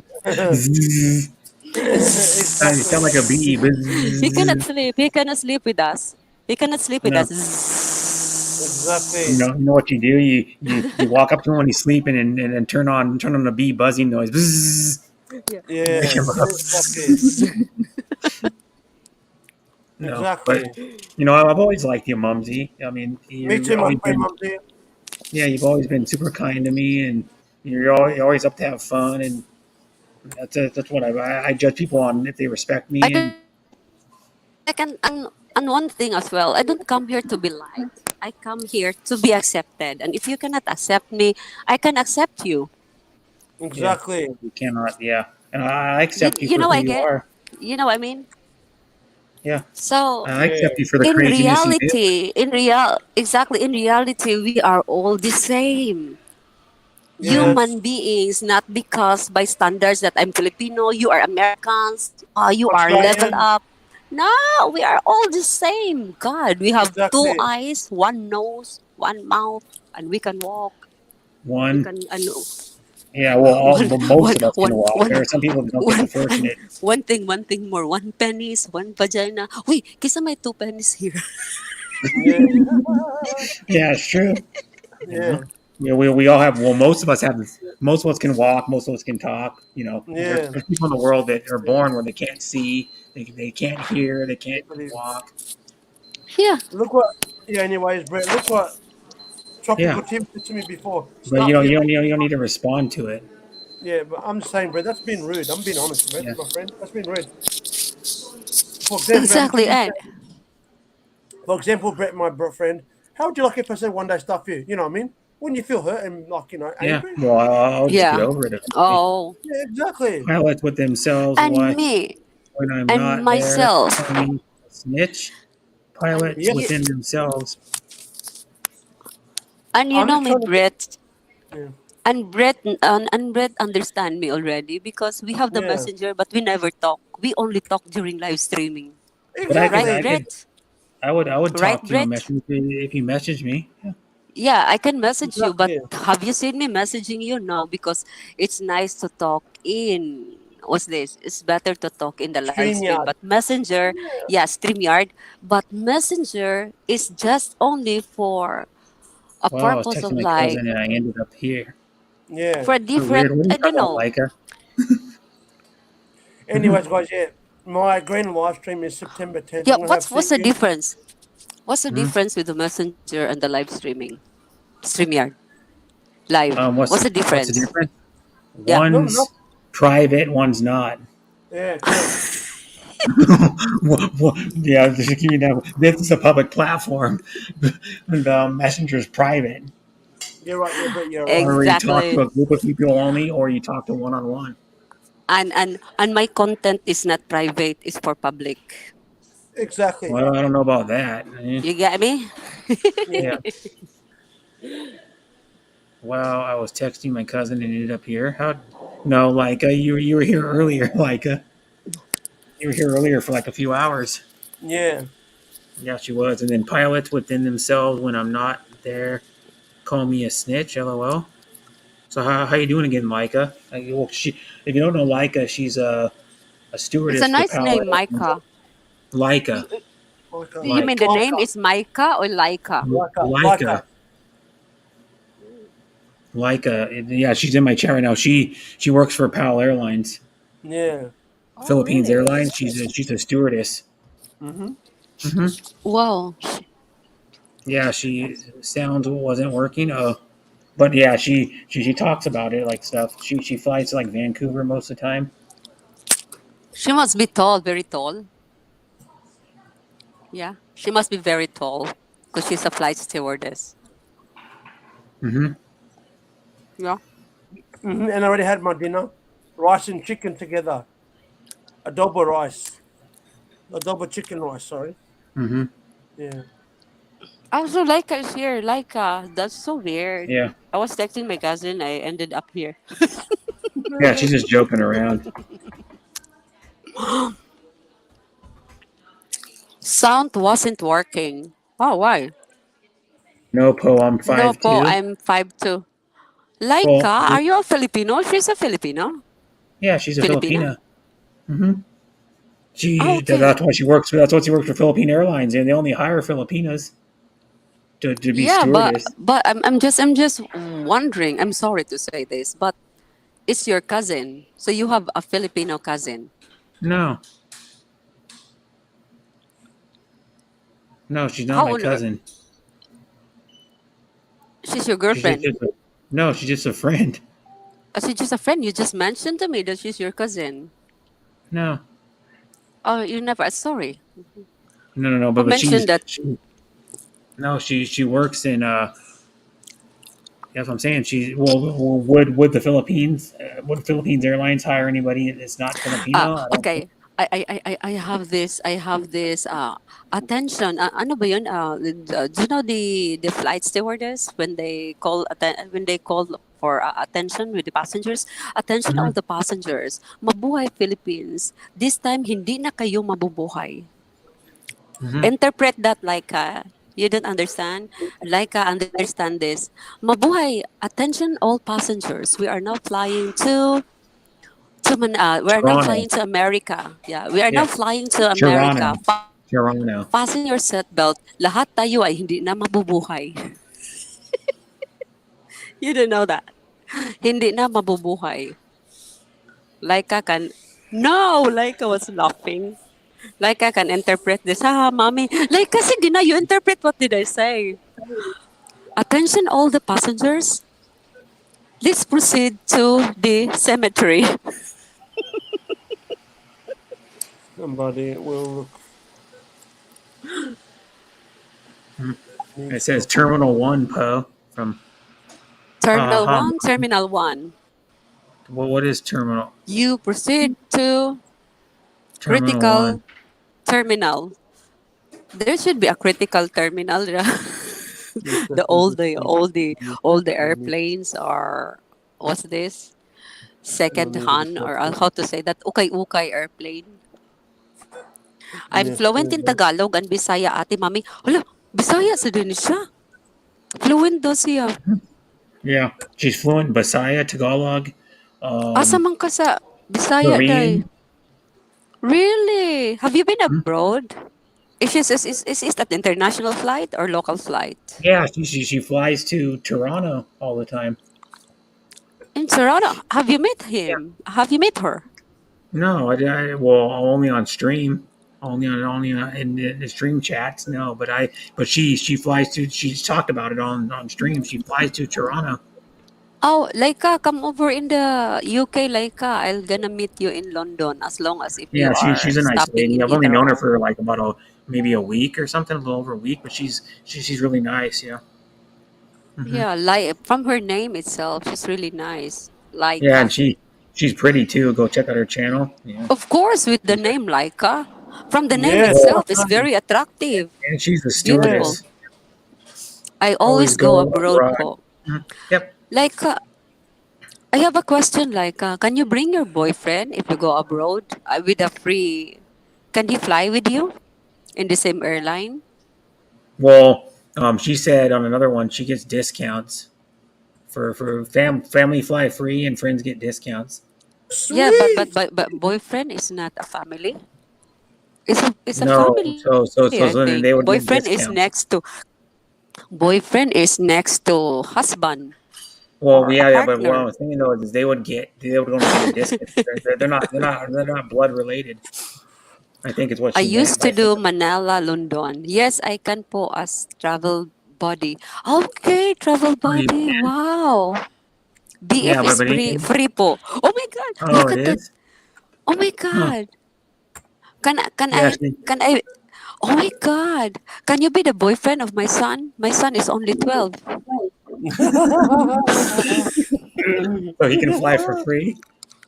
Zzz. You sound like a Exactly. bee. He cannot Bzzz. sleep. He cannot sleep with us. He cannot sleep with No. us. Exactly. You know what you do? You walk up to him when he's sleeping and turn on the bee buzzing noise. Bzzz. Yeah, Wake him up. exactly. No, Exactly. but I've always liked you, Mumsy. I mean, Me you've too, my always friend, been, Mum dear. yeah, you've always been super kind to me, and you're always up to have fun, and that's what I judge people on if they respect I me, and don't like and one thing as well. I don't come here to be liked. I come here to be accepted. And if you cannot accept me, I can accept you. yeah, Exactly. you cannot, yeah, and I You, accept you you for know who I you get. are. You know what I mean? Yeah, So I Yeah. accept you for the craziness you do. in reality, we are all the same. Yes. Human beings, not because by standards that I'm Filipino, you are Americans, you are level Australian. up. No, we are all the same. God, we have two Exactly. eyes, one nose, one mouth, and we can walk. We One, can, Yeah, well, well, most of us can walk. one, There are some people that don't get the fortunate. one thing more. 1 pennies, 1 vagina. Wait, kisa may 2 pennies here. Yeah. Yeah, it's true. Yeah. Yeah, we all have. Well, most of us have. Most of us can walk. Most of us can talk. You know, Yeah. there's people in the world that are born where they can't see, they can't hear, they can't walk. Yeah. Look what. Yeah. Anyways, Brett. Look what Tropical Yeah. Tim said to me before. But Start you feeling- don't need to respond to it. Yeah, but I'm just saying, Brett. That's been rude. I'm being honest, Brett, Yeah. my friend. That's been rude. For example, Exactly, and For example, Brett, my friend, how would you like if I said one day stuff you? You know what I mean? Wouldn't you feel hurt and like Yeah. angry? Well, I'll just yeah. get over it. Oh, Yeah, exactly. Pilots with themselves. and Why me when I'm and not myself. there? Calling a snitch. Pilots Yeah. within themselves. And you I'm know just me, trying to- Brett. Yeah. And Brett understand me already because we have the Yeah. messenger, but we never talk. We only talk during live streaming. But I Exactly. can, Right, I could, Brett? I would Right, talk to you on Brett? Messenger if you message me. Yeah. Yeah, I can message you, but Exactly. have you seen me messaging you? No, because it's nice to talk in. What's this? It's better to talk in the live stream. StreamYard. But Messenger, yeah, StreamYard. But Messenger is just only for a Well, I was purpose of texting my like cousin and I ended up here. Yeah. for a Weird. different. What are you I don't talking about, know. Leica? Anyways, guys, yeah, my grand live stream is September 10th. Yeah, I'm gonna have what's the Thingy. difference? What's the Hmm? difference with the Messenger and the live streaming? StreamYard live. What's What's the the difference? difference? Yeah. No, One's no. private, one's not. Yeah, correct. Yeah, just to give you that. This is a public platform. The Messenger's private. You're right. Yeah, but you're right. Or you talk to Exactly. a group of people only, or you talk to one on one. And my content is not private, it's for public. Exactly. Well, I don't know about that. You get me? Yeah. Well, I was texting my cousin and ended up here. How? No, Leica, you were here earlier, Leica. You were here earlier for like a few hours. Yeah. Yeah, she was. And then pilots within themselves when I'm not there call me a snitch. LOL. So how you doing again, Leica? Well, if you don't know Leica, she's a stewardess. It's a for nice Palo name, Alto. Micah. Leica. You mean the name is Micah or Laika? Leica. Leica. Yeah, she's in my chat right now. She works for PAL Airlines, Yeah. Philippines Airlines. She's a stewardess. Mm-hmm. Wow. Yeah, she sounds wasn't working. But yeah, she talks about it like stuff. She flies to like Vancouver most of the time. She must be tall, very tall. Yeah, she must be very tall because she's a flight stewardess. Mm-hmm. Yeah. And I already had my dinner, rice and chicken together, adobo rice, adobo chicken rice. Sorry. Mm-hmm. Yeah. Also, Laika is here. Laika, that's so weird. Yeah. I was texting my cousin. I ended up here. Yeah, she's just joking around. Sound wasn't working. Oh, why? No, Po, I'm 5'2". No, po, I'm 5'2". Laika, Well, are you a Filipino? She's a Filipino. Yeah, she's a Filipina? Filipina. Mm-hmm. She Oh, okay. that's why she works. That's why she works for Philippine Airlines, and they only hire Filipinas to be Yeah, stewardess. but I'm just wondering. I'm sorry to say this, but it's your cousin. So you have a Filipino cousin. No, she's not How my old- cousin. She's your She's girlfriend. no, she's just a friend. She's just a friend. You just mentioned to me that she's your cousin. No, Oh, you never. Sorry. no. Who But mentioned that? She works in. That's what I'm saying. Would the Philippines Airlines hire anybody that's not Filipino? I don't Okay. I have this attention. Ano ba yun? Do you know the flight stewardess when they call for attention with the passengers? Attention all the passengers. Mabuhay Philippines. This time hindi na kayo mabubuhay. Mhm. Interpret that like You don't understand? Laika, understand this. Mabuhay! Attention, all passengers. We are now flying we are now Toronto. flying to America. Yeah, we are now Yeah. flying to America. Toronto. Toronto. Fasten your seatbelt. Lahat tayo ay hindi na mabubuhay. You don't know that. Hindi na mabubuhay. Laika can... No! Laika was laughing. Laika can interpret this. Mommy. Laika, sige na, you interpret what did I say. Attention all the passengers. Let's proceed to the cemetery. Somebody will It says Terminal 1, Poe, from... Terminal 1, Terminal 1. Well, what is Terminal? You proceed to Terminal critical 1. terminal. There should be a critical terminal. all the airplanes are, what's this? Second hand, or how to say that? Ukay-ukay airplane. I'm Yes, fluent in Tagalog and Bisaya, ate mami. Hala, Bisaya sa din siya. Fluent daw siya. Yeah, she's fluent in Bisaya, Tagalog. Asa man ka sa Bisaya, day? Korean. Really? Have you been abroad? Is that international flight or local flight? Yeah, she flies to Toronto all the time. In Toronto, have you met him? Have you met her? No, well, only on stream, only in the stream chats. No, but she flies to. She's talked about it on stream. She flies to Toronto. Oh, Laika, come over in the UK, Laika. I'll gonna meet you in London as long as if you Yeah, are she's a nice stopping lady. in I've only known her Heathrow. for like about maybe a week or something, a little over a week. But she's really nice. Yeah. Hmm. Yeah, like from her name itself, she's really nice. Yeah, and Laika. she's pretty too. Go check out her channel. Yeah. Of course, with the name Laika. From the name Yes. itself, it's very attractive. And she's a Beautiful. stewardess. I Always always go go abroad abroad. po. Yep. Laika, I have a question, Laika. Can you bring your boyfriend if you go abroad with a free... Can he fly with you in the same airline? Well, she said on another one she gets discounts for family fly free and friends get discounts. Yeah, but boyfriend is not a family. It's a No, family. so I then think they would give boyfriend is discounts. next to husband Well, or a yeah, but what I partner. was thinking though is they would go and get a discount. They're not blood related. I think is what I she meant used to by do Manila, London. Yes, I can po as travel buddy. Okay, travel oh, you buddy. can. Wow. Yeah, BF is free po. Oh my God! oh, Look it at that. is. Oh my Huh. God! Can Yeah, I? Oh my God! Can you be the boyfriend of my son? My son is only 12. so he can fly for free.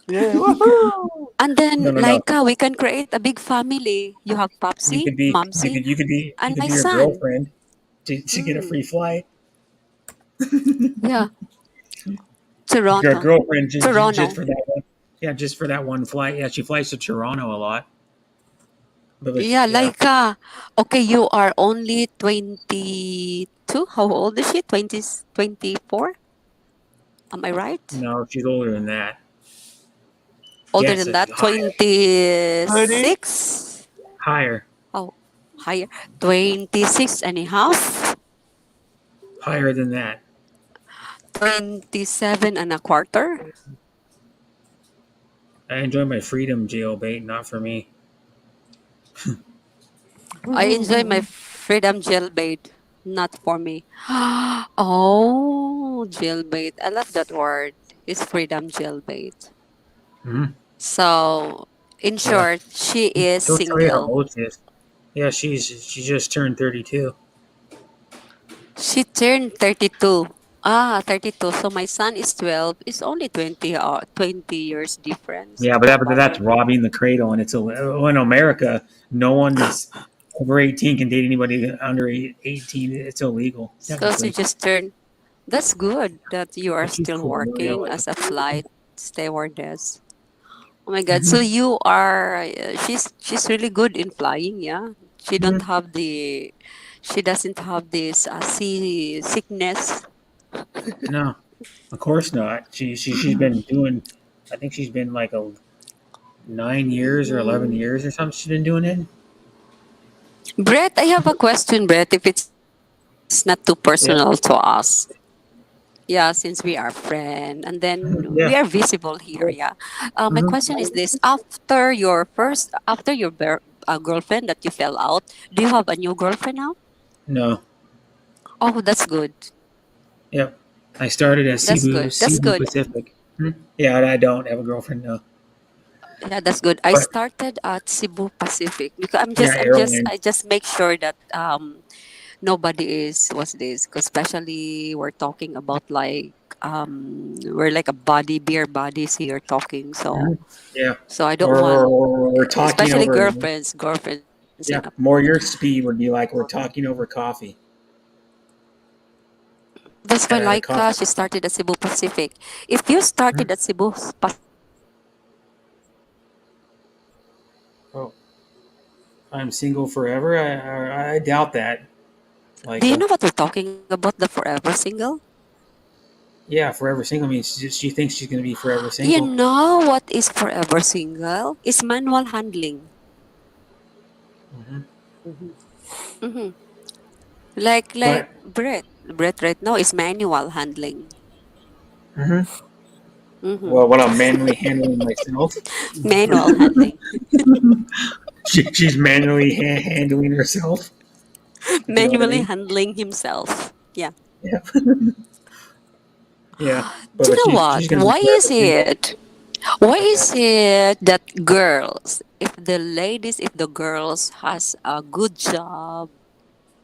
Yeah. Woohoo! And then, No. Laika, we can create a big family. You have You Popsy, could be Momsy, and my your son. girlfriend to get a free flight. Yeah, Your Toronto. girlfriend just Toronto. for that one. Yeah, just for that one flight. Yeah, she flies to Toronto a lot. But Yeah, yeah, Laika. Okay, you are only 22. How old is she? 24? Am I right? no, she's older than that. Older Yes, than that? higher. 26? Higher. Oh, higher. 26 and a half? Higher than that. 27 and a quarter? I enjoy my freedom, jailbait, not for me. I enjoy my freedom jailbait, not for me. Oh, jailbait. I love that word. It's freedom jailbait. Mhm. So, in Yeah. short, she is She'll tell you how single. old she is. Yeah, she just turned 32. She turned 32. 32. So my son is 12. It's only 20 years difference. Yeah, but that's robbing the cradle, and in America, no one that's over 18 can date anybody under 18. It's illegal, So she technically. just turned. That's good that you are But she's still cool, working really. as a flight stewardess. Oh my God. So you are, she's really good in flying, yeah? She don't have the. She doesn't have this sea sickness. No, of course not. She's been doing. I think she's been like 9 years or 11 years or something. She's been doing it. Brett, I have a question, Brett. If it's not too Yeah. personal to us. Yeah, since we are friend, and then we Yeah. are visible here. Yeah. My Mhm. question is this: after your girlfriend that you fell out, do you have a new girlfriend now? No. Oh, that's good. Yep. I started at That's good. That's Cebu good. Pacific. Yeah, I don't have a girlfriend now. Yeah, that's good. I But started at Cebu Pacific because yeah, airline. I just make sure that nobody is what's this, 'cause especially we're talking about like we're like a beer buddies here talking, Mhm. Yeah. so I don't Or, want, we're talking especially over. girlfriends Yeah. in a, More your speed would be like we're talking over coffee that's why at a like coffee. she started at Cebu Pacific. If you started at Cebu Pacific, Oh, I'm single forever. I doubt that. Like, do you know what we're talking about? The forever single. yeah, forever single means she thinks she's gonna be forever You single. know what is forever single? It's manual handling. Hmm. Mm-hmm. Like But Brett right now is manual handling. hmm Mm-hmm. well, when I'm manually handling myself, Manual handling. she's manually handling herself. If you know what I Manually mean? handling himself. Yeah. Yeah. Yeah. Do you But know she's what? gonna be Why is forever single. it? Why is it that girls, if the girls has a good job,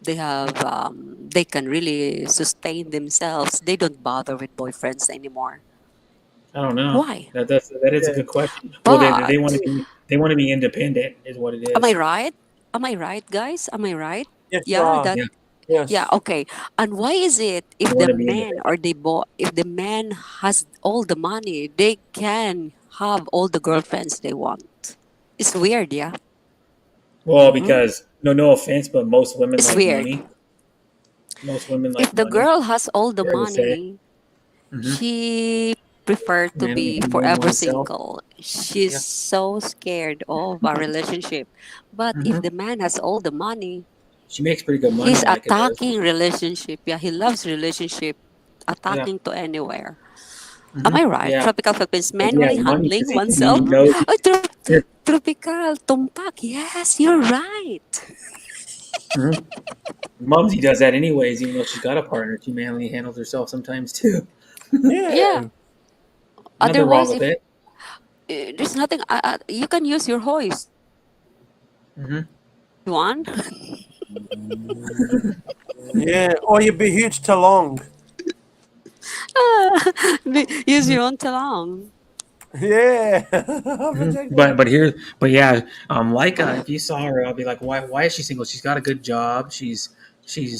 they can really sustain themselves. They don't bother with boyfriends anymore. I don't know. Why? That is a Yeah. good question. Well, they want But to be independent, is what it am I is. right? Am I right, guys? Am I right? Yes, you Yeah, are. that Yeah. yeah, Yes. okay. And why is it They if want the to be man independent. or if the man has all the money, they can have all the girlfriends they want? It's weird, yeah. Well, Mm-hmm. because no offense, but most women It's like weird. money. Most women If like the money. girl has all the Fair to say. money, Hmm. she prefer to Manly be handling forever oneself. single. She's Yeah. so scared of a relationship. But if Hmm. the man has all the money, She makes pretty good money, he's Leica does. attacking relationship. Yeah, he loves relaship, Yeah. attacking to anywhere. Am Hmm. I right? Yeah. Tropical Philippines, But he has manually money handling because he oneself. Mm-hmm. knows. Oh, Here. tropical, tumpak. Yes, you're right. Mhm. Mumsy does that anyways, even though she's got a partner. She manly handles herself sometimes too. Yeah. Yeah. Nothing wrong Otherwise, with if it. there's nothing, you can use your hoist. Hmm. One. Yeah. Or you'd be huge to long. Use your own talong. Yeah. Mhm. But yeah, Leica, if you saw her, I'll be like, why is she single? She's got a good job. She's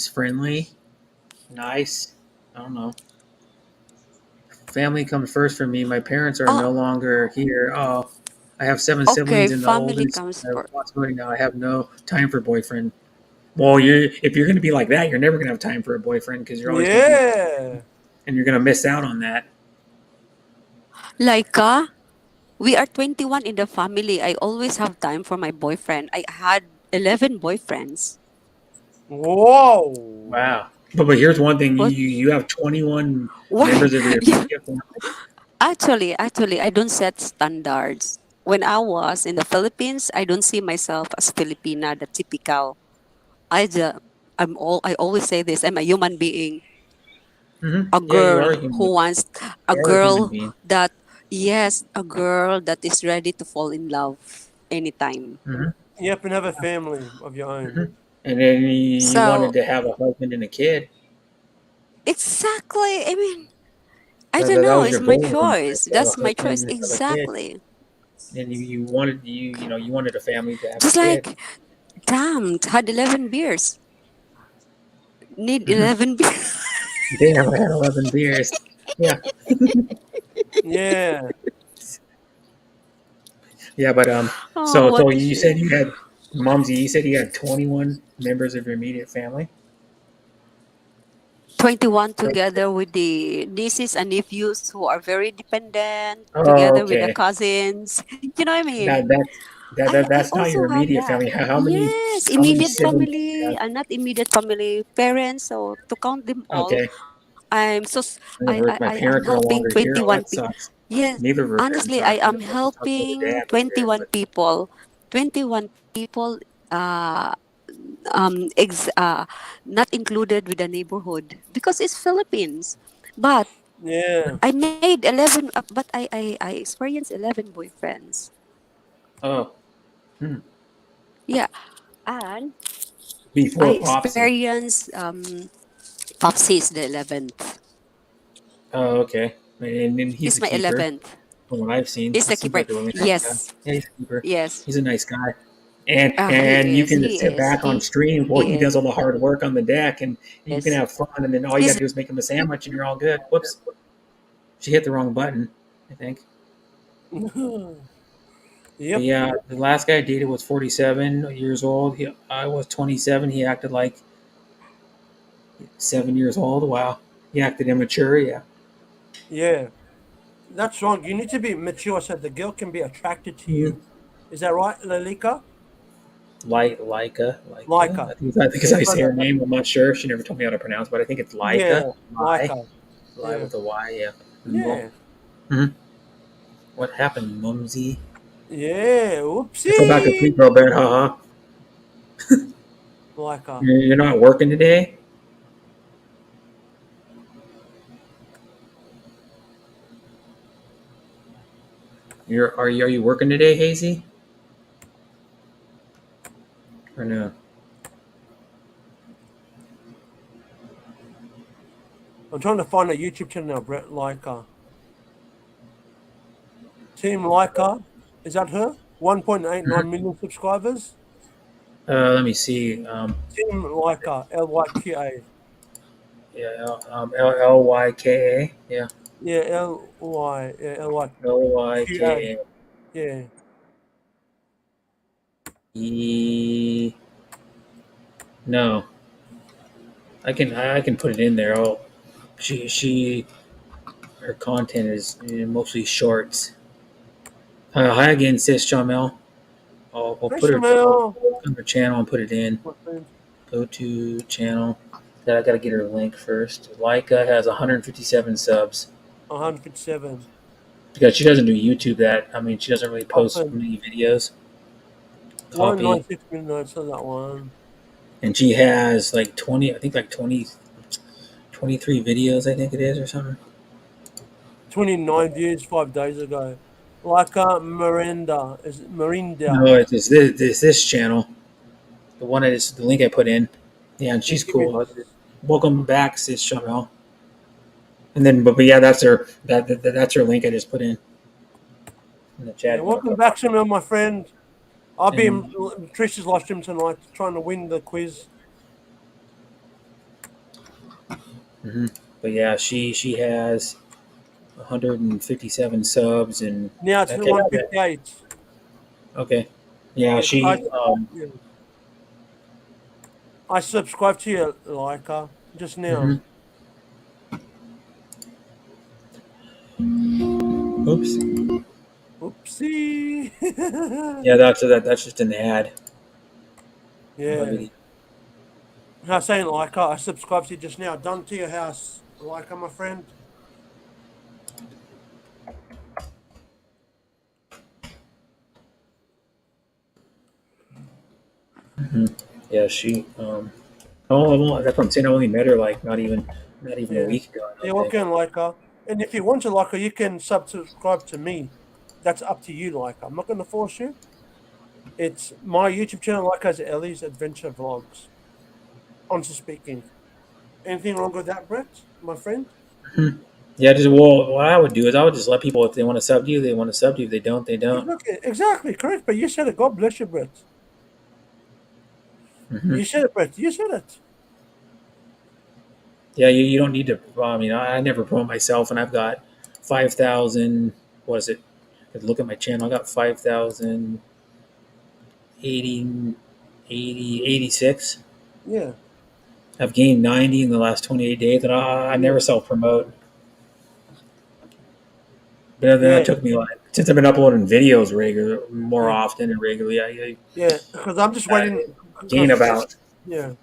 friendly, nice. I don't know. Family comes first for me. My parents are Oh, no longer here. Oh, I have 7 okay. siblings, and the Family oldest. comes I have first. responsibility now. I have no time for boyfriend. Well, if you're gonna be like that, you're never gonna have time for a boyfriend because you're always gonna be, Yeah. and you're gonna miss out on that. Laika, we are 21 in the family. I always have time for my boyfriend. I had 11 boyfriends. Whoa. Wow. But here's one thing: What? you have 21 Why? members of your Yeah. family. Actually, I don't set standards. When I was in the Philippines, I don't see myself as Filipina, the typical. I just, I always say this. I'm a human being. Hmm. A Yeah, you are girl a human. who wants a You are a human girl being. that yes, a girl that is ready to fall in love anytime. Hmm. Yep, and have a family of your own. Hmm. And then you wanted So to have a husband and a kid. exactly. I mean, I That, don't that, that know. was It's your my goal in life, choice. to have a That's my husband choice. and to have a kid. Exactly. And you wanted you wanted a family to have a Just kid. like, damn, had 11 beers. Need Hmm. 11 beers. Damn, I had 11 beers. Yeah, Yeah. yeah, but Oh, so what the you shit. said Mumsy, you said you had 21 members of your immediate family. 21 together with the nieces and nephews who are very dependent, Oh, together with the okay. cousins. You know what I mean? I That's not your also have immediate that. family. Yes, How many immediate siblings do you family have? and not immediate family, parents. So to count them all, Okay. I'm so My I am parents are no helping longer here. Oh, 21 that people. sucks. Yes, Neither of our parents honestly, are. I am I talked to the helping dad was there, 21 but people. 21 people. Uh, not included with the neighborhood because it's Philippines. But Yeah. I made 11. But I experienced 11 boyfriends. oh, hmm. Yeah, and Before I Popsy. experienced Popsy is the 11th. Oh, okay. And he's He's the my keeper. 11th. From what I've seen, He's he the seems keeper. like a really nice guy. Yes, Yeah, he's a keeper. yes. He's a nice guy. And He you is. can just He sit is. back on stream while he He does is. all the hard work on the deck, and you can have fun. And then all you got He's to do is make him a sandwich, and you're all good. Whoops, she hit the wrong button, I think. Yep. But yeah, the last guy I dated was 47 years old. I was 27. He acted like 7 years old. Wow, he acted immature. Yeah. Yeah. That's wrong. You need to be mature so the girl can be attracted to Mhm. you. Is that right, Lalika? Laika. Laika. I think it's how you say her name. I'm not sure. She never told me how to pronounce, but I think it's Laika. Yeah, Lai. Laika. Lai Yeah. with a Y, yeah. Yeah. Mhm. What happened, Mumsy? Yeah. Let's go back to sleep, Oopsie. bro, bear, haha. Laika. You're not working today? Are you working today, Hazy? Or no? I'm trying to find a YouTube channel now, Brett Laika. Team Laika. Is that her? 1.89 million subscribers. Let me see. Team Laika. LYQA. Yeah, LYKA. Yeah. Yeah, LY. Yeah, LYQA. LYKA. Yeah. No. I can put it in there. Oh, her content is mostly shorts. Hi again, sis Jamel. I'll Hey, put her Shamel. on her channel and put it in. Go to channel. Then I gotta get her link first. Laika has 157 subs. 157. Because she doesn't do YouTube she doesn't really post Often. many videos. Copy. 196 minutes on that one. And she has like 20, I think like 20, 23 videos, I think it is, or something. 29 views 5 days ago. Laika Miranda. Is it Mirinda? No, it's this channel. The one that is the link I put in. Yeah, and she's cool. Welcome back, sis Shamel. And then, but yeah, that's her. That's her link I just put in the chat. Yeah, welcome back, Shamel, my friend. I'll be And- in Trish's live stream tonight trying to win the quiz. But yeah, she has 157 subs and Now it's 158. Okay. Yeah, she. I subscribed to you, Laika, just now. Mhm. Oops. Oopsie. Yeah, that's just an ad. Yeah. I was saying, Laika, I subscribed to you just now. Done to your house, Laika, my friend. Yeah, she. That's what I'm saying. I only met her like not even a week ago. I Yeah, don't think. welcome, Laika. And if you want to, Laika, you can subscribe to me. That's up to you, Laika. I'm not going to force you. It's my YouTube channel, Laika's Ellie's Adventure Vlogs. Honestly speaking. Anything wrong with that, Brett, my friend? Yeah, what I would do is I would just let people, if they want to sub to you, they want to sub to you. If they don't, they don't. Exactly, correct. But you said it. God bless you, Brett. You said it, Brett. You said it. Yeah, you don't need to. I never promote myself, and I've got 5,000. What is it? Look at my channel. I got 5,000. 80, 86. Yeah. I've gained 90 in the last 28 days, and I never self promote. But then it took me like since I've been uploading videos more often and regularly. I Yeah, because I'm just waiting. gain about Yeah.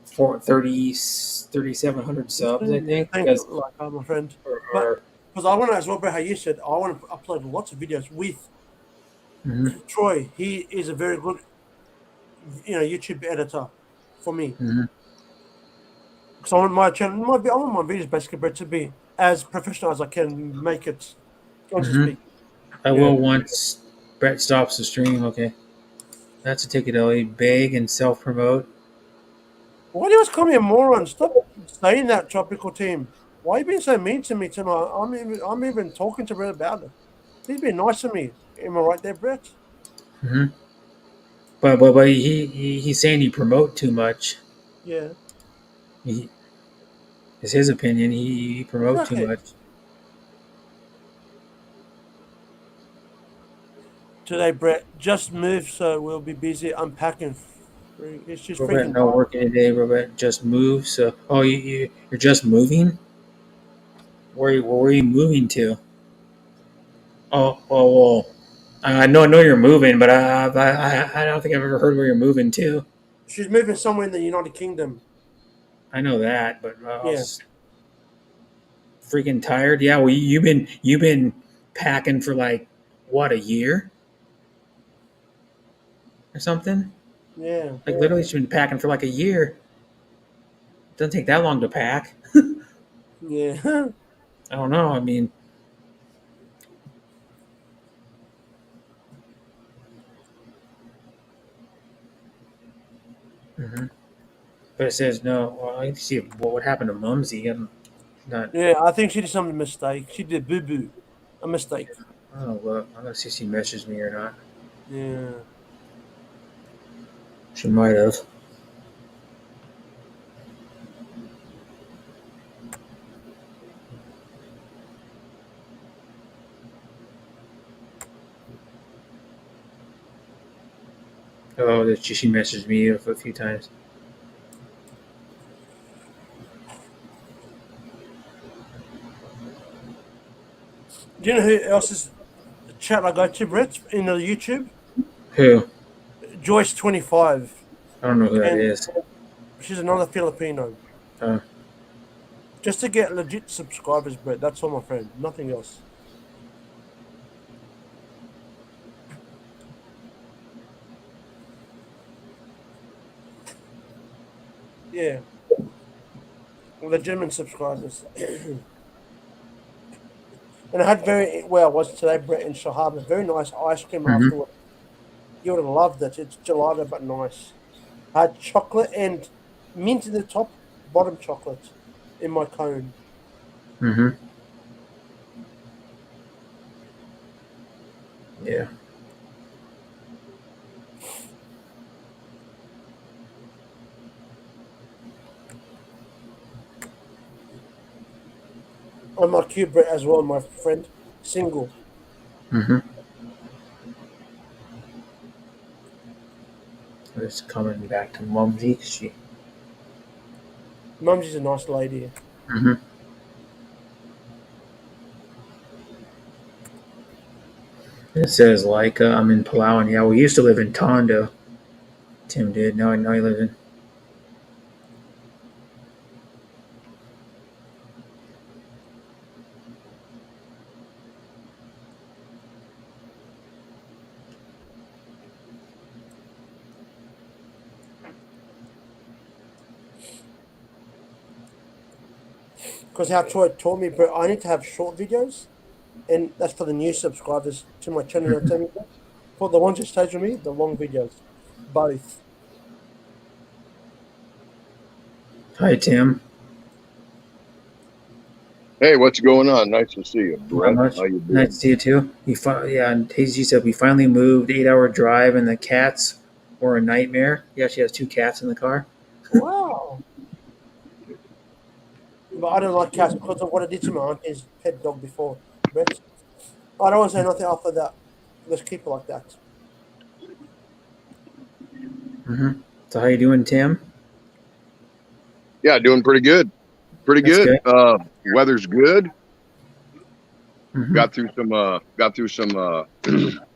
3,700 subs, I think. Thank Because you, like, my friend. But because I want to as well, bro, how you said, I want to upload lots of videos with Mhm. Troy. He is a very good, YouTube editor for me. Mhm. Because I want my channel, I want my videos basically, bro, to be as professional as I can make it, so to Mhm. speak. I will once Brett stops the stream. Okay, that's a ticket. Ellie. Beg and self promote. Why do you always call me a moron? Stop saying that, tropical team. Why are you being so mean to me tonight? I'm even talking to Brett about it. He's been nice to me. Am I right there, Brett? Hmm. But he's saying you promote too much. Yeah. It's his opinion. He promote too Okay. much. Today, Brett, just moved, so we'll be busy unpacking. It's just Robert, freaking no dark. working today. Robert, just moved. So, you're just moving. Where are you moving to? Oh, well. I know you're moving, but I don't think I've ever heard where you're moving to. She's moving somewhere in the United Kingdom. I know that, but I Yeah. was freaking tired. Yeah, well, you've been packing for like what, a year or something? Yeah. Like literally, she's been packing for like a year. Doesn't take that long to pack. Yeah. I don't know. I mean, mhm. But it says no. Well, I need to see what happened to Mumsy. I'm not. Yeah, I think she did some mistake. She did boo boo. A mistake. Oh, look. I'm gonna see if she messaged me or not. Yeah. She might have. Oh, she messaged me a few times. Do you know who else's chat I go to, Brett, in the YouTube? Who? Joyce25. I don't know who that is. She's another Filipino. Oh. Just to get legit subscribers, Brett. That's all, my friend. Nothing else. Yeah. Legitimate subscribers. And I had where I was today, Brett, in Shahab, very nice ice cream Mhm. afterward. You would have loved it. It's gelato, but nice. I had chocolate and mint in the top, bottom chocolate in my cone. Mm-hmm. Yeah. On my cube, Brett, as well, my friend. Single. Mm-hmm. Just coming back to Mumsy. Mumsy's a nice lady. Mm-hmm. It says like I'm in Palawan. Yeah, we used to live in Tondo. Tim did. Now you live in. Because how Troy told me, Brett, I need to have short videos. And that's for the new subscribers to my channel. You know what I'm saying? For the ones who stays with me, the long videos. Both. Hi, Tim. Hey, what's going on? Nice to see you, Brett. Not much. How you doing? Nice to see you too. Yeah, and Hazy said we finally moved. 8-hour drive, and the cats were a nightmare. Yeah, she has 2 cats in the car. Wow. But I don't like cats because of what I did to my auntie's pet dog before. Brett. I don't want to say nothing after that. Let's keep it like that. So how you doing, Tim? Yeah, doing pretty good. Pretty That's good. Weather's good. Mhm. Got through some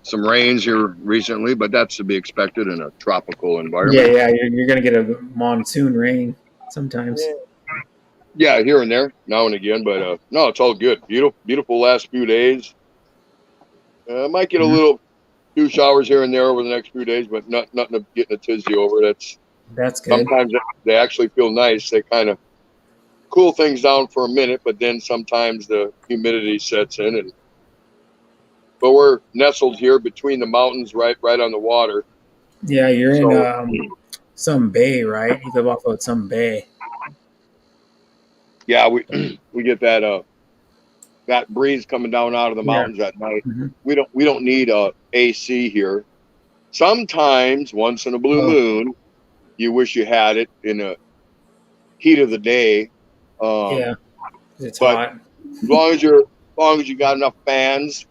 some rains here recently, but that's to be expected in a tropical environment. Yeah. You're gonna get a monsoon rain sometimes. Yeah, here and there, now and again, but no, it's all good. Beautiful last few days. Might get a few showers here and there over the next few days, but nothing to getting a tizzy over. That's good. Sometimes they actually feel nice. They kind of cool things down for a minute, but then sometimes the humidity sets in. But we're nestled here between the mountains, right on the water. Yeah, you're in some bay, right? You live off of some bay. Yeah, we get that breeze coming down out of the mountains at night. We don't need AC here. Sometimes, once in a blue moon, you wish you had it in the heat of the day. It's but hot. as long as you got enough fans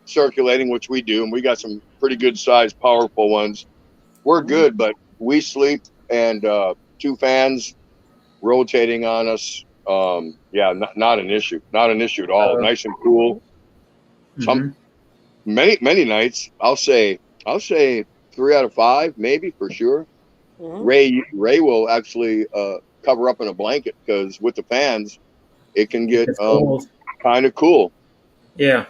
circulating, which we do, and we got some pretty good sized, powerful ones, we're good. But we sleep and 2 fans rotating on us. Not an issue. Not an issue at all. Nice and cool. Some many nights, I'll say 3 out of 5, maybe for sure. Ray will actually cover up in a blanket because with the fans, it can get kind of cool. Yeah,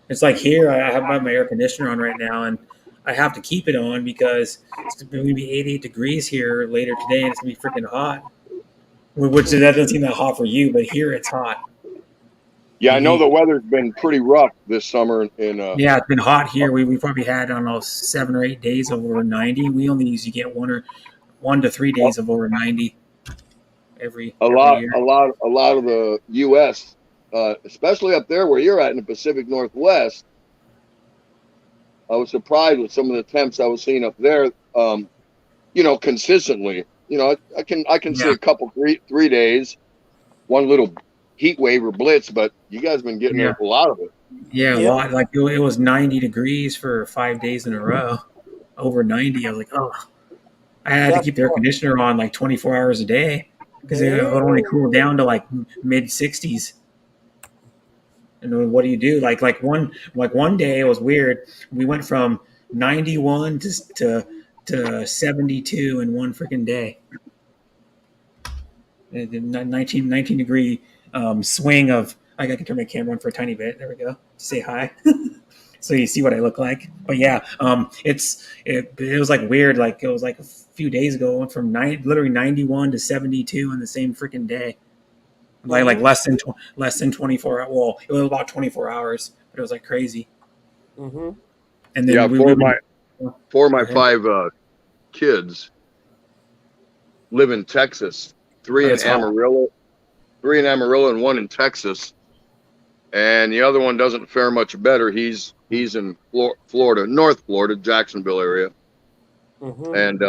it's like here. I have my air conditioner on right now, and I have to keep it on because it's going to be 88 degrees here later today, and it's going to be freaking hot. Which that doesn't seem that hot for you, but here it's hot. Yeah, I know the weather's been pretty rough this summer. Yeah, it's been hot here. We probably had, I don't know, 7 or 8 days of over 90. We only usually get 1 to 3 days of over 90 every year. A lot of the U.S., especially up there where you're at in the Pacific Northwest. I was surprised with some of the temps I was seeing up there. Consistently. I can see a couple 3 days, one little heat wave or blitz, but you guys have been getting a lot of it. Yeah, a lot. Like it was 90 degrees for 5 days in a row, over 90. I was like, oh, I had to keep the air conditioner on like 24 hours a day because it would only cool down to like mid 60s. And then what do you do? Like one day it was weird. We went from 91 to 72 in one freaking day. 19 degree swing of. I can turn my camera on for a tiny bit. There we go. Say hi. So you see what I look like. But yeah, it was like weird. Like it was like a few days ago, it went from literally 91 to 72 in the same freaking day. Like less than 24 hours. Well, it was about 24 hours, but it was like crazy. Mm-hmm. And then four of my 5 kids live in Texas. 3 in Amarillo, 3 in Amarillo, and 1 in Texas. And the other one doesn't fare much better. He's in Florida, North Florida, Jacksonville area. Mm-hmm. And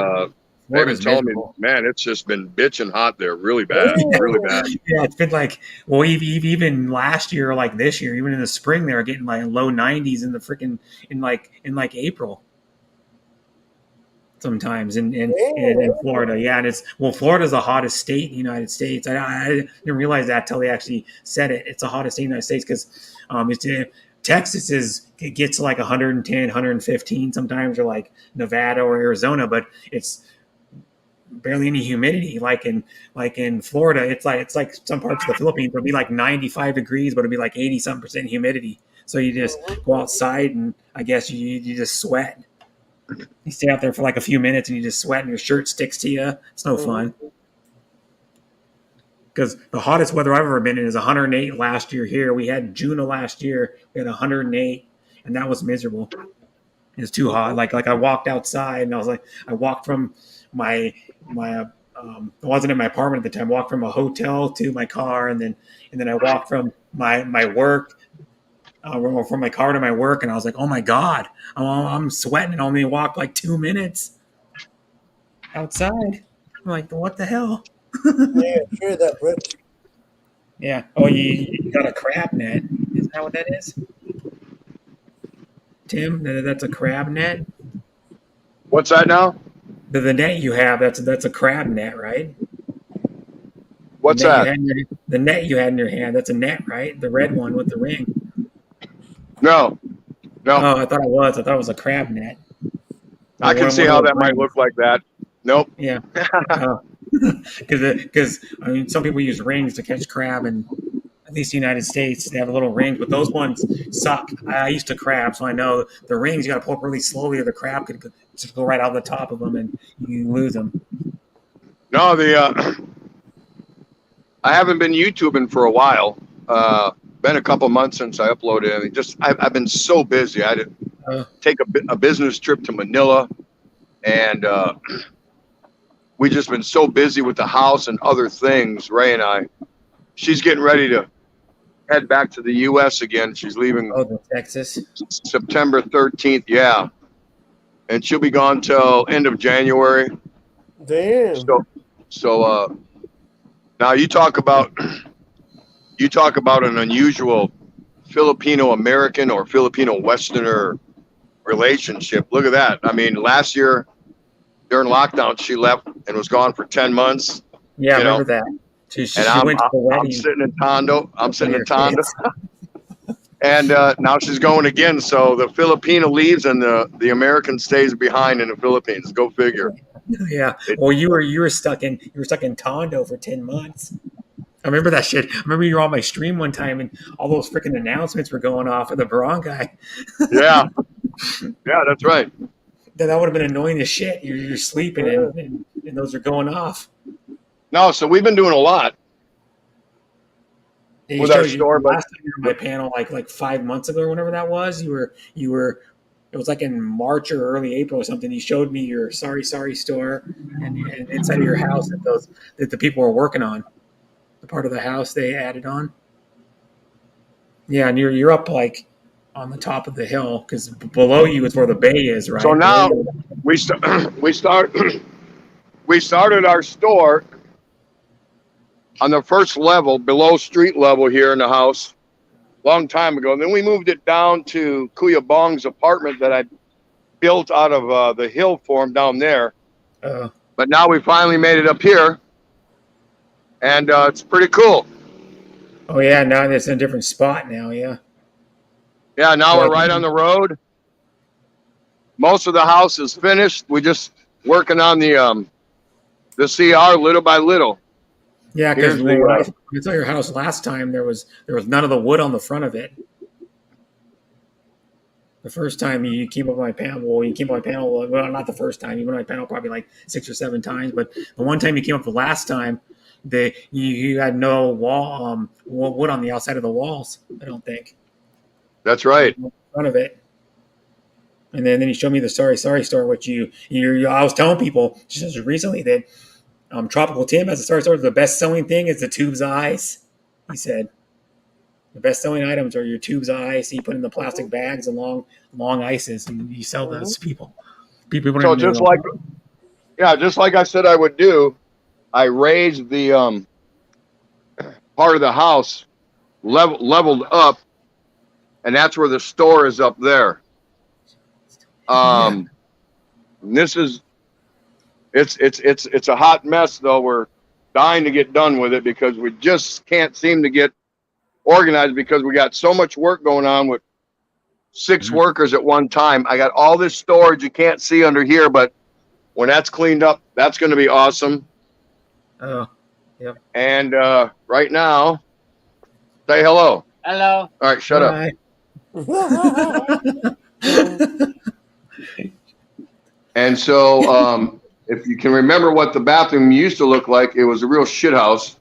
they've been telling me, man, it's just been bitching hot there, really bad, really bad. Yeah, it's been like, well, even last year, like this year, even in the spring, they were getting like low 90s in the freaking in like April. Sometimes in Florida, yeah, and Florida's the hottest state in the United States. I didn't realize that till they actually said it. It's the hottest state in the United States because Texas gets like 110, 115 sometimes, or like Nevada or Arizona, but it's barely any humidity. Like in Florida, it's like some parts of the Philippines it'll be like 95 degrees, but it'll be like 80-something% humidity. So you just go outside and I guess you just sweat. You stay out there for like a few minutes and you just sweat and your shirt sticks to you. It's no fun. Because the hottest weather I've ever been in is 108 last year here. We had June of last year, we had 108, and that was miserable. It was too hot. Like I walked outside and I walked from my I wasn't in my apartment at the time. I walked from a hotel to my car, and then I walked from my work. From my car to my work, and I was like, "Oh my god, I'm sweating!" And I only walked like 2 minutes outside. I'm like, "What the hell?" Yeah, sure that, Brett. Yeah. Oh, you got a crab net? Is that what that is, Tim? That's a crab net. What's that now? The net you have, that's a crab net, right? What's The net you that? had in the net you had in your hand, that's a net, right? The red one with the ring. No. Oh, I thought it was. I thought it was a crab net. I can see how that might look like that. Nope. Yeah. Because I mean, some people use rings to catch crab, and at least the United States they have a little ring, but those ones suck. I used to crab, so I know the rings you got to pull up really slowly, or the crab could just go right out the top of them, and you lose them. No, I haven't been YouTubing for a while. Been a couple months since I uploaded, and I've been so busy. I had to take a business trip to Manila, and we just been so busy with the house and other things. Ray and I, she's getting ready to head back to the U.S. again. She's leaving Texas September 13th. Yeah, and she'll be gone till end of January. Damn. So now you talk about an unusual Filipino American or Filipino Westerner relationship. Look at that. I mean, last year during lockdown, she left and was gone for 10 months. Yeah, I remember that. She went to the wedding. I'm sitting in Tondo. And now she's going again. So the Filipino leaves and the American stays behind in the Philippines. Go figure. Yeah. Well, you were stuck in Tondo for 10 months. I remember that shit. I remember you were on my stream one time and all those freaking announcements were going off of the barangay. Yeah. Yeah, that's right. That would have been annoying as shit. You're sleeping and those are going off. No, so we've been doing a lot with our store. But last time you were on my panel, like 5 months ago or whenever that was, you were. It was like in March or early April or something. You showed me your sorry store and inside of your house that the people were working on. The part of the house they added on. Yeah, and you're up like on the top of the hill because below you is where the bay is, right? So now we started our store on the first level, below street level here in the house, long time ago. And then we moved it down to Kuya Bong's apartment that I built out of the hill for him down there. But now we finally made it up here, and it's pretty cool. Oh yeah, now it's in a different spot now. Yeah. Yeah, now we're right on the road. Most of the house is finished. We're just working on the CR little by little. Yeah, because when I saw your house last time, there was none of the wood on the front of it. The first time you came up my panel, well, not the first time. You went on my panel probably like 6 or 7 times, but the one time you came up the last time, you had no wood on the outside of the walls. I don't think. That's right. In front of it. And then you showed me the sorry store, which I was telling people just recently that Tropical Tim has a sorry store. The best selling thing is the Tube's Eyes. He said the best selling items are your Tube's Eyes. So you put in the plastic bags and long ices, and you sell those to people. So just like I said I would do, I raised the part of the house leveled up. And that's where the store is up there. This is it's a hot mess though. We're dying to get done with it because we just can't seem to get organized because we got so much work going on with 6 workers at one time. I got all this storage you can't see under here, but when that's cleaned up, that's going to be awesome. Oh, yep. And right now, say hello. Hello. All right, shut up. And so if you can remember what the bathroom used to look like, it was a real shit house.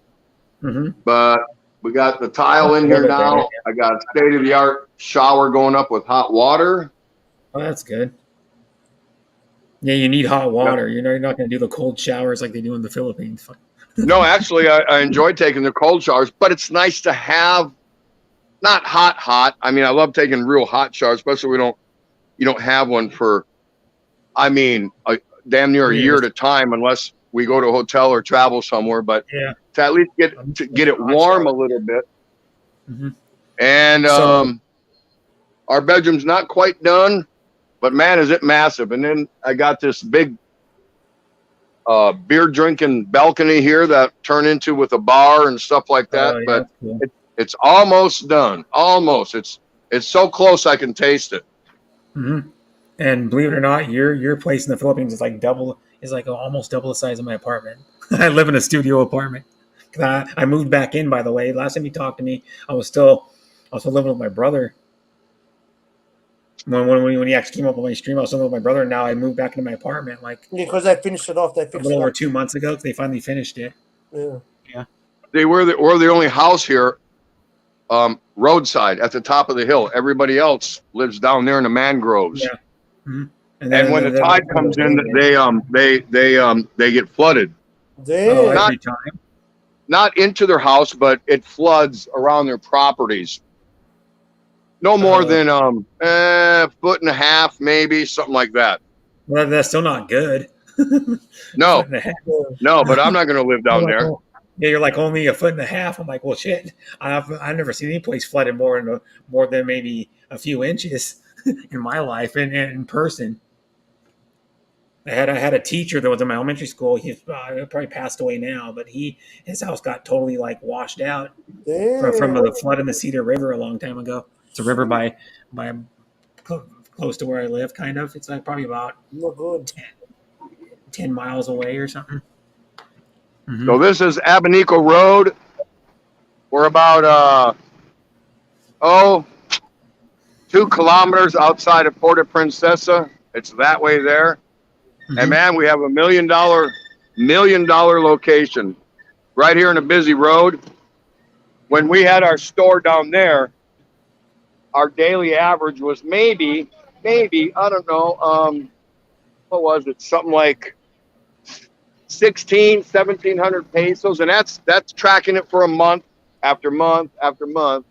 But we got the tile in here now. I got a state-of-the-art shower going up with hot water. Oh, that's good. Yeah, you need hot water. You're not going to do the cold showers like they do in the Philippines. No, actually, I enjoy taking the cold showers, but it's nice to have not hot. I mean, I love taking real hot showers, especially you don't have one for, I mean, damn near a year at a time, unless we go to a hotel or travel somewhere. But to at least get it warm a little bit. And our bedroom's not quite done, but man, is it massive! And then I got this big beer drinking balcony here that turn into with a bar and stuff like that. Oh, yeah, But that's cool. it's almost done. Almost. It's so close I can taste it. hmm And believe it or not, your place in the Philippines is like almost double the size of my apartment. I live in a studio apartment. 'Cause I moved back in, by the way. Last time you talked to me, I was still living with my brother. When he actually came up on my stream, I was living with my brother, and now I moved back into my apartment like Because they finished it off. They a fixed little it over up. 2 months ago. 'Cause they finally finished it. Yeah. We're the only house here, roadside at the top of the hill. Everybody else lives down there in the mangroves. Yeah. Mhm. And when the tide comes in, they get flooded. Damn. Every time. Not into their house, but it floods around their properties. No more than foot and a half, maybe something like that. Well, that's still not good. No, Foot and a half. no, but I'm not going to live down You're like, there. "Oh." Yeah, you're like only a foot and a half. I'm like, well, shit. I've never seen any place flooded more than maybe a few inches in my life and in person. I had a teacher that was in my elementary school. He's probably passed away now, but his house got totally like washed out from the flood in the Cedar River a long time ago. It's a river by close to where I live, kind of. It's like probably about Not good. 10 miles away or something. So this is Abanico Road. We're about 2 kilometers outside of Puerto Princesa. It's that way there. And man, we have a $1 million million right here in a busy road. When we had our store down there, our daily average was maybe, I don't know, what was it? Something like 1,700 pesos. And that's tracking it for a month after month after month.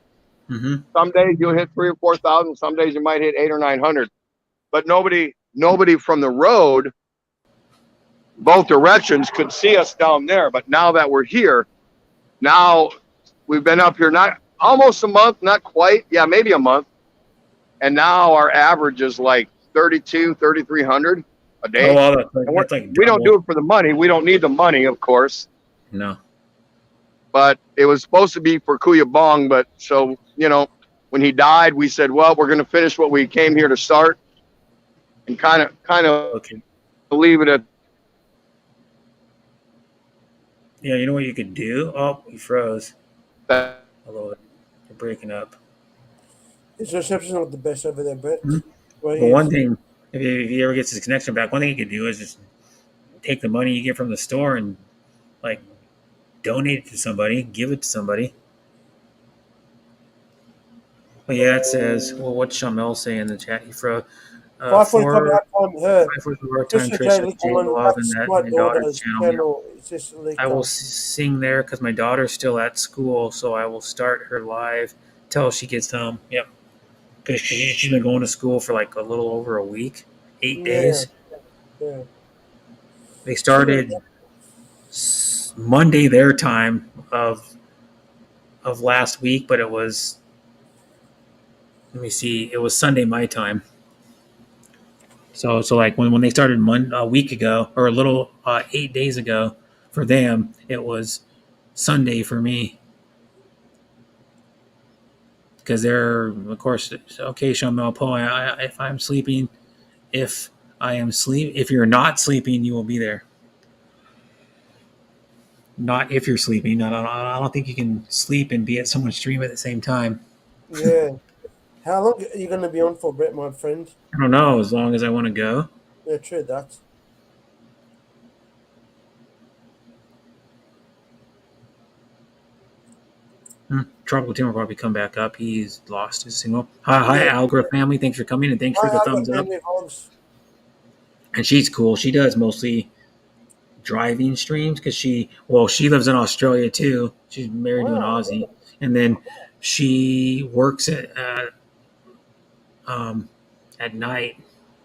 Some days you'll hit 3,000 or 4,000. Some days you might hit 800 or 900. But nobody from the road, both directions, could see us down there. But now that we're here, now we've been up here not almost a month, not quite. Yeah, maybe a month. And now our average is like 3,300 a day. Oh, well, that's like we don't double. do it for the money. We don't need the money, of course. No. But it was supposed to be for Kuya Bong. But so, when he died, we said, well, we're going to finish what we came here to start and kind of leave it at. Yeah, you know what you could do? Oh, you froze. A little bit. You're breaking up. His reception's not the best over there, Brett. But one thing, if he ever gets his connection back, one thing you could do is just take the money you get from the store and like donate it to somebody, give it to somebody. But yeah, it says, well, what's Shamel say in the chat? He froze. 5:45 our time, her. 5:45 our Just time, a Trish, day, with Jay little one, Love and that's that my my daughter's daughter's channel. channel. It's just like, I will sing there because my daughter's still at school, so I will start her live till she gets home. Yep. Because she's been going to school for like a little over a week, 8 days. Yeah. They started Monday their time of last week, but it was, let me see, it was Sunday my time. So like when they started a week ago or a little 8 days ago for them, it was Sunday for me. Because they're, of course, okay, Shamel Po, if I'm sleeping, if you're not sleeping, you will be there. Not if you're sleeping. I don't think you can sleep and be at someone's stream at the same time. Yeah. How long are you going to be on for, Brett, my friend? I don't know, as long as I want to go. Yeah, true that. Tropical Tim will probably come back up. He's lost his signal. Hi, Algra family. Thanks for coming and thanks for the thumbs up. And she's cool. She does mostly driving streams because she lives in Australia too. She's married to an Aussie, and then she works at night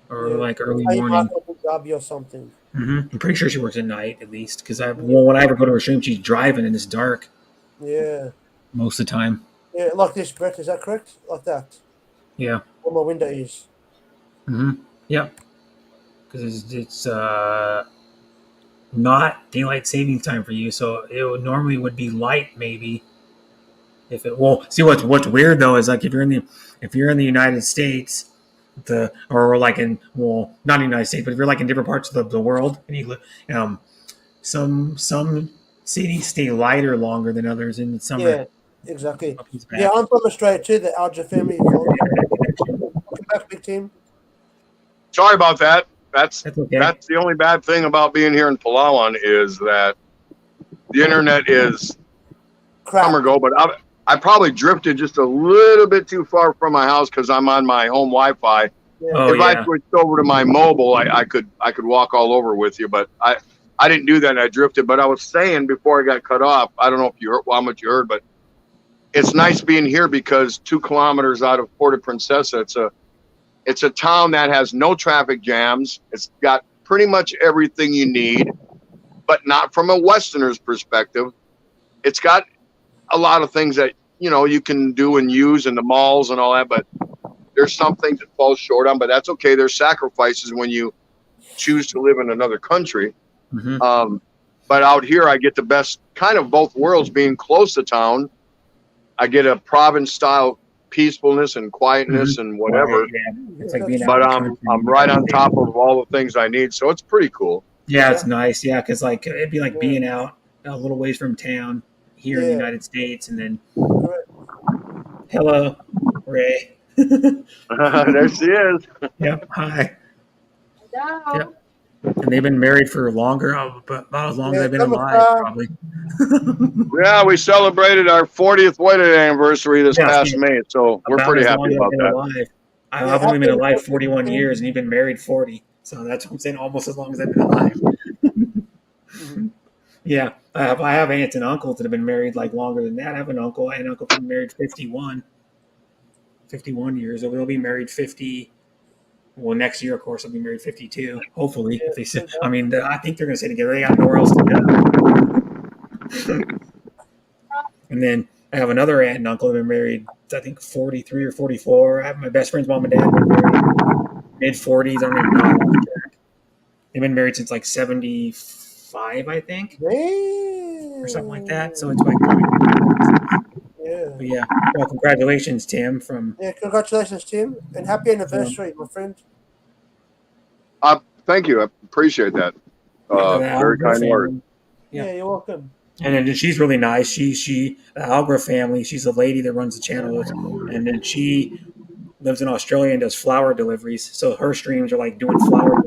or like early morning. Or something. I'm pretty sure she works at night at least because when I ever go to her stream, she's driving and it's dark. Yeah. Most of the time. Yeah, like this, Brett. Is that correct? Like that. Yeah. Where my window is. Yeah. Because it's not daylight savings time for you, so it would normally would be light maybe. If it well, see what's weird though is like if you're in the United States, or like in well not in the United States, but if you're like in different parts of the world and you live, some cities stay lighter longer than others in the summer. Yeah, exactly. Yeah, I'm from Australia too. The Alger family. Welcome back, big team. Sorry about that. That's okay. That's the only bad thing about being here in Palawan is that the internet is come or go. But I probably drifted just a little bit too far from my house because I'm on my home Wi-Fi. Oh, if I switched over to my mobile, I could walk all over with you. But I didn't do that. I drifted. But I was saying before I got cut off, I don't know if you heard how much you heard, but it's nice being here because 2 kilometers out of Puerto Princesa, it's a town that has no traffic jams. It's got pretty much everything you need, but not from a Westerner's perspective. It's got a lot of things that, you can do and use in the malls and all that, but there's some things that fall short on, but that's okay. There's sacrifices when you choose to live in another country. Mm-hmm. But out here, I get the best kind of both worlds being close to town. I get a province-style peacefulness and quietness and whatever. Yeah. It's like being but out in the country. I'm right on top of all the things I need, so it's pretty cool. Yeah, it's nice. Yeah, because like it'd be like being out a little ways from town here in the United States, and then hello, Ray. There she is. Yep. Hi. Yep. And they've been married for longer, but about as long as I've been alive, probably. Yeah, we celebrated our 40th wedding anniversary this past May, so we're pretty happy about that. I've only been alive 41 years, and you've been married 40. So that's what I'm saying, almost as long as I've been alive. Yeah, I have aunts and uncles that have been married like longer than that. I have an uncle who's been married 51 years. They'll be married 50. Well, next year, of course, I'll be married 52. Hopefully, if they say, I mean, I think they're going to stay together. They got nowhere else to go. And then I have another aunt and uncle that have been married, I think, 43 or 44. I have my best friend's mom and dad been married mid-40s. I don't even know how long. They've been married since like 75, I think, or something like that. So it's like, but yeah. Well, congratulations, Tim. Congratulations, Tim, and happy anniversary, my friend. Thank you. I appreciate that. Very kind word. Yeah, you're welcome. And then she's really nice. She the Algra family. She's the lady that runs the channel, and then she lives in Australia and does flower deliveries. So her streams are like doing flower deliveries.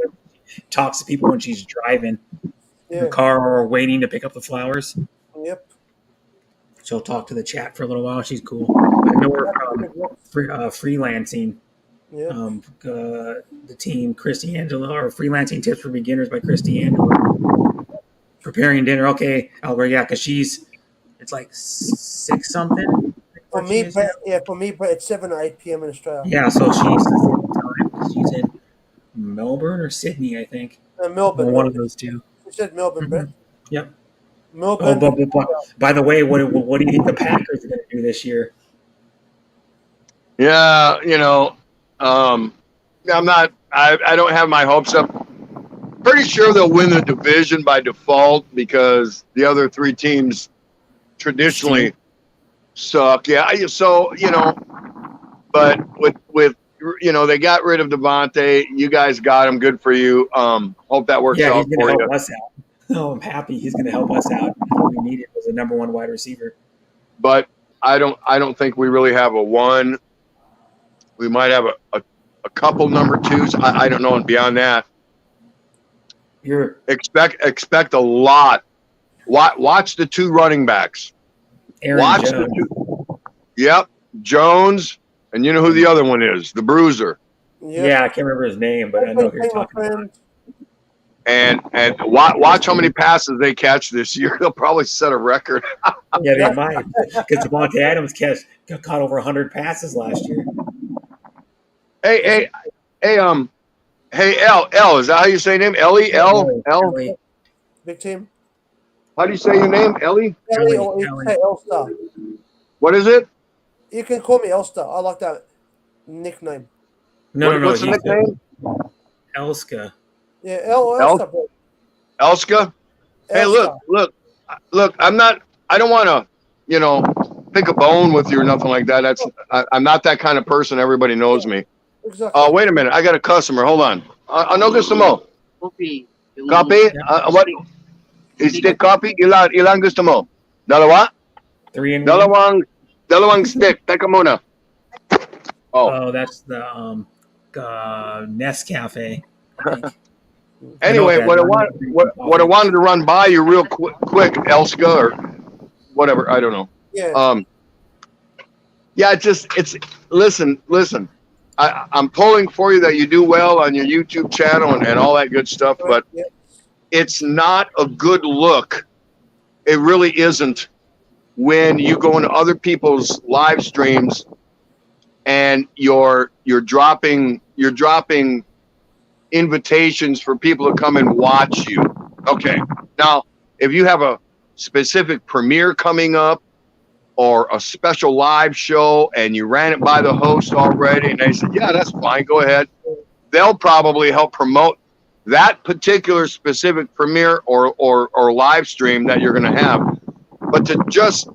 Talks to people when she's driving in the car or waiting to pick up the flowers. Yep. She'll talk to the chat for a little while. She's cool. I know her freelancing. Yeah. The team, Christy Angela, or Freelancing Tips for Beginners by Christy Angela. Preparing dinner. Okay, Albert, yeah, because it's like 6 something. For me, but it's 7 or 8 p.m. in Australia. Yeah, so she's in Melbourne or Sydney, I think. Melbourne. Or one of those two. You said Melbourne, Brett. Yep. Melbourne. But by the way, what do you think the Packers are going to do this year? Yeah, I'm not. I don't have my hopes up. Pretty sure they'll win the division by default because the other 3 teams traditionally suck. Yeah, so but with they got rid of Devontae. You guys got him. Good for you. Hope that works out he's for going to you. help us out. Oh, I'm happy he's going to help us out. All we needed was a number 1 wide receiver. But I don't think we really have a 1. We might have a couple number 2s. I don't know, and beyond that, expect a lot. Watch the 2 running backs. Aaron Jones. The 2. Yep, Jones, and you know who the other one is, the Bruiser. Yeah, I can't remember his name, but I know who you're talking about. And watch how many passes they catch this year. They'll probably set a record. Yeah, they might, because Devontae Adams caught over 100 passes last year. Hey, L, is that how you say your name? Ellie, L. Big team. How do you say your name? Ellie? Ellie, or you can say Elstar. What is it? You can call me Elstar. I like that nickname. No. What's the nickname? Elska. Yeah, Elska. Elska? Hey, look. I'm not. I don't want to, pick a bone with you or nothing like that. I'm not that kind of person. Everybody knows me. Exactly. Wait a minute. I got a customer. Hold on. Ano gusto mo? Coffee. Copy? What? Stick copy? Ilan gusto mo? Dalawa? 3 in 1. Dalawang stick. Teka muna. Oh, that's the Nescafe. I think. Anyway, what I wanted to run by you real quick, Elska or whatever. I don't know. Yeah. Yeah. It's listen. I'm pulling for you that you do well on your YouTube channel and all that good stuff, but it's not a good look. It really isn't when you go into other people's live streams and you're dropping invitations for people to come and watch you. Okay. Now, if you have a specific premiere coming up or a special live show and you ran it by the host already and they said, yeah, that's fine, go ahead. They'll probably help promote that particular specific premiere or live stream that you're going to have. But to just,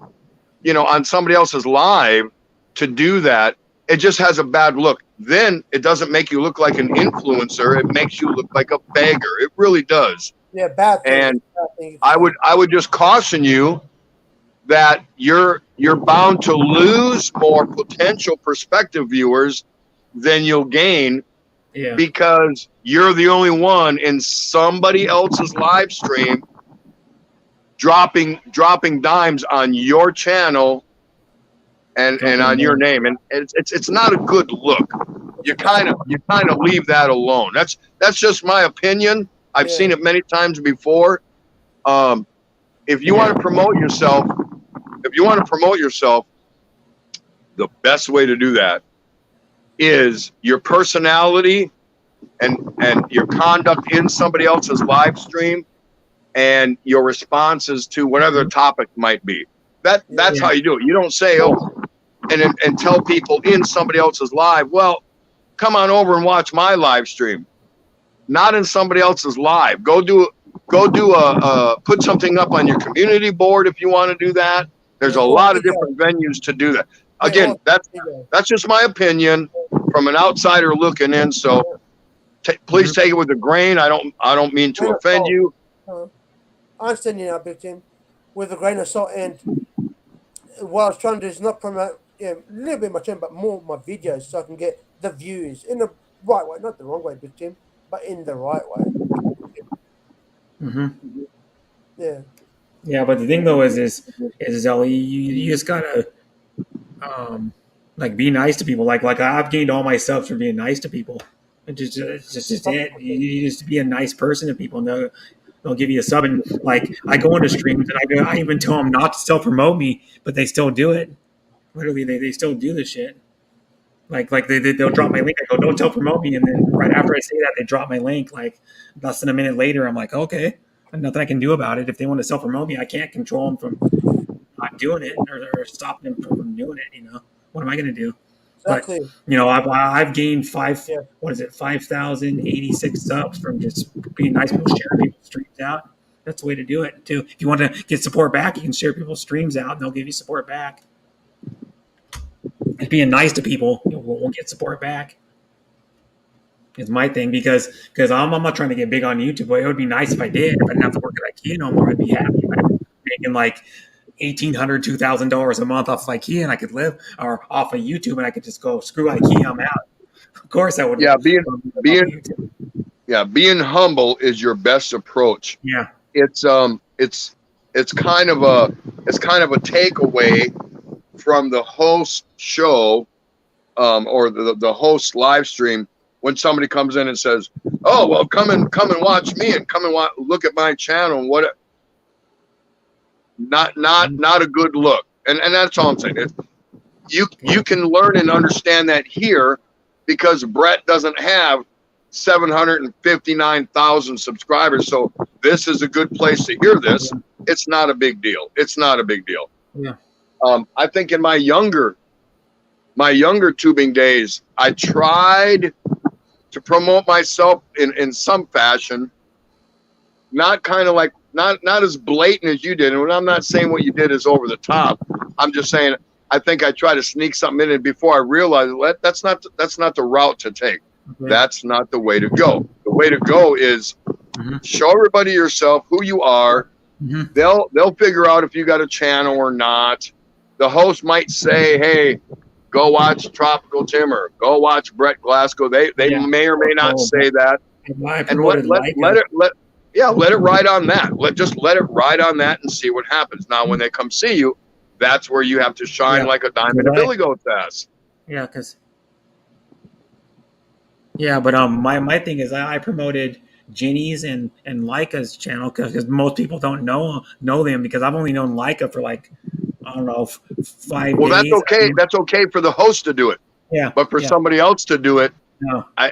on somebody else's live to do that, it just has a bad look. Then it doesn't make you look like an influencer. It makes you look like a beggar. It really does. Yeah, bad thing. And I would just caution you that you're bound to lose more potential prospective viewers than you'll gain because you're the only one in somebody else's live stream dropping dimes on your channel and on your name, and it's not a good look. You kind of leave that alone. That's just my opinion. I've seen it many times before. If you want to promote yourself, the best way to do that is your personality and your conduct in somebody else's live stream and your responses to whatever the topic might be. That's how you do it. You don't say, and tell people in somebody else's live, well, come on over and watch my live stream. Not in somebody else's live. Go do put something up on your community board if you want to do that. There's a lot of different venues to do that. Again, that's just my opinion from an outsider looking in. So please take it with a grain. I don't mean to offend you. I understand you now, Big Tim, with a grain of salt. And what I was trying to do is not promote a little bit my channel, but more my videos, so I can get the views in the right way, not the wrong way, Big Tim, but in the right way. Mm-hmm. Yeah. Yeah, but the thing though is Ellie, you just gotta be nice to people. Like I've gained all my subs for being nice to people. It's just it. You just be a nice person to people. And they'll give you a sub. And like I go into streams and I even tell them not to self promote me, but they still do it. Literally, they still do the shit. Like they'll drop my link. I go, don't self promote me, and then right after I say that, they drop my link. Like less than a minute later, I'm like, okay, nothing I can do about it. If they want to self promote me, I can't control them from not doing it or stop them from doing it. What am I going to do? Exactly. But I've gained 5,086 subs from just being nice people, sharing people's streams out. That's the way to do it too. If you want to get support back, you can share people's streams out, and they'll give you support back. And being nice to people, won't get support back. Is my thing because I'm not trying to get big on YouTube, but it would be nice if I did. If I didn't have to work at IKEA no more, I'd be happy. If I'm making like $1,800, $2,000 a month off of IKEA, and I could live or off of YouTube, and I could just go screw IKEA, I'm out. Of course, I would. Yeah, being humble is your best approach. Yeah, it's kind of a takeaway from the host show, or the host live stream when somebody comes in and says, "Oh, well, come and watch me and come and look at my channel." And what? Not a good look, and that's all I'm saying. You can learn and understand that here because Brett doesn't have 759,000 subscribers, so this is a good place to hear this. It's not a big deal. Yeah. I think in my younger tubing days, I tried to promote myself in some fashion, not not as blatant as you did. And I'm not saying what you did is over the top. I'm just saying I think I tried to sneak something in, and before I realized that's not the route to take. Okay. That's not the way to go. The way to go is show everybody yourself, who you are. They'll figure out if you got a channel or not. The host might say, "Hey, go watch Tropical Timber. Go watch Brett Glasgow." They may or may not say that. And let it ride on that. Let it ride on that and see what happens. Now, when they come see you, that's where you have to shine like a diamond in a billy goat's ass. Yeah, but my thing is I promoted Ginny's and Leica's channel because most people don't know them, because I've only known Leica for like, I don't know, 5 Well, days. that's okay. That's okay for the host to do it. Yeah. But for somebody else to do it, no. I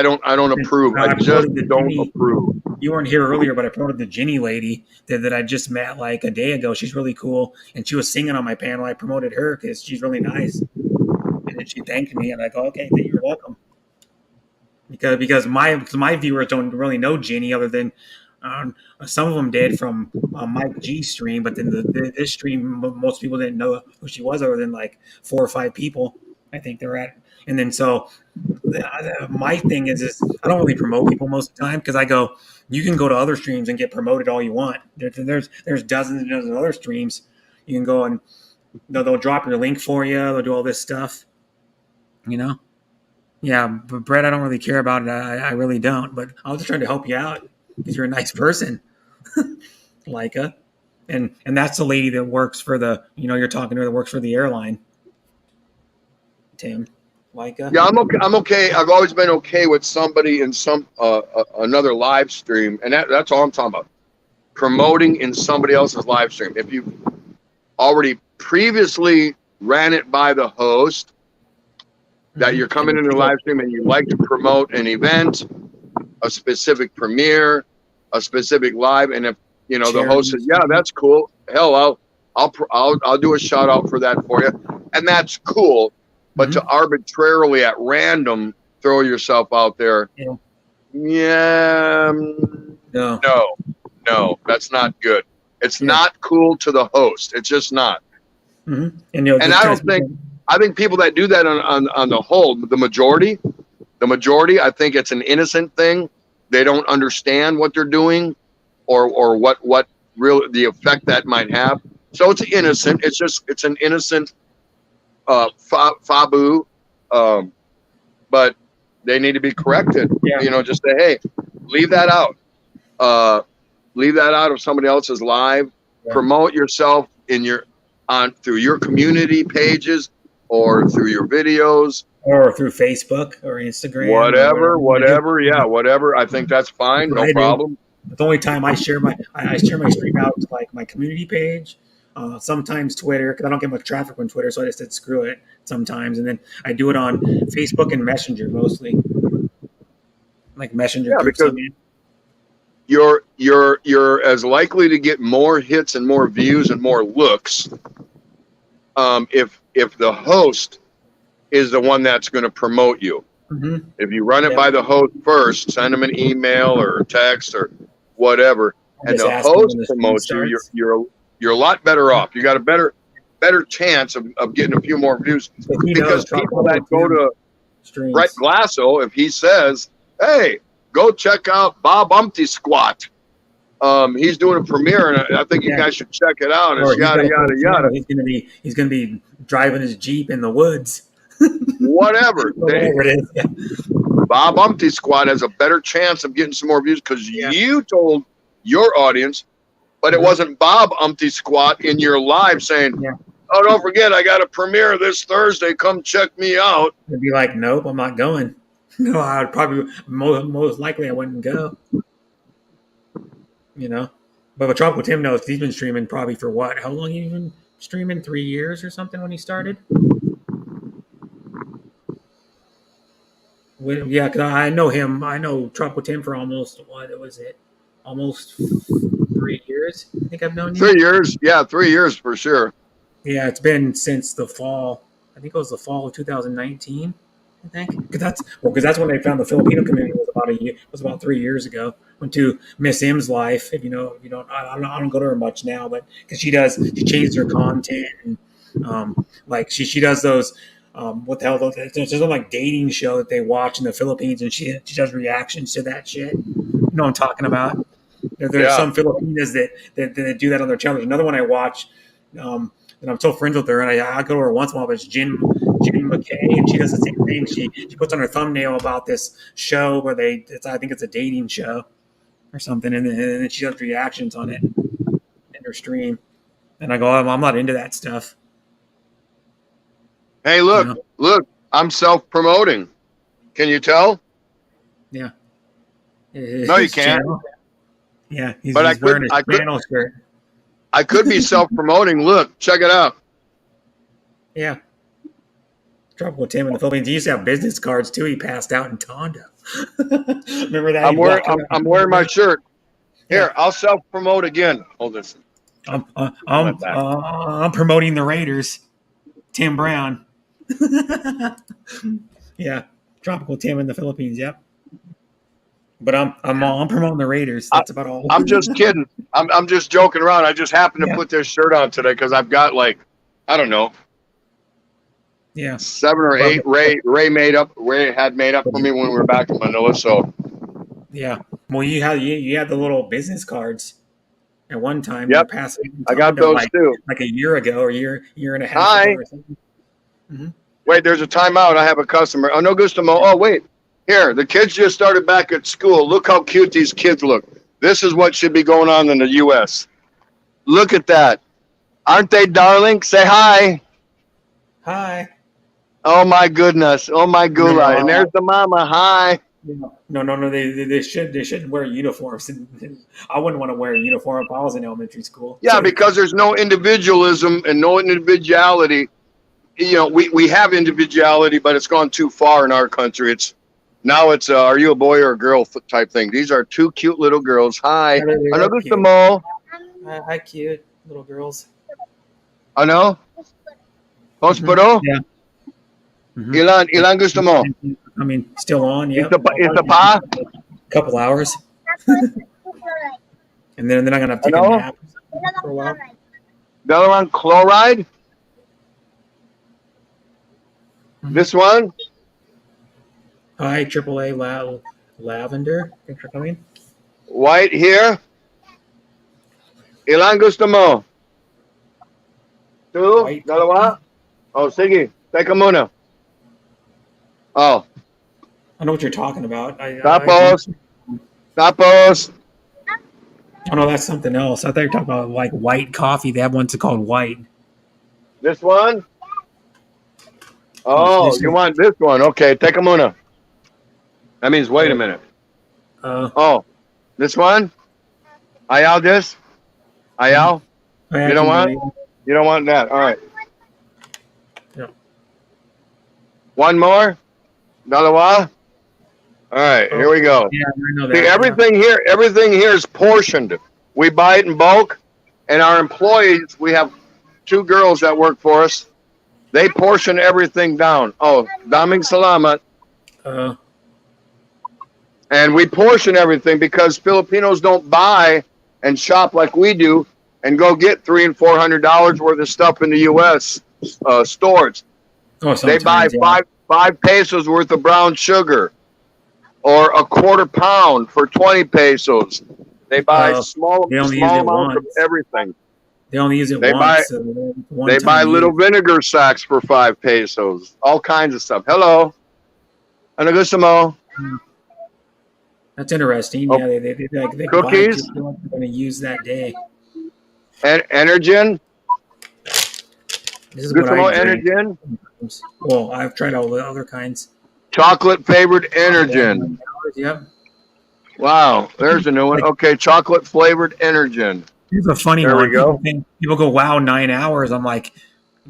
don't approve. I just don't approve. You weren't here earlier, but I promoted the Ginny lady that I just met like a day ago. She's really cool, and she was singing on my panel. I promoted her because she's really nice, and then she thanked me, and I go, "Okay, you're welcome." Because my viewers don't really know Ginny, other than some of them did from Mike G stream, but then this stream most people didn't know who she was, other than like 4 or 5 people. I think they're at. And then so my thing is I don't really promote people most of the time, because I go, you can go to other streams and get promoted all you want. There's dozens and dozens of other streams. You can go and they'll drop your link for you. They'll do all this stuff, you know? Yeah, but Brett, I don't really care about it. I really don't. But I was just trying to help you out because you're a nice person, Leica. And that's the lady that works for the, you're talking to her, that works for the airline. Tim, Leica. Yeah, I'm okay. I've always been okay with somebody in some another live stream, and that's all I'm talking about. Promoting in somebody else's live stream. If you've already previously ran it by the host, that you're coming into the live stream and you like to promote an event, a specific premiere, a specific live, and if the host says, "Yeah, that's cool. Hell, I'll do a shout out for that for you," and that's cool. But to arbitrarily at random throw yourself out there, no, that's not good. It's not cool to the host. It's just not. And I think people that do that on the whole, the majority, I think it's an innocent thing. They don't understand what they're doing, or what really the effect that might have. So it's innocent. It's an innocent fabu, but they need to be corrected. Just say, hey, leave that out. Leave that out of somebody else's live. Promote yourself through your community pages, or through your videos, or through Facebook or Instagram, whatever. Yeah, whatever. I think that's fine. No problem. The only time I share my stream out to like my community page, sometimes Twitter, because I don't get much traffic on Twitter, so I just said screw it sometimes, and then I do it on Facebook and Messenger mostly, like Messenger. Yeah, because you're as likely to get more hits and more views and more looks if the host is the one that's going to promote you. If you run it by the host first, send them an email or a text or whatever, and the host promotes you, you're a lot better off. You got a better chance of getting a few more views, because people that go to Brett Glasso, if he says, "Hey, go check out Bob Umpty Squat. He's doing a premiere, and I think you guys should check it out." And yada yada yada. He's gonna be driving his Jeep in the woods. Whatever. Whatever it is. Bob Umpty Squad has a better chance of getting some more views because you told your audience, but it wasn't Bob Umpty Squat in your live saying, "Oh, don't forget, I got a premiere this Thursday. Come check me out." I'd be like, "Nope, I'm not going." No, I would probably most likely I wouldn't go. But with Tropical Tim knows he's been streaming probably for what? How long have you been streaming? 3 years or something when he started? Because I know him. I know Tropical Tim for almost, almost 3 years. I think I've known you. 3 years. Yeah, 3 years for sure. Yeah, it's been since the fall. I think it was the fall of 2019. I think because that's when they found the Filipino community was about 3 years ago. went to Miss M's life. If you know, if you don't, I don't go to her much now, but because she changes her content and like she does those. What the hell? There's some like dating show that they watch in the Philippines, and she does reactions to that shit. You know what I'm talking about? There's some Filipinas that do that on their channel. There's another one I watch, and I'm still friends with her, and I go to her once in a while. But it's Jen McKay, and she does the same thing. She puts on her thumbnail about this show where I think it's a dating show or something, and then she does reactions on it in her stream. And I go, I'm not into that stuff. Hey, look, I'm self-promoting. Can you tell? Yeah. No, you can't. Yeah, he's But wearing his flannel shirt. I could be self-promoting. Look, check it out. Yeah. Tropical Tim in the Philippines. He used to have business cards too. He passed out in Tondo. Remember that? I'm wearing my shirt. Here, I'll self-promote again. Hold this. I'm promoting the Raiders. Tim Brown. Yeah, Tropical Tim in the Philippines. Yep. But I'm promoting the Raiders. That's about all. I'm just kidding. I'm just joking around. I just happened to put this shirt on today because I've got like, I don't know, 7 or 8 Ray had made up for me when we were back in Manila. So yeah, well you had the little business cards at one time. Yep, I got those too. Like a year ago or year and a half Hi. ago or something. Mm-hmm. Wait, there's a timeout. I have a customer. Oh, no, Gustamo. Oh, wait. Here, the kids just started back at school. Look how cute these kids look. This is what should be going on in the U.S. Look at that. Aren't they darling? Say hi. Hi. Oh, my goodness. Oh, my gula. No. And there's the mama. Hi. No. They shouldn't wear uniforms. I wouldn't want to wear a uniform if I was in elementary school. Yeah, because there's no individualism and no individuality. You know, we have individuality, but it's gone too far in our country. Now it's are you a boy or a girl type thing. These are 2 cute little girls. Hi. Ano gusto mo? Hi, cute little girls. Ano? Hospero? Yeah. Ilan gusto mo? I mean, still on. Yeah. Isa pa? Couple hours. And then I'm gonna take a nap for a while. Dalawang chloride? This one? Hi, AAA Lavender. Thanks for coming. White here. Ilan gusto mo? 2? Dalawa? Oh, sige. Teka muna. Oh. I know what you're talking about. Tapos. Oh no, that's something else. I thought you were talking about like white coffee. They have one called white. This one? Oh, you want this one? Okay, teka muna. That means wait a minute. Oh, this one? Ayaw this? Ayaw? You don't want? You don't want that. All right. Yeah. One more? Dalawa? All right, here we go. Yeah, I know that. See, everything here is portioned. We buy it in bulk, and our employees, we have 2 girls that work for us. They portion everything down. Oh, daming salamat. And we portion everything because Filipinos don't buy and shop like we do and go get $300 and $400 worth of stuff in the U.S. Stores. Oh, they buy five pesos worth of brown sugar or a quarter pound for 20 pesos. They buy small amounts of everything. They only use it They once. They buy little vinegar sacks for 5 pesos. All kinds of stuff. Hello. Ano gusto mo? That's interesting. Oh, Yeah, they cookies? Buy what they're going to use that day. Energin? This is Gusto what mo I drink. Energin? Well, I've tried all the other kinds. Chocolate flavored Energin. Yep. Wow, there's a new one. Okay, chocolate flavored Energin. Here's a funny There one. we go. People go, wow, 9 hours. I'm like,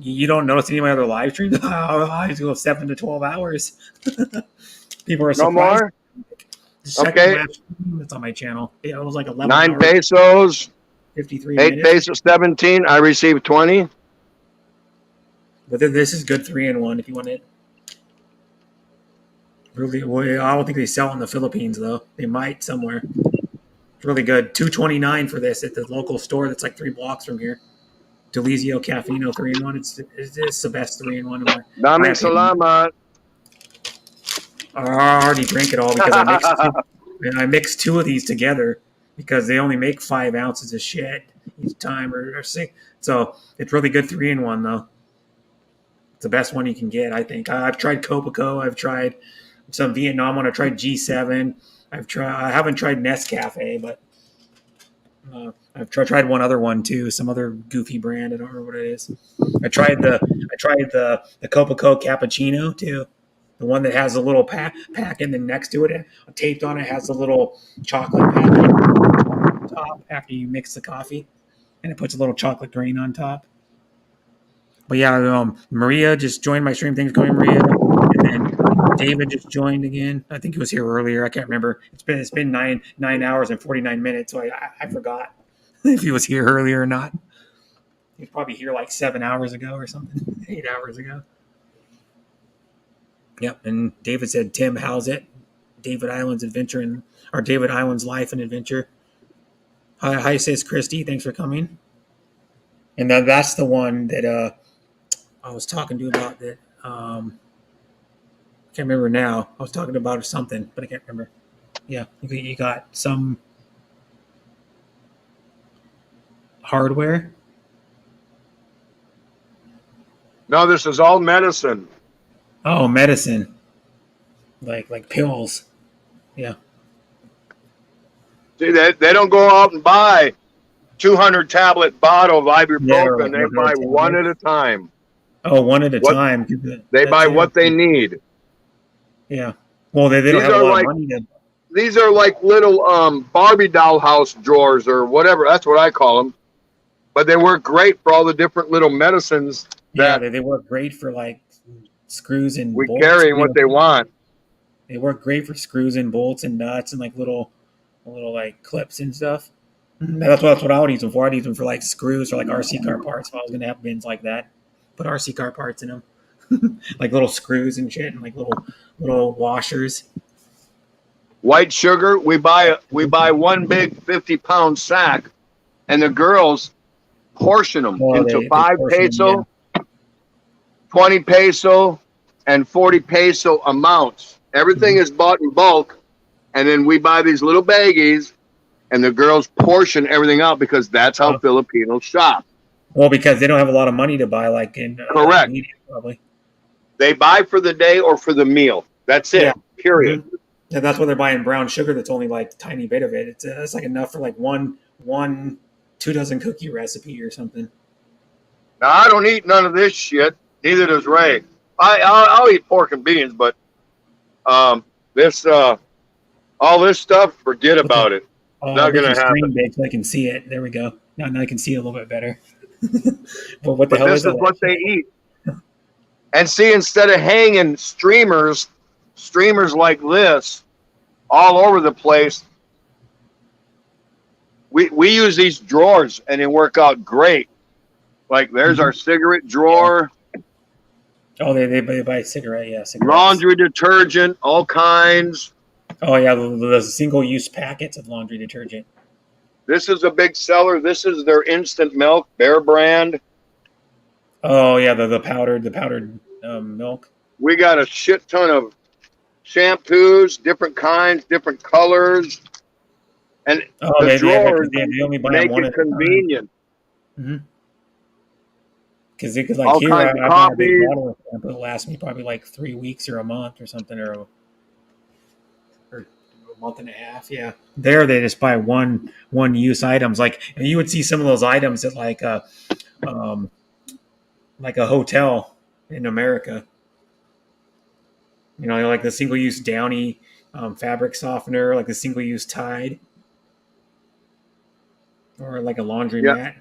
you don't notice any of my other live streams? I used to go 7 to 12 hours. People are No surprised. more? Just check Okay. the live stream that's on my channel. Yeah, it was like 11 9 hours, pesos. 53 8 minutes. pesos 17. I received 20. But then this is good 3-in-1 if you want it. Really, well, I don't think they sell it in the Philippines though. They might somewhere. It's really good. $2.29 for this at the local store that's like 3 blocks from here. Delizio Caffeino 3-in-1. It's the best 3-in-1 in my Dami opinion. salamat. I already drank it all because I mixed 2 of these together because they only make 5 ounces of shit each time or 6. So it's really good 3-in-1 though. It's the best one you can get, I think. I've tried Copaco. I've tried some Vietnam one. I've tried G7. I haven't tried Nescafe, but I've tried one other one too, some other goofy brand. I don't remember what it is. I tried the Copaco cappuccino too, the one that has a little pack, and then next to it, taped on it, has a little chocolate pack on top after you mix the coffee, and it puts a little chocolate grain on top. But yeah, Maria just joined my stream. Thanks for coming, Maria. And then David just joined again. I think he was here earlier. I can't remember. It's been 9 hours and 49 minutes, so I forgot if he was here earlier or not. He was probably here like 7 hours ago or something, 8 hours ago. Yep. And David said, Tim, how's it? David Island's adventure or David Island's life and adventure. Hi, says Christy. Thanks for coming. And that's the one that I was talking to you about that. I can't remember now. I was talking about something, but I can't remember. Yeah, you got some hardware. No, this is all medicine. Oh, medicine. Like pills. Yeah. See, they don't go out and buy 200 tablet bottle of ibuprofen. They buy one at a time. Oh, one at a time. They buy what they need. Yeah. Well, they don't have a lot of money to. These are like little Barbie doll house drawers or whatever. That's what I call them. But they work great for all the different little medicines. Yeah, they work great for like screws and we bolts. carry what they want. They work great for screws and bolts and nuts and like little like clips and stuff. That's what I would use them for. I'd use them for like screws or like RC car parts. If I was gonna have bins like that, put RC car parts in them, like little screws and shit, and like little washers. White sugar, we buy one big 50-pound sack, and the girls portion them into 5 peso, 20 peso, and 40 peso amounts. Everything is bought in bulk, and then we buy these little baggies, and the girls portion everything out because that's how Filipinos shop. Well, because they don't have a lot of money to buy, like in correct. Media, probably. They buy for the day or for the meal. That's it. Yeah. Period. Mm-hmm. And that's why they're buying brown sugar. That's only like a tiny bit of it. It's like enough for like one 2 dozen cookie recipe or something. Now I don't eat none of this shit. Neither does Ray. I'll eat pork and beans, but all this stuff, forget about it. Not gonna happen. Big so I can see it. There we go. Now I can see it a little bit better. But what the hell this is what they eat. And see, instead of hanging streamers like this all over the place, we use these drawers and they work out great. Like there's our cigarette drawer. Oh, they buy cigarette, yeah. Cigarettes. Laundry detergent, all kinds. Oh yeah, the single-use packets of laundry detergent. This is a big seller. This is their instant milk, Bear Brand. Oh yeah, the powdered milk. We got a shit ton of shampoos, different kinds, different colors, and the drawers they only buy make one it convenient. Because like all here, kinds I of bought a big coffee. bottle of shampoo. It'll last me probably like 3 weeks or a month or something, or a month and a half. Yeah, there they just buy one use items. Like you would see some of those items at like a hotel in America. You know, like the single use Downy fabric softener, like the single use Tide, or like a laundry mat.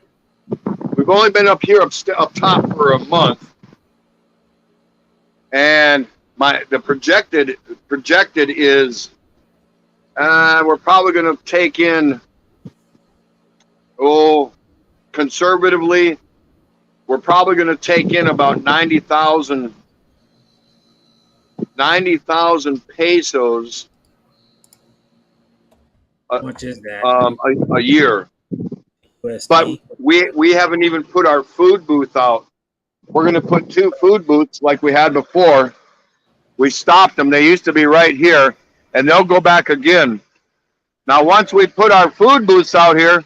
We've only been up here up top for a month, and the projected is we're probably going to take in conservatively we're probably going to take in about 90,000 pesos a, Much is that? a year. USD. But we haven't even put our food booth out. We're going to put 2 food booths like we had before. We stopped them. They used to be right here, and they'll go back again. Now, once we put our food booths out here,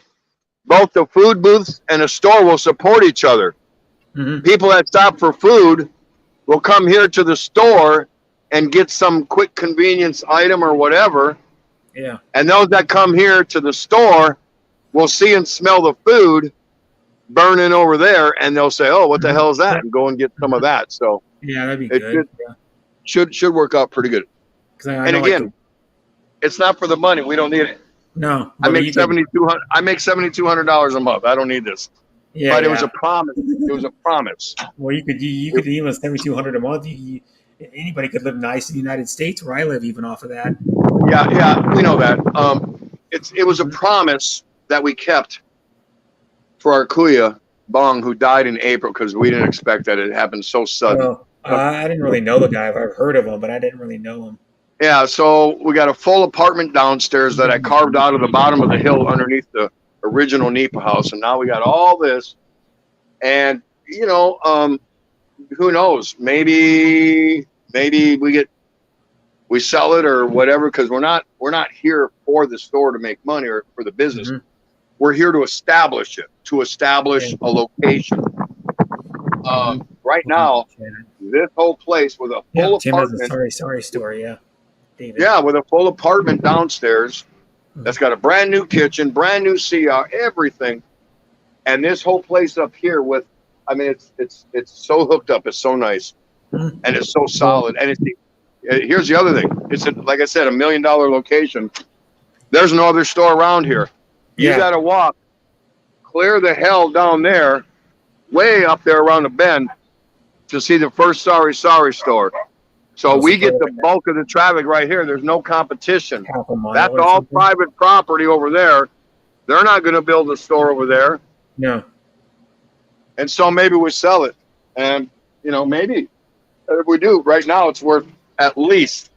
both the food booths and the store will support each other. Mhm. People that stop for food will come here to the store and get some quick convenience item or whatever. Yeah. And those that come here to the store will see and smell the food burning over there, and they'll say, "Oh, what the hell is that?" and go and get some of that. So Yeah, that'd be it good. should work out pretty good. I And know, like, again, it's not for the money. We don't need it. no, I but make you could- $7,200 a month. I don't need this. Yeah, But it was yeah. a promise. It was a promise. Well, you could even 7,200 a month. Anybody could live nice in the United States, where I live, even off of that. Yeah, we know that. It was a promise that we kept for our Kuya Bong, who died in April, because we didn't expect that it happened so sudden. Well, I didn't really know the guy. I've heard of him, but I didn't really know him. Yeah, so we got a full apartment downstairs that I carved out of the bottom of the hill underneath the original Nipa house, and now we got all this. And who knows? Maybe we sell it or whatever, because we're not here for the store to make money or for the business. Mhm. We're here to establish it, to establish a location. Right now, this whole place with a Yeah, full Tim has a apartment. sorry story. Yeah, David. Yeah, with a full apartment downstairs that's got a brand new kitchen, brand new CR, everything. And this whole place up here with, I mean, it's so hooked up. It's so nice. And it's so solid. And here's the other thing. It's, like I said, $1 million location. There's no other store around here. You Yeah. got to walk clear the hell down there, way up there around the bend, to see the first Sorry store. So we get the bulk of the traffic right here. There's no competition. Half a mile That's or all something. private property over there. They're not going to build a store over there. No. And so maybe we sell it. And, maybe if we do, right now it's worth at least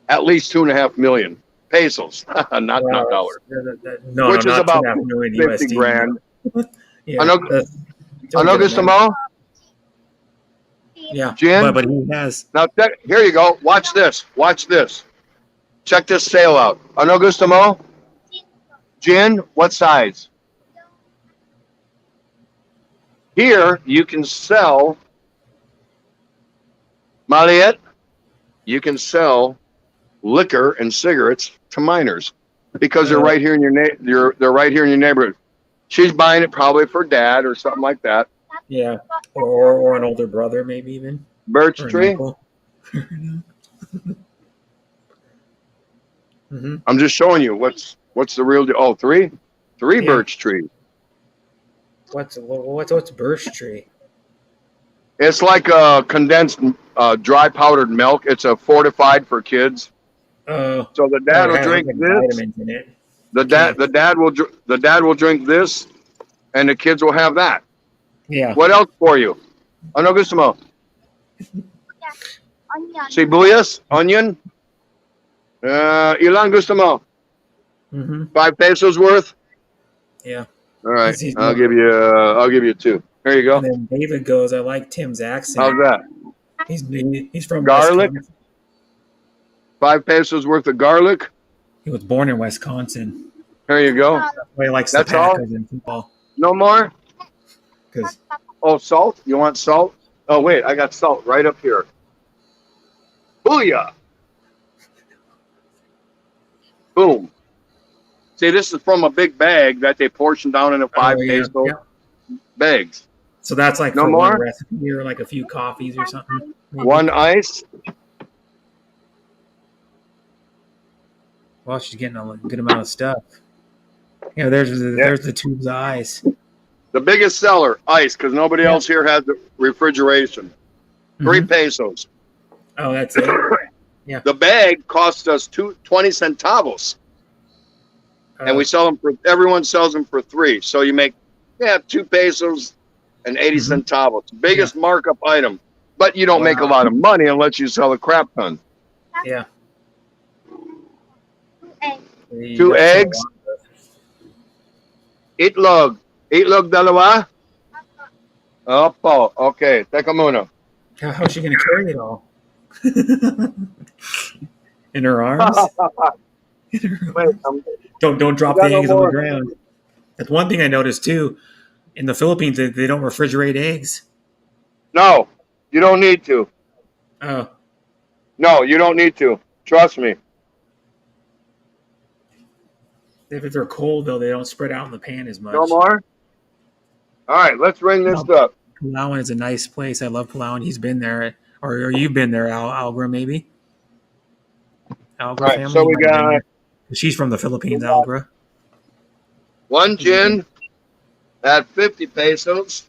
2.5 million pesos, not dollars. No, Which is not about 2.5 million 50 USD. grand. Yeah, Ano gusto mo? Yeah, Jen? but he has. Now, here you go. Watch this. Watch this. Check this sale out. Ano gusto mo? Gin, what size? Here, you can sell, Maliet, you can sell liquor and cigarettes to minors because they're right here in they're right here in your neighborhood. She's buying it probably for dad or something like that. Yeah, or an older brother, maybe even. Birch Or an tree. uncle. Mhm. I'm just showing you what's the real deal. Oh, three Yeah. birch trees. What's birch tree? It's like a condensed dry powdered milk. It's a fortified for kids. Oh, So the dad it will has, drink like, this. vitamins in it. The dad will drink this, and the kids will have that. Yeah. What else for you? Ano gusto mo? Onion. Sibuyas, onion. Ilan gusto mo? Mm-hmm. 5 pesos worth. Yeah. All right, He's I'll give you 2. Here you go. And then David goes, I like Tim's accent. How's that? He's from Garlic. Wisconsin. 5 pesos worth of garlic. He was born in Wisconsin. Here you go. That's why he likes That's the all? Packers and football. No more. 'Cause- Oh, salt? You want salt? Oh, wait, I got salt right up here. Booyah! Boom. See, this is from a big bag that they portion down into 5 peso bags. So that's like No for more? one recipe or like a few coffees or something. maybe? One ice. Well, she's getting a good amount of stuff. Yeah, there's the tubes of ice. The biggest seller, ice, because nobody else here has the refrigeration. 3 pesos. Oh, that's it. Yeah. The bag costs us 20 centavos. And we sell them everyone sells them for 3. So you make 2 pesos and 80 centavos. Biggest markup item. But you don't make a lot of money unless you sell a crap ton. Yeah. You 2 got eggs. Itlog. Itlog dalawa? Opo. Okay. Teka muna. How's she gonna carry it all? In her arms? Wait, Don't drop you the got no eggs on the more? ground. That's one thing I noticed too. In the Philippines, they don't refrigerate eggs. No, you don't need to. Oh, No, you don't need to. Trust me. if they're cold though, they don't spread out in the pan as much. No more? All right, let's ring this up. Palawan is a nice place. I love Palawan. He's been there, or you've been there, Algra maybe. Algra Right, family. so we might have been got- there. She's from the Philippines, Algra. 1 gin at 50 pesos.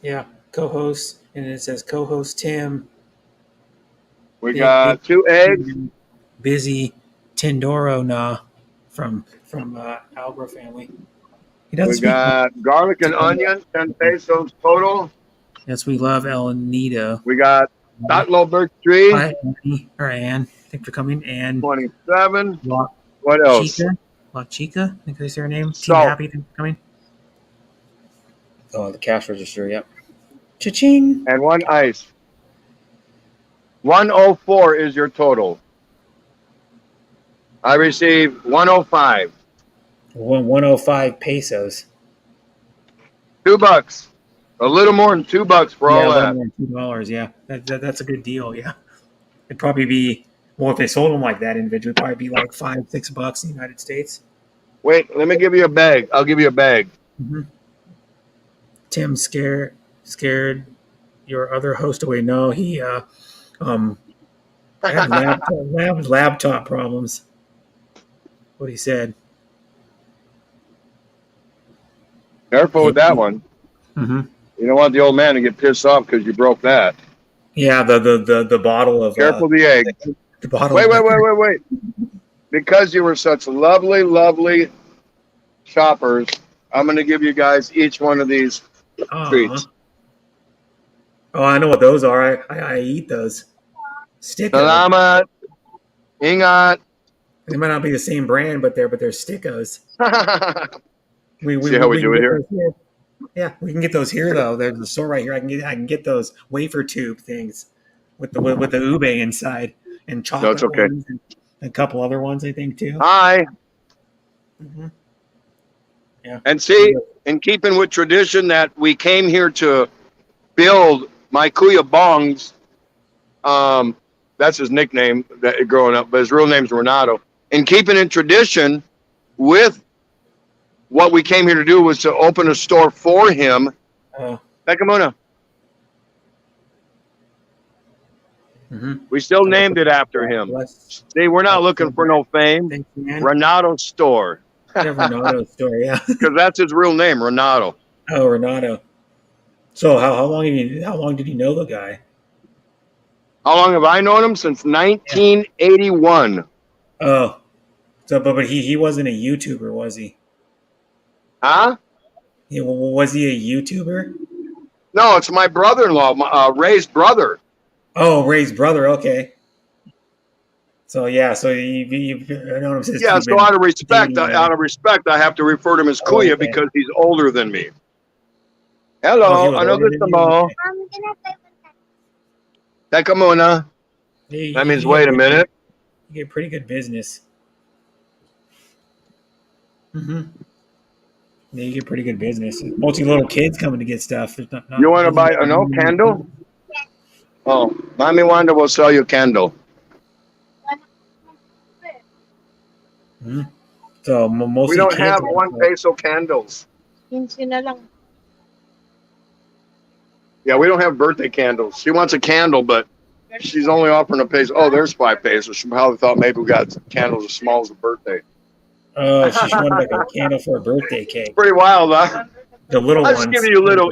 Yeah, co-host, and it says co-host Tim. We got 2 eggs. Busy Tindoro Na from Algra family. He doesn't We speak. got garlic and onion, 10 pesos total. Yes, we love El Nido. We got Tatlo Birch Tree, Hi, Annie, or Anne. Thanks for coming. Anne. 27. La What else? Chica. La Chica. I think that's her name. So- Team Happy. Thanks for coming. Oh, the cash register. Yep. Cha-ching. And 1 ice. 104 is your total. I received 105. 105 pesos. $2. A little more than $2 for all that. $2. Yeah, that's a good deal. Yeah, it'd probably be if they sold them like that individually, it'd probably be like $5-6 in the United States. Wait, let me give you a bag. I'll give you a bag. Tim scared your other host away. No, he had laptop problems. What he said. Careful with that one. Mm-hmm. You don't want the old man to get pissed off because you broke that. Yeah, the bottle of Careful the egg. the bottle. Wait. Because you were such lovely, lovely shoppers, I'm going to give you guys each one of these treats. Oh, I know what those are. I eat those. Stickos. Salamat. Ingat. They might not be the same brand, but they're Stickos. See how we do it can here? get those here. Yeah, we can get those here though. There's a store right here. I can get those wafer tube things with the ube inside and chocolate. No, it's okay. ones and a couple other ones, I think too. Hi. Mhm. Yeah. And see, in keeping with tradition that we came here to build my Kuya Bongs, that's his nickname that growing up, but his real name's Renato. In keeping in tradition with what we came here to do was to open a store for him. Teka muna. We still named it after him. See, we're not looking for no fame. Renato Store. Yeah, Renato store, yeah. Because that's his real name, Renato. Oh, Renato. So how long did you know the guy? How long have I known him? Since 1981. Oh, so but he wasn't a YouTuber, was he? Huh? Yeah, was he a YouTuber? No, it's my brother-in-law, Ray's brother. Oh, Ray's brother. Okay. So yeah, so you've known him since. Yeah, you've so been out of respect, dating, I have to refer to him as Kuya okay. because he's older than me. Hello, Oh, he was ano older gusto than mo? Teka muna. That means wait a minute. You get pretty good business. Yeah, you get pretty good business. Mostly little kids coming to get stuff. There's not You want to buy a candle? Oh, Mami Wanda will sell you a candle. So mostly We don't kids have are- 1 peso candles. 15 na lang. Yeah, we don't have birthday candles. She wants a candle, but she's only offering a peso. Oh, there's 5 pesos. She probably thought maybe we got candles as small as a birthday. Oh, she wanted like a candle for a birthday cake. Pretty wild, huh? The little I'll ones. just give you a little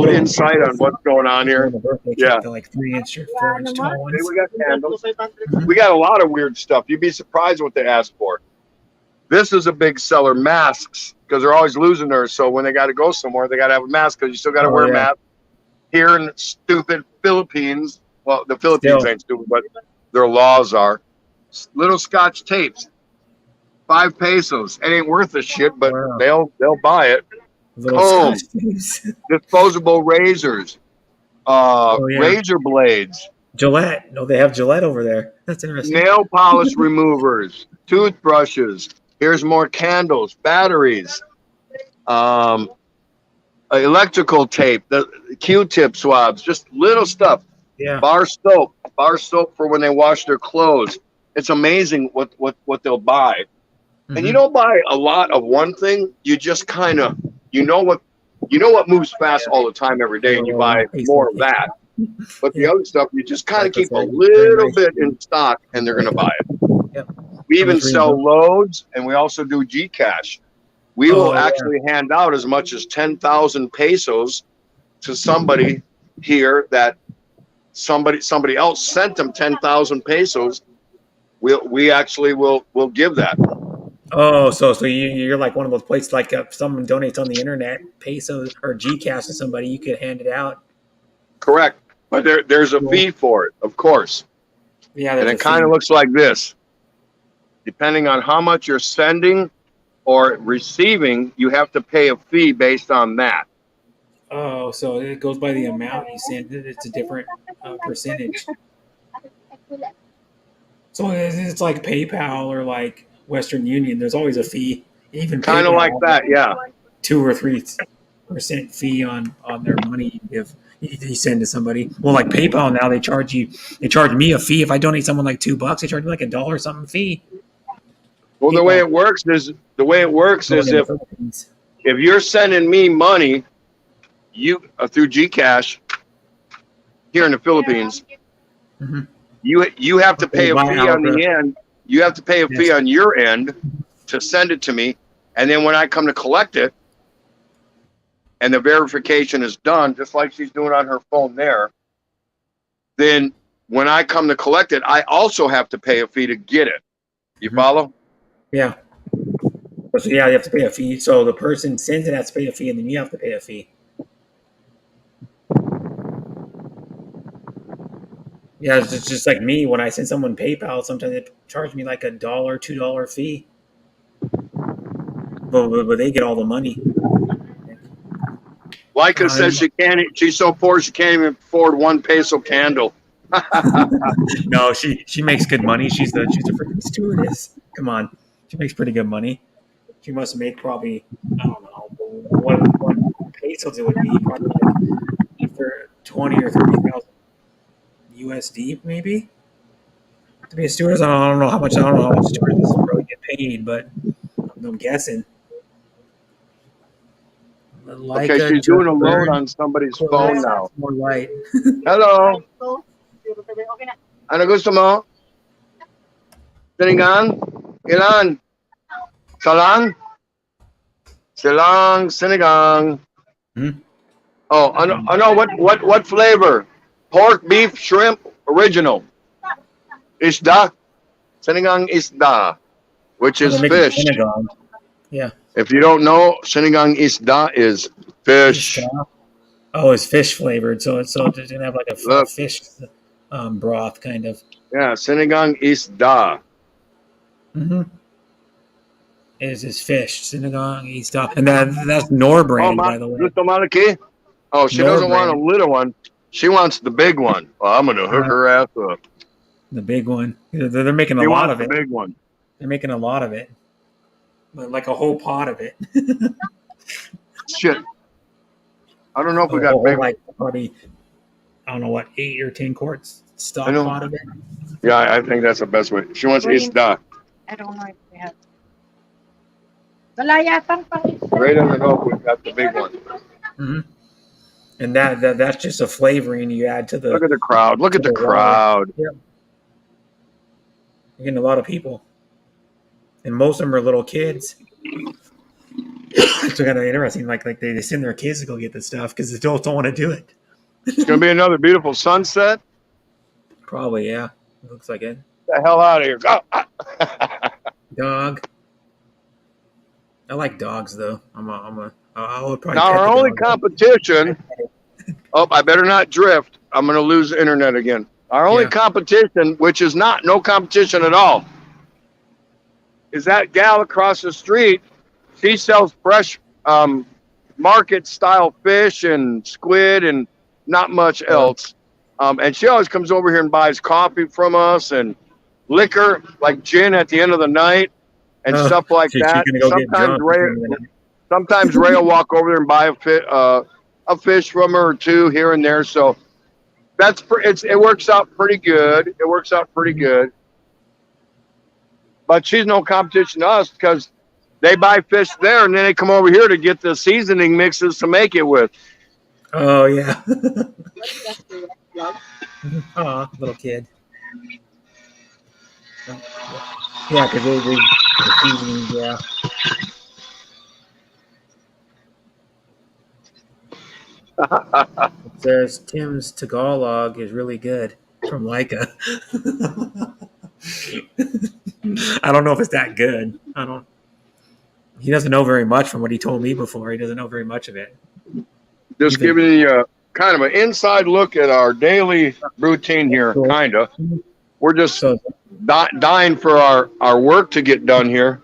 insight on what's going on here. Yeah. They're like 3-inch or 4-inch tall ones. We got candles. We got a lot of weird stuff. You'd be surprised what they ask for. This is a big seller, masks, because they're always losing theirs. So when they got to go somewhere, they got to have a mask because you still got to Oh, wear a yeah. mask. Here in stupid Philippines, well, the Philippines Still. ain't stupid, but their laws are. little Scotch tapes, 5 pesos. It ain't worth a shit, but they'll buy it. Little Combs, Scotch tapes. disposable razors, razor blades, Gillette. No, they have Gillette over there. That's interesting. nail polish removers, toothbrushes. Here's more candles, batteries, electrical tape, the Q-tip swabs, just little stuff. Yeah. Bar soap for when they wash their clothes. It's amazing what they'll buy. And you don't buy a lot of one thing. You just kind of what moves fast all the time every day, and you buy more of that. But the other stuff, you just kind of keep a little bit in stock, and they're going to buy it. Yep. We even sell loads, and we also do Gcash. We will actually hand out as much as 10,000 pesos to somebody here that somebody else sent them 10,000 pesos. We actually will give that. Oh, so you're like one of those places, like if someone donates on the internet, pesos or Gcash to somebody, you could hand it out. Correct. But there's a fee for it, of course. Yeah. And it kind of looks like this. Depending on how much you're sending or receiving, you have to pay a fee based on that. Oh, so it goes by the amount you send. It's a different percentage. So it's like PayPal or like Western Union. There's always a fee. Even kind of like that, yeah. 2 or 3% fee on their money you send to somebody. Well, like PayPal now, they charge me a fee if I donate someone like $2. They charge me like $1 or something fee. Well, the way it works is if you're sending me money, through Gcash here in the Philippines, you have to pay a fee on the end. You have to pay a fee on your end to send it to me, and then when I come to collect it, and the verification is done, just like she's doing on her phone there, then when I come to collect it, I also have to pay a fee to get it. You follow? Yeah. So yeah, you have to pay a fee. So the person sends it has to pay a fee, and then you have to pay a fee. Yeah, it's just like me. When I send someone PayPal, sometimes they charge me like $1, $2 fee. But they get all the money. Leica says she's so poor she can't even afford 1 peso candle. No, she makes good money. She's a freaking stewardess. Come on, she makes pretty good money. She must make probably, I don't know what pesos it would be, probably like for 20 or 30,000 USD maybe to be a stewardess. I don't know how much stewardesses really get paid, but I'm guessing. Okay, she's doing a load on somebody's phone now. More light. Hello. Ano gusto mo? Sinigang? Ilan? Salang? Silang, sinigang. Oh, ano, what flavor? Pork, beef, shrimp, original. Isda. Sinigang isda, which is fish. Sinigang. Yeah. If you don't know, sinigang isda is fish. Oh, it's fish flavored, so it's gonna have like a fish broth kind of. Yeah, sinigang isda. Is fish sinigang isda, and that's Nor brand, by the way. Gusto malaki? Oh, she doesn't want a little one. She wants the big one. Well, I'm gonna hook her ass up. The big one. They're making a lot of it. The big one. They're making a lot of it. Like a whole pot of it. Shit. I don't know if we got big. Like probably, I don't know what, 8 or 10 quarts stock pot of it. Yeah, I think that's the best way. She wants isda. I don't know if we have. Wala yatang pang-isda. Ray doesn't know if we've got the big one. And that's just a flavoring you add to the. Look at the crowd. Look at the crowd. Yeah. You're getting a lot of people. And most of them are little kids. It's kind of interesting. Like they send their kids to go get this stuff because the adults don't want to do it. It's gonna be another beautiful sunset. Probably, yeah. It looks like it. Get the hell out of here! Go. Dog. I like dogs though. I would probably. Now our only competition. Oh, I better not drift. I'm gonna lose the internet again. Our only competition, which is no competition at all, is that gal across the street. She sells fresh market style fish and squid and not much else. And she always comes over here and buys coffee from us and liquor like gin at the end of the night and stuff like that. Sometimes Ray will walk over there and buy a fish from her or two here and there. So it works out pretty good. It works out pretty good. But she's no competition to us because they buy fish there and then they come over here to get the seasoning mixes to make it with. Oh yeah. Oh, little kid. Yeah, because they the seasoning, yeah. It says Tim's Tagalog is really good from Leica. I don't know if it's that good. He doesn't know very much from what he told me before. He doesn't know very much of it. Just giving you kind of an inside look at our daily routine here, kind of. We're just dying for our work to get done here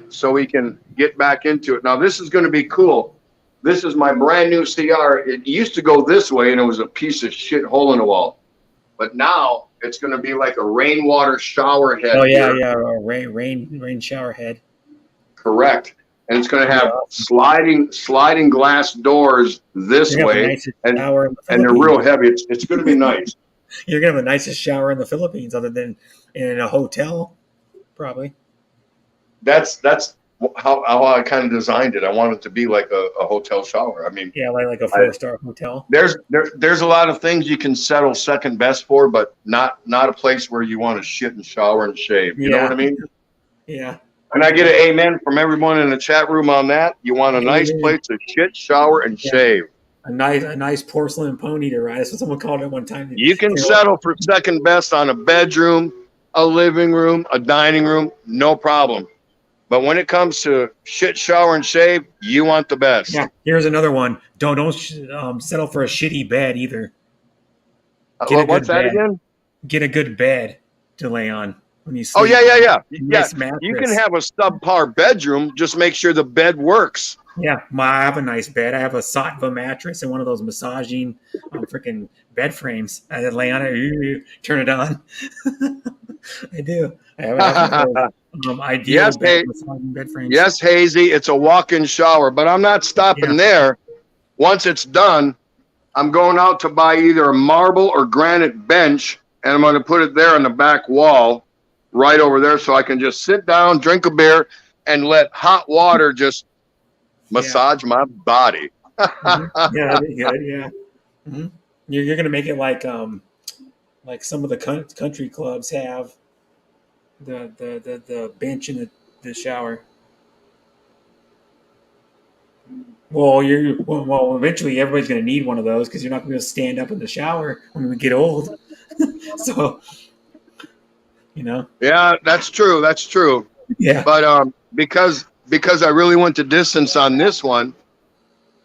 so we can get back into it. Now, this is going to be cool. This is my brand new CR. It used to go this way, and it was a piece of shit hole in the wall. But now it's going to be like a rainwater shower head. Oh, yeah, yeah, a rain shower head. Correct. And it's going to have sliding glass doors this way, and they're real heavy. It's going to be nice. You're going to have the nicest shower in the Philippines other than in a hotel, probably. That's how I kind of designed it. I want it to be like a hotel shower. I mean, yeah, like a 4-star hotel. There's a lot of things you can settle second best for, but not a place where you want to shit and shower and shave. You know what I mean? Yeah. And I get an amen from everyone in the chat room on that. You want a nice place to shit, shower, and shave. A nice porcelain pony to ride. That's what someone called it one time. You can settle for second best on a bedroom, a living room, a dining room, no problem. But when it comes to shit, shower, and shave, you want the best. Yeah. Here's another one. Don't settle for a shitty bed either. What's that again? Get a good bed to lay on when you Oh sleep. yeah. Nice You can have a subpar bedroom. Just make sure the bed works. Yeah, I have a nice bed. I have a Sattva mattress and one of those massaging freaking bed frames. I lay on it, turn it on. I do. I have ideal massaging bed frames. Yes, Hazy, it's a walk-in shower, but I'm not stopping there. Once it's done, I'm going out to buy either a marble or granite bench, and I'm going to put it there on the back wall, right over there, so I can just sit down, drink a beer, and let hot water just massage my body. Yeah, that'd be good. Yeah, mm-hmm. You're gonna make it like some of the country clubs have the bench in the shower. Well, eventually everybody's gonna need one of those because you're not gonna be able to stand up in the shower when we get old. So, Yeah, that's true. That's true. Yeah. But because I really went the distance on this one,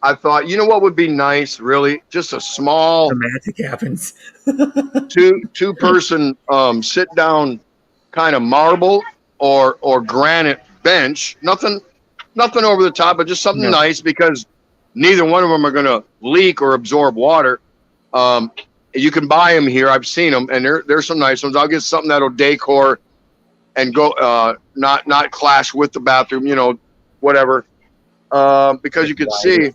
I thought, you know what would be nice, really? Just a small the magic happens. two person sit down kind of marble or granite bench. Nothing over the top, but just something nice because neither one of them are going to leak or absorb water. You can buy them here. I've seen them, and there's some nice ones. I'll get something that'll decor and go not clash with the bathroom, whatever. Because you can see,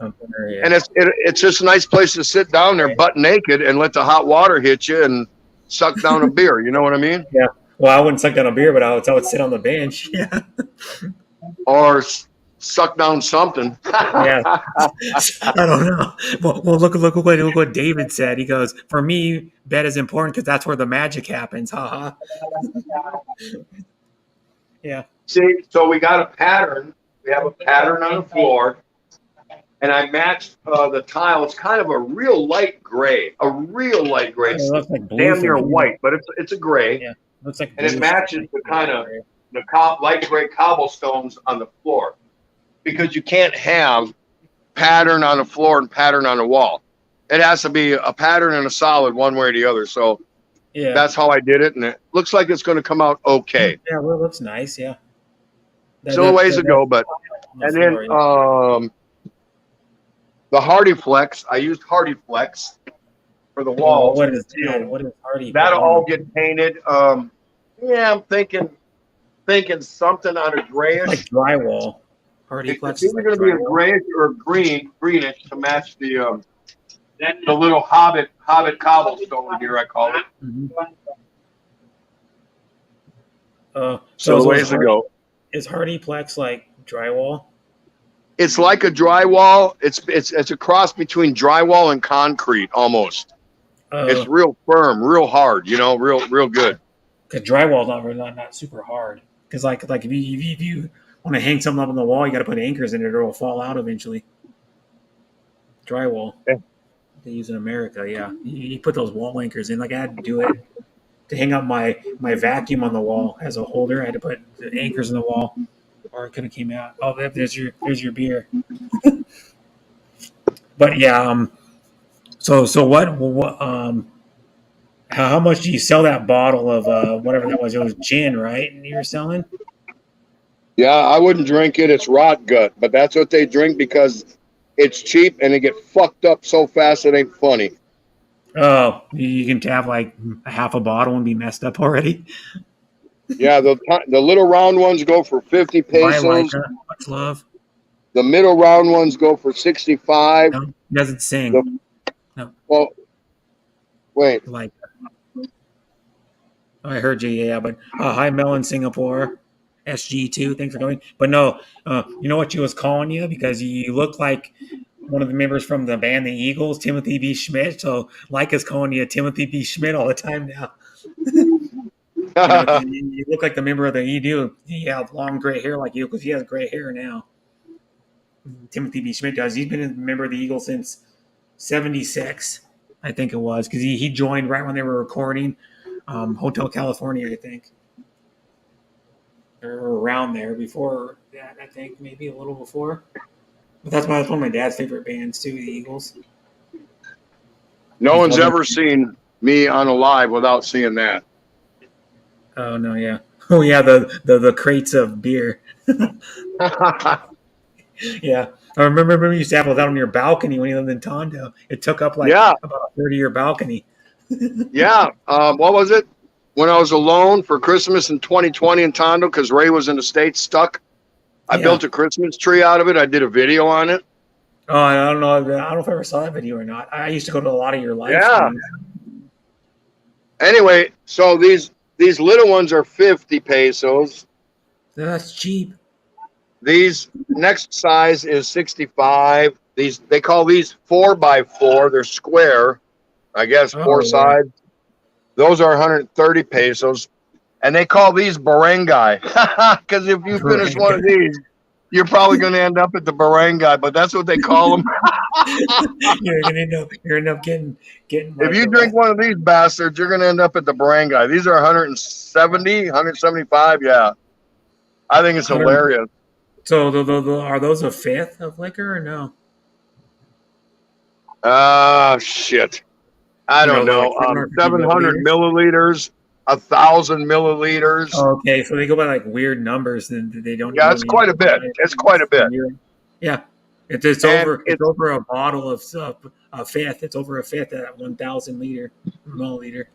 and it's just a nice place to sit down there butt naked and let the hot water hit you and suck down a beer. You know what I mean? Yeah. Well, I wouldn't suck down a beer, but I would sit on the bench. Yeah. Or suck down something. Yeah. I don't know. Well, look what David said. He goes, "For me, bed is important because that's where the magic happens." Ha ha. Yeah. See, so we got a pattern. We have a pattern on the floor, and I matched the tile. It's kind of a real light gray. It's like damn near white, but it's a gray. Yeah. Looks like and it matches the kind of light gray cobblestones on the floor, because you can't have pattern on the floor and pattern on the wall. It has to be a pattern and a solid one way or the other. So Yeah. that's how I did it, and it looks like it's going to come out okay. Yeah, well, that's nice. Yeah. Still a ways to go, but and then the Hardy Flex. I used Hardy Flex for the walls. What is Hardy? That'll all get painted. Yeah, I'm thinking something on a grayish. Like drywall. Hardy Flex. It's either going to be a grayish or greenish to match the little hobbit cobblestone here. I call it. So ways to go. Is Hardy Plex like drywall? It's like a drywall. It's a cross between drywall and concrete almost. It's real firm, real hard. Real good. Because drywall's not super hard. Because like if you want to hang something up on the wall, you got to put anchors in it, or it'll fall out eventually. Drywall. Yeah. They use in America, yeah. You put those wall anchors in. Like I had to do it to hang up my vacuum on the wall as a holder. I had to put the anchors in the wall, or it could have came out. Oh, there's your beer. But yeah, so what how much do you sell that bottle of whatever that was? It was gin, right? And you were selling? Yeah, I wouldn't drink it. It's rot gut, but that's what they drink because it's cheap and they get fucked up so fast it ain't funny. Oh, you can have like a half a bottle and be messed up already. Yeah, the little round ones go for 50 pesos. Much love. The middle round ones go for 65. No, he doesn't sing. No. Well, wait. Like, I heard you, yeah, but hi, Mel in Singapore. SG2, thanks for coming. But no, you know what she was calling you? Because you look like one of the members from the band The Eagles, Timothy B. Schmidt. So Leica's calling you Timothy B. Schmidt all the time now. You look like the member of the EDU. You have long gray hair like you because he has gray hair now. Timothy B. Schmidt does. He's been a member of the Eagles since 76, I think it was, because he joined right when they were recording Hotel California, I think. Or around there before that, I think, maybe a little before. But that's one of my dad's favorite bands too, the Eagles. No one's ever seen me on a live without seeing that. Oh no, yeah. Oh yeah, the crates of beer. Yeah. I remember we used to have that on your balcony when you lived in Tondo. It took up about a 30-year balcony. Yeah. What was it? When I was alone for Christmas in 2020 in Tondo, because Ray was in the States stuck, I built a Christmas tree out of it. I did a video on it. Oh, I don't know. I don't know if I ever saw that video or not. I used to go to a lot of your live streams. Anyway, so these little ones are 50 pesos. That's cheap. These next size is 65. They call these 4x4. They're square, I guess, four sides. Those are 130 pesos. And they call these barangay. Because if you finish one of these, you're probably going to end up at the barangay. But that's what they call them. You're going to end up getting. If you drink one of these bastards, you're going to end up at the barangay. These are 170, 175. Yeah. I think it's hilarious. So are those a fifth of liquor or no? Shit. I don't know. 700 milliliters, 1,000 milliliters. Okay, so they go by like weird numbers, and they don't. Yeah, it's quite a bit. It's quite a bit. Yeah, it's over a bottle of a fifth. It's over a fifth at 1,000 milliliter.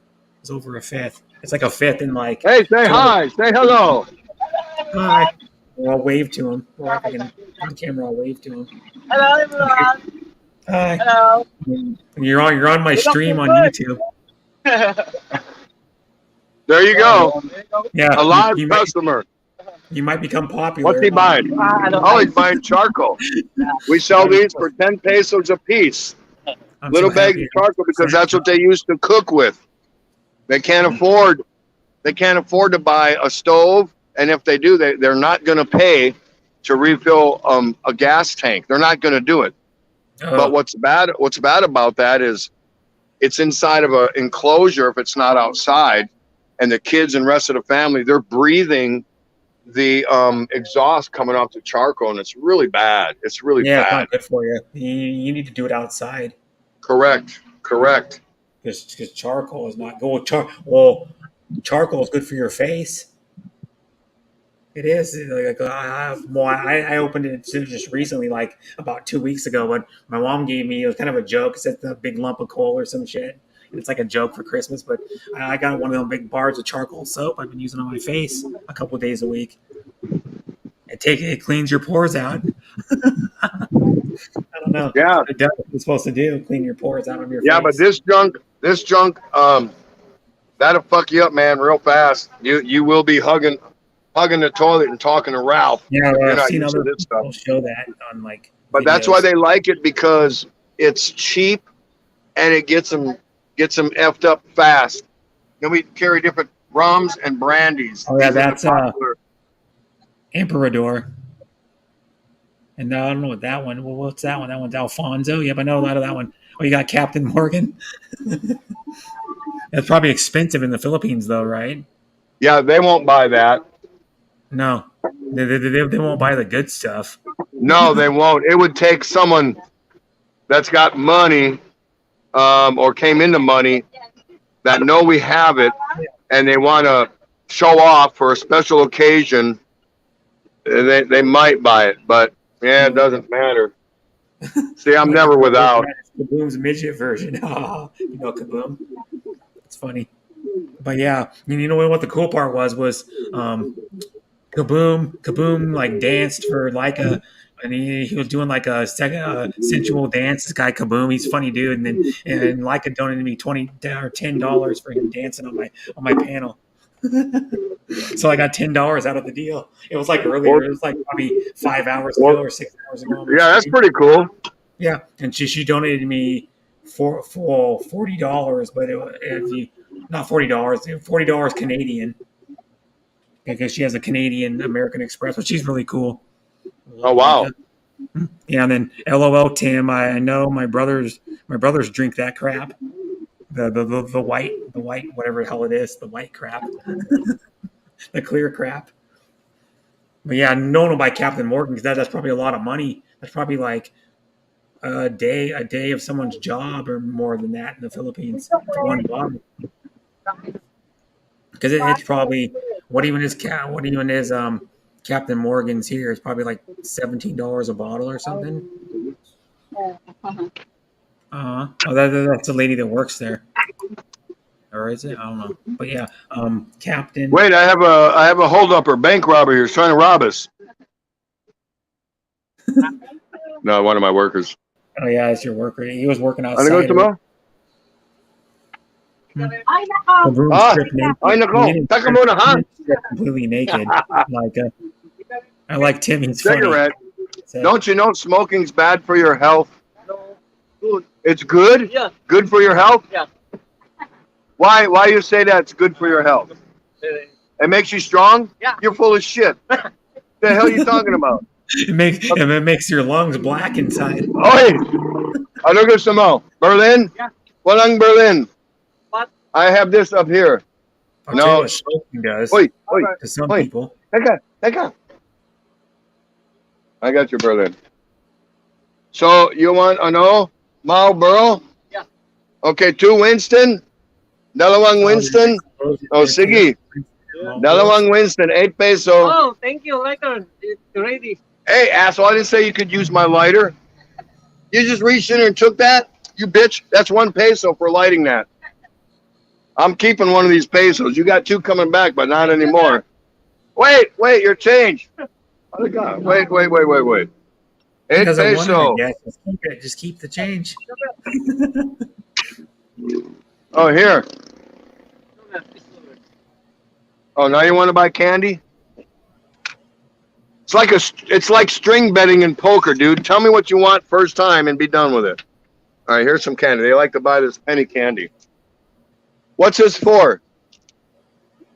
It's over a fifth. It's like a fifth in like. Hey, say hi. Say hello. Hi. I'll wave to him. Or if I can on camera, I'll wave to him. Hello, everyone. Hi. Hello. You're on my stream on YouTube. There you go. Yeah, a live customer. You might become popular. What's he buying? Oh, he's buying charcoal. We sell these for 10 pesos a piece. Little bags of charcoal because that's what they used to cook with. They can't afford to buy a stove, and if they do, they're not going to pay to refill a gas tank. They're not going to do it. But what's bad about that is it's inside of an enclosure if it's not outside, and the kids and rest of the family, they're breathing the exhaust coming off the charcoal, and it's really bad. It's really bad. It's not good for you. You need to do it outside. Correct. Correct. Because charcoal is not good. Charcoal is good for your face. It is. I opened it just recently, like about 2 weeks ago. But my mom gave me, it was kind of a joke. It's a big lump of coal or some shit. It's like a joke for Christmas. But I got one of them big bars of charcoal soap I've been using on my face a couple days a week. It cleans your pores out. I don't know. Yeah. What it's supposed to do, clean your pores out of your Yeah, face. but this junk, that'll fuck you up, man, real fast. You will be hugging the toilet and talking to Ralph. Yeah, if you're I've not seen used to other this stuff. people show that on like. But that's why they like it, because it's cheap and it gets them effed up fast. Then we carry different rums and brandies. Oh yeah, These are the that's popular- Emperador. And I don't know what that one. Well, what's that one? That one's Alfonso. Yep, I know a lot of that one. Oh, you got Captain Morgan. That's probably expensive in the Philippines, though, right? Yeah, they won't buy that. No, they won't buy the good stuff. No, they won't. It would take someone that's got money, or came into money, that know we have it, and they want to show off for a special occasion. They might buy it, but yeah, it doesn't matter. See, I'm never without. Kaboom's midget version. You know Kaboom. It's funny. But yeah, you know what the cool part was Kaboom like danced for Laika, and he was doing like a sensual dance. This guy Kaboom, he's a funny dude, and Laika donated me $20 or $10 for him dancing on my panel. So I got $10 out of the deal. It was like earlier. It was like probably 5 hours ago or 6 hours ago. Yeah, that's pretty cool. Yeah, and she donated me for $40, but not $40, $40 Canadian, because she has a Canadian American Express, which she's really cool. Oh wow! Yeah, and then LOL Tim, I know my brothers drink that crap, the white whatever the hell it is, the white crap, the clear crap. But yeah, no one will buy Captain Morgan because that's probably a lot of money. That's probably like a day of someone's job or more than that in the Philippines for one bottle. Because it's probably what even is Captain Morgan's here? It's probably like $17 a bottle or something. That's a lady that works there, or is it? I don't know. But yeah, Captain. Wait, I have a holdup bank robber here. He's trying to rob us. No, one of my workers. Oh yeah, it's your worker. He was working outside. Ano gusto mo? Ay nako, taka muna, ha? Completely naked. I like Tim. He's cigarette. Funny. Don't you know smoking's bad for your health? Good. It's good? Yeah. Good for your health? Yeah. Why you say that's good for your health? It makes you strong? Yeah. You're full of shit. What the hell are you talking about? It makes your lungs black inside. Oy! Ano gusto mo? Berlin? Yeah. Walang Berlin. What? I have this up here. I'll tell you what smoking does. To some people. Teka. I got your Berlin. So you want Marlboro? Yeah. Okay, 2 Winston. Dalawang Winston. Oh, sige. Dalawang Winston, 8 peso. Oh, thank you, lighter. It's ready. Hey, asshole, I didn't say you could use my lighter. You just reached in there and took that? You bitch. That's 1 peso for lighting that. I'm keeping one of these pesos. You got 2 coming back, but not anymore. Wait, your change. Oh, God. Wait. 8 peso. Just keep the change. Oh, here. Oh, now you want to buy candy? It's like string betting in poker, dude. Tell me what you want first time and be done with it. All right, here's some candy. They like to buy this penny candy. What's this for?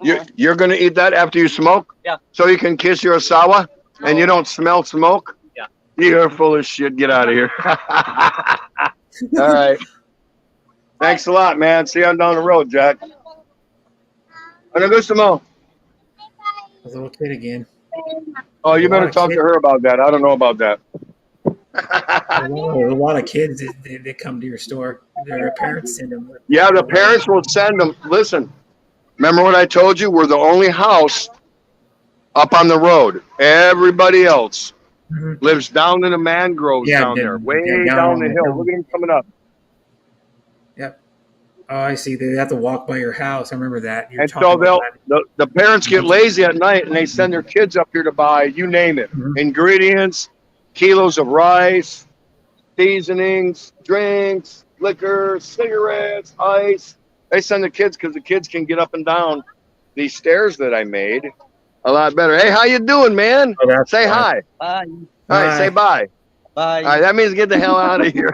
You're going to eat that after you smoke? Yeah. So you can kiss your asawa and you don't smell smoke? Yeah. You're full of shit. Get out of here. All right. Thanks a lot, man. See you on down the road, Jack. Ano gusto mo? A little kid again. Oh, you better talk to her about that. I don't know about that. A lot of kids that come to your store. Their parents send them. Yeah, the parents will send them. Listen, remember what I told you? We're the only house up on the road. Everybody else lives down in the mangroves Yeah, down there, way down down on the the hill. hill. Look at them coming up. Yep. Oh, I see. They have to walk by your house. I remember that. You're And talking so about that. the parents get lazy at night and they send their kids up here to buy, you name it, ingredients, kilos of rice, seasonings, drinks, liquor, cigarettes, ice. They send the kids because the kids can get up and down these stairs that I made a lot better. Hey, how you doing, man? Say hi. Bye. All right, say bye. Bye. All right, that means get the hell out of here.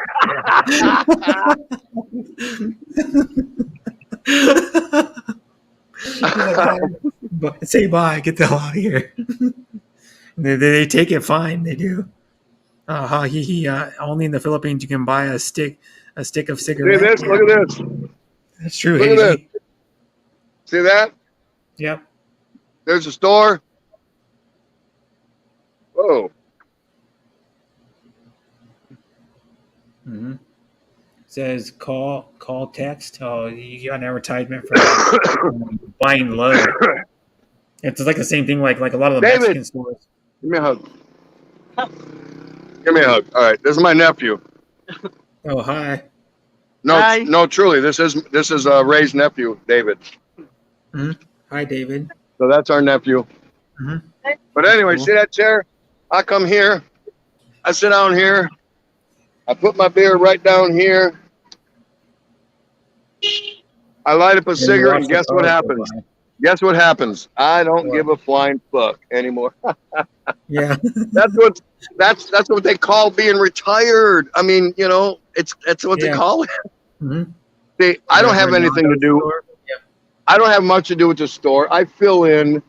But say bye. Get the hell out of here. They take it fine. They do. Only in the Philippines you can buy a stick of See cigarettes. this? Look at this. That's true. Look at this. Hazy. See that? Yep. There's a store. Whoa. Mm-hmm. Says call text. Oh, you got an advertisement for buying low. It's like the same thing like a lot of the David. Mexican stores. Give me a hug. Give me a hug. All right, this is my nephew. Oh, hi. No, Hi. no, truly, this is Ray's nephew, David. Mm-hmm. Hi, David. So that's our nephew. Mm-hmm. But anyway, Cool. see that chair? I come here, I sit down here, I put my beer right down here. I light up a cigarette, and guess what happens? Guess what happens? I don't give a flying fuck anymore. Yeah. That's what they call being retired. I mean, you know, that's what they Yeah. call it. Mm-hmm. See, I don't have anything to do. I don't have much to do with the store. I fill in,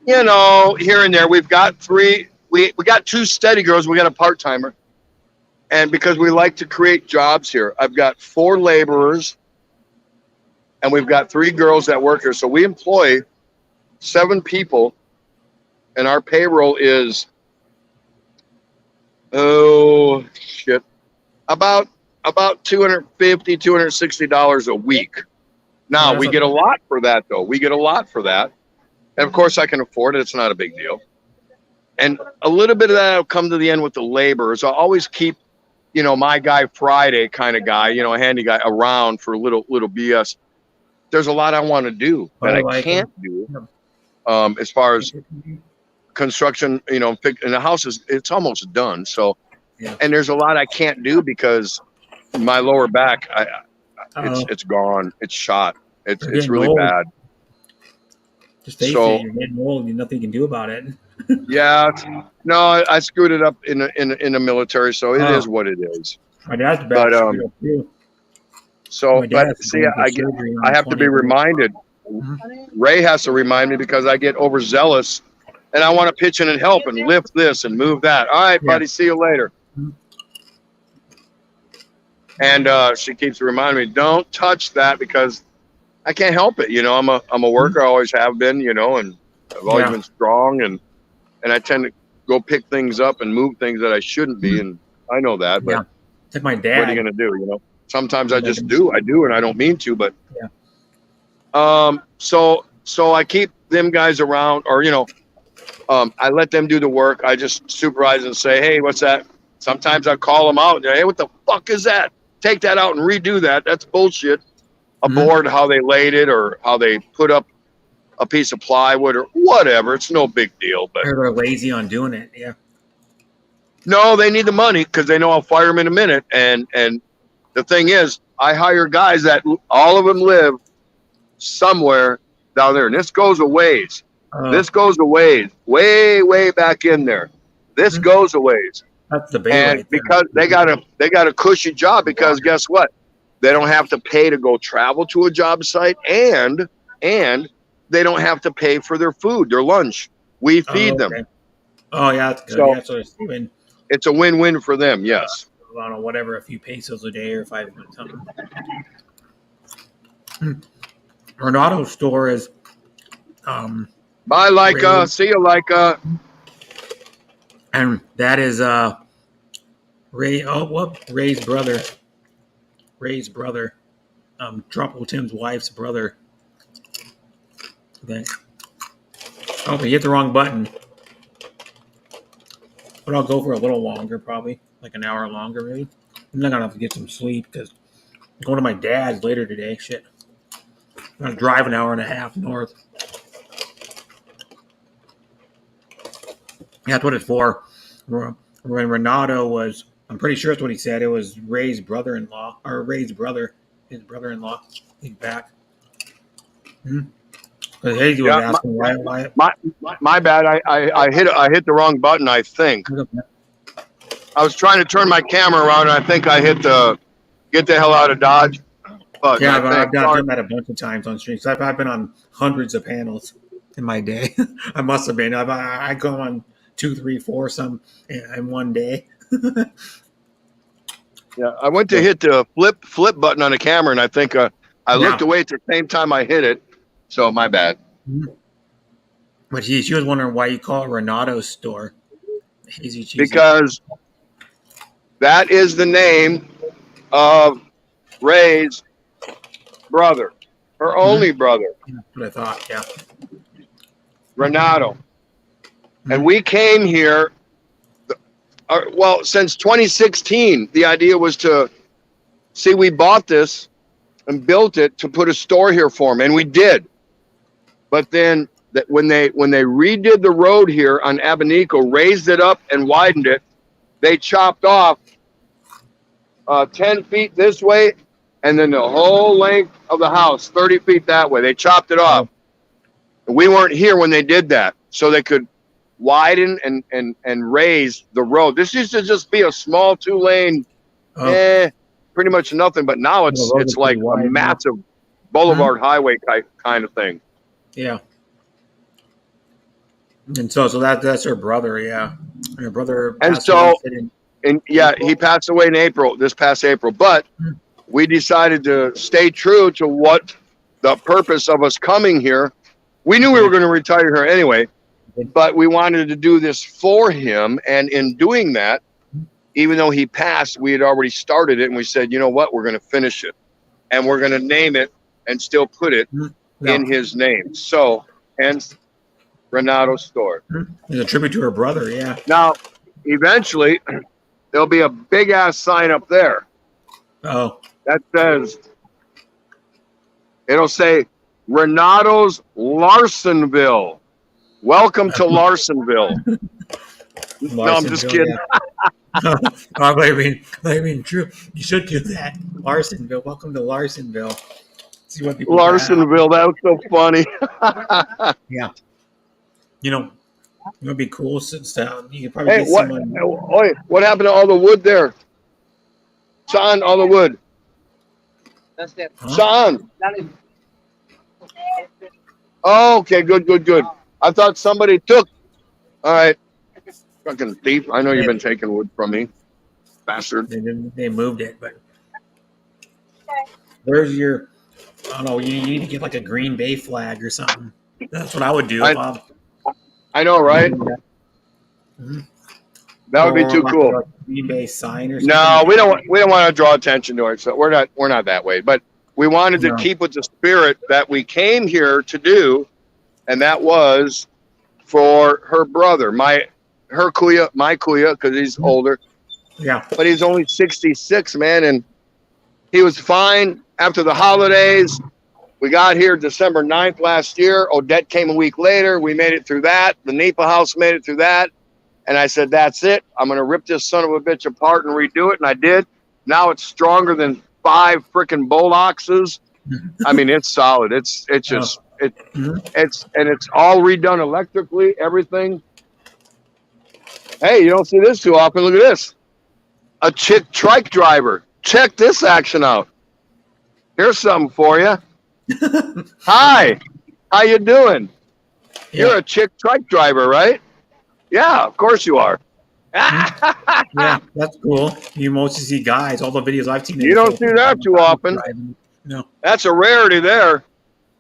you know, here and there. We've got three. We got two steady girls. We got a part timer, and because we like to create jobs here, I've got 4 laborers, and we've got 3 girls that work here. So we employ 7 people, and our payroll is about $250-$260 a week. Now that's we a- get a lot for that, though. We get a lot for that, and of course I can afford it. It's not a big deal. And a little bit of that will come to the end with the laborers. I'll always keep, you know, my guy Friday kind of guy, you know, a handy guy around for little BS. There's a lot I want to do that I I like can't do, as far as construction, you know, and the house it's almost done. So, Yeah. and there's a lot I can't do because my lower back, it's gone. It's shot. It's You're getting really old. bad. Just face So- it. You're getting old. There's nothing you can do about it. Yeah, no, I screwed it up in the military, so it is what it is. My dad's back. But screwed up, too. so, My but dad's see, going for I surgery on I have to be 20. reminded. Ray has to remind me because I get overzealous, and I want to pitch in and help and lift this and move that. All right, buddy, see you later. And she keeps reminding me, don't touch that because I can't help it. You know, I'm a worker. I always have been. You know, and I've always Yeah. been strong, and I tend to go pick things up and move things that I shouldn't be, and I know that. But Yeah. It's like my dad. what are you gonna do? You know, sometimes I just do. I do, and I don't mean to. But Yeah. so I keep them guys around, or you know, I let them do the work. I just supervise and say, hey, what's that? Sometimes I call them out. And hey, what the fuck is that? Take that out and redo that. That's bullshit. A board, how they laid it, or how they put up a piece of plywood, or whatever. It's no big deal. But They're lazy on doing it. Yeah. no, they need the money because they know I'll fire them in a minute. And the thing is, I hire guys that all of them live somewhere down there, and this goes a ways. This goes a ways, way back in there. This goes a ways. That's the big And right there. because they got a cushy job, because guess what? They don't have to pay to go travel to a job site, and they don't have to pay for their food, their lunch. We feed them. Okay. Oh, yeah. That's good. So- yeah, so it's even, It's a win-win for them. Yes. I don't know, whatever, a few pesos a day or 5 something. Renato store is Bye, Leica. Really? See you, Leica. and that is Ray's brother. Ray's brother. Trouble Tim's wife's brother. I think. Oh, he hit the wrong button. But I'll go for a little longer, probably. Like an hour longer, maybe. I'm not going to have to get some sleep because I'm going to my dad's later today. Shit. I'm going to drive an hour and a half north. That's what it's for. When Renato was, I'm pretty sure that's what he said. It was Ray's brother-in-law, or Ray's brother, his brother-in-law. He's back. Hazy was asking why. My bad. I hit the wrong button. I think I was trying to turn my camera around, and I think I hit the get the hell out of Dodge. But Yeah, but I've done that a bunch of times on streams. I've been on hundreds of panels in my day. I must have been. I go on 2, 3, 4 some in one day. Yeah, I went to hit the flip button on the camera, and I think I looked away at the same time I hit it. So my bad. But she was wondering why you call it Renato's store. Hazy cheesy. Because that is the name of Ray's brother, her only brother. That's what I thought. Yeah. Renato. And we came here, since 2016, the idea was to see, we bought this and built it to put a store here for him, and we did. But then when they redid the road here on Abanico, raised it up and widened it, they chopped off 10 feet this way, and then the whole length of the house, 30 feet that way. They chopped it off. And we weren't here when they did that, so they could widen and raise the road. This used to just be a small 2-lane, pretty much nothing. But now it's like a massive boulevard highway kind of thing. Yeah. And so that's her brother, yeah. And her brother passed away he passed away in April, this past April. But we decided to stay true to what the purpose of us coming here. We knew we were going to retire here anyway, but we wanted to do this for him. And in doing that, even though he passed, we had already started it, and we said, you know what, we're going to finish it, and we're going to name it and still put it in his name. So, hence Renato's store. It's a tribute to her brother, yeah. Now, eventually, there'll be a big ass sign up there. Oh. That says, it'll say Renato's Larsonville. Welcome to Larsonville. No, I'm just kidding. Yeah. I mean, true. You should do that. Larsonville. Welcome to Larsonville. See what people Larsonville. That was so funny. Yeah. You know, it would be cool since you could probably get someone. What happened to all the wood there? Sean, all the wood. That's it. Sean. Oh, okay, good. I thought somebody took. All right. Fucking thief. I know you've been taking wood from me. Bastard. They moved it, but where's your, I don't know, you need to get like a Green Bay flag or something. That's what I would do. I know, right? That would be too cool. Green Bay sign or something. No, we don't want to draw attention to it. So we're not that way. But we wanted to keep with the spirit that we came here to do, and that was for her brother, my Kuya, because he's older. Yeah. But he's only 66, man, and he was fine after the holidays. We got here December 9th last year. Odette came a week later. We made it through that. The Napa house made it through that. And I said, that's it. I'm going to rip this son of a bitch apart and redo it. And I did. Now it's stronger than 5 freaking Bulldoxes. I mean, it's solid. It's just, and it's all redone electrically, everything. Hey, you don't see this too often. Look at this. A chick trike driver. Check this action out. Here's something for you. Hi. How you doing? You're a chick trike driver, right? Yeah, of course you are. Yeah, that's cool. You mostly see guys. All the videos I've seen. You don't see that too often. No. That's a rarity there.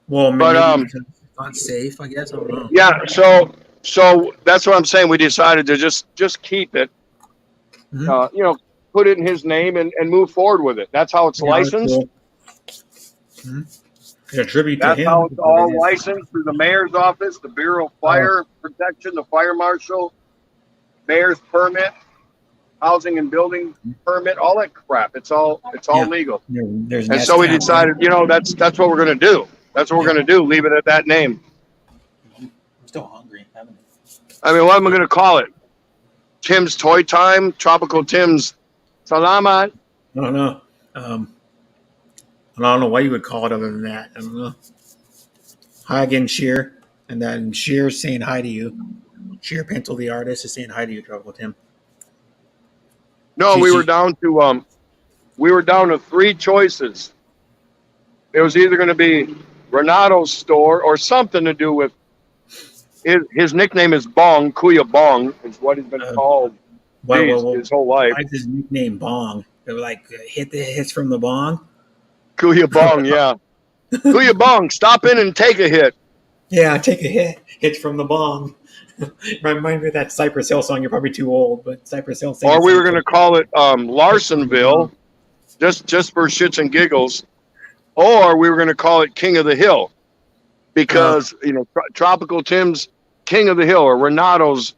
Well, maybe but it's not safe, I guess. I don't know. Yeah, so that's what I'm saying. We decided to just keep it. You know, put it in his name and move forward with it. That's how it's Yeah, that's licensed. cool. Mhm. It's a tribute to That's him. how it's is what all it is. licensed through the mayor's office, the Bureau of Fire Protection, the fire marshal, mayor's permit, housing and building permit, all that crap. It's all Yeah. legal. There's And so we NESCAP, decided, that's what we're going to do. That's what we're going to do. Leave it at that name. I'm still hungry. I mean, what am I going to call it? Tim's Toy Time, Tropical Tim's Salamat. I don't know. I don't know what you would call it other than that. I don't know. Hi again, Sheer. And then Sheer's saying hi to you. Sheer Pencil, the artist, is saying hi to you, Tropical Tim. No, She- we she- were down to 3 choices. It was either going to be Renato's store or something to do with his nickname is Bong, Kuya Bong is what he's been called his whole life. Why is his nickname Bong? They were like, hit the hits from the bong? Kuya Bong, yeah. Kuya Bong, stop in and take a hit. Yeah, take a hit. Hits from the bong. Remind me of that Cypress Hill song. You're probably too old, but Cypress Hill sang Or it we were something. going to call it Larsonville, just for shits and giggles. Or we were going to call it King of the Hill, because Tropical Tim's King of the Hill, or Renato's.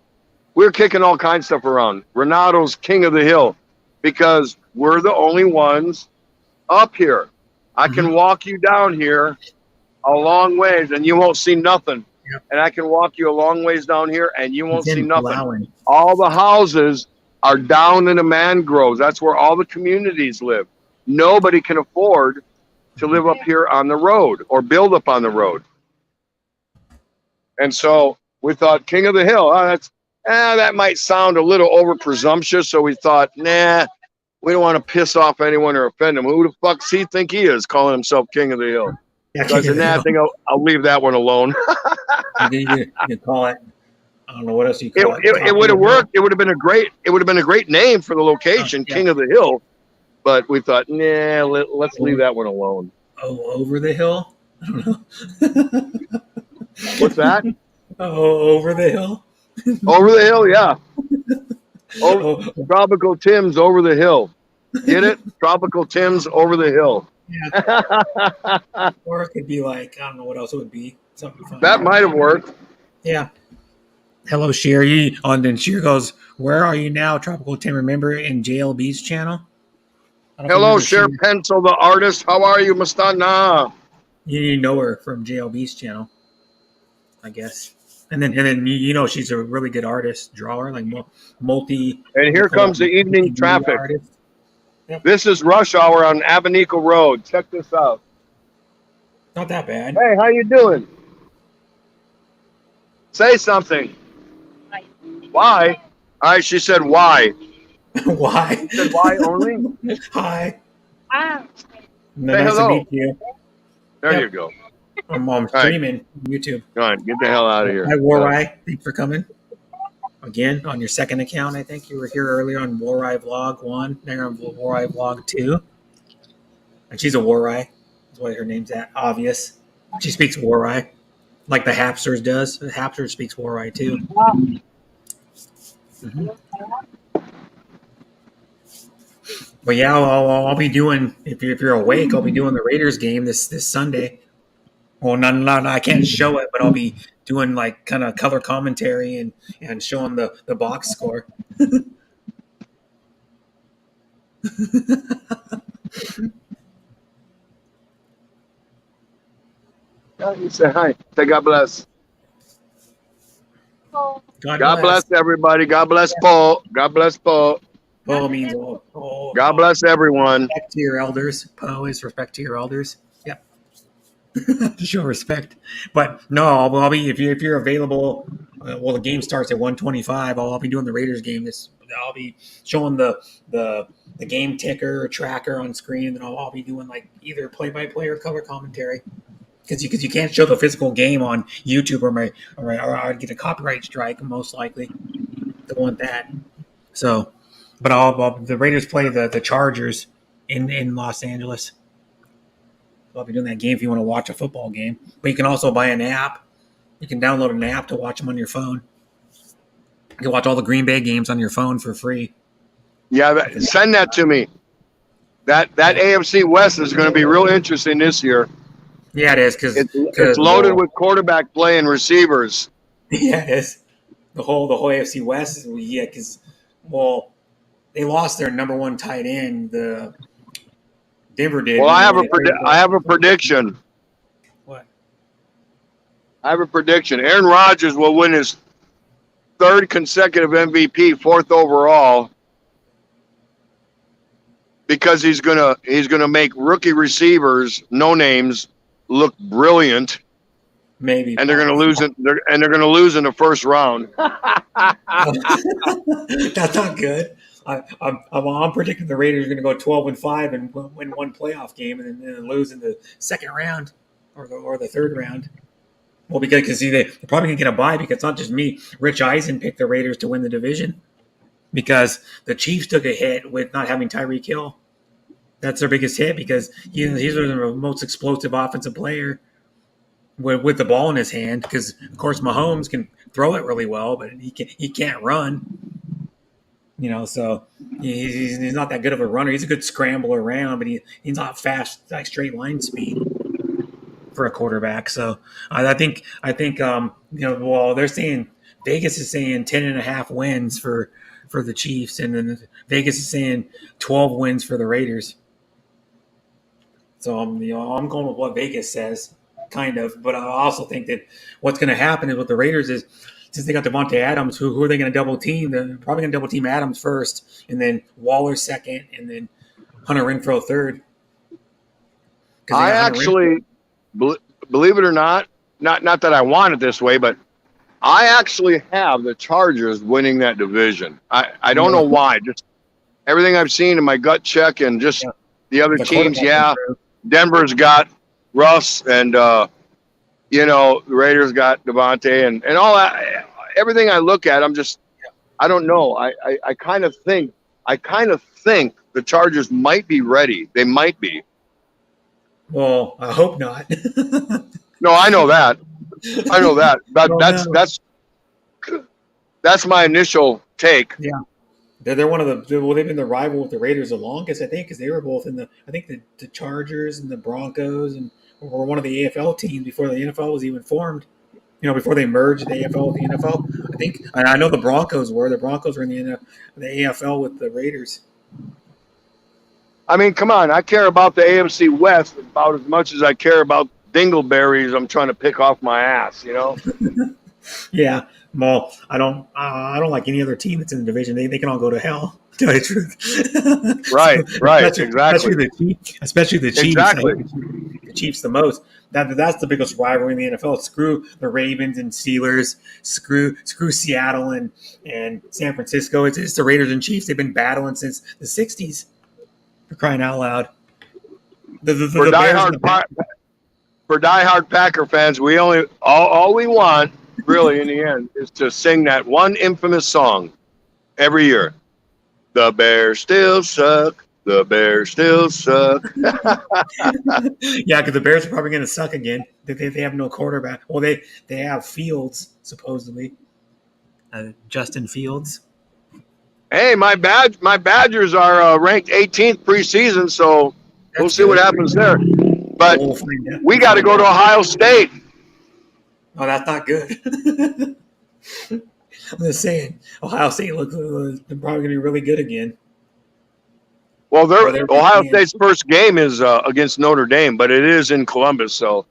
We're kicking all kinds of stuff around. Renato's King of the Hill, because we're the only ones up here. I can walk you down here a long ways, and you won't see nothing. And I can walk you a long ways down here, and you won't It's see in nothing. Palawan. All the houses are down in the mangroves. That's where all the communities live. Nobody can afford to live up here on the road or build up on the road. And so we thought King of the Hill, that might sound a little over presumptuous. So we thought, nah, we don't want to piss off anyone or offend him. Who the fuck does he think he is, calling himself King of the Hill? Yeah, So I King said, of the nah, I Hill. think I'll leave that one alone. You could call it. I don't know what else you call it. It would have worked. It would have been a great name for the location, King of the Hill. But we thought, nah, let's leave that one alone. Oh, over the hill? I don't know. What's that? Oh, over the hill? Over the hill, yeah. Tropical Tim's over the hill. Get it? Tropical Tim's over the hill. Yeah. Or it could be like, I don't know what else it would be. Something fun. That might have worked. Yeah. Hello, Sheer. And then Sheer goes, where are you now, Tropical Tim? Remember in JLB's channel? I don't know if you Hello, remember Sheriff Pencil, the artist. How are you, Mastana? You know her from JLB's channel, I guess. And then she's a really good artist, drawer, like multi. And here comes the evening traffic. This is rush hour on Abanico Road. Check this out. Not that bad. Hey, how you doing? Say something. Why? All right, she said why. Why? She said why only? Hi. Say Nice hello. to meet you. There Yep. you go. I'm streaming on YouTube. Go on, get the hell out of here. Hi, Warai. Thanks for coming. Again, on your second account, I think you were here earlier on Warai Vlog 1, now on Warai Vlog 2. And she's a Warai. That's why her name's that. Obvious. She speaks Warai, like the Hapsters does. The Hapster speaks Warai too. Mhm. But yeah, I'll be doing, if you're awake, I'll be doing the Raiders game this Sunday. Well, not I can't show it, but I'll be doing like kind of color commentary and showing the box score. You say hi. Say God bless. God bless everybody. God bless Paul. God bless Paul. Po means God bless everyone. Respect to your elders. Po is respect to your elders. Yep. To show respect. But no, I'll be if you're available. Well, the game starts at 1:25. I'll be doing the Raiders game. I'll be showing the game ticker or tracker on screen, and then I'll be doing like either play-by-play or color commentary. Because you can't show the physical game on YouTube or I'd get a copyright strike most likely. Don't want that. So, but the Raiders play the Chargers in Los Angeles. So I'll be doing that game if you want to watch a football game. But you can also buy an app. You can download an app to watch them on your phone. You can watch all the Green Bay games on your phone for free. Yeah, send that to me. That AFC West is going to be real interesting this year. Yeah, it is because It's loaded with quarterback play and receivers. yeah, it is. The whole AFC West, yeah, because they lost their number one tight end. The Denver did. Well, I have a prediction. What? I have a prediction. Aaron Rodgers will win his third consecutive MVP, fourth overall, because he's gonna make rookie receivers, no names, look brilliant. Maybe, and they're gonna lose it. They're gonna lose in the first round. That's not good. I'm predicting the Raiders are going to go 12-5 and win one playoff game and then lose in the second round or the third round. Well, because they're probably going to get a bye because it's not just me. Rich Eisen picked the Raiders to win the division because the Chiefs took a hit with not having Tyreek Hill. That's their biggest hit because he's the most explosive offensive player with the ball in his hand. Because of course Mahomes can throw it really well, but he can't run. So he's not that good of a runner. He's a good scrambler around, but he's not fast, like straight line speed for a quarterback. So I think they're saying Vegas is saying 10.5 wins for the Chiefs, and then Vegas is saying 12 wins for the Raiders. So I'm going with what Vegas says, kind of. But I also think that what's going to happen is with the Raiders is, since they got Devontae Adams, who are they going to double team? They're probably going to double team Adams first, and then Waller second, and then Hunter Renfrow third. I actually, believe it or not that I want it this way, but I actually have the Chargers winning that division. I don't know why. Just everything I've seen in my gut check and just the other teams. Yeah, Denver's got Russ and the Raiders got Devontae and all that. Everything I look at, I don't know. I kind of think the Chargers might be ready. They might be. Well, I hope not. No, I know that. That's my initial take. Yeah. They're one of they've been the rival with the Raiders the longest, I think, because they were both in the Chargers and the Broncos and were one of the AFL teams before the NFL was even formed. Before they merged the AFL with the NFL, I think. And I know the Broncos were. The Broncos were in the AFL with the Raiders. I mean, come on. I care about the AFC West about as much as I care about dingleberries I'm trying to pick off my ass, Yeah. Well, I don't like any other team that's in the division. They can all go to hell. To tell you the truth. Right. Especially the Chiefs. Exactly. The Chiefs the most. That's the biggest rivalry in the NFL. Screw the Ravens and Steelers. Screw Seattle and San Francisco. It's the Raiders and Chiefs. They've been battling since the '60s. For crying out loud. For diehard Packer fans, all we want really in the end is to sing that one infamous song every year. The Bears still suck. The Bears still suck. Yeah, because the Bears are probably going to suck again. They have no quarterback. Well, they have Fields, supposedly. Justin Fields. Hey, my Badgers are ranked 18th preseason, so we'll see what happens there. But we got to go to Ohio State. Oh, that's not good. I'm just saying, Ohio State looks they're probably going to be really good again. Well, Ohio State's first game is against Notre Dame, but it is in Columbus, so.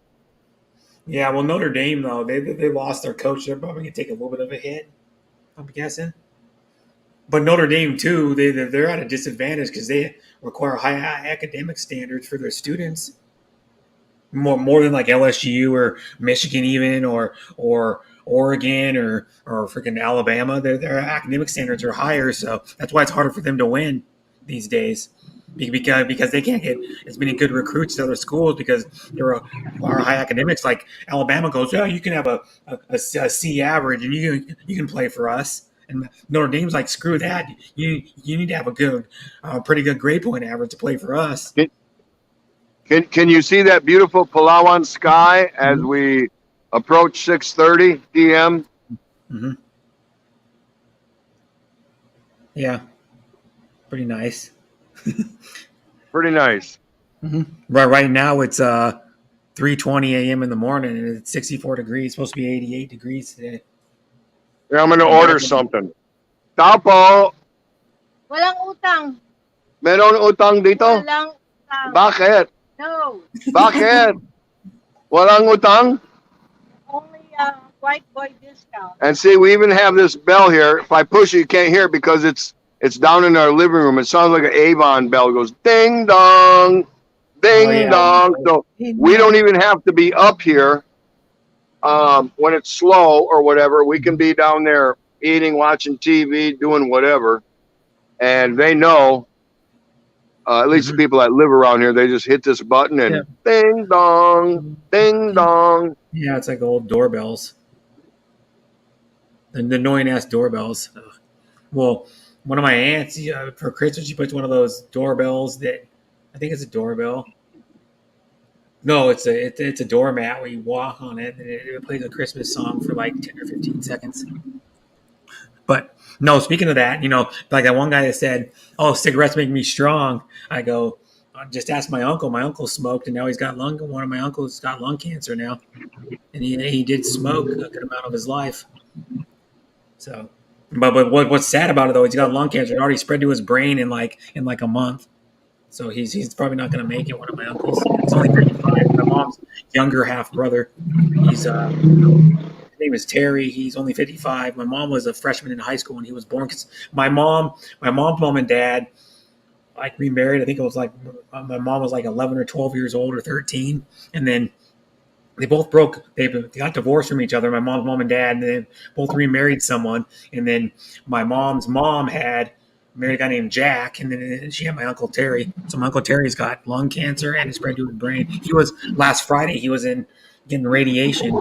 Yeah, well, Notre Dame, though, they lost their coach. They're probably going to take a little bit of a hit, I'm guessing. But Notre Dame, too, they're at a disadvantage because they require high academic standards for their students. More than like LSU or Michigan even or Oregon or freaking Alabama. Their academic standards are higher, so that's why it's harder for them to win these days. Because they can't get as many good recruits to other schools because there are high academics. Like Alabama goes, you can have a C average and you can play for us. And Notre Dame's like, screw that. You need to have a pretty good grade point average to play for us. Can you see that beautiful Palawan sky as we approach 6:30 p.m.? Mm-hmm. Yeah. Pretty nice. Pretty nice. Right now it's 3:20 a.m. in the morning and it's 64 degrees. It's supposed to be 88 degrees today. Yeah, I'm gonna order something. Tapo, Walang utang. meron utang dito? Walang utang. Bakit? No. Bakit? Walang utang? Only white boy discount. And see, we even have this bell here. If I push it, you can't hear it because it's down in our living room. It sounds like an Avon bell. It goes ding dong, ding dong. So we don't even have to be up here when it's slow or whatever. We can be down there eating, watching TV, doing whatever. And they know, at least the people that live around here, they just hit this button and ding dong, ding dong. Yeah, it's like old doorbells. The annoying ass doorbells. Ugh. Well, one of my aunts for Christmas, she puts one of those doorbells that I think it's a doorbell. No, it's a doormat where you walk on it and it plays a Christmas song for like 10 or 15 seconds. But no, speaking of that, like that one guy that said, "Oh, cigarettes make me strong." I go, just ask my uncle. My uncle smoked, and now he's got one of my uncles got lung cancer now, and he did smoke a good amount of his life. So, but what's sad about it though, he's got lung cancer. It already spread to his brain in like a month. So he's probably not going to make it. One of my uncles. He's only 55. My mom's younger half brother. His name is Terry. He's only 55. My mom was a freshman in high school when he was born. Cause my mom's mom and dad like remarried. I think it was like my mom was like 11 or 12 years old or 13, and then they both broke. They got divorced from each other. My mom's mom and dad, and they both remarried someone. And then my mom's mom had married a guy named Jack, and then she had my uncle Terry. So my uncle Terry's got lung cancer and it spread to his brain. He was last Friday. He was getting radiation.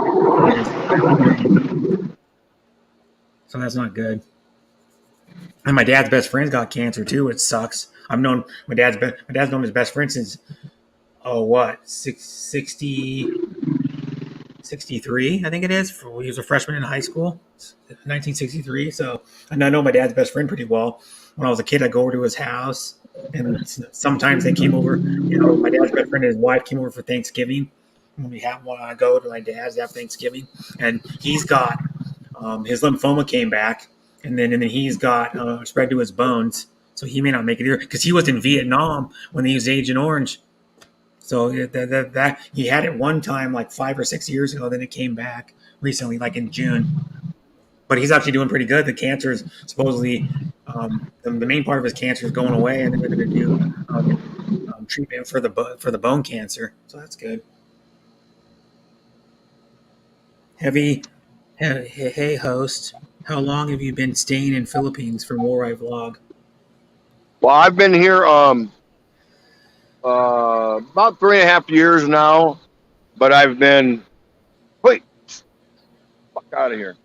So that's not good. And my dad's best friend's got cancer too. It sucks. I've known my dad's known his best friend since 63, I think it is. He was a freshman in high school, 1963. So I know my dad's best friend pretty well. When I was a kid, I'd go over to his house, and sometimes they came over. My dad's best friend and his wife came over for Thanksgiving. When I go to my dad's to have Thanksgiving, and he's got his lymphoma came back, and then he's got spread to his bones, so he may not make it here because he was in Vietnam when they used Agent Orange. So that he had it one time like 5 or 6 years ago, then it came back recently, like in June. But he's actually doing pretty good. The cancer is supposedly the main part of his cancer is going away, and they're going to do treatment for the bone cancer. So that's good. Hey host, how long have you been staying in Philippines for More I Vlog? Well, I've been here about 3.5 years now, but I've been fuck out of here.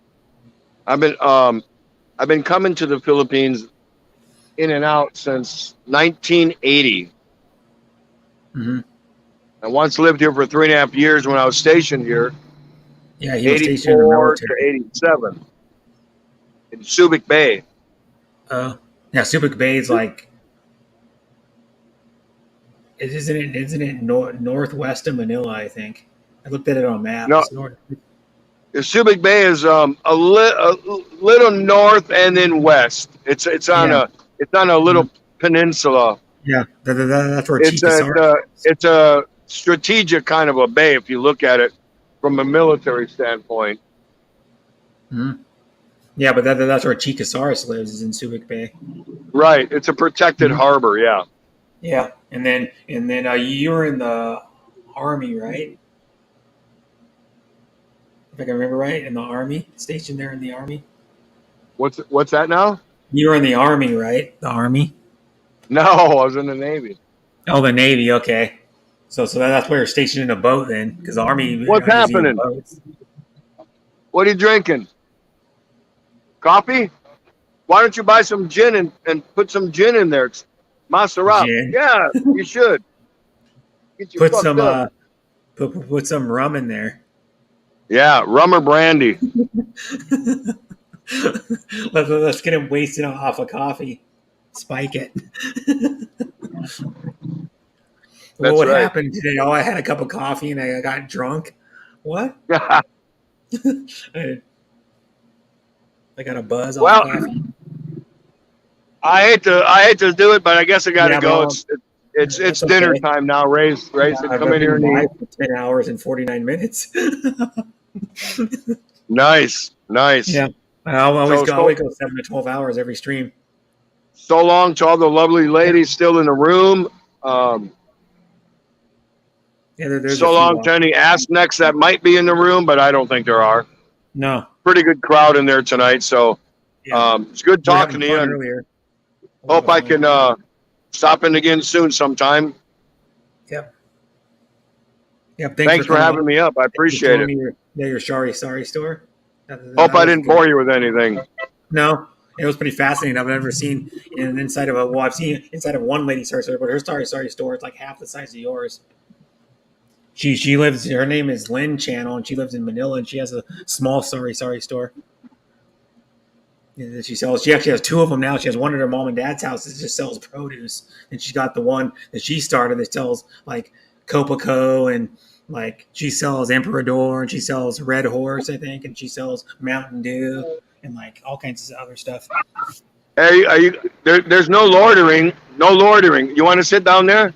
I've been coming to the Philippines in and out since 1980. Mm-hmm. I once lived here for 3.5 years when I was stationed here. Yeah, he was stationed in the 84 to military. 87 in Subic Bay. Yeah, Subic Bay is like, isn't it northwest of Manila? I think I looked at it on a map. No, It's north. the Subic Bay is a little north and then west. It's on a little peninsula. Yeah, that's where It's Chicasar. a strategic kind of a bay if you look at it from a military standpoint. Mm-hmm. Yeah, but that's where Chickasaurus lives, is in Subic Bay. Right, it's a protected harbor. Yeah. Yeah, and then you were in the Army, right? If I can remember right, in the Army, stationed there in the Army. What's that now? You were in the Army, right? The Army. No, I was in the Navy. Oh, the Navy. Okay, so that's why you're stationed in a boat then, because the Army. What's happening? What are you drinking? Coffee? Why don't you buy some gin and put some gin in there? Maserati. Gin? Yeah, you should. Get you Put fucked some up. put some rum in there. Yeah, rum or brandy. Let's get him wasted off of coffee. Spike it. That's what right. happened today? Oh, I had a cup of coffee and I got drunk. What? I got a buzz Well, off coffee. I hate to do it, but I guess I got to Yeah, go. well, It's that's dinner okay. time now. Ray's I've come in here been and live eat. for 10 hours and 49 minutes. Nice. Yeah. I always So, go. I always go 7 to 12 hours every stream. so long to all the lovely ladies still in the room. Yeah, there's So a few. long to any ass necks that might be in the room, but I don't think there are. No. Pretty good crowd in there tonight. So it's good We were talking having to you. fun And earlier. hope I can stop in again soon sometime. Yep. Yep. Thanks for coming having up. me up. I appreciate Showing it. me your sorry store. Hope I didn't bore you with anything. No, it was pretty fascinating. I've never seen inside of I've seen inside of one lady's sorry store, but her sorry store is like half the size of yours. She lives. Her name is Lynn Channel, and she lives in Manila, and she has a small sorry store. That she sells. She actually has two of them now. She has one at her mom and dad's house that just sells produce, and she's got the one that she started that sells like Copaco, and like she sells Emperador, and she sells Red Horse, I think, and she sells Mountain Dew, and like all kinds of other stuff. Hey, are you there? There's no loitering. No loitering. You want to sit down there?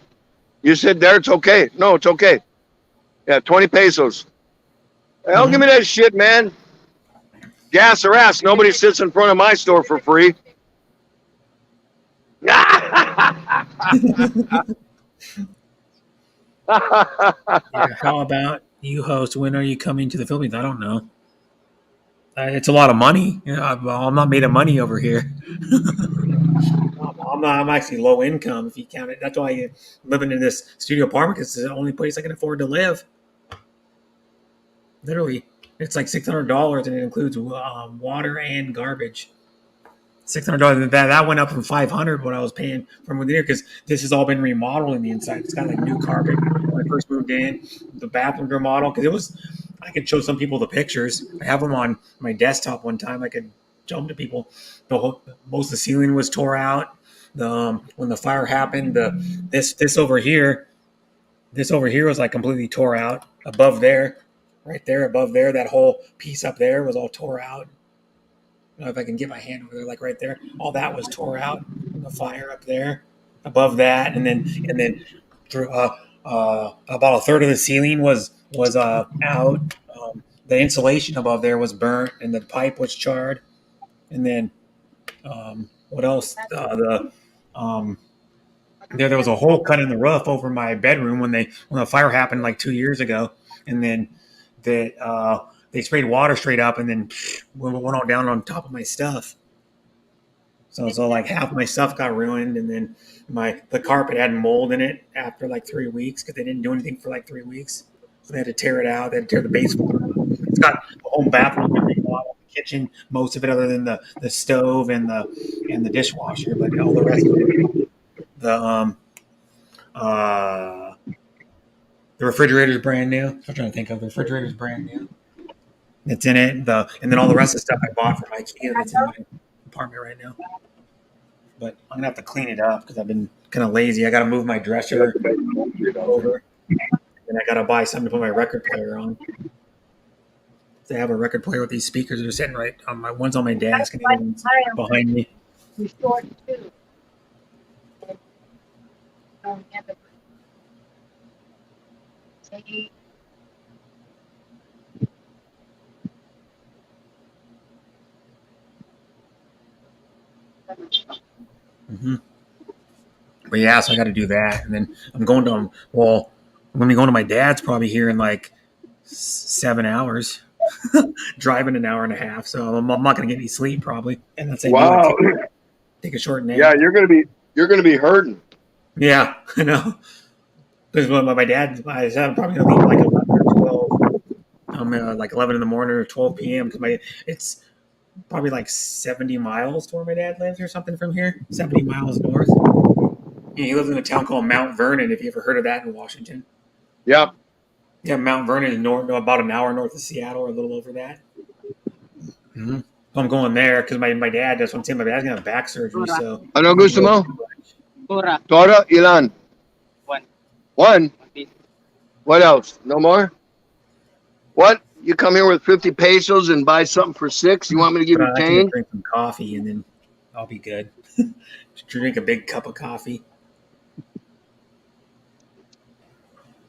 You sit there. It's okay. No, it's okay. Yeah, 20 pesos. Hey, don't give me that shit, man. Gas or ass. Nobody sits in front of my store for free. Yeah, how about you host? When are you coming to the Philippines? I don't know. It's a lot of money. You know, I'm not made of money over here. I'm actually low income if you count it. That's why I'm living in this studio apartment, because it's the only place I can afford to live. Literally, it's like $600, and it includes water and garbage. $600. That went up from $500 what I was paying from within here, because this has all been remodeled in the inside. It's got like new carpet. When I first moved in, the bathroom remodeled, because it was. I could show some people the pictures. I have them on my desktop one time. I could show them to people. Most of the ceiling was tore out. When the fire happened, this over here was like completely tore out. Above there, right there, above there, that whole piece up there was all tore out. I don't know if I can get my hand over there, like right there. All that was tore out from the fire up there. Above that, and then through about a third of the ceiling was out. The insulation above there was burnt, and the pipe was charred. And then what else? There was a hole cut in the roof over my bedroom when the fire happened like 2 years ago, and then they sprayed water straight up, and then went all down on top of my stuff. So like half my stuff got ruined, and then the carpet had mold in it after like 3 weeks, because they didn't do anything for like 3 weeks. So they had to tear it out. They had to tear the basement out. It's got a home bathroom, the kitchen, most of it, other than the stove and the dishwasher, but all the rest of it. The refrigerator's brand new. I'm trying to think of the refrigerator's brand new. It's in it. And then all the rest of the stuff I bought from IKEA that's in my apartment right now. But I'm gonna have to clean it up because I've been kind of lazy. I got to move my dresser over, and I got to buy something to put my record player on. They have a record player with these speakers that are sitting right on my one's on my desk and the other one's behind me. Mm-hmm. But yeah, so I got to do that, and then I'm going to I'm going to go to my dad's probably here in like 7 hours, driving an hour and a half. So I'm not going to get any sleep probably, and that's Wow. Take a short nap. Yeah, you're gonna be hurting. Yeah, I know. Because my dad, I said I'm probably gonna leave like 11 or 12. Like 11 in the morning or 12 p.m. because it's probably like 70 miles to where my dad lives or something from here. 70 miles north. Yeah, he lives in a town called Mount Vernon. If you ever heard of that in Washington. Yep. Yeah, Mount Vernon is about an hour north of Seattle, or a little over that. Mm-hmm. So I'm going there because my dad. That's what I'm saying. My dad's gonna have back surgery. So Ano gusto mo? Tura. Tora, ilan? One. One? What else? No more? What? You come here with 50 pesos and buy something for 6? You want me to give But you I like to change? drink some coffee and then I'll be good. Drink a big cup of coffee.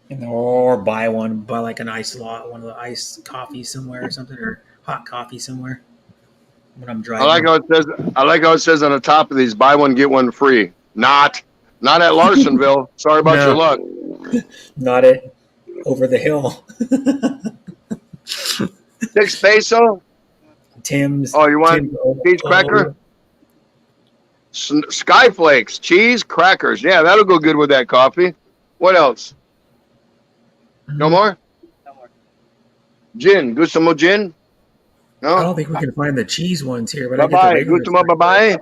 And or buy like an iced lot, one of the iced coffees somewhere or something, or hot coffee somewhere when I'm I driving. like how it says on the top of these, buy one, get one free. Not at Larsonville. Sorry about your luck. Not it. Over the hill. 6 peso? Tim's. Oh, you want cheese cracker? Skyflakes, cheese, crackers. Yeah, that'll go good with that coffee. What else? No more? No more. Gin. Gusto mo gin? No? I don't think we can find the cheese ones here, but I Bye-bye. get the regular Gusto mo bye-bye?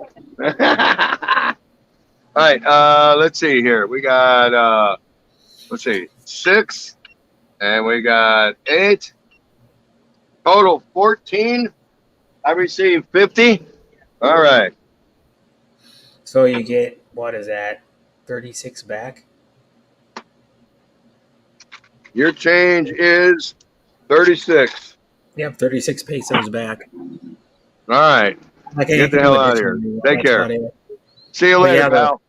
All right, let's see here. We got, let's see, 6, and we got 8. Total 14. I received 50. All right. So you get, what is that, 36 back? Your change is 36. Yep, 36 pesos back. All right. Like, Get the hell out of here. Take care. See you But later, yeah, pal.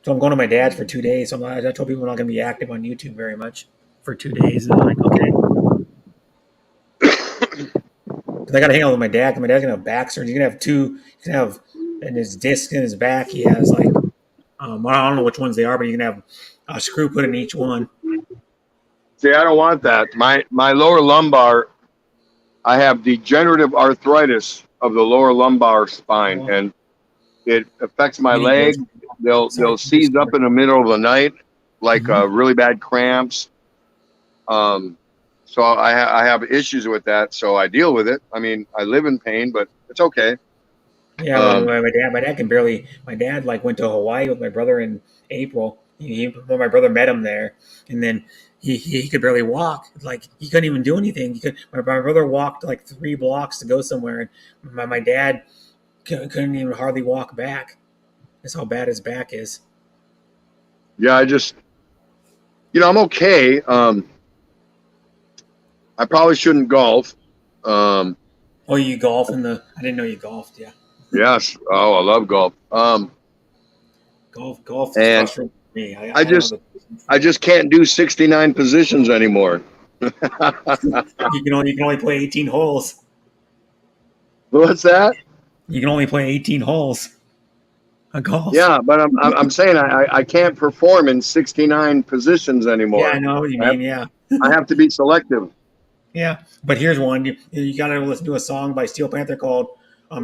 So I'm going to my dad's for 2 days. So I told people I'm not going to be active on YouTube very much for 2 days. And I'm like, okay. Because I got to hang out with my dad. Because my dad's going to have back surgery. He's going to have two. He's going to have in his disc in his back. He has like, I don't know which ones they are, but he's going to have a screw put in each one. See, I don't want that. My lower lumbar, I have degenerative arthritis of the lower lumbar spine, and it affects my leg. They'll seize up in the middle of the night, like really bad cramps. So I have issues with that. So I deal with it. I mean, I live in pain, but it's okay. Yeah, my dad can barely. My dad like went to Hawaii with my brother in April. When my brother met him there, and then he could barely walk. Like he couldn't even do anything. My brother walked like 3 blocks to go somewhere, and my dad couldn't even hardly walk back. That's how bad his back is. Yeah, I just, I'm okay. I probably shouldn't golf. Oh, you golf I didn't know you golfed. Yeah. Yes. Oh, I love golf. Golf is and frustrating for me. I just can't do 69 positions anymore. You can only play 18 holes. What's that? You can only play 18 holes. A golf. Yeah, but I'm saying I can't perform in 69 positions anymore. Yeah, I know what you mean. Yeah. I have to be selective. Yeah, but here's one. You got to listen to a song by Steel Panther called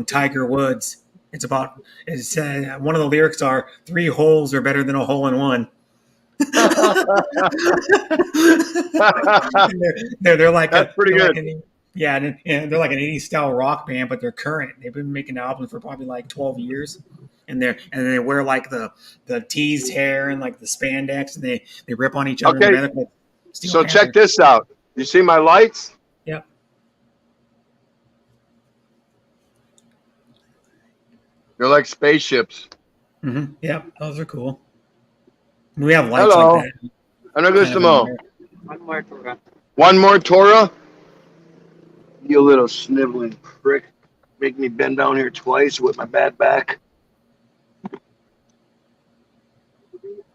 Tiger Woods. It's one of the lyrics are 3 holes are better than a hole in one. they're like that's pretty good. And they're like an 80s style rock band, but they're current. They've been making albums for probably like 12 years. And they wear like the teased hair and like the spandex, and they rip on each other. Okay. So check this out. You see my lights? Yep. They're like spaceships. Mm-hmm. Yep, those are cool. We have lights Hello. like that. Ano gusto mo? One more Tura. One more Tora? You little sniveling prick. Make me bend down here twice with my bad back.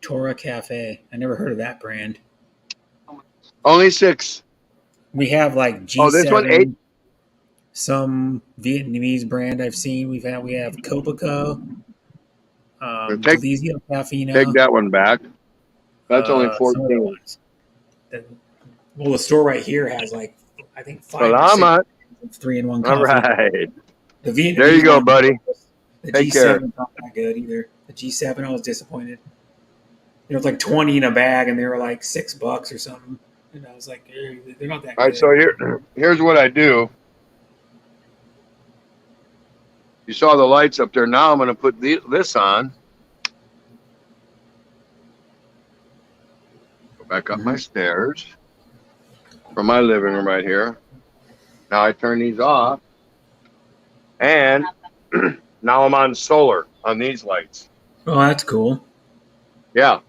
Tora Cafe. I never heard of that brand. Only 6. We have like G7. Oh, this one 8. Some Vietnamese brand I've seen. We have Copaco. Take Delizio Caffeino. Take that one back. That's only 14. The store right here has like I think 5 Salamat. 3-in-1 coffee. All right. There you go, buddy. The Take G7 care. not that good either. The G7, I was disappointed. It was like 20 in a bag, and they were like $6 or something. And I was like, they're not that good. All right, so here's what I do. You saw the lights up there. Now I'm going to put this on. Go back up my stairs from my living room right here. Now I turn these off, and now I'm on solar on these lights. Oh, that's cool. Yeah.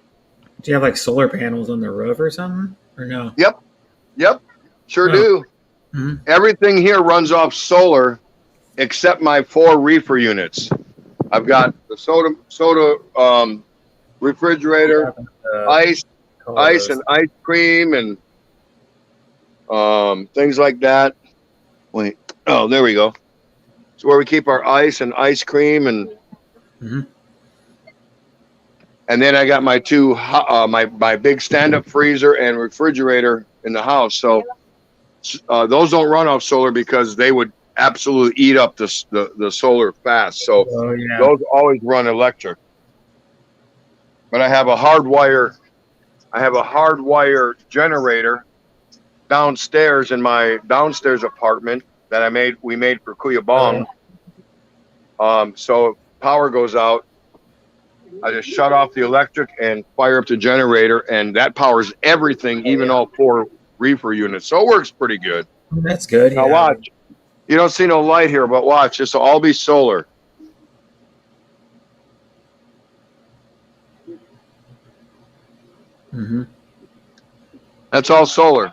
Do you have like solar panels on the roof or something? Or no? Yep. Sure Oh. do. Mhm. Everything here runs off solar except my 4 reefer units. I've got the soda refrigerator, ice and ice cream and things like that. Wait. Oh, there we go. It's where we keep our ice and ice cream and and then I got my 2 my big stand-up freezer and refrigerator in the house. So those don't run off solar because they would absolutely eat up the solar fast. So those always run electric. But I have a hardwire generator downstairs in my downstairs apartment that we made for Kuyabong. So if power goes out, I just shut off the electric and fire up the generator, and that powers everything, even all 4 reefer units. So it works pretty good. That's good. Now yeah. watch. You don't see no light here, but watch. This will all be solar. That's all solar.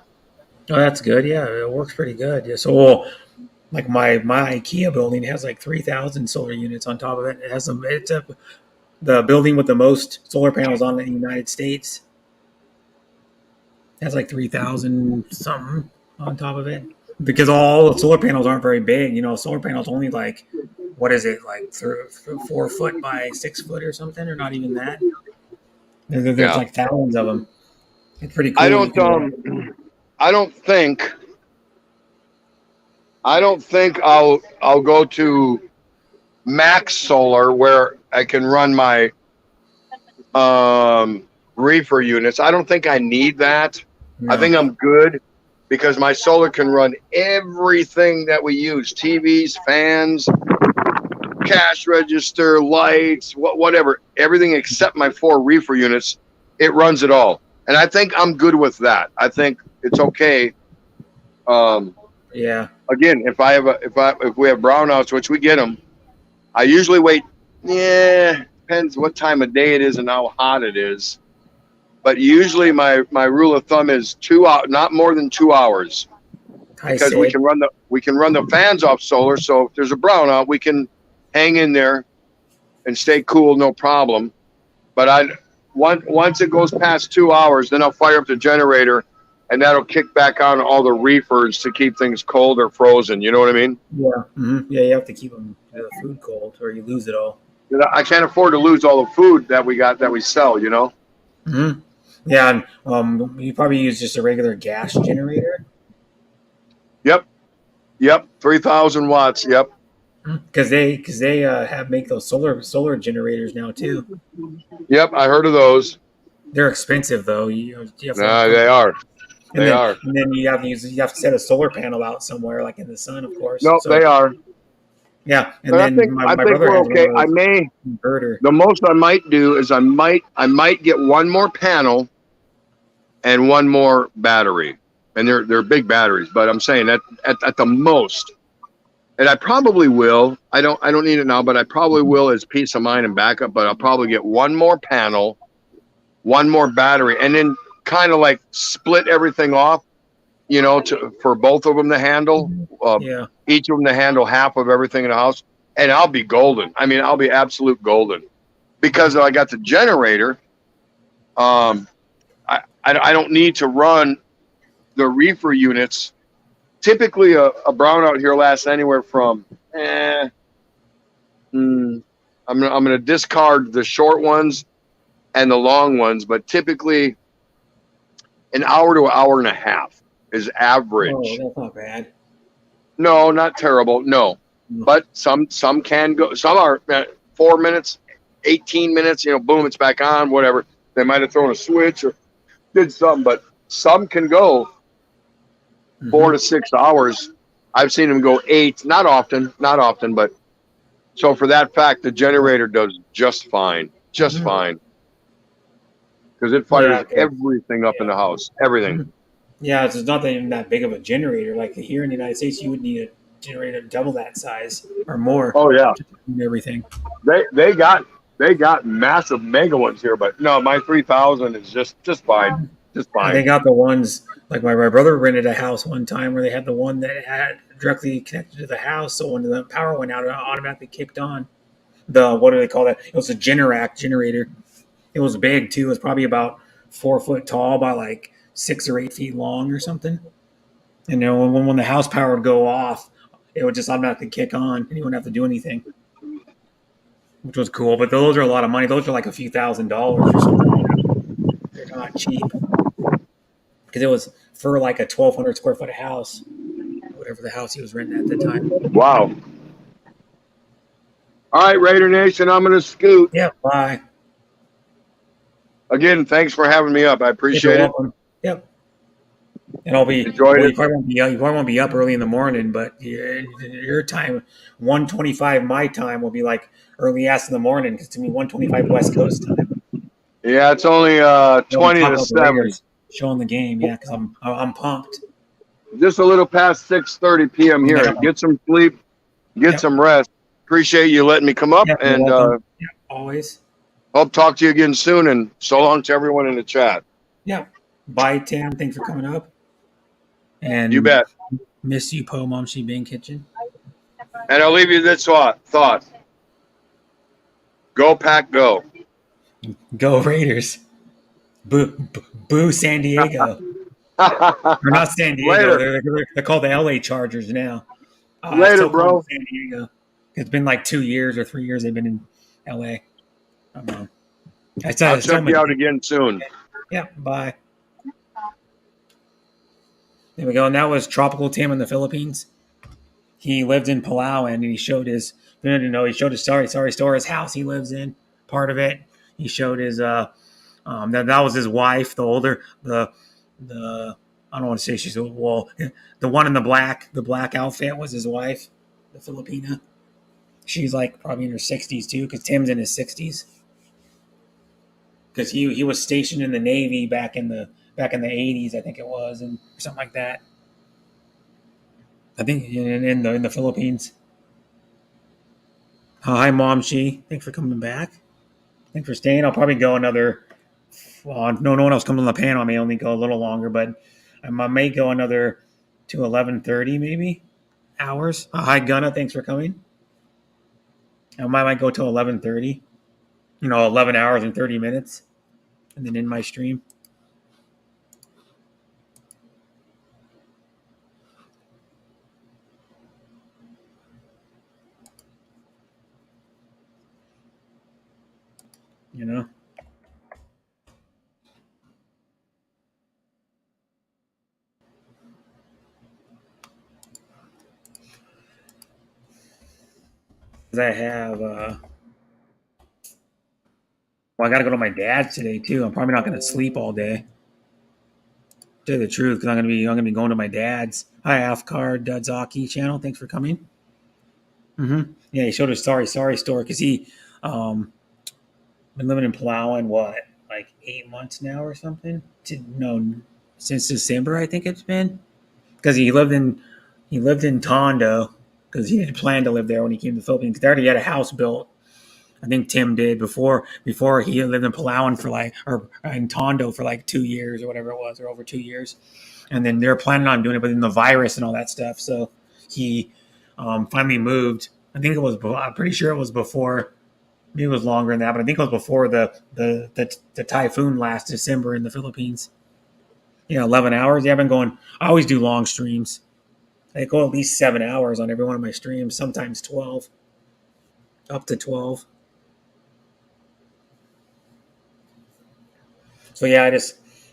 Oh, that's good. Yeah, it works pretty good. Yeah. So, like my IKEA building has like 3,000 solar units on top of it. It has some. It's the building with the most solar panels on it in the United States. It has like 3,000 something on top of it because all the solar panels aren't very big. You know, solar panels only like what is it like 4 foot by 6 foot or something, or not even that. There's like thousands of them. It's pretty cool. I don't think I'll go to max solar where I can run my reefer units. I don't think I need that. No. I think I'm good because my solar can run everything that we use: TVs, fans, cash register, lights, whatever, everything except my 4 reefer units. It runs it all. And I think I'm good with that. I think it's okay. Yeah. Again, if we have brownouts, which we get them, I usually wait. Yeah, depends what time of day it is and how hot it is. But usually my rule of thumb is 2 hours, not more than 2 hours, because we can run the fans off solar. So if there's a brownout, we can hang in there and stay cool, no problem. But once it goes past 2 hours, then I'll fire up the generator, and that'll kick back on all the reefers to keep things cold or frozen. You know what I mean? Yeah. Yeah, you have to keep the food cold, or you lose it all. I can't afford to lose all the food that we sell. You know. Yeah, and you probably use just a regular gas generator. Yep. 3,000 watts. Yep. Because they make those solar generators now too. Yep, I heard of those. They're expensive though. You have to, they are. They are. And then you have to set a solar panel out somewhere, like in the sun, of course. No, they are. Yeah, and But then I think we're okay. I may. Inverter. The most I might do is I might get one more panel and one more battery, and they're big batteries. But I'm saying that at the most. And I probably will. I don't need it now, but I probably will as peace of mind and backup. But I'll probably get one more panel, one more battery, and then kind of like split everything off, you know, for both of them to handle. Each of them to handle half of everything in the house, and I'll be golden. I mean, I'll be absolute golden because I got the generator. I don't need to run the reefer units. Typically, a brownout here lasts anywhere from, I'm gonna discard the short ones and the long ones, but typically an hour to an hour and a half is average. Oh, that's not bad. No, not terrible. No, but some can go. Some are 4 minutes, 18 minutes. You know, boom, it's back on. Whatever. They might have thrown a switch or did something, but some can go 4 to 6 hours. I've seen them go 8. Not often, but so for that fact, the generator does just fine, fine, because it fires everything up in the house, everything. Yeah, it's not even that big of a generator. Like here in the United States, you would need a generator double that size or more Oh yeah, to do everything. they got massive mega ones here, but no, my 3000 is just fine, just They fine. got the ones like my brother rented a house one time where they had the one that had directly connected to the house, so when the power went out, it automatically kicked on. The what do they call that? It was a Generac generator. It was big too. It was probably about 4 foot tall by like 6 or 8 feet long or something. And you know, when the house power would go off, it would just automatically kick on, and you wouldn't have to do anything, which was cool. But those are a lot of money. Those are like a few $1,000s or something. They're not cheap because it was for like a 1,200 square foot house, whatever the house he was renting at the time. Wow. All right, Raider Nation, I'm gonna scoot. Yeah, bye. Again, thanks for having me up. I appreciate You're it. welcome. Yep. And I'll be Enjoyed well, it. you probably won't be up early in the morning, but your time, 1:25 my time, will be like early ass in the morning because to me 1:25 West Coast time. Yeah, it's only They'll be 20 talking to about the 7. Raiders showing the game, yeah, because I'm pumped. Just a little past 6:30 p.m. here. Yeah. Get some sleep, get Yep. some rest. Appreciate you letting me come up, Yeah, you're and welcome. Yeah, always. hope to talk to you again soon. And so long to everyone in the chat. Yeah. Bye, Tam. Thanks for coming up. And You bet. miss you, Po Mom She Bing Kitchen. And I'll leave you this thought. Go Pack, go. Go Raiders. Boo San Diego. Or not San Diego. Later. They're called the LA Chargers now. I Later, still call them bro. San Diego. It's been like 2 years or 3 years they've been in LA. I don't know. I'll check you out again soon. Yeah, bye. There we go. And that was Tropical Tim in the Philippines. He lived in Palawan and he showed his he showed his sorry store, his house he lives in, part of it. He showed his that was his wife, the older the I don't want to say she's old, well, the one in the black outfit was his wife, the Filipina. She's like probably in her 60s too, because Tim's in his 60s. Because he was stationed in the Navy back in the 80s, I think it was, and something like that. I think in the Philippines. Hi, Mom She. Thanks for coming back. Thanks for staying. I'll probably go another. No one else comes on the panel. I may only go a little longer, but I may go another to 11:30 maybe hours. Hi, Gunna. Thanks for coming. I might go till 11:30. 11 hours and 30 minutes, and then in my stream. You know. I have I got to go to my dad's today too. I'm probably not going to sleep all day. To tell you the truth, because I'm going to be going to my dad's. Hi, Afkar Dudzaki channel. Thanks for coming. Yeah, he showed his sorry store because he been living in Palawan like 8 months now or something. Since December I think it's been, because he lived in Tondo because he didn't plan to live there when he came to the Philippines. They already had a house built. I think Tim did before he lived in Palawan or in Tondo for like 2 years or whatever it was, or over 2 years. And then they're planning on doing it, but then the virus and all that stuff. So he finally moved. I'm pretty sure it was before. Maybe it was longer than that, but I think it was before the typhoon last December in the Philippines. Yeah, 11 hours. Yeah, I've been going. I always do long streams. I go at least 7 hours on every one of my streams, sometimes 12, up to 12. So yeah,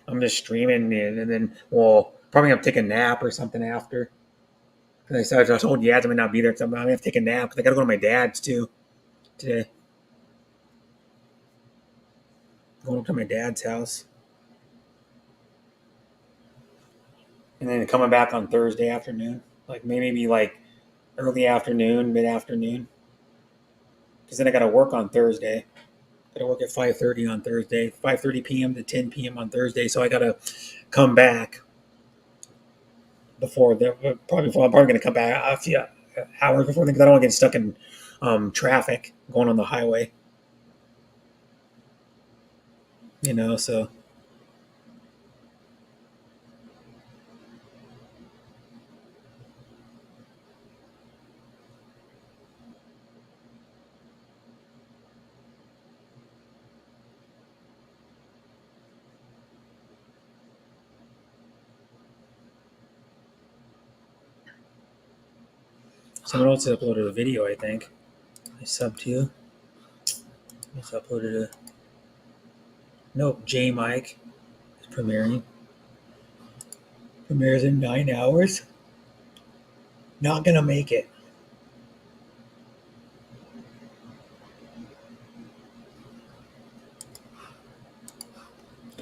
I'm just streaming, and then probably gonna take a nap or something after. Because I told Yaz I may not be there, because I'm gonna have to take a nap because I gotta go to my dad's too today. Going up to my dad's house, and then coming back on Thursday afternoon, like maybe like early afternoon, mid afternoon. Because then I gotta work on Thursday. I work at 5:30 on Thursday, 5:30 p.m. to 10 p.m. on Thursday. So I gotta come back before I'm probably going to come back a few hours before because I don't want to get stuck in traffic going on the highway. So. Someone else uploaded a video, I think. I subbed to. Just uploaded a. Nope, J Mike is premiering. Premieres in 9 hours. Not gonna make it.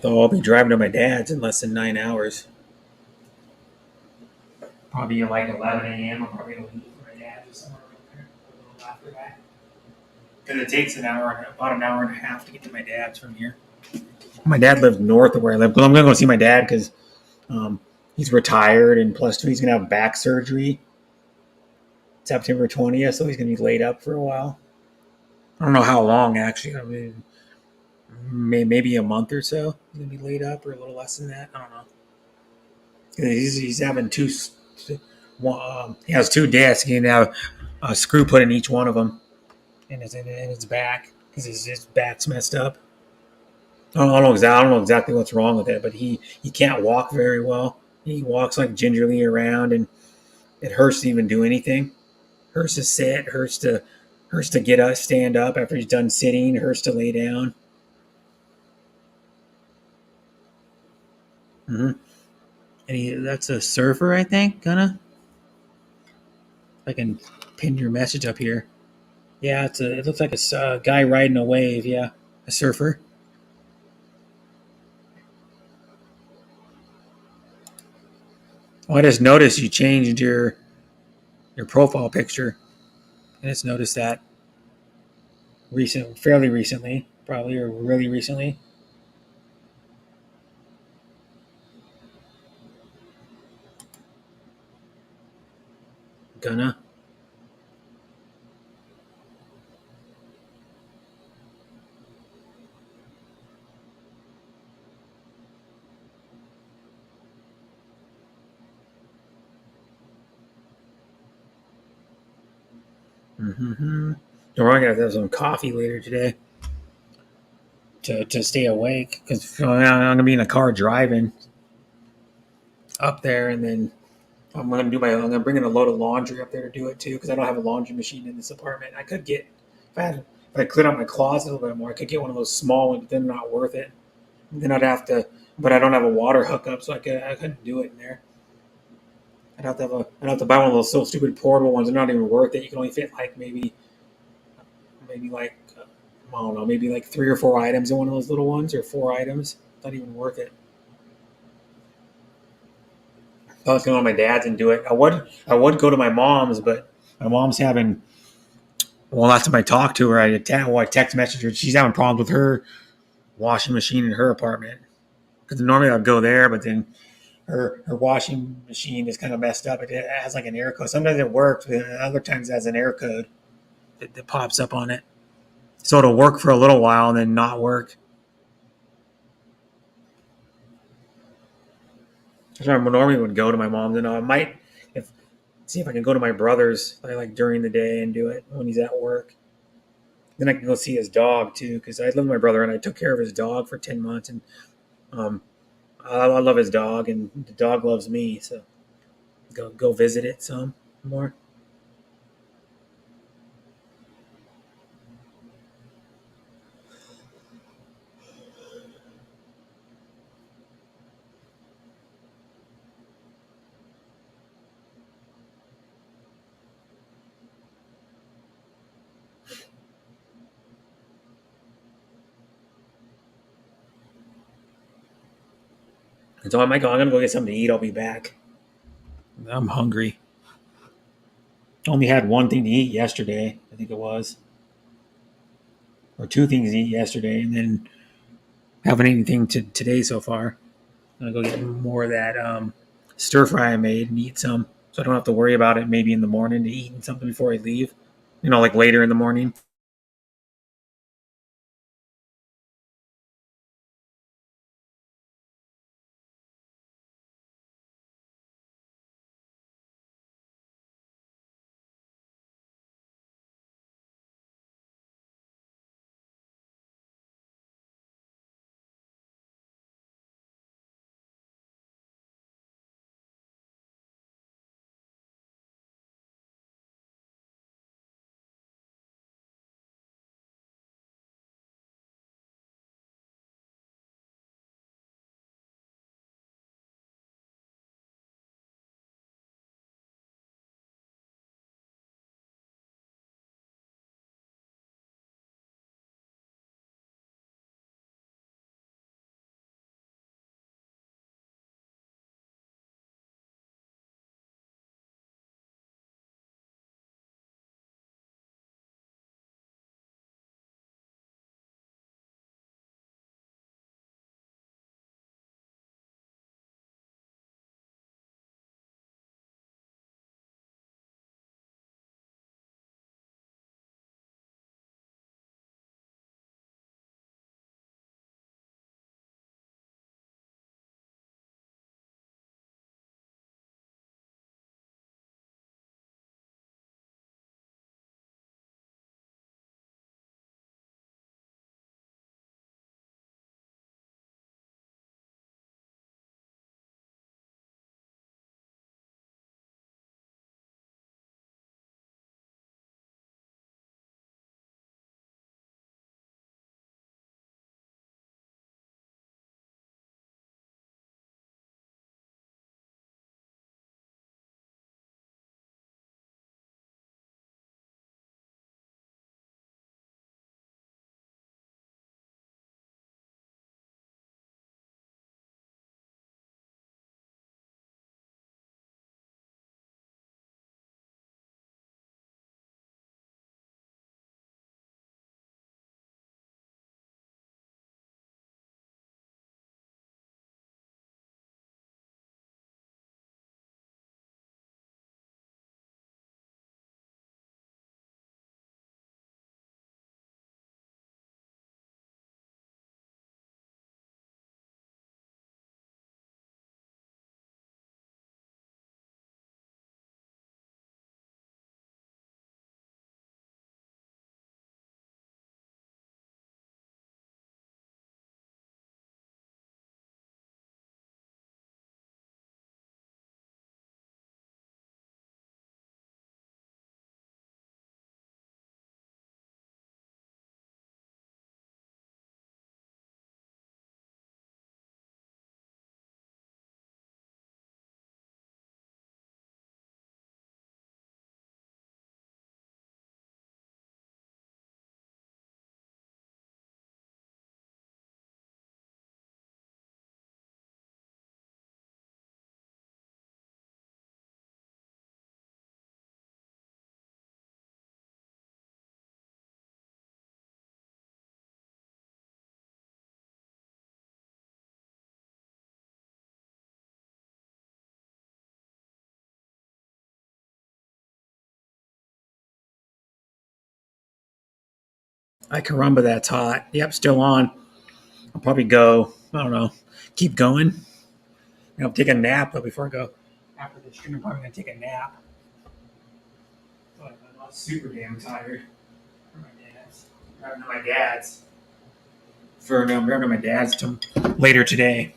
So I'll be driving to my dad's in less than 9 hours. Probably like 11 a.m. I'm probably gonna leave for my dad's or somewhere around there. A little after that. Because it takes about an hour and a half to get to my dad's from here. My dad lives north of where I live. Because I'm gonna go see my dad because he's retired, and plus he's gonna have back surgery September 20th, so he's gonna be laid up for a while. I don't know how long actually. I mean, maybe a month or so. He's gonna be laid up, or a little less than that. I don't know. He's having two. He has 2 discs. He can have a screw put in each one of them, in his back because his back's messed up. I don't know exactly what's wrong with it, but he can't walk very well. He walks like gingerly around, and it hurts to even do anything. Hurts to sit. Hurts to get up, stand up after he's done sitting. Hurts to lay down. Mm-hmm. And that's a surfer, I think. I can pin your message up here. Yeah, it looks like a guy riding a wave. Yeah, a surfer. Oh, I just noticed you changed your profile picture. I just noticed that fairly recently, probably, or really recently. Gonna. Mm-hmm. We're gonna have some coffee later today to stay awake because I'm gonna be in a car driving up there, and then I'm gonna bring in a load of laundry up there to do it too because I don't have a laundry machine in this apartment. I could get if I cleared out my closet a little bit more, I could get one of those small ones, but then not worth it. Then I'd have to, but I don't have a water hookup, so I couldn't do it in there. I'd have to buy one of those so stupid portable ones. They're not even worth it. You can only fit like maybe like I don't know, maybe like 3 or 4 items in one of those little ones, or 4 items. Not even worth it. I was going to my dad's and do it. I would go to my mom's, but my mom's having. Well, last time I talked to her, I text messaged her. She's having problems with her washing machine in her apartment. Because normally I'd go there, but then her washing machine is kind of messed up. It has like an error code. Sometimes it works, but other times it has an error code that pops up on it. So it'll work for a little while and then not work. So I normally would go to my mom's, and I might see if I can go to my brother's like during the day and do it when he's at work. Then I can go see his dog too, because I live with my brother and I took care of his dog for 10 months, and I love his dog, and the dog loves me. So go visit it some more. And so I'm going to go get something to eat. I'll be back. I'm hungry. Only had one thing to eat yesterday, I think it was. Or 2 things to eat yesterday, and then haven't eaten anything today so far. I'm going to go get more of that stir fry I made and eat some, so I don't have to worry about it. Maybe in the morning to eating something before I leave. Like later in the morning. I caramba, that's hot. Yep, still on. I'll probably go. I don't know. Keep going. I'll take a nap though before I go. After the stream, I'm probably gonna take a nap. But I'm not super damn tired. For my dad's. For my dad's to later today.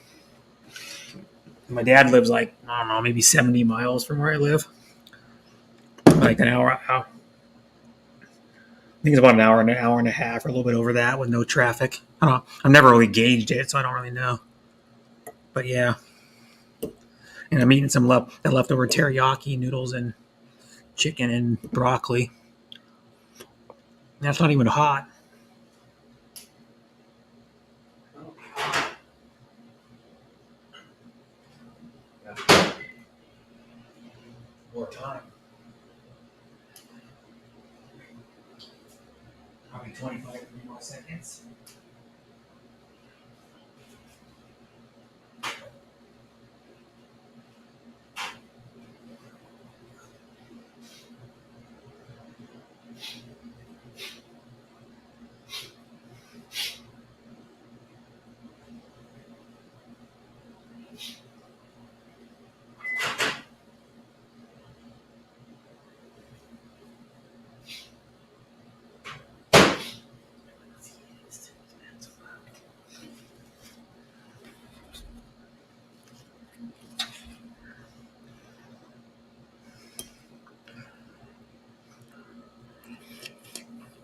My dad lives like, I don't know, maybe 70 miles from where I live. Like an hour. I think it's about an hour and a half, or a little bit over that with no traffic. I don't know. I've never really gauged it, so I don't really know. But yeah. And I'm eating some leftover teriyaki noodles and chicken and broccoli. That's not even hot. More time. Probably 25 more seconds.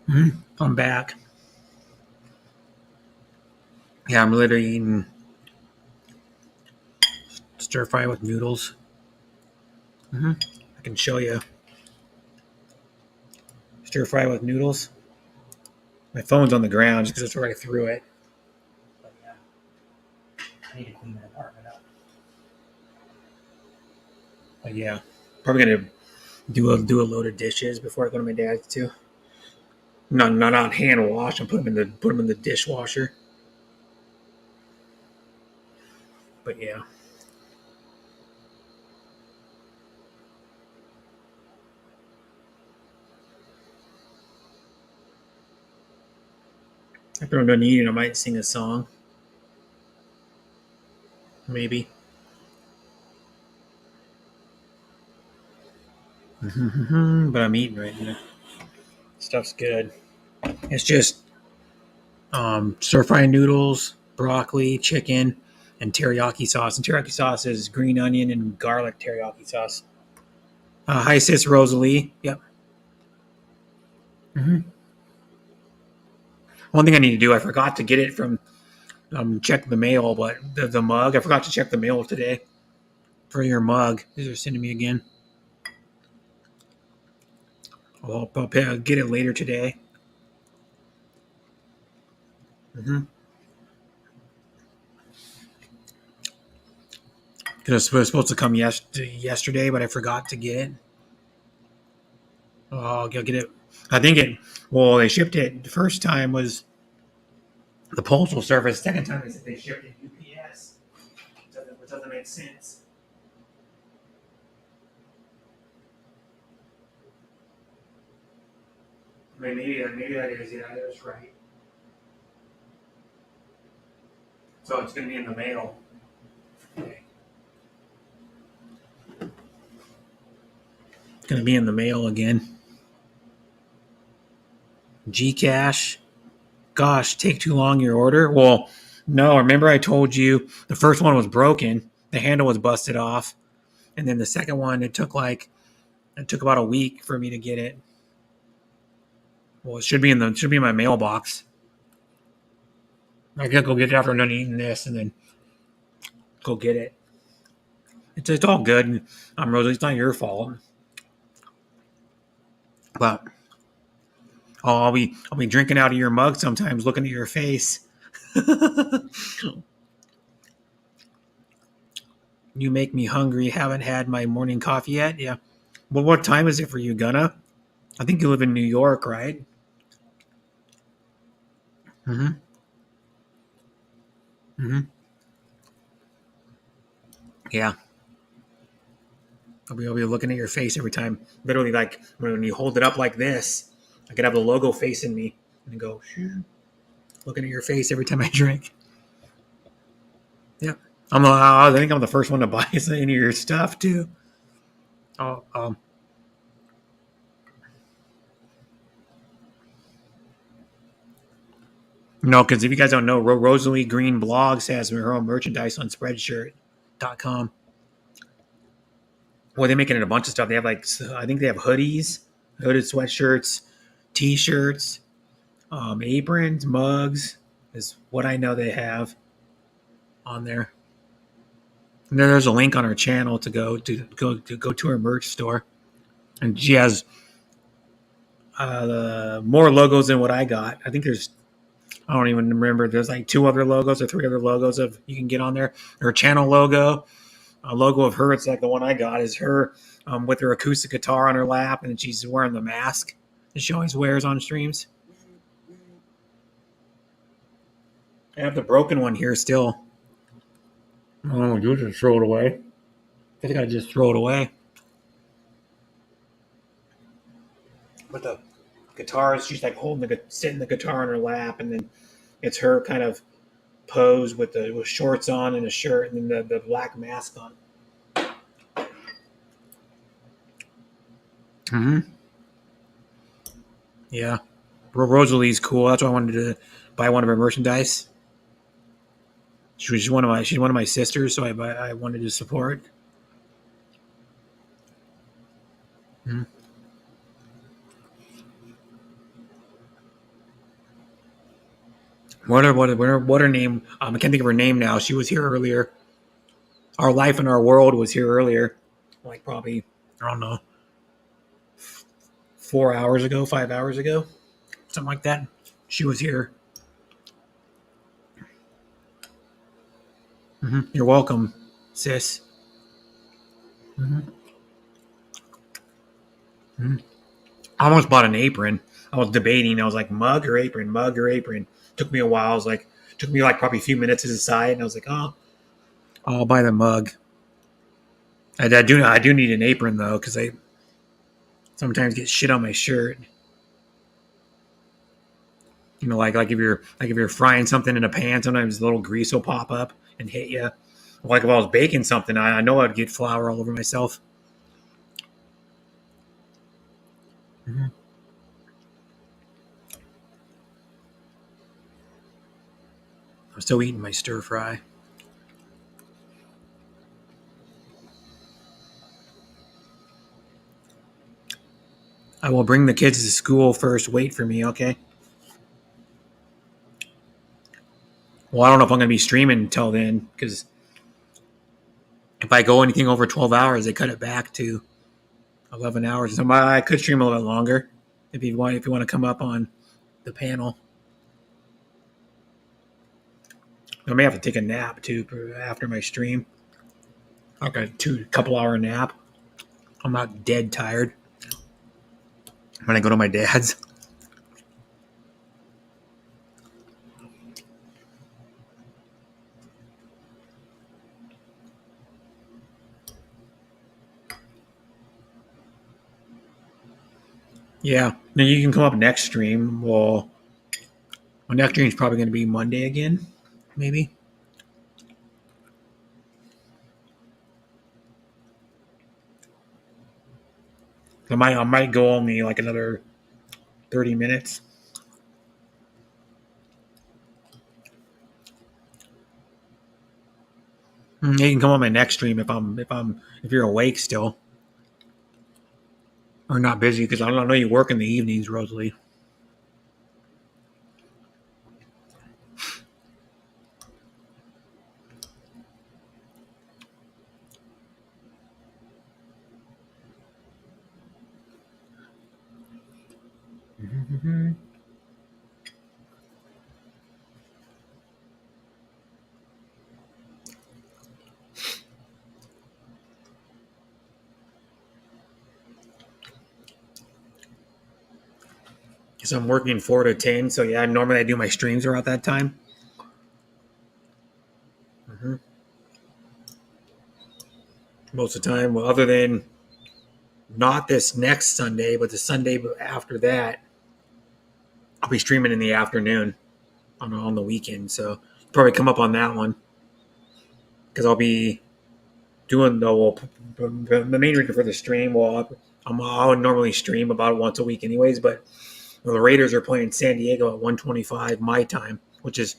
I'm back. Yeah, I'm literally eating stir fry with noodles. I can show you. Stir fry with noodles. My phone's on the ground just because it's right through it. But yeah, I need to clean that apartment up. But yeah, probably gonna do a load of dishes before I go to my dad's too. Not hand wash and put them in the dishwasher. But yeah. After I'm done eating, I might sing a song. Maybe. But I'm eating right now. Stuff's good. It's just stir fry noodles, broccoli, chicken, and teriyaki sauce. And teriyaki sauce is green onion and garlic teriyaki sauce. Hi, sis Rosalie. Yep. One thing I need to do, I forgot to get it from check the mail, but the mug, I forgot to check the mail today for your mug. These are sending me again. I'll get it later today. Because it was supposed to come yesterday, but I forgot to get it. Oh, I'll get it. I think they shipped it. The first time was the Postal Service. Second time they said they shipped it UPS. Which doesn't make sense. I mean, maybe that is it. That's right. So it's going to be in the mail. Okay. It's going to be in the mail again. Gcash. Gosh, take too long your order? Well, no, remember I told you the first one was broken. The handle was busted off. And then the second one, it took about a week for me to get it. Well, it should be in my mailbox. I gotta go get it after I'm done eating this and then go get it. It's all good. Rosalie, it's not your fault. But I'll be drinking out of your mug sometimes, looking at your face. You make me hungry. Haven't had my morning coffee yet. Yeah. Well, what time is it for you, Gunna? I think you live in New York, right? Yeah. I'll be looking at your face every time. Literally, like when you hold it up like this, I could have the logo facing me and go, looking at your face every time I drink. Yeah. I think I'm the first one to buy any of your stuff too. No, because if you guys don't know, Rosalie Green Blogs has her own merchandise on Spreadshirt.com. Well, they're making it a bunch of stuff. They have I think they have hoodies, hooded sweatshirts, T-shirts, aprons, mugs. Is what I know they have on there. And then there's a link on her channel to go to her merch store, and she has more logos than what I got. I think I don't even remember. There's like 2 other logos or 3 other logos you can get on there. Her channel logo, a logo of her. It's like the one I got is her with her acoustic guitar on her lap, and she's wearing the mask that she always wears on streams. I have the broken one here still. Oh, you just throw it away. I think I just throw it away. But the guitar is she's like sitting the guitar on her lap, and then it's her kind of pose with shorts on and a shirt, and then the black mask on. Yeah, Rosalie's cool. That's why I wanted to buy one of her merchandise. She's one of my sisters, so I wanted to support. What her name? I can't think of her name now. She was here earlier. Our Life in Our World was here earlier, like probably, I don't know, 4 hours ago, 5 hours ago, something like that. She was here. You're welcome, sis. I almost bought an apron. I was debating. I was like, mug or apron, mug or apron. Took me a while. I was like, took me like probably a few minutes to decide, and I was like, oh, I'll buy the mug. I do need an apron though, because I sometimes get shit on my shirt. You know, like if you're frying something in a pan, sometimes a little grease will pop up and hit you. Like if I was baking something, I know I'd get flour all over myself. I'm still eating my stir fry. I will bring the kids to school first. Wait for me, okay? Well, I don't know if I'm going to be streaming until then, because if I go anything over 12 hours, they cut it back to 11 hours. So I could stream a little bit longer if you want to come up on the panel. I may have to take a nap too after my stream. Like a couple hour nap. I'm not dead tired when I go to my dad's. Yeah, then you can come up next stream. Well, my next stream is probably going to be Monday again, maybe. I might go only like another 30 minutes. You can come on my next stream if you're awake still. Or not busy, because I don't know you work in the evenings, Rosalie. So I'm working 4 to 10. So yeah, normally I do my streams around that time. Most of the time, well, other than not this next Sunday, but the Sunday after that, I'll be streaming in the afternoon on the weekend. So probably come up on that one, because I'll be doing the main reason for the stream. Well, I'll normally stream about once a week anyways, but the Raiders are playing San Diego at 1:25 my time, which is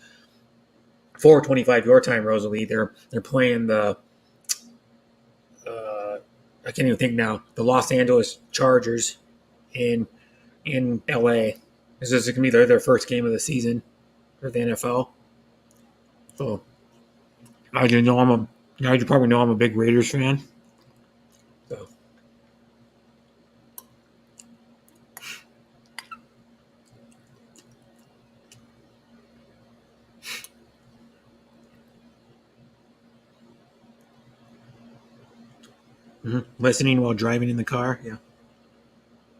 4:25 your time, Rosalie. They're playing the I can't even think now. The Los Angeles Chargers in LA. This is going to be their first game of the season for the NFL. So you probably know I'm a big Raiders fan. So. Listening while driving in the car. Yeah.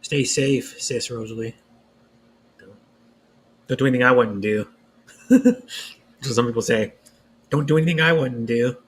Stay safe, sis Rosalie. Don't do anything I wouldn't do. So some people say, don't do anything I wouldn't do.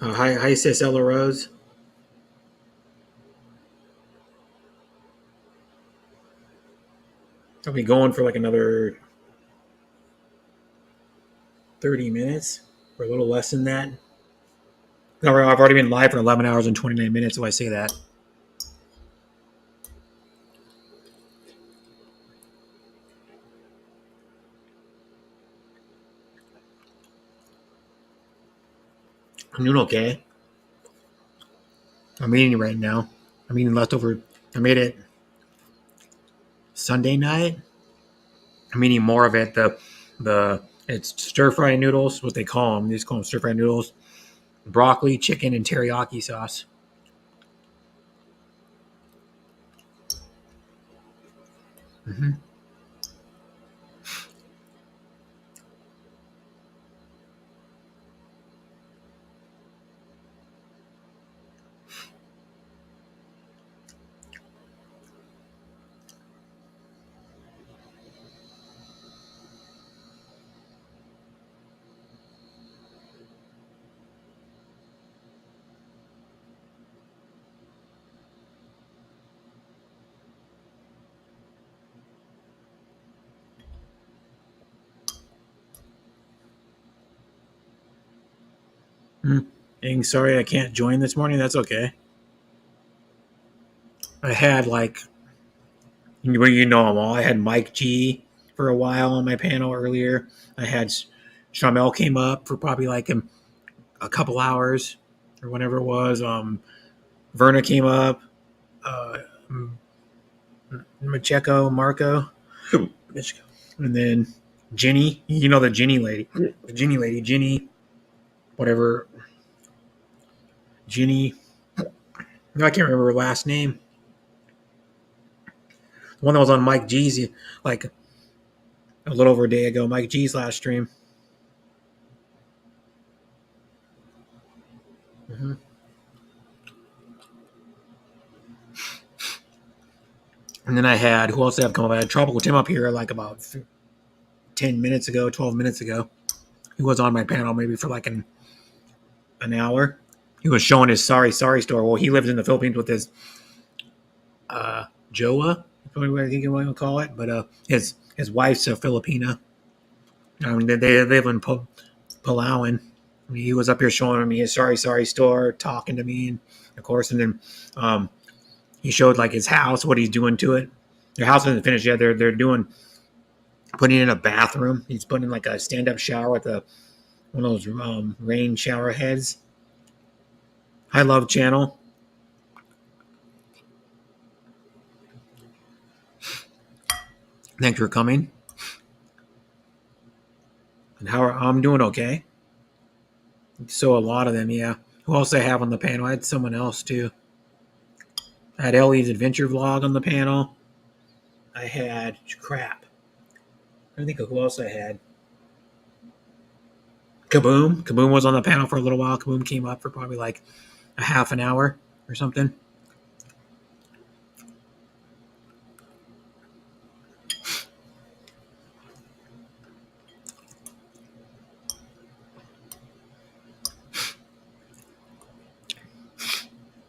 Hi, sis Ella Rose. I'll be going for like another 30 minutes or a little less than that. No, I've already been live for 11 hours and 29 minutes, so I say that. I'm doing okay. I'm eating right now. I'm eating leftover. I made it Sunday night. I'm eating more of it. It's stir fry noodles, what they call them. They just call them stir fry noodles. Broccoli, chicken, and teriyaki sauce. Mm-hmm. Ing, sorry I can't join this morning. That's okay. I had you know them all. I had Mike G for a while on my panel earlier. I had Shamel came up for probably like a couple hours or whatever it was. Verna came up. Macheco, Marco, and then Ginny. You know the Ginny lady. The Ginny lady. Ginny, whatever. Ginny. No, I can't remember her last name. The one that was on Mike G's like a little over a day ago. Mike G's last stream. Mm-hmm. And then I had, who else did I have come up? I had Tropical Tim up here like about 10 minutes ago, 12 minutes ago. He was on my panel maybe for like an hour. He was showing his Sorry store. Well, he lives in the Philippines with his Joa, I think you want to call it. But his wife's a Filipina. They live in Palawan. I mean, he was up here showing me his Sorry store, talking to me, and of course, and then he showed like his house, what he's doing to it. Their house isn't finished yet. They're putting in a bathroom. He's putting in like a stand-up shower with one of those rain shower heads. Hi, Love Channel. Thanks for coming. And I'm doing okay. So a lot of them, yeah. Who else I have on the panel? I had someone else too. I had Ellie's adventure vlog on the panel. I had crap. I think of who else I had. Kaboom. Kaboom was on the panel for a little while. Kaboom came up for probably like a half an hour or something.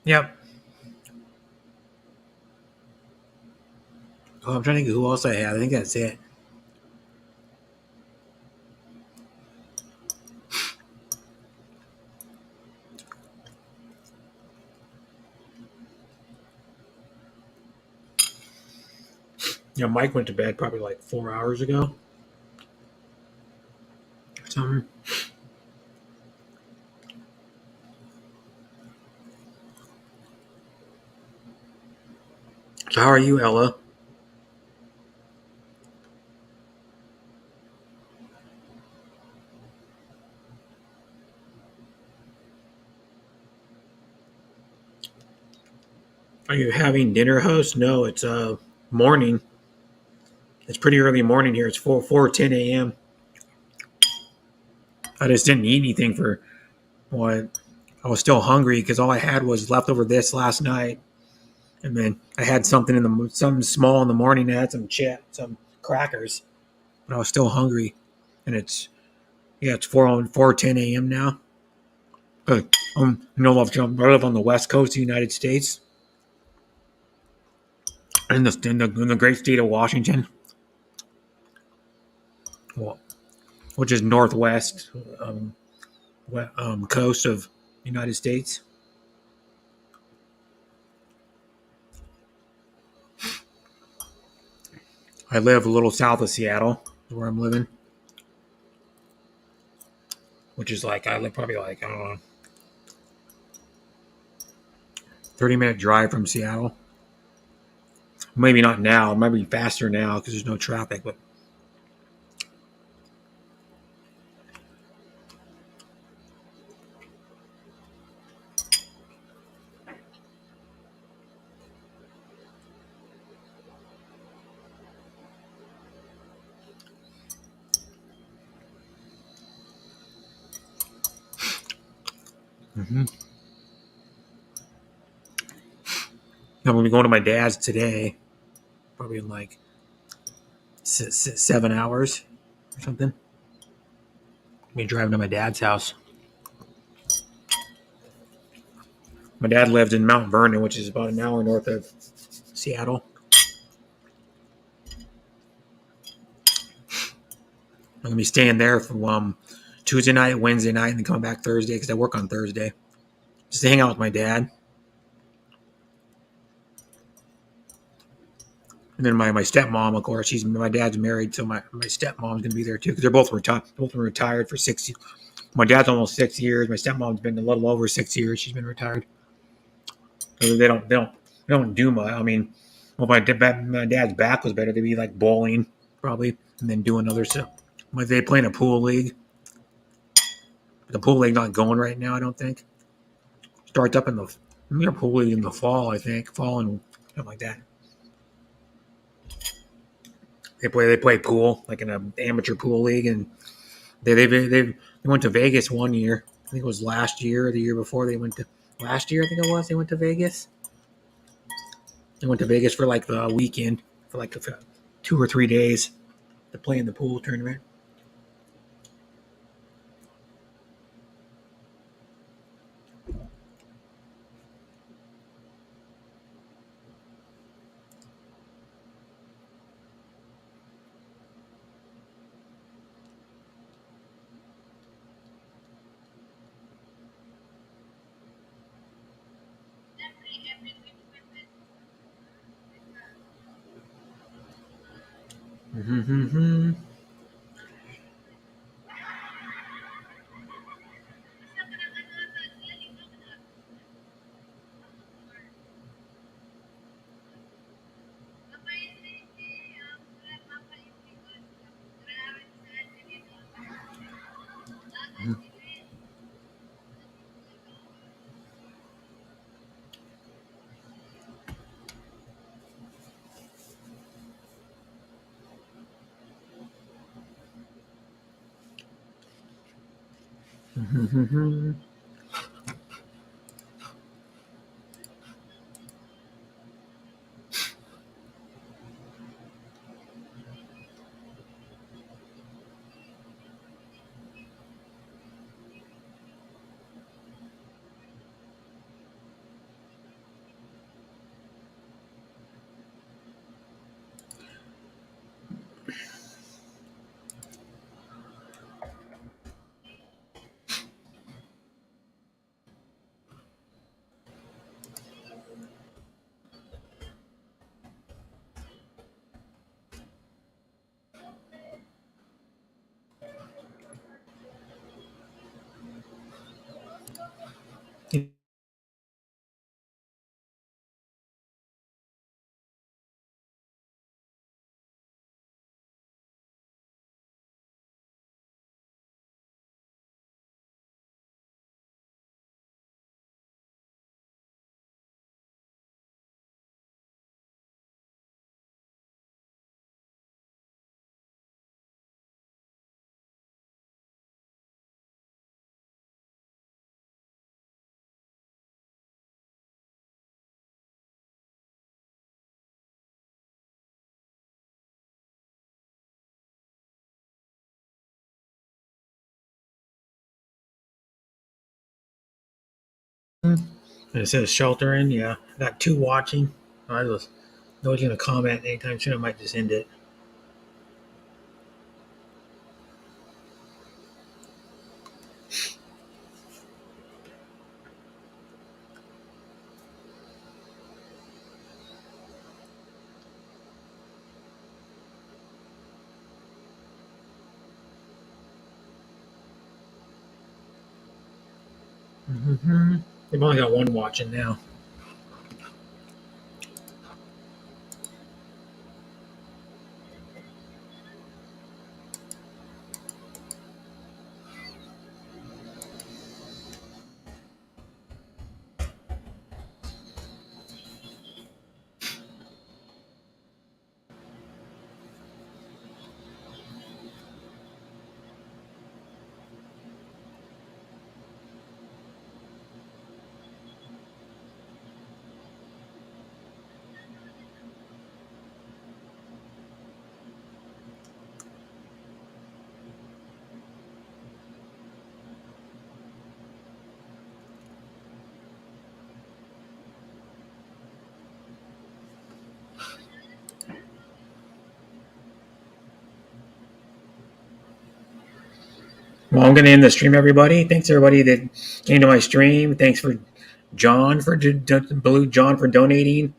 Yep. Oh, I'm trying to think of who else I had. I think that's it. Yeah, Mike went to bed probably like 4 hours ago. Something. So how are you, Ella? Are you having dinner, host? No, it's morning. It's pretty early morning here. It's 4:10 a.m. I just didn't eat anything for what? I was still hungry because all I had was leftover this last night, and then I had something something small in the morning. I had some crackers, but I was still hungry, and it's 4:10 a.m. now. I live on the west coast of the United States, in the great state of Washington. Well, which is northwest coast of United States. I live a little south of Seattle, where I'm living, which is like, I live probably like, I don't know, 30-minute drive from Seattle. Maybe not now. It might be faster now because there's no traffic, but I'm going to be going to my dad's today, probably in like 7 hours or something. I'll be driving to my dad's house. My dad lived in Mount Vernon, which is about an hour north of Seattle. I'm going to be staying there from Tuesday night, Wednesday night, and then coming back Thursday because I work on Thursday. Just to hang out with my dad. And then my stepmom, of course, my dad's married, so my stepmom's going to be there too because they're both retired for 6 years. My dad's almost 6 years. My stepmom's been a little over 6 years. She's been retired. So they don't do much. I mean, well, my dad's back was better. They'd be like bowling probably, and then doing other stuff. But they play in a pool league. The pool league not going right now, I don't think. Starts up in the pool league in the fall, I think, fall and something like that. They play pool like in an amateur pool league, and they went to Vegas one year. I think it was last year or the year before. They went to last year. I think it was. They went to Vegas. They went to Vegas for like the weekend for like 2 or 3 days to play in the pool tournament. Mm-hmm. Mm-hmm. It says sheltering. Yeah, I got 2 watching. Nobody's going to comment anytime soon. I might just end it. Mm-hmm. They've only got one watching now. Well, I'm going to end the stream, everybody. Thanks, everybody that came to my stream. Thanks for John for Blue John for donating.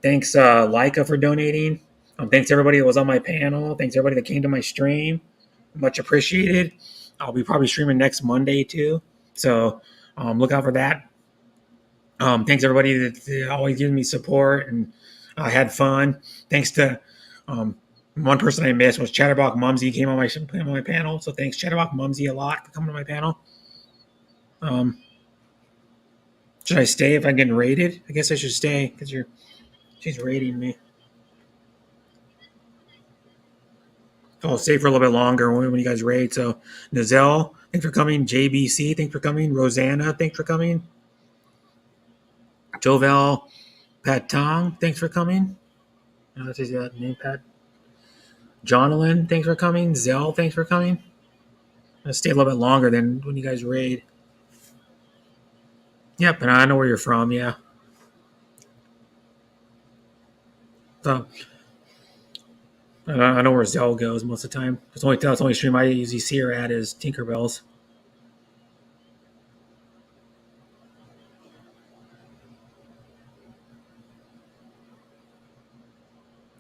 Thanks, Leica, for donating. Thanks, everybody that was on my panel. Thanks, everybody that came to my stream. Much appreciated. I'll be probably streaming next Monday, too. So look out for that. Thanks, everybody that always gives me support and had fun. Thanks to one person I missed was Chatterbox Mumsy. Came on my panel. So thanks, Chatterbox Mumsy, a lot for coming to my panel. Should I stay if I'm getting rated? I guess I should stay because she's rating me. I'll stay for a little bit longer when you guys rate. So Nazelle, thanks for coming. JBC, thanks for coming. Rosanna, thanks for coming. Jovel Patong, thanks for coming. Let's see that name, Pat. Jonalyn, thanks for coming. Zell, thanks for coming. I'll stay a little bit longer than when you guys raid. Yep, and I know where you're from, yeah. So I know where Zell goes most of the time. That's the only stream I usually see her at is Tinkerbell's.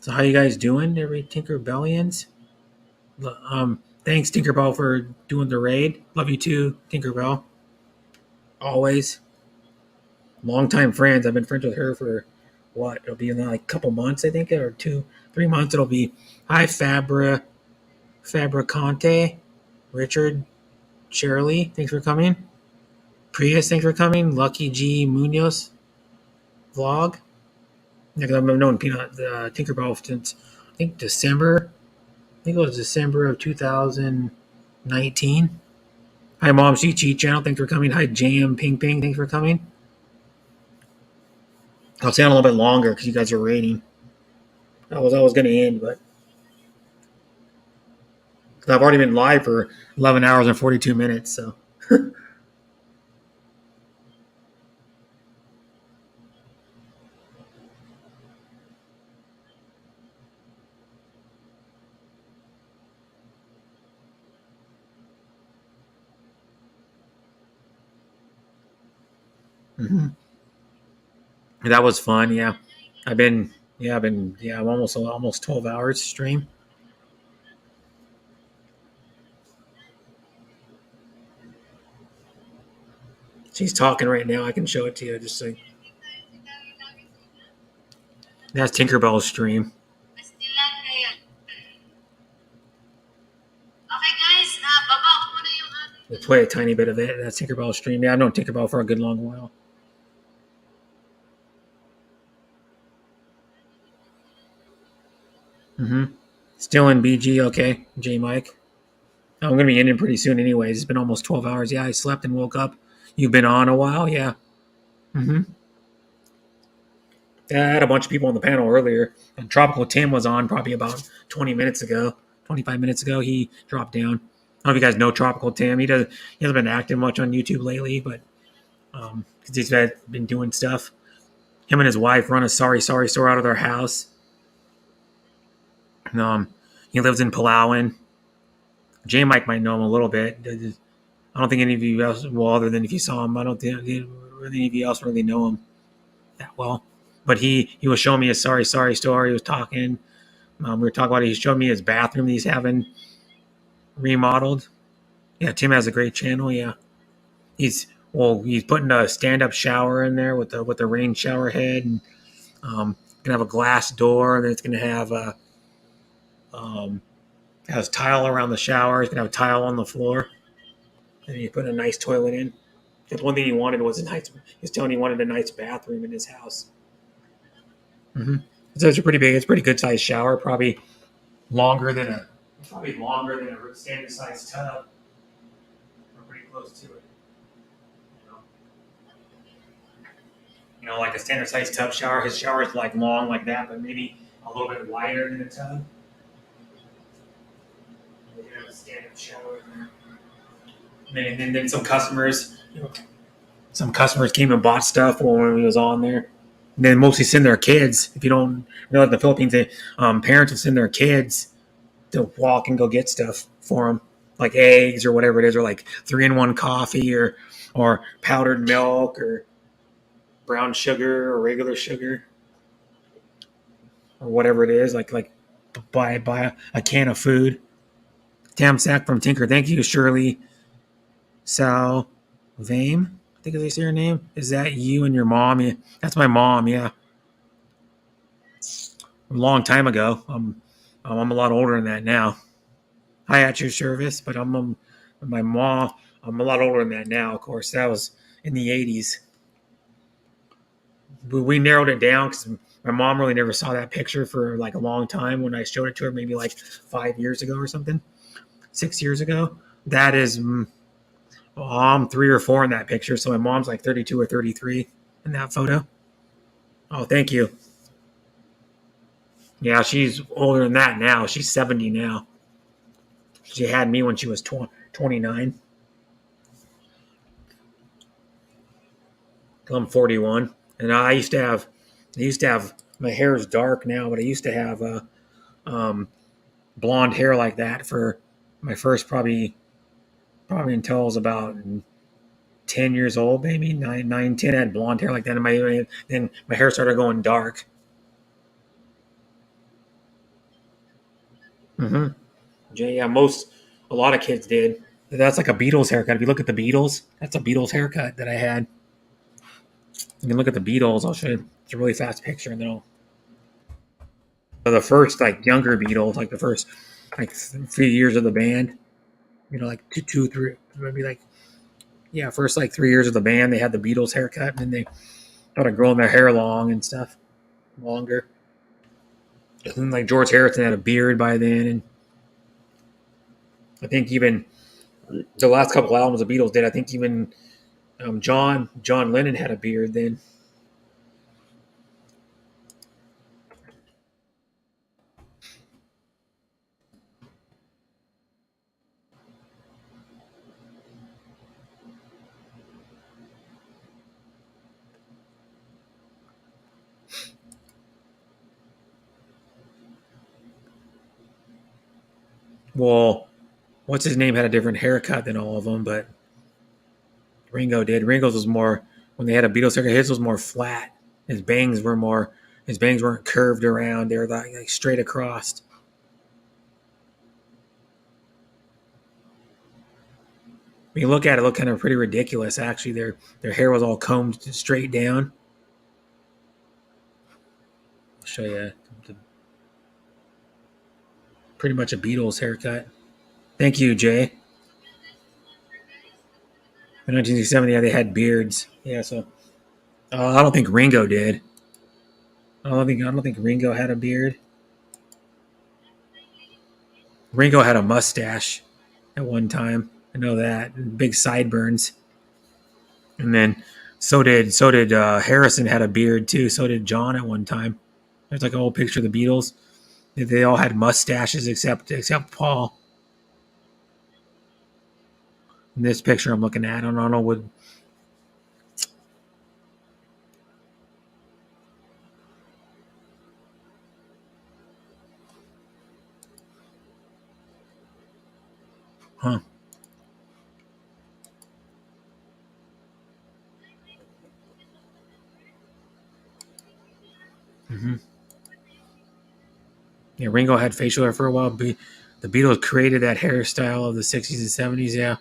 So how you guys doing, every Tinkerbellians? Thanks, Tinkerbell, for doing the raid. Love you too, Tinkerbell. Always. Longtime friends. I've been friends with her for what? It'll be in like a couple months, I think, or 2-3 months. It'll be hi Fabricante, Richard, Shirley, thanks for coming. Prius, thanks for coming. Lucky G Munoz vlog. Yeah, I've known Tinkerbell since I think December. I think it was December of 2019. Hi, Mom Chi Chi channel. Thanks for coming. Hi, JM Ping Ping. Thanks for coming. I'll stay on a little bit longer because you guys are rating. I was going to end, but I've already been live for 11 hours and 42 minutes. So. Mm-hmm. That was fun. Yeah, I'm almost 12 hours stream. She's talking right now. I can show it to you. Just so that's Tinkerbell's stream. We'll play a tiny bit of it. That's Tinkerbell's stream. Yeah, I've known Tinkerbell for a good long while. Mm-hmm. Still in BG, okay. J Mike. I'm going to be ending pretty soon anyways. It's been almost 12 hours. Yeah, I slept and woke up. You've been on a while? Yeah. Mm-hmm. I had a bunch of people on the panel earlier. And Tropical Tim was on probably about 25 minutes ago. He dropped down. I don't know if you guys know Tropical Tim. He hasn't been active much on YouTube lately, but because he's been doing stuff. Him and his wife run a sorry store out of their house. He lives in Palawan. J Mike might know him a little bit. I don't think any of you else, well, other than if you saw him, I don't think any of you else really know him that well. But he was showing me a sorry store. He was talking. We were talking about it. He showed me his bathroom that he's having remodeled. Yeah, Tim has a great channel. Yeah, he's Well, he's putting a stand-up shower in there with the rain shower head, and gonna have a glass door, and then it's gonna have a has tile around the shower. It's gonna have a tile on the floor, and he's putting a nice toilet in. Because one thing he wanted was a nice. He's telling he wanted a nice bathroom in his house. Mm-hmm. So it's a pretty big. It's a pretty good sized shower. Probably longer than a standard sized tub. We're pretty close to it. Like a standard sized tub shower. His shower is like long like that, but maybe a little bit wider than a tub. We have a standard shower in there. And then some customers, came and bought stuff when he was on there. And then mostly send their kids. If you don't know, in the Philippines, parents will send their kids to walk and go get stuff for them, like eggs or whatever it is, or like 3-in-1 coffee or powdered milk or brown sugar or regular sugar or whatever it is. Like buy a can of food. Tam Sack from Tinker. Thank you, Shirley Sal Vame. I think is your name. Is that you and your mom? Yeah, that's my mom. Yeah, a long time ago. I'm a lot older than that now. Hi, at your service, but my mom. I'm a lot older than that now. Of course, that was in the 80s. We narrowed it down because my mom really never saw that picture for like a long time. When I showed it to her, maybe like 5 years ago or something, 6 years ago. That is. I'm 3 or 4 in that picture, so my mom's like 32 or 33 in that photo. Oh, thank you. Yeah, she's older than that now. She's 70 now. She had me when she was 29. I'm 41, and I used to have my hair is dark now, but I used to have blonde hair like that for my first probably until I was about 10 years old, maybe 9, 10. I had blonde hair like that, and then my hair started going dark. Mm-hmm. Yeah, a lot of kids did. That's like a Beatles haircut. If you look at the Beatles, that's a Beatles haircut that I had. You can look at the Beatles. I'll show you. It's a really fast picture, and then the first like younger Beatles, like the first like few years of the band. Like 2, 3, maybe like, yeah, first like 3 years of the band, they had the Beatles haircut, and then they started growing their hair long and stuff, longer. And then like George Harrison had a beard by then, and I think even the last couple albums the Beatles did, I think even John Lennon had a beard then. Well, what's his name had a different haircut than all of them, but Ringo did. Ringo's was more, when they had a Beatles haircut, his was more flat. His bangs weren't curved around. They were like straight across. When you look at it, looked kind of pretty ridiculous. Actually, their hair was all combed straight down. I'll show you. Pretty much a Beatles haircut. Thank you, Jay. In 1967, yeah, they had beards. Yeah, so I don't think Ringo did. I don't think Ringo had a beard. Ringo had a mustache at one time. I know that. And big sideburns. And then so did Harrison had a beard too. So did John at one time. There's like an old picture of the Beatles. They all had mustaches except Paul. In this picture I'm looking at, I don't know what. Huh. Mm-hmm. Yeah, Ringo had facial hair for a while. The Beatles created that hairstyle of the 60s and 70s, yeah.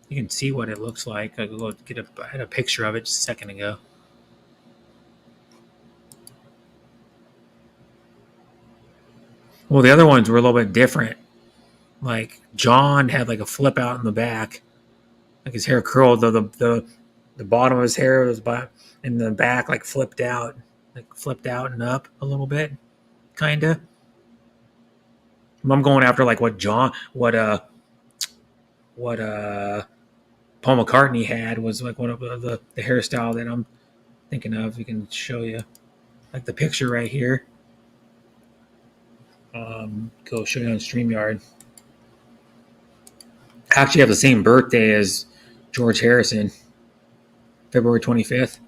You can see what it looks like. I had a picture of it just a second ago. Well, the other ones were a little bit different. Like John had like a flip out in the back, like his hair curled. The bottom of his hair was in the back, like flipped out and up a little bit, kinda. I'm going after like what Paul McCartney had was like one of the hairstyle that I'm thinking of. We can show you like the picture right here. Go show you on StreamYard. I actually have the same birthday as George Harrison, February 25th.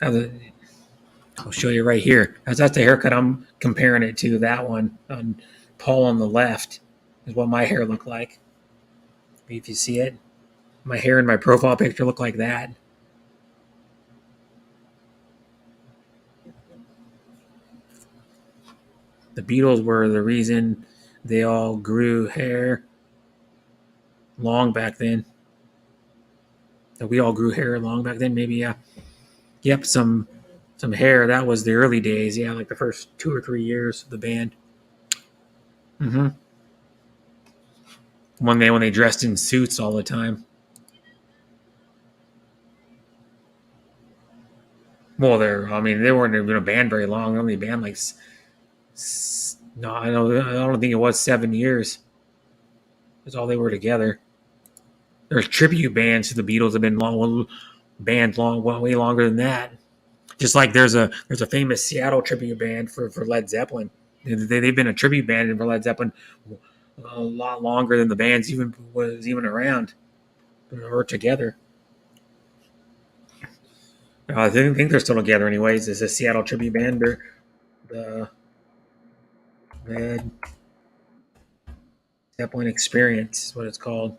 I'll show you right here. That's the haircut I'm comparing it to. That one on Paul on the left is what my hair looked like. If you see it, my hair in my profile picture looked like that. The Beatles were the reason they all grew hair long back then. That we all grew hair long back then. Maybe, yeah. Yep, some hair. That was the early days. Yeah, like the first 2 or 3 years of the band. When they dressed in suits all the time. Well, they weren't in a band very long. Only band like no, I don't think it was 7 years. That's all they were together. There's tribute bands to the Beatles have been way longer than that. Just like there's a famous Seattle tribute band for Led Zeppelin. They've been a tribute band for Led Zeppelin a lot longer than the band's was even around or together. I think they're still together anyways. It's a Seattle tribute band. The Led Zeppelin Experience is what it's called.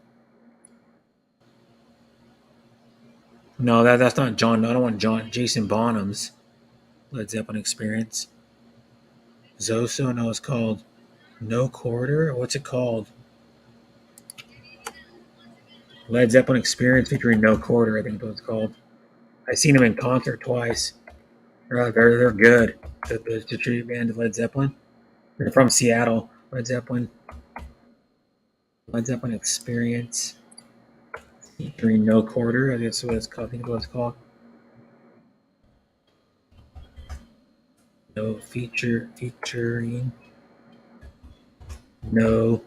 No, that's not John. I don't want Jason Bonham's Led Zeppelin Experience. Zoso, no, it's called No Quarter. What's it called? Led Zeppelin Experience featuring No Quarter, I think is what it's called. I've seen them in concert twice. They're good. The tribute band of Led Zeppelin. They're from Seattle. Led Zeppelin Experience featuring No Quarter. I guess what it's called. I think what it's called. No featuring No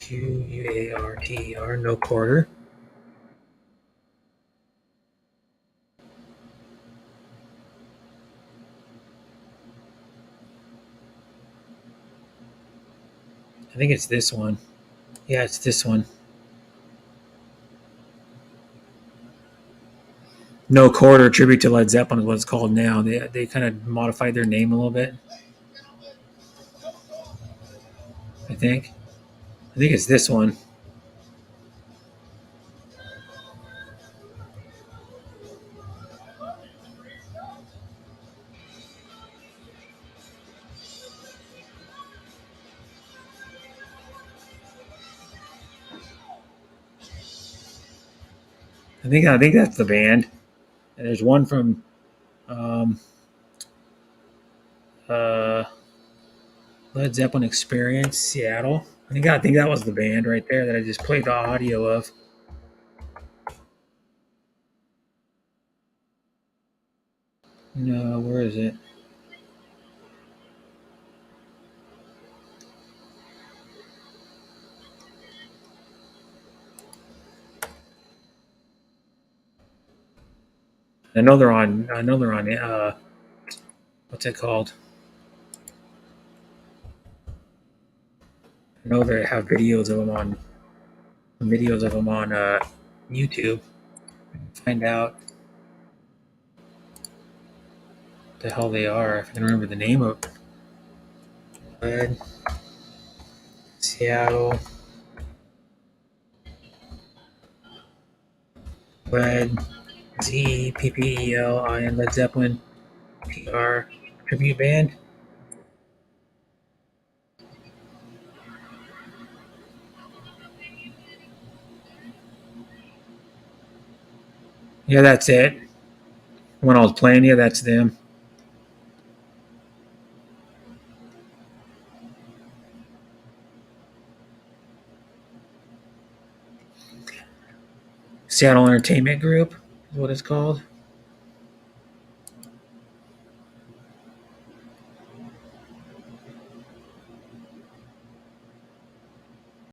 QUARTER, No Quarter. I think it's this one. Yeah, it's this one. No Quarter, tribute to Led Zeppelin is what it's called now. They kind of modified their name a little bit. I think it's this one. I think that's the band. And there's one from Led Zeppelin Experience, Seattle. I think that was the band right there that I just played the audio of. No, where is it? I know they're on. What's it called? I know they have videos of them on YouTube. Find out what the hell they are. If I can remember the name of it. Seattle. Led ZPPELIN Led Zeppelin PR tribute band. Yeah, that's it. When I was playing, yeah, that's them. Seattle Entertainment Group is what it's called.